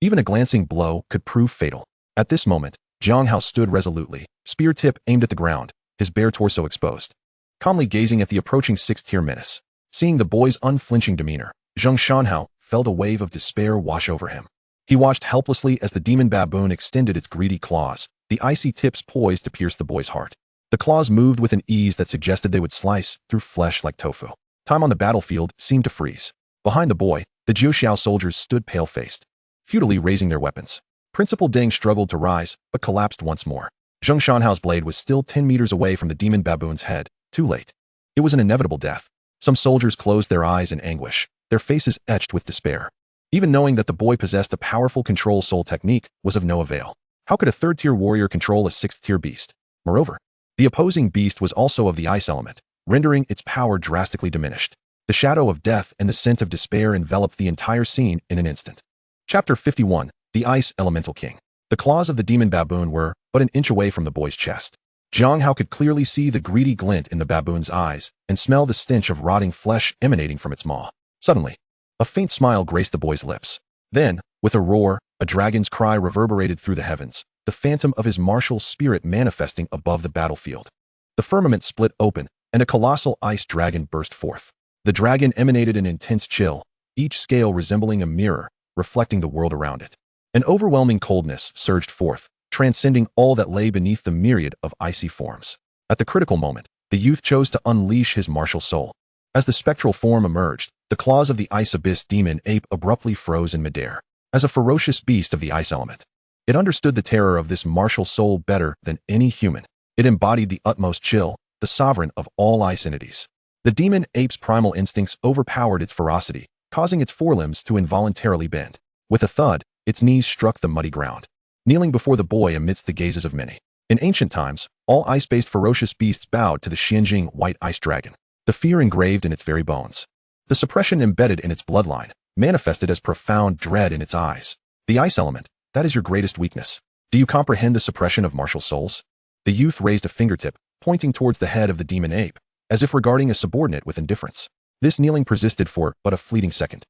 Even a glancing blow could prove fatal. At this moment, Jiang Hao stood resolutely, spear tip aimed at the ground, his bare torso exposed, calmly gazing at the approaching 6th-tier menace. Seeing the boy's unflinching demeanor, Zhang Hao felt a wave of despair wash over him. He watched helplessly as the demon baboon extended its greedy claws, the icy tips poised to pierce the boy's heart. The claws moved with an ease that suggested they would slice through flesh like tofu. Time on the battlefield seemed to freeze. Behind the boy, the Jiao soldiers stood pale-faced, futilely raising their weapons. Principal Deng struggled to rise, but collapsed once more. Jiang Hao's blade was still 10 meters away from the demon baboon's head. Too late. It was an inevitable death. Some soldiers closed their eyes in anguish, their faces etched with despair. Even knowing that the boy possessed a powerful control soul technique was of no avail. How could a third-tier warrior control a sixth-tier beast? Moreover, the opposing beast was also of the ice element, rendering its power drastically diminished. The shadow of death and the scent of despair enveloped the entire scene in an instant. Chapter 51. The Ice Elemental King. The claws of the demon baboon were but an inch away from the boy's chest. Jiang Hao could clearly see the greedy glint in the baboon's eyes and smell the stench of rotting flesh emanating from its maw. Suddenly, a faint smile graced the boy's lips. Then, with a roar, a dragon's cry reverberated through the heavens, the phantom of his martial spirit manifesting above the battlefield. The firmament split open, and a colossal ice dragon burst forth. The dragon emanated an intense chill, each scale resembling a mirror, reflecting the world around it. An overwhelming coldness surged forth, transcending all that lay beneath the myriad of icy forms. At the critical moment, the youth chose to unleash his martial soul. As the spectral form emerged, the claws of the ice abyss demon ape abruptly froze in midair. As a ferocious beast of the ice element, it understood the terror of this martial soul better than any human. It embodied the utmost chill, the sovereign of all ice entities. The demon ape's primal instincts overpowered its ferocity, causing its forelimbs to involuntarily bend. With a thud, its knees struck the muddy ground, kneeling before the boy amidst the gazes of many. In ancient times, all ice-based ferocious beasts bowed to the Xianjing white ice dragon, the fear engraved in its very bones. The suppression embedded in its bloodline manifested as profound dread in its eyes. The ice element, that is your greatest weakness. Do you comprehend the suppression of martial souls? The youth raised a fingertip, pointing towards the head of the demon ape, as if regarding a subordinate with indifference. This kneeling persisted for but a fleeting second.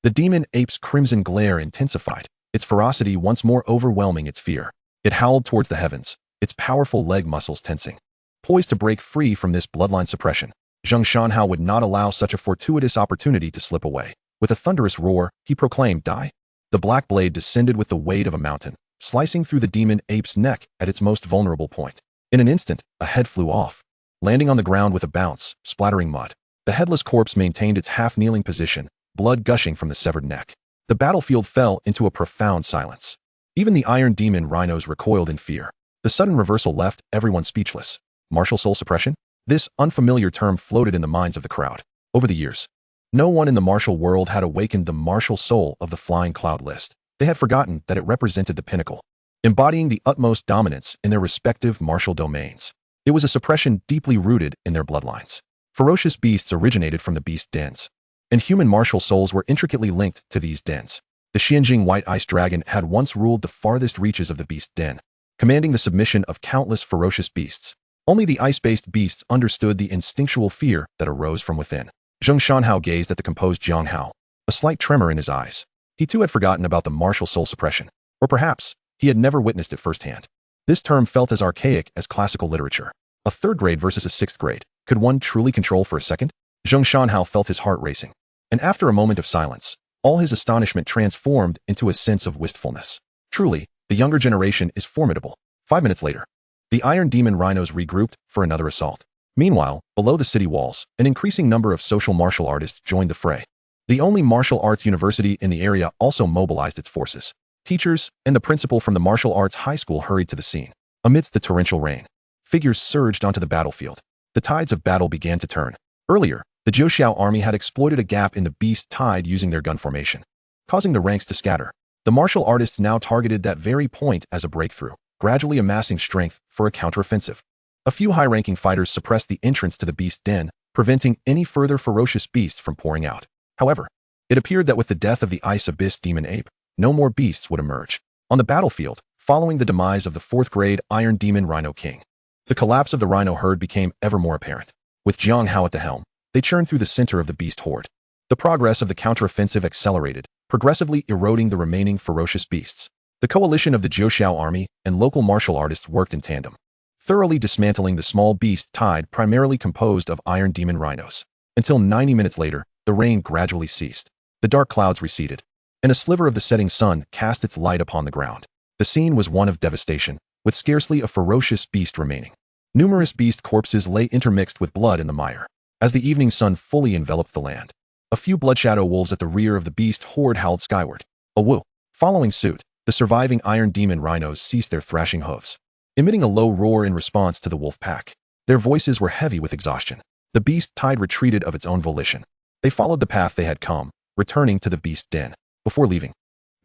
The demon ape's crimson glare intensified, its ferocity once more overwhelming its fear. It howled towards the heavens, its powerful leg muscles tensing. Poised to break free from this bloodline suppression, Jiang Hao would not allow such a fortuitous opportunity to slip away. With a thunderous roar, he proclaimed, "Die!" The black blade descended with the weight of a mountain, slicing through the demon ape's neck at its most vulnerable point. In an instant, a head flew off, landing on the ground with a bounce, splattering mud. The headless corpse maintained its half-kneeling position, blood gushing from the severed neck. The battlefield fell into a profound silence. Even the iron demon rhinos recoiled in fear. The sudden reversal left everyone speechless. Martial soul suppression? This unfamiliar term floated in the minds of the crowd. Over the years, no one in the martial world had awakened the martial soul of the flying cloud list. They had forgotten that it represented the pinnacle, embodying the utmost dominance in their respective martial domains. It was a suppression deeply rooted in their bloodlines. Ferocious beasts originated from the beast dens, and human martial souls were intricately linked to these dens. The Xianjing white ice dragon had once ruled the farthest reaches of the beast den, commanding the submission of countless ferocious beasts. Only the ice-based beasts understood the instinctual fear that arose from within. Jiang Hao gazed at the composed Jiang Hao, a slight tremor in his eyes. He too had forgotten about the martial soul suppression, or perhaps he had never witnessed it firsthand. This term felt as archaic as classical literature. A third grade versus a sixth grade. Could one truly control for a second? Jiang Hao felt his heart racing, and after a moment of silence, all his astonishment transformed into a sense of wistfulness. Truly, the younger generation is formidable. 5 minutes later, the Iron Demon Rhinos regrouped for another assault. Meanwhile, below the city walls, an increasing number of social martial artists joined the fray. The only martial arts university in the area also mobilized its forces. Teachers and the principal from the martial arts high school hurried to the scene. Amidst the torrential rain, figures surged onto the battlefield. The tides of battle began to turn. Earlier, the Jiao army had exploited a gap in the beast tide using their gun formation, causing the ranks to scatter. The martial artists now targeted that very point as a breakthrough, gradually amassing strength for a counteroffensive. A few high-ranking fighters suppressed the entrance to the beast den, preventing any further ferocious beasts from pouring out. However, it appeared that with the death of the ice abyss demon ape, no more beasts would emerge. On the battlefield, following the demise of the fourth-grade Iron Demon Rhino King, the collapse of the rhino herd became ever more apparent. With Jiang Hao at the helm, they churned through the center of the beast horde. The progress of the counteroffensive accelerated, progressively eroding the remaining ferocious beasts. The coalition of the Jiao army and local martial artists worked in tandem, thoroughly dismantling the small beast tide primarily composed of Iron Demon Rhinos. Until 90 minutes later, the rain gradually ceased. The dark clouds receded, and a sliver of the setting sun cast its light upon the ground. The scene was one of devastation, with scarcely a ferocious beast remaining. Numerous beast corpses lay intermixed with blood in the mire, as the evening sun fully enveloped the land. A few bloodshadow wolves at the rear of the beast horde howled skyward. A woo. Following suit, the surviving iron demon rhinos ceased their thrashing hooves, emitting a low roar in response to the wolf pack. Their voices were heavy with exhaustion. The beast tide retreated of its own volition. They followed the path they had come, returning to the beast den. Before leaving,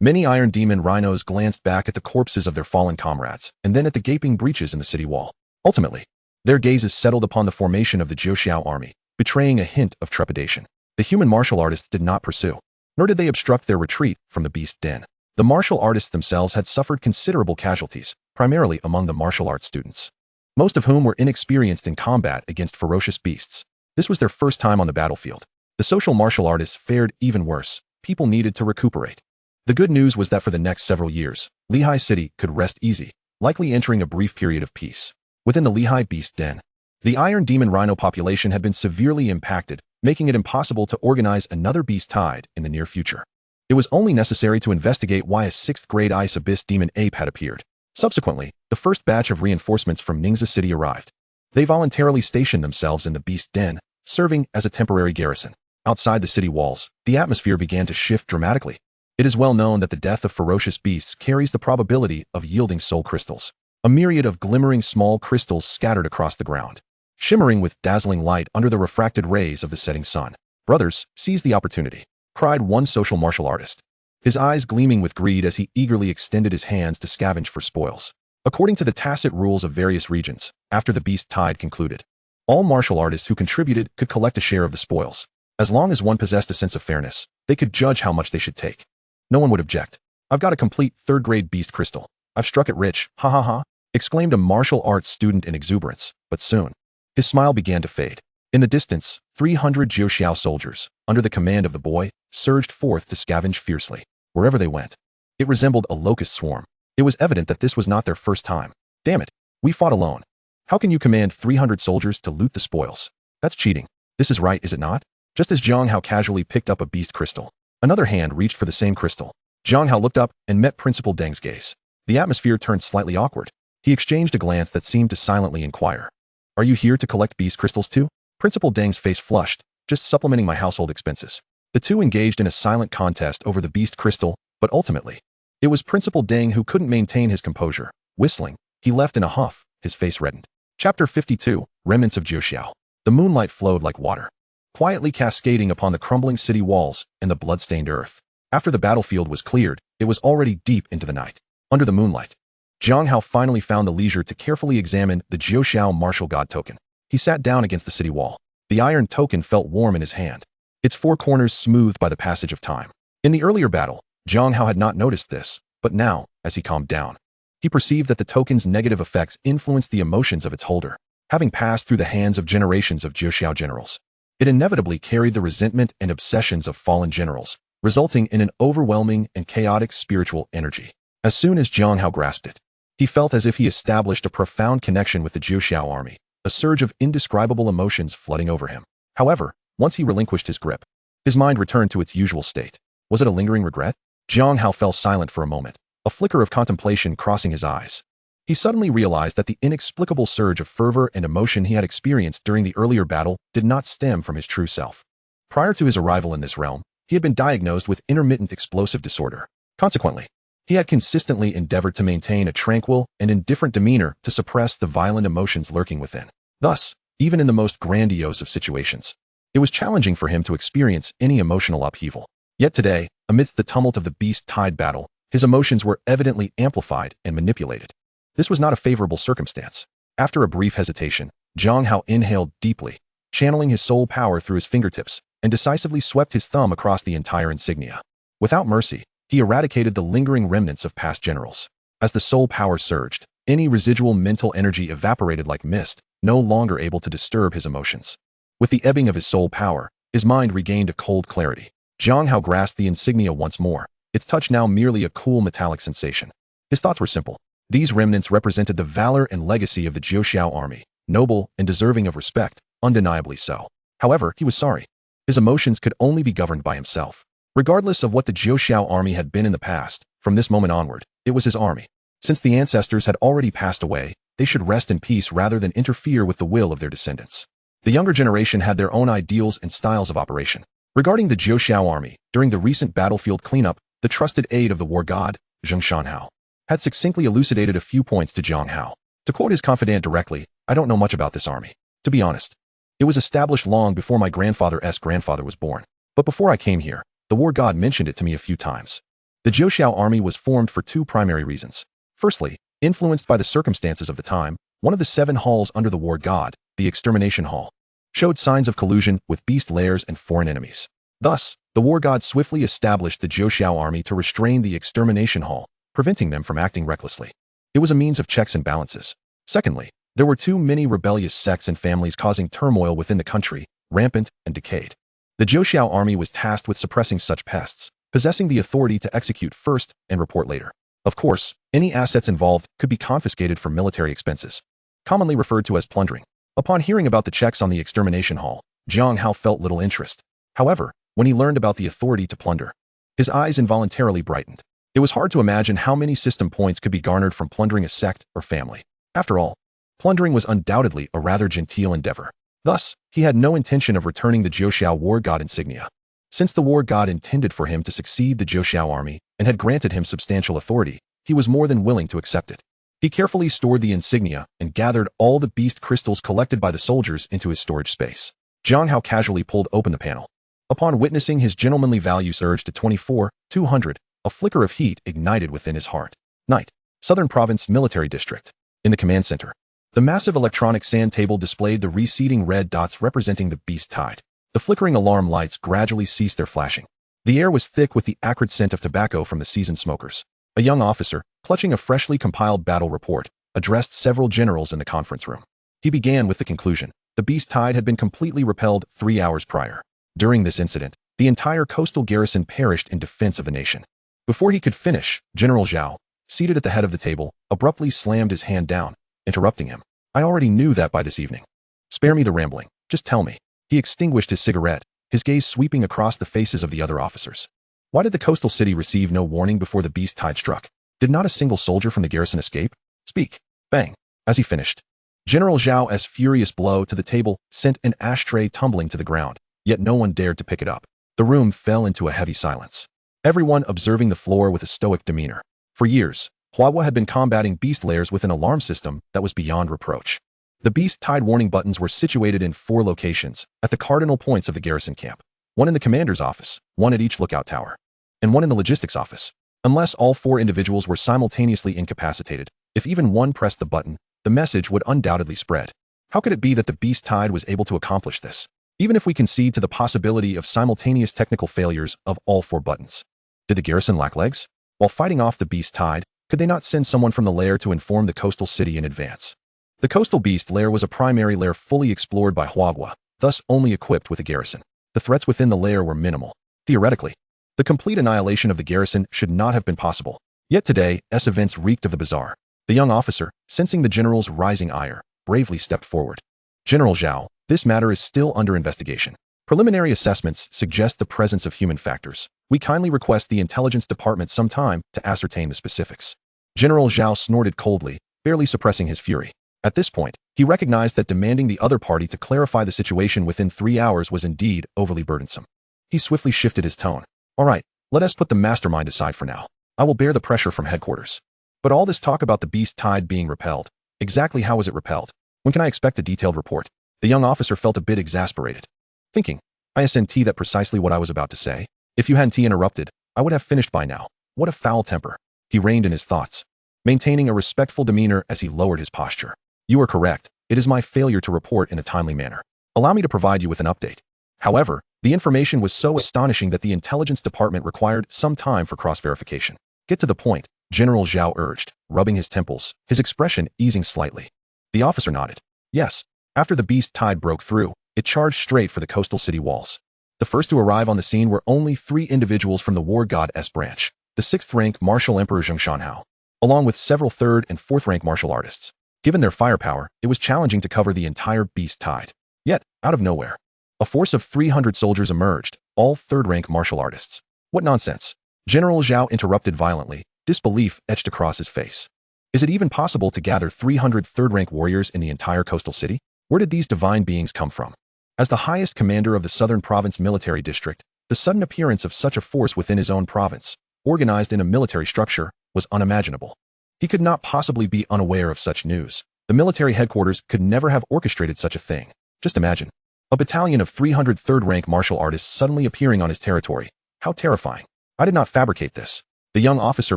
many iron demon rhinos glanced back at the corpses of their fallen comrades and then at the gaping breaches in the city wall. Ultimately, their gazes settled upon the formation of the Jiao army, betraying a hint of trepidation. The human martial artists did not pursue, nor did they obstruct their retreat from the beast den. The martial artists themselves had suffered considerable casualties, primarily among the martial arts students, most of whom were inexperienced in combat against ferocious beasts. This was their first time on the battlefield. The social martial artists fared even worse. People needed to recuperate. The good news was that for the next several years, Lehigh City could rest easy, likely entering a brief period of peace. Within the Lehigh Beast Den, the Iron Demon Rhino population had been severely impacted, making it impossible to organize another beast tide in the near future. It was only necessary to investigate why a 6th-grade Ice Abyss Demon Ape had appeared. Subsequently, the first batch of reinforcements from Ningxia City arrived. They voluntarily stationed themselves in the Beast Den, serving as a temporary garrison. Outside the city walls, the atmosphere began to shift dramatically. It is well known that the death of ferocious beasts carries the probability of yielding soul crystals. A myriad of glimmering small crystals scattered across the ground, shimmering with dazzling light under the refracted rays of the setting sun. "Brothers, seize the opportunity," cried one social martial artist, his eyes gleaming with greed as he eagerly extended his hands to scavenge for spoils. According to the tacit rules of various regions, after the beast tide concluded, all martial artists who contributed could collect a share of the spoils. As long as one possessed a sense of fairness, they could judge how much they should take. No one would object. "I've got a complete 3rd-grade beast crystal. I've struck it rich, ha ha ha," exclaimed a martial arts student in exuberance, but soon, his smile began to fade. In the distance, 300 Jiao soldiers, under the command of the boy, surged forth to scavenge fiercely. Wherever they went, it resembled a locust swarm. It was evident that this was not their first time. "Damn it, we fought alone. How can you command 300 soldiers to loot the spoils? That's cheating. This is right, is it not?" Just as Jiang Hao casually picked up a beast crystal, another hand reached for the same crystal. Jiang Hao looked up and met Principal Deng's gaze. The atmosphere turned slightly awkward. He exchanged a glance that seemed to silently inquire. "Are you here to collect beast crystals too?" Principal Deng's face flushed. "Just supplementing my household expenses." The two engaged in a silent contest over the beast crystal, but ultimately, it was Principal Deng who couldn't maintain his composure. Whistling, he left in a huff, his face reddened. Chapter 52, Remnants of Jiao. The moonlight flowed like water, quietly cascading upon the crumbling city walls and the blood-stained earth. After the battlefield was cleared, it was already deep into the night. Under the moonlight, Jiang Hao finally found the leisure to carefully examine the Jiao martial god token. He sat down against the city wall. The iron token felt warm in his hand, its 4 corners smoothed by the passage of time. In the earlier battle, Jiang Hao had not noticed this, but now, as he calmed down, he perceived that the token's negative effects influenced the emotions of its holder. Having passed through the hands of generations of Jiao generals, it inevitably carried the resentment and obsessions of fallen generals, resulting in an overwhelming and chaotic spiritual energy. As soon as Jiang Hao grasped it, he felt as if he established a profound connection with the Jiao army, a surge of indescribable emotions flooding over him. However, once he relinquished his grip, his mind returned to its usual state. Was it a lingering regret? Jiang Hao fell silent for a moment, a flicker of contemplation crossing his eyes. He suddenly realized that the inexplicable surge of fervor and emotion he had experienced during the earlier battle did not stem from his true self. Prior to his arrival in this realm, he had been diagnosed with intermittent explosive disorder. Consequently, he had consistently endeavored to maintain a tranquil and indifferent demeanor to suppress the violent emotions lurking within. Thus, even in the most grandiose of situations, it was challenging for him to experience any emotional upheaval. Yet today, amidst the tumult of the beast tide battle, his emotions were evidently amplified and manipulated. This was not a favorable circumstance. After a brief hesitation, Jiang Hao inhaled deeply, channeling his soul power through his fingertips, and decisively swept his thumb across the entire insignia. Without mercy, he eradicated the lingering remnants of past generals. As the soul power surged, any residual mental energy evaporated like mist, no longer able to disturb his emotions. With the ebbing of his soul power, his mind regained a cold clarity. Jiang Hao grasped the insignia once more, its touch now merely a cool metallic sensation. His thoughts were simple. These remnants represented the valor and legacy of the Jiao army, noble and deserving of respect, undeniably so. However, he was sorry. His emotions could only be governed by himself. Regardless of what the Jiao army had been in the past, from this moment onward, it was his army. Since the ancestors had already passed away, they should rest in peace rather than interfere with the will of their descendants. The younger generation had their own ideals and styles of operation. Regarding the Jiao army, during the recent battlefield cleanup, the trusted aide of the war god, Jiang Hao, had succinctly elucidated a few points to Jiang Hao. To quote his confidant directly, "I don't know much about this army. To be honest, it was established long before my grandfather's grandfather was born. But before I came here, the war god mentioned it to me a few times." The Jiao army was formed for two primary reasons. Firstly, influenced by the circumstances of the time, one of the 7 halls under the war god, the extermination hall, showed signs of collusion with beast lairs and foreign enemies. Thus, the war god swiftly established the Jiao army to restrain the extermination hall, preventing them from acting recklessly. It was a means of checks and balances. Secondly, there were too many rebellious sects and families causing turmoil within the country, rampant and decayed. The Jiao army was tasked with suppressing such pests, possessing the authority to execute first and report later. Of course, any assets involved could be confiscated for military expenses, commonly referred to as plundering. Upon hearing about the checks on the extermination hall, Jiang Hao felt little interest. However, when he learned about the authority to plunder, his eyes involuntarily brightened. It was hard to imagine how many system points could be garnered from plundering a sect or family. After all, plundering was undoubtedly a rather genteel endeavor. Thus, he had no intention of returning the Jiao war god insignia. Since the war god intended for him to succeed the Jiao army and had granted him substantial authority, he was more than willing to accept it. He carefully stored the insignia and gathered all the beast crystals collected by the soldiers into his storage space. Jiang Hao casually pulled open the panel. Upon witnessing his gentlemanly value surge to 24,200, a flicker of heat ignited within his heart. Night. Southern Province Military District. In the command center, the massive electronic sand table displayed the receding red dots representing the beast tide. The flickering alarm lights gradually ceased their flashing. The air was thick with the acrid scent of tobacco from the seasoned smokers. A young officer, clutching a freshly compiled battle report, addressed several generals in the conference room. He began with the conclusion: the beast tide had been completely repelled 3 hours prior. During this incident, the entire coastal garrison perished in defense of the nation. Before he could finish, General Zhao, seated at the head of the table, abruptly slammed his hand down, interrupting him. "I already knew that by this evening. Spare me the rambling. Just tell me." He extinguished his cigarette, his gaze sweeping across the faces of the other officers. Why did the coastal city receive no warning before the beast tide struck? Did not a single soldier from the garrison escape? Speak. Bang. As he finished, General Zhao's furious blow to the table sent an ashtray tumbling to the ground, yet no one dared to pick it up. The room fell into a heavy silence, everyone observing the floor with a stoic demeanor. For years, Huawei had been combating beast lairs with an alarm system that was beyond reproach. The beast tide warning buttons were situated in 4 locations, at the cardinal points of the garrison camp. One in the commander's office, one at each lookout tower, and one in the logistics office. Unless all 4 individuals were simultaneously incapacitated, if even one pressed the button, the message would undoubtedly spread. How could it be that the beast tide was able to accomplish this? Even if we concede to the possibility of simultaneous technical failures of all 4 buttons. Did the garrison lack legs? While fighting off the beast tide, could they not send someone from the lair to inform the coastal city in advance? The coastal beast lair was a primary lair fully explored by Huawei, thus only equipped with a garrison. The threats within the lair were minimal. Theoretically, the complete annihilation of the garrison should not have been possible. Yet today, events reeked of the bizarre. The young officer, sensing the general's rising ire, bravely stepped forward. "General Zhao, this matter is still under investigation. Preliminary assessments suggest the presence of human factors. We kindly request the intelligence department some time to ascertain the specifics." General Zhao snorted coldly, barely suppressing his fury. At this point, he recognized that demanding the other party to clarify the situation within 3 hours was indeed overly burdensome. He swiftly shifted his tone. "All right, let us put the mastermind aside for now. I will bear the pressure from headquarters. But all this talk about the beast tide being repelled, exactly how was it repelled? When can I expect a detailed report?" The young officer felt a bit exasperated, thinking, "Isn't that precisely what I was about to say? If you hadn't interrupted, I would have finished by now. What a foul temper." He reined in his thoughts, maintaining a respectful demeanor as he lowered his posture. "You are correct. It is my failure to report in a timely manner. Allow me to provide you with an update." However, the information was so astonishing that the intelligence department required some time for cross-verification. "Get to the point," General Zhao urged, rubbing his temples, his expression easing slightly. The officer nodded. "Yes. After the beast tide broke through, it charged straight for the coastal city walls. The first to arrive on the scene were only 3 individuals from the war god's branch, the 6th-rank martial emperor Jiang Hao, along with several 3rd and 4th-rank martial artists. Given their firepower, it was challenging to cover the entire beast tide. Yet, out of nowhere, a force of 300 soldiers emerged, all 3rd-rank martial artists. What nonsense! General Zhao interrupted violently, disbelief etched across his face. Is it even possible to gather 300 third-rank warriors in the entire coastal city? Where did these divine beings come from? As the highest commander of the Southern Province Military District, the sudden appearance of such a force within his own province, organized in a military structure, was unimaginable. He could not possibly be unaware of such news. The military headquarters could never have orchestrated such a thing. Just imagine. A battalion of 300 third-rank martial artists suddenly appearing on his territory. How terrifying. I did not fabricate this. The young officer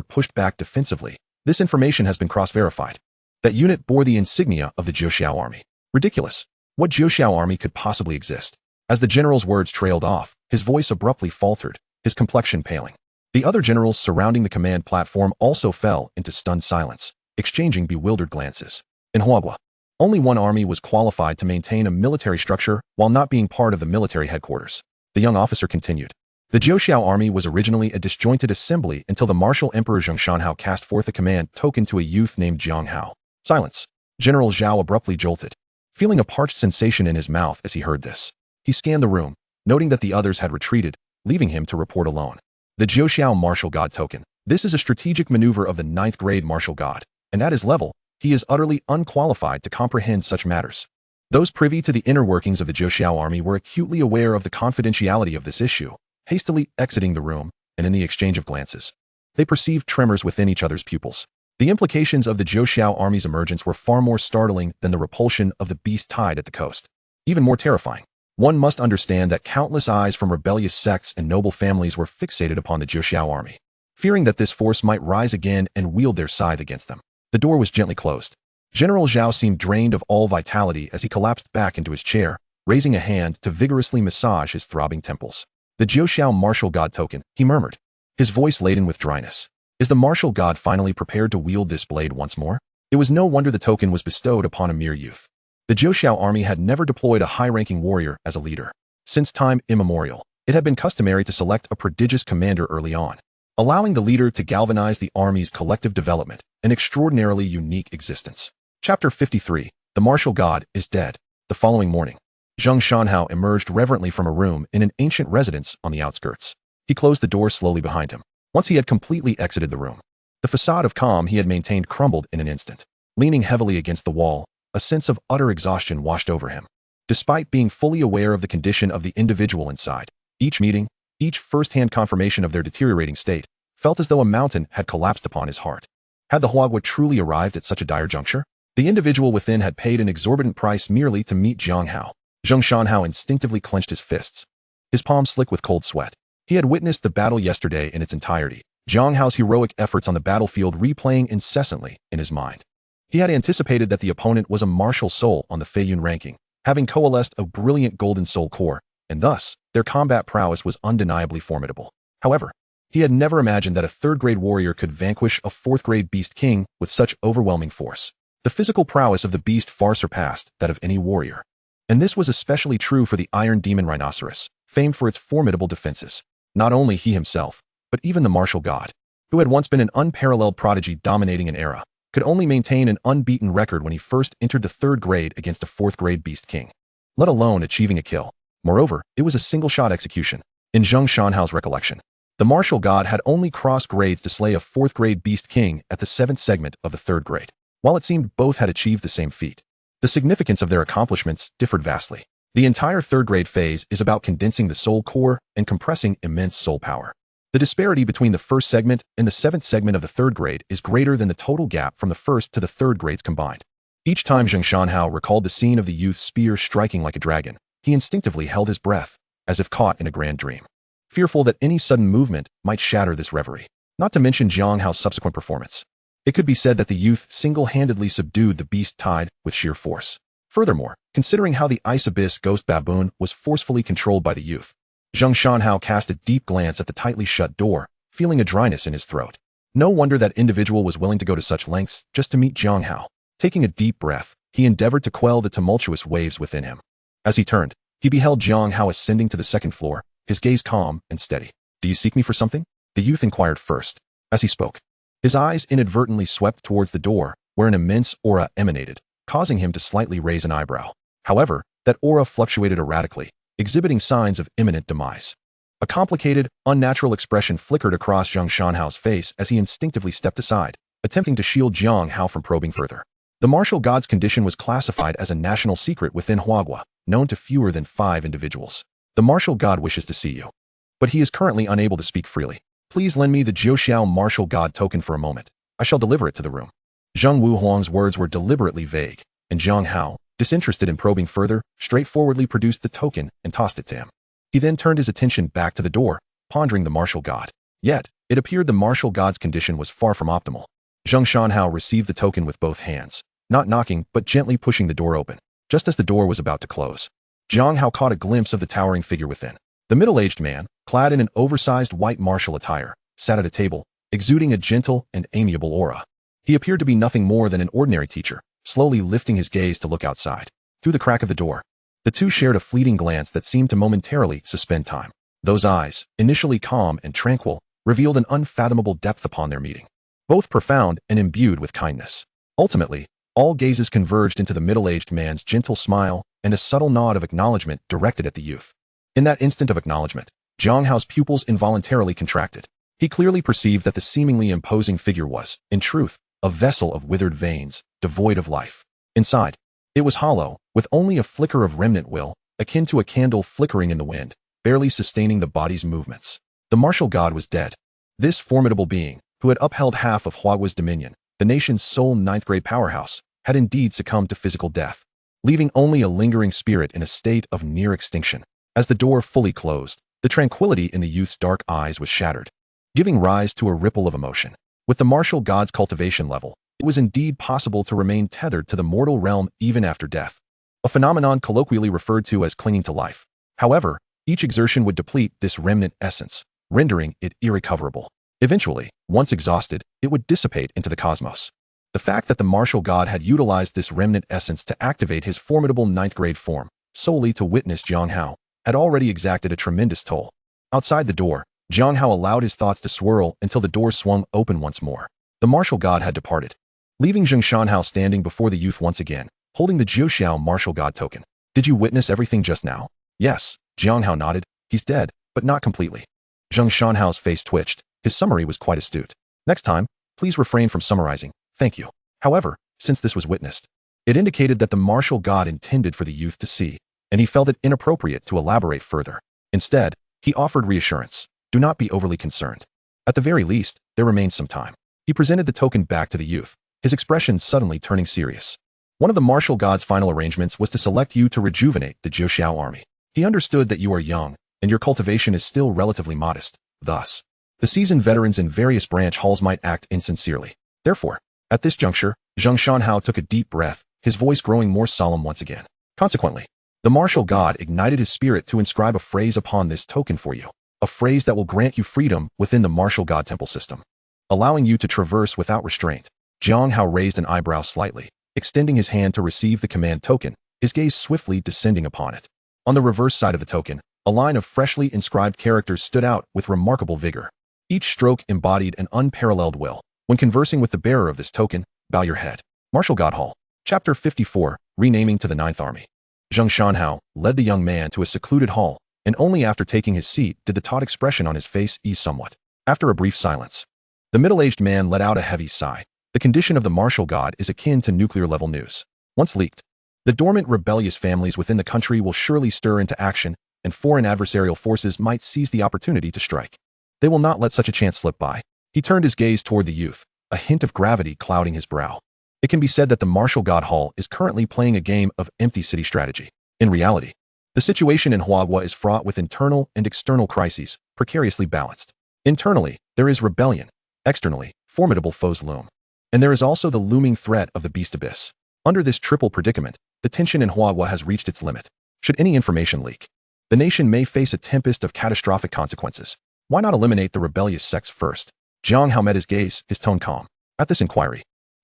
pushed back defensively. This information has been cross-verified. That unit bore the insignia of the Jiao army. Ridiculous. What Jiao army could possibly exist? As the general's words trailed off, his voice abruptly faltered, his complexion paling. The other generals surrounding the command platform also fell into stunned silence, exchanging bewildered glances. In Manhwaadiobook, only one army was qualified to maintain a military structure while not being part of the military headquarters. The young officer continued. The Jiao army was originally a disjointed assembly until the martial emperor Jiang Hao cast forth a command token to a youth named Jiang Hao. Silence. General Zhao abruptly jolted, feeling a parched sensation in his mouth as he heard this. He scanned the room, noting that the others had retreated, leaving him to report alone. The Jiao martial god token. This is a strategic maneuver of the 9th grade martial god, and at his level, he is utterly unqualified to comprehend such matters. Those privy to the inner workings of the Jiao army were acutely aware of the confidentiality of this issue, hastily exiting the room, and in the exchange of glances, they perceived tremors within each other's pupils. The implications of the Jiao army's emergence were far more startling than the repulsion of the beast tide at the coast. Even more terrifying. One must understand that countless eyes from rebellious sects and noble families were fixated upon the Jiao army, fearing that this force might rise again and wield their scythe against them. The door was gently closed. General Zhao seemed drained of all vitality as he collapsed back into his chair, raising a hand to vigorously massage his throbbing temples. The Jiao martial god token, he murmured, his voice laden with dryness. Is the martial god finally prepared to wield this blade once more? It was no wonder the token was bestowed upon a mere youth. The Jiao army had never deployed a high-ranking warrior as a leader. Since time immemorial, it had been customary to select a prodigious commander early on, allowing the leader to galvanize the army's collective development, an extraordinarily unique existence. Chapter 53. The martial god is dead. The following morning, Jiang Hao emerged reverently from a room in an ancient residence on the outskirts. He closed the door slowly behind him. Once he had completely exited the room, the facade of calm he had maintained crumbled in an instant. Leaning heavily against the wall, a sense of utter exhaustion washed over him. Despite being fully aware of the condition of the individual inside, each meeting, each first-hand confirmation of their deteriorating state, felt as though a mountain had collapsed upon his heart. Had the Manhwaadiobook truly arrived at such a dire juncture? The individual within had paid an exorbitant price merely to meet Jiang Hao. Jiang Hao instinctively clenched his fists, his palms slick with cold sweat. He had witnessed the battle yesterday in its entirety, Jiang Hao's heroic efforts on the battlefield replaying incessantly in his mind. He had anticipated that the opponent was a martial soul on the Feiyun ranking, having coalesced a brilliant golden soul core, and thus, their combat prowess was undeniably formidable. However, he had never imagined that a third-grade warrior could vanquish a fourth-grade beast king with such overwhelming force. The physical prowess of the beast far surpassed that of any warrior. And this was especially true for the Iron Demon Rhinoceros, famed for its formidable defenses. Not only he himself, but even the martial god, who had once been an unparalleled prodigy dominating an era, could only maintain an unbeaten record when he first entered the 3rd grade against a 4th grade beast king, let alone achieving a kill. Moreover, it was a single-shot execution. In Jiang Hao's recollection, the martial god had only crossed grades to slay a 4th grade beast king at the 7th segment of the 3rd grade. While it seemed both had achieved the same feat, the significance of their accomplishments differed vastly. The entire 3rd grade phase is about condensing the soul core and compressing immense soul power. The disparity between the 1st segment and the 7th segment of the 3rd grade is greater than the total gap from the 1st to the 3rd grades combined. Each time Jiang Hao recalled the scene of the youth's spear striking like a dragon, he instinctively held his breath, as if caught in a grand dream, fearful that any sudden movement might shatter this reverie. Not to mention Jiang Hao's subsequent performance. It could be said that the youth single-handedly subdued the beast tide with sheer force. Furthermore, considering how the Ice Abyss Ghost Baboon was forcefully controlled by the youth, Jiang Hao cast a deep glance at the tightly shut door, feeling a dryness in his throat. No wonder that individual was willing to go to such lengths just to meet Jiang Hao. Taking a deep breath, he endeavored to quell the tumultuous waves within him. As he turned, he beheld Jiang Hao ascending to the 2nd floor, his gaze calm and steady. "Do you seek me for something?" the youth inquired first. As he spoke, his eyes inadvertently swept towards the door, where an immense aura emanated, causing him to slightly raise an eyebrow. However, that aura fluctuated erratically, exhibiting signs of imminent demise. A complicated, unnatural expression flickered across Jiang Hao's face as he instinctively stepped aside, attempting to shield Jiang Hao from probing further. The martial god's condition was classified as a national secret within Manhwaaudiobook, known to fewer than 5 individuals. The martial god wishes to see you, but he is currently unable to speak freely. Please lend me the Jiao martial god token for a moment. I shall deliver it to the room. Zheng Wuhuang's words were deliberately vague, and Jiang Hao, disinterested in probing further, straightforwardly produced the token and tossed it to him. He then turned his attention back to the door, pondering the martial god. Yet, it appeared the martial god's condition was far from optimal. Jiang Hao received the token with both hands, not knocking but gently pushing the door open. Just as the door was about to close, Jiang Hao caught a glimpse of the towering figure within. The middle-aged man, clad in an oversized white martial attire, sat at a table, exuding a gentle and amiable aura. He appeared to be nothing more than an ordinary teacher, slowly lifting his gaze to look outside. Through the crack of the door, the two shared a fleeting glance that seemed to momentarily suspend time. Those eyes, initially calm and tranquil, revealed an unfathomable depth upon their meeting. Both profound and imbued with kindness. Ultimately, all gazes converged into the middle-aged man's gentle smile and a subtle nod of acknowledgement directed at the youth. In that instant of acknowledgement, Jiang Hao's pupils involuntarily contracted. He clearly perceived that the seemingly imposing figure was, in truth, a vessel of withered veins, devoid of life. Inside, it was hollow, with only a flicker of remnant will, akin to a candle flickering in the wind, barely sustaining the body's movements. The martial god was dead. This formidable being, who had upheld half of Huagua's dominion, the nation's sole 9th-grade powerhouse, had indeed succumbed to physical death, leaving only a lingering spirit in a state of near extinction. As the door fully closed, the tranquility in the youth's dark eyes was shattered, giving rise to a ripple of emotion. With the martial god's cultivation level, it was indeed possible to remain tethered to the mortal realm even after death, a phenomenon colloquially referred to as clinging to life. However, each exertion would deplete this remnant essence, rendering it irrecoverable. Eventually, once exhausted, it would dissipate into the cosmos. The fact that the martial god had utilized this remnant essence to activate his formidable 9th-grade form, solely to witness Jiang Hao, had already exacted a tremendous toll. Outside the door, Jiang Hao allowed his thoughts to swirl until the door swung open once more. The martial god had departed, leaving Jiang Hao standing before the youth once again, holding the Jiao martial god token. Did you witness everything just now? Yes, Jiang Hao nodded. He's dead, but not completely. Jiang Hao's face twitched. His summary was quite astute. Next time, please refrain from summarizing. Thank you. However, since this was witnessed, it indicated that the martial god intended for the youth to see, and he felt it inappropriate to elaborate further. Instead, he offered reassurance. Do not be overly concerned. At the very least, there remains some time. He presented the token back to the youth, his expression suddenly turning serious. One of the martial god's final arrangements was to select you to rejuvenate the Jiao army. He understood that you are young, and your cultivation is still relatively modest. Thus, the seasoned veterans in various branch halls might act insincerely. Therefore, at this juncture, Jiang Hao took a deep breath, his voice growing more solemn once again. Consequently, the martial god ignited his spirit to inscribe a phrase upon this token for you, a phrase that will grant you freedom within the martial god temple system, allowing you to traverse without restraint. Jiang Hao raised an eyebrow slightly, extending his hand to receive the command token, his gaze swiftly descending upon it. On the reverse side of the token, a line of freshly inscribed characters stood out with remarkable vigor. Each stroke embodied an unparalleled will. When conversing with the bearer of this token, bow your head. Martial God Hall. Chapter 54, Renaming to the 9th Army. Jiang Hao led the young man to a secluded hall, and only after taking his seat did the taut expression on his face ease somewhat. After a brief silence, the middle-aged man let out a heavy sigh. The condition of the martial god is akin to nuclear-level news. Once leaked, the dormant rebellious families within the country will surely stir into action, and foreign adversarial forces might seize the opportunity to strike. They will not let such a chance slip by. He turned his gaze toward the youth, a hint of gravity clouding his brow. It can be said that the martial god Hall is currently playing a game of empty city strategy. In reality, the situation in Huagua is fraught with internal and external crises, precariously balanced. Internally, there is rebellion. Externally, formidable foes loom. And there is also the looming threat of the beast abyss. Under this triple predicament, the tension in Huagua has reached its limit. Should any information leak, the nation may face a tempest of catastrophic consequences. Why not eliminate the rebellious sects first? Jiang Hao met his gaze, his tone calm. At this inquiry,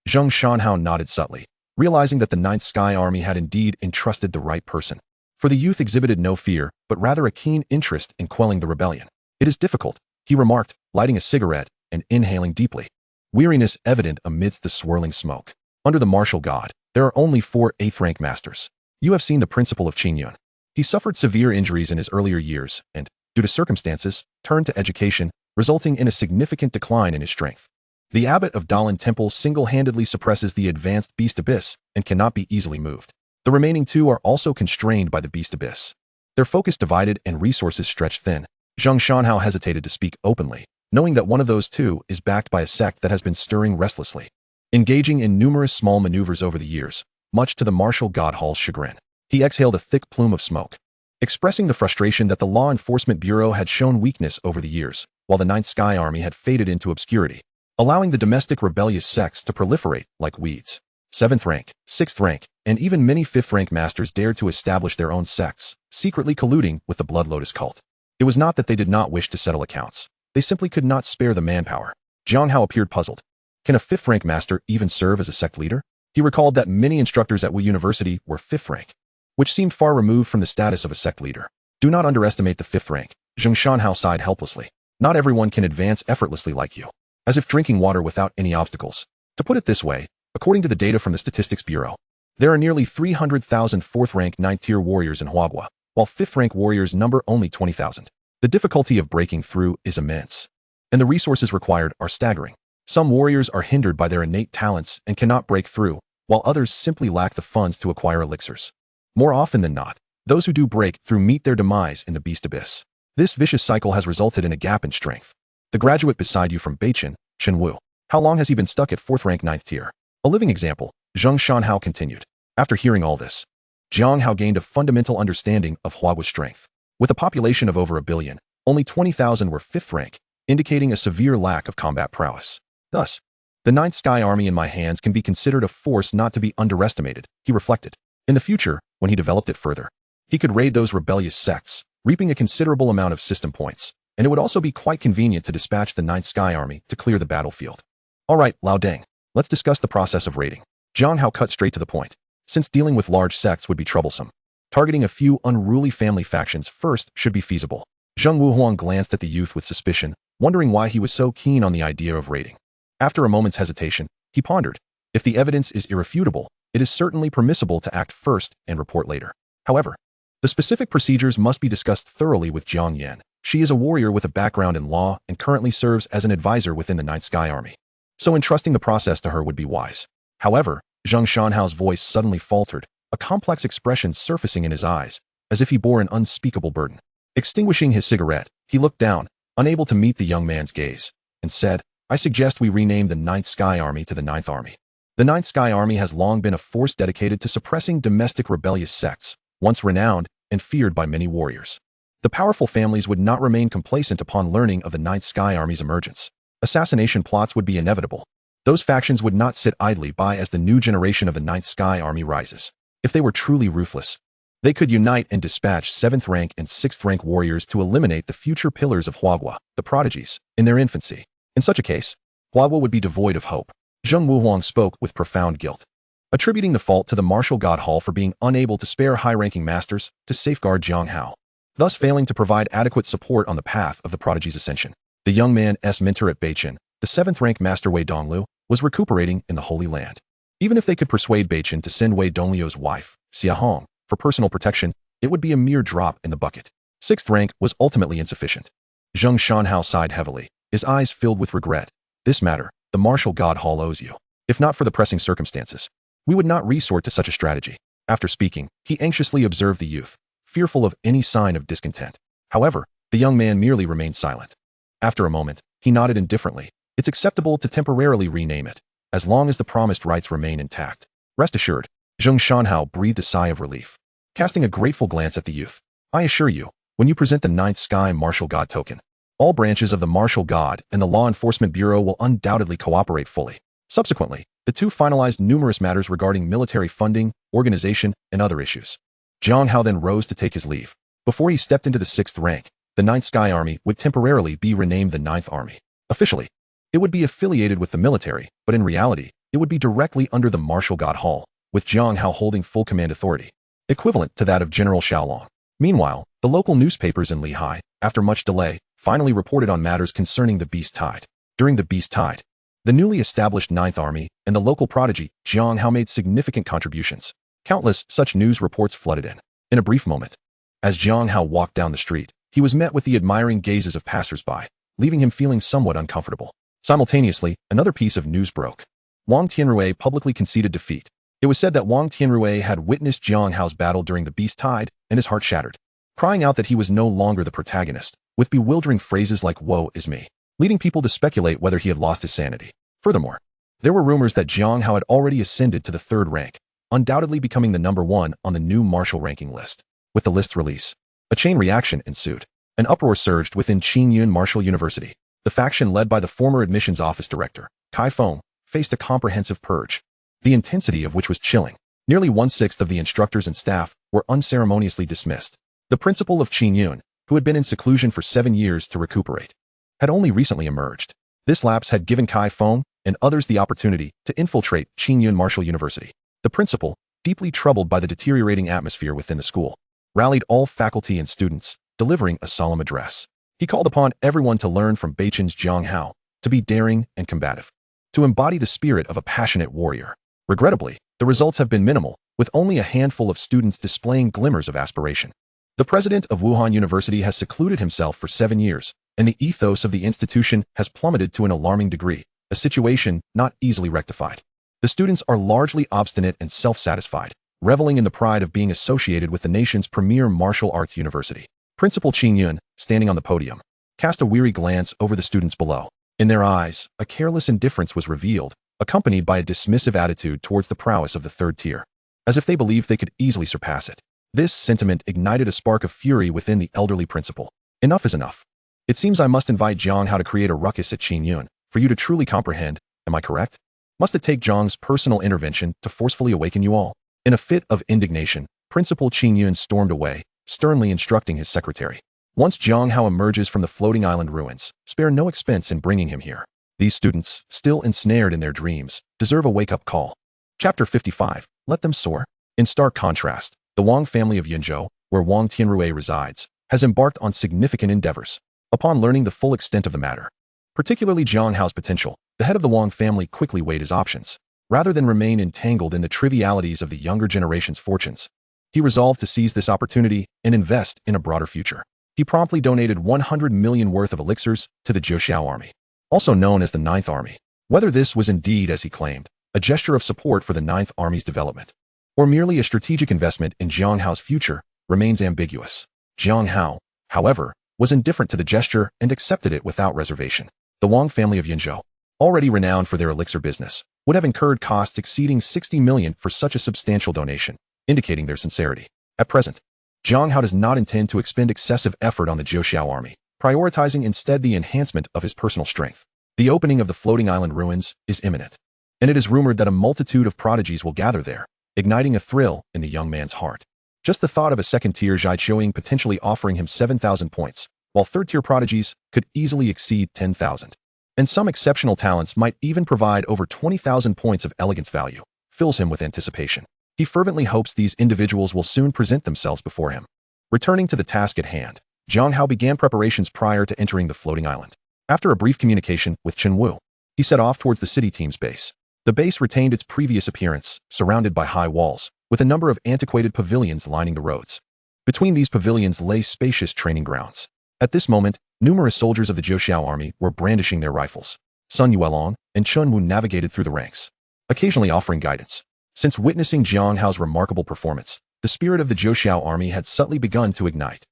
Jiang Hao nodded subtly, realizing that the 9th Sky Army had indeed entrusted the right person. For the youth exhibited no fear, but rather a keen interest in quelling the rebellion. It is difficult, he remarked, lighting a cigarette and inhaling deeply. Weariness evident amidst the swirling smoke. Under the martial god, there are only 4 8th-rank masters. You have seen the principle of Qingyun. He suffered severe injuries in his earlier years and, due to circumstances, turned to education, resulting in a significant decline in his strength. The abbot of Dalan Temple single-handedly suppresses the advanced Beast Abyss and cannot be easily moved. The remaining two are also constrained by the Beast Abyss. Their focus divided and resources stretched thin. Jiang Hao hesitated to speak openly, knowing that one of those two is backed by a sect that has been stirring restlessly, engaging in numerous small maneuvers over the years, much to the martial god Hall's chagrin. He exhaled a thick plume of smoke, expressing the frustration that the Law Enforcement Bureau had shown weakness over the years, while the Ninth Sky Army had faded into obscurity, allowing the domestic rebellious sects to proliferate like weeds. 7th rank, 6th rank, and even many 5th rank masters dared to establish their own sects, secretly colluding with the Blood Lotus cult. It was not that they did not wish to settle accounts. They simply could not spare the manpower. Jiang Hao appeared puzzled. Can a 5th rank master even serve as a sect leader? He recalled that many instructors at Wu University were 5th rank, which seemed far removed from the status of a sect leader. Do not underestimate the 5th rank. Jiang Hao sighed helplessly. Not everyone can advance effortlessly like you, as if drinking water without any obstacles. To put it this way, according to the data from the Statistics Bureau, there are nearly 300,000 4th rank 9th tier warriors in Huagua, while 5th rank warriors number only 20,000. The difficulty of breaking through is immense, and the resources required are staggering. Some warriors are hindered by their innate talents and cannot break through, while others simply lack the funds to acquire elixirs. More often than not, those who do break through meet their demise in the Beast Abyss. This vicious cycle has resulted in a gap in strength. The graduate beside you from Beichin, Chen Wu, how long has he been stuck at 4th rank 9th tier? A living example, Jiang Hao continued. After hearing all this, Jiang Hao gained a fundamental understanding of Huagua's strength. With a population of over 1 billion, only 20,000 were 5th rank, indicating a severe lack of combat prowess. Thus, the 9th Sky Army in my hands can be considered a force not to be underestimated, he reflected. In the future, when he developed it further, he could raid those rebellious sects, reaping a considerable amount of system points, and it would also be quite convenient to dispatch the 9th Sky Army to clear the battlefield. All right, Lao Deng, let's discuss the process of raiding. Jiang Hao cut straight to the point. Since dealing with large sects would be troublesome, targeting a few unruly family factions first should be feasible. Zheng Wuhuang glanced at the youth with suspicion, wondering why he was so keen on the idea of raiding. After a moment's hesitation, he pondered. If the evidence is irrefutable, it is certainly permissible to act first and report later. However, the specific procedures must be discussed thoroughly with Jiang Yan. She is a warrior with a background in law and currently serves as an advisor within the 9th Sky Army, so entrusting the process to her would be wise. However, Jiang Hao's voice suddenly faltered, a complex expression surfacing in his eyes, as if he bore an unspeakable burden. Extinguishing his cigarette, he looked down, unable to meet the young man's gaze, and said, I suggest we rename the 9th Sky Army to the 9th Army. The 9th Sky Army has long been a force dedicated to suppressing domestic rebellious sects, once renowned and feared by many warriors. The powerful families would not remain complacent upon learning of the 9th Sky Army's emergence. Assassination plots would be inevitable. Those factions would not sit idly by as the new generation of the 9th Sky Army rises. If they were truly ruthless, they could unite and dispatch 7th rank and 6th rank warriors to eliminate the future pillars of Huagua, the prodigies, in their infancy. In such a case, Huagua would be devoid of hope. Zheng Wuhuang spoke with profound guilt, attributing the fault to the martial god Hall for being unable to spare high-ranking masters to safeguard Jiang Hao, thus failing to provide adequate support on the path of the prodigy's ascension. The young man's mentor at Beichin, the 7th rank master Wei Donglu, was recuperating in the Holy Land. Even if they could persuade Beichin to send Wei Dongliu's wife, Xia Hong, for personal protection, it would be a mere drop in the bucket. 6th rank was ultimately insufficient. Jiang Hao sighed heavily, his eyes filled with regret. This matter, the martial god Hall owes you. If not for the pressing circumstances, we would not resort to such a strategy. After speaking, he anxiously observed the youth, fearful of any sign of discontent. However, the young man merely remained silent. After a moment, he nodded indifferently. It's acceptable to temporarily rename it, as long as the promised rights remain intact. Rest assured, Jiang Hao breathed a sigh of relief, casting a grateful glance at the youth. I assure you, when you present the 9th Sky Martial God token, all branches of the Martial God and the Law Enforcement Bureau will undoubtedly cooperate fully. Subsequently, the two finalized numerous matters regarding military funding, organization, and other issues. Jiang Hao then rose to take his leave. Before he stepped into the 6th rank, the 9th Sky Army would temporarily be renamed the 9th Army. Officially, it would be affiliated with the military, but in reality, it would be directly under the Martial God Hall, with Jiang Hao holding full command authority, equivalent to that of General Xiaolong. Meanwhile, the local newspapers in Lehigh, after much delay, finally reported on matters concerning the Beast Tide. During the Beast Tide, the newly established 9th Army and the local prodigy, Jiang Hao, made significant contributions. Countless such news reports flooded in. In a brief moment, as Jiang Hao walked down the street, he was met with the admiring gazes of passers-by, leaving him feeling somewhat uncomfortable. Simultaneously, another piece of news broke. Wang Tianrui publicly conceded defeat. It was said that Wang Tianrui had witnessed Jiang Hao's battle during the Beast Tide, and his heart shattered, crying out that he was no longer the protagonist, with bewildering phrases like "woe is me," leading people to speculate whether he had lost his sanity. Furthermore, there were rumors that Jiang Hao had already ascended to the 3rd rank, undoubtedly becoming the #1 on the new martial ranking list. With the list's release, a chain reaction ensued. An uproar surged within Qingyun Martial University. The faction led by the former admissions office director, Kai Feng, faced a comprehensive purge, the intensity of which was chilling. Nearly 1/6 of the instructors and staff were unceremoniously dismissed. The principal of Qingyun, who had been in seclusion for 7 years to recuperate, had only recently emerged. This lapse had given Kai Feng and others the opportunity to infiltrate Qingyun Martial University. The principal, deeply troubled by the deteriorating atmosphere within the school, rallied all faculty and students, delivering a solemn address. He called upon everyone to learn from Beichen's Jiang Hao, to be daring and combative, to embody the spirit of a passionate warrior. Regrettably, the results have been minimal, with only a handful of students displaying glimmers of aspiration. The president of Wuhan University has secluded himself for 7 years, and the ethos of the institution has plummeted to an alarming degree, a situation not easily rectified. The students are largely obstinate and self-satisfied, reveling in the pride of being associated with the nation's premier martial arts university. Principal Qingyun, standing on the podium, cast a weary glance over the students below. In their eyes, a careless indifference was revealed, accompanied by a dismissive attitude towards the prowess of the 3rd tier, as if they believed they could easily surpass it. This sentiment ignited a spark of fury within the elderly principal. Enough is enough. It seems I must invite Jiang Hao to create a ruckus at Qingyun, for you to truly comprehend, am I correct? Must it take Jiang's personal intervention to forcefully awaken you all? In a fit of indignation, Principal Qingyun stormed away, sternly instructing his secretary. Once Jiang Hao emerges from the floating island ruins, spare no expense in bringing him here. These students, still ensnared in their dreams, deserve a wake-up call. Chapter 55, Let Them Soar. In stark contrast, the Wang family of Yunzhou, where Wang Tianrui resides, has embarked on significant endeavors. Upon learning the full extent of the matter, particularly Jiang Hao's potential, the head of the Wang family quickly weighed his options. Rather than remain entangled in the trivialities of the younger generation's fortunes, he resolved to seize this opportunity and invest in a broader future. He promptly donated 100 million worth of elixirs to the Zhou army, also known as the 9th Army. Whether this was indeed, as he claimed, a gesture of support for the 9th Army's development, or merely a strategic investment in Jiang Hao's future, remains ambiguous. Jiang Hao, however, was indifferent to the gesture and accepted it without reservation. The Wang family of Yunzhou, already renowned for their elixir business, would have incurred costs exceeding 60 million for such a substantial donation, indicating their sincerity. At present, Jiang Hao does not intend to expend excessive effort on the Zhou army, prioritizing instead the enhancement of his personal strength. The opening of the floating island ruins is imminent, and it is rumored that a multitude of prodigies will gather there, igniting a thrill in the young man's heart. Just the thought of a second-tier Zhaiqiuing potentially offering him 7,000 points, while third-tier prodigies could easily exceed 10,000. And some exceptional talents might even provide over 20,000 points of elegance value, fills him with anticipation. He fervently hopes these individuals will soon present themselves before him. Returning to the task at hand, Jiang Hao began preparations prior to entering the floating island. After a brief communication with Chen Wu, he set off towards the city team's base. The base retained its previous appearance, surrounded by high walls, with a number of antiquated pavilions lining the roads. Between these pavilions lay spacious training grounds. At this moment, numerous soldiers of the Zhou army were brandishing their rifles. Sun Yuelong and Chen Wu navigated through the ranks, occasionally offering guidance. Since witnessing Jiang Hao's remarkable performance, the spirit of the Zhou army had subtly begun to ignite.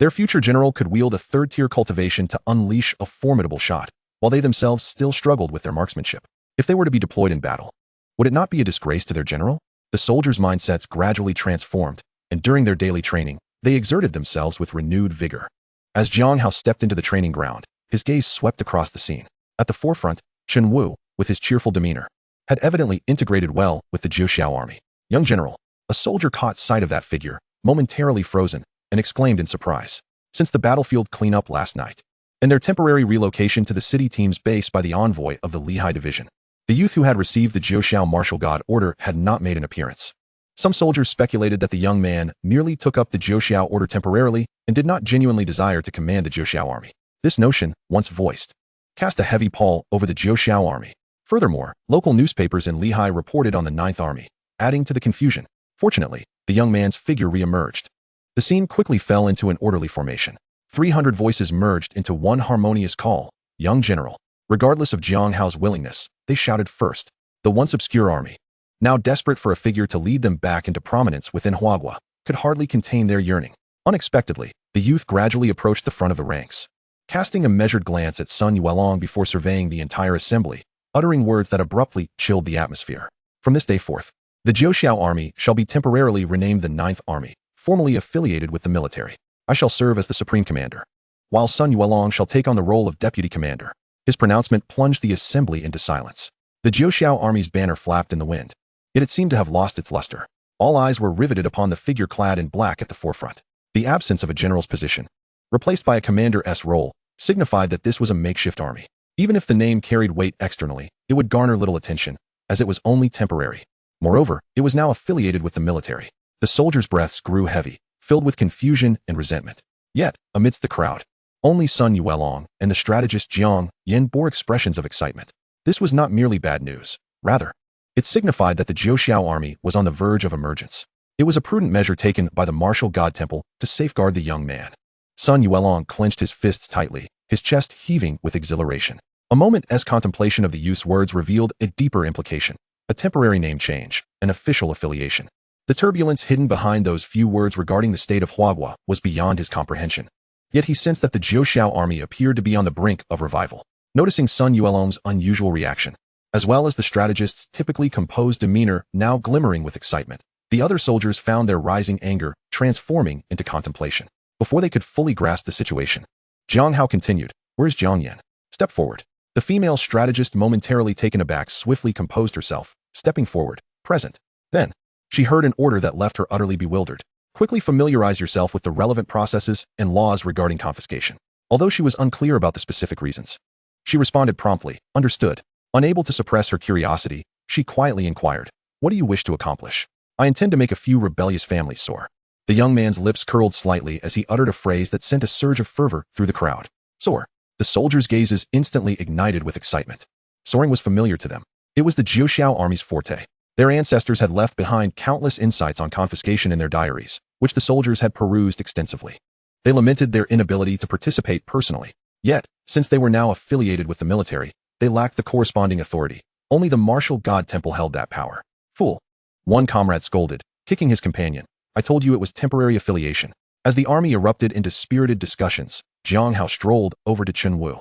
Their future general could wield a third-tier cultivation to unleash a formidable shot, while they themselves still struggled with their marksmanship. If they were to be deployed in battle, would it not be a disgrace to their general? The soldiers' mindsets gradually transformed, and during their daily training, they exerted themselves with renewed vigor. As Jiang Hao stepped into the training ground, his gaze swept across the scene. At the forefront, Chen Wu, with his cheerful demeanor, had evidently integrated well with the Zhou army. Young general, a soldier caught sight of that figure, momentarily frozen, and exclaimed in surprise. Since the battlefield cleanup last night, and their temporary relocation to the city team's base by the envoy of the Lehigh division, the youth who had received the Zhou martial god order had not made an appearance. Some soldiers speculated that the young man merely took up the Zhou order temporarily and did not genuinely desire to command the Zhou army. This notion, once voiced, cast a heavy pall over the Zhou army. Furthermore, local newspapers in Lehigh reported on the 9th Army, adding to the confusion. Fortunately, the young man's figure re-emerged. The scene quickly fell into an orderly formation. 300 voices merged into one harmonious call. Young general. Regardless of Jiang Hao's willingness, they shouted first. The once obscure army, now desperate for a figure to lead them back into prominence within Huagua, could hardly contain their yearning. Unexpectedly, the youth gradually approached the front of the ranks, casting a measured glance at Sun Yuelong before surveying the entire assembly, uttering words that abruptly chilled the atmosphere. From this day forth, the Zhouxiao army shall be temporarily renamed the Ninth Army, formally affiliated with the military. I shall serve as the supreme commander, while Sun Yuelong shall take on the role of deputy commander. His pronouncement plunged the assembly into silence. The Zhouxiao army's banner flapped in the wind, yet it seemed to have lost its luster. All eyes were riveted upon the figure clad in black at the forefront. The absence of a general's position, replaced by a commander's role, signified that this was a makeshift army. Even if the name carried weight externally, it would garner little attention, as it was only temporary. Moreover, it was now affiliated with the military. The soldiers' breaths grew heavy, filled with confusion and resentment. Yet, amidst the crowd, only Sun Yuelong and the strategist Jiang Yin bore expressions of excitement. This was not merely bad news. Rather, it signified that the Zhouxiao army was on the verge of emergence. It was a prudent measure taken by the martial god temple to safeguard the young man. Sun Yuelong clenched his fists tightly, his chest heaving with exhilaration. A moment's contemplation of the youth's words revealed a deeper implication. A temporary name change, an official affiliation. The turbulence hidden behind those few words regarding the state of Huagua was beyond his comprehension. Yet he sensed that the Zhouxiao army appeared to be on the brink of revival. Noticing Sun Yuelong's unusual reaction, as well as the strategist's typically composed demeanor now glimmering with excitement, the other soldiers found their rising anger transforming into contemplation. Before they could fully grasp the situation, Jiang Hao continued, "Where's Jiang Yan? Step forward." The female strategist, momentarily taken aback, swiftly composed herself, stepping forward. "Present." Then, she heard an order that left her utterly bewildered. "Quickly familiarize yourself with the relevant processes and laws regarding confiscation." Although she was unclear about the specific reasons, she responded promptly, "Understood." Unable to suppress her curiosity, she quietly inquired, "What do you wish to accomplish?" "I intend to make a few rebellious families soar." The young man's lips curled slightly as he uttered a phrase that sent a surge of fervor through the crowd. "Soar." The soldiers' gazes instantly ignited with excitement. Soaring was familiar to them. It was the Zhouxiao army's forte. Their ancestors had left behind countless insights on confiscation in their diaries, which the soldiers had perused extensively. They lamented their inability to participate personally. Yet, since they were now affiliated with the military, they lacked the corresponding authority. Only the martial god temple held that power. "Fool!" one comrade scolded, kicking his companion. "I told you it was temporary affiliation." As the army erupted into spirited discussions, Jiang Hao strolled over to Chen Wu.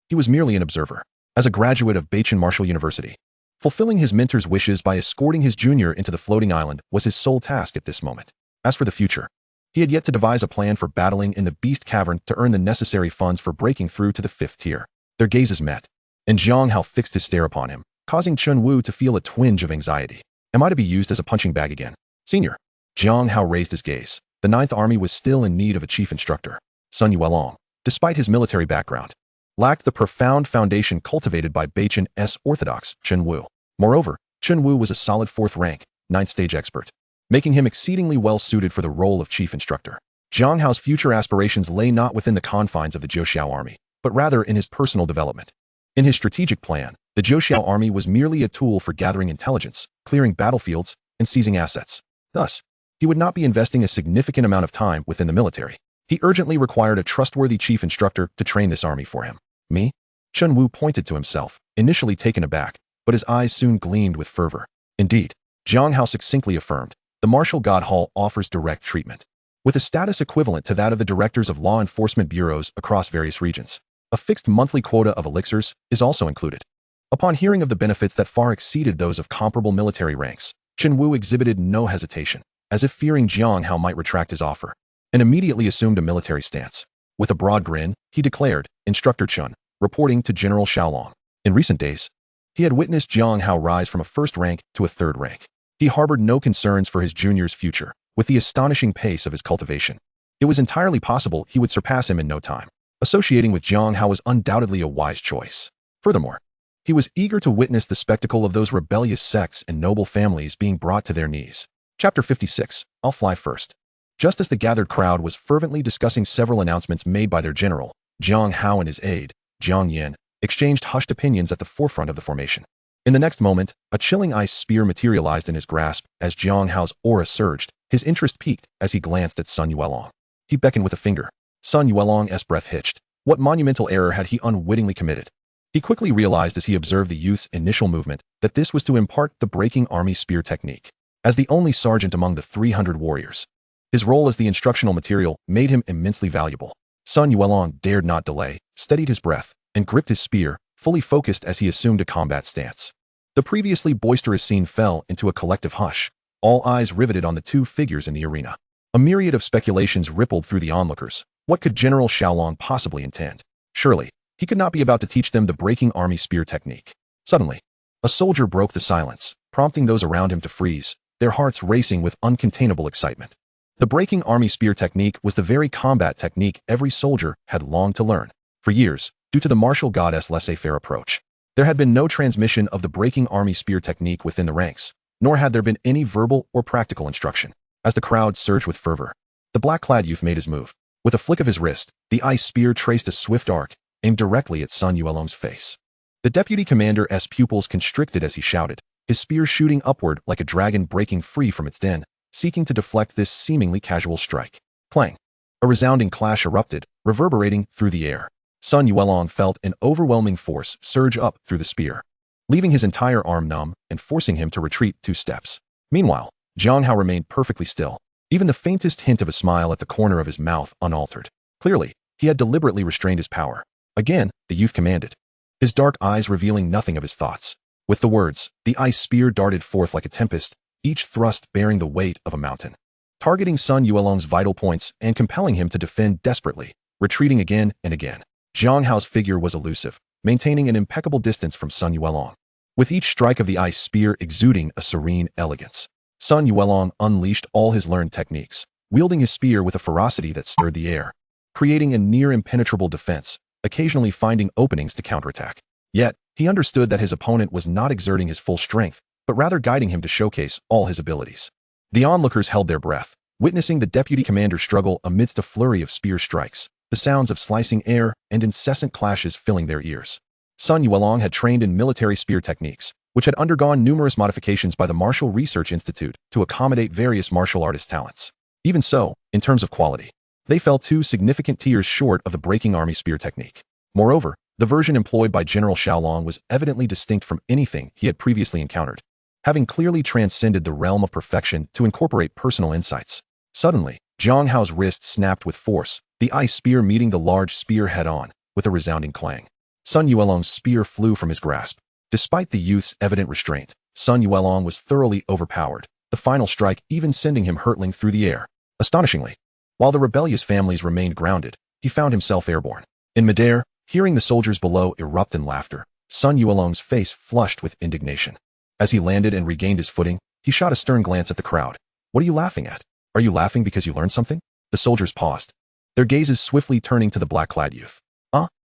He was merely an observer. As a graduate of Beichin Martial University, fulfilling his mentor's wishes by escorting his junior into the floating island was his sole task at this moment. As for the future, he had yet to devise a plan for battling in the Beast Cavern to earn the necessary funds for breaking through to the 5th tier. Their gazes met, and Jiang Hao fixed his stare upon him, causing Chen Wu to feel a twinge of anxiety. "Am I to be used as a punching bag again?" "Senior." Jiang Hao raised his gaze. The Ninth Army was still in need of a chief instructor. Sun Yuelong, despite his military background, lacked the profound foundation cultivated by Beichin's orthodox Chen Wu. Moreover, Chen Wu was a solid 4th rank, 9th stage expert, making him exceedingly well suited for the role of chief instructor. Jiang Hao's future aspirations lay not within the confines of the Zhouxiao army, but rather in his personal development. In his strategic plan, the Zhouxiao army was merely a tool for gathering intelligence, clearing battlefields, and seizing assets. Thus, he would not be investing a significant amount of time within the military. He urgently required a trustworthy chief instructor to train this army for him. "Me?" Chen Wu pointed to himself, initially taken aback, but his eyes soon gleamed with fervor. "Indeed," Jiang Hao succinctly affirmed, "the Martial God Hall offers direct treatment, with a status equivalent to that of the directors of law enforcement bureaus across various regions. A fixed monthly quota of elixirs is also included." Upon hearing of the benefits that far exceeded those of comparable military ranks, Chen Wu exhibited no hesitation, as if fearing Jiang Hao might retract his offer, and immediately assumed a military stance. With a broad grin, he declared, "Instructor Chun, reporting to General Xiaolong." In recent days, he had witnessed Jiang Hao rise from a 1st rank to a 3rd rank. He harbored no concerns for his junior's future, with the astonishing pace of his cultivation. It was entirely possible he would surpass him in no time. Associating with Jiang Hao was undoubtedly a wise choice. Furthermore, he was eager to witness the spectacle of those rebellious sects and noble families being brought to their knees. Chapter 56, I'll Fly First. Just as the gathered crowd was fervently discussing several announcements made by their general, Jiang Hao and his aide, Jiang Yin, exchanged hushed opinions at the forefront of the formation. In the next moment, a chilling ice spear materialized in his grasp as Jiang Hao's aura surged. His interest peaked as he glanced at Sun Yuelong. He beckoned with a finger. Sun Yuelong's breath hitched. What monumental error had he unwittingly committed? He quickly realized as he observed the youth's initial movement that this was to impart the breaking army spear technique. As the only sergeant among the 300 warriors, his role as the instructional material made him immensely valuable. Sun Yuelong dared not delay, steadied his breath, and gripped his spear, fully focused as he assumed a combat stance. The previously boisterous scene fell into a collective hush, all eyes riveted on the two figures in the arena. A myriad of speculations rippled through the onlookers. What could General Xiaolong possibly intend? Surely, he could not be about to teach them the breaking army spear technique. Suddenly, a soldier broke the silence, prompting those around him to freeze, their hearts racing with uncontainable excitement. The breaking army spear technique was the very combat technique every soldier had longed to learn. For years, due to the martial goddess' laissez-faire approach, there had been no transmission of the breaking army spear technique within the ranks, nor had there been any verbal or practical instruction. As the crowd surged with fervor, the black-clad youth made his move. With a flick of his wrist, the ice spear traced a swift arc, aimed directly at Sun Yuelong's face. The deputy commander's pupils constricted as he shouted, his spear shooting upward like a dragon breaking free from its den, seeking to deflect this seemingly casual strike. Clang! A resounding clash erupted, reverberating through the air. Sun Yuelong felt an overwhelming force surge up through the spear, leaving his entire arm numb and forcing him to retreat 2 steps. Meanwhile, Jiang Hao remained perfectly still, even the faintest hint of a smile at the corner of his mouth unaltered. Clearly, he had deliberately restrained his power. Again, the youth commanded, his dark eyes revealing nothing of his thoughts. With the words, the ice spear darted forth like a tempest, each thrust bearing the weight of a mountain, targeting Sun Yuelong's vital points and compelling him to defend desperately, retreating again and again. Jiang Hao's figure was elusive, maintaining an impeccable distance from Sun Yuelong, with each strike of the ice spear exuding a serene elegance. Sun Yuelong unleashed all his learned techniques, wielding his spear with a ferocity that stirred the air, creating a near-impenetrable defense, occasionally finding openings to counterattack. Yet, he understood that his opponent was not exerting his full strength, but rather guiding him to showcase all his abilities. The onlookers held their breath, witnessing the deputy commander struggle amidst a flurry of spear strikes, the sounds of slicing air and incessant clashes filling their ears. Sun Yuelong had trained in military spear techniques, which had undergone numerous modifications by the Martial Research Institute to accommodate various martial artist talents. Even so, in terms of quality, they fell 2 significant tiers short of the breaking army spear technique. Moreover, the version employed by General Xiaolong was evidently distinct from anything he had previously encountered, having clearly transcended the realm of perfection to incorporate personal insights. Suddenly, Jiang Hao's wrist snapped with force, the ice spear meeting the large spear head-on, with a resounding clang. Sun Yuelong's spear flew from his grasp. Despite the youth's evident restraint, Sun Yuelong was thoroughly overpowered, the final strike even sending him hurtling through the air. Astonishingly, while the rebellious families remained grounded, he found himself airborne. In midair, hearing the soldiers below erupt in laughter, Sun Yuelong's face flushed with indignation. As he landed and regained his footing, he shot a stern glance at the crowd. What are you laughing at? Are you laughing because you learned something? The soldiers paused, their gazes swiftly turning to the black-clad youth.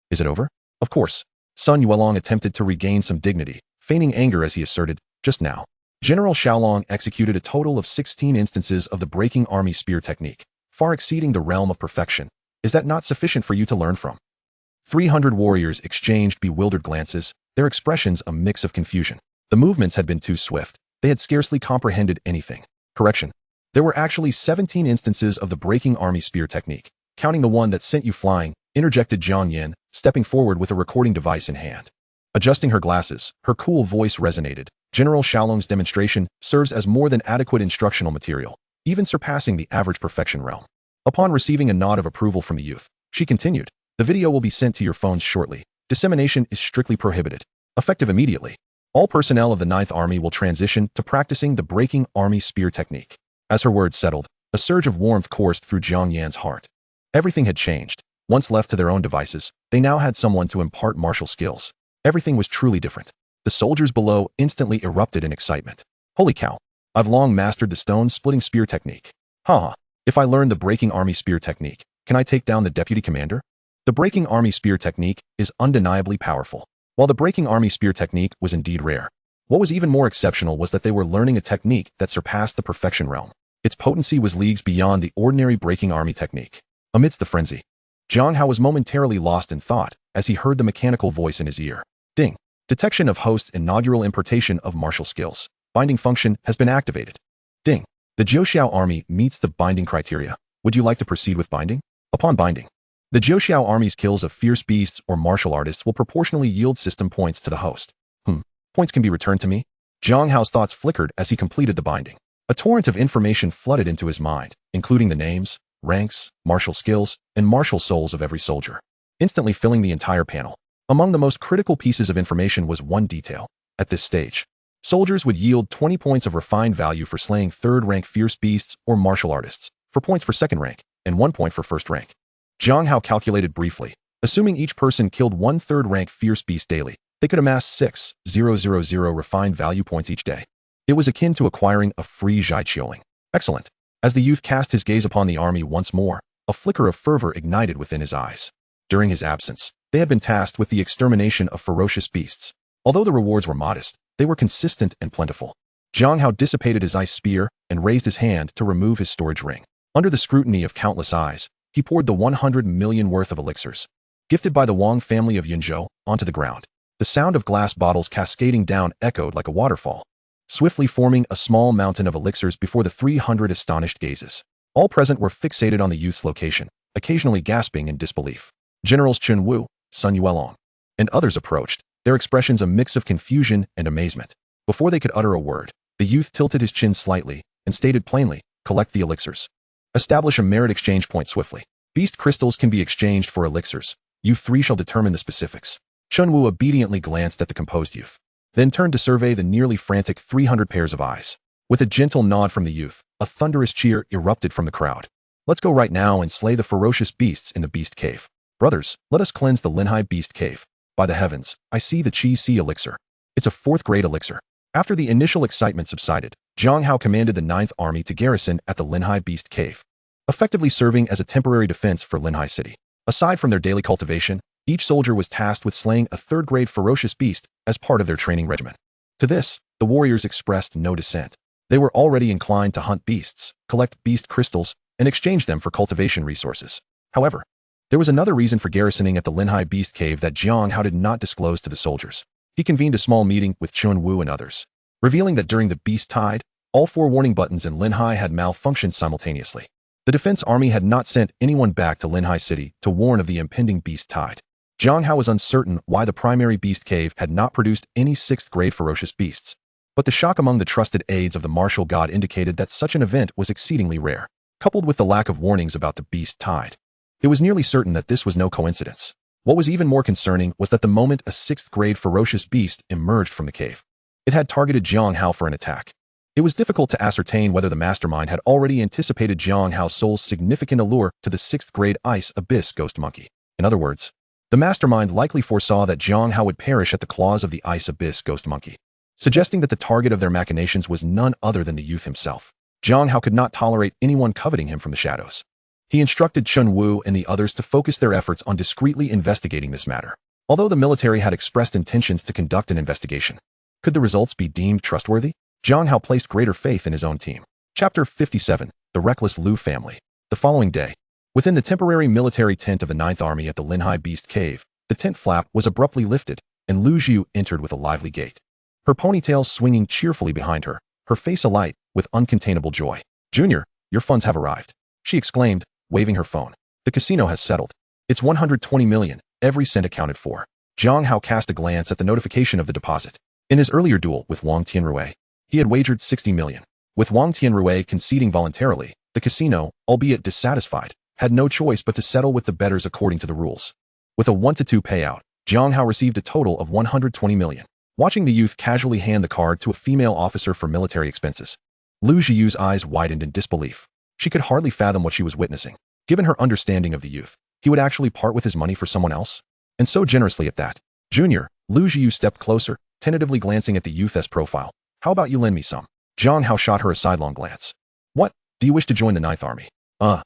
Is it over? Of course. Sun Yuelong attempted to regain some dignity, feigning anger as he asserted, just now, General Xiaolong executed a total of 16 instances of the breaking army spear technique, far exceeding the realm of perfection. Is that not sufficient for you to learn from? 300 warriors exchanged bewildered glances, their expressions a mix of confusion. The movements had been too swift. They had scarcely comprehended anything. Correction. There were actually 17 instances of the breaking army spear technique, counting the one that sent you flying, interjected Zhang Yin, stepping forward with a recording device in hand. Adjusting her glasses, her cool voice resonated. General Xiaolong's demonstration serves as more than adequate instructional material, even surpassing the average perfection realm. Upon receiving a nod of approval from the youth, she continued, the video will be sent to your phones shortly. Dissemination is strictly prohibited. Effective immediately. All personnel of the 9th Army will transition to practicing the breaking army spear technique. As her words settled, a surge of warmth coursed through Jiang Yan's heart. Everything had changed. Once left to their own devices, they now had someone to impart martial skills. Everything was truly different. The soldiers below instantly erupted in excitement. Holy cow! I've long mastered the stone-splitting spear technique. If I learn the breaking army spear technique, can I take down the deputy commander? The breaking army spear technique is undeniably powerful. While the breaking army spear technique was indeed rare, what was even more exceptional was that they were learning a technique that surpassed the perfection realm. Its potency was leagues beyond the ordinary breaking army technique. Amidst the frenzy, Jiang Hao was momentarily lost in thought as he heard the mechanical voice in his ear. Ding! Detection of host's inaugural importation of martial skills. Binding function has been activated. Ding! The Jiuxiao army meets the binding criteria. Would you like to proceed with binding? Upon binding, The Jiao army's kills of fierce beasts or martial artists will proportionally yield system points to the host. Points can be returned to me? Jiang Hao's thoughts flickered as he completed the binding. A torrent of information flooded into his mind, including the names, ranks, martial skills, and martial souls of every soldier, instantly filling the entire panel. Among the most critical pieces of information was one detail. At this stage, soldiers would yield 20 points of refined value for slaying third-rank fierce beasts or martial artists, 4 points for second rank, and 1 point for first rank. Jiang Hao calculated briefly. Assuming each person killed 1 third-rank fierce beast daily, they could amass 6,000 refined value points each day. It was akin to acquiring a free Zhaiqioling. Excellent. As the youth cast his gaze upon the army once more, a flicker of fervor ignited within his eyes. During his absence, they had been tasked with the extermination of ferocious beasts. Although the rewards were modest, they were consistent and plentiful. Jiang Hao dissipated his ice spear and raised his hand to remove his storage ring. Under the scrutiny of countless eyes, he poured the 100 million worth of elixirs, gifted by the Wang family of Yunzhou, onto the ground. The sound of glass bottles cascading down echoed like a waterfall, swiftly forming a small mountain of elixirs before the 300 astonished gazes. All present were fixated on the youth's location, occasionally gasping in disbelief. Generals Chen Wu, Sun Yuelong, and others approached, their expressions a mix of confusion and amazement. Before they could utter a word, the youth tilted his chin slightly and stated plainly, "Collect the elixirs. Establish a merit exchange point swiftly. Beast crystals can be exchanged for elixirs. You 3 shall determine the specifics." Chen Wu obediently glanced at the composed youth, then turned to survey the nearly frantic 300 pairs of eyes. With a gentle nod from the youth, a thunderous cheer erupted from the crowd. "Let's go right now and slay the ferocious beasts in the beast cave. Brothers, let us cleanse the Linhai beast cave. By the heavens, I see the Qi Si elixir. It's a 4th-grade elixir." After the initial excitement subsided, Jiang Hao commanded the 9th Army to garrison at the Linhai beast cave, effectively serving as a temporary defense for Linhai City. Aside from their daily cultivation, each soldier was tasked with slaying a 3rd-grade ferocious beast as part of their training regimen. To this, the warriors expressed no dissent. They were already inclined to hunt beasts, collect beast crystals, and exchange them for cultivation resources. However, there was another reason for garrisoning at the Linhai beast cave that Jiang Hao did not disclose to the soldiers. He convened a small meeting with Chen Wu and others, revealing that during the beast tide, all 4 warning buttons in Linhai had malfunctioned simultaneously. The defense army had not sent anyone back to Linhai City to warn of the impending beast tide. Jiang Hao was uncertain why the primary beast cave had not produced any 6th-grade ferocious beasts, but the shock among the trusted aides of the martial god indicated that such an event was exceedingly rare. Coupled with the lack of warnings about the beast tide, it was nearly certain that this was no coincidence. What was even more concerning was that the moment a 6th-grade ferocious beast emerged from the cave, it had targeted Jiang Hao for an attack. It was difficult to ascertain whether the mastermind had already anticipated Jiang Hao's soul's significant allure to the 6th-grade ice abyss ghost monkey. In other words, the mastermind likely foresaw that Jiang Hao would perish at the claws of the ice abyss ghost monkey, suggesting that the target of their machinations was none other than the youth himself. Jiang Hao could not tolerate anyone coveting him from the shadows. He instructed Chen Wu and the others to focus their efforts on discreetly investigating this matter. Although the military had expressed intentions to conduct an investigation, could the results be deemed trustworthy? Jiang Hao placed greater faith in his own team. Chapter 57, The Reckless Lu Family. The following day, within the temporary military tent of the 9th Army at the Linhai Beast Cave, the tent flap was abruptly lifted, and Lu Jiu entered with a lively gait, her ponytail swinging cheerfully behind her, her face alight with uncontainable joy. "Junior, your funds have arrived," she exclaimed, waving her phone. "The casino has settled. It's 120 million, every cent accounted for." Jiang Hao cast a glance at the notification of the deposit. In his earlier duel with Wang Tianrui, he had wagered 60 million. With Wang Tianrui conceding voluntarily, the casino, albeit dissatisfied, had no choice but to settle with the bettors according to the rules. With a 1-to-2 payout, Jiang Hao received a total of 120 million. Watching the youth casually hand the card to a female officer for military expenses, Lu Jiu's eyes widened in disbelief. She could hardly fathom what she was witnessing. Given her understanding of the youth, he would actually part with his money for someone else? And so generously at that. "Junior," Lu Jiu stepped closer, tentatively glancing at the youth's profile. "How about you lend me some?" Jiang Hao shot her a sidelong glance. "What? Do you wish to join the 9th Army?"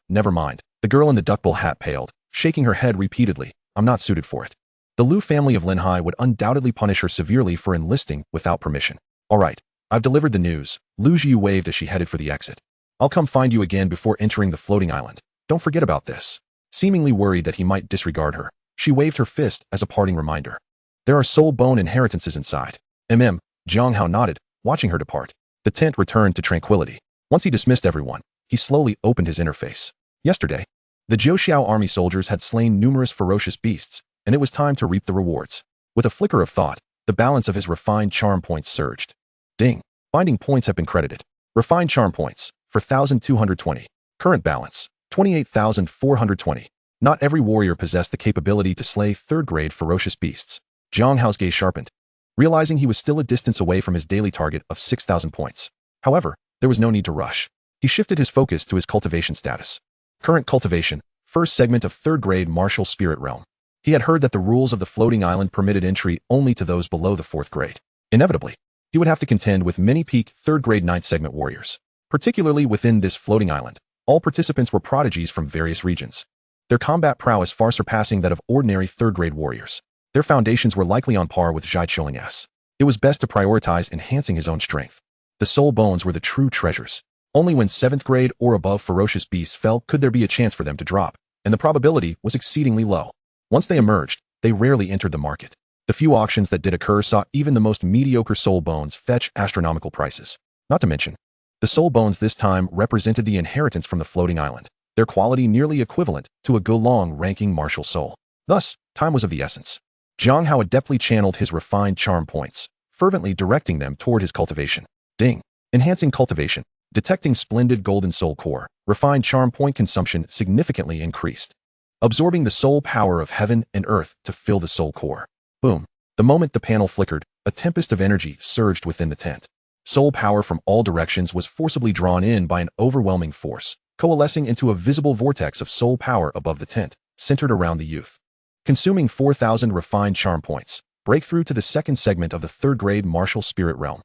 Never mind." The girl in the duckbill hat paled, shaking her head repeatedly. "I'm not suited for it. The Lu family of Linhai would undoubtedly punish her severely for enlisting without permission." "All right, I've delivered the news." Lu Jiu waved as she headed for the exit. "I'll come find you again before entering the floating island. Don't forget about this." Seemingly worried that he might disregard her, she waved her fist as a parting reminder. "There are soul bone inheritances inside." Jiang Hao nodded, watching her depart. The tent returned to tranquility. Once he dismissed everyone, he slowly opened his interface. Yesterday, The Zhou army soldiers had slain numerous ferocious beasts, and it was time to reap the rewards. With a flicker of thought, the balance of his refined charm points surged. Ding! Binding points have been credited. Refined charm points, 4,220. Current balance, 28,420. Not every warrior possessed the capability to slay third-grade ferocious beasts. Jiang Hao's gaze sharpened, realizing he was still a distance away from his daily target of 6,000 points. However, there was no need to rush. He shifted his focus to his cultivation status. Current cultivation, first segment of third-grade martial spirit realm. He had heard that the rules of the floating island permitted entry only to those below the 4th grade. Inevitably, he would have to contend with many peak third-grade 9th segment warriors. Particularly within this floating island, all participants were prodigies from various regions. Their combat prowess far surpassing that of ordinary third-grade warriors. Their foundations were likely on par with Zhai Qiling's. It was best to prioritize enhancing his own strength. The soul bones were the true treasures. Only when 7th grade or above ferocious beasts fell could there be a chance for them to drop, and the probability was exceedingly low. Once they emerged, they rarely entered the market. The few auctions that did occur saw even the most mediocre soul bones fetch astronomical prices. Not to mention, the soul bones this time represented the inheritance from the floating island, their quality nearly equivalent to a Golong-ranking martial soul. Thus, time was of the essence. Jiang Hao adeptly channeled his refined charm points, fervently directing them toward his cultivation. Ding! Enhancing cultivation. Detecting splendid golden soul core, refined charm point consumption significantly increased. Absorbing the soul power of heaven and earth to fill the soul core. Boom! The moment the panel flickered, a tempest of energy surged within the tent. Soul power from all directions was forcibly drawn in by an overwhelming force, coalescing into a visible vortex of soul power above the tent, centered around the youth. Consuming 4,000 refined charm points, breakthrough to the 2nd segment of the 3rd grade martial spirit realm.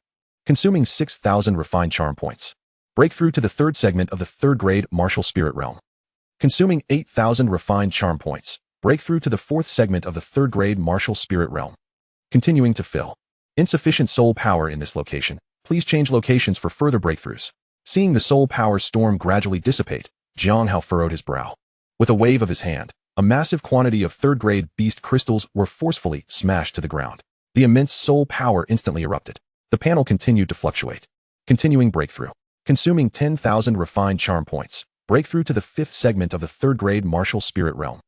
Consuming 6,000 refined charm points, breakthrough to the 3rd segment of the 3rd grade martial spirit realm. Consuming 8,000 refined charm points, breakthrough to the 4th segment of the 3rd grade martial spirit realm. Continuing to fill. Insufficient soul power in this location. Please change locations for further breakthroughs. Seeing the soul power storm gradually dissipate, Jiang Hao furrowed his brow. With a wave of his hand, a massive quantity of 3rd grade beast crystals were forcefully smashed to the ground. The immense soul power instantly erupted. The panel continued to fluctuate. Continuing breakthrough. Consuming 10,000 refined charm points. Breakthrough to the 5th segment of the 3rd grade martial spirit realm.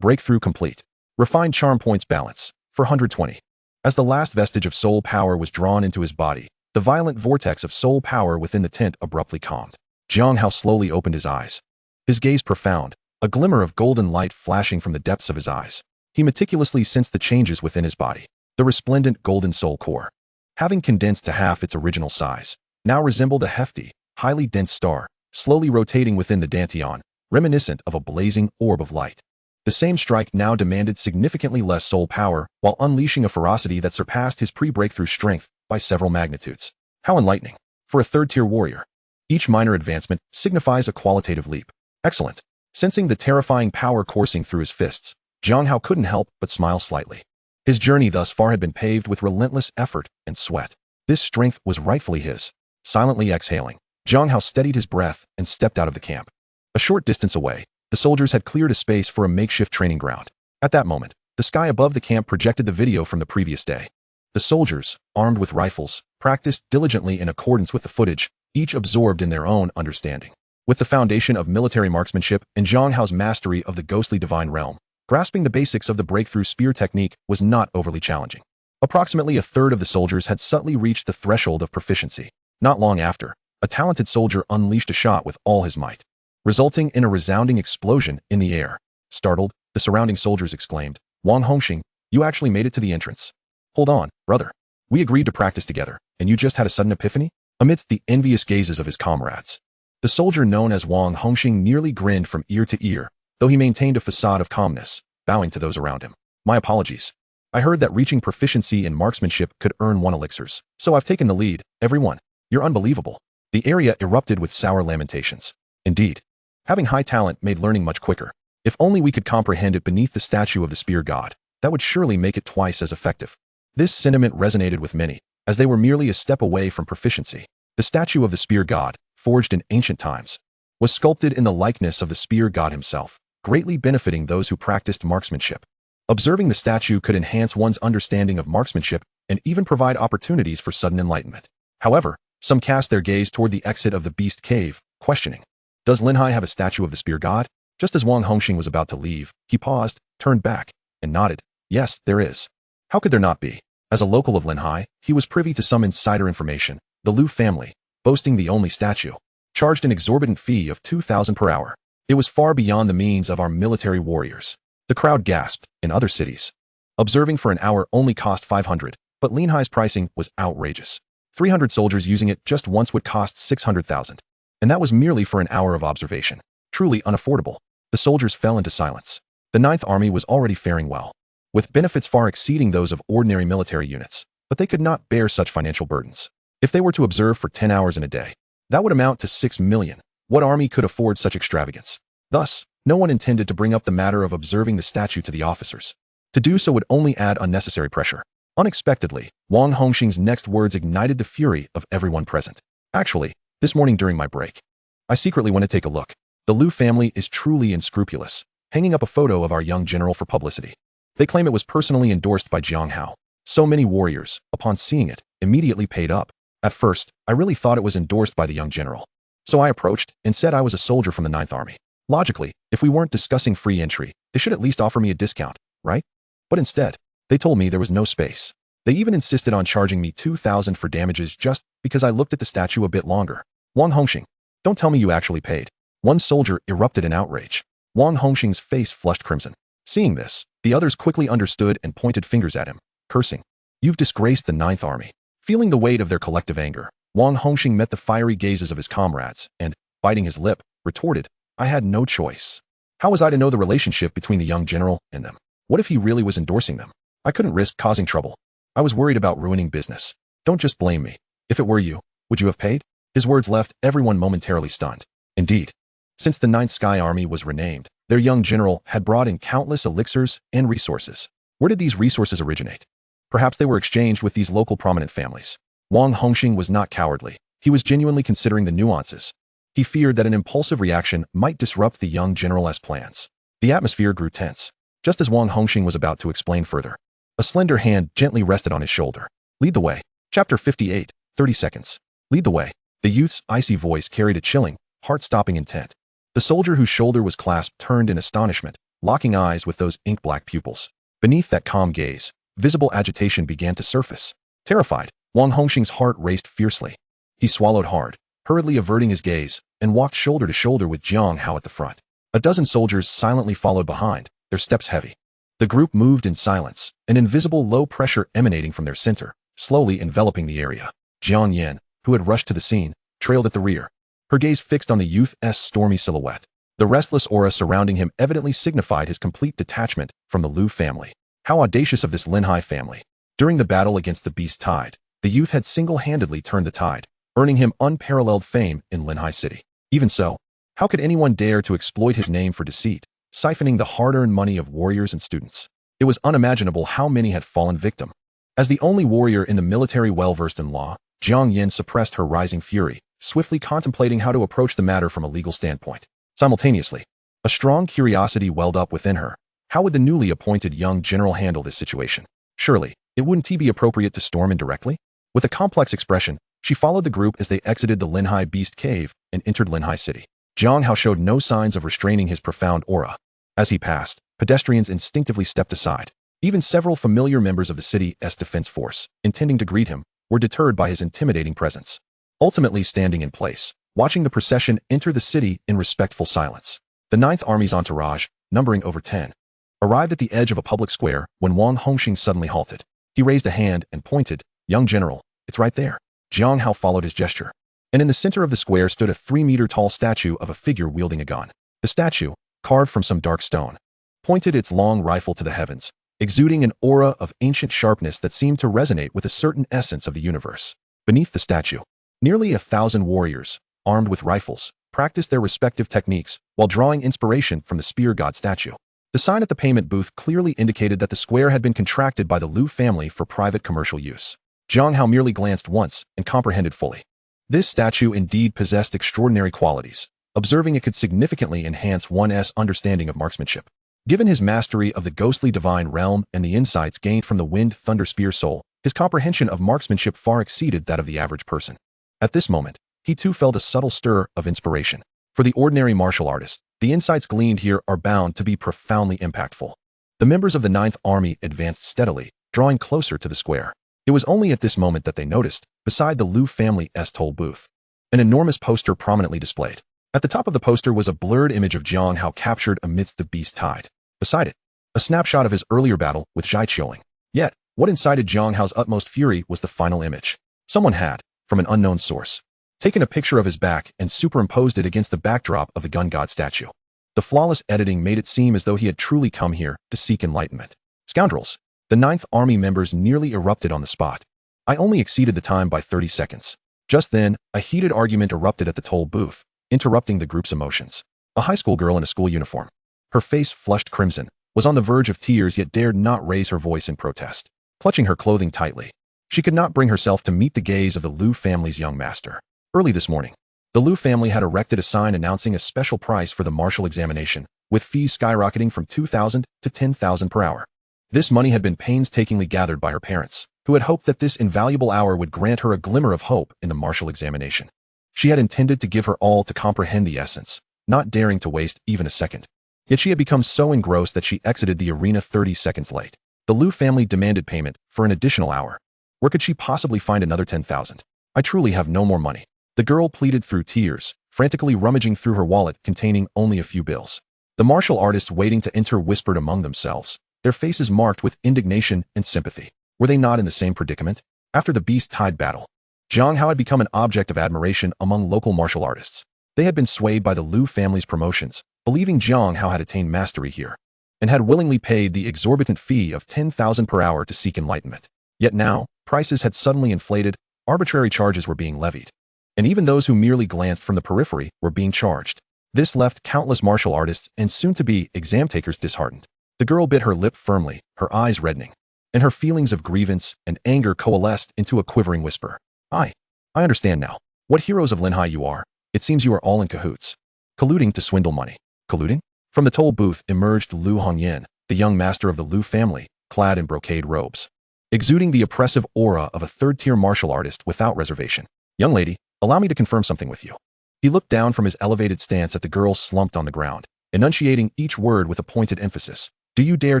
Breakthrough complete. Refined charm points balance, 420. As the last vestige of soul power was drawn into his body, the violent vortex of soul power within the tent abruptly calmed. Jiang Hao slowly opened his eyes. His gaze profound, a glimmer of golden light flashing from the depths of his eyes. He meticulously sensed the changes within his body. The resplendent golden soul core, having condensed to half its original size, now resembled a hefty, highly dense star, slowly rotating within the dantian, reminiscent of a blazing orb of light. The same strike now demanded significantly less soul power, while unleashing a ferocity that surpassed his pre-breakthrough strength by several magnitudes. How enlightening. For a 3rd-tier warrior, each minor advancement signifies a qualitative leap. Excellent. Sensing the terrifying power coursing through his fists, Jiang Hao couldn't help but smile slightly. His journey thus far had been paved with relentless effort and sweat. This strength was rightfully his. Silently exhaling, Jiang Hao steadied his breath and stepped out of the camp. A short distance away, the soldiers had cleared a space for a makeshift training ground. At that moment, the sky above the camp projected the video from the previous day. The soldiers, armed with rifles, practiced diligently in accordance with the footage, each absorbed in their own understanding. With the foundation of military marksmanship and Jiang Hao's mastery of the ghostly divine realm, grasping the basics of the breakthrough spear technique was not overly challenging. Approximately a third of the soldiers had subtly reached the threshold of proficiency. Not long after, a talented soldier unleashed a shot with all his might, resulting in a resounding explosion in the air. Startled, the surrounding soldiers exclaimed, "Wang Hongxing, you actually made it to the entrance. Hold on, brother. We agreed to practice together, and you just had a sudden epiphany?" Amidst the envious gazes of his comrades, the soldier known as Wang Hongxing nearly grinned from ear to ear, though he maintained a facade of calmness, bowing to those around him. "My apologies. I heard that reaching proficiency in marksmanship could earn 1 elixirs, so I've taken the lead. Everyone, you're unbelievable." The area erupted with sour lamentations. Indeed, having high talent made learning much quicker. If only we could comprehend it beneath the statue of the spear god, that would surely make it twice as effective. This sentiment resonated with many, as they were merely a step away from proficiency. The statue of the spear god, forged in ancient times, was sculpted in the likeness of the spear god himself, greatly benefiting those who practiced marksmanship. Observing the statue could enhance one's understanding of marksmanship and even provide opportunities for sudden enlightenment. However, some cast their gaze toward the exit of the beast cave, questioning, "Does Linhai have a statue of the spear god?" Just as Wang Hongxing was about to leave, he paused, turned back, and nodded. Yes, there is. How could there not be? As a local of Linhai, he was privy to some insider information. The Liu family, boasting the only statue, charged an exorbitant fee of 2,000 per hour. It was far beyond the means of our military warriors. The crowd gasped. In other cities, observing for an hour only cost 500, but Linhai's pricing was outrageous. 300 soldiers using it just once would cost 600,000. And that was merely for an hour of observation. Truly unaffordable. The soldiers fell into silence. The Ninth Army was already faring well, with benefits far exceeding those of ordinary military units, but they could not bear such financial burdens. If they were to observe for 10 hours in a day, that would amount to 6 million. What army could afford such extravagance? Thus, no one intended to bring up the matter of observing the statue to the officers. To do so would only add unnecessary pressure. Unexpectedly, Wang Hongxing's next words ignited the fury of everyone present. Actually, this morning during my break, I secretly went to take a look. The Liu family is truly unscrupulous, hanging up a photo of our young general for publicity. They claim it was personally endorsed by Jiang Hao. So many warriors, upon seeing it, immediately paid up. At first, I really thought it was endorsed by the young general. So I approached and said I was a soldier from the Ninth Army. Logically, if we weren't discussing free entry, they should at least offer me a discount, right? But instead, they told me there was no space. They even insisted on charging me 2,000 for damages just because I looked at the statue a bit longer. Wang Hongxing, don't tell me you actually paid. One soldier erupted in outrage. Wang Hongxing's face flushed crimson. Seeing this, the others quickly understood and pointed fingers at him, cursing. You've disgraced the Ninth Army. Feeling the weight of their collective anger, Wang Hongxing met the fiery gazes of his comrades and, biting his lip, retorted, I had no choice. How was I to know the relationship between the young general and them? What if he really was endorsing them? I couldn't risk causing trouble. I was worried about ruining business. Don't just blame me. If it were you, would you have paid? His words left everyone momentarily stunned. Indeed, since the Ninth Sky Army was renamed, their young general had brought in countless elixirs and resources. Where did these resources originate? Perhaps they were exchanged with these local prominent families. Wang Hongxing was not cowardly. He was genuinely considering the nuances. He feared that an impulsive reaction might disrupt the young general's plans. The atmosphere grew tense. Just as Wang Hongxing was about to explain further, a slender hand gently rested on his shoulder. Lead the way. Chapter 58, 30 seconds. Lead the way. The youth's icy voice carried a chilling, heart-stopping intent. The soldier whose shoulder was clasped turned in astonishment, locking eyes with those ink-black pupils. Beneath that calm gaze, visible agitation began to surface. Terrified, Wang Hongxing's heart raced fiercely. He swallowed hard, hurriedly averting his gaze, and walked shoulder to shoulder with Jiang Hao at the front. A dozen soldiers silently followed behind, their steps heavy. The group moved in silence, an invisible low pressure emanating from their center, slowly enveloping the area. Jiang Yan, who had rushed to the scene, trailed at the rear, her gaze fixed on the youth's stormy silhouette. The restless aura surrounding him evidently signified his complete detachment from the Liu family. How audacious of this Linhai family. During the battle against the beast tide, the youth had single-handedly turned the tide, earning him unparalleled fame in Linhai City. Even so, how could anyone dare to exploit his name for deceit, siphoning the hard-earned money of warriors and students? It was unimaginable how many had fallen victim. As the only warrior in the military well-versed in law, Jiang Yin suppressed her rising fury, swiftly contemplating how to approach the matter from a legal standpoint. Simultaneously, a strong curiosity welled up within her. How would the newly appointed young general handle this situation? Surely, it wouldn't be appropriate to storm in directly? With a complex expression, she followed the group as they exited the Linhai Beast Cave and entered Linhai City. Jiang Hao showed no signs of restraining his profound aura. As he passed, pedestrians instinctively stepped aside. Even several familiar members of the city's defense force, intending to greet him, were deterred by his intimidating presence. Ultimately standing in place, watching the procession enter the city in respectful silence. The Ninth Army's entourage, numbering over 10, arrived at the edge of a public square when Wang Hongxing suddenly halted. He raised a hand and pointed, Young General, it's right there. Jiang Hao followed his gesture. And in the center of the square stood a 3-meter-tall statue of a figure wielding a gun. The statue, carved from some dark stone, pointed its long rifle to the heavens, exuding an aura of ancient sharpness that seemed to resonate with a certain essence of the universe. Beneath the statue, nearly 1,000 warriors, armed with rifles, practiced their respective techniques while drawing inspiration from the spear god statue. The sign at the payment booth clearly indicated that the square had been contracted by the Liu family for private commercial use. Jiang Hao merely glanced once and comprehended fully. This statue indeed possessed extraordinary qualities. Observing it could significantly enhance one's understanding of marksmanship. Given his mastery of the ghostly divine realm and the insights gained from the Wind Thunder Spear Soul, his comprehension of marksmanship far exceeded that of the average person. At this moment, he too felt a subtle stir of inspiration. For the ordinary martial artist, the insights gleaned here are bound to be profoundly impactful. The members of the Ninth Army advanced steadily, drawing closer to the square. It was only at this moment that they noticed, beside the Liu family's toll booth, an enormous poster prominently displayed. At the top of the poster was a blurred image of Jiang Hao captured amidst the beast tide. Beside it, a snapshot of his earlier battle with Zhai Qiuling. Yet, what incited Jiang Hao's utmost fury was the final image. Someone had, from an unknown source, taken a picture of his back and superimposed it against the backdrop of the gun god statue. The flawless editing made it seem as though he had truly come here to seek enlightenment. Scoundrels! The Ninth Army members nearly erupted on the spot. I only exceeded the time by 30 seconds. Just then, a heated argument erupted at the toll booth, interrupting the group's emotions. A high school girl in a school uniform, her face flushed crimson, was on the verge of tears yet dared not raise her voice in protest. Clutching her clothing tightly, she could not bring herself to meet the gaze of the Liu family's young master. Early this morning, the Liu family had erected a sign announcing a special price for the martial examination, with fees skyrocketing from 2,000 to 10,000 per hour. This money had been painstakingly gathered by her parents, who had hoped that this invaluable hour would grant her a glimmer of hope in the martial examination. She had intended to give her all to comprehend the essence, not daring to waste even a second. Yet she had become so engrossed that she exited the arena 30 seconds late. The Liu family demanded payment for an additional hour. Where could she possibly find another 10,000? I truly have no more money. The girl pleaded through tears, frantically rummaging through her wallet containing only a few bills. The martial artists waiting to enter whispered among themselves, their faces marked with indignation and sympathy. Were they not in the same predicament? After the beast tide battle, Jiang Hao had become an object of admiration among local martial artists. They had been swayed by the Liu family's promotions, believing Jiang Hao had attained mastery here, and had willingly paid the exorbitant fee of 10,000 per hour to seek enlightenment. Yet now, prices had suddenly inflated, arbitrary charges were being levied, and even those who merely glanced from the periphery were being charged. This left countless martial artists and soon-to-be exam takers disheartened. The girl bit her lip firmly, her eyes reddening, and her feelings of grievance and anger coalesced into a quivering whisper. I understand now. What heroes of Linhai you are. It seems you are all in cahoots, colluding to swindle money. Colluding? From the toll booth emerged Liu Hongyan, the young master of the Liu family, clad in brocade robes, exuding the oppressive aura of a third-tier martial artist without reservation. Young lady, allow me to confirm something with you. He looked down from his elevated stance at the girl slumped on the ground, enunciating each word with a pointed emphasis. Do you dare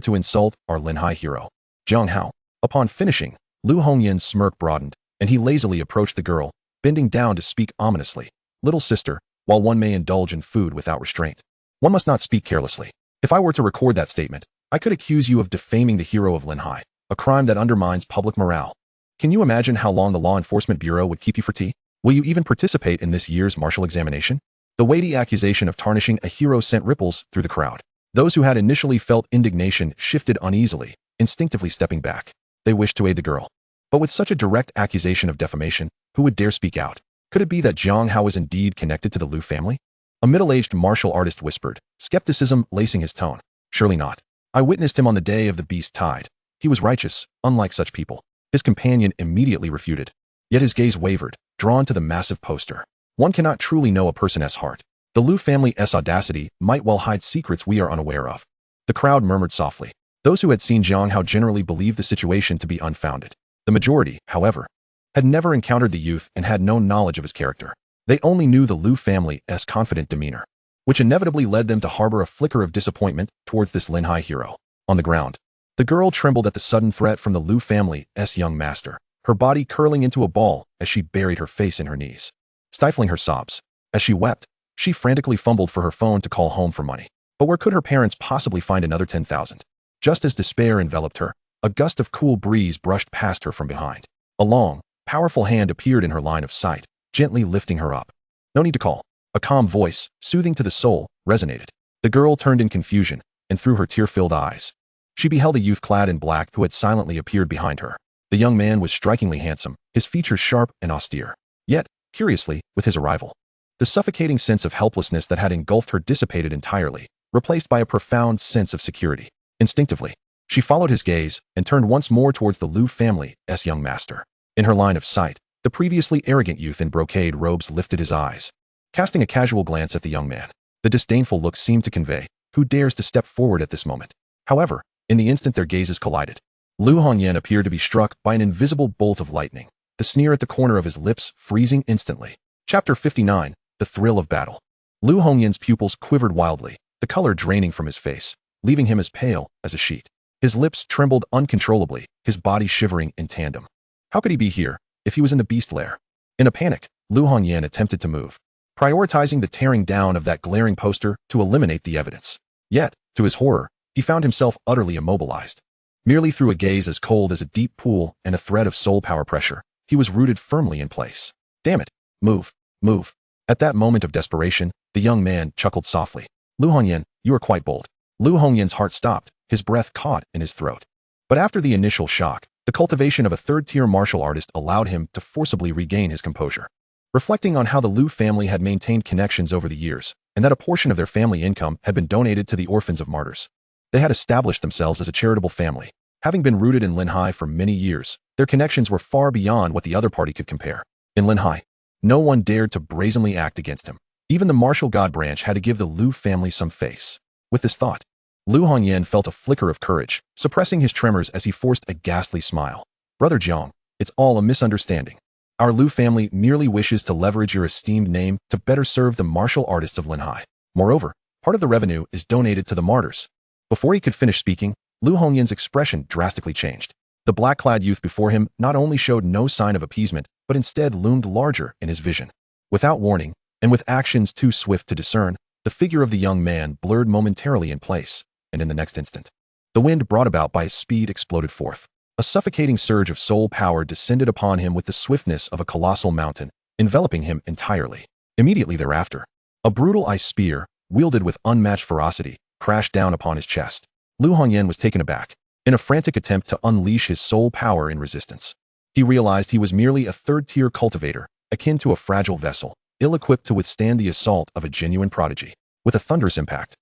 to insult our Linhai hero, Jiang Hao? Upon finishing, Liu Hongyan's smirk broadened, and he lazily approached the girl, bending down to speak ominously. Little sister, while one may indulge in food without restraint, one must not speak carelessly. If I were to record that statement, I could accuse you of defaming the hero of Linhai, a crime that undermines public morale. Can you imagine how long the Law Enforcement Bureau would keep you for tea? Will you even participate in this year's martial examination? The weighty accusation of tarnishing a hero sent ripples through the crowd. Those who had initially felt indignation shifted uneasily, instinctively stepping back. They wished to aid the girl. But with such a direct accusation of defamation, who would dare speak out? Could it be that Jiang Hao was indeed connected to the Liu family? A middle-aged martial artist whispered, skepticism lacing his tone. Surely not. I witnessed him on the day of the beast tide. He was righteous, unlike such people. His companion immediately refuted. Yet his gaze wavered, drawn to the massive poster. One cannot truly know a person's heart. The Liu family's audacity might well hide secrets we are unaware of. The crowd murmured softly. Those who had seen Jiang Hao generally believed the situation to be unfounded. The majority, however, had never encountered the youth and had no knowledge of his character. They only knew the Liu family's confident demeanor, which inevitably led them to harbor a flicker of disappointment towards this Linhai hero. On the ground, the girl trembled at the sudden threat from the Liu family's young master, her body curling into a ball as she buried her face in her knees, stifling her sobs. As she wept, she frantically fumbled for her phone to call home for money. But where could her parents possibly find another 10,000? Just as despair enveloped her, a gust of cool breeze brushed past her from behind. A long, powerful hand appeared in her line of sight, gently lifting her up. No need to call. A calm voice, soothing to the soul, resonated. The girl turned in confusion, and through her tear-filled eyes, she beheld a youth clad in black who had silently appeared behind her. The young man was strikingly handsome, his features sharp and austere. Yet, curiously, with his arrival, the suffocating sense of helplessness that had engulfed her dissipated entirely, replaced by a profound sense of security. Instinctively, she followed his gaze and turned once more towards the Liu family's young master. In her line of sight, the previously arrogant youth in brocade robes lifted his eyes, casting a casual glance at the young man. The disdainful look seemed to convey, who dares to step forward at this moment? However, in the instant their gazes collided, Liu Hongyan appeared to be struck by an invisible bolt of lightning, the sneer at the corner of his lips freezing instantly. Chapter 59, The Thrill of Battle. Lu Hongyan's pupils quivered wildly, the color draining from his face, leaving him as pale as a sheet. His lips trembled uncontrollably, his body shivering in tandem. How could he be here, if he was in the beast lair? In a panic, Lu Hongyan attempted to move, prioritizing the tearing down of that glaring poster to eliminate the evidence. Yet, to his horror, he found himself utterly immobilized. Merely through a gaze as cold as a deep pool and a thread of soul power pressure, he was rooted firmly in place. Damn it! Move! Move! At that moment of desperation, the young man chuckled softly. Lu Hongyan, you are quite bold. Lu Hongyan's heart stopped, his breath caught in his throat. But after the initial shock, the cultivation of a third-tier martial artist allowed him to forcibly regain his composure. Reflecting on how the Lu family had maintained connections over the years, and that a portion of their family income had been donated to the orphans of martyrs. They had established themselves as a charitable family. Having been rooted in Linhai for many years, their connections were far beyond what the other party could compare. In Linhai, no one dared to brazenly act against him. Even the martial god branch had to give the Lu family some face. With this thought, Lu Hongyan felt a flicker of courage, suppressing his tremors as he forced a ghastly smile. Brother Jiang, it's all a misunderstanding. Our Lu family merely wishes to leverage your esteemed name to better serve the martial artists of Linhai. Moreover, part of the revenue is donated to the martyrs. Before he could finish speaking, Lu Hongyan's expression drastically changed. The black-clad youth before him not only showed no sign of appeasement, but instead loomed larger in his vision. Without warning, and with actions too swift to discern, the figure of the young man blurred momentarily in place, and in the next instant, the wind brought about by his speed exploded forth. A suffocating surge of soul power descended upon him with the swiftness of a colossal mountain, enveloping him entirely. Immediately thereafter, a brutal ice spear, wielded with unmatched ferocity, crashed down upon his chest. Lu Hongyan was taken aback, in a frantic attempt to unleash his soul power in resistance. He realized he was merely a third-tier cultivator, akin to a fragile vessel, ill-equipped to withstand the assault of a genuine prodigy. With a thunderous impact,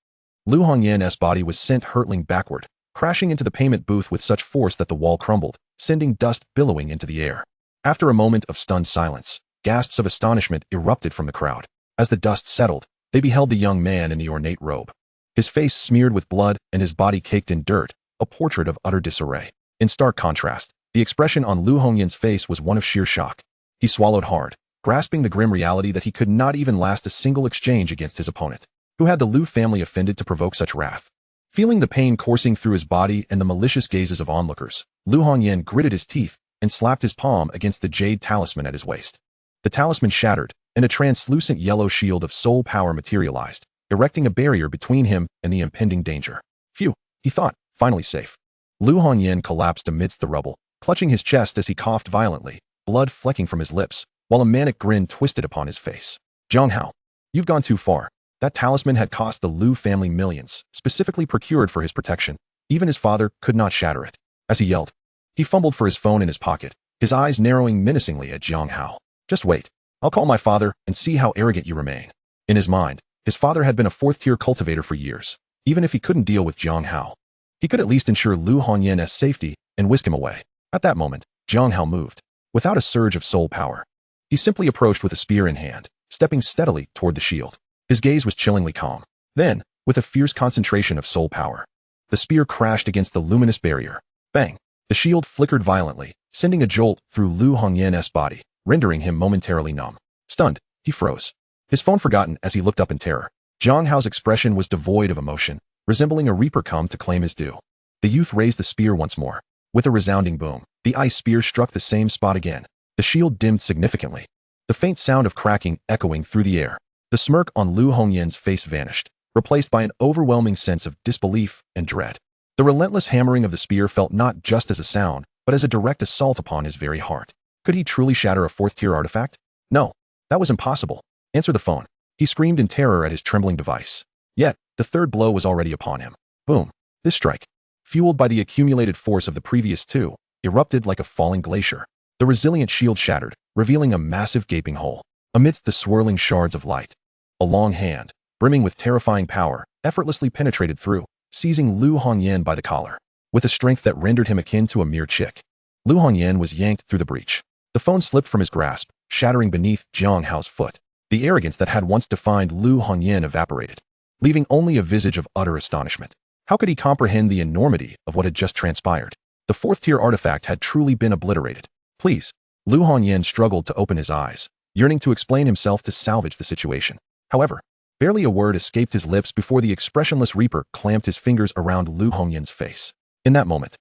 Lu Hongyan's body was sent hurtling backward, crashing into the payment booth with such force that the wall crumbled, sending dust billowing into the air. After a moment of stunned silence, gasps of astonishment erupted from the crowd. As the dust settled, they beheld the young man in the ornate robe. His face smeared with blood and his body caked in dirt, a portrait of utter disarray. In stark contrast, the expression on Lu Hongyan's face was one of sheer shock. He swallowed hard, grasping the grim reality that he could not even last a single exchange against his opponent. Who had the Lu family offended to provoke such wrath? Feeling the pain coursing through his body and the malicious gazes of onlookers, Lu Hongyan gritted his teeth and slapped his palm against the jade talisman at his waist. The talisman shattered, and a translucent yellow shield of soul power materialized, erecting a barrier between him and the impending danger. Phew, he thought, finally safe. Lu Hongyan collapsed amidst the rubble, clutching his chest as he coughed violently, blood flecking from his lips, while a manic grin twisted upon his face. Jiang Hao, you've gone too far. That talisman had cost the Lu family millions, specifically procured for his protection. Even his father could not shatter it. As he yelled, he fumbled for his phone in his pocket, his eyes narrowing menacingly at Jiang Hao. Just wait. I'll call my father and see how arrogant you remain. In his mind, his father had been a fourth-tier cultivator for years. Even if he couldn't deal with Jiang Hao, he could at least ensure Lu Hongyan's safety and whisk him away. At that moment, Jiang Hao moved. Without a surge of soul power, he simply approached with a spear in hand, stepping steadily toward the shield. His gaze was chillingly calm. Then, with a fierce concentration of soul power, the spear crashed against the luminous barrier. Bang! The shield flickered violently, sending a jolt through Lu Hongyan's body, rendering him momentarily numb. Stunned, he froze, his phone forgotten as he looked up in terror. Jiang Hao's expression was devoid of emotion, resembling a reaper come to claim his due. The youth raised the spear once more. With a resounding boom, the ice spear struck the same spot again. The shield dimmed significantly, the faint sound of cracking echoing through the air. The smirk on Lu Hongyan's face vanished, replaced by an overwhelming sense of disbelief and dread. The relentless hammering of the spear felt not just as a sound, but as a direct assault upon his very heart. Could he truly shatter a fourth-tier artifact? No, that was impossible. Answer the phone. He screamed in terror at his trembling device. Yet, the third blow was already upon him. Boom. This strike, fueled by the accumulated force of the previous two, erupted like a falling glacier. The resilient shield shattered, revealing a massive gaping hole. Amidst the swirling shards of light, a long hand, brimming with terrifying power, effortlessly penetrated through, seizing Lu Hongyan by the collar. With a strength that rendered him akin to a mere chick, Lu Hongyan was yanked through the breach. The phone slipped from his grasp, shattering beneath Jiang Hao's foot. The arrogance that had once defined Lu Hongyan evaporated, leaving only a visage of utter astonishment. How could he comprehend the enormity of what had just transpired? The fourth-tier artifact had truly been obliterated. Please. Lu Hongyan struggled to open his eyes, yearning to explain himself to salvage the situation. However, Barely a word escaped his lips before the expressionless Reaper clamped his fingers around Lu Hongyan's face. In that moment,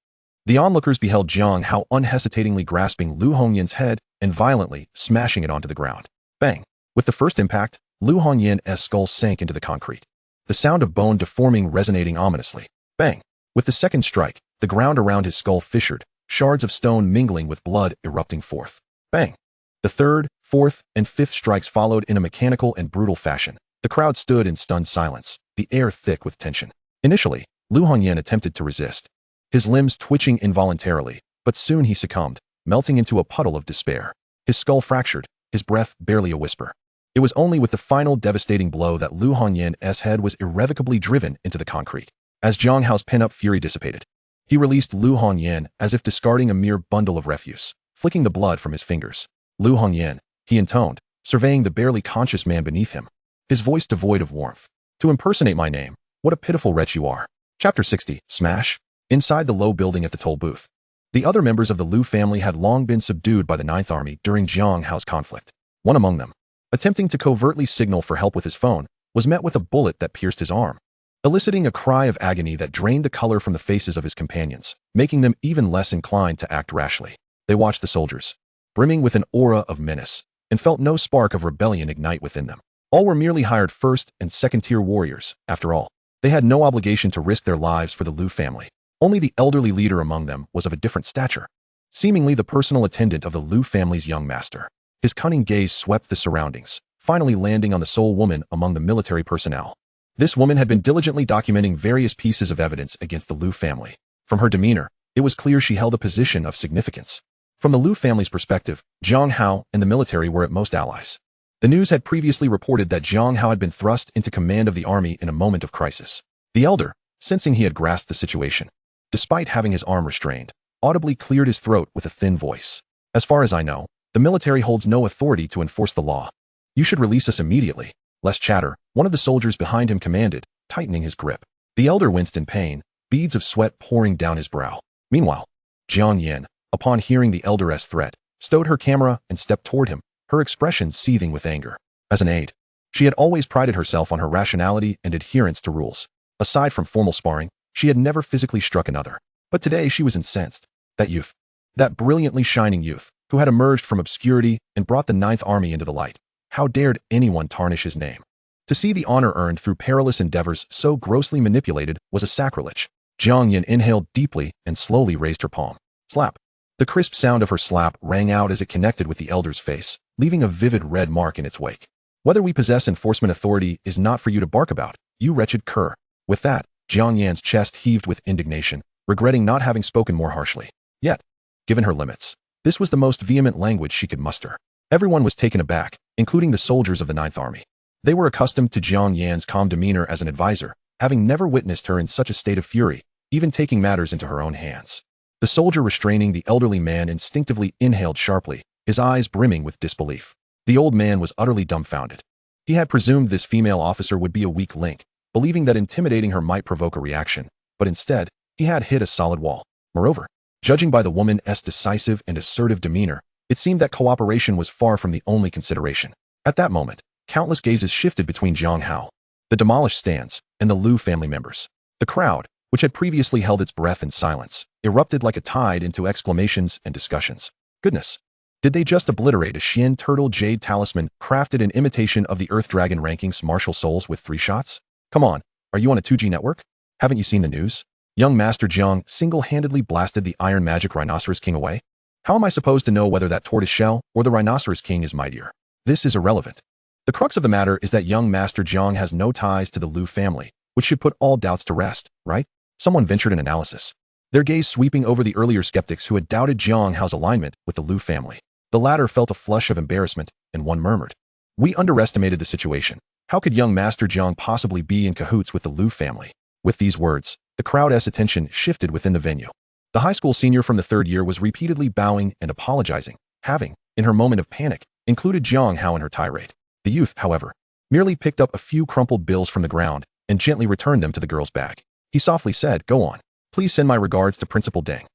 the onlookers beheld Jiang Hao unhesitatingly grasping Lu Hongyan's head and violently smashing it onto the ground. Bang! With the first impact, Lu Hongyan's skull sank into the concrete, the sound of bone deforming resonating ominously. Bang! With the second strike, the ground around his skull fissured, shards of stone mingling with blood erupting forth. Bang! The third, fourth, and fifth strikes followed in a mechanical and brutal fashion. The crowd stood in stunned silence, the air thick with tension. Initially, Lu Hongyan attempted to resist, his limbs twitching involuntarily, but soon he succumbed, melting into a puddle of despair. His skull fractured, his breath barely a whisper. It was only with the final devastating blow that Lu Hongyan's head was irrevocably driven into the concrete. As Jiang Hao's pent-up fury dissipated, he released Lu Hongyan as if discarding a mere bundle of refuse, flicking the blood from his fingers. Lu Hongyan, he intoned, surveying the barely conscious man beneath him, his voice devoid of warmth. To impersonate my name, what a pitiful wretch you are. Chapter 60, Smash. Inside the low building at the toll booth, the other members of the Lu family had long been subdued by the Ninth Army during Jiang Hao's conflict. One among them, attempting to covertly signal for help with his phone, was met with a bullet that pierced his arm, eliciting a cry of agony that drained the color from the faces of his companions, making them even less inclined to act rashly. They watched the soldiers, brimming with an aura of menace, and felt no spark of rebellion ignite within them. All were merely hired first- and second-tier warriors, after all. They had no obligation to risk their lives for the Lu family. Only the elderly leader among them was of a different stature, seemingly the personal attendant of the Lu family's young master. His cunning gaze swept the surroundings, finally landing on the sole woman among the military personnel. This woman had been diligently documenting various pieces of evidence against the Lu family. From her demeanor, it was clear she held a position of significance. From the Lu family's perspective, Jiang Hao and the military were at most allies. The news had previously reported that Jiang Hao had been thrust into command of the army in a moment of crisis. The elder, sensing he had grasped the situation, despite having his arm restrained, audibly cleared his throat with a thin voice. As far as I know, the military holds no authority to enforce the law. You should release us immediately. Less chatter, one of the soldiers behind him commanded, tightening his grip. The elder winced in pain, beads of sweat pouring down his brow. Meanwhile, Jiang Yan, upon hearing the elder's threat, stowed her camera and stepped toward him, her expression seething with anger. As an aide, she had always prided herself on her rationality and adherence to rules. Aside from formal sparring, she had never physically struck another. But today she was incensed. That youth, that brilliantly shining youth, who had emerged from obscurity and brought the Ninth Army into the light. How dared anyone tarnish his name? To see the honor earned through perilous endeavors so grossly manipulated was a sacrilege. Jiang Yin inhaled deeply and slowly raised her palm. Slap. The crisp sound of her slap rang out as it connected with the elder's face, leaving a vivid red mark in its wake. Whether we possess enforcement authority is not for you to bark about, you wretched cur. With that, Jiang Yan's chest heaved with indignation, regretting not having spoken more harshly. Yet, given her limits, this was the most vehement language she could muster. Everyone was taken aback, including the soldiers of the Ninth Army. They were accustomed to Jiang Yan's calm demeanor as an advisor, having never witnessed her in such a state of fury, even taking matters into her own hands. The soldier restraining the elderly man instinctively inhaled sharply, his eyes brimming with disbelief. The old man was utterly dumbfounded. He had presumed this female officer would be a weak link, believing that intimidating her might provoke a reaction, but instead, he had hit a solid wall. Moreover, judging by the woman's decisive and assertive demeanor, it seemed that cooperation was far from the only consideration. At that moment, countless gazes shifted between Jiang Hao, the demolished stands, and the Lu family members. The crowd, which had previously held its breath in silence, erupted like a tide into exclamations and discussions. Goodness! Did they just obliterate a Xian turtle jade talisman crafted in imitation of the Earth Dragon ranking's martial souls with 3 shots? Come on, are you on a 2G network? Haven't you seen the news? Young Master Jiang single-handedly blasted the Iron Magic Rhinoceros King away? How am I supposed to know whether that tortoise shell or the Rhinoceros King is mightier? This is irrelevant. The crux of the matter is that young Master Jiang has no ties to the Lu family, which should put all doubts to rest, right? Someone ventured an analysis, their gaze sweeping over the earlier skeptics who had doubted Jiang Hao's alignment with the Lu family. The latter felt a flush of embarrassment, and one murmured, "We underestimated the situation. How could young Master Jiang possibly be in cahoots with the Lu family?" With these words, the crowd's attention shifted within the venue. The high school senior from the 3rd year was repeatedly bowing and apologizing, having, in her moment of panic, included Jiang Hao in her tirade. The youth, however, merely picked up a few crumpled bills from the ground and gently returned them to the girl's bag. He softly said, "Go on. Please send my regards to Principal Deng."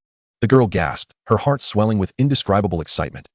The girl gasped, her heart swelling with indescribable excitement.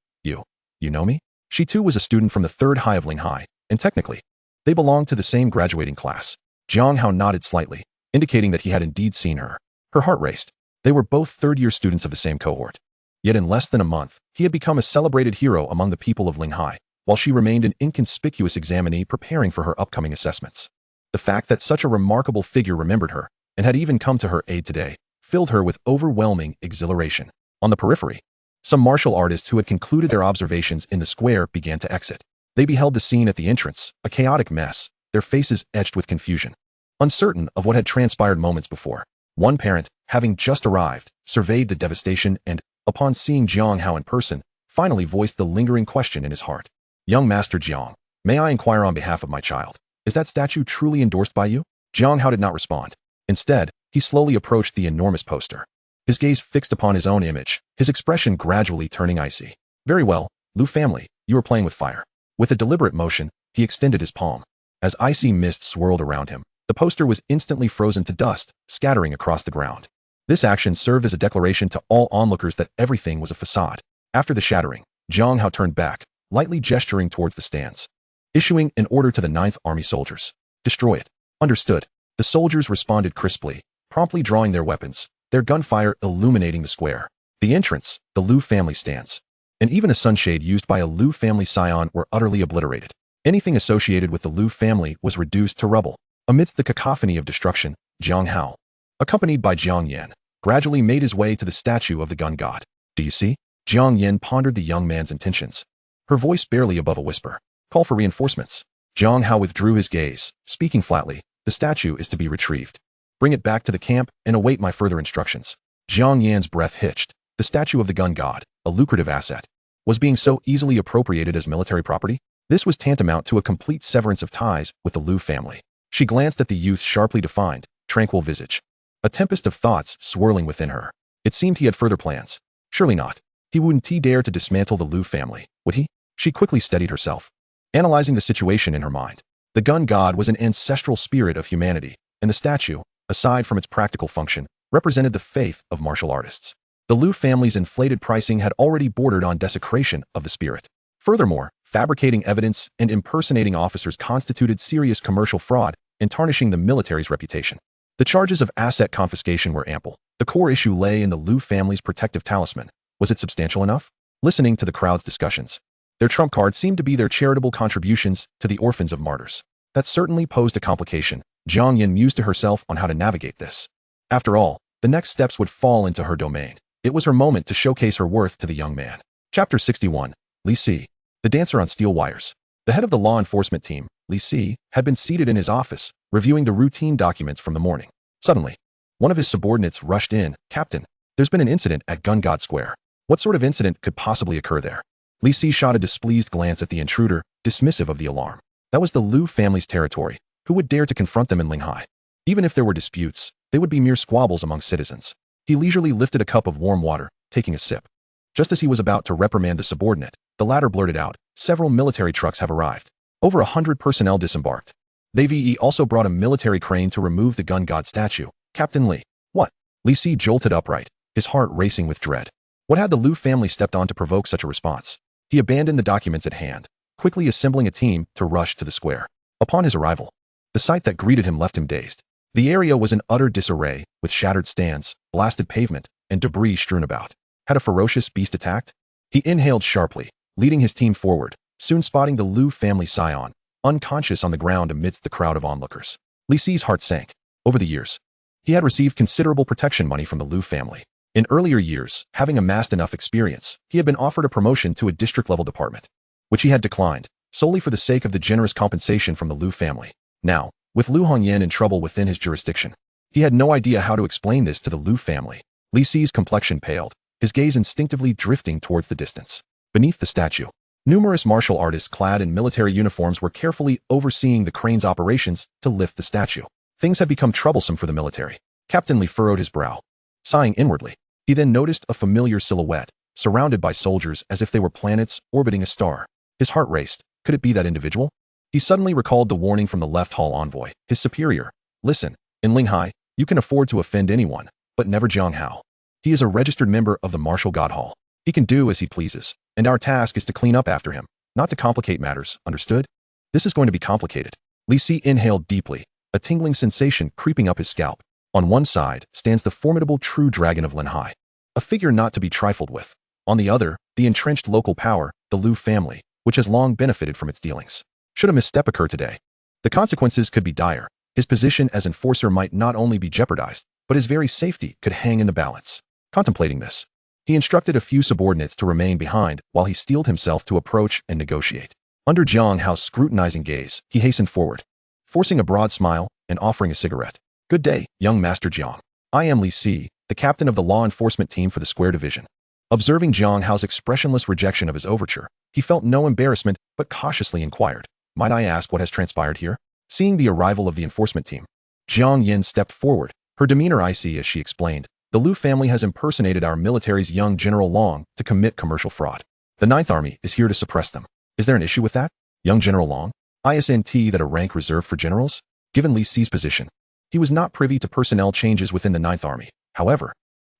You know me?" She too was a student from the 3rd High of Ling High, and technically, They belonged to the same graduating class. Jiang Hao nodded slightly, indicating that he had indeed seen her. Her heart raced. They were both third-year students of the same cohort. Yet in less than a month, he had become a celebrated hero among the people of Linghai, while she remained an inconspicuous examinee preparing for her upcoming assessments. The fact that such a remarkable figure remembered her, and had even come to her aid today, filled her with overwhelming exhilaration. On the periphery, some martial artists who had concluded their observations in the square began to exit. They beheld the scene at the entrance, a chaotic mess, their faces etched with confusion. Uncertain of what had transpired moments before, one parent, having just arrived, surveyed the devastation and, upon seeing Jiang Hao in person, finally voiced the lingering question in his heart. "Young Master Jiang, may I inquire on behalf of my child, is that statue truly endorsed by you?" Jiang Hao did not respond. Instead, he slowly approached the enormous poster. His gaze fixed upon his own image, his expression gradually turning icy. "Very well, Liu family, you are playing with fire." With a deliberate motion, he extended his palm. As icy mist swirled around him, the poster was instantly frozen to dust, scattering across the ground. This action served as a declaration to all onlookers that everything was a facade. After the shattering, Jiang Hao turned back, lightly gesturing towards the stands, issuing an order to the 9th Army soldiers. "Destroy it." "Understood." The soldiers responded crisply, promptly drawing their weapons, their gunfire illuminating the square. The entrance, the Liu family stance, and even a sunshade used by a Liu family scion were utterly obliterated. Anything associated with the Liu family was reduced to rubble. Amidst the cacophony of destruction, Jiang Hao, accompanied by Jiang Yan, gradually made his way to the statue of the gun god. "Do you see?" Jiang Yan pondered the young man's intentions, her voice barely above a whisper. "Call for reinforcements." Jiang Hao withdrew his gaze, speaking flatly. "The statue is to be retrieved. Bring it back to the camp and await my further instructions." Jiang Yan's breath hitched. The statue of the gun god, a lucrative asset, was being so easily appropriated as military property? This was tantamount to a complete severance of ties with the Liu family. She glanced at the youth's sharply defined, tranquil visage, a tempest of thoughts swirling within her. It seemed he had further plans. Surely not. He wouldn't dare to dismantle the Liu family, would he? She quickly steadied herself, analyzing the situation in her mind. The gun god was an ancestral spirit of humanity, and the statue, aside from its practical function, represented the faith of martial artists. The Liu family's inflated pricing had already bordered on desecration of the spirit. Furthermore, fabricating evidence and impersonating officers constituted serious commercial fraud and tarnishing the military's reputation. The charges of asset confiscation were ample. The core issue lay in the Liu family's protective talisman. Was it substantial enough? Listening to the crowd's discussions, their trump card seemed to be their charitable contributions to the orphans of martyrs. That certainly posed a complication. Jiang Yan mused to herself on how to navigate this. After all, the next steps would fall into her domain. It was her moment to showcase her worth to the young man. Chapter 61. Li Si, the dancer on steel wires. The head of the law enforcement team, Li Si, had been seated in his office, reviewing the routine documents from the morning. Suddenly, one of his subordinates rushed in. "Captain, there's been an incident at Gun God Square." What sort of incident could possibly occur there? Li Si shot a displeased glance at the intruder, dismissive of the alarm. That was the Liu family's territory. Who would dare to confront them in Linghai? Even if there were disputes, they would be mere squabbles among citizens. He leisurely lifted a cup of warm water, taking a sip. Just as he was about to reprimand the subordinate, the latter blurted out, "Several military trucks have arrived. Over 100 personnel disembarked. They also brought a military crane to remove the gun god statue." "Captain Li." "What?" Li Si jolted upright, his heart racing with dread. What had the Liu family stepped on to provoke such a response? He abandoned the documents at hand, quickly assembling a team to rush to the square. Upon his arrival, the sight that greeted him left him dazed. The area was in utter disarray, with shattered stands, blasted pavement, and debris strewn about. Had a ferocious beast attacked? He inhaled sharply, leading his team forward, soon spotting the Liu family scion, unconscious on the ground amidst the crowd of onlookers. Li Si's heart sank. Over the years, he had received considerable protection money from the Liu family. In earlier years, having amassed enough experience, he had been offered a promotion to a district-level department, which he had declined, solely for the sake of the generous compensation from the Liu family. Now, with Liu Hongyan in trouble within his jurisdiction, he had no idea how to explain this to the Liu family. Li Si's complexion paled, his gaze instinctively drifting towards the distance. Beneath the statue, numerous martial artists clad in military uniforms were carefully overseeing the crane's operations to lift the statue. Things had become troublesome for the military. Captain Li furrowed his brow, sighing inwardly. He then noticed a familiar silhouette, surrounded by soldiers as if they were planets orbiting a star. His heart raced. Could it be that individual? He suddenly recalled the warning from the left hall envoy, his superior. "Listen, in Linghai, you can afford to offend anyone, but never Jiang Hao. He is a registered member of the Martial God Hall. He can do as he pleases, and our task is to clean up after him, not to complicate matters, understood?" "This is going to be complicated." Li Si inhaled deeply, a tingling sensation creeping up his scalp. On one side stands the formidable true dragon of Linhai, a figure not to be trifled with. On the other, the entrenched local power, the Liu family, which has long benefited from its dealings. Should a misstep occur today, the consequences could be dire. His position as enforcer might not only be jeopardized, but his very safety could hang in the balance. Contemplating this, he instructed a few subordinates to remain behind while he steeled himself to approach and negotiate. Under Jiang Hao's scrutinizing gaze, he hastened forward, forcing a broad smile and offering a cigarette. Good day, young Master Jiang. I am Li Si, the captain of the law enforcement team for the Square Division. Observing Jiang Hao's expressionless rejection of his overture, he felt no embarrassment but cautiously inquired, "Might I ask what has transpired here?" Seeing the arrival of the enforcement team, Jiang Yin stepped forward, her demeanor icy as she explained, "The Liu family has impersonated our military's young General Long to commit commercial fraud. The Ninth Army is here to suppress them. Is there an issue with that? Young General Long? Isn't that a rank reserved for generals?" Given Li Si's position, he was not privy to personnel changes within the Ninth Army. However,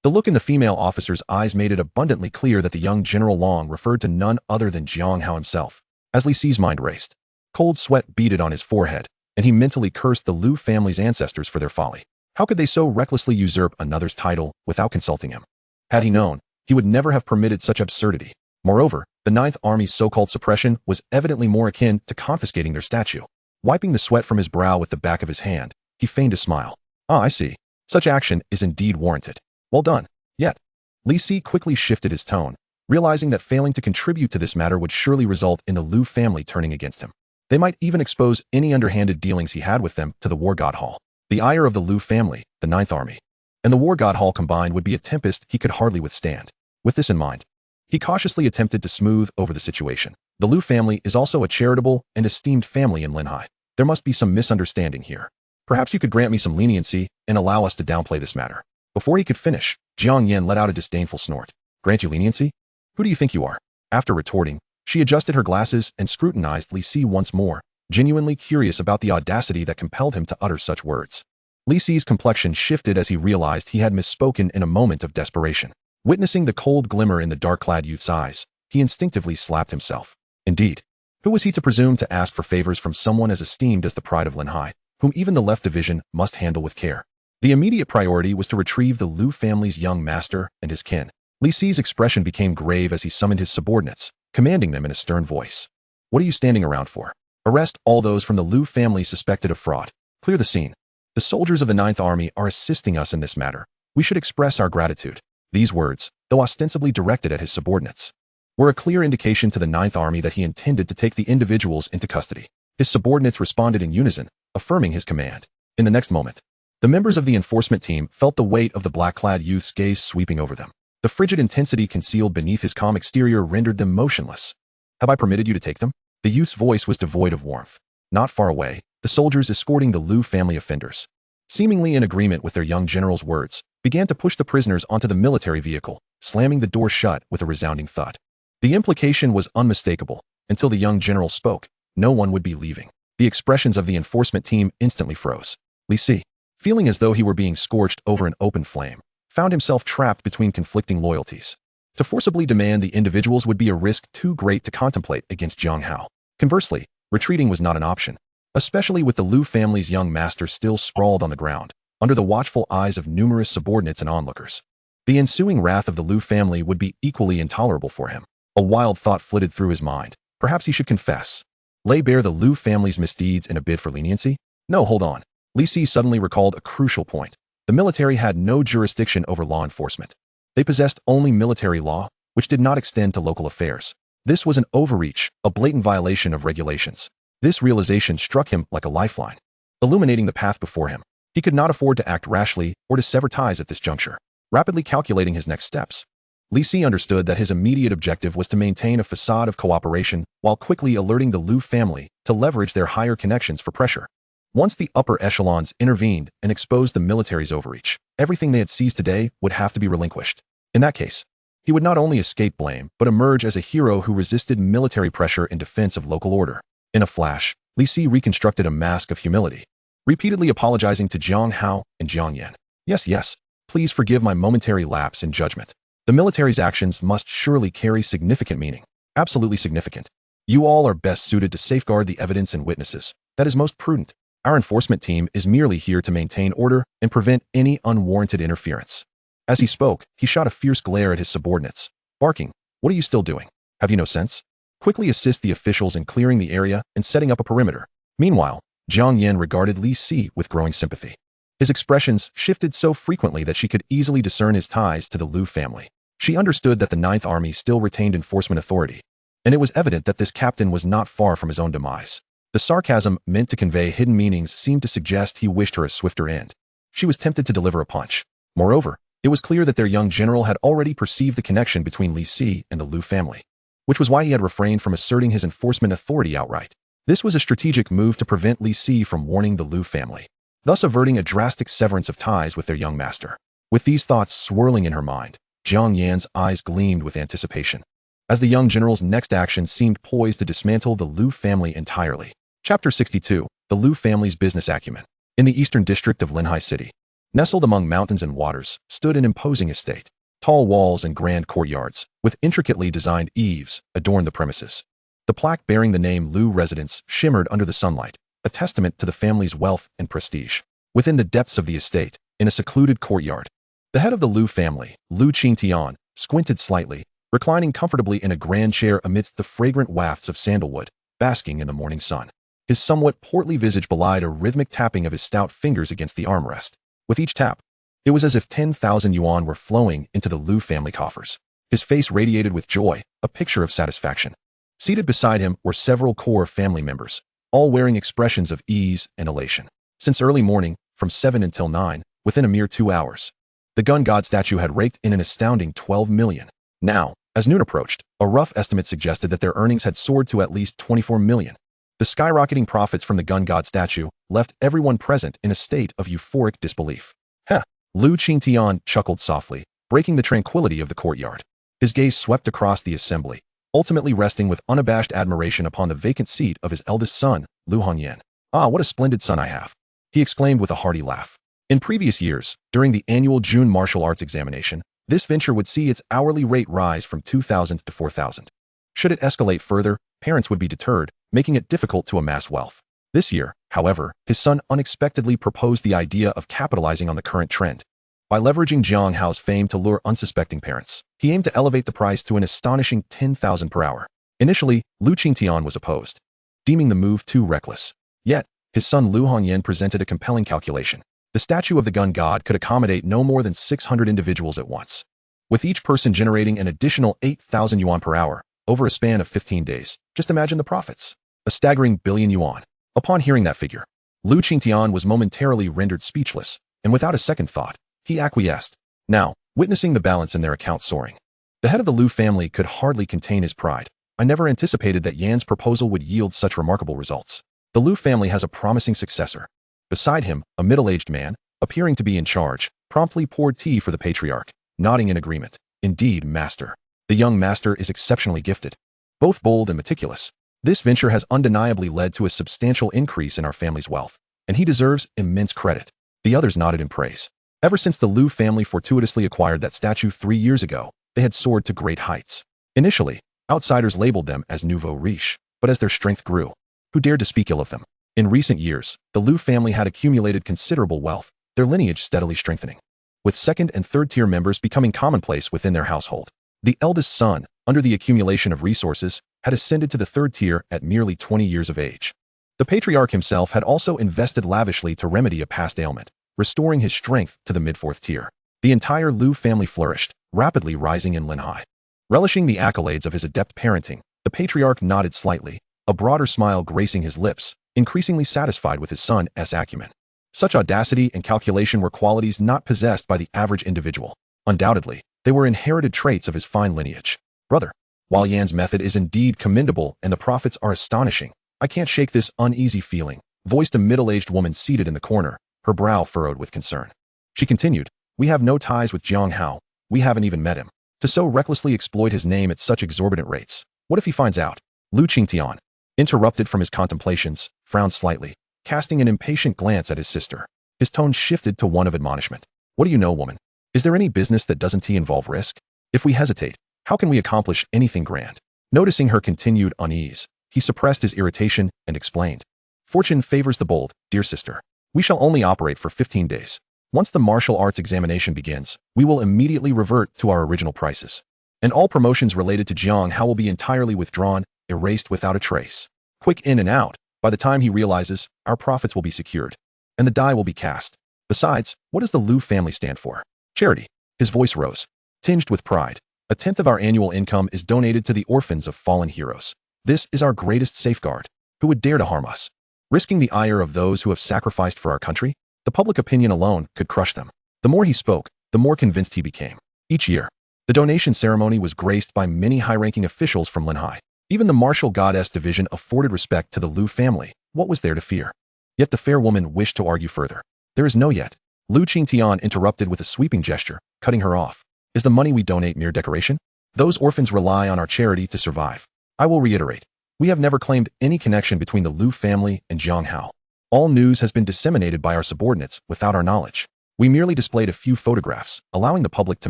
the look in the female officer's eyes made it abundantly clear that the young General Long referred to none other than Jiang Hao himself. As Li Si's mind raced, cold sweat beaded on his forehead, and he mentally cursed the Liu family's ancestors for their folly. How could they so recklessly usurp another's title without consulting him? Had he known, he would never have permitted such absurdity. Moreover, the Ninth Army's so-called suppression was evidently more akin to confiscating their statue. Wiping the sweat from his brow with the back of his hand, he feigned a smile. "Ah, I see. Such action is indeed warranted. Well done." Yet, Li Si quickly shifted his tone, realizing that failing to contribute to this matter would surely result in the Liu family turning against him. They might even expose any underhanded dealings he had with them to the War God Hall. The ire of the Liu family, the Ninth Army, and the War God Hall combined would be a tempest he could hardly withstand. With this in mind, he cautiously attempted to smooth over the situation. The Liu family is also a charitable and esteemed family in Linhai. There must be some misunderstanding here. Perhaps you could grant me some leniency and allow us to downplay this matter. Before he could finish, Jiang Yin let out a disdainful snort. "Grant you leniency? Who do you think you are?" After retorting, she adjusted her glasses and scrutinized Li Si once more, genuinely curious about the audacity that compelled him to utter such words. Li Si's complexion shifted as he realized he had misspoken in a moment of desperation. Witnessing the cold glimmer in the dark-clad youth's eyes, he instinctively slapped himself. Indeed, who was he to presume to ask for favors from someone as esteemed as the pride of Linhai, whom even the left division must handle with care? The immediate priority was to retrieve the Liu family's young master and his kin. Li Si's expression became grave as he summoned his subordinates, commanding them in a stern voice. "What are you standing around for? Arrest all those from the Liu family suspected of fraud. Clear the scene. The soldiers of the Ninth Army are assisting us in this matter. We should express our gratitude." These words, though ostensibly directed at his subordinates, were a clear indication to the Ninth Army that he intended to take the individuals into custody. His subordinates responded in unison, affirming his command. In the next moment, the members of the enforcement team felt the weight of the black-clad youth's gaze sweeping over them. The frigid intensity concealed beneath his calm exterior rendered them motionless. "Have I permitted you to take them?" The youth's voice was devoid of warmth. Not far away, the soldiers escorting the Liu family offenders, seemingly in agreement with their young general's words, began to push the prisoners onto the military vehicle, slamming the door shut with a resounding thud. The implication was unmistakable. Until the young general spoke, no one would be leaving. The expressions of the enforcement team instantly froze. Li Si, feeling as though he were being scorched over an open flame, found himself trapped between conflicting loyalties. To forcibly demand the individuals would be a risk too great to contemplate against Jiang Hao. Conversely, retreating was not an option, especially with the Liu family's young master still sprawled on the ground, under the watchful eyes of numerous subordinates and onlookers. The ensuing wrath of the Liu family would be equally intolerable for him. A wild thought flitted through his mind. Perhaps he should confess. Lay bare the Liu family's misdeeds in a bid for leniency? No, hold on. Li Si suddenly recalled a crucial point. The military had no jurisdiction over law enforcement. They possessed only military law, which did not extend to local affairs. This was an overreach, a blatant violation of regulations. This realization struck him like a lifeline, illuminating the path before him. He could not afford to act rashly or to sever ties at this juncture. Rapidly calculating his next steps, Li Si understood that his immediate objective was to maintain a facade of cooperation while quickly alerting the Liu family to leverage their higher connections for pressure. Once the upper echelons intervened and exposed the military's overreach, everything they had seized today would have to be relinquished. In that case, he would not only escape blame, but emerge as a hero who resisted military pressure in defense of local order. In a flash, Li Si reconstructed a mask of humility, repeatedly apologizing to Jiang Hao and Jiang Yan. Yes, please forgive my momentary lapse in judgment. The military's actions must surely carry significant meaning. Absolutely significant. You all are best suited to safeguard the evidence and witnesses. That is most prudent. Our enforcement team is merely here to maintain order and prevent any unwarranted interference." As he spoke, he shot a fierce glare at his subordinates, barking, "What are you still doing? Have you no sense? Quickly assist the officials in clearing the area and setting up a perimeter." Meanwhile, Jiang Yan regarded Li Si with growing sympathy. His expressions shifted so frequently that she could easily discern his ties to the Liu family. She understood that the Ninth Army still retained enforcement authority, and it was evident that this captain was not far from his own demise. The sarcasm meant to convey hidden meanings seemed to suggest he wished her a swifter end. She was tempted to deliver a punch. Moreover, it was clear that their young general had already perceived the connection between Li Si and the Liu family, which was why he had refrained from asserting his enforcement authority outright. This was a strategic move to prevent Li Si from warning the Liu family, thus averting a drastic severance of ties with their young master. With these thoughts swirling in her mind, Jiang Yan's eyes gleamed with anticipation, as the young general's next action seemed poised to dismantle the Liu family entirely. Chapter 62. The Liu family's business acumen. In the eastern district of Linhai City, nestled among mountains and waters, stood an imposing estate. Tall walls and grand courtyards, with intricately designed eaves, adorned the premises. The plaque bearing the name Liu Residence shimmered under the sunlight, a testament to the family's wealth and prestige. Within the depths of the estate, in a secluded courtyard, the head of the Liu family, Liu Qingtian, squinted slightly, reclining comfortably in a grand chair amidst the fragrant wafts of sandalwood, basking in the morning sun. His somewhat portly visage belied a rhythmic tapping of his stout fingers against the armrest. With each tap, it was as if 10,000 yuan were flowing into the Liu family coffers. His face radiated with joy, a picture of satisfaction. Seated beside him were several core family members, all wearing expressions of ease and elation. Since early morning, from 7 until 9, within a mere 2 hours, the gun god statue had raked in an astounding 12 million. Now, as noon approached, a rough estimate suggested that their earnings had soared to at least 24 million. The skyrocketing profits from the gun god statue left everyone present in a state of euphoric disbelief. "Heh," Liu Qingtian chuckled softly, breaking the tranquility of the courtyard. His gaze swept across the assembly, ultimately resting with unabashed admiration upon the vacant seat of his eldest son, Liu Hongyan. "Ah, what a splendid son I have," he exclaimed with a hearty laugh. In previous years, during the annual June martial arts examination, this venture would see its hourly rate rise from 2,000 to 4,000. Should it escalate further, parents would be deterred, making it difficult to amass wealth. This year, however, his son unexpectedly proposed the idea of capitalizing on the current trend. By leveraging Jiang Hao's fame to lure unsuspecting parents, he aimed to elevate the price to an astonishing 10,000 per hour. Initially, Liu Qingtian was opposed, deeming the move too reckless. Yet, his son Liu Hongyan presented a compelling calculation. The statue of the gun god could accommodate no more than 600 individuals at once, with each person generating an additional 8,000 yuan per hour over a span of 15 days. Just imagine the profits. A staggering billion yuan. Upon hearing that figure, Liu Qingtian was momentarily rendered speechless, and without a second thought, he acquiesced. Now, witnessing the balance in their account soaring, the head of the Liu family could hardly contain his pride. "I never anticipated that Yan's proposal would yield such remarkable results. The Liu family has a promising successor." Beside him, a middle-aged man, appearing to be in charge, promptly poured tea for the patriarch, nodding in agreement. "Indeed, master. The young master is exceptionally gifted, both bold and meticulous. This venture has undeniably led to a substantial increase in our family's wealth, and he deserves immense credit." The others nodded in praise. Ever since the Liu family fortuitously acquired that statue 3 years ago, they had soared to great heights. Initially, outsiders labeled them as nouveau riche, but as their strength grew, who dared to speak ill of them? In recent years, the Liu family had accumulated considerable wealth, their lineage steadily strengthening, with second and third-tier members becoming commonplace within their household. The eldest son, under the accumulation of resources, had ascended to the third tier at merely 20 years of age. The patriarch himself had also invested lavishly to remedy a past ailment, restoring his strength to the mid-fourth tier. The entire Liu family flourished, rapidly rising in Linhai. Relishing the accolades of his adept parenting, the patriarch nodded slightly, a broader smile gracing his lips, increasingly satisfied with his son's acumen. Such audacity and calculation were qualities not possessed by the average individual. Undoubtedly, they were inherited traits of his fine lineage. "Brother, while Yan's method is indeed commendable and the profits are astonishing, I can't shake this uneasy feeling," voiced a middle-aged woman seated in the corner, her brow furrowed with concern. She continued, "We have no ties with Jiang Hao. We haven't even met him. To so recklessly exploit his name at such exorbitant rates, what if he finds out?" Liu Qingtian, interrupted from his contemplations, frowned slightly, casting an impatient glance at his sister. His tone shifted to one of admonishment. "What do you know, woman? Is there any business that doesn't involve risk? If we hesitate, how can we accomplish anything grand?" Noticing her continued unease, he suppressed his irritation and explained. Fortune favors the bold, dear sister. We shall only operate for 15 days. Once the martial arts examination begins, we will immediately revert to our original prices. And all promotions related to Jiang Hao will be entirely withdrawn, erased without a trace. Quick in and out, by the time he realizes, our profits will be secured. And the die will be cast. Besides, what does the Liu family stand for? Charity. His voice rose, tinged with pride. 1/10 of our annual income is donated to the orphans of fallen heroes. This is our greatest safeguard. Who would dare to harm us? Risking the ire of those who have sacrificed for our country? The public opinion alone could crush them. The more he spoke, the more convinced he became. Each year, the donation ceremony was graced by many high-ranking officials from Linhai. Even the martial goddess division afforded respect to the Liu family. What was there to fear? Yet the fair woman wished to argue further. There is no yet. Lu Qingtian interrupted with a sweeping gesture, cutting her off. Is the money we donate mere decoration? Those orphans rely on our charity to survive. I will reiterate. We have never claimed any connection between the Liu family and Jiang Hao. All news has been disseminated by our subordinates without our knowledge. We merely displayed a few photographs, allowing the public to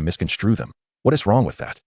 misconstrue them. What is wrong with that?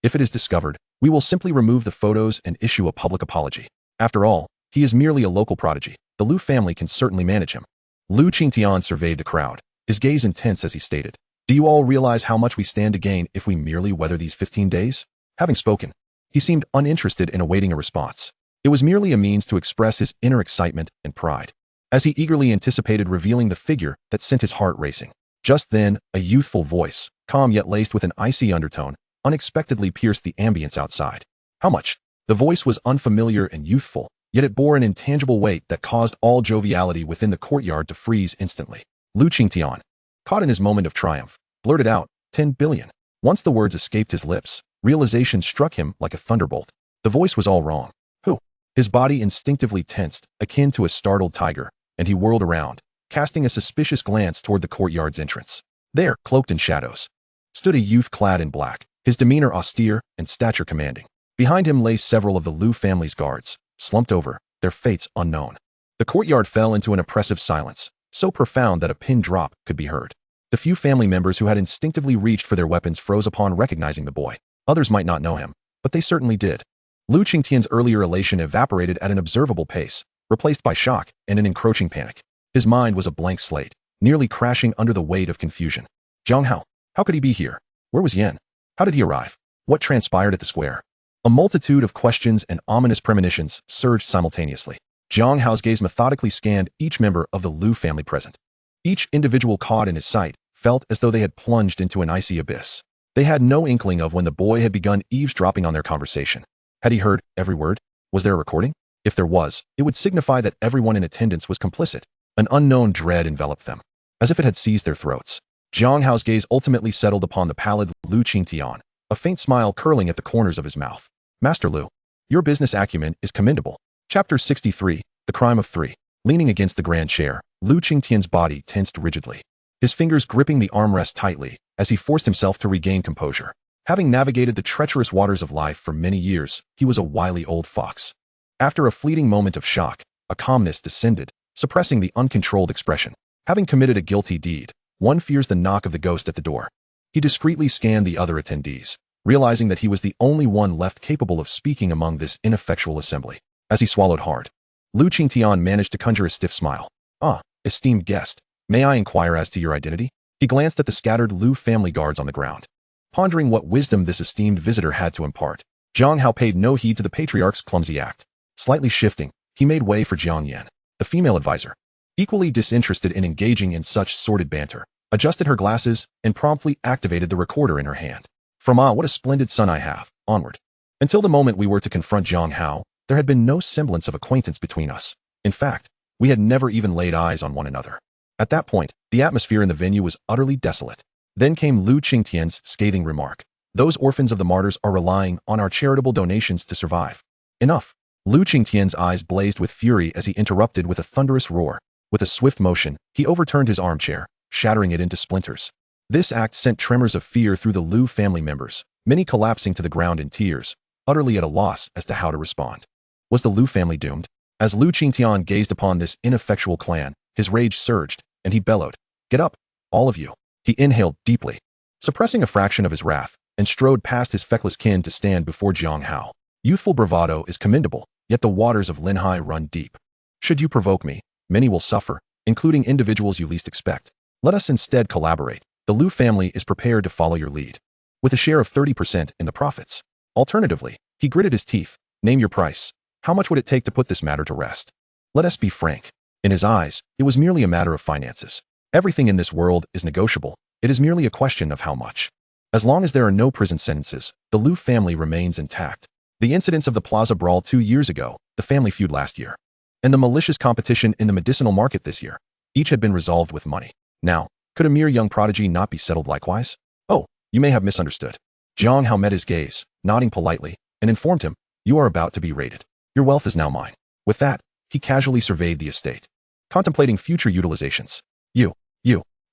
If it is discovered, we will simply remove the photos and issue a public apology. After all, he is merely a local prodigy. The Liu family can certainly manage him. Lu Qingtian surveyed the crowd, his gaze intense as he stated, Do you all realize how much we stand to gain if we merely weather these 15 days? Having spoken, he seemed uninterested in awaiting a response. It was merely a means to express his inner excitement and pride, as he eagerly anticipated revealing the figure that sent his heart racing. Just then, a youthful voice, calm yet laced with an icy undertone, unexpectedly pierced the ambience outside. How much? The voice was unfamiliar and youthful, yet it bore an intangible weight that caused all joviality within the courtyard to freeze instantly. Lu Qingtian, caught in his moment of triumph, blurted out, 10 billion. Once the words escaped his lips, realization struck him like a thunderbolt. The voice was all wrong. Who? His body instinctively tensed, akin to a startled tiger, and he whirled around, casting a suspicious glance toward the courtyard's entrance. There, cloaked in shadows, stood a youth clad in black, his demeanor austere and stature commanding. Behind him lay several of the Liu family's guards, slumped over, their fates unknown. The courtyard fell into an oppressive silence, so profound that a pin drop could be heard. The few family members who had instinctively reached for their weapons froze upon recognizing the boy. Others might not know him, but they certainly did. Lu Qingtian's earlier elation evaporated at an observable pace, replaced by shock and an encroaching panic. His mind was a blank slate, nearly crashing under the weight of confusion. Jiang Hao, how could he be here? Where was Yen? How did he arrive? What transpired at the square? A multitude of questions and ominous premonitions surged simultaneously. Jiang Hao's gaze methodically scanned each member of the Liu family present. Each individual caught in his sight felt as though they had plunged into an icy abyss. They had no inkling of when the boy had begun eavesdropping on their conversation. Had he heard every word? Was there a recording? If there was, it would signify that everyone in attendance was complicit. An unknown dread enveloped them, as if it had seized their throats. Jiang Hao's gaze ultimately settled upon the pallid Lu Qingtian, a faint smile curling at the corners of his mouth. Master Lu, your business acumen is commendable. Chapter 63, The Crime of Three. Leaning against the grand chair, Lu Qingtian's body tensed rigidly, his fingers gripping the armrest tightly as he forced himself to regain composure. Having navigated the treacherous waters of life for many years, he was a wily old fox. After a fleeting moment of shock, a calmness descended, suppressing the uncontrolled expression. Having committed a guilty deed, one fears the knock of the ghost at the door. He discreetly scanned the other attendees, realizing that he was the only one left capable of speaking among this ineffectual assembly. As he swallowed hard, Lu Qingtian managed to conjure a stiff smile. Ah, esteemed guest, may I inquire as to your identity? He glanced at the scattered Liu family guards on the ground, pondering what wisdom this esteemed visitor had to impart. Jiang Hao paid no heed to the patriarch's clumsy act. Slightly shifting, he made way for Jiang Yan, the female advisor. Equally disinterested in engaging in such sordid banter, adjusted her glasses and promptly activated the recorder in her hand. From what a splendid son I have, onward. Until the moment we were to confront Jiang Hao, there had been no semblance of acquaintance between us. In fact, we had never even laid eyes on one another. At that point, the atmosphere in the venue was utterly desolate. Then came Lu Qingtian's scathing remark. Those orphans of the martyrs are relying on our charitable donations to survive. Enough. Lu Qingtian's eyes blazed with fury as he interrupted with a thunderous roar. With a swift motion, he overturned his armchair, shattering it into splinters. This act sent tremors of fear through the Liu family members, many collapsing to the ground in tears, utterly at a loss as to how to respond. Was the Liu family doomed? As Lu Qingtian gazed upon this ineffectual clan, his rage surged, and he bellowed, "Get up, all of you." He inhaled deeply, suppressing a fraction of his wrath, and strode past his feckless kin to stand before Jiang Hao. Youthful bravado is commendable, yet the waters of Linhai run deep. Should you provoke me, many will suffer, including individuals you least expect. Let us instead collaborate. The Liu family is prepared to follow your lead, with a share of 30% in the profits. Alternatively, he gritted his teeth. Name your price. How much would it take to put this matter to rest? Let us be frank. In his eyes, it was merely a matter of finances. Everything in this world is negotiable. It is merely a question of how much. As long as there are no prison sentences, the Liu family remains intact. The incidents of the Plaza Brawl 2 years ago, the family feud last year, and the malicious competition in the medicinal market this year, each had been resolved with money. Now, could a mere young prodigy not be settled likewise? Oh, you may have misunderstood. Jiang Hao met his gaze, nodding politely, and informed him, you are about to be raided. Your wealth is now mine. With that, he casually surveyed the estate, contemplating future utilizations. You.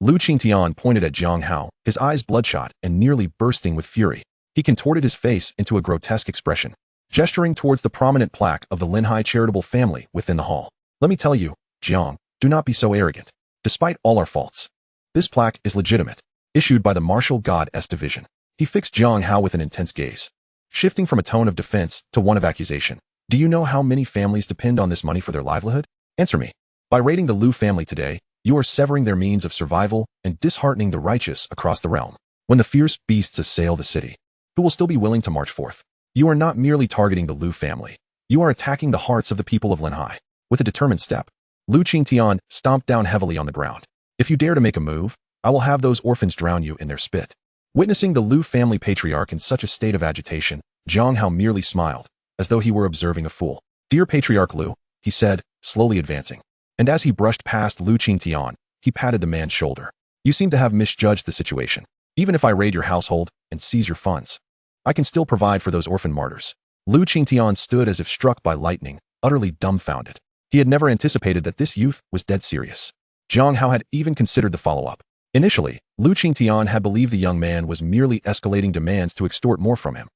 Lu Qingtian pointed at Jiang Hao, his eyes bloodshot and nearly bursting with fury. He contorted his face into a grotesque expression, gesturing towards the prominent plaque of the Linhai charitable family within the hall. Let me tell you, Jiang, do not be so arrogant. Despite all our faults, this plaque is legitimate, issued by the Martial God S Division. He fixed Jiang Hao with an intense gaze, shifting from a tone of defense to one of accusation. Do you know how many families depend on this money for their livelihood? Answer me. By raiding the Liu family today, you are severing their means of survival and disheartening the righteous across the realm. When the fierce beasts assail the city, who will still be willing to march forth? You are not merely targeting the Liu family. You are attacking the hearts of the people of Linhai. With a determined step, Lu Qingtian stomped down heavily on the ground. If you dare to make a move, I will have those orphans drown you in their spit. Witnessing the Liu family patriarch in such a state of agitation, Jiang Hao merely smiled, as though he were observing a fool. Dear Patriarch Liu, he said, slowly advancing. And as he brushed past Lu Qingtian, he patted the man's shoulder. You seem to have misjudged the situation. Even if I raid your household and seize your funds, I can still provide for those orphan martyrs. Lu Qingtian stood as if struck by lightning, utterly dumbfounded. He had never anticipated that this youth was dead serious. Jiang Hao had even considered the follow-up. Initially, Lu Qingtian had believed the young man was merely escalating demands to extort more from him.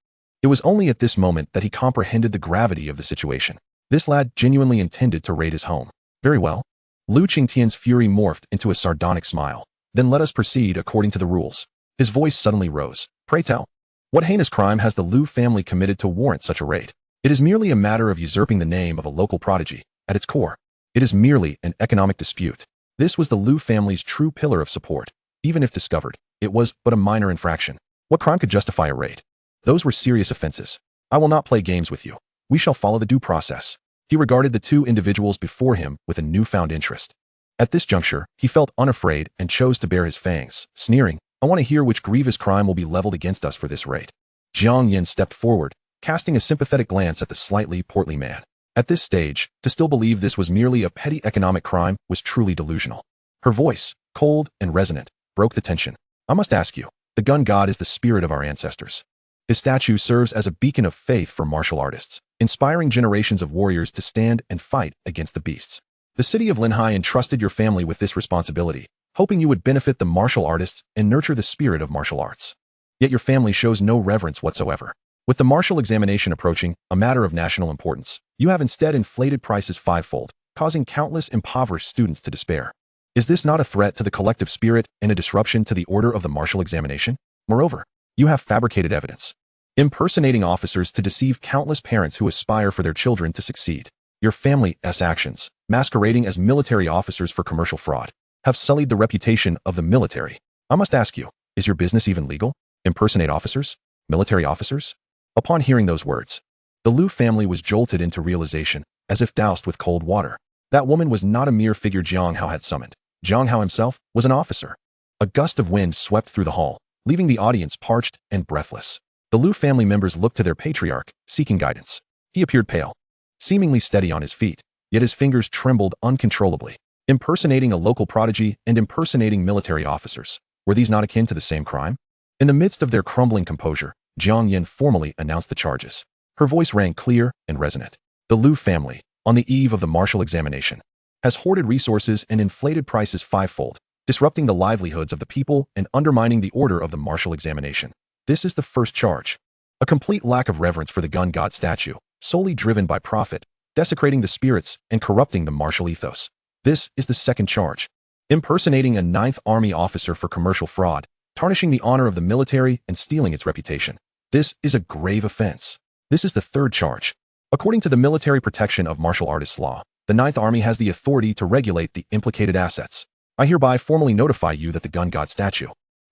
It was only at this moment that he comprehended the gravity of the situation. This lad genuinely intended to raid his home. Very well. Lu Qingtian's fury morphed into a sardonic smile. Then let us proceed according to the rules. His voice suddenly rose. Pray tell, what heinous crime has the Liu family committed to warrant such a raid? It is merely a matter of usurping the name of a local prodigy. At its core, it is merely an economic dispute. This was the Liu family's true pillar of support. Even if discovered, it was but a minor infraction. What crime could justify a raid? Those were serious offenses. I will not play games with you. We shall follow the due process. He regarded the two individuals before him with a newfound interest. At this juncture, he felt unafraid and chose to bare his fangs, sneering, I want to hear which grievous crime will be leveled against us for this raid. Jiang Yin stepped forward, casting a sympathetic glance at the slightly portly man. At this stage, to still believe this was merely a petty economic crime was truly delusional. Her voice, cold and resonant, broke the tension. I must ask you, the gun god is the spirit of our ancestors. His statue serves as a beacon of faith for martial artists, inspiring generations of warriors to stand and fight against the beasts. The city of Linhai entrusted your family with this responsibility, hoping you would benefit the martial artists and nurture the spirit of martial arts. Yet your family shows no reverence whatsoever. With the martial examination approaching, a matter of national importance, you have instead inflated prices fivefold, causing countless impoverished students to despair. Is this not a threat to the collective spirit and a disruption to the order of the martial examination? Moreover, you have fabricated evidence, impersonating officers to deceive countless parents who aspire for their children to succeed. Your family's actions, masquerading as military officers for commercial fraud, have sullied the reputation of the military. I must ask you, is your business even legal? Impersonate officers? Military officers? Upon hearing those words, the Liu family was jolted into realization, as if doused with cold water. That woman was not a mere figure Jiang Hao had summoned. Jiang Hao himself was an officer. A gust of wind swept through the hall, leaving the audience parched and breathless. The Liu family members looked to their patriarch, seeking guidance. He appeared pale, seemingly steady on his feet, yet his fingers trembled uncontrollably. Impersonating a local prodigy and impersonating military officers, were these not akin to the same crime? In the midst of their crumbling composure, Jiang Yin formally announced the charges. Her voice rang clear and resonant. The Liu family, on the eve of the martial examination, has hoarded resources and inflated prices fivefold, disrupting the livelihoods of the people and undermining the order of the martial examination. This is the first charge. A complete lack of reverence for the gun god statue, solely driven by profit, desecrating the spirits and corrupting the martial ethos. This is the second charge. Impersonating a Ninth Army officer for commercial fraud, tarnishing the honor of the military and stealing its reputation. This is a grave offense. This is the third charge. According to the Military Protection of Martial Artists Law, the Ninth Army has the authority to regulate the implicated assets. I hereby formally notify you that the Gun God statue,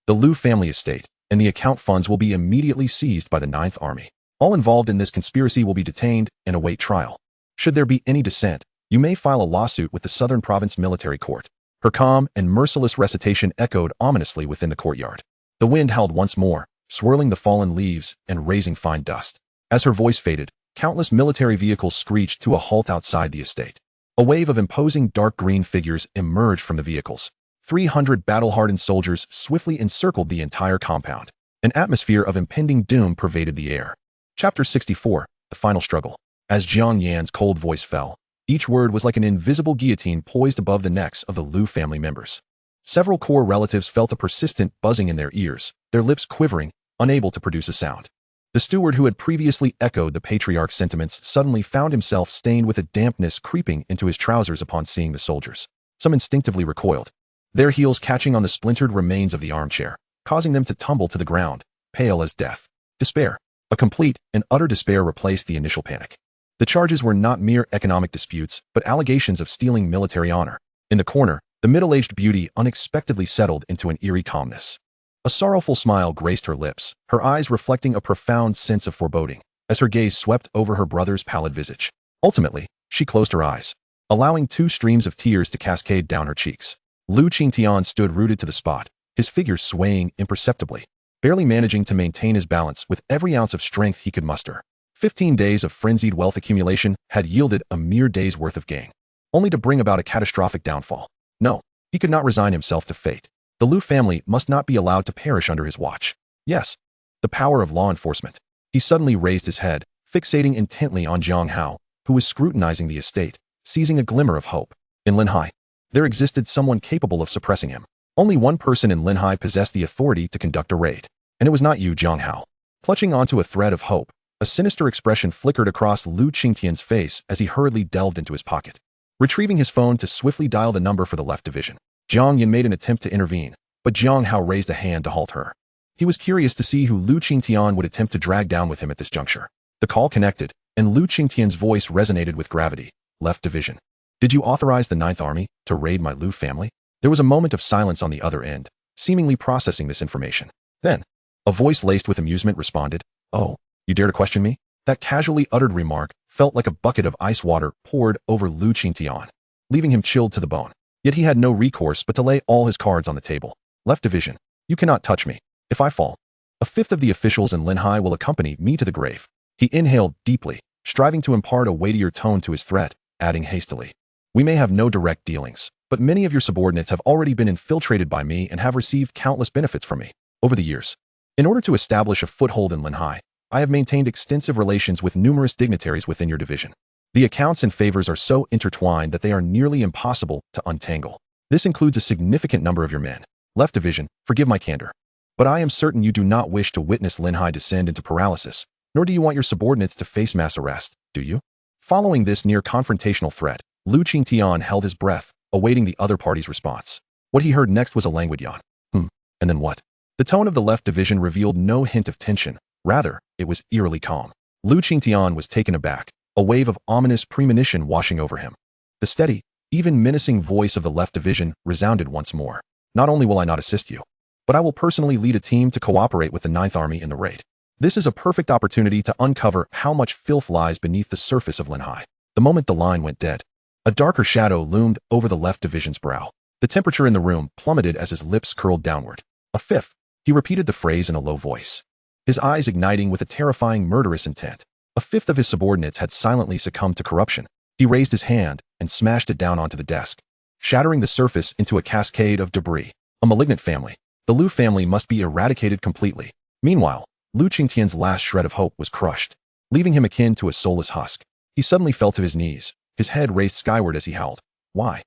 the Liu family estate, and the account funds will be immediately seized by the Ninth Army. All involved in this conspiracy will be detained and await trial. Should there be any dissent, you may file a lawsuit with the Southern Province Military Court. Her calm and merciless recitation echoed ominously within the courtyard. The wind howled once more, swirling the fallen leaves and raising fine dust. As her voice faded, countless military vehicles screeched to a halt outside the estate. A wave of imposing dark green figures emerged from the vehicles. 300 battle-hardened soldiers swiftly encircled the entire compound. An atmosphere of impending doom pervaded the air. Chapter 64, The Final Struggle. As Jiang Yan's cold voice fell, each word was like an invisible guillotine poised above the necks of the Liu family members. Several core relatives felt a persistent buzzing in their ears, their lips quivering, unable to produce a sound. The steward who had previously echoed the patriarch's sentiments suddenly found himself stained with a dampness creeping into his trousers upon seeing the soldiers. Some instinctively recoiled, their heels catching on the splintered remains of the armchair, causing them to tumble to the ground, pale as death. Despair. A complete and utter despair replaced the initial panic. The charges were not mere economic disputes, but allegations of stealing military honor. In the corner, the middle-aged beauty unexpectedly settled into an eerie calmness. A sorrowful smile graced her lips, her eyes reflecting a profound sense of foreboding, as her gaze swept over her brother's pallid visage. Ultimately, she closed her eyes, allowing 2 streams of tears to cascade down her cheeks. Liu Qingtian stood rooted to the spot, his figure swaying imperceptibly, barely managing to maintain his balance with every ounce of strength he could muster. 15 days of frenzied wealth accumulation had yielded a mere day's worth of gain, only to bring about a catastrophic downfall. No, he could not resign himself to fate. The Liu family must not be allowed to perish under his watch. Yes, the power of law enforcement. He suddenly raised his head, fixating intently on Jiang Hao, who was scrutinizing the estate, seizing a glimmer of hope. In Linhai, there existed someone capable of suppressing him. Only one person in Linhai possessed the authority to conduct a raid, and it was not you, Jiang Hao. Clutching onto a thread of hope, a sinister expression flickered across Liu Qingtian's face as he hurriedly delved into his pocket. Retrieving his phone to swiftly dial the number for the left division, Jiang Yan made an attempt to intervene, but Jiang Hao raised a hand to halt her. He was curious to see who Liu Qingtian would attempt to drag down with him at this juncture. The call connected, and Liu Qingtian's voice resonated with gravity. Left division. Did you authorize the Ninth Army to raid my Liu family? There was a moment of silence on the other end, seemingly processing this information. Then, a voice laced with amusement responded, "Oh, you dare to question me?" That casually uttered remark felt like a bucket of ice water poured over Liu Qingtian, leaving him chilled to the bone. Yet he had no recourse but to lay all his cards on the table. Left division. You cannot touch me. If I fall, 1/5 of the officials in Linhai will accompany me to the grave. He inhaled deeply, striving to impart a weightier tone to his threat, adding hastily, "We may have no direct dealings, but many of your subordinates have already been infiltrated by me and have received countless benefits from me over the years. In order to establish a foothold in Linhai, I have maintained extensive relations with numerous dignitaries within your division. The accounts and favors are so intertwined that they are nearly impossible to untangle. This includes a significant number of your men. Left division, forgive my candor, but I am certain you do not wish to witness Linhai descend into paralysis, nor do you want your subordinates to face mass arrest, do you?" Following this near confrontational threat, Liu Qingtian held his breath, awaiting the other party's response. What he heard next was a languid yawn. And then what? The tone of the left division revealed no hint of tension. Rather, it was eerily calm. Liu Qingtian was taken aback, a wave of ominous premonition washing over him. The steady, even menacing voice of the left division resounded once more. "Not only will I not assist you, but I will personally lead a team to cooperate with the Ninth Army in the raid. This is a perfect opportunity to uncover how much filth lies beneath the surface of Linhai." The moment the line went dead, a darker shadow loomed over the left division's brow. The temperature in the room plummeted as his lips curled downward. "A 5th, he repeated the phrase in a low voice, his eyes igniting with a terrifying murderous intent. 1/5 of his subordinates had silently succumbed to corruption. He raised his hand and smashed it down onto the desk, shattering the surface into a cascade of debris. A malignant family. The Liu family must be eradicated completely. Meanwhile, Liu Qingtian's last shred of hope was crushed, leaving him akin to a soulless husk. He suddenly fell to his knees, his head raised skyward as he howled. Why?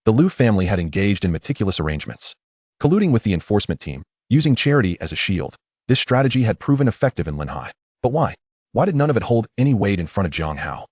The Liu family had engaged in meticulous arrangements, colluding with the enforcement team, using charity as a shield. This strategy had proven effective in Linhai. But why? Why did none of it hold any weight in front of Jiang Hao?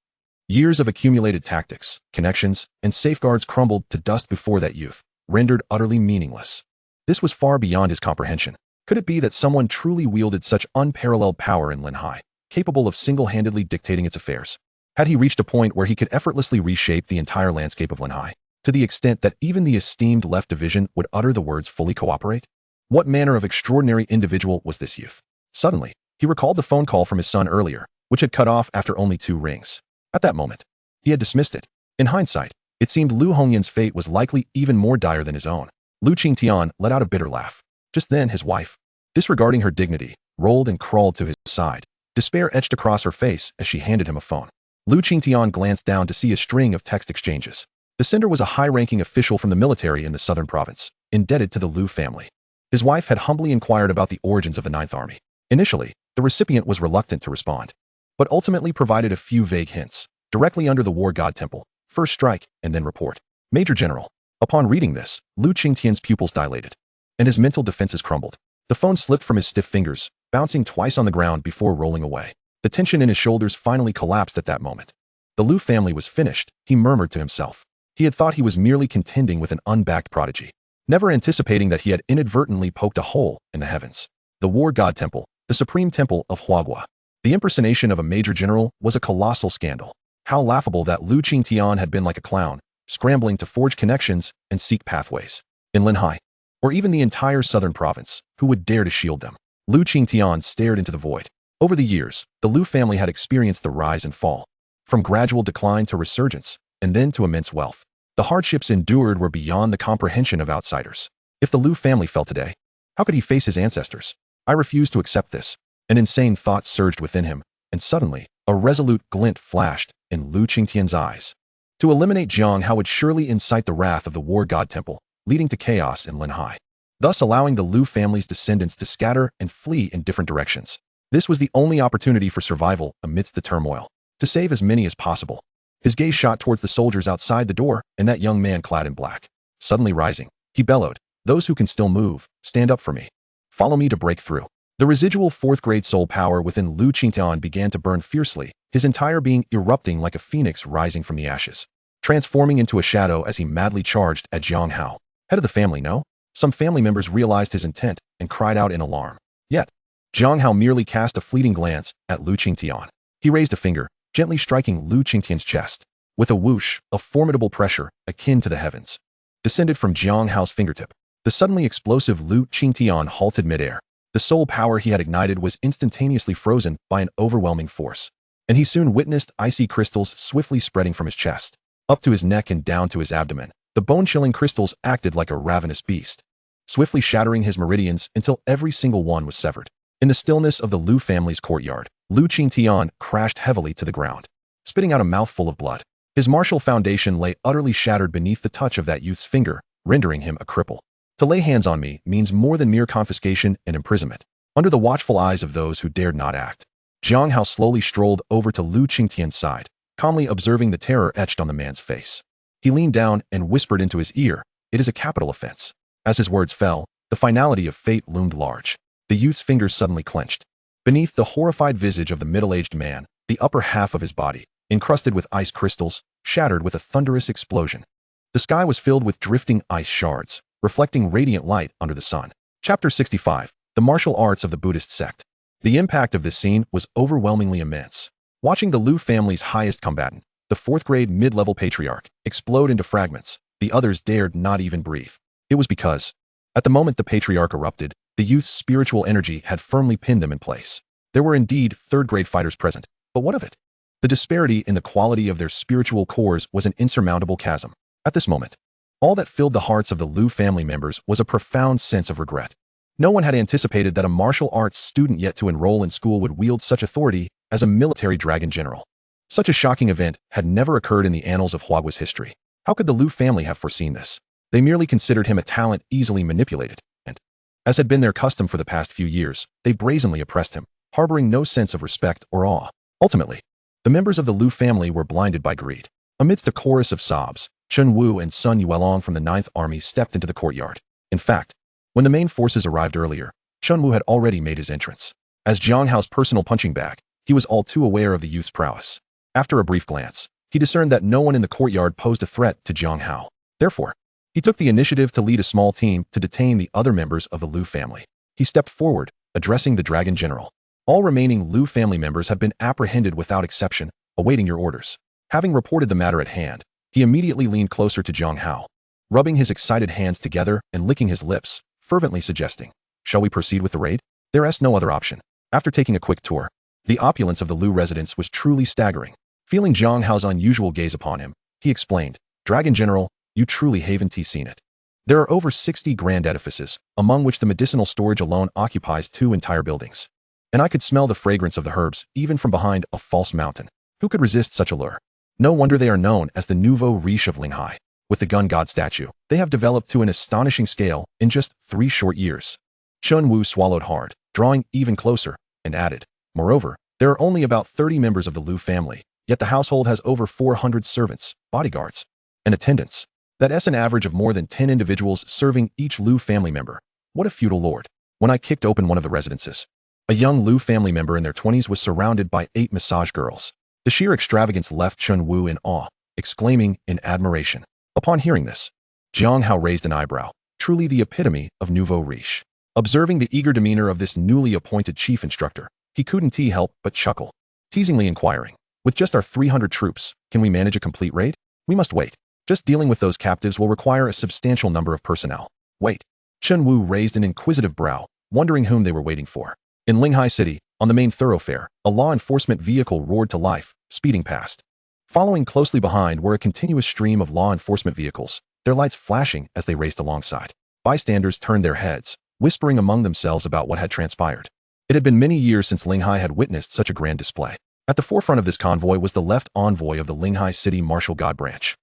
Years of accumulated tactics, connections, and safeguards crumbled to dust before that youth, rendered utterly meaningless. This was far beyond his comprehension. Could it be that someone truly wielded such unparalleled power in Linhai, capable of single-handedly dictating its affairs? Had he reached a point where he could effortlessly reshape the entire landscape of Linhai, to the extent that even the esteemed left division would utter the words fully cooperate? What manner of extraordinary individual was this youth? Suddenly, he recalled the phone call from his son earlier, which had cut off after only 2 rings. At that moment, he had dismissed it. In hindsight, it seemed Lu Hongyan's fate was likely even more dire than his own. Lu Qingtian let out a bitter laugh. Just then, his wife, disregarding her dignity, rolled and crawled to his side. Despair etched across her face as she handed him a phone. Lu Qingtian glanced down to see a string of text exchanges. The sender was a high-ranking official from the military in the southern province, indebted to the Lu family. His wife had humbly inquired about the origins of the Ninth Army. Initially, the recipient was reluctant to respond, but ultimately provided a few vague hints. Directly under the war god temple, first strike, and then report. Major General. Upon reading this, Lu Qingtian's pupils dilated, and his mental defenses crumbled. The phone slipped from his stiff fingers, bouncing twice on the ground before rolling away. The tension in his shoulders finally collapsed at that moment. The Lu family was finished, he murmured to himself. He had thought he was merely contending with an unbacked prodigy, never anticipating that he had inadvertently poked a hole in the heavens. The war god temple, the supreme temple of Huagua. The impersonation of a major general was a colossal scandal. How laughable that Lu Qingtian had been like a clown, scrambling to forge connections and seek pathways. In Linhai, or even the entire southern province, who would dare to shield them? Lu Qingtian stared into the void. Over the years, the Lu family had experienced the rise and fall, from gradual decline to resurgence, and then to immense wealth. The hardships endured were beyond the comprehension of outsiders. If the Lu family fell today, how could he face his ancestors? I refused to accept this. An insane thought surged within him, and suddenly, a resolute glint flashed in Lu Qingtian's eyes. To eliminate Jiang Hao would surely incite the wrath of the war god temple, leading to chaos in Linhai, thus allowing the Lu family's descendants to scatter and flee in different directions. This was the only opportunity for survival amidst the turmoil, to save as many as possible. His gaze shot towards the soldiers outside the door and that young man clad in black. Suddenly rising, he bellowed, "Those who can still move, stand up for me. Follow me to break through." The residual 4th-grade soul power within Lu Qingtian began to burn fiercely, his entire being erupting like a phoenix rising from the ashes, transforming into a shadow as he madly charged at Jiang Hao. Head of the family, no? Some family members realized his intent and cried out in alarm. Yet, Jiang Hao merely cast a fleeting glance at Lu Qingtian. He raised a finger, gently striking Lu Qingtian's chest. With a whoosh, a formidable pressure, akin to the heavens, descended from Jiang Hao's fingertip. The suddenly explosive Lu Qingtian halted midair. The soul power he had ignited was instantaneously frozen by an overwhelming force, and he soon witnessed icy crystals swiftly spreading from his chest, up to his neck and down to his abdomen. The bone-chilling crystals acted like a ravenous beast, swiftly shattering his meridians until every single one was severed. In the stillness of the Lu family's courtyard, Lu Qingtian crashed heavily to the ground, spitting out a mouthful of blood. His martial foundation lay utterly shattered beneath the touch of that youth's finger, rendering him a cripple. To lay hands on me means more than mere confiscation and imprisonment. Under the watchful eyes of those who dared not act, Jiang Hao slowly strolled over to Lu Qingtian's side, calmly observing the terror etched on the man's face. He leaned down and whispered into his ear, "It is a capital offense." As his words fell, the finality of fate loomed large. The youth's fingers suddenly clenched. Beneath the horrified visage of the middle-aged man, the upper half of his body, encrusted with ice crystals, shattered with a thunderous explosion. The sky was filled with drifting ice shards, reflecting radiant light under the sun. Chapter 65. The Martial Arts of the Buddhist Sect. The impact of this scene was overwhelmingly immense. Watching the Lu family's highest combatant, the 4th-grade mid-level patriarch, explode into fragments, the others dared not even breathe. It was because, at the moment the patriarch erupted, the youth's spiritual energy had firmly pinned them in place. There were indeed 3rd-grade fighters present, but what of it? The disparity in the quality of their spiritual cores was an insurmountable chasm. At this moment, all that filled the hearts of the Lu family members was a profound sense of regret. No one had anticipated that a martial arts student yet to enroll in school would wield such authority as a military dragon general. Such a shocking event had never occurred in the annals of Huagua's history. How could the Lu family have foreseen this? They merely considered him a talent easily manipulated, and, as had been their custom for the past few years, they brazenly oppressed him, harboring no sense of respect or awe. Ultimately, the members of the Lu family were blinded by greed. Amidst a chorus of sobs, Chen Wu and Sun Yuelong from the Ninth Army stepped into the courtyard. In fact, when the main forces arrived earlier, Chen Wu had already made his entrance. As Jiang Hao's personal punching bag, he was all too aware of the youth's prowess. After a brief glance, he discerned that no one in the courtyard posed a threat to Jiang Hao. Therefore, he took the initiative to lead a small team to detain the other members of the Lu family. He stepped forward, addressing the Dragon General. All remaining Lu family members have been apprehended without exception, awaiting your orders. Having reported the matter at hand, he immediately leaned closer to Jiang Hao, rubbing his excited hands together and licking his lips, fervently suggesting, "Shall we proceed with the raid?" There is no other option. After taking a quick tour, the opulence of the Lu residence was truly staggering. Feeling Jiang Hao's unusual gaze upon him, he explained, "Dragon General, you truly haven't seen it. There are over 60 grand edifices, among which the medicinal storage alone occupies 2 entire buildings. And I could smell the fragrance of the herbs even from behind a false mountain. Who could resist such a lure? No wonder they are known as the nouveau riche of Linghai. With the gun god statue, they have developed to an astonishing scale in just 3 short years." Chun Wu swallowed hard, drawing even closer, and added, "Moreover, there are only about 30 members of the Lu family, yet the household has over 400 servants, bodyguards, and attendants. That's an average of more than 10 individuals serving each Lu family member. What a feudal lord." When I kicked open one of the residences, a young Lu family member in their 20s was surrounded by 8 massage girls. The sheer extravagance left Chun Wu in awe, exclaiming in admiration. Upon hearing this, Jiang Hao raised an eyebrow, truly the epitome of nouveau riche. Observing the eager demeanor of this newly appointed chief instructor, he couldn't help but chuckle, teasingly inquiring, "With just our 300 troops, can we manage a complete raid? We must wait. Just dealing with those captives will require a substantial number of personnel." Wait. Chun Wu raised an inquisitive brow, wondering whom they were waiting for. In Linghai City, on the main thoroughfare, a law enforcement vehicle roared to life, speeding past. Following closely behind were a continuous stream of law enforcement vehicles, their lights flashing as they raced alongside. Bystanders turned their heads, whispering among themselves about what had transpired. It had been many years since Linghai had witnessed such a grand display. At the forefront of this convoy was the left envoy of the Linghai City Martial God Branch,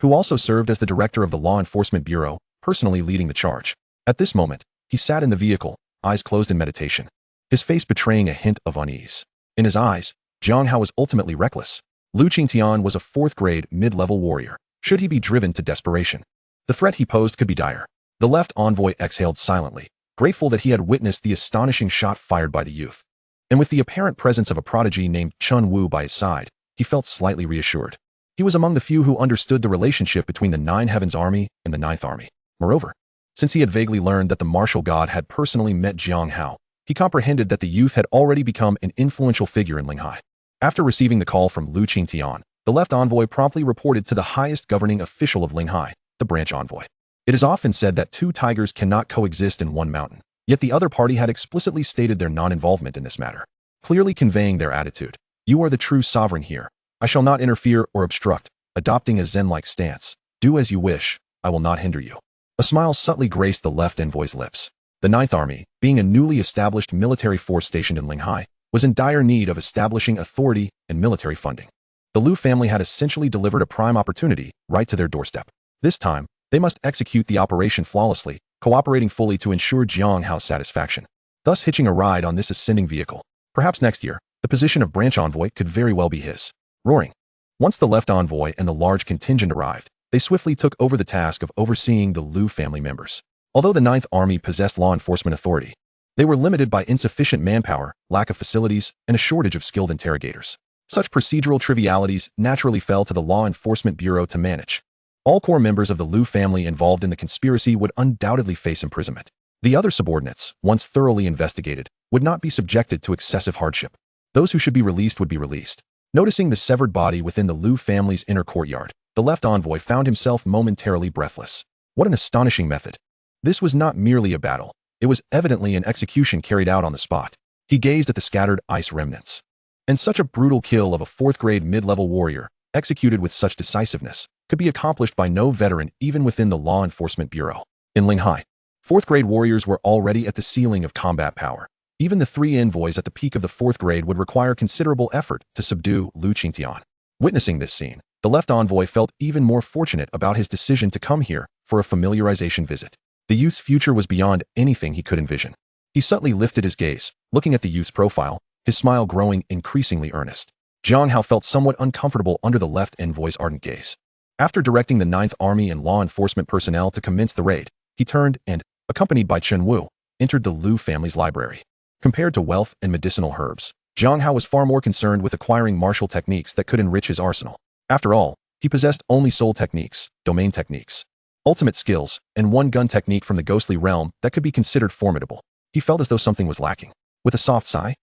who also served as the director of the Law Enforcement Bureau, personally leading the charge. At this moment, he sat in the vehicle, eyes closed in meditation, his face betraying a hint of unease. In his eyes, Jiang Hao was ultimately reckless. Lu Qingtian was a 4th-grade mid-level warrior. Should he be driven to desperation? The threat he posed could be dire. The left envoy exhaled silently, grateful that he had witnessed the astonishing shot fired by the youth. And with the apparent presence of a prodigy named Chun Wu by his side, he felt slightly reassured. He was among the few who understood the relationship between the 9 Heavens Army and the 9th Army. Moreover, since he had vaguely learned that the martial god had personally met Jiang Hao, he comprehended that the youth had already become an influential figure in Linghai. After receiving the call from Lu Qingtian, the left envoy promptly reported to the highest governing official of Linghai, the branch envoy. It is often said that 2 tigers cannot coexist in one mountain, yet the other party had explicitly stated their non-involvement in this matter, clearly conveying their attitude. "You are the true sovereign here. I shall not interfere or obstruct, adopting a Zen-like stance. Do as you wish, I will not hinder you." A smile subtly graced the left envoy's lips. The 9th Army, being a newly established military force stationed in Linghai, was in dire need of establishing authority and military funding. The Lu family had essentially delivered a prime opportunity right to their doorstep. This time, they must execute the operation flawlessly, cooperating fully to ensure Jiang Hao's satisfaction, thus hitching a ride on this ascending vehicle. Perhaps next year, the position of branch envoy could very well be his. Roaring. Once the left envoy and the large contingent arrived, they swiftly took over the task of overseeing the Lu family members. Although the 9th Army possessed law enforcement authority, they were limited by insufficient manpower, lack of facilities, and a shortage of skilled interrogators. Such procedural trivialities naturally fell to the Law Enforcement Bureau to manage. All core members of the Lu family involved in the conspiracy would undoubtedly face imprisonment. The other subordinates, once thoroughly investigated, would not be subjected to excessive hardship. Those who should be released would be released. Noticing the severed body within the Lu family's inner courtyard, the left envoy found himself momentarily breathless. What an astonishing method. This was not merely a battle. It was evidently an execution carried out on the spot. He gazed at the scattered ice remnants. And such a brutal kill of a 4th-grade mid-level warrior, executed with such decisiveness, could be accomplished by no veteran even within the Law Enforcement Bureau. In Linghai, 4th-grade warriors were already at the ceiling of combat power. Even the 3 envoys at the peak of the 4th grade would require considerable effort to subdue Lu Qingtian. Witnessing this scene, the left envoy felt even more fortunate about his decision to come here for a familiarization visit. The youth's future was beyond anything he could envision. He subtly lifted his gaze, looking at the youth's profile, his smile growing increasingly earnest. Jiang Hao felt somewhat uncomfortable under the left envoy's ardent gaze. After directing the 9th Army and law enforcement personnel to commence the raid, he turned and, accompanied by Chun Wu, entered the Lu family's library. Compared to wealth and medicinal herbs, Jiang Hao was far more concerned with acquiring martial techniques that could enrich his arsenal. After all, he possessed only soul techniques, domain techniques, ultimate skills, and one gun technique from the ghostly realm that could be considered formidable. He felt as though something was lacking. With a soft sigh,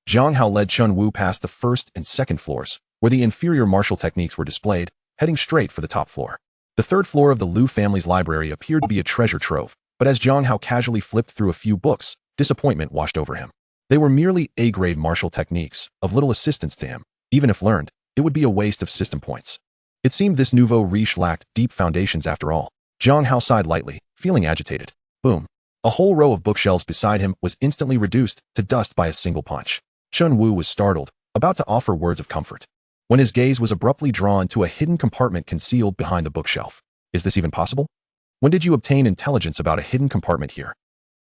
Jiang Hao led Chun Wu past the first and second floors, where the inferior martial techniques were displayed, heading straight for the top floor. The third floor of the Liu family's library appeared to be a treasure trove, but as Jiang Hao casually flipped through a few books, disappointment washed over him. They were merely A-grade martial techniques, of little assistance to him. Even if learned, it would be a waste of system points. It seemed this nouveau riche lacked deep foundations after all. Jiang Hao sighed lightly, feeling agitated. Boom. A whole row of bookshelves beside him was instantly reduced to dust by a single punch. Chun Wu was startled, about to offer words of comfort, when his gaze was abruptly drawn to a hidden compartment concealed behind the bookshelf. Is this even possible? When did you obtain intelligence about a hidden compartment here?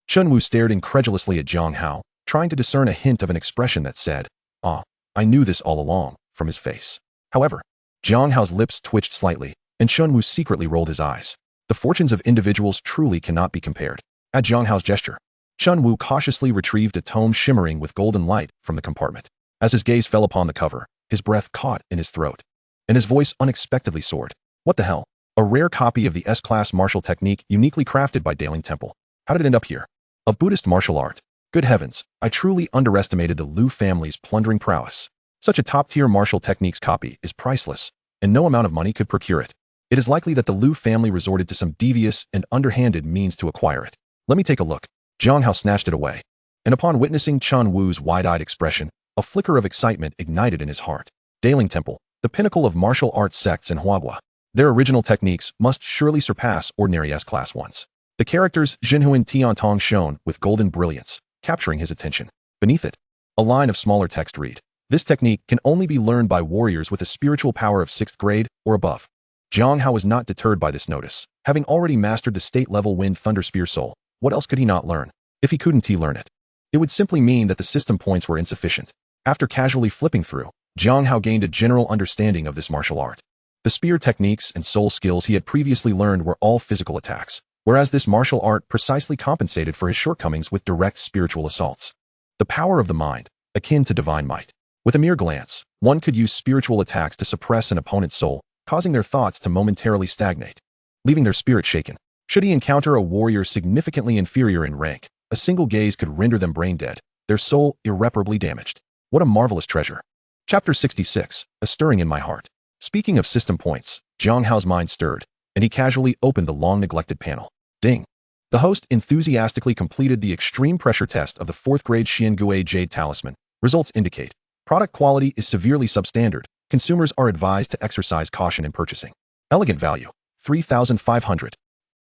Chun Wu stared incredulously at Jiang Hao, trying to discern a hint of an expression that said, "Ah, I knew this all along," from his face. However, Jiang Hao's lips twitched slightly, and Chun Wu secretly rolled his eyes. The fortunes of individuals truly cannot be compared. At Jiang Hao's gesture, Chun Wu cautiously retrieved a tome shimmering with golden light from the compartment. As his gaze fell upon the cover, his breath caught in his throat, and his voice unexpectedly soared. What the hell? A rare copy of the S-class martial technique uniquely crafted by Daling Temple. How did it end up here? A Buddhist martial art. Good heavens, I truly underestimated the Liu family's plundering prowess. Such a top-tier martial techniques copy is priceless, and no amount of money could procure it. It is likely that the Liu family resorted to some devious and underhanded means to acquire it. Let me take a look. Jiang Hao snatched it away, and upon witnessing Chun Wu's wide-eyed expression, a flicker of excitement ignited in his heart. Daling Temple, the pinnacle of martial arts sects in Huagua. Their original techniques must surely surpass ordinary S-class ones. The characters Jinhuan Tiantong shone with golden brilliance, capturing his attention. Beneath it, a line of smaller text read, "This technique can only be learned by warriors with a spiritual power of 6th grade or above." Jiang Hao was not deterred by this notice. Having already mastered the state-level Wind Thunder Spear Soul, what else could he not learn? If he couldn't learn it, it would simply mean that the system points were insufficient. After casually flipping through, Jiang Hao gained a general understanding of this martial art. The spear techniques and soul skills he had previously learned were all physical attacks, whereas this martial art precisely compensated for his shortcomings with direct spiritual assaults. The power of the mind, akin to divine might. With a mere glance, one could use spiritual attacks to suppress an opponent's soul, causing their thoughts to momentarily stagnate, leaving their spirit shaken. Should he encounter a warrior significantly inferior in rank, a single gaze could render them brain dead, their soul irreparably damaged. What a marvelous treasure. Chapter 66, A Stirring in My Heart. Speaking of system points, Jiang Hao's mind stirred, and he casually opened the long-neglected panel. Ding. The host enthusiastically completed the extreme pressure test of the 4th grade Xiangui Jade Talisman. Results indicate product quality is severely substandard. Consumers are advised to exercise caution in purchasing. Elegant value, 3,500.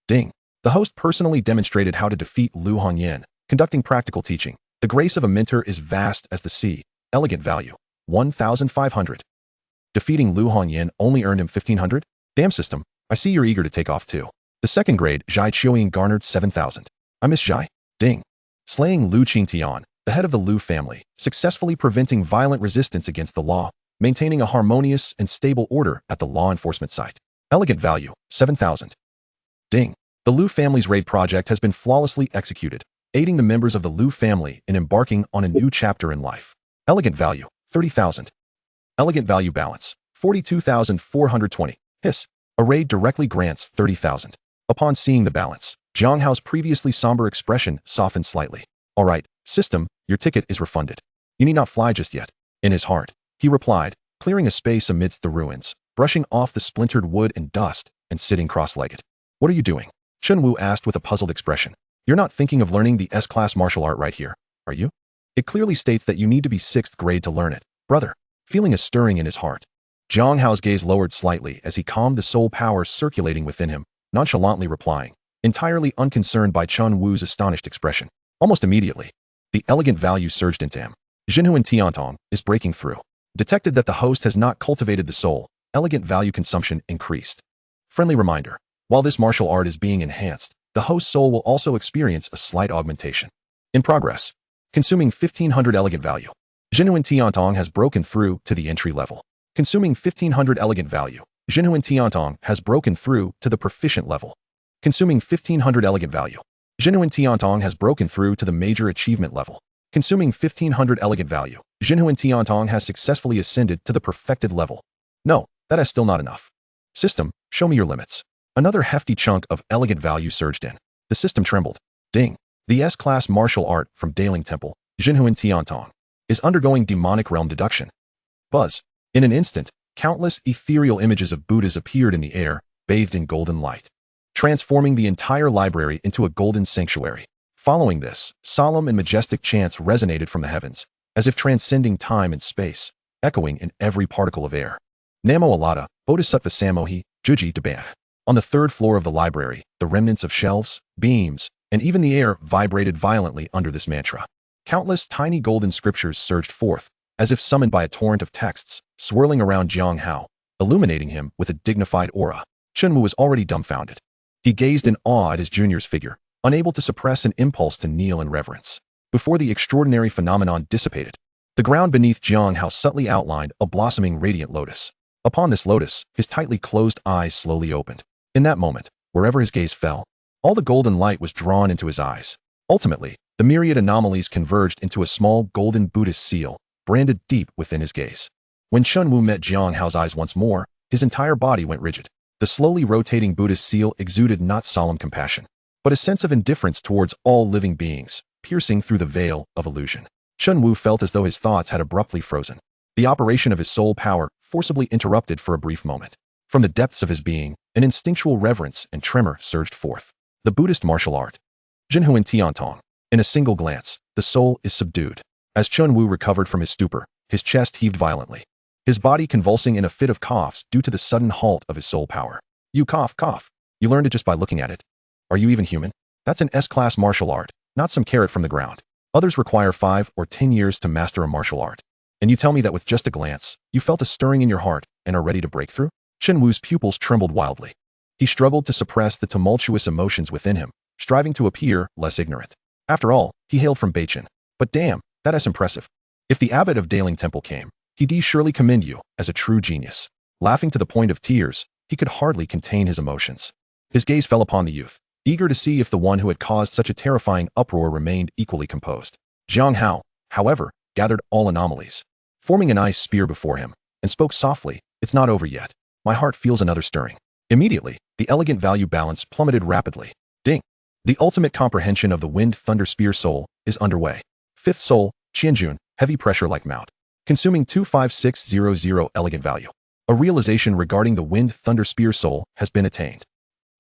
Ding. The host personally demonstrated how to defeat Liu Hongyan, conducting practical teaching. The grace of a mentor is vast as the sea. Elegant value, 1,500. Defeating Liu Hongyan only earned him 1,500? Damn system, I see you're eager to take off too. The 2nd grade Zhai Qiuying garnered 7,000. I miss Zhai. Ding. Slaying Liu Qingtian, the head of the Liu family, successfully preventing violent resistance against the law, maintaining a harmonious and stable order at the law enforcement site. Elegant value, 7,000. Ding. The Liu family's raid project has been flawlessly executed, aiding the members of the Liu family in embarking on a new chapter in life. Elegant value, 30,000. Elegant value balance, 42,420. Hiss. A raid directly grants 30,000. Upon seeing the balance, Jiang Hao's previously somber expression softened slightly. All right, system, your ticket is refunded. You need not fly just yet. In his heart, he replied, clearing a space amidst the ruins, brushing off the splintered wood and dust, and sitting cross-legged. What are you doing? Chun Wu asked with a puzzled expression. You're not thinking of learning the S-class martial art right here, are you? It clearly states that you need to be 6th grade to learn it, brother. Feeling a stirring in his heart, Jiang Hao's gaze lowered slightly as he calmed the soul power circulating within him, nonchalantly replying, entirely unconcerned by Chun Wu's astonished expression. Almost immediately, the elegant value surged into him. Jinhuan Tiantong is breaking through. Detected that the host has not cultivated the soul, elegant value consumption increased. Friendly reminder, while this martial art is being enhanced, the host's soul will also experience a slight augmentation. In progress. Consuming 1,500 elegant value. Jinhuan Tiantong has broken through to the entry level. Consuming 1,500 elegant value. Jinhuan Tiantong has broken through to the proficient level. Consuming 1,500 elegant value. Jinhuan Tiantong has broken through to the major achievement level. Consuming 1,500 elegant value. Jinhuan Tiantong has successfully ascended to the perfected level. No, that is still not enough. System, show me your limits. Another hefty chunk of elegant value surged in. The system trembled. Ding. The S-class martial art from Daling Temple, Jinhuan Tiantong, is undergoing demonic realm deduction. Buzz. In an instant, countless ethereal images of Buddhas appeared in the air, bathed in golden light, transforming the entire library into a golden sanctuary. Following this, solemn and majestic chants resonated from the heavens, as if transcending time and space, echoing in every particle of air. Namo alada, bodhisattva samohi, juji debah. On the third floor of the library, the remnants of shelves, beams, and even the air vibrated violently under this mantra. Countless tiny golden scriptures surged forth, as if summoned by a torrent of texts, swirling around Jiang Hao, illuminating him with a dignified aura. Chunwu was already dumbfounded. He gazed in awe at his junior's figure, unable to suppress an impulse to kneel in reverence. Before the extraordinary phenomenon dissipated, the ground beneath Jiang Hao subtly outlined a blossoming radiant lotus. Upon this lotus, his tightly closed eyes slowly opened. In that moment, wherever his gaze fell, all the golden light was drawn into his eyes. Ultimately, the myriad anomalies converged into a small golden Buddhist seal, branded deep within his gaze. When Chunwu met Jiang Hao's eyes once more, his entire body went rigid. The slowly rotating Buddhist seal exuded not solemn compassion, but a sense of indifference towards all living beings, piercing through the veil of illusion. Chunwu felt as though his thoughts had abruptly frozen. The operation of his soul power forcibly interrupted for a brief moment. From the depths of his being, an instinctual reverence and tremor surged forth. The Buddhist martial art. Jinhuan Tiantong. In a single glance, the soul is subdued. As Chunwu recovered from his stupor, his chest heaved violently, his body convulsing in a fit of coughs due to the sudden halt of his soul power. You cough. You learned it just by looking at it. Are you even human? That's an S-class martial art, not some carrot from the ground. Others require 5 or 10 years to master a martial art. And you tell me that with just a glance, you felt a stirring in your heart and are ready to break through? Chunwu's pupils trembled wildly. He struggled to suppress the tumultuous emotions within him, striving to appear less ignorant. After all, he hailed from Beichin. But damn, that's impressive. If the abbot of Daling Temple came, he'd surely commend you as a true genius. Laughing to the point of tears, he could hardly contain his emotions. His gaze fell upon the youth, eager to see if the one who had caused such a terrifying uproar remained equally composed. Jiang Hao, however, gathered all anomalies, forming an ice spear before him, and spoke softly, "It's not over yet. My heart feels another stirring." Immediately, the elegant value balance plummeted rapidly. Ding! The ultimate comprehension of the Wind Thunder Spear soul is underway. Fifth soul, Qianjun, heavy pressure like mount. Consuming 25600 elegant value. A realization regarding the Wind Thunder Spear soul has been attained.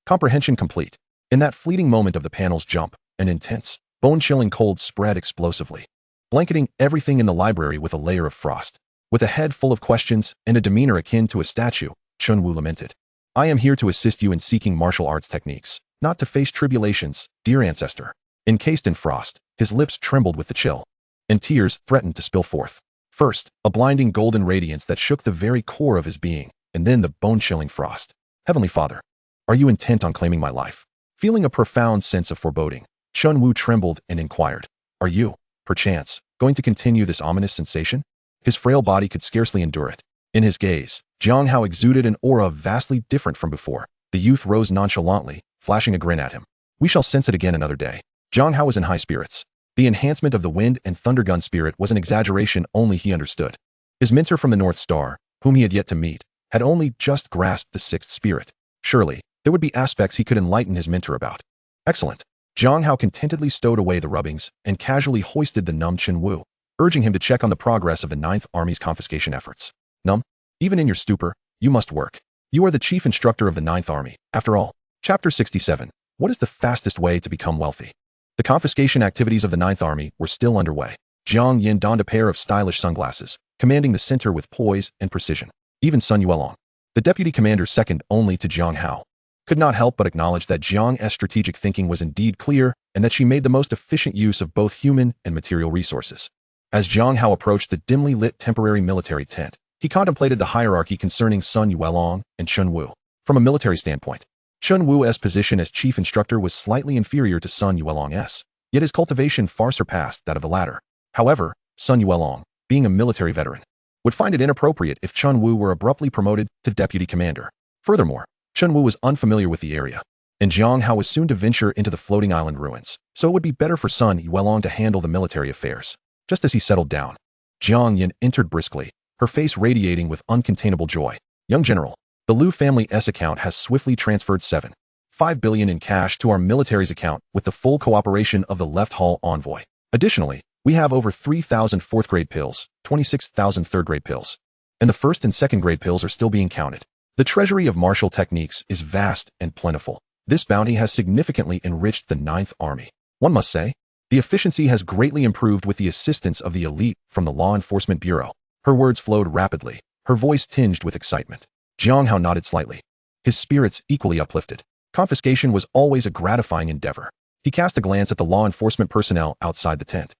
Comprehension complete. In that fleeting moment of the panel's jump, an intense, bone-chilling cold spread explosively, blanketing everything in the library with a layer of frost. With a head full of questions and a demeanor akin to a statue, Chunwu lamented. "I am here to assist you in seeking martial arts techniques, not to face tribulations, dear ancestor." Encased in frost, his lips trembled with the chill, and tears threatened to spill forth. First, a blinding golden radiance that shook the very core of his being, and then the bone-chilling frost. "Heavenly Father, are you intent on claiming my life?" Feeling a profound sense of foreboding, Chunwu trembled and inquired, "Are you, perchance, going to continue this ominous sensation?" His frail body could scarcely endure it. In his gaze, Jiang Hao exuded an aura vastly different from before. The youth rose nonchalantly, flashing a grin at him. "We shall sense it again another day." Jiang Hao was in high spirits. The enhancement of the wind and thunder gun spirit was an exaggeration only he understood. His mentor from the North Star, whom he had yet to meet, had only just grasped the sixth spirit. Surely, there would be aspects he could enlighten his mentor about. Excellent. Jiang Hao contentedly stowed away the rubbings and casually hoisted the numb Chunwu, urging him to check on the progress of the Ninth Army's confiscation efforts. "Numb, even in your stupor, you must work. You are the chief instructor of the Ninth Army, after all." Chapter 67. What is the fastest way to become wealthy? The confiscation activities of the Ninth Army were still underway. Jiang Yin donned a pair of stylish sunglasses, commanding the center with poise and precision. Even Sun Yuelong, the deputy commander second only to Jiang Hao, could not help but acknowledge that Jiang's strategic thinking was indeed clear and that she made the most efficient use of both human and material resources. As Jiang Hao approached the dimly lit temporary military tent, he contemplated the hierarchy concerning Sun Yuelong and Chunwu. From a military standpoint, Chunwu's position as chief instructor was slightly inferior to Sun Yuelong's, yet his cultivation far surpassed that of the latter. However, Sun Yuelong, being a military veteran, would find it inappropriate if Chunwu were abruptly promoted to deputy commander. Furthermore, Chunwu was unfamiliar with the area, and Jiang Hao was soon to venture into the floating island ruins, so it would be better for Sun Yuelong to handle the military affairs. Just as he settled down, Jiang Yin entered briskly, her face radiating with uncontainable joy. "Young General, the Liu family's account has swiftly transferred 7.5 billion in cash to our military's account with the full cooperation of the Left Hall Envoy. Additionally, we have over 3,000 fourth-grade pills, 26,000 third-grade pills, and the first and second grade pills are still being counted. The treasury of martial techniques is vast and plentiful. This bounty has significantly enriched the Ninth Army. One must say, the efficiency has greatly improved with the assistance of the elite from the Law Enforcement Bureau. Her words flowed rapidly, her voice tinged with excitement. Jiang Hao nodded slightly, his spirits equally uplifted. Confiscation was always a gratifying endeavor. He cast a glance at the law enforcement personnel outside the tent,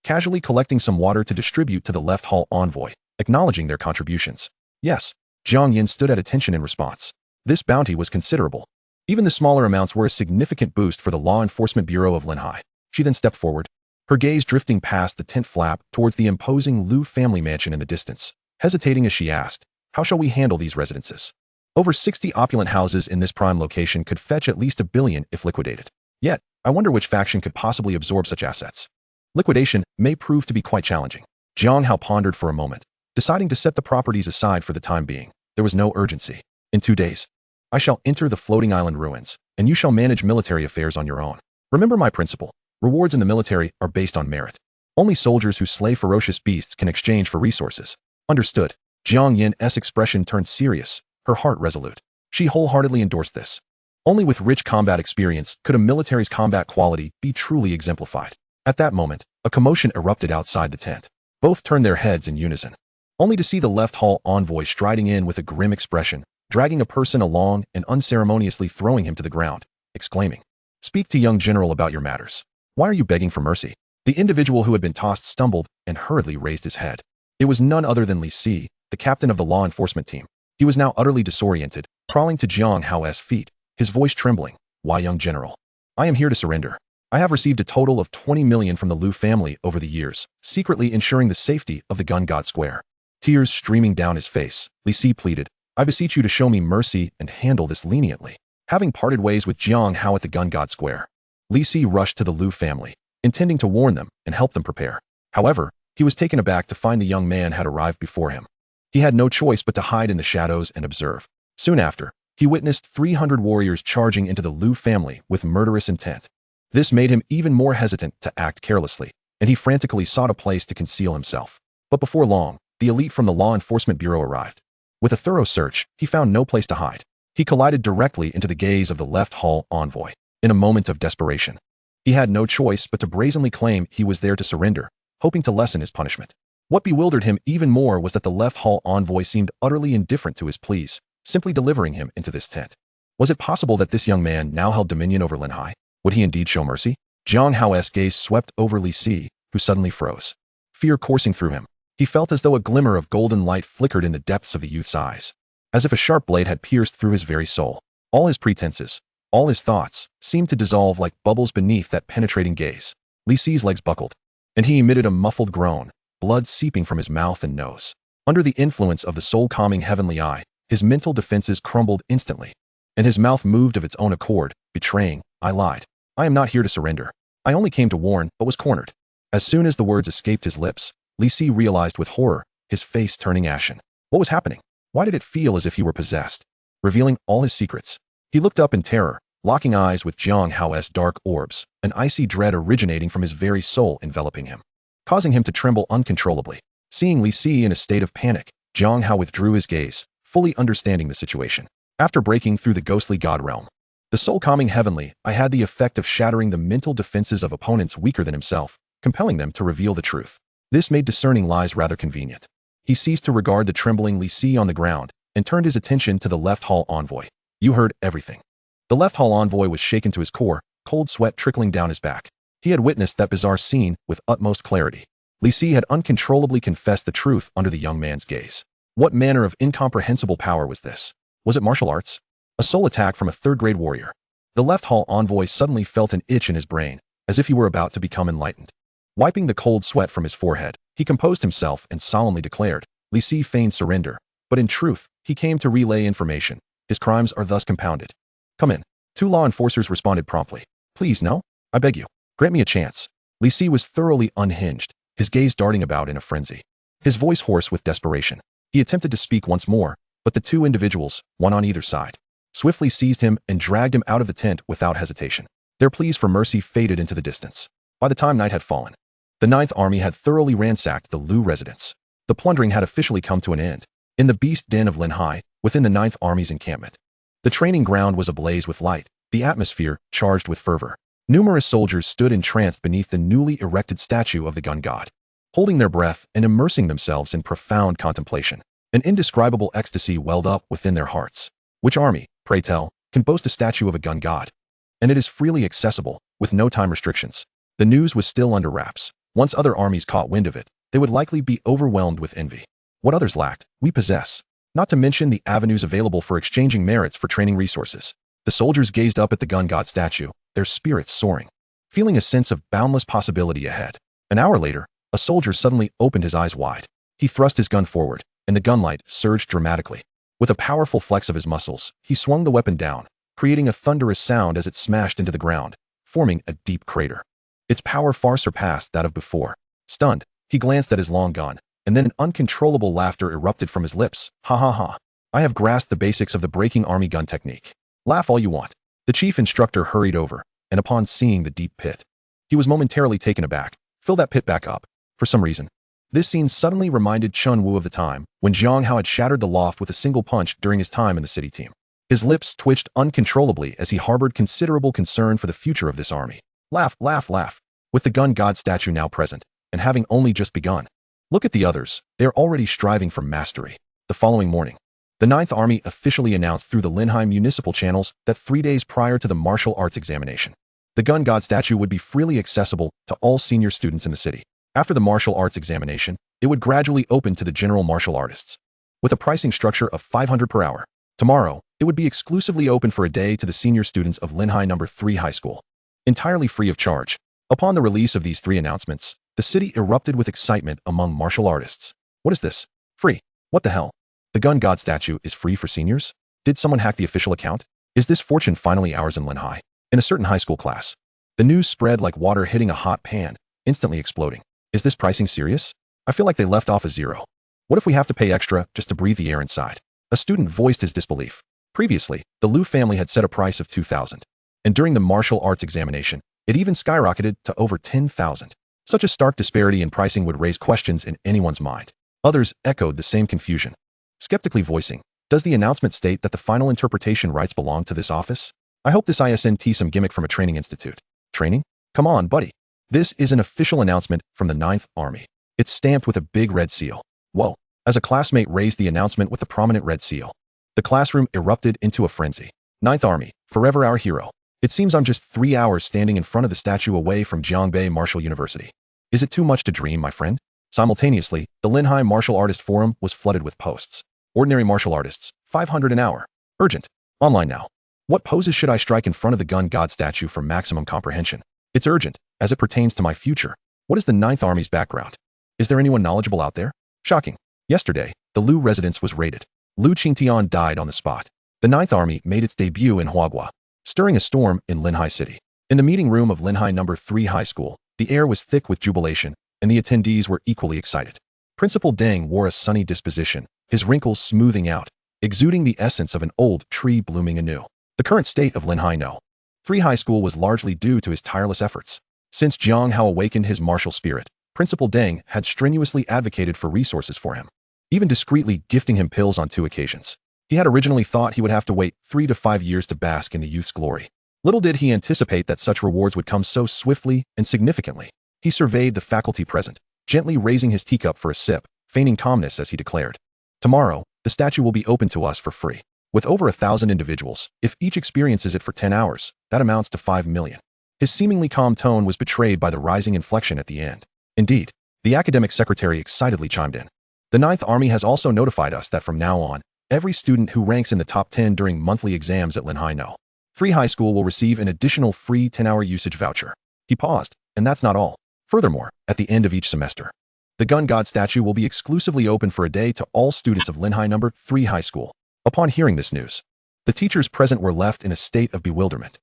casually collecting some water to distribute to the left hall envoy, acknowledging their contributions. Yes, Jiang Yin stood at attention in response. This bounty was considerable. Even the smaller amounts were a significant boost for the Law Enforcement Bureau of Linhai. She then stepped forward, her gaze drifting past the tent flap towards the imposing Liu family mansion in the distance, hesitating as she asked, "How shall we handle these residences?" Over 60 opulent houses in this prime location could fetch at least $1 billion if liquidated. Yet, I wonder which faction could possibly absorb such assets. Liquidation may prove to be quite challenging. Jiang Hao pondered for a moment, deciding to set the properties aside for the time being. There was no urgency. In 2 days, I shall enter the floating island ruins, and you shall manage military affairs on your own. Remember my principle. Rewards in the military are based on merit. Only soldiers who slay ferocious beasts can exchange for resources. Understood. Jiang Yin's expression turned serious, her heart resolute. She wholeheartedly endorsed this. Only with rich combat experience could a military's combat quality be truly exemplified. At that moment, a commotion erupted outside the tent. Both turned their heads in unison, only to see the left hall envoy striding in with a grim expression, dragging a person along and unceremoniously throwing him to the ground, exclaiming, "Speak to young general about your matters. Why are you begging for mercy?" The individual who had been tossed stumbled and hurriedly raised his head. It was none other than Li Si, the captain of the law enforcement team. He was now utterly disoriented, crawling to Jiang Hao's feet, his voice trembling. "Why, young general? I am here to surrender. I have received a total of 20 million from the Liu family over the years, secretly ensuring the safety of the Gun God Square." Tears streaming down his face, Li Si pleaded, "I beseech you to show me mercy and handle this leniently." Having parted ways with Jiang Hao at the Gun God Square, Li Si rushed to the Liu family, intending to warn them and help them prepare. However, he was taken aback to find the young man had arrived before him. He had no choice but to hide in the shadows and observe. Soon after, he witnessed 300 warriors charging into the Liu family with murderous intent. This made him even more hesitant to act carelessly, and he frantically sought a place to conceal himself. But before long, the elite from the Law Enforcement Bureau arrived. With a thorough search, he found no place to hide. He collided directly into the gaze of the left hall envoy. In a moment of desperation, he had no choice but to brazenly claim he was there to surrender, hoping to lessen his punishment. What bewildered him even more was that the left hall envoy seemed utterly indifferent to his pleas, simply delivering him into this tent. Was it possible that this young man now held dominion over Linhai? Would he indeed show mercy? Jiang Hao's gaze swept over Li Si, who suddenly froze. Fear coursing through him, he felt as though a glimmer of golden light flickered in the depths of the youth's eyes, as if a sharp blade had pierced through his very soul. All his pretenses, all his thoughts, seemed to dissolve like bubbles beneath that penetrating gaze. Li Si's legs buckled, and he emitted a muffled groan, blood seeping from his mouth and nose. Under the influence of the soul-calming heavenly eye, his mental defenses crumbled instantly, and his mouth moved of its own accord, betraying, "I lied. I am not here to surrender. I only came to warn, but was cornered." As soon as the words escaped his lips, Li Si realized with horror, his face turning ashen. What was happening? Why did it feel as if he were possessed? Revealing all his secrets. He looked up in terror, locking eyes with Jiang Hao's dark orbs, an icy dread originating from his very soul enveloping him, causing him to tremble uncontrollably. Seeing Li Si in a state of panic, Jiang Hao withdrew his gaze, fully understanding the situation. After breaking through the ghostly god realm, the soul-calming heavenly eye had the effect of shattering the mental defenses of opponents weaker than himself, compelling them to reveal the truth. This made discerning lies rather convenient. He ceased to regard the trembling Li Si on the ground and turned his attention to the left hall envoy. "You heard everything." The left hall envoy was shaken to his core, cold sweat trickling down his back. He had witnessed that bizarre scene with utmost clarity. Li Si had uncontrollably confessed the truth under the young man's gaze. What manner of incomprehensible power was this? Was it martial arts? A soul attack from a third-grade warrior? The left hall envoy suddenly felt an itch in his brain, as if he were about to become enlightened. Wiping the cold sweat from his forehead, he composed himself and solemnly declared, "Li Si feigned surrender, but in truth, he came to relay information. His crimes are thus compounded. Come in." 2 law enforcers responded promptly. "Please, no. I beg you. Grant me a chance." Li Si was thoroughly unhinged, his gaze darting about in a frenzy, his voice hoarse with desperation. He attempted to speak once more, but the 2 individuals, one on either side, swiftly seized him and dragged him out of the tent without hesitation. Their pleas for mercy faded into the distance. By the time night had fallen, the Ninth Army had thoroughly ransacked the Liu residence. The plundering had officially come to an end. in the beast den of Linhai, within the Ninth Army's encampment. The training ground was ablaze with light, the atmosphere charged with fervor. Numerous soldiers stood entranced beneath the newly erected statue of the gun god, holding their breath and immersing themselves in profound contemplation. An indescribable ecstasy welled up within their hearts. Which army, pray tell, can boast a statue of a gun god? And it is freely accessible, with no time restrictions. The news was still under wraps. Once other armies caught wind of it, they would likely be overwhelmed with envy. What others lacked, we possess. Not to mention the avenues available for exchanging merits for training resources. The soldiers gazed up at the gun god statue, their spirits soaring, feeling a sense of boundless possibility ahead. An hour later, a soldier suddenly opened his eyes wide. He thrust his gun forward, and the gunlight surged dramatically. With a powerful flex of his muscles, he swung the weapon down, creating a thunderous sound as it smashed into the ground, forming a deep crater. Its power far surpassed that of before. Stunned, he glanced at his long gun, and then an uncontrollable laughter erupted from his lips. Ha ha ha. I have grasped the basics of the breaking army gun technique. Laugh all you want. The chief instructor hurried over, and upon seeing the deep pit, he was momentarily taken aback. Fill that pit back up. For some reason, this scene suddenly reminded Chun Wu of the time when Jiang Hao had shattered the loft with a single punch during his time in the city team. His lips twitched uncontrollably as he harbored considerable concern for the future of this army. Laugh, laugh, laugh. With the gun god statue now present, and having only just begun. Look at the others, they are already striving for mastery. The following morning, the Ninth Army officially announced through the Linhai municipal channels that 3 days prior to the martial arts examination, the gun god statue would be freely accessible to all senior students in the city. After the martial arts examination, it would gradually open to the general martial artists, with a pricing structure of 500 per hour. Tomorrow, it would be exclusively open for a day to the senior students of Linhai No. 3 High School, entirely free of charge. Upon the release of these 3 announcements, the city erupted with excitement among martial artists. What is this? Free? What the hell? The gun god statue is free for seniors? Did someone hack the official account? Is this fortune finally ours in Linhai? In a certain high school class, the news spread like water hitting a hot pan, instantly exploding. Is this pricing serious? I feel like they left off a zero. What if we have to pay extra just to breathe the air inside? A student voiced his disbelief. Previously, the Liu family had set a price of 2,000. And during the martial arts examination, it even skyrocketed to over 10,000. Such a stark disparity in pricing would raise questions in anyone's mind. Others echoed the same confusion, skeptically voicing, does the announcement state that the final interpretation rights belong to this office? I hope this isn't some gimmick from a training institute. Training? Come on, buddy. This is an official announcement from the Ninth Army. It's stamped with a big red seal. Whoa. As a classmate raised the announcement with the prominent red seal, the classroom erupted into a frenzy. Ninth Army, forever our hero. It seems I'm just 3 hours standing in front of the statue away from Jiangbei Martial University. Is it too much to dream, my friend? Simultaneously, the Linhai Martial Artist Forum was flooded with posts. Ordinary martial artists, 500 an hour. Urgent. Online now. What poses should I strike in front of the gun god statue for maximum comprehension? It's urgent, as it pertains to my future. What is the Ninth Army's background? Is there anyone knowledgeable out there? Shocking. Yesterday, the Liu residence was raided. Liu Qingtian died on the spot. The Ninth Army made its debut in Huagua, stirring a storm in Linhai City. In the meeting room of Linhai No. 3 High School, the air was thick with jubilation, and the attendees were equally excited. Principal Deng wore a sunny disposition, his wrinkles smoothing out, exuding the essence of an old tree blooming anew. The current state of Linhai No. 3 High School was largely due to his tireless efforts. Since Jiang Hao awakened his martial spirit, Principal Deng had strenuously advocated for resources for him, even discreetly gifting him pills on 2 occasions. He had originally thought he would have to wait 3 to 5 years to bask in the youth's glory. Little did he anticipate that such rewards would come so swiftly and significantly. He surveyed the faculty present, gently raising his teacup for a sip, feigning calmness as he declared, "Tomorrow, the statue will be open to us for free. With over 1,000 individuals, if each experiences it for 10 hours, that amounts to 5 million. His seemingly calm tone was betrayed by the rising inflection at the end. Indeed, the academic secretary excitedly chimed in. The Ninth Army has also notified us that from now on, every student who ranks in the top 10 during monthly exams at Linhai No. 3 High School will receive an additional free 10-hour usage voucher. He paused, and that's not all. Furthermore, at the end of each semester, the gun god statue will be exclusively open for a day to all students of Linhai No. 3 High School. Upon hearing this news, the teachers present were left in a state of bewilderment.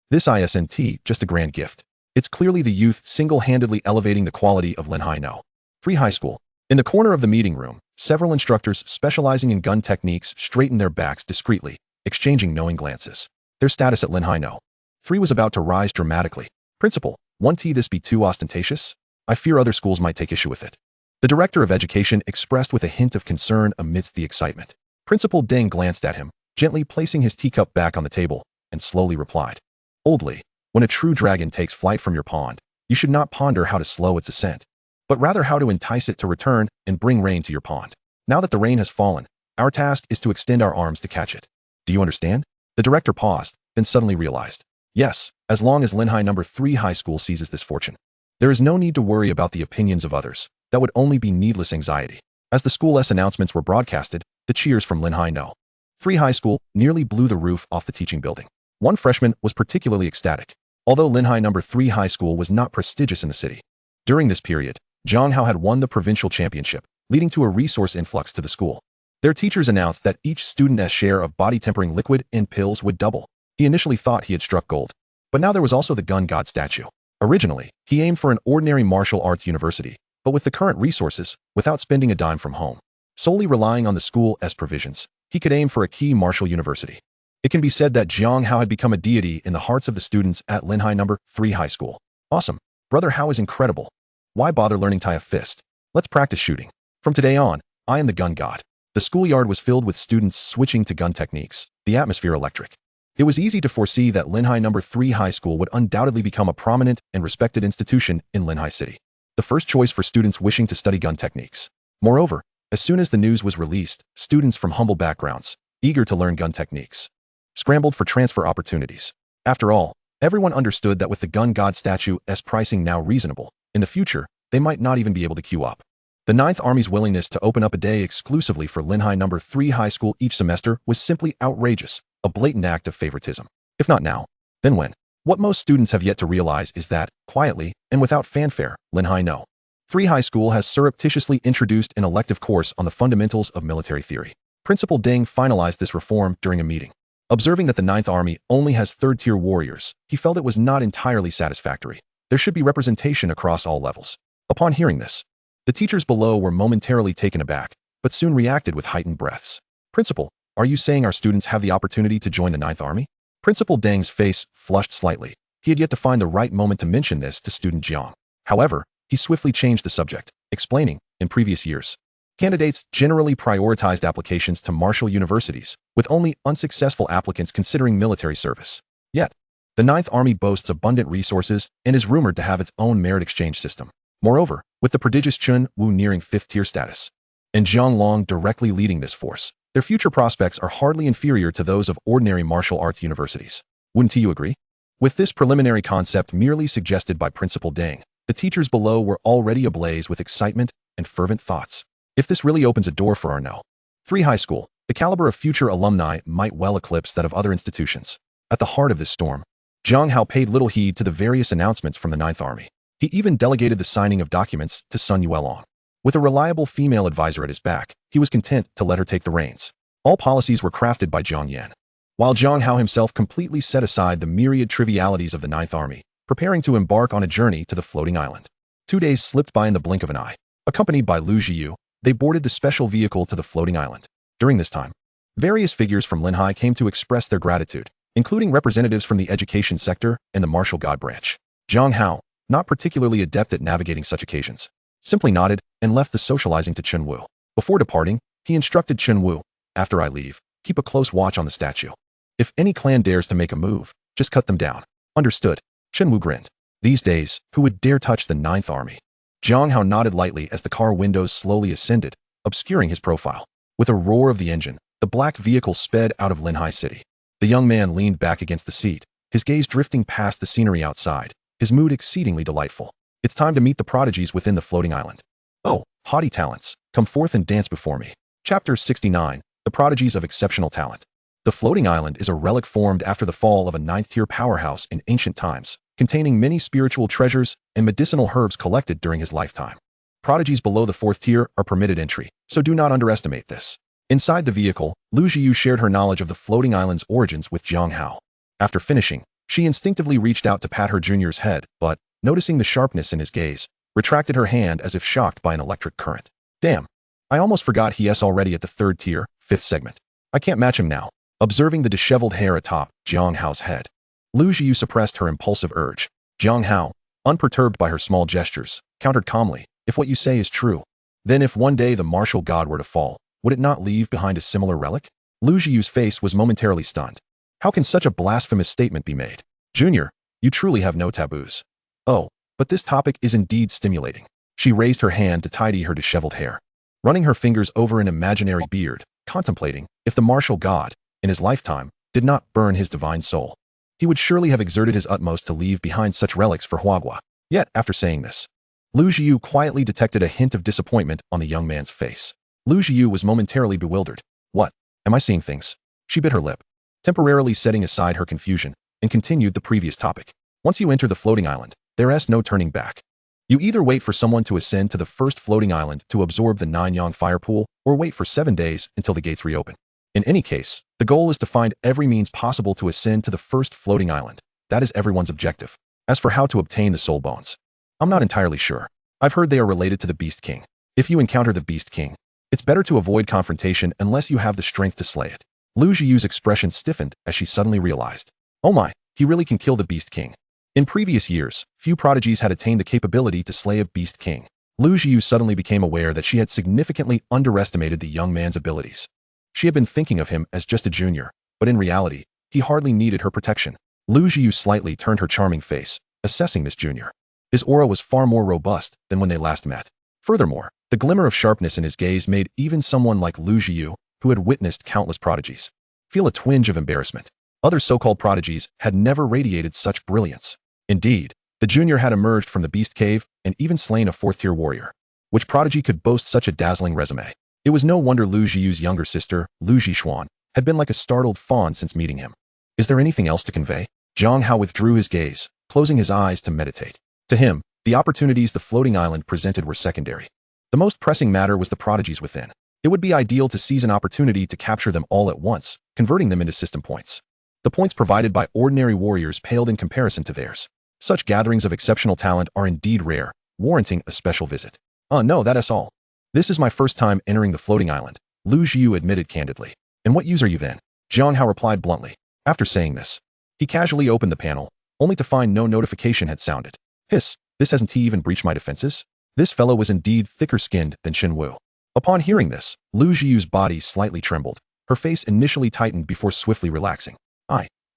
This isn't just a grand gift. It's clearly the youth single-handedly elevating the quality of Linhai No. 3 High School. In the corner of the meeting room, several instructors specializing in gun techniques straightened their backs discreetly, exchanging knowing glances. Their status at Linhai No. 3 was about to rise dramatically. Principal, won't this be too ostentatious? I fear other schools might take issue with it. The director of education expressed with a hint of concern amidst the excitement. Principal Deng glanced at him, gently placing his teacup back on the table, and slowly replied, "Oldly, when a true dragon takes flight from your pond, you should not ponder how to slow its ascent, but rather how to entice it to return and bring rain to your pond. Now that the rain has fallen, our task is to extend our arms to catch it. Do you understand?" The director paused, then suddenly realized, "Yes, as long as Linhai No. 3 High School seizes this fortune. There is no need to worry about the opinions of others. That would only be needless anxiety." As the school's announcements were broadcasted, the cheers from Linhai No. 3 High School nearly blew the roof off the teaching building. One freshman was particularly ecstatic. Although Linhai No. 3 High School was not prestigious in the city, during this period, Jiang Hao had won the provincial championship, leading to a resource influx to the school. Their teachers announced that each student's share of body-tempering liquid and pills would double. He initially thought he had struck gold. But now there was also the gun god statue. Originally, he aimed for an ordinary martial arts university, but with the current resources, without spending a dime from home, solely relying on the school's provisions, he could aim for a key martial university. It can be said that Jiang Hao had become a deity in the hearts of the students at Linhai No. 3 High School. Awesome. Brother Hao is incredible. Why bother learning tie a fist? Let's practice shooting. From today on, I am the gun god. The schoolyard was filled with students switching to gun techniques, the atmosphere electric. It was easy to foresee that Linhai No. 3 High School would undoubtedly become a prominent and respected institution in Linhai City, the first choice for students wishing to study gun techniques. Moreover, as soon as the news was released, students from humble backgrounds, eager to learn gun techniques, scrambled for transfer opportunities. After all, everyone understood that with the gun god statue's pricing now reasonable, in the future, they might not even be able to queue up. The Ninth Army's willingness to open up a day exclusively for Linhai No. 3 High School each semester was simply outrageous, a blatant act of favoritism. If not now, then when? What most students have yet to realize is that, quietly, and without fanfare, Linhai No. 3 High School has surreptitiously introduced an elective course on the fundamentals of military theory. Principal Deng finalized this reform during a meeting. Observing that the Ninth Army only has third-tier warriors, he felt it was not entirely satisfactory. There should be representation across all levels. Upon hearing this, the teachers below were momentarily taken aback, but soon reacted with heightened breaths. "Principal, are you saying our students have the opportunity to join the Ninth Army?" Principal Deng's face flushed slightly. He had yet to find the right moment to mention this to student Jiang. However, he swiftly changed the subject, explaining, in previous years, candidates generally prioritized applications to martial universities, with only unsuccessful applicants considering military service. Yet, the Ninth Army boasts abundant resources and is rumored to have its own merit exchange system. Moreover, with the prodigious Chun Wu nearing 5th-tier status, and Zhang Long directly leading this force, their future prospects are hardly inferior to those of ordinary martial arts universities. Wouldn't you agree? With this preliminary concept merely suggested by Principal Deng, the teachers below were already ablaze with excitement and fervent thoughts. If this really opens a door for our No. 3 High School, the caliber of future alumni might well eclipse that of other institutions. At the heart of this storm, Jiang Hao paid little heed to the various announcements from the Ninth Army. He even delegated the signing of documents to Sun Yuelong. With a reliable female advisor at his back, he was content to let her take the reins. All policies were crafted by Zhang Yan, while Jiang Hao himself completely set aside the myriad trivialities of the Ninth Army, preparing to embark on a journey to the floating island. 2 days slipped by in the blink of an eye. Accompanied by Lu Jiyu, they boarded the special vehicle to the floating island. During this time, various figures from Linhai came to express their gratitude, including representatives from the education sector and the martial god branch. Jiang Hao, not particularly adept at navigating such occasions, simply nodded and left the socializing to Chen Wu. Before departing, he instructed Chen Wu, "After I leave, keep a close watch on the statue. If any clan dares to make a move, just cut them down." "Understood." Chen Wu grinned. These days, who would dare touch the Ninth Army? Jiang Hao nodded lightly as the car windows slowly ascended, obscuring his profile. With a roar of the engine, the black vehicle sped out of Linhai City. The young man leaned back against the seat, his gaze drifting past the scenery outside, his mood exceedingly delightful. It's time to meet the prodigies within the floating island. "Oh, haughty talents, come forth and dance before me." Chapter 69, The Prodigies of Exceptional Talent. The floating island is a relic formed after the fall of a 9th-tier powerhouse in ancient times, containing many spiritual treasures and medicinal herbs collected during his lifetime. Prodigies below the 4th tier are permitted entry, so do not underestimate this. Inside the vehicle, Lu Jiyu shared her knowledge of the floating island's origins with Jiang Hao. After finishing, she instinctively reached out to pat her junior's head, but, noticing the sharpness in his gaze, retracted her hand as if shocked by an electric current. "Damn, I almost forgot he's already at the 3rd tier, 5th segment. I can't match him now." Observing the disheveled hair atop Jiang Hao's head, Lu Jiyu suppressed her impulsive urge. Jiang Hao, unperturbed by her small gestures, countered calmly, "If what you say is true, Then if one day the martial god were to fall, would it not leave behind a similar relic? Lu Zhiyu's face was momentarily stunned. How can such a blasphemous statement be made? Junior, you truly have no taboos. Oh, but this topic is indeed stimulating. She raised her hand to tidy her disheveled hair, running her fingers over an imaginary beard, contemplating if the martial god, in his lifetime, did not burn his divine soul. He would surely have exerted his utmost to leave behind such relics for Huagua. Yet, after saying this, Lu Zhiyu quietly detected a hint of disappointment on the young man's face. Lu Zhiyu was momentarily bewildered. What? Am I seeing things? She bit her lip, temporarily setting aside her confusion, and continued the previous topic. Once you enter the floating island, there is no turning back. You either wait for someone to ascend to the first floating island to absorb the 9-yang fire pool, or wait for 7 days until the gates reopen. In any case, the goal is to find every means possible to ascend to the first floating island. That is everyone's objective. As for how to obtain the soul bones, I'm not entirely sure. I've heard they are related to the Beast King. If you encounter the Beast King, it's better to avoid confrontation unless you have the strength to slay it. Lu Zhiyu's expression stiffened as she suddenly realized. Oh my, he really can kill the Beast King. In previous years, few prodigies had attained the capability to slay a Beast King. Lu Zhiyu suddenly became aware that she had significantly underestimated the young man's abilities. She had been thinking of him as just a junior, but in reality, he hardly needed her protection. Lu Zhiyu slightly turned her charming face, assessing this junior. His aura was far more robust than when they last met. Furthermore, the glimmer of sharpness in his gaze made even someone like Lu Zhiyu, who had witnessed countless prodigies, feel a twinge of embarrassment. Other so-called prodigies had never radiated such brilliance. Indeed, the junior had emerged from the beast cave and even slain a 4th-tier warrior. Which prodigy could boast such a dazzling resume? It was no wonder Lu Zhiyu's younger sister, Lu Zhixuan, had been like a startled fawn since meeting him. Is there anything else to convey? Jiang Hao withdrew his gaze, closing his eyes to meditate. To him, the opportunities the floating island presented were secondary. The most pressing matter was the prodigies within. It would be ideal to seize an opportunity to capture them all at once, converting them into system points. The points provided by ordinary warriors paled in comparison to theirs. Such gatherings of exceptional talent are indeed rare, warranting a special visit. No, that's all. This is my first time entering the floating island, Lu Zhiyu admitted candidly. And what use are you then? Jiang Hao replied bluntly. After saying this, he casually opened the panel, only to find no notification had sounded. Hiss, this hasn't he even breached my defenses? This fellow was indeed thicker-skinned than Xin Wu. Upon hearing this, Lu Zhiyu's body slightly trembled. Her face initially tightened before swiftly relaxing.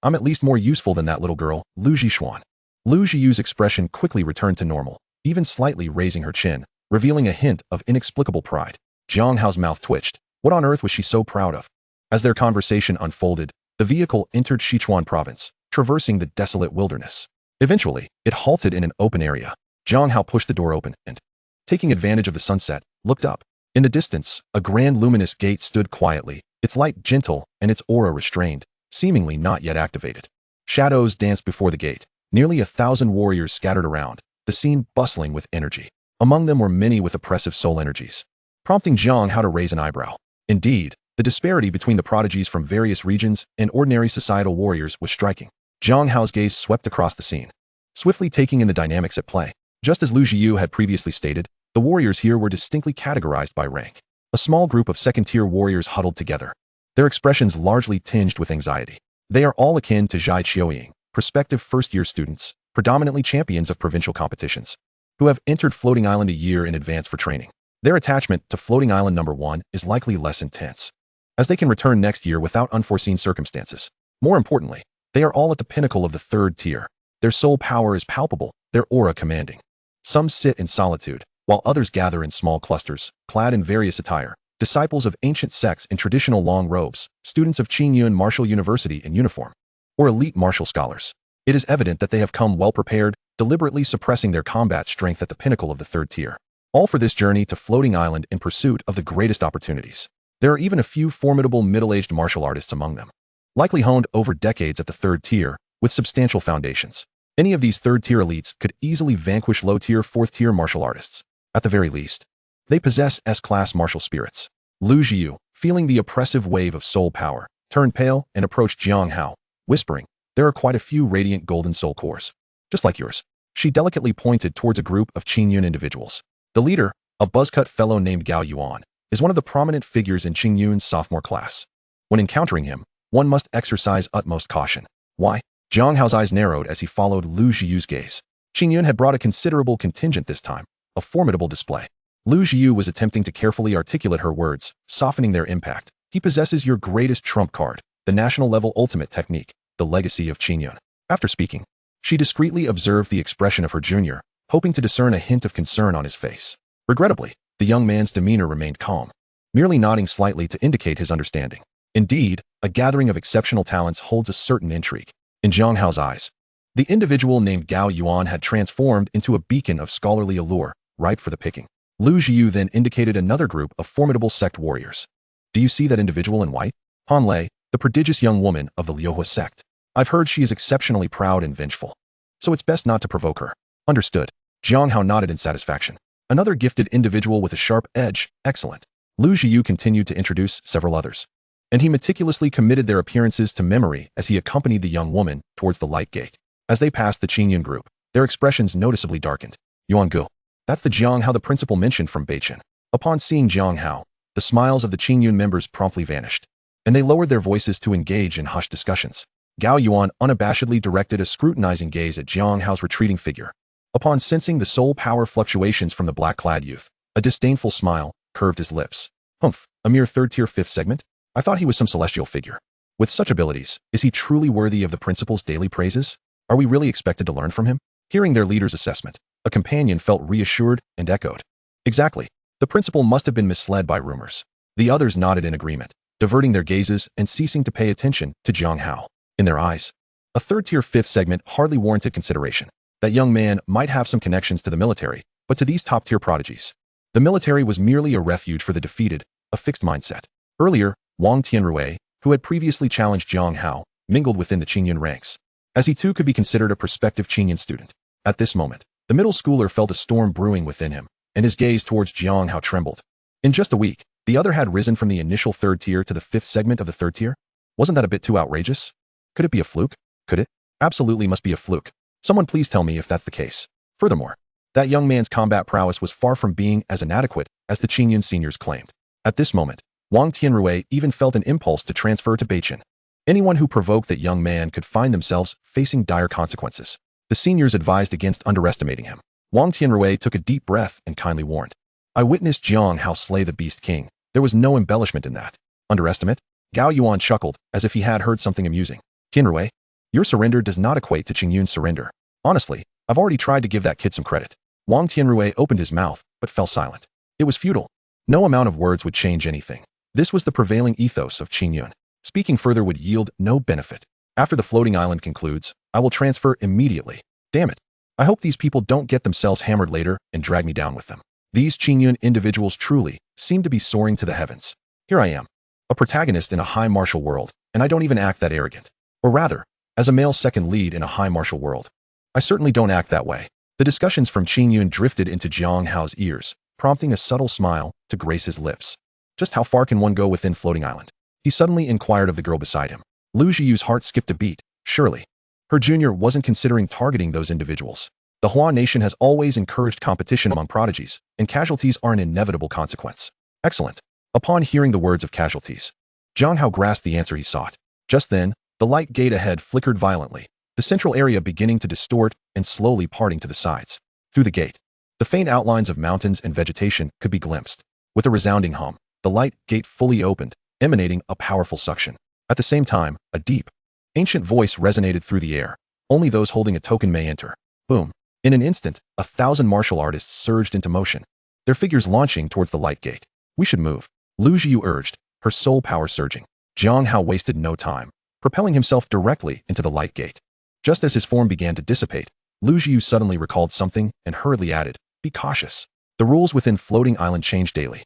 I'm at least more useful than that little girl, Lu Zhixuan. Lu Zhiyu's expression quickly returned to normal, even slightly raising her chin, revealing a hint of inexplicable pride. Jiang Hao's mouth twitched. What on earth was she so proud of? As their conversation unfolded, the vehicle entered Sichuan province, traversing the desolate wilderness. Eventually, it halted in an open area. Jiang Hao pushed the door open and, taking advantage of the sunset, looked up. In the distance, a grand luminous gate stood quietly, its light gentle and its aura restrained, seemingly not yet activated. Shadows danced before the gate. Nearly 1,000 warriors scattered around, the scene bustling with energy. Among them were many with oppressive soul energies, prompting Jiang Hao to raise an eyebrow. Indeed, the disparity between the prodigies from various regions and ordinary societal warriors was striking. Jiang Hao's gaze swept across the scene, swiftly taking in the dynamics at play. Just as Lu Zhiyu had previously stated, the warriors here were distinctly categorized by rank. A small group of second-tier warriors huddled together, their expressions largely tinged with anxiety. They are all akin to Zhai Qiuying, prospective first-year students, predominantly champions of provincial competitions, who have entered Floating Island a year in advance for training. Their attachment to Floating Island number 1 is likely less intense, as they can return next year without unforeseen circumstances. More importantly, they are all at the pinnacle of the 3rd tier. Their soul power is palpable, their aura commanding. Some sit in solitude, while others gather in small clusters, clad in various attire. Disciples of ancient sects in traditional long robes, students of Qingyun Martial University in uniform, or elite martial scholars. It is evident that they have come well prepared, deliberately suppressing their combat strength at the pinnacle of the 3rd tier. All for this journey to Floating Island in pursuit of the greatest opportunities. There are even a few formidable middle-aged martial artists among them, likely honed over decades at the 3rd tier, with substantial foundations. Any of these 3rd-tier elites could easily vanquish low-tier 4th-tier martial artists. At the very least, they possess S-class martial spirits. Lu Zhiyu, feeling the oppressive wave of soul power, turned pale and approached Jiang Hao, whispering, "There are quite a few radiant golden soul cores, just like yours." She delicately pointed towards a group of Qingyun individuals. The leader, a buzzcut fellow named Gao Yuan, is one of the prominent figures in Qingyun's sophomore class. When encountering him, one must exercise utmost caution. Why? Jiang Hao's eyes narrowed as he followed Lu Zhiyu's gaze. Qingyun had brought a considerable contingent this time, a formidable display. Lu Jiu was attempting to carefully articulate her words, softening their impact. He possesses your greatest trump card, the national-level ultimate technique, the legacy of Qingyun. After speaking, she discreetly observed the expression of her junior, hoping to discern a hint of concern on his face. Regrettably, the young man's demeanor remained calm, merely nodding slightly to indicate his understanding. Indeed, a gathering of exceptional talents holds a certain intrigue. In Jiang Hao's eyes, the individual named Gao Yuan had transformed into a beacon of scholarly allure, ripe for the picking. Lu Jiu then indicated another group of formidable sect warriors. Do you see that individual in white? Han Lei, the prodigious young woman of the Liuhua sect. I've heard she is exceptionally proud and vengeful. So it's best not to provoke her. Understood. Jiang Hao nodded in satisfaction. Another gifted individual with a sharp edge, excellent. Lu Jiu continued to introduce several others, and he meticulously committed their appearances to memory as he accompanied the young woman towards the light gate. As they passed the Qingyun group, their expressions noticeably darkened. Yuan Gu. That's the Jiang Hao the principal mentioned from Beichin. Upon seeing Jiang Hao, the smiles of the Qingyun members promptly vanished, and they lowered their voices to engage in hushed discussions. Gao Yuan unabashedly directed a scrutinizing gaze at Jiang Hao's retreating figure. Upon sensing the soul power fluctuations from the black-clad youth, a disdainful smile curved his lips. Humph, a mere third-tier fifth segment? I thought he was some celestial figure. With such abilities, is he truly worthy of the principal's daily praises? Are we really expected to learn from him? Hearing their leader's assessment, a companion felt reassured and echoed. Exactly. The principal must have been misled by rumors. The others nodded in agreement, diverting their gazes and ceasing to pay attention to Jiang Hao. In their eyes, a third-tier fifth segment hardly warranted consideration. That young man might have some connections to the military, but to these top-tier prodigies, the military was merely a refuge for the defeated, a fixed mindset. Earlier, Wang Tianrui, who had previously challenged Jiang Hao, mingled within the Qingyun ranks, as he too could be considered a prospective Qingyun student. At this moment, the middle schooler felt a storm brewing within him, and his gaze towards Jiang Hao trembled. In just a week, the other had risen from the initial third tier to the fifth segment of the third tier. Wasn't that a bit too outrageous? Could it be a fluke? Could it? Absolutely must be a fluke. Someone please tell me if that's the case. Furthermore, that young man's combat prowess was far from being as inadequate as the Qingyun seniors claimed. At this moment, Wang Tianrui even felt an impulse to transfer to Beichin. Anyone who provoked that young man could find themselves facing dire consequences. The seniors advised against underestimating him. Wang Tianrui took a deep breath and kindly warned. I witnessed Jiang Hao slay the Beast King. There was no embellishment in that. Underestimate? Gao Yuan chuckled as if he had heard something amusing. Tianrui, your surrender does not equate to Qingyun's surrender. Honestly, I've already tried to give that kid some credit. Wang Tianrui opened his mouth, but fell silent. It was futile. No amount of words would change anything. This was the prevailing ethos of Qingyun. Speaking further would yield no benefit. After the floating island concludes, I will transfer immediately. Damn it. I hope these people don't get themselves hammered later and drag me down with them. These Qingyun individuals truly seem to be soaring to the heavens. Here I am, a protagonist in a high martial world, and I don't even act that arrogant. Or rather, as a male second lead in a high martial world, I certainly don't act that way. The discussions from Qingyun drifted into Jiang Hao's ears, prompting a subtle smile to grace his lips. Just how far can one go within Floating Island? He suddenly inquired of the girl beside him. Lu Jiu's heart skipped a beat. Surely, her junior wasn't considering targeting those individuals. The Hua nation has always encouraged competition among prodigies, and casualties are an inevitable consequence. Excellent. Upon hearing the words of casualties, Jiang Hao grasped the answer he sought. Just then, the light gate ahead flickered violently, the central area beginning to distort and slowly parting to the sides. Through the gate, the faint outlines of mountains and vegetation could be glimpsed. With a resounding hum, the light gate fully opened, emanating a powerful suction. At the same time, a deep, ancient voice resonated through the air. Only those holding a token may enter. Boom. In an instant, 1,000 martial artists surged into motion, their figures launching towards the light gate. We should move, Lu Jiu urged, her soul power surging. Jiang Hao wasted no time, propelling himself directly into the light gate. Just as his form began to dissipate, Lu Jiu suddenly recalled something and hurriedly added, be cautious. The rules within Floating Island change daily.